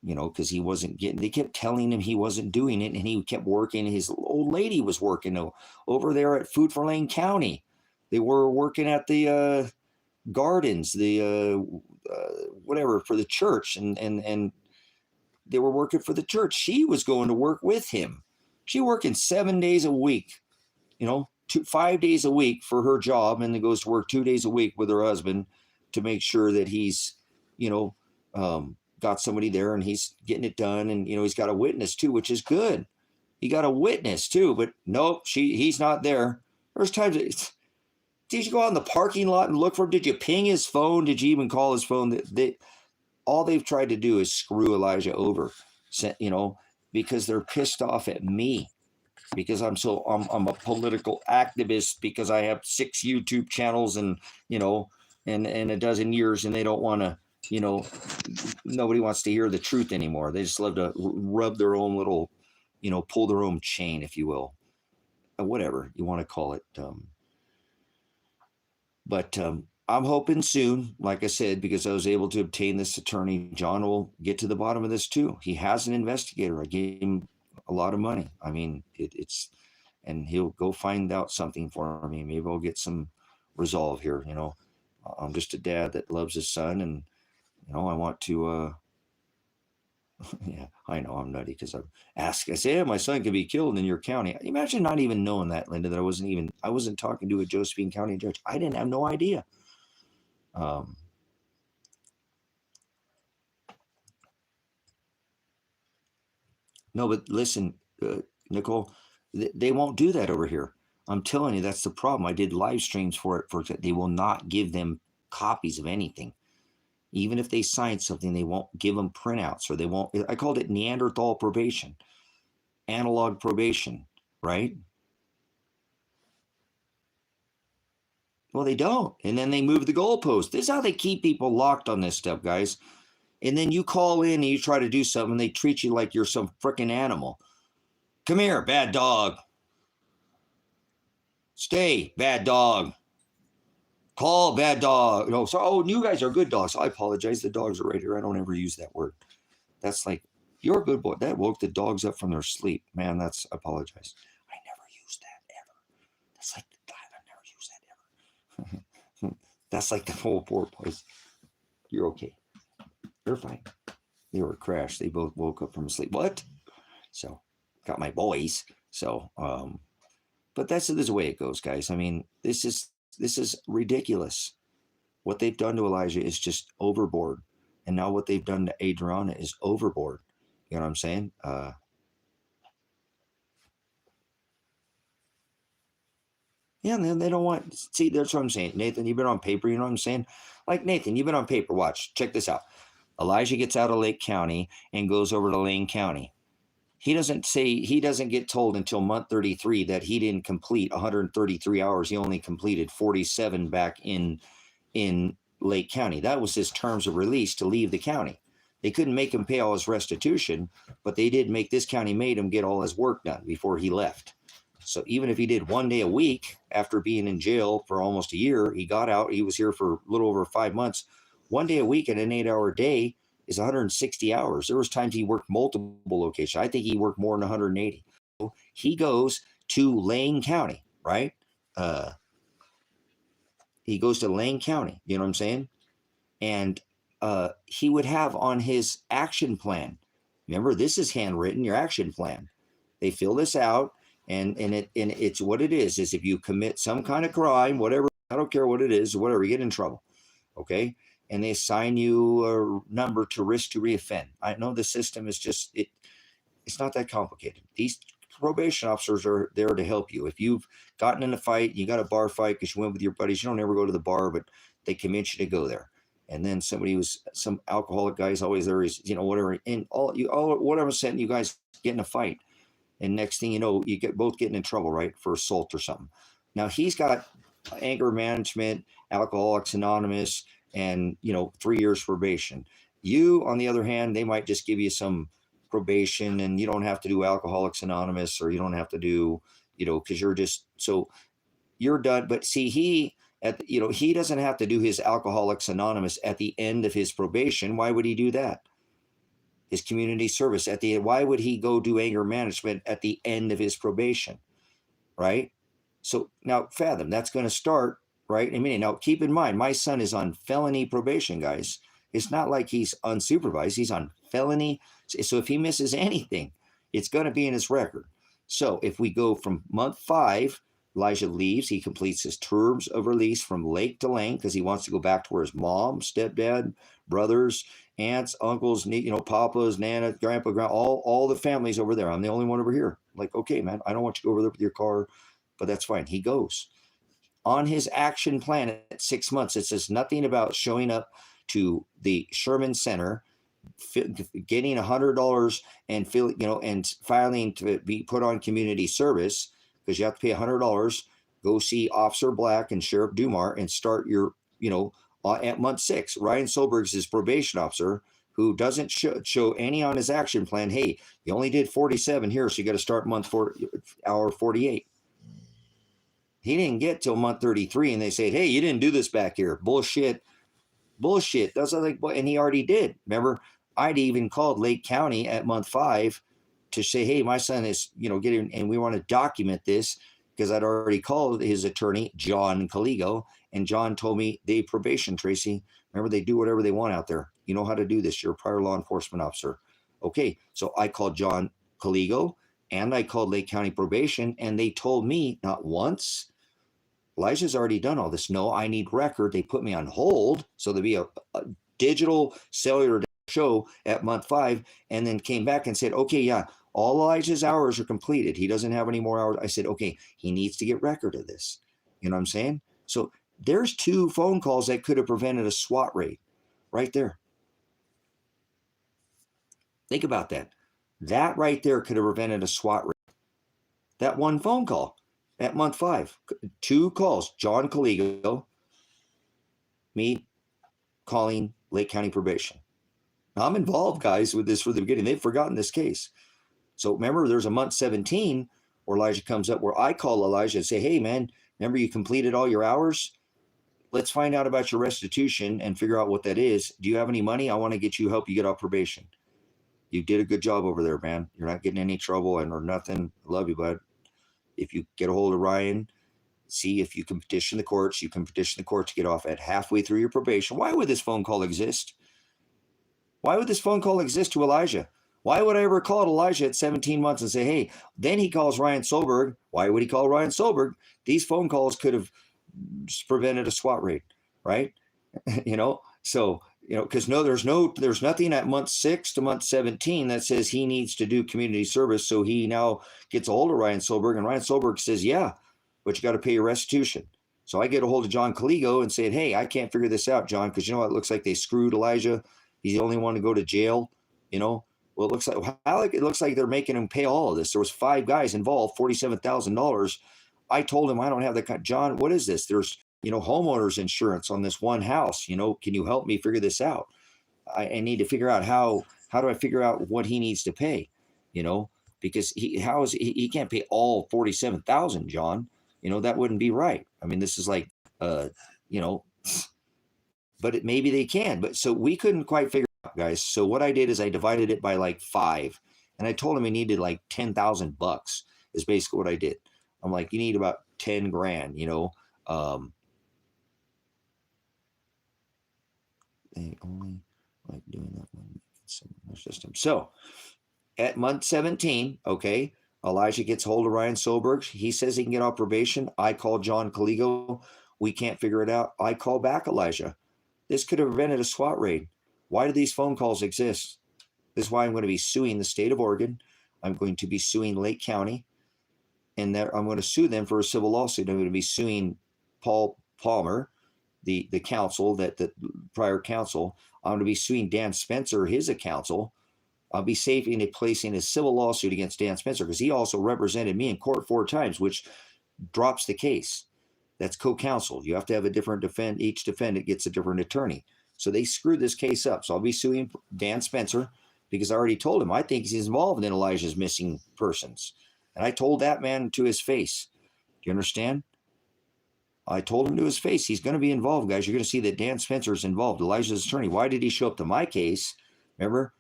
because he wasn't they kept telling him he wasn't doing it, and he kept working. His old lady was working over there at Food for Lane County. They were working at the gardens, the whatever, for the church, and they were working for the church. She was going to work with him. She working 7 days a week, 5 days a week for her job, and then goes to work 2 days a week with her husband to make sure that he's, got somebody there and he's getting it done. And, he's got a witness too, which is good. He got a witness too, but nope, he's not there. There's times, did you go out in the parking lot and look for him? Did you ping his phone? Did you even call his phone? All they've tried to do is screw Elijah over, because they're pissed off at me. Because I'm a political activist, because I have 6 YouTube channels and a dozen years, and they don't want to, nobody wants to hear the truth anymore. They just love to rub their own little, pull their own chain, if you will, whatever you want to call it. But I'm hoping soon, like I said, because I was able to obtain this attorney, John will get to the bottom of this too. He has an investigator. I gave him a lot of money. I mean, and he'll go find out something for me. Maybe I'll get some resolve here. I'm just a dad that loves his son, and I want to. Yeah, I know I'm nutty because I say, hey, my son could be killed in your county. Imagine not even knowing that, Linda, that I wasn't talking to a Josephine County judge. I didn't have no idea. No, but listen, Nicole, they won't do that over here. I'm telling you, that's the problem. I did live streams for it. They will not give them copies of anything. Even if they sign something, they won't give them printouts, or they won't. I called it Neanderthal probation, analog probation, right? Well, they don't. And then they move the goalpost. This is how they keep people locked on this stuff, guys. And then you call in and you try to do something, and they treat you like you're some freaking animal. Come here, bad dog. Stay, bad dog. Call, bad dog. No, so, oh, you guys are good dogs. I apologize. The dogs are right here. I don't ever use that word. That's like, you're a good boy. That woke the dogs up from their sleep. Man, I apologize. I never use that ever. That's like, I've never used that ever. That's like the whole poor place. You're okay. You're fine. They were crashed. They both woke up from sleep. What? So, got my boys. So, but this is the way it goes, guys. I mean, this is ridiculous. What they've done to Elijah is just overboard. And now what they've done to Adriana is overboard. You know what I'm saying? Yeah, and they don't want, see, that's what I'm saying. Nathan, you've been on paper, you know what I'm saying? Like, Nathan, you've been on paper. Watch, check this out. Elijah gets out of Lake County and goes over to Lane County. He doesn't get told until month 33 that he didn't complete 133 hours. He only completed 47 back in Lake County. That was his terms of release to leave the county. They couldn't make him pay all his restitution, but they did make this county made him get all his work done before he left. So even if he did 1 day a week after being in jail for almost a year, he got out. He was here for a little over 5 months. 1 day a week at an 8-hour day is 160 hours. There was times he worked multiple locations. I think he worked more than 180. He goes to Lane County, right? He goes to Lane County. You know what I'm saying? And he would have on his action plan. Remember, this is handwritten, your action plan. They fill this out, and it's what it is if you commit some kind of crime, whatever, I don't care what it is, whatever, you get in trouble. Okay? And they assign you a number to risk to reoffend. I know the system is just, it's not that complicated. These probation officers are there to help you. If you've gotten in a fight, you got a bar fight because you went with your buddies, you don't ever go to the bar, but they convince you to go there. And then some alcoholic guy is always there, is, whatever. And whatever sent you guys get in a fight. And next thing you know, you both getting in trouble, right? For assault or something. Now he's got anger management, Alcoholics Anonymous, and 3 years probation. You, on the other hand, they might just give you some probation, and you don't have to do Alcoholics Anonymous, or you don't have to do, because you're done. But see, he doesn't have to do his Alcoholics Anonymous at the end of his probation. Why would he do that? His community service at the end. Why would he go do anger management at the end of his probation? Right? So now fathom, that's going to start, right? I mean, now keep in mind, my son is on felony probation, guys. It's not like he's unsupervised. He's on felony. So if he misses anything, it's going to be in his record. So if we go from month 5, Elijah leaves. He completes his terms of release from Lake to Lane because he wants to go back to where his mom, stepdad, brothers, aunts, uncles, papas, nana, grandpa, all the families over there. I'm the only one over here. Like, okay, man, I don't want you to go over there with your car, but that's fine. He goes. On his action plan at 6 months, it says nothing about showing up to the Sherman Center, getting $100 and and filing to be put on community service, because you have to pay $100. Go see Officer Black and Sheriff Dumar and start your, at month 6. Ryan Solberg's his probation officer, who doesn't show any on his action plan. Hey, you only did 47 here, so you got to start month 48. He didn't get till month 33, and they said, hey, you didn't do this back here. Bullshit. That's like, and he already did. Remember, I'd even called Lake County at month 5 to say, hey, my son is, getting, and we want to document this, because I'd already called his attorney, John Caligo, and John told me they probation, Tracy. Remember, they do whatever they want out there. You know how to do this. You're a prior law enforcement officer. Okay, so I called John Caligo, and I called Lake County Probation, and they told me not once, Elijah's already done all this. No, I need record. They put me on hold, so there'd be a digital cellular show at month 5, and then came back and said, okay, yeah, all Elijah's hours are completed. He doesn't have any more hours. I said, okay, he needs to get record of this. You know what I'm saying? So there's 2 phone calls that could have prevented a SWAT raid right there. Think about that. That right there could have prevented a SWAT raid. That one phone call at month 5, 2 calls, John Caligo, me calling Lake County Probation. Now, I'm involved, guys, with this from the beginning. They've forgotten this case. So remember, there's a month 17 where Elijah comes up, where I call Elijah and say, hey, man, Remember, you completed all your hours. Let's find out about your restitution and figure out what that is. Do you have any money? I want to get you help you get off probation. You did a good job over there, man. You're not getting any trouble and or nothing. Love you, bud. If you get a hold of Ryan, see if you can petition the courts. You can petition the court to get off at halfway through your probation. Why would this phone call exist? Why would this phone call exist to Elijah? Why would I ever call Elijah at 17 months and say, hey, then he calls Ryan Solberg. Why would he call Ryan Solberg? These phone calls could have prevented a SWAT raid, right? So, because there's nothing at month 6 to month 17 that says he needs to do community service. So he now gets a hold of Ryan Solberg, and Ryan Solberg says, yeah, but you got to pay your restitution. So I get a hold of John Caligo and say, hey, I can't figure this out, John, because it looks like they screwed Elijah. He's the only one to go to jail, Well, it looks like they're making him pay all of this. There was 5 guys involved, $47,000. I told him I don't have that. John, what is this? There's homeowners insurance on this one house. Can you help me figure this out? I need to figure out how do I figure out what he needs to pay? Because he can't pay all 47,000, John. That wouldn't be right. I mean, this is like but maybe they can. But so we couldn't quite figure it out, guys. So what I did is I divided it by like 5, and I told him he needed like $10,000 is basically what I did. I'm like, you need about 10 grand, They only like doing that one system. So at month 17, okay, Elijah gets hold of Ryan Solberg. He says he can get off probation. I call John Caligo. We can't figure it out. I call back Elijah. This could have prevented a SWAT raid. Why do these phone calls exist? This is why I'm going to be suing the state of Oregon. I'm going to be suing Lake County. And I'm going to sue them for a civil lawsuit. I'm going to be suing Paul Palmer, the council, the prior council. I'm going to be suing Dan Spencer, his counsel. I'll be placing a civil lawsuit against Dan Spencer because he also represented me in court 4 times, which drops the case. That's co-counsel. You have to have a different each defendant gets a different attorney. So they screwed this case up. So I'll be suing Dan Spencer because I already told him I think he's involved in Elijah's missing persons. And I told that man to his face. Do you understand? I told him to his face, he's going to be involved, guys. You're going to see that Dan Spencer is involved, Elijah's attorney. Why did he show up to my case? Remember,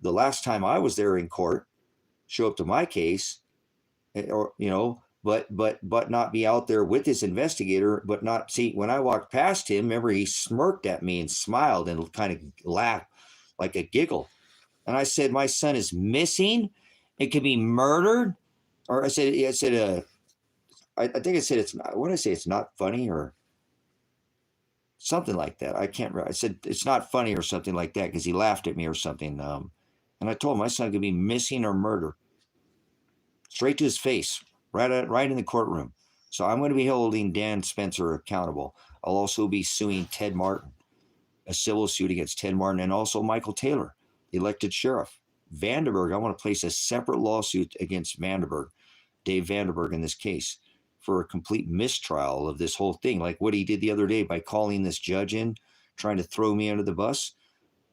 the last time I was there in court, show up to my case, or but not be out there with this investigator, but not see when I walked past him. Remember, he smirked at me and smiled and kind of laughed like a giggle. And I said, my son is missing. It could be murdered. Or I think I said it's not. What did I say? It's not funny or something like that. I can't remember. I said it's not funny or something like that because he laughed at me or something. And I told him my son could be missing or murdered. Straight to his face, right in the courtroom. So I'm going to be holding Dan Spencer accountable. I'll also be suing Ted Martin, a civil suit against Ted Martin, and also Michael Taylor, the elected sheriff. Vandenberg, I want to place a separate lawsuit against Vandenberg, Dave Vandenberg, in this case for a complete mistrial of this whole thing, like what he did the other day by calling this judge in, trying to throw me under the bus.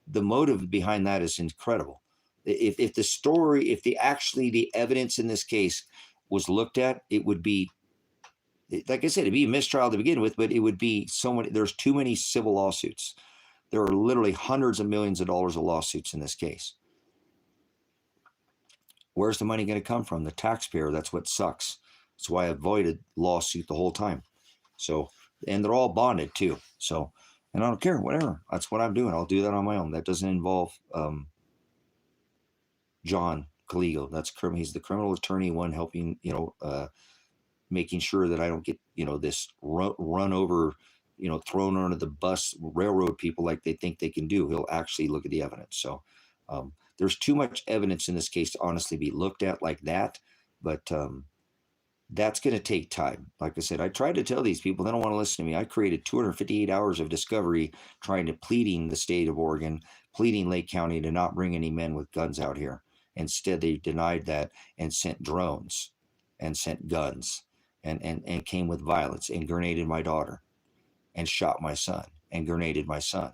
The motive behind that is incredible. If the evidence in this case was looked at, it would be, like I said, it'd be a mistrial to begin with, but it would be so many. There's too many civil lawsuits. There are literally hundreds of millions of dollars of lawsuits in this case. Where's the money going to come from? The taxpayer. That's what sucks. That's why I avoided lawsuit the whole time. So, and they're all bonded too. So, and I don't care, whatever. That's what I'm doing. I'll do that on my own. That doesn't involve John Caligo. He's the criminal attorney, one helping, making sure that I don't get, this run over, thrown under the bus, railroad people like they think they can do. He'll actually look at the evidence. So there's too much evidence in this case to honestly be looked at like that. But that's going to take time. Like I said, I tried to tell these people, they don't want to listen to me. I created 258 hours of discovery pleading the state of Oregon, pleading Lake County to not bring any men with guns out here. Instead, they denied that and sent drones and sent guns and came with violence and grenaded my daughter and shot my son and grenaded my son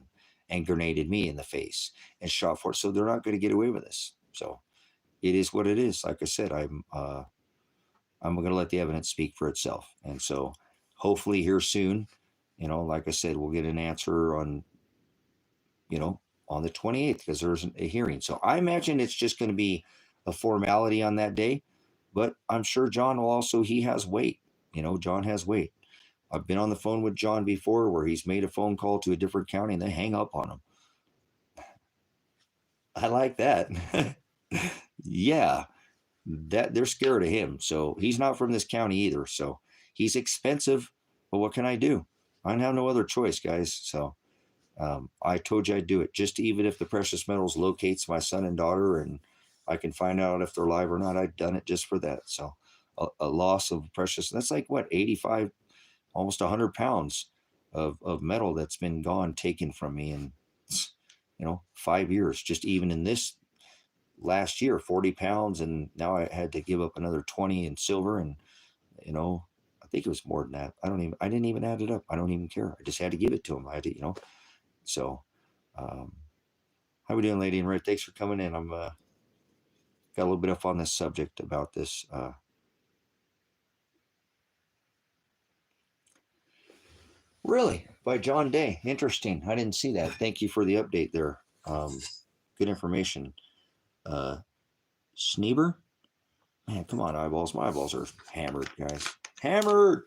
and grenaded me in the face and shot for it. So they're not going to get away with this. So it is what it is. Like I said, I'm going to let the evidence speak for itself. And so hopefully here soon. Like I said, we'll get an answer on on the 28th, because there's a hearing. So I imagine it's just going to be a formality on that day. But I'm sure John will also, he has weight. John has weight. I've been on the phone with John before where he's made a phone call to a different county and they hang up on him. I like that. Yeah, that they're scared of him. So he's not from this county either. So he's expensive, but what can I do? I have no other choice, guys. So I told you I'd do it. Just even if the precious metals locates my son and daughter and I can find out if they're alive or not, I've done it just for that. So a loss of precious, that's like what, 85, almost 100 pounds of metal that's been gone, taken from me in 5 years. Just even in this last year, 40 pounds, and now I had to give up another 20 in silver, and I think it was more than that. I didn't even add it up. I don't even care. I just had to give it to him. I had to. So how we doing, Lady in Red? Thanks for coming in. I'm got a little bit up on this subject about this really, by John Day. Interesting. I didn't see that. Thank you for the update there. Good information. Schneeber? Man, come on, eyeballs. My eyeballs are hammered, guys. Hammered!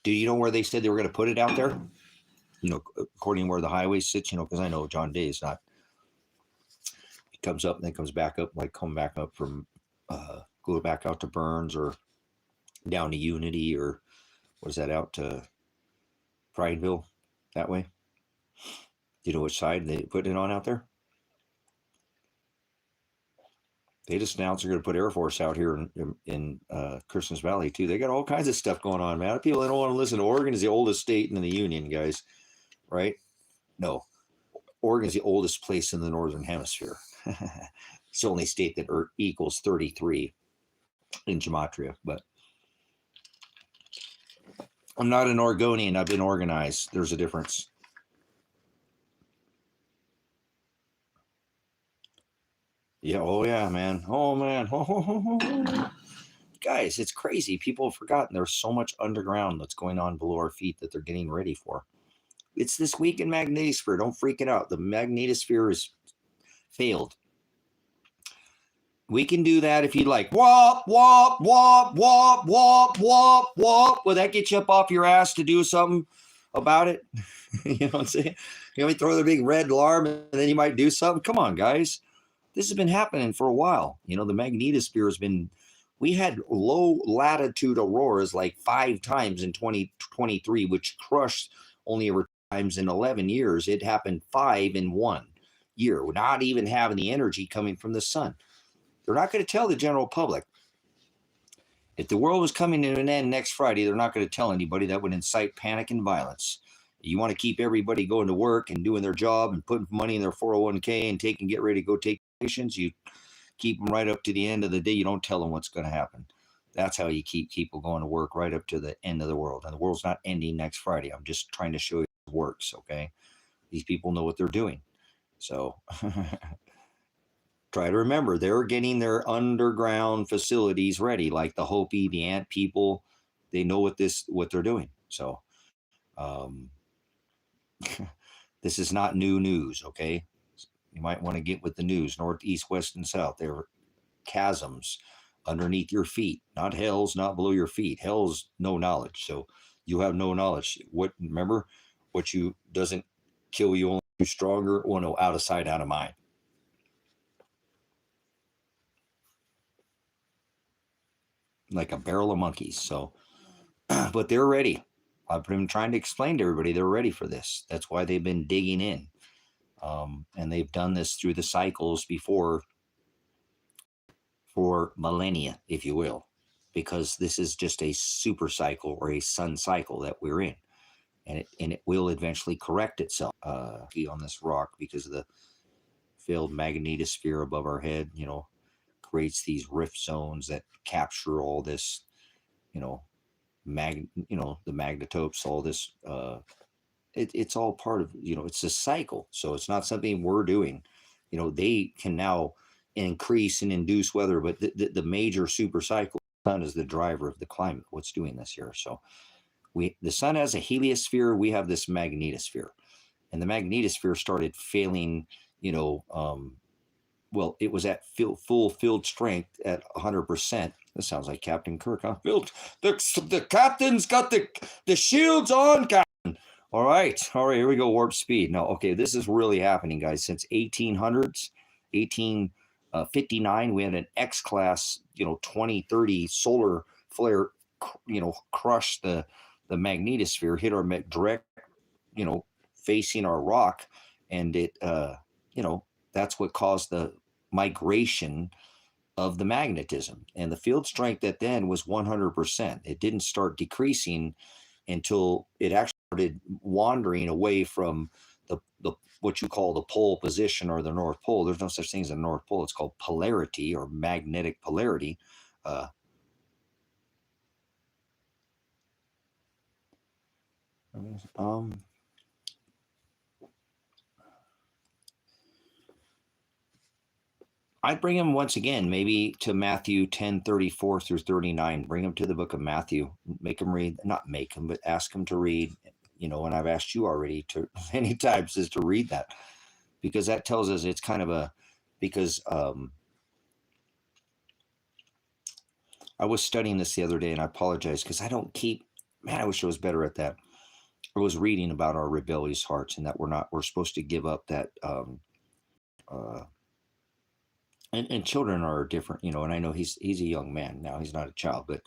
Do you know where they said they were going to put it out there? According to where the highway sits, because I know John Day is not. He comes up and then comes back up, like come back up from, go back out to Burns or down to Unity, or what is that, out to Prideville that way? Do you know which side they put it on out there? They just announced they're going to put Air Force out here in Christmas Valley too. They got all kinds of stuff going on, man. People that don't want to listen. Oregon is the oldest state in the union, guys. Right? No, Oregon is the oldest place in the Northern Hemisphere. It's the only state that equals 33 in gematria. But I'm not an Oregonian. I've been organized. There's a difference. Yeah. Oh, yeah, man. Oh, man. Guys, it's crazy. People have forgotten there's so much underground that's going on below our feet that they're getting ready for. It's this week in magnetosphere. Don't freak it out. The magnetosphere is failed. We can do that if you like. Wop, wop, wop, wop, wop, wop, wop. Will that get you up off your ass to do something about it? You know what I'm saying? You know, we throw the big red alarm and then you might do something. Come on, guys. This has been happening for a while. The magnetosphere has been, we had low latitude auroras like 5 times in 2023, which crushed only over times in 11 years. It happened 5 in 1 year, not even having the energy coming from the sun. They're not going to tell the general public. If the world was coming to an end next Friday, they're not going to tell anybody. That would incite panic and violence. You want to keep everybody going to work and doing their job and putting money in their 401k and get ready to go take vacations. You keep them right up to the end of the day. You don't tell them what's going to happen. That's how you keep people going to work right up to the end of the world. And the world's not ending next Friday. I'm just trying to show you it works, okay? These people know what they're doing. So try to remember, they're getting their underground facilities ready, like the Hopi, the ant people. They know what they're doing. So this is not new news, okay? You might want to get with the news. North, east, west, and south. There are chasms underneath your feet, not hells, not below your feet. Hell's no knowledge. So you have no knowledge. Remember, what you doesn't kill you only makes you stronger. Oh no, out of sight, out of mind. Like a barrel of monkeys. So, but they're ready. I've been trying to explain to everybody they're ready for this. That's why they've been digging in. And they've done this through the cycles before for millennia, if you will, because this is just a super cycle or a sun cycle that we're in. And it will eventually correct itself on this rock because of the failed magnetosphere above our head, creates these rift zones that capture all this, the magnetopes, all this, it's all part of, it's a cycle. So it's not something we're doing. they can now increase and induce weather, but the major super cycle, the sun is the driver of the climate. What's doing this here? So the sun has a heliosphere. We have this magnetosphere, and the magnetosphere started failing. Well, it was at full field strength at 100%. This sounds like Captain Kirk, huh? The captain's got the shields on, Captain. All right, here we go, warp speed. Now, okay, this is really happening, guys. Since 1800s, 1859, we had an X-class, 2030 solar flare, crush the magnetosphere, hit our direct, facing our rock, and it, that's what caused the migration of the magnetism. And the field strength that then was 100%. It didn't start decreasing until it actually started wandering away from the what you call the pole position or the North Pole. There's no such thing as a North Pole. It's called polarity or magnetic polarity. I'd bring him once again, maybe to Matthew 10:34 through 39. Bring him to the book of Matthew. Make him read, not make him, but ask him to read. And I've asked you already many times is to read that, because that tells us it's kind of because I was studying this the other day, and I apologize because I don't keep, man, I wish I was better at that. I was reading about our rebellious hearts and that we're supposed to give up that, and children are different, and I know he's a young man now, he's not a child, but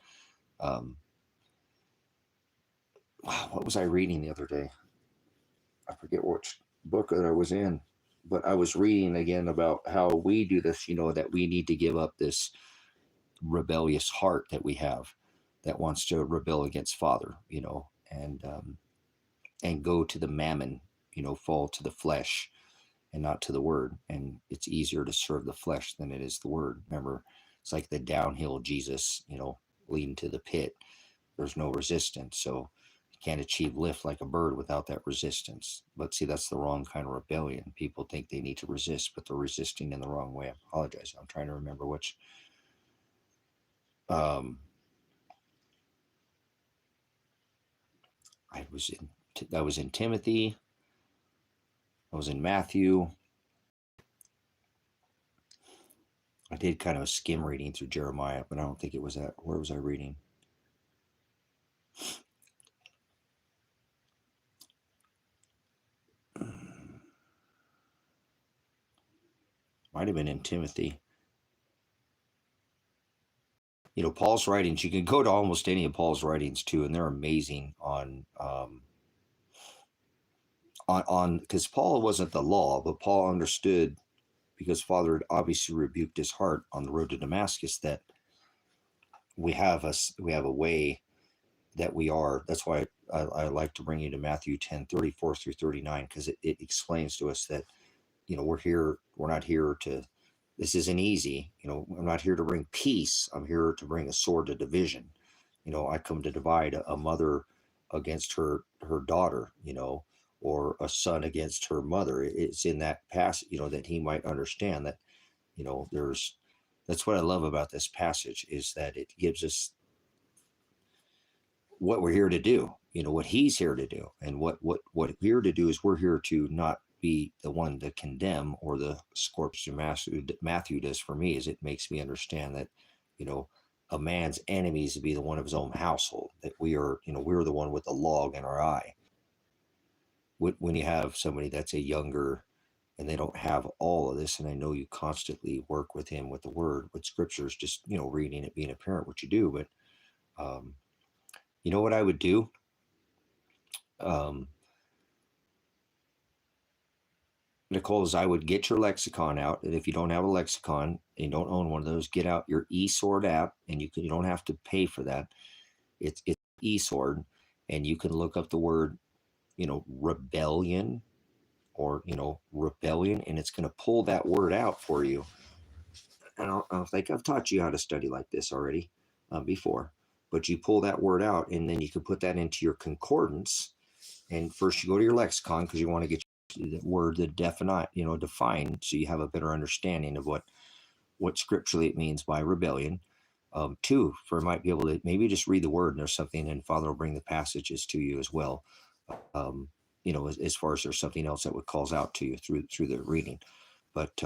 wow, what was I reading the other day? I forget which book that I was in, but I was reading again about how we do this, that we need to give up this rebellious heart that we have that wants to rebel against Father, and go to the mammon, fall to the flesh and not to the word. And it's easier to serve the flesh than it is the word. Remember, it's like the downhill Jesus, leading to the pit. There's no resistance. So you can't achieve lift like a bird without that resistance. But see, that's the wrong kind of rebellion. People think they need to resist, but they're resisting in the wrong way. I apologize. I'm trying to remember which. I was in Timothy. I was in Matthew. I did kind of a skim reading through Jeremiah, but I don't think it was that. Where was I reading? Might have been in Timothy. Paul's writings, you can go to almost any of Paul's writings too, and they're amazing on because Paul wasn't the law, but Paul understood, because Father had obviously rebuked his heart on the road to Damascus, that we have a way that we are. That's why I like to bring you to Matthew 10:34 through 39, because it explains to us that, we're not here to, this isn't easy. I'm not here to bring peace. I'm here to bring a sword to division. I come to divide a mother against her daughter, or a son against her mother. It's in that passage, that he might understand that, that's what I love about this passage, is that it gives us what we're here to do, what he's here to do. And what we're here to do is we're here to not be the one to condemn, or the scorpion Matthew does for me, is it makes me understand that, a man's enemies to be the one of his own household, that we are, we're the one with the log in our eye. When you have somebody that's a younger, and they don't have all of this, and I know you constantly work with him with the word, with scriptures, just, reading it, being a parent, what you do, but what I would do? Nicole, is I would get your lexicon out, and if you don't have a lexicon and you don't own one of those, get out your eSword app, and you don't have to pay for that. It's eSword, and you can look up the word, rebellion, or rebellion, and it's going to pull that word out for you. And I don't think I've taught you how to study like this already before, but you pull that word out, and then you can put that into your concordance. And first you go to your lexicon, because you want to get the word that define, so you have a better understanding of what scripturally it means by rebellion. Two, for might be able to maybe just read the word and there's something, and Father will bring the passages to you as well. As far as there's something else that would calls out to you through the reading. But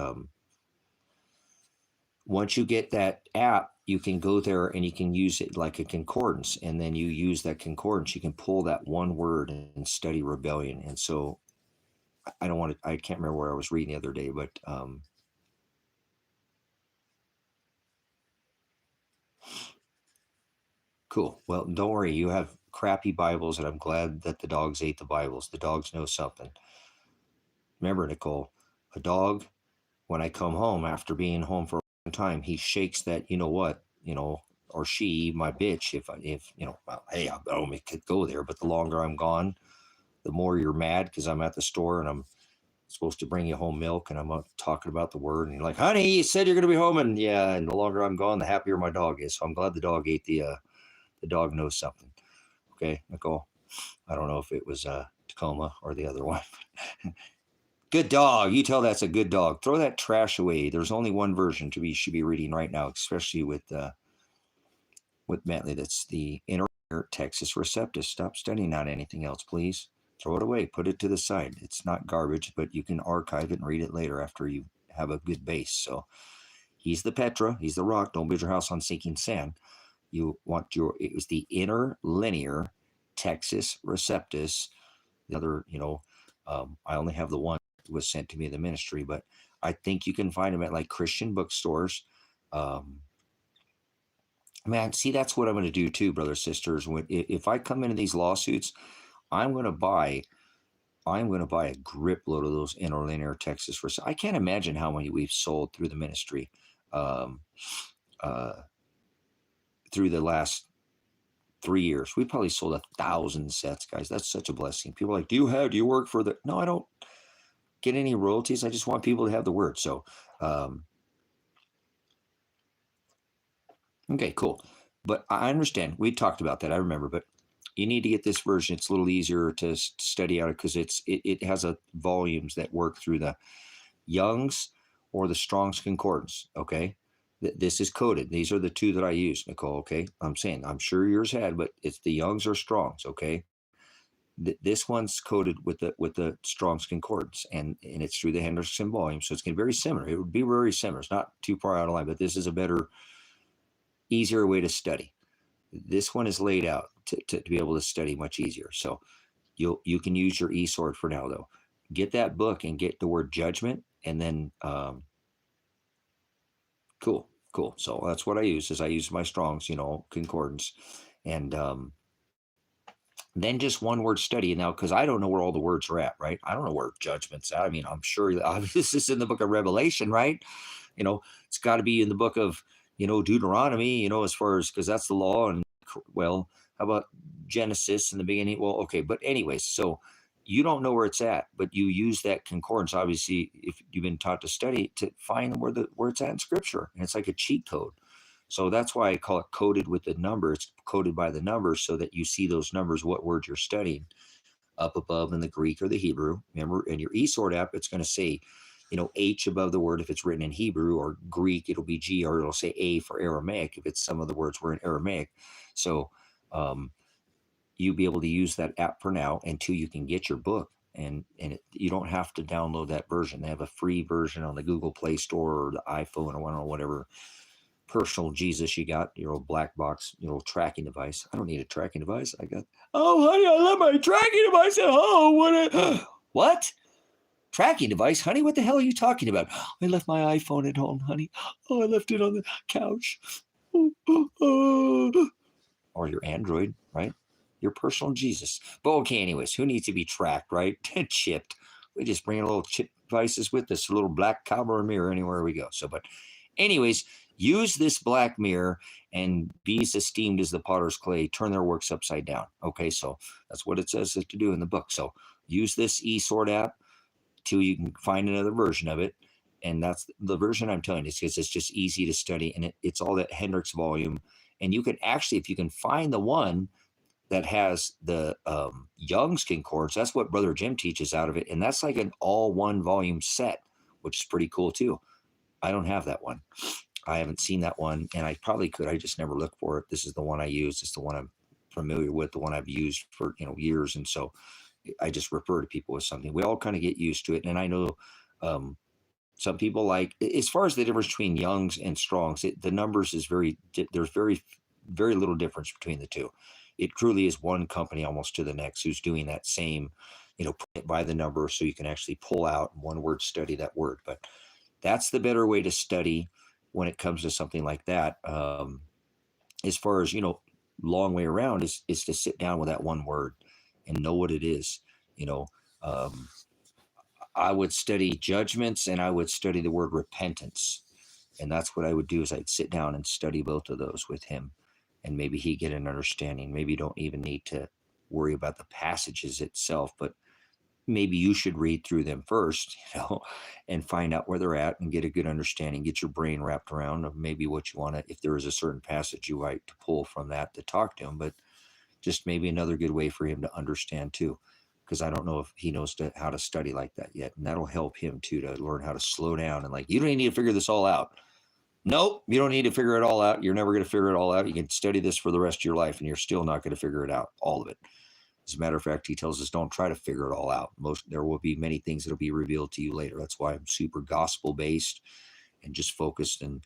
once you get that app, you can go there and you can use it like a concordance, and then you use that concordance. You can pull that one word and study rebellion. And so I can't remember where I was reading the other day, but cool. Well, don't worry. You have crappy Bibles, and I'm glad that the dogs ate the Bibles. The dogs know something. Remember, Nicole, a dog, when I come home after being home for a long time, he shakes that, or she, my bitch, hey, I don't make it go there. But the longer I'm gone, the more you're mad because I'm at the store and I'm supposed to bring you home milk, and I'm talking about the word, and you're like, honey, you said you're going to be home. And yeah, and the longer I'm gone, the happier my dog is. So I'm glad the dog ate the dog knows something. Okay, Nicole, I don't know if it was Tacoma or the other one. Good dog. You tell that's a good dog. Throw that trash away. There's only one version you should be reading right now, especially with Bentley. That's the inner Texas Receptus. Stop studying on anything else, please. Throw it away. Put it to the side. It's not garbage, but you can archive it and read it later after you have a good base. So he's the Petra. He's the rock. Don't build your house on sinking sand. It was the interlinear Texas Receptus. The other, I only have the one that was sent to me in the ministry, but I think you can find them at like Christian bookstores. Man, see, that's what I'm going to do too, brothers, sisters. If I come into these lawsuits, I'm going to buy a grip load of those interlinear Texas Receptus. I can't imagine how many we've sold through the ministry. Through the last 3 years, we probably sold 1,000 sets, guys. That's such a blessing. People are like, do you work for the? No, I don't get any royalties. I just want people to have the word. So, okay, cool. But I understand. We talked about that. I remember, but you need to get this version. It's a little easier to study out because it has volumes that work through the Young's or the Strong's Concordance. Okay. This is coded. These are the two that I use, Nicole. Okay. I'm sure yours had, but it's the Young's or Strong's. Okay. This one's coded with the Strong's Concordance, and it's through the Henderson volume. So it's going to be very similar. It would be very similar. It's not too far out of line, but this is a better, easier way to study. This one is laid out to be able to study much easier. So you can use your e-sword for now, though. Get that book and get the word judgment, and then cool. So that's what I use. I use my Strong's, concordance, and then just one word study. Now, because I don't know where all the words are at, right? I don't know where judgment's at. I mean, I'm sure this is in the book of Revelation, right? It's got to be in the book of Deuteronomy, as far as, because that's the law. And well, how about Genesis in the beginning? Well, okay, but anyways, so you don't know where it's at, but you use that concordance, obviously, if you've been taught to study, to find where it's at in Scripture, and it's like a cheat code. So that's why I call it coded with the number. It's coded by the numbers so that you see those numbers, what words you're studying up above in the Greek or the Hebrew. Remember, in your eSword app, it's going to say, H above the word if it's written in Hebrew, or Greek, it'll be G, or it'll say A for Aramaic if it's some of the words were in Aramaic. So you'll be able to use that app for now until you can get your book. And you don't have to download that version. They have a free version on the Google Play Store or the iPhone, or I don't know, whatever personal Jesus you got, your old black box, your old tracking device. I don't need a tracking device. Oh, honey, I left my tracking device at home. What? Tracking device? Honey, what the hell are you talking about? I left my iPhone at home, honey. Oh, I left it on the couch. Or your Android, right? Your personal Jesus. But okay, anyways, who needs to be tracked, right? Chipped. We just bring a little chip devices with us, a little black cowboy mirror anywhere we go. So, but anyways, use this black mirror and be as esteemed as the potter's clay, turn their works upside down. Okay, so that's what it says to do in the book. So use this eSword app till you can find another version of it. And that's the version I'm telling you, because it's just easy to study, and it's all that Hendricks volume. And you can actually, if you can find the one that has the Young's Concordance. That's what Brother Jim teaches out of it. And that's like an all one volume set, which is pretty cool too. I don't have that one. I haven't seen that one, and I probably could. I just never look for it. This is the one I use. It's the one I'm familiar with, the one I've used for years, and so I just refer to people with something. We all kind of get used to it, and I know some people like, as far as the difference between Young's and Strong's, the numbers is there's very little difference between the two. It truly is one company almost to the next who's doing that same, put it by the number so you can actually pull out one word, study that word. But that's the better way to study when it comes to something like that. As far as, long way around is to sit down with that one word and know what it is. I would study judgments and I would study the word repentance. And that's what I would do is I'd sit down and study both of those with him, and maybe he'd get an understanding. Maybe you don't even need to worry about the passages itself, but maybe you should read through them first, and find out where they're at and get a good understanding, get your brain wrapped around of maybe what you want to, if there is a certain passage you like to pull from that to talk to him, but just maybe another good way for him to understand too. Because I don't know if he knows how to study like that yet. And that'll help him too, to learn how to slow down and you don't need to figure this all out. Nope, you don't need to figure it all out. You're never going to figure it all out. You can study this for the rest of your life and you're still not going to figure it out, all of it. As a matter of fact, he tells us don't try to figure it all out. There will be many things that will be revealed to you later. That's why I'm super gospel based and just focused. And,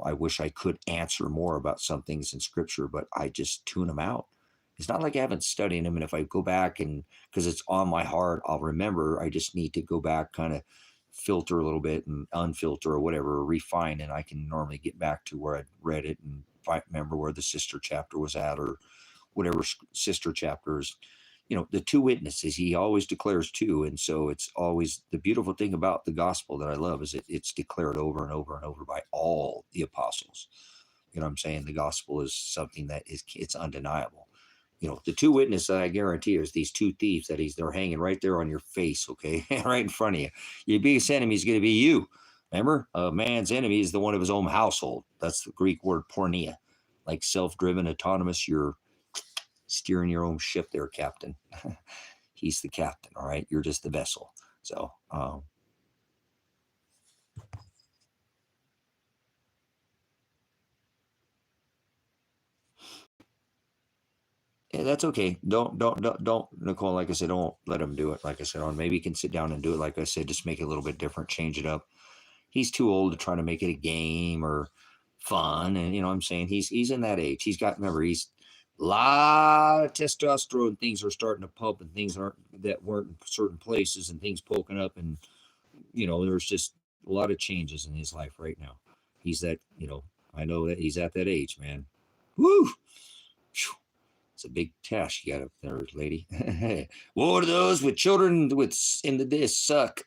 I wish I could answer more about some things in scripture, but I just tune them out. It's not like I haven't studied them. And if I go back and because it's on my heart, I'll remember. I just need to go back, kind of filter a little bit and unfilter or whatever, or refine. And I can normally get back to where I read it and remember where the sister chapter was at, or whatever sister chapters. The two witnesses, he always declares two. And so it's always the beautiful thing about the gospel that I love is it's declared over and over and over by all the apostles. You know what I'm saying? The gospel is something that it's undeniable. The two witnesses, I guarantee, is these two thieves that they're hanging right there on your face, okay? Right in front of you. Your biggest enemy is going to be you. Remember, a man's enemy is the one of his own household. That's the Greek word porneia, like self-driven, autonomous. You're steering your own ship there, Captain. He's the captain, all right? You're just the vessel. So, yeah, that's okay. Don't, Nicole. Like I said, don't let him do it. Like I said, maybe you can sit down and do it. Like I said, just make it a little bit different, change it up. He's too old to try to make it a game or fun, and what I'm saying, he's in that age. He's a lot of testosterone. Things are starting to pump, and things that weren't in certain places, and things poking up, and there's just a lot of changes in his life right now. He's that, I know that he's at that age, man. Woo! It's a big task you got up there, lady. What are those with children in the disc suck?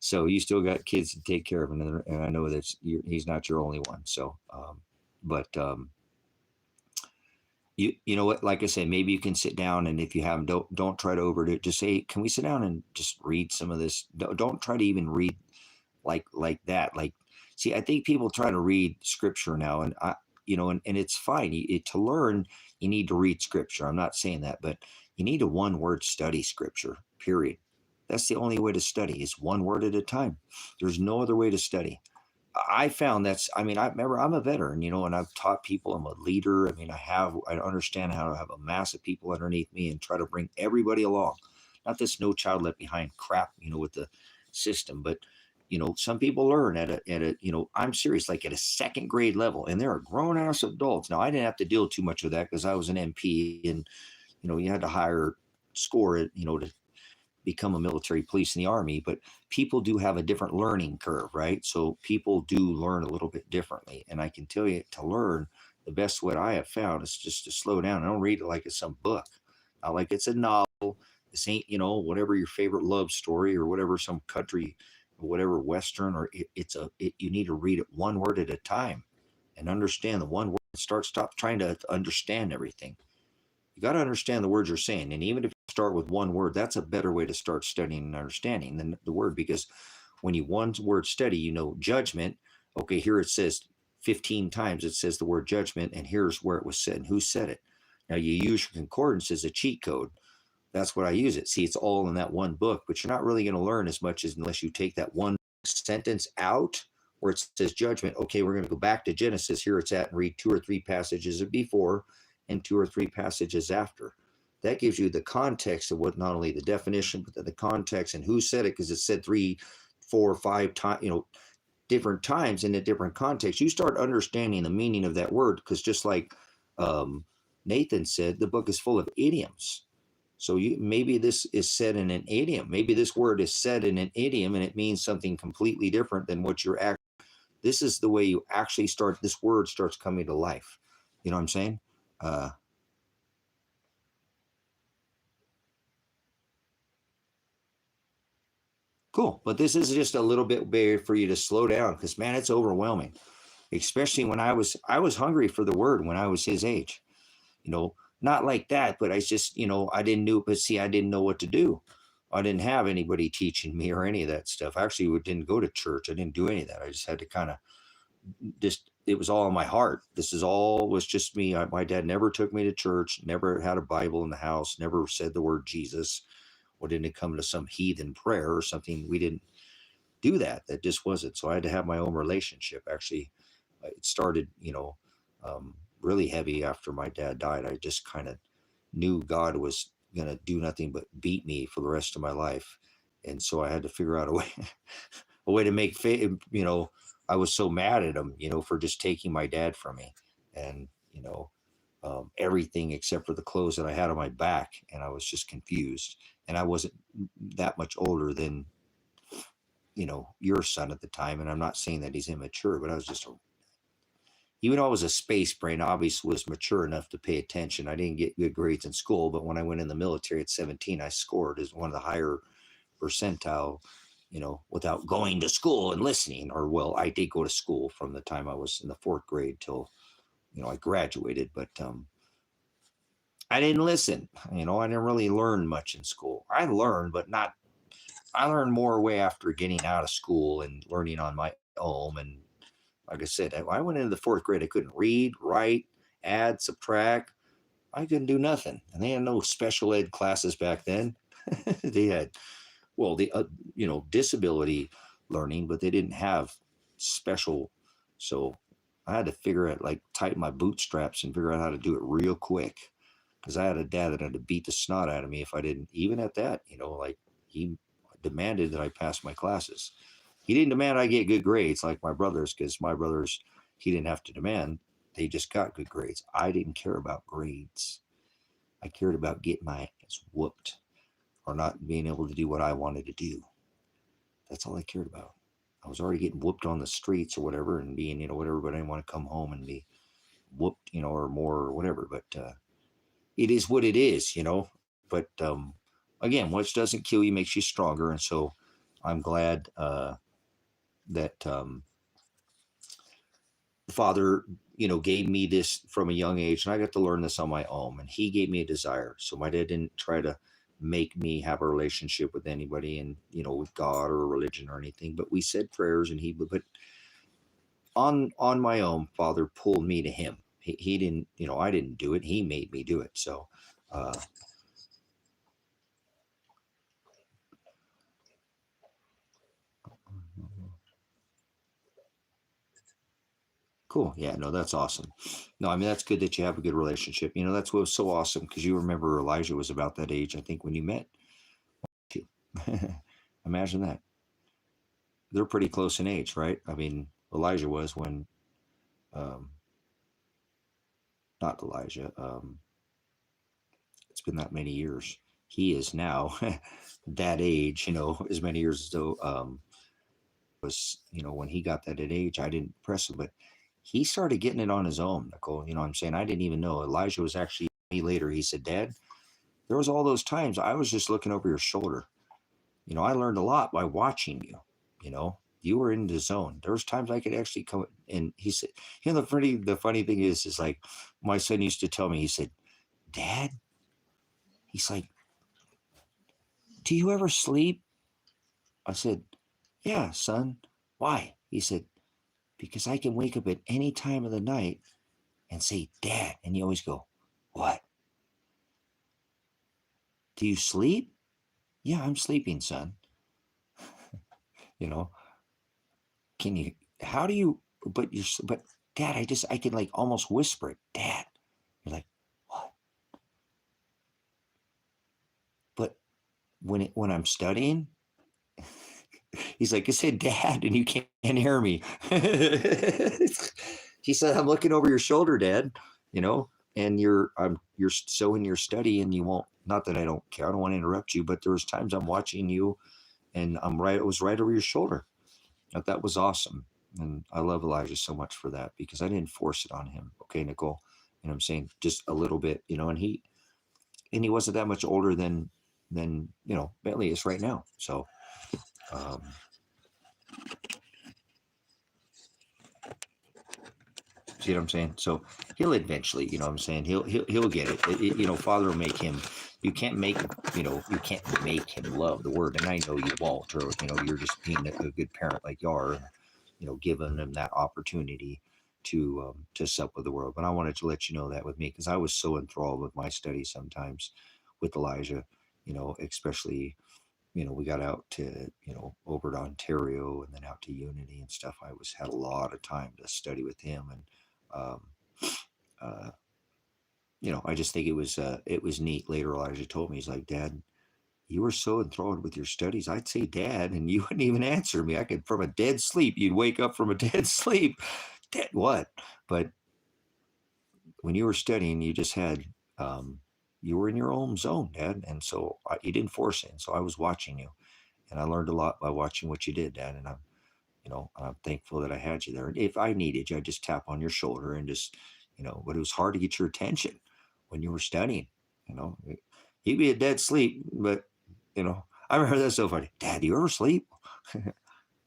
So you still got kids to take care of, and I know that he's not your only one. So, but you know what? Like I said, maybe you can sit down, and if you have, don't try to overdo it. Just say, can we sit down and just read some of this? Don't try to even read like that. See, I think people try to read scripture now, and and it's fine. To learn, you need to read scripture. I'm not saying that, but you need a one word study scripture, period. That's the only way to study, is one word at a time. There's no other way to study. I found I remember I'm a veteran, and I've taught people. I'm a leader. I understand how to have a mass of people underneath me and try to bring everybody along. Not this no child left behind crap, with the system, but some people learn at a, I'm serious, like at a second grade level, and they're grown ass adults. Now, I didn't have to deal too much with that because I was an MP, and, you had to score it, to become a military police in the Army, but people do have a different learning curve, right? So people do learn a little bit differently. And I can tell you, to learn, the best way I have found is just to slow down. I don't read it like it's some book, not like it's a novel. This ain't, whatever your favorite love story or whatever, some country, whatever Western, or you need to read it one word at a time and understand the one word. Stop trying to understand everything. You got to understand the words you're saying. And even if you start with one word, that's a better way to start studying and understanding than the word, because when you one word study, judgment. Okay, here it says 15 times it says the word judgment, and here's where it was said and who said it. Now you use your concordance as a cheat code. That's what I use it. See, it's all in that one book, but you're not really going to learn as much as unless you take that one sentence out where it says judgment. Okay, we're going to go back to Genesis. Here it's at, and read 2 or 3 passages before and 2 or 3 passages after. That gives you the context of what, not only the definition, but the context and who said it, because it said 3, 4, 5 times, different times in a different context. You start understanding the meaning of that word, because just like Nathan said, the book is full of idioms. So maybe this is said in an idiom. Maybe this word is said in an idiom and it means something completely different than what you're actually. This is the way you actually start. This word starts coming to life. You know what I'm saying? Cool. But this is just a little bit for you to slow down, because man, it's overwhelming. Especially when I was hungry for the word when I was his age. Not like that, but I just, I didn't know what to do. I didn't have anybody teaching me or any of that stuff. I actually didn't go to church. I didn't do any of that. I just had to kind of it was all in my heart. Was just me. My dad never took me to church, never had a Bible in the house, never said the word Jesus, or didn't come to some heathen prayer or something. We didn't do that. That just wasn't. So I had to have my own relationship. Actually, it started, really heavy after my dad died. I just kind of knew God was going to do nothing but beat me for the rest of my life. And so I had to figure out a way, to make faith. I was so mad at him, for just taking my dad from me, and, everything except for the clothes that I had on my back. And I was just confused. And I wasn't that much older than, your son at the time. And I'm not saying that he's immature, but I was just even though I was a space brain, obviously was mature enough to pay attention. I didn't get good grades in school, but when I went in the military at 17, I scored as one of the higher percentile, without going to school and listening. Or, well, I did go to school from the time I was in the 4th grade till, I graduated, but I didn't listen. I didn't really learn much in school. I learned, but not, I learned more way after getting out of school and learning on my own. And like I said, I went into the 4th grade. I couldn't read, write, add, subtract. I couldn't do nothing. And they had no special ed classes back then. They had, well, disability learning, but they didn't have special. So I had to figure out, like, tighten my bootstraps and figure out how to do it real quick. Because I had a dad that had to beat the snot out of me if I didn't, even at that, like, he demanded that I pass my classes. He didn't demand I get good grades like my brothers, because my brothers, he didn't have to demand. They just got good grades. I didn't care about grades. I cared about getting my ass whooped or not being able to do what I wanted to do. That's all I cared about. I was already getting whooped on the streets or whatever, and being, whatever, but I didn't want to come home and be whooped, or more or whatever. But it is what it is, But again, what doesn't kill you makes you stronger. And so I'm glad that the Father, gave me this from a young age, and I got to learn this on my own. And He gave me a desire. So my dad didn't try to make me have a relationship with anybody, and with God or religion or anything. But we said prayers, and but on my own, Father pulled me to Him. He didn't, I didn't do it. He made me do it. So. Cool. Yeah, no, that's awesome. No, I mean, that's good that you have a good relationship. That's what was so awesome, because you remember Elijah was about that age, I think, when you met. Imagine that. They're pretty close in age, right? I mean, Elijah was when, um, not Elijah, it's been that many years. He is now that age, as many years ago, was, when he got that at age, I didn't press him, but he started getting it on his own, Nicole. You know what I'm saying? I didn't even know. Elijah was actually me later. He said, Dad, there was all those times I was just looking over your shoulder. I learned a lot by watching you. You were in the zone. There was times I could actually come. And he said, the funny thing is like, my son used to tell me, he said, Dad, he's like, do you ever sleep? I said, yeah, son. Why? He said, because I can wake up at any time of the night and say, Dad. And you always go, what? Do you sleep? Yeah, I'm sleeping, son. You know, can you, how do you, but Dad, I can like almost whisper it, Dad. You're like, what? But when I'm studying, he's like, I said, Dad, and you can't hear me. He said, I'm looking over your shoulder, Dad, and you're so in your study and you won't, not that I don't care. I don't want to interrupt you, but there was times I'm watching you and it was right over your shoulder. That was awesome. And I love Elijah so much for that because I didn't force it on him. Okay, Nicole. I'm saying just a little bit, and he wasn't that much older than Bentley is right now. So see what I'm saying? So he'll eventually, I'm saying he'll get it. Father will make him. You can't make him love the word, and I know you won't, or you're just being a good parent like you are, giving him that opportunity to sup with the world. But I wanted to let you know that with me because I was so enthralled with my studies sometimes with Elijah, especially. We got out to, over to Ontario and then out to Unity and stuff. I had a lot of time to study with him. And, I just think it was neat. Later, Elijah told me, he's like, Dad, you were so enthralled with your studies. I'd say, Dad, and you wouldn't even answer me. I could, from a dead sleep, you'd wake up from a dead sleep. Dad, what? But when you were studying, you just had, you were in your own zone, Dad. And so you didn't force it. And so I was watching you. And I learned a lot by watching what you did, Dad. And I'm thankful that I had you there. And if I needed you, I'd just tap on your shoulder and just, but it was hard to get your attention when you were studying, He'd be a dead sleep, but, I remember that's so funny. Dad, do you ever sleep?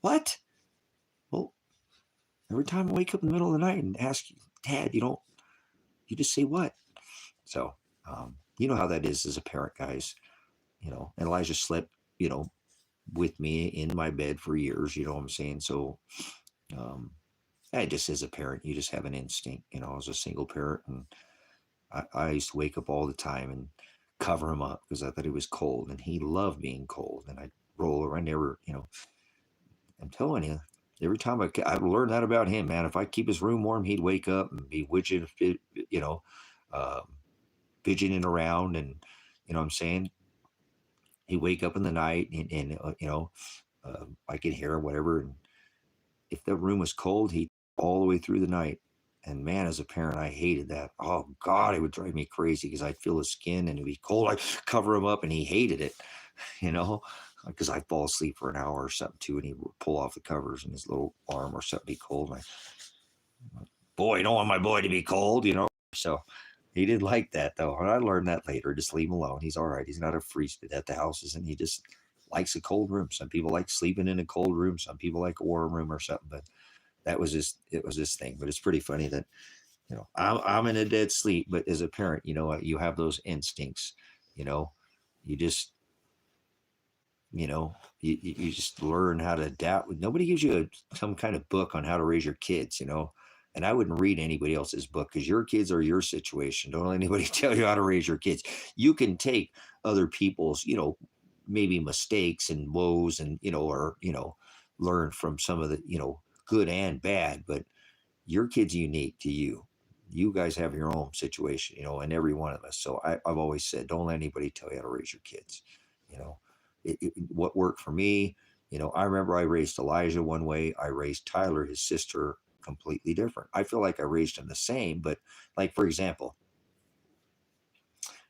What? Well, every time I wake up in the middle of the night and ask you, Dad, you just say what? So, you know how that is as a parent, guys, and Elijah slept, with me in my bed for years, you know what I'm saying? So, I just, as a parent, you just have an instinct, as a single parent. And I used to wake up all the time and cover him up because I thought he was cold and he loved being cold. And I'd roll over. I never, I'm telling you, every time I learned that about him, man. If I keep his room warm, he'd wake up and be fidgeting around. And, what I'm saying? He'd wake up in the night and I could hear him, whatever. And if the room was cold, he'd all the way through the night. And man, as a parent, I hated that. Oh God, it would drive me crazy because I'd feel his skin and it'd be cold. I'd cover him up and he hated it, because I'd fall asleep for an hour or something too. And he would pull off the covers and his little arm or something be cold. And boy, I don't want my boy to be cold, So he didn't like that though. And I learned that later. Just leave him alone. He's all right. He's not a freeze at the houses and he just likes a cold room. Some people like sleeping in a cold room. Some people like a warm room or something, but it was this thing. But it's pretty funny that, I'm in a dead sleep, but as a parent, you have those instincts, you just, you just learn how to adapt. Nobody gives you some kind of book on how to raise your kids, and I wouldn't read anybody else's book because your kids are your situation. Don't let anybody tell you how to raise your kids. You can take other people's, maybe mistakes and woes and, or, learn from some of the, good and bad, but your kid's unique to you. You guys have your own situation, and every one of us. So I've always said, don't let anybody tell you how to raise your kids. What worked for me, I remember I raised Elijah one way. I raised Tyler, his sister, completely different. I feel like I raised them the same, but like, for example,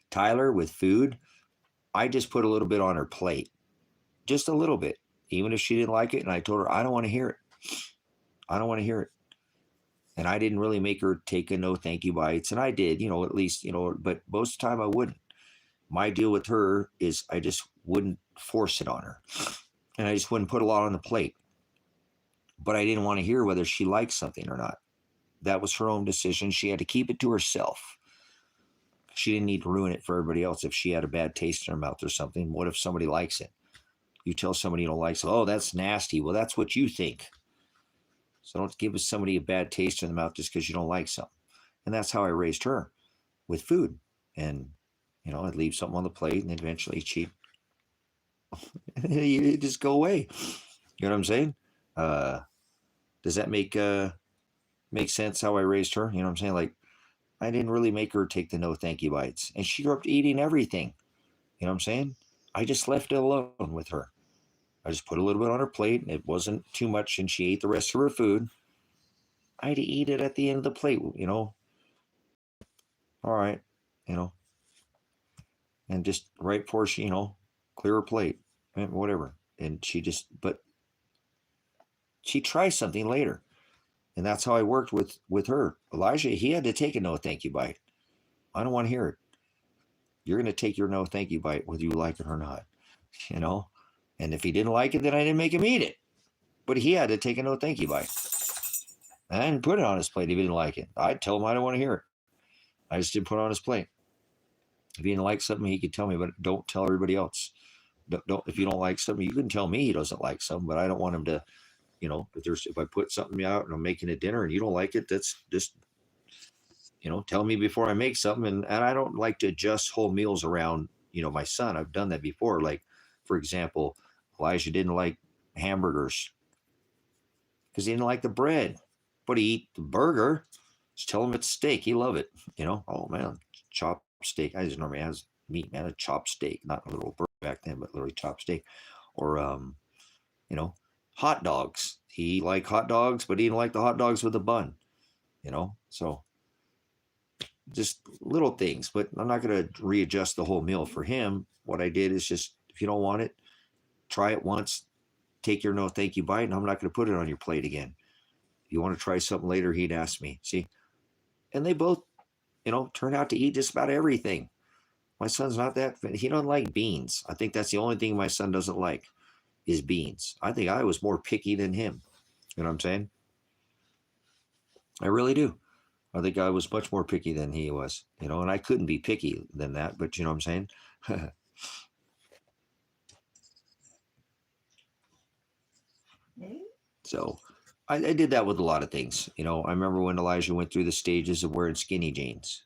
Tyler with food, I just put a little bit on her plate, just a little bit, even if she didn't like it. And I told her, I don't want to hear it. I don't want to hear it. And I didn't really make her take a no thank you bites. And I did, at least, but most of the time I wouldn't. My deal with her is I just wouldn't force it on her. And I just wouldn't put a lot on the plate. But I didn't want to hear whether she liked something or not. That was her own decision. She had to keep it to herself. She didn't need to ruin it for everybody else. If she had a bad taste in her mouth or something, what if somebody likes it? You tell somebody you don't like, so, oh, that's nasty. Well, that's what you think. So don't give somebody a bad taste in the mouth just because you don't like something. And that's how I raised her with food. And, I'd leave something on the plate and eventually she'd you just go away. You know what I'm saying? Does that make sense how I raised her? You know what I'm saying? Like, I didn't really make her take the no thank you bites. And she grew up eating everything. You know what I'm saying? I just left it alone with her. I just put a little bit on her plate and it wasn't too much and she ate the rest of her food. I had to eat it at the end of the plate, All right, you know, and just right before she, clear her plate, whatever. And but she tries something later. And that's how I worked with her. Elijah, he had to take a no thank you bite. I don't want to hear it. You're going to take your no thank you bite whether you like it or not, you know? And if he didn't like it, then I didn't make him eat it. But he had to take a no thank you bite. I didn't put it on his plate if he didn't like it. I'd tell him I don't want to hear it. I just didn't put it on his plate. If he didn't like something, he could tell me, but don't tell everybody else. Don't if you don't like something, you can tell me he doesn't like something, but I don't want him to, if I put something out and I'm making a dinner and you don't like it, that's just, tell me before I make something. And I don't like to adjust whole meals around, my son. I've done that before. Like, for example, Elijah didn't like hamburgers because he didn't like the bread, but he eat the burger. Just tell him it's steak. He love it. Oh man, chopped steak. I just normally has meat, man, a chopped steak, not a little burger back then, but literally chopped steak. Or, hot dogs. He liked hot dogs, but he didn't like the hot dogs with a bun, So just little things, but I'm not going to readjust the whole meal for him. What I did is just, if you don't want it, try it once, take your no thank you bite, and I'm not going to put it on your plate again. If you want to try something later, he'd ask me. See, and they both, turn out to eat just about everything. My son's not that, he doesn't like beans. I think that's the only thing my son doesn't like is beans. I think I was more picky than him. You know what I'm saying? I really do. I think I was much more picky than he was, and I couldn't be picky than that, but you know what I'm saying? So I did that with a lot of things. I remember when Elijah went through the stages of wearing skinny jeans.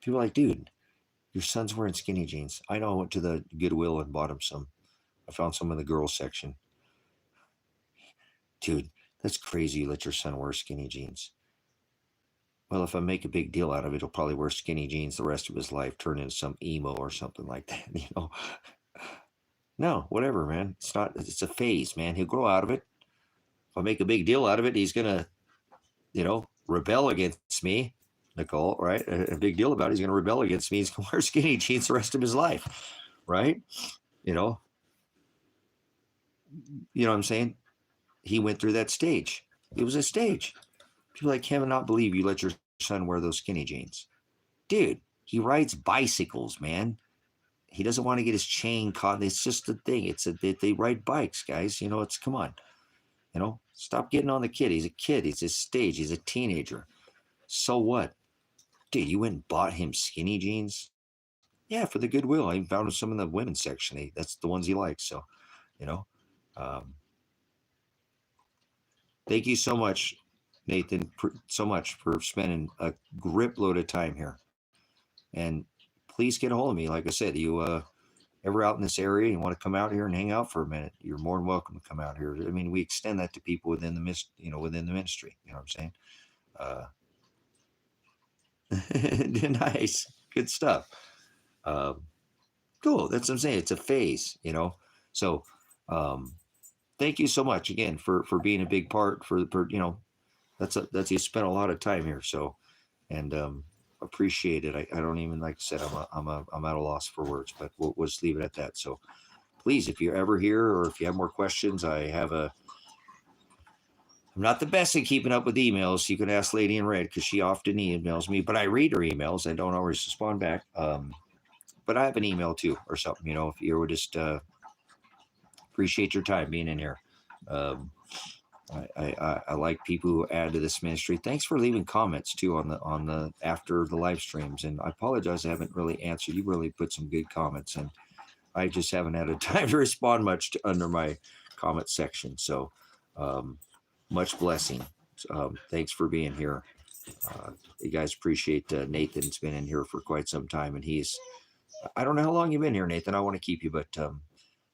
People are like, dude, your son's wearing skinny jeans. I know I went to the Goodwill and bought him some. I found some in the girls section. Dude, that's crazy you let your son wear skinny jeans. Well, if I make a big deal out of it, he'll probably wear skinny jeans the rest of his life, turn into some emo or something like that, No, whatever, man. It's a phase, man. He'll grow out of it. If I make a big deal out of it, he's going to, rebel against me, Nicole, right? A big deal about it. He's going to rebel against me. He's going to wear skinny jeans the rest of his life, right? You know what I'm saying? He went through that stage. It was a stage. People like cannot believe you let your son wear those skinny jeans. Dude, he rides bicycles, man. He doesn't want to get his chain caught. It's just the thing. They ride bikes, guys. Come on. Stop getting on the kid. He's a kid. He's a stage. He's a teenager. So what? Dude, you went and bought him skinny jeans? Yeah, for the Goodwill. I found some in the women's section. That's the ones he likes. So, thank you so much, Nathan, so much for spending a grip load of time here. And please get a hold of me. Like I said, you ever out in this area and want to come out here and hang out for a minute, you're more than welcome to come out here. I mean, we extend that to people within the ministry. You know what I'm saying? Nice, good stuff. Cool. That's what I'm saying. It's a phase. So thank you so much again for being a big part for that's you spent a lot of time here. So and appreciate it. I don't even, like I said, I'm at a loss for words, but we'll just leave it at that. So please, if you're ever here or if you have more questions, I'm not the best at keeping up with emails. You can ask Lady in Red because she often emails me, but I read her emails. I don't always respond back. But I have an email too or something, if you would just appreciate your time being in here. I like people who add to this ministry. Thanks for leaving comments too on the after the live streams. And I apologize, I haven't really answered. You really put some good comments, and I just haven't had a time to respond much under my comment section. So much blessing. Thanks for being here. You guys appreciate Nathan's been in here for quite some time, and I don't know how long you've been here, Nathan. I want to keep you, but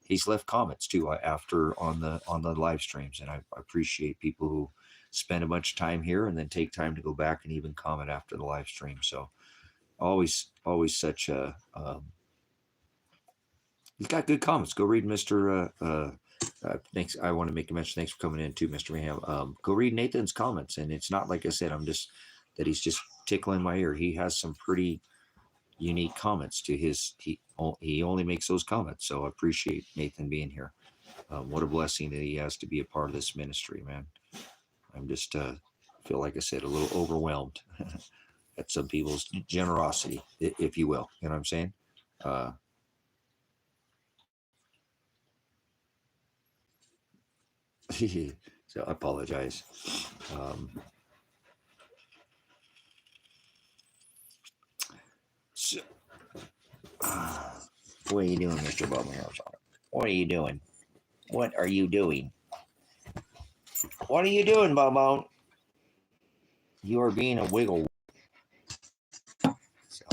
he's left comments too after on the live streams, and I appreciate people who spend a bunch of time here and then take time to go back and even comment after the live stream. So always such a he's got good comments. Go read Mr. Thanks. I want to make a mention. Thanks for coming in too, Mr. Mayhem. Go read Nathan's comments, and it's not like I said. He's just tickling my ear. He has some pretty unique comments to his. He only makes those comments, so I appreciate Nathan being here. What a blessing that he has to be a part of this ministry, man. I'm just feel like I said a little overwhelmed at some people's generosity, if you will. You know what I'm saying? So I apologize. What are you doing, Mr. Bowman? What are you doing? What are you doing? What are you doing, Bowman? You are being a wiggle. So.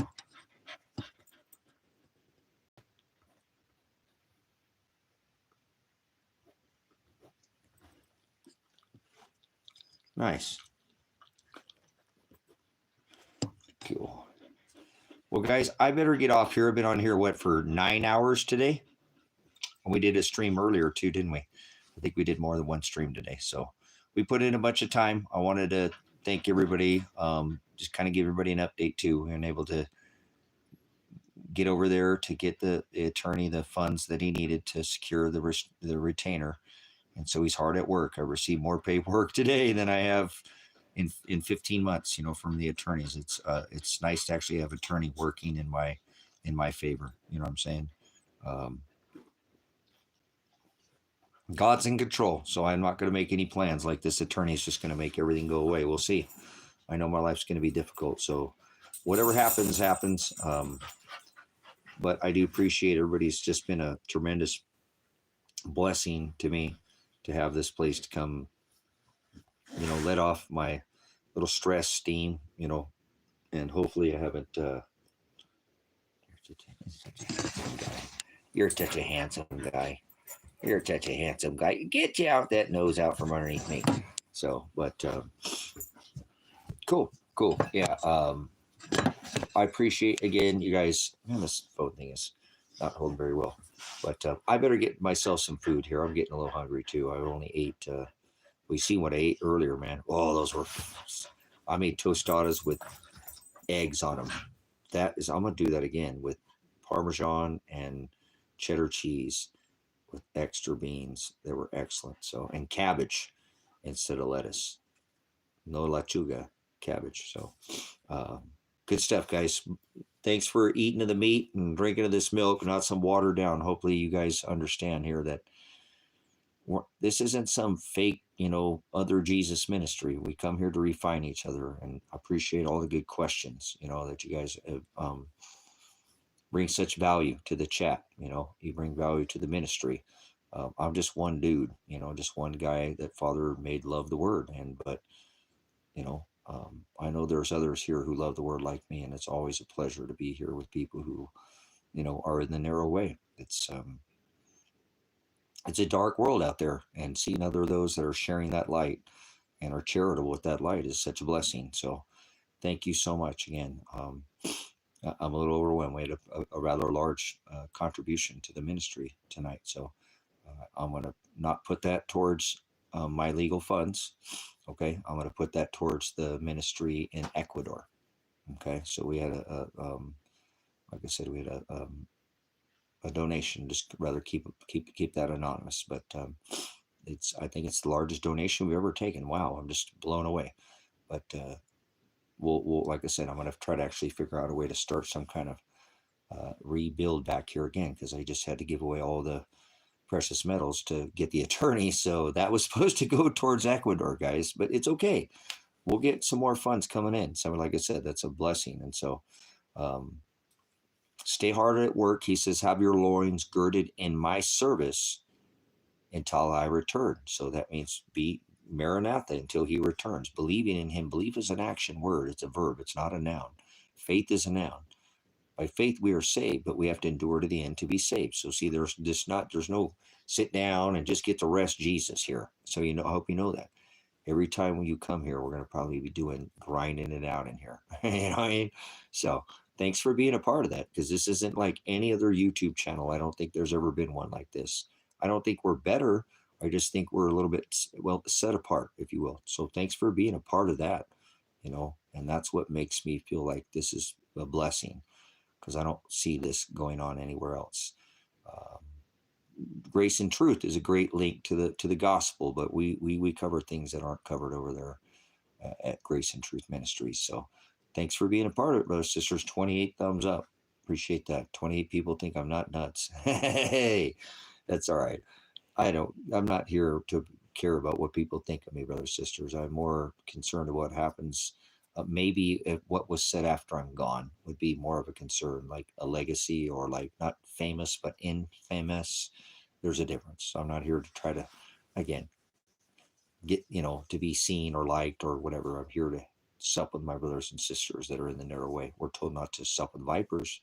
Nice. Cool. Well, guys, I better get off here. I've been on here, for 9 hours today? And we did a stream earlier too, didn't we? I think we did more than one stream today. So we put in a bunch of time. I wanted to thank everybody, just kind of give everybody an update too, and able to get over there to get the attorney the funds that he needed to secure the retainer. And so he's hard at work. I received more paperwork today than I have in 15 months, from the attorneys. It's nice to actually have attorney working in my favor. You know what I'm saying? God's in control, so I'm not going to make any plans like this attorney is just going to make everything go away. We'll see. I know my life's going to be difficult, so whatever happens, happens. But I do appreciate everybody's just been a tremendous blessing to me to have this place to come, let off my little stress steam, and hopefully I haven't. You're such a handsome guy. You're such a handsome guy. Get you out that nose out from underneath me. So, but cool. Yeah. I appreciate, again, you guys. Man, this phone thing is not holding very well. But I better get myself some food here. I'm getting a little hungry too. I only ate. We seen what I ate earlier, man. Oh, those were. I made tostadas with eggs on them. I'm gonna do that again with Parmesan and cheddar cheese with extra beans. They were excellent. So, and cabbage instead of lettuce. No lechuga, cabbage. So, good stuff, guys. Thanks for eating of the meat and drinking of this milk, not some watered down. Hopefully you guys understand here that this isn't some fake, other Jesus ministry. We come here to refine each other, and I appreciate all the good questions, that you guys bring such value to the chat. You bring value to the ministry. I'm just one dude, just one guy that Father made love the word. But I know there's others here who love the word like me, and it's always a pleasure to be here with people who, are in the narrow way. It's a dark world out there, and seeing other those that are sharing that light and are charitable with that light is such a blessing. So thank you so much again. I'm a little overwhelmed. We had a rather large contribution to the ministry tonight. So I'm going to not put that towards my legal funds. Okay. I'm going to put that towards the ministry in Ecuador. Okay. So we had like I said, we had a donation. Just rather keep that anonymous, but I think it's the largest donation we've ever taken. Wow. I'm just blown away. But we'll like I said, I'm going to try to actually figure out a way to start some kind of rebuild back here again, because I just had to give away all the precious metals to get the attorney. So that was supposed to go towards Ecuador, guys, but it's okay. We'll get some more funds coming in. So like I said, that's a blessing. And so stay hard at work. He says, have your loins girded in my service until I return. So that means be Maranatha, until he returns. Believing in him. Belief is an action word. It's a verb. It's not a noun. Faith is a noun. By faith we are saved, but we have to endure to the end to be saved. So see, there's no sit down and just get to rest Jesus here. So I hope you know that. Every time when you come here, we're going to probably be grinding it out in here. You know what I mean? So thanks for being a part of that, because this isn't like any other YouTube channel. I don't think there's ever been one like this. I don't think we're better. I just think we're a little bit, set apart, if you will. So thanks for being a part of that, and that's what makes me feel like this is a blessing, because I don't see this going on anywhere else. Grace and Truth is a great link to the gospel, but we cover things that aren't covered over there at Grace and Truth Ministries. So thanks for being a part of it, brothers, sisters. 28 thumbs up. Appreciate that. 28 people think I'm not nuts. Hey, that's all right. I'm not here to care about what people think of me, brothers, sisters. I'm more concerned about what happens. Maybe what was said after I'm gone would be more of a concern, like a legacy, or like not famous but infamous. There's a difference. So I'm not here to try to, again, get to be seen or liked or whatever. I'm here to sup with my brothers and sisters that are in the narrow way. We're told not to sup with vipers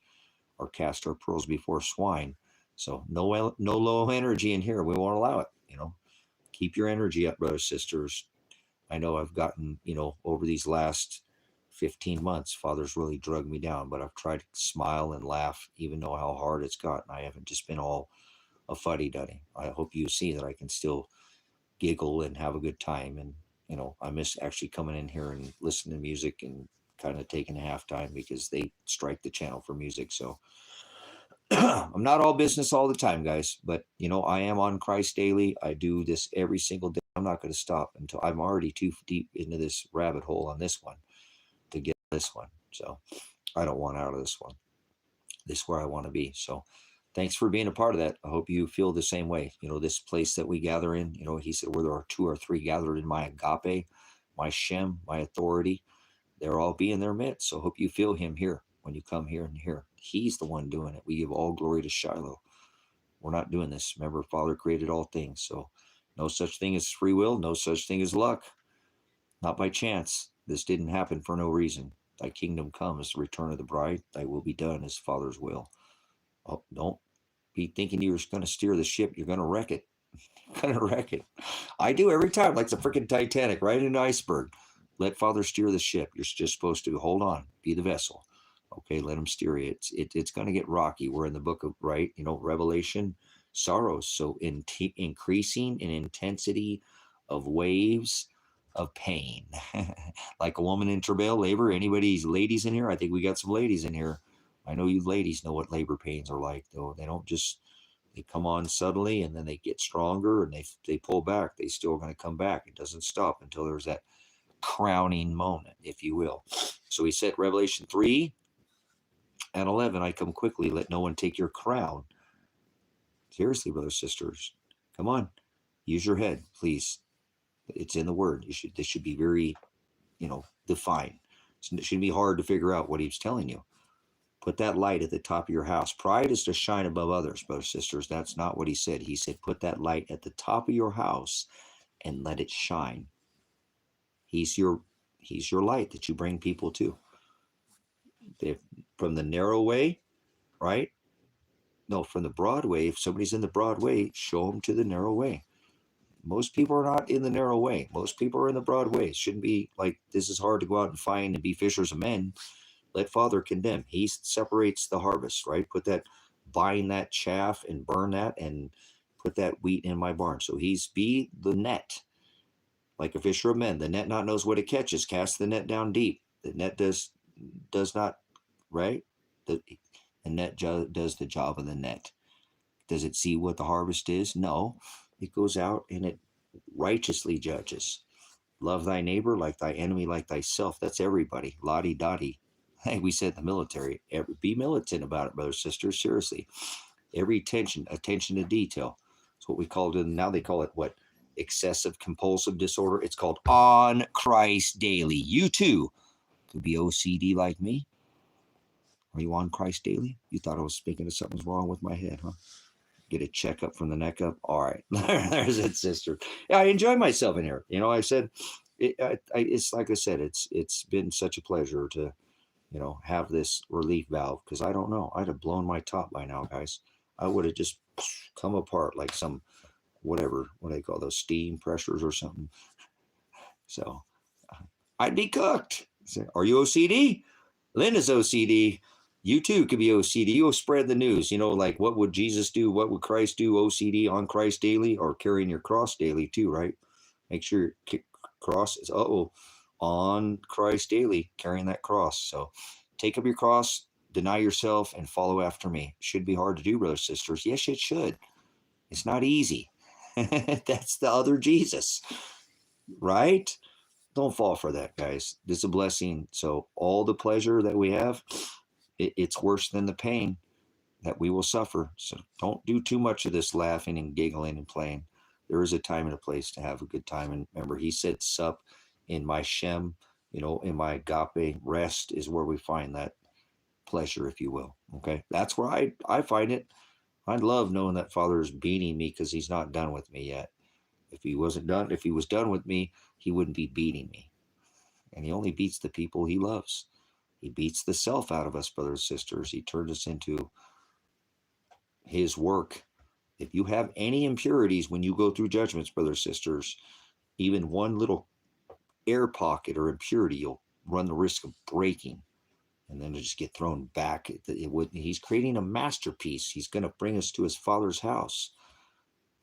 or cast our pearls before swine. So no low energy in here. We won't allow it. Keep your energy up, brothers, sisters. I know I've gotten, over these last 15 months, Father's really drugged me down, but I've tried to smile and laugh, even though how hard it's gotten. I haven't just been all a fuddy-duddy. I hope you see that I can still giggle and have a good time. And, I miss actually coming in here and listening to music and kind of taking a halftime, because they strike the channel for music. So I'm not all business all the time, guys, but I am on Christ daily. I do this every single day. I'm not going to stop until I'm already too deep into this rabbit hole on this one to get this one. So I don't want out of this one. This is where I want to be. So thanks for being a part of that. I hope you feel the same way. This place that we gather in, he said, where there are 2 or 3 gathered in my agape, my Shem, my authority, they're all be in their midst. So hope you feel him here when you come here and here. He's the one doing it. We give all glory to Shiloh. We're not doing this. Remember, Father created all things. So no such thing as free will. No such thing as luck. Not by chance. This didn't happen for no reason. Thy kingdom come as the return of the bride. Thy will be done as Father's will. Oh, don't be thinking you're going to steer the ship. You're going to wreck it. You're going to wreck it. I do every time, like the freaking Titanic, right in an iceberg. Let Father steer the ship. You're just supposed to hold on, be the vessel. Okay, let him steer you. It's going to get rocky. We're in the book of, right, Revelation, sorrows. So increasing in intensity of waves of pain. Like a woman in travail, labor. Anybody's ladies in here? I think we got some ladies in here. I know you ladies know what labor pains are like, though. They don't just, they come on suddenly and then they get stronger and they pull back. They still going to come back. It doesn't stop until there's that crowning moment, if you will. So he said, Revelation 3 and 11, I come quickly, let no one take your crown. Seriously, brothers, sisters, come on, use your head, please. It's in the word. This should be very, defined. It shouldn't be hard to figure out what he's telling you. Put that light at the top of your house. Pride is to shine above others, brothers, sisters. That's not what he said. He said, put that light at the top of your house and let it shine. He's your light that you bring people to. From the narrow way, right? No, from the broad way. If somebody's in the broad way, show them to the narrow way. Most people are not in the narrow way. Most people are in the broad way. It shouldn't be like this is hard to go out and find and be fishers of men. Let Father condemn. He separates the harvest, right? Bind that chaff and burn that and put that wheat in my barn. So be the net. Like a fisher of men, the net not knows what it catches. Cast the net down deep. The net does not, right? The net does the job of the net. Does it see what the harvest is? No. It goes out and it righteously judges. Love thy neighbor like thy enemy, like thyself. That's everybody. Lottie-dottie. Hey, we said in the military. Be militant about it, brothers, sisters. Seriously. Every attention to detail. It's what we called it. Now they call it what? Excessive compulsive disorder. It's called on Christ daily. You too could be OCD like me. Are you on Christ daily? You thought I was speaking of something's wrong with my head, huh? get a checkup from the neck up. All right, there's that sister. Yeah, I enjoy myself in here. I said, it's like I said, it's been such a pleasure to, have this relief valve, because I don't know, I'd have blown my top by now, guys. I would have just come apart like some whatever, what do they call those, steam pressures or something. So I'd be cooked. Are you OCD? Linda's OCD. You too could be OCD. You'll spread the news. Like, what would Jesus do? What would Christ do? OCD on Christ daily, or carrying your cross daily too, right? Make sure your cross is on Christ daily, carrying that cross. So take up your cross, deny yourself, and follow after me. Should be hard to do, brothers and sisters. Yes, it should. It's not easy. That's the other Jesus, right? Don't fall for that, guys. This is a blessing. So all the pleasure that we have, it's worse than the pain that we will suffer. So don't do too much of this laughing and giggling and playing. There is a time and a place to have a good time. And remember, he said, sup in my Shem, in my Agape. Rest is where we find that pleasure, if you will. Okay. That's where I find it. I love knowing that Father is beating me because he's not done with me yet. If he was done with me, he wouldn't be beating me. And he only beats the people he loves. He beats the self out of us, brothers and sisters. He turns us into his work. If you have any impurities when you go through judgments, brothers and sisters, even one little air pocket or impurity, you'll run the risk of breaking, and then to just get thrown back. He's creating a masterpiece. He's going to bring us to his Father's house.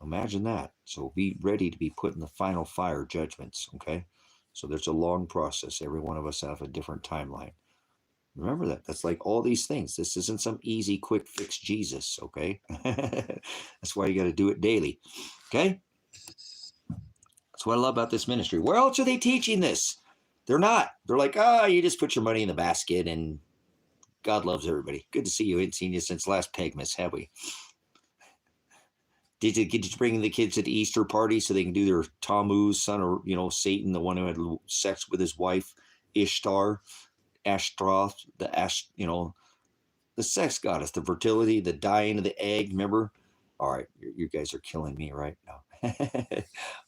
Imagine that. So be ready to be put in the final fire judgments, okay? So there's a long process. Every one of us have a different timeline. Remember that. That's like all these things. This isn't some easy, quick fix Jesus, okay? That's why you got to do it daily, okay? That's what I love about this ministry. Where else are they teaching this? They're not. They're like, you just put your money in the basket and God loves everybody. Good to see you. I ain't seen you since last Pegmas, have we? Did you bring the kids to the Easter party so they can do their Tammuz, son of, Satan, the one who had sex with his wife, Ishtar, Ashtaroth, the sex goddess, the fertility, the dying of the egg, remember? All right, you guys are killing me right now.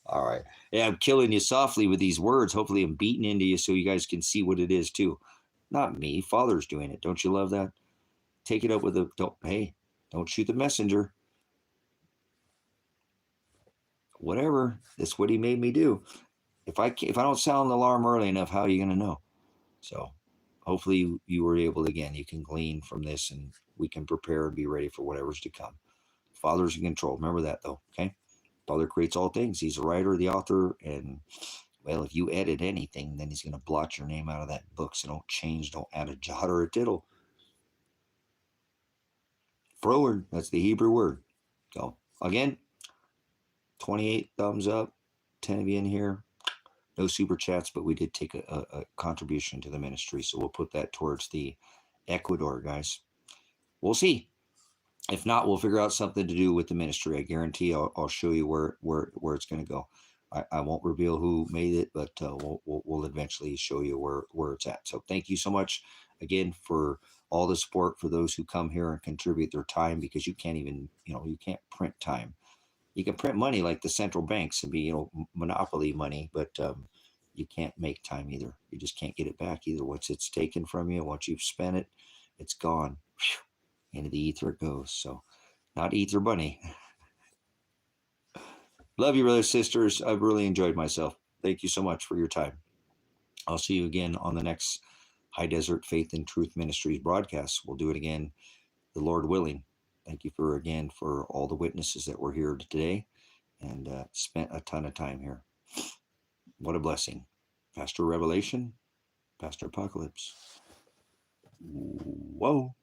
All right. Yeah, I'm killing you softly with these words. Hopefully I'm beating into you so you guys can see what it is too. Not me. Father's doing it. Don't you love that? Take it up with don't shoot the messenger. Whatever. That's what he made me do. If I don't sound the alarm early enough, how are you going to know? So hopefully you were able to, again, you can glean from this and we can prepare and be ready for whatever's to come. Father's in control. Remember that though. Okay. Father creates all things. He's the writer, the author, and well, if you edit anything, then he's going to blot your name out of that book. So don't change, don't add a jot or a tittle. Forward, that's the Hebrew word. So again, 28 thumbs up, 10 of you in here. No super chats, but we did take a contribution to the ministry. So we'll put that towards the Ecuador, guys. We'll see. If not, we'll figure out something to do with the ministry. I guarantee I'll show you where it's going to go. I won't reveal who made it, but we'll eventually show you where it's at. So thank you so much again for all the support for those who come here and contribute their time, because you can't even, you can't print time. You can print money like the central banks and be, monopoly money, but you can't make time either. You just can't get it back either. Once it's taken from you, once you've spent it, it's gone. Whew, into the ether it goes. So not ether bunny. Love you, brothers, sisters. I've really enjoyed myself. Thank you so much for your time. I'll see you again on the next High Desert Faith and Truth Ministries broadcast. We'll do it again, the Lord willing. Thank you for all the witnesses that were here today and spent a ton of time here. What a blessing. Pastor Revelation, Pastor Apocalypse. Whoa.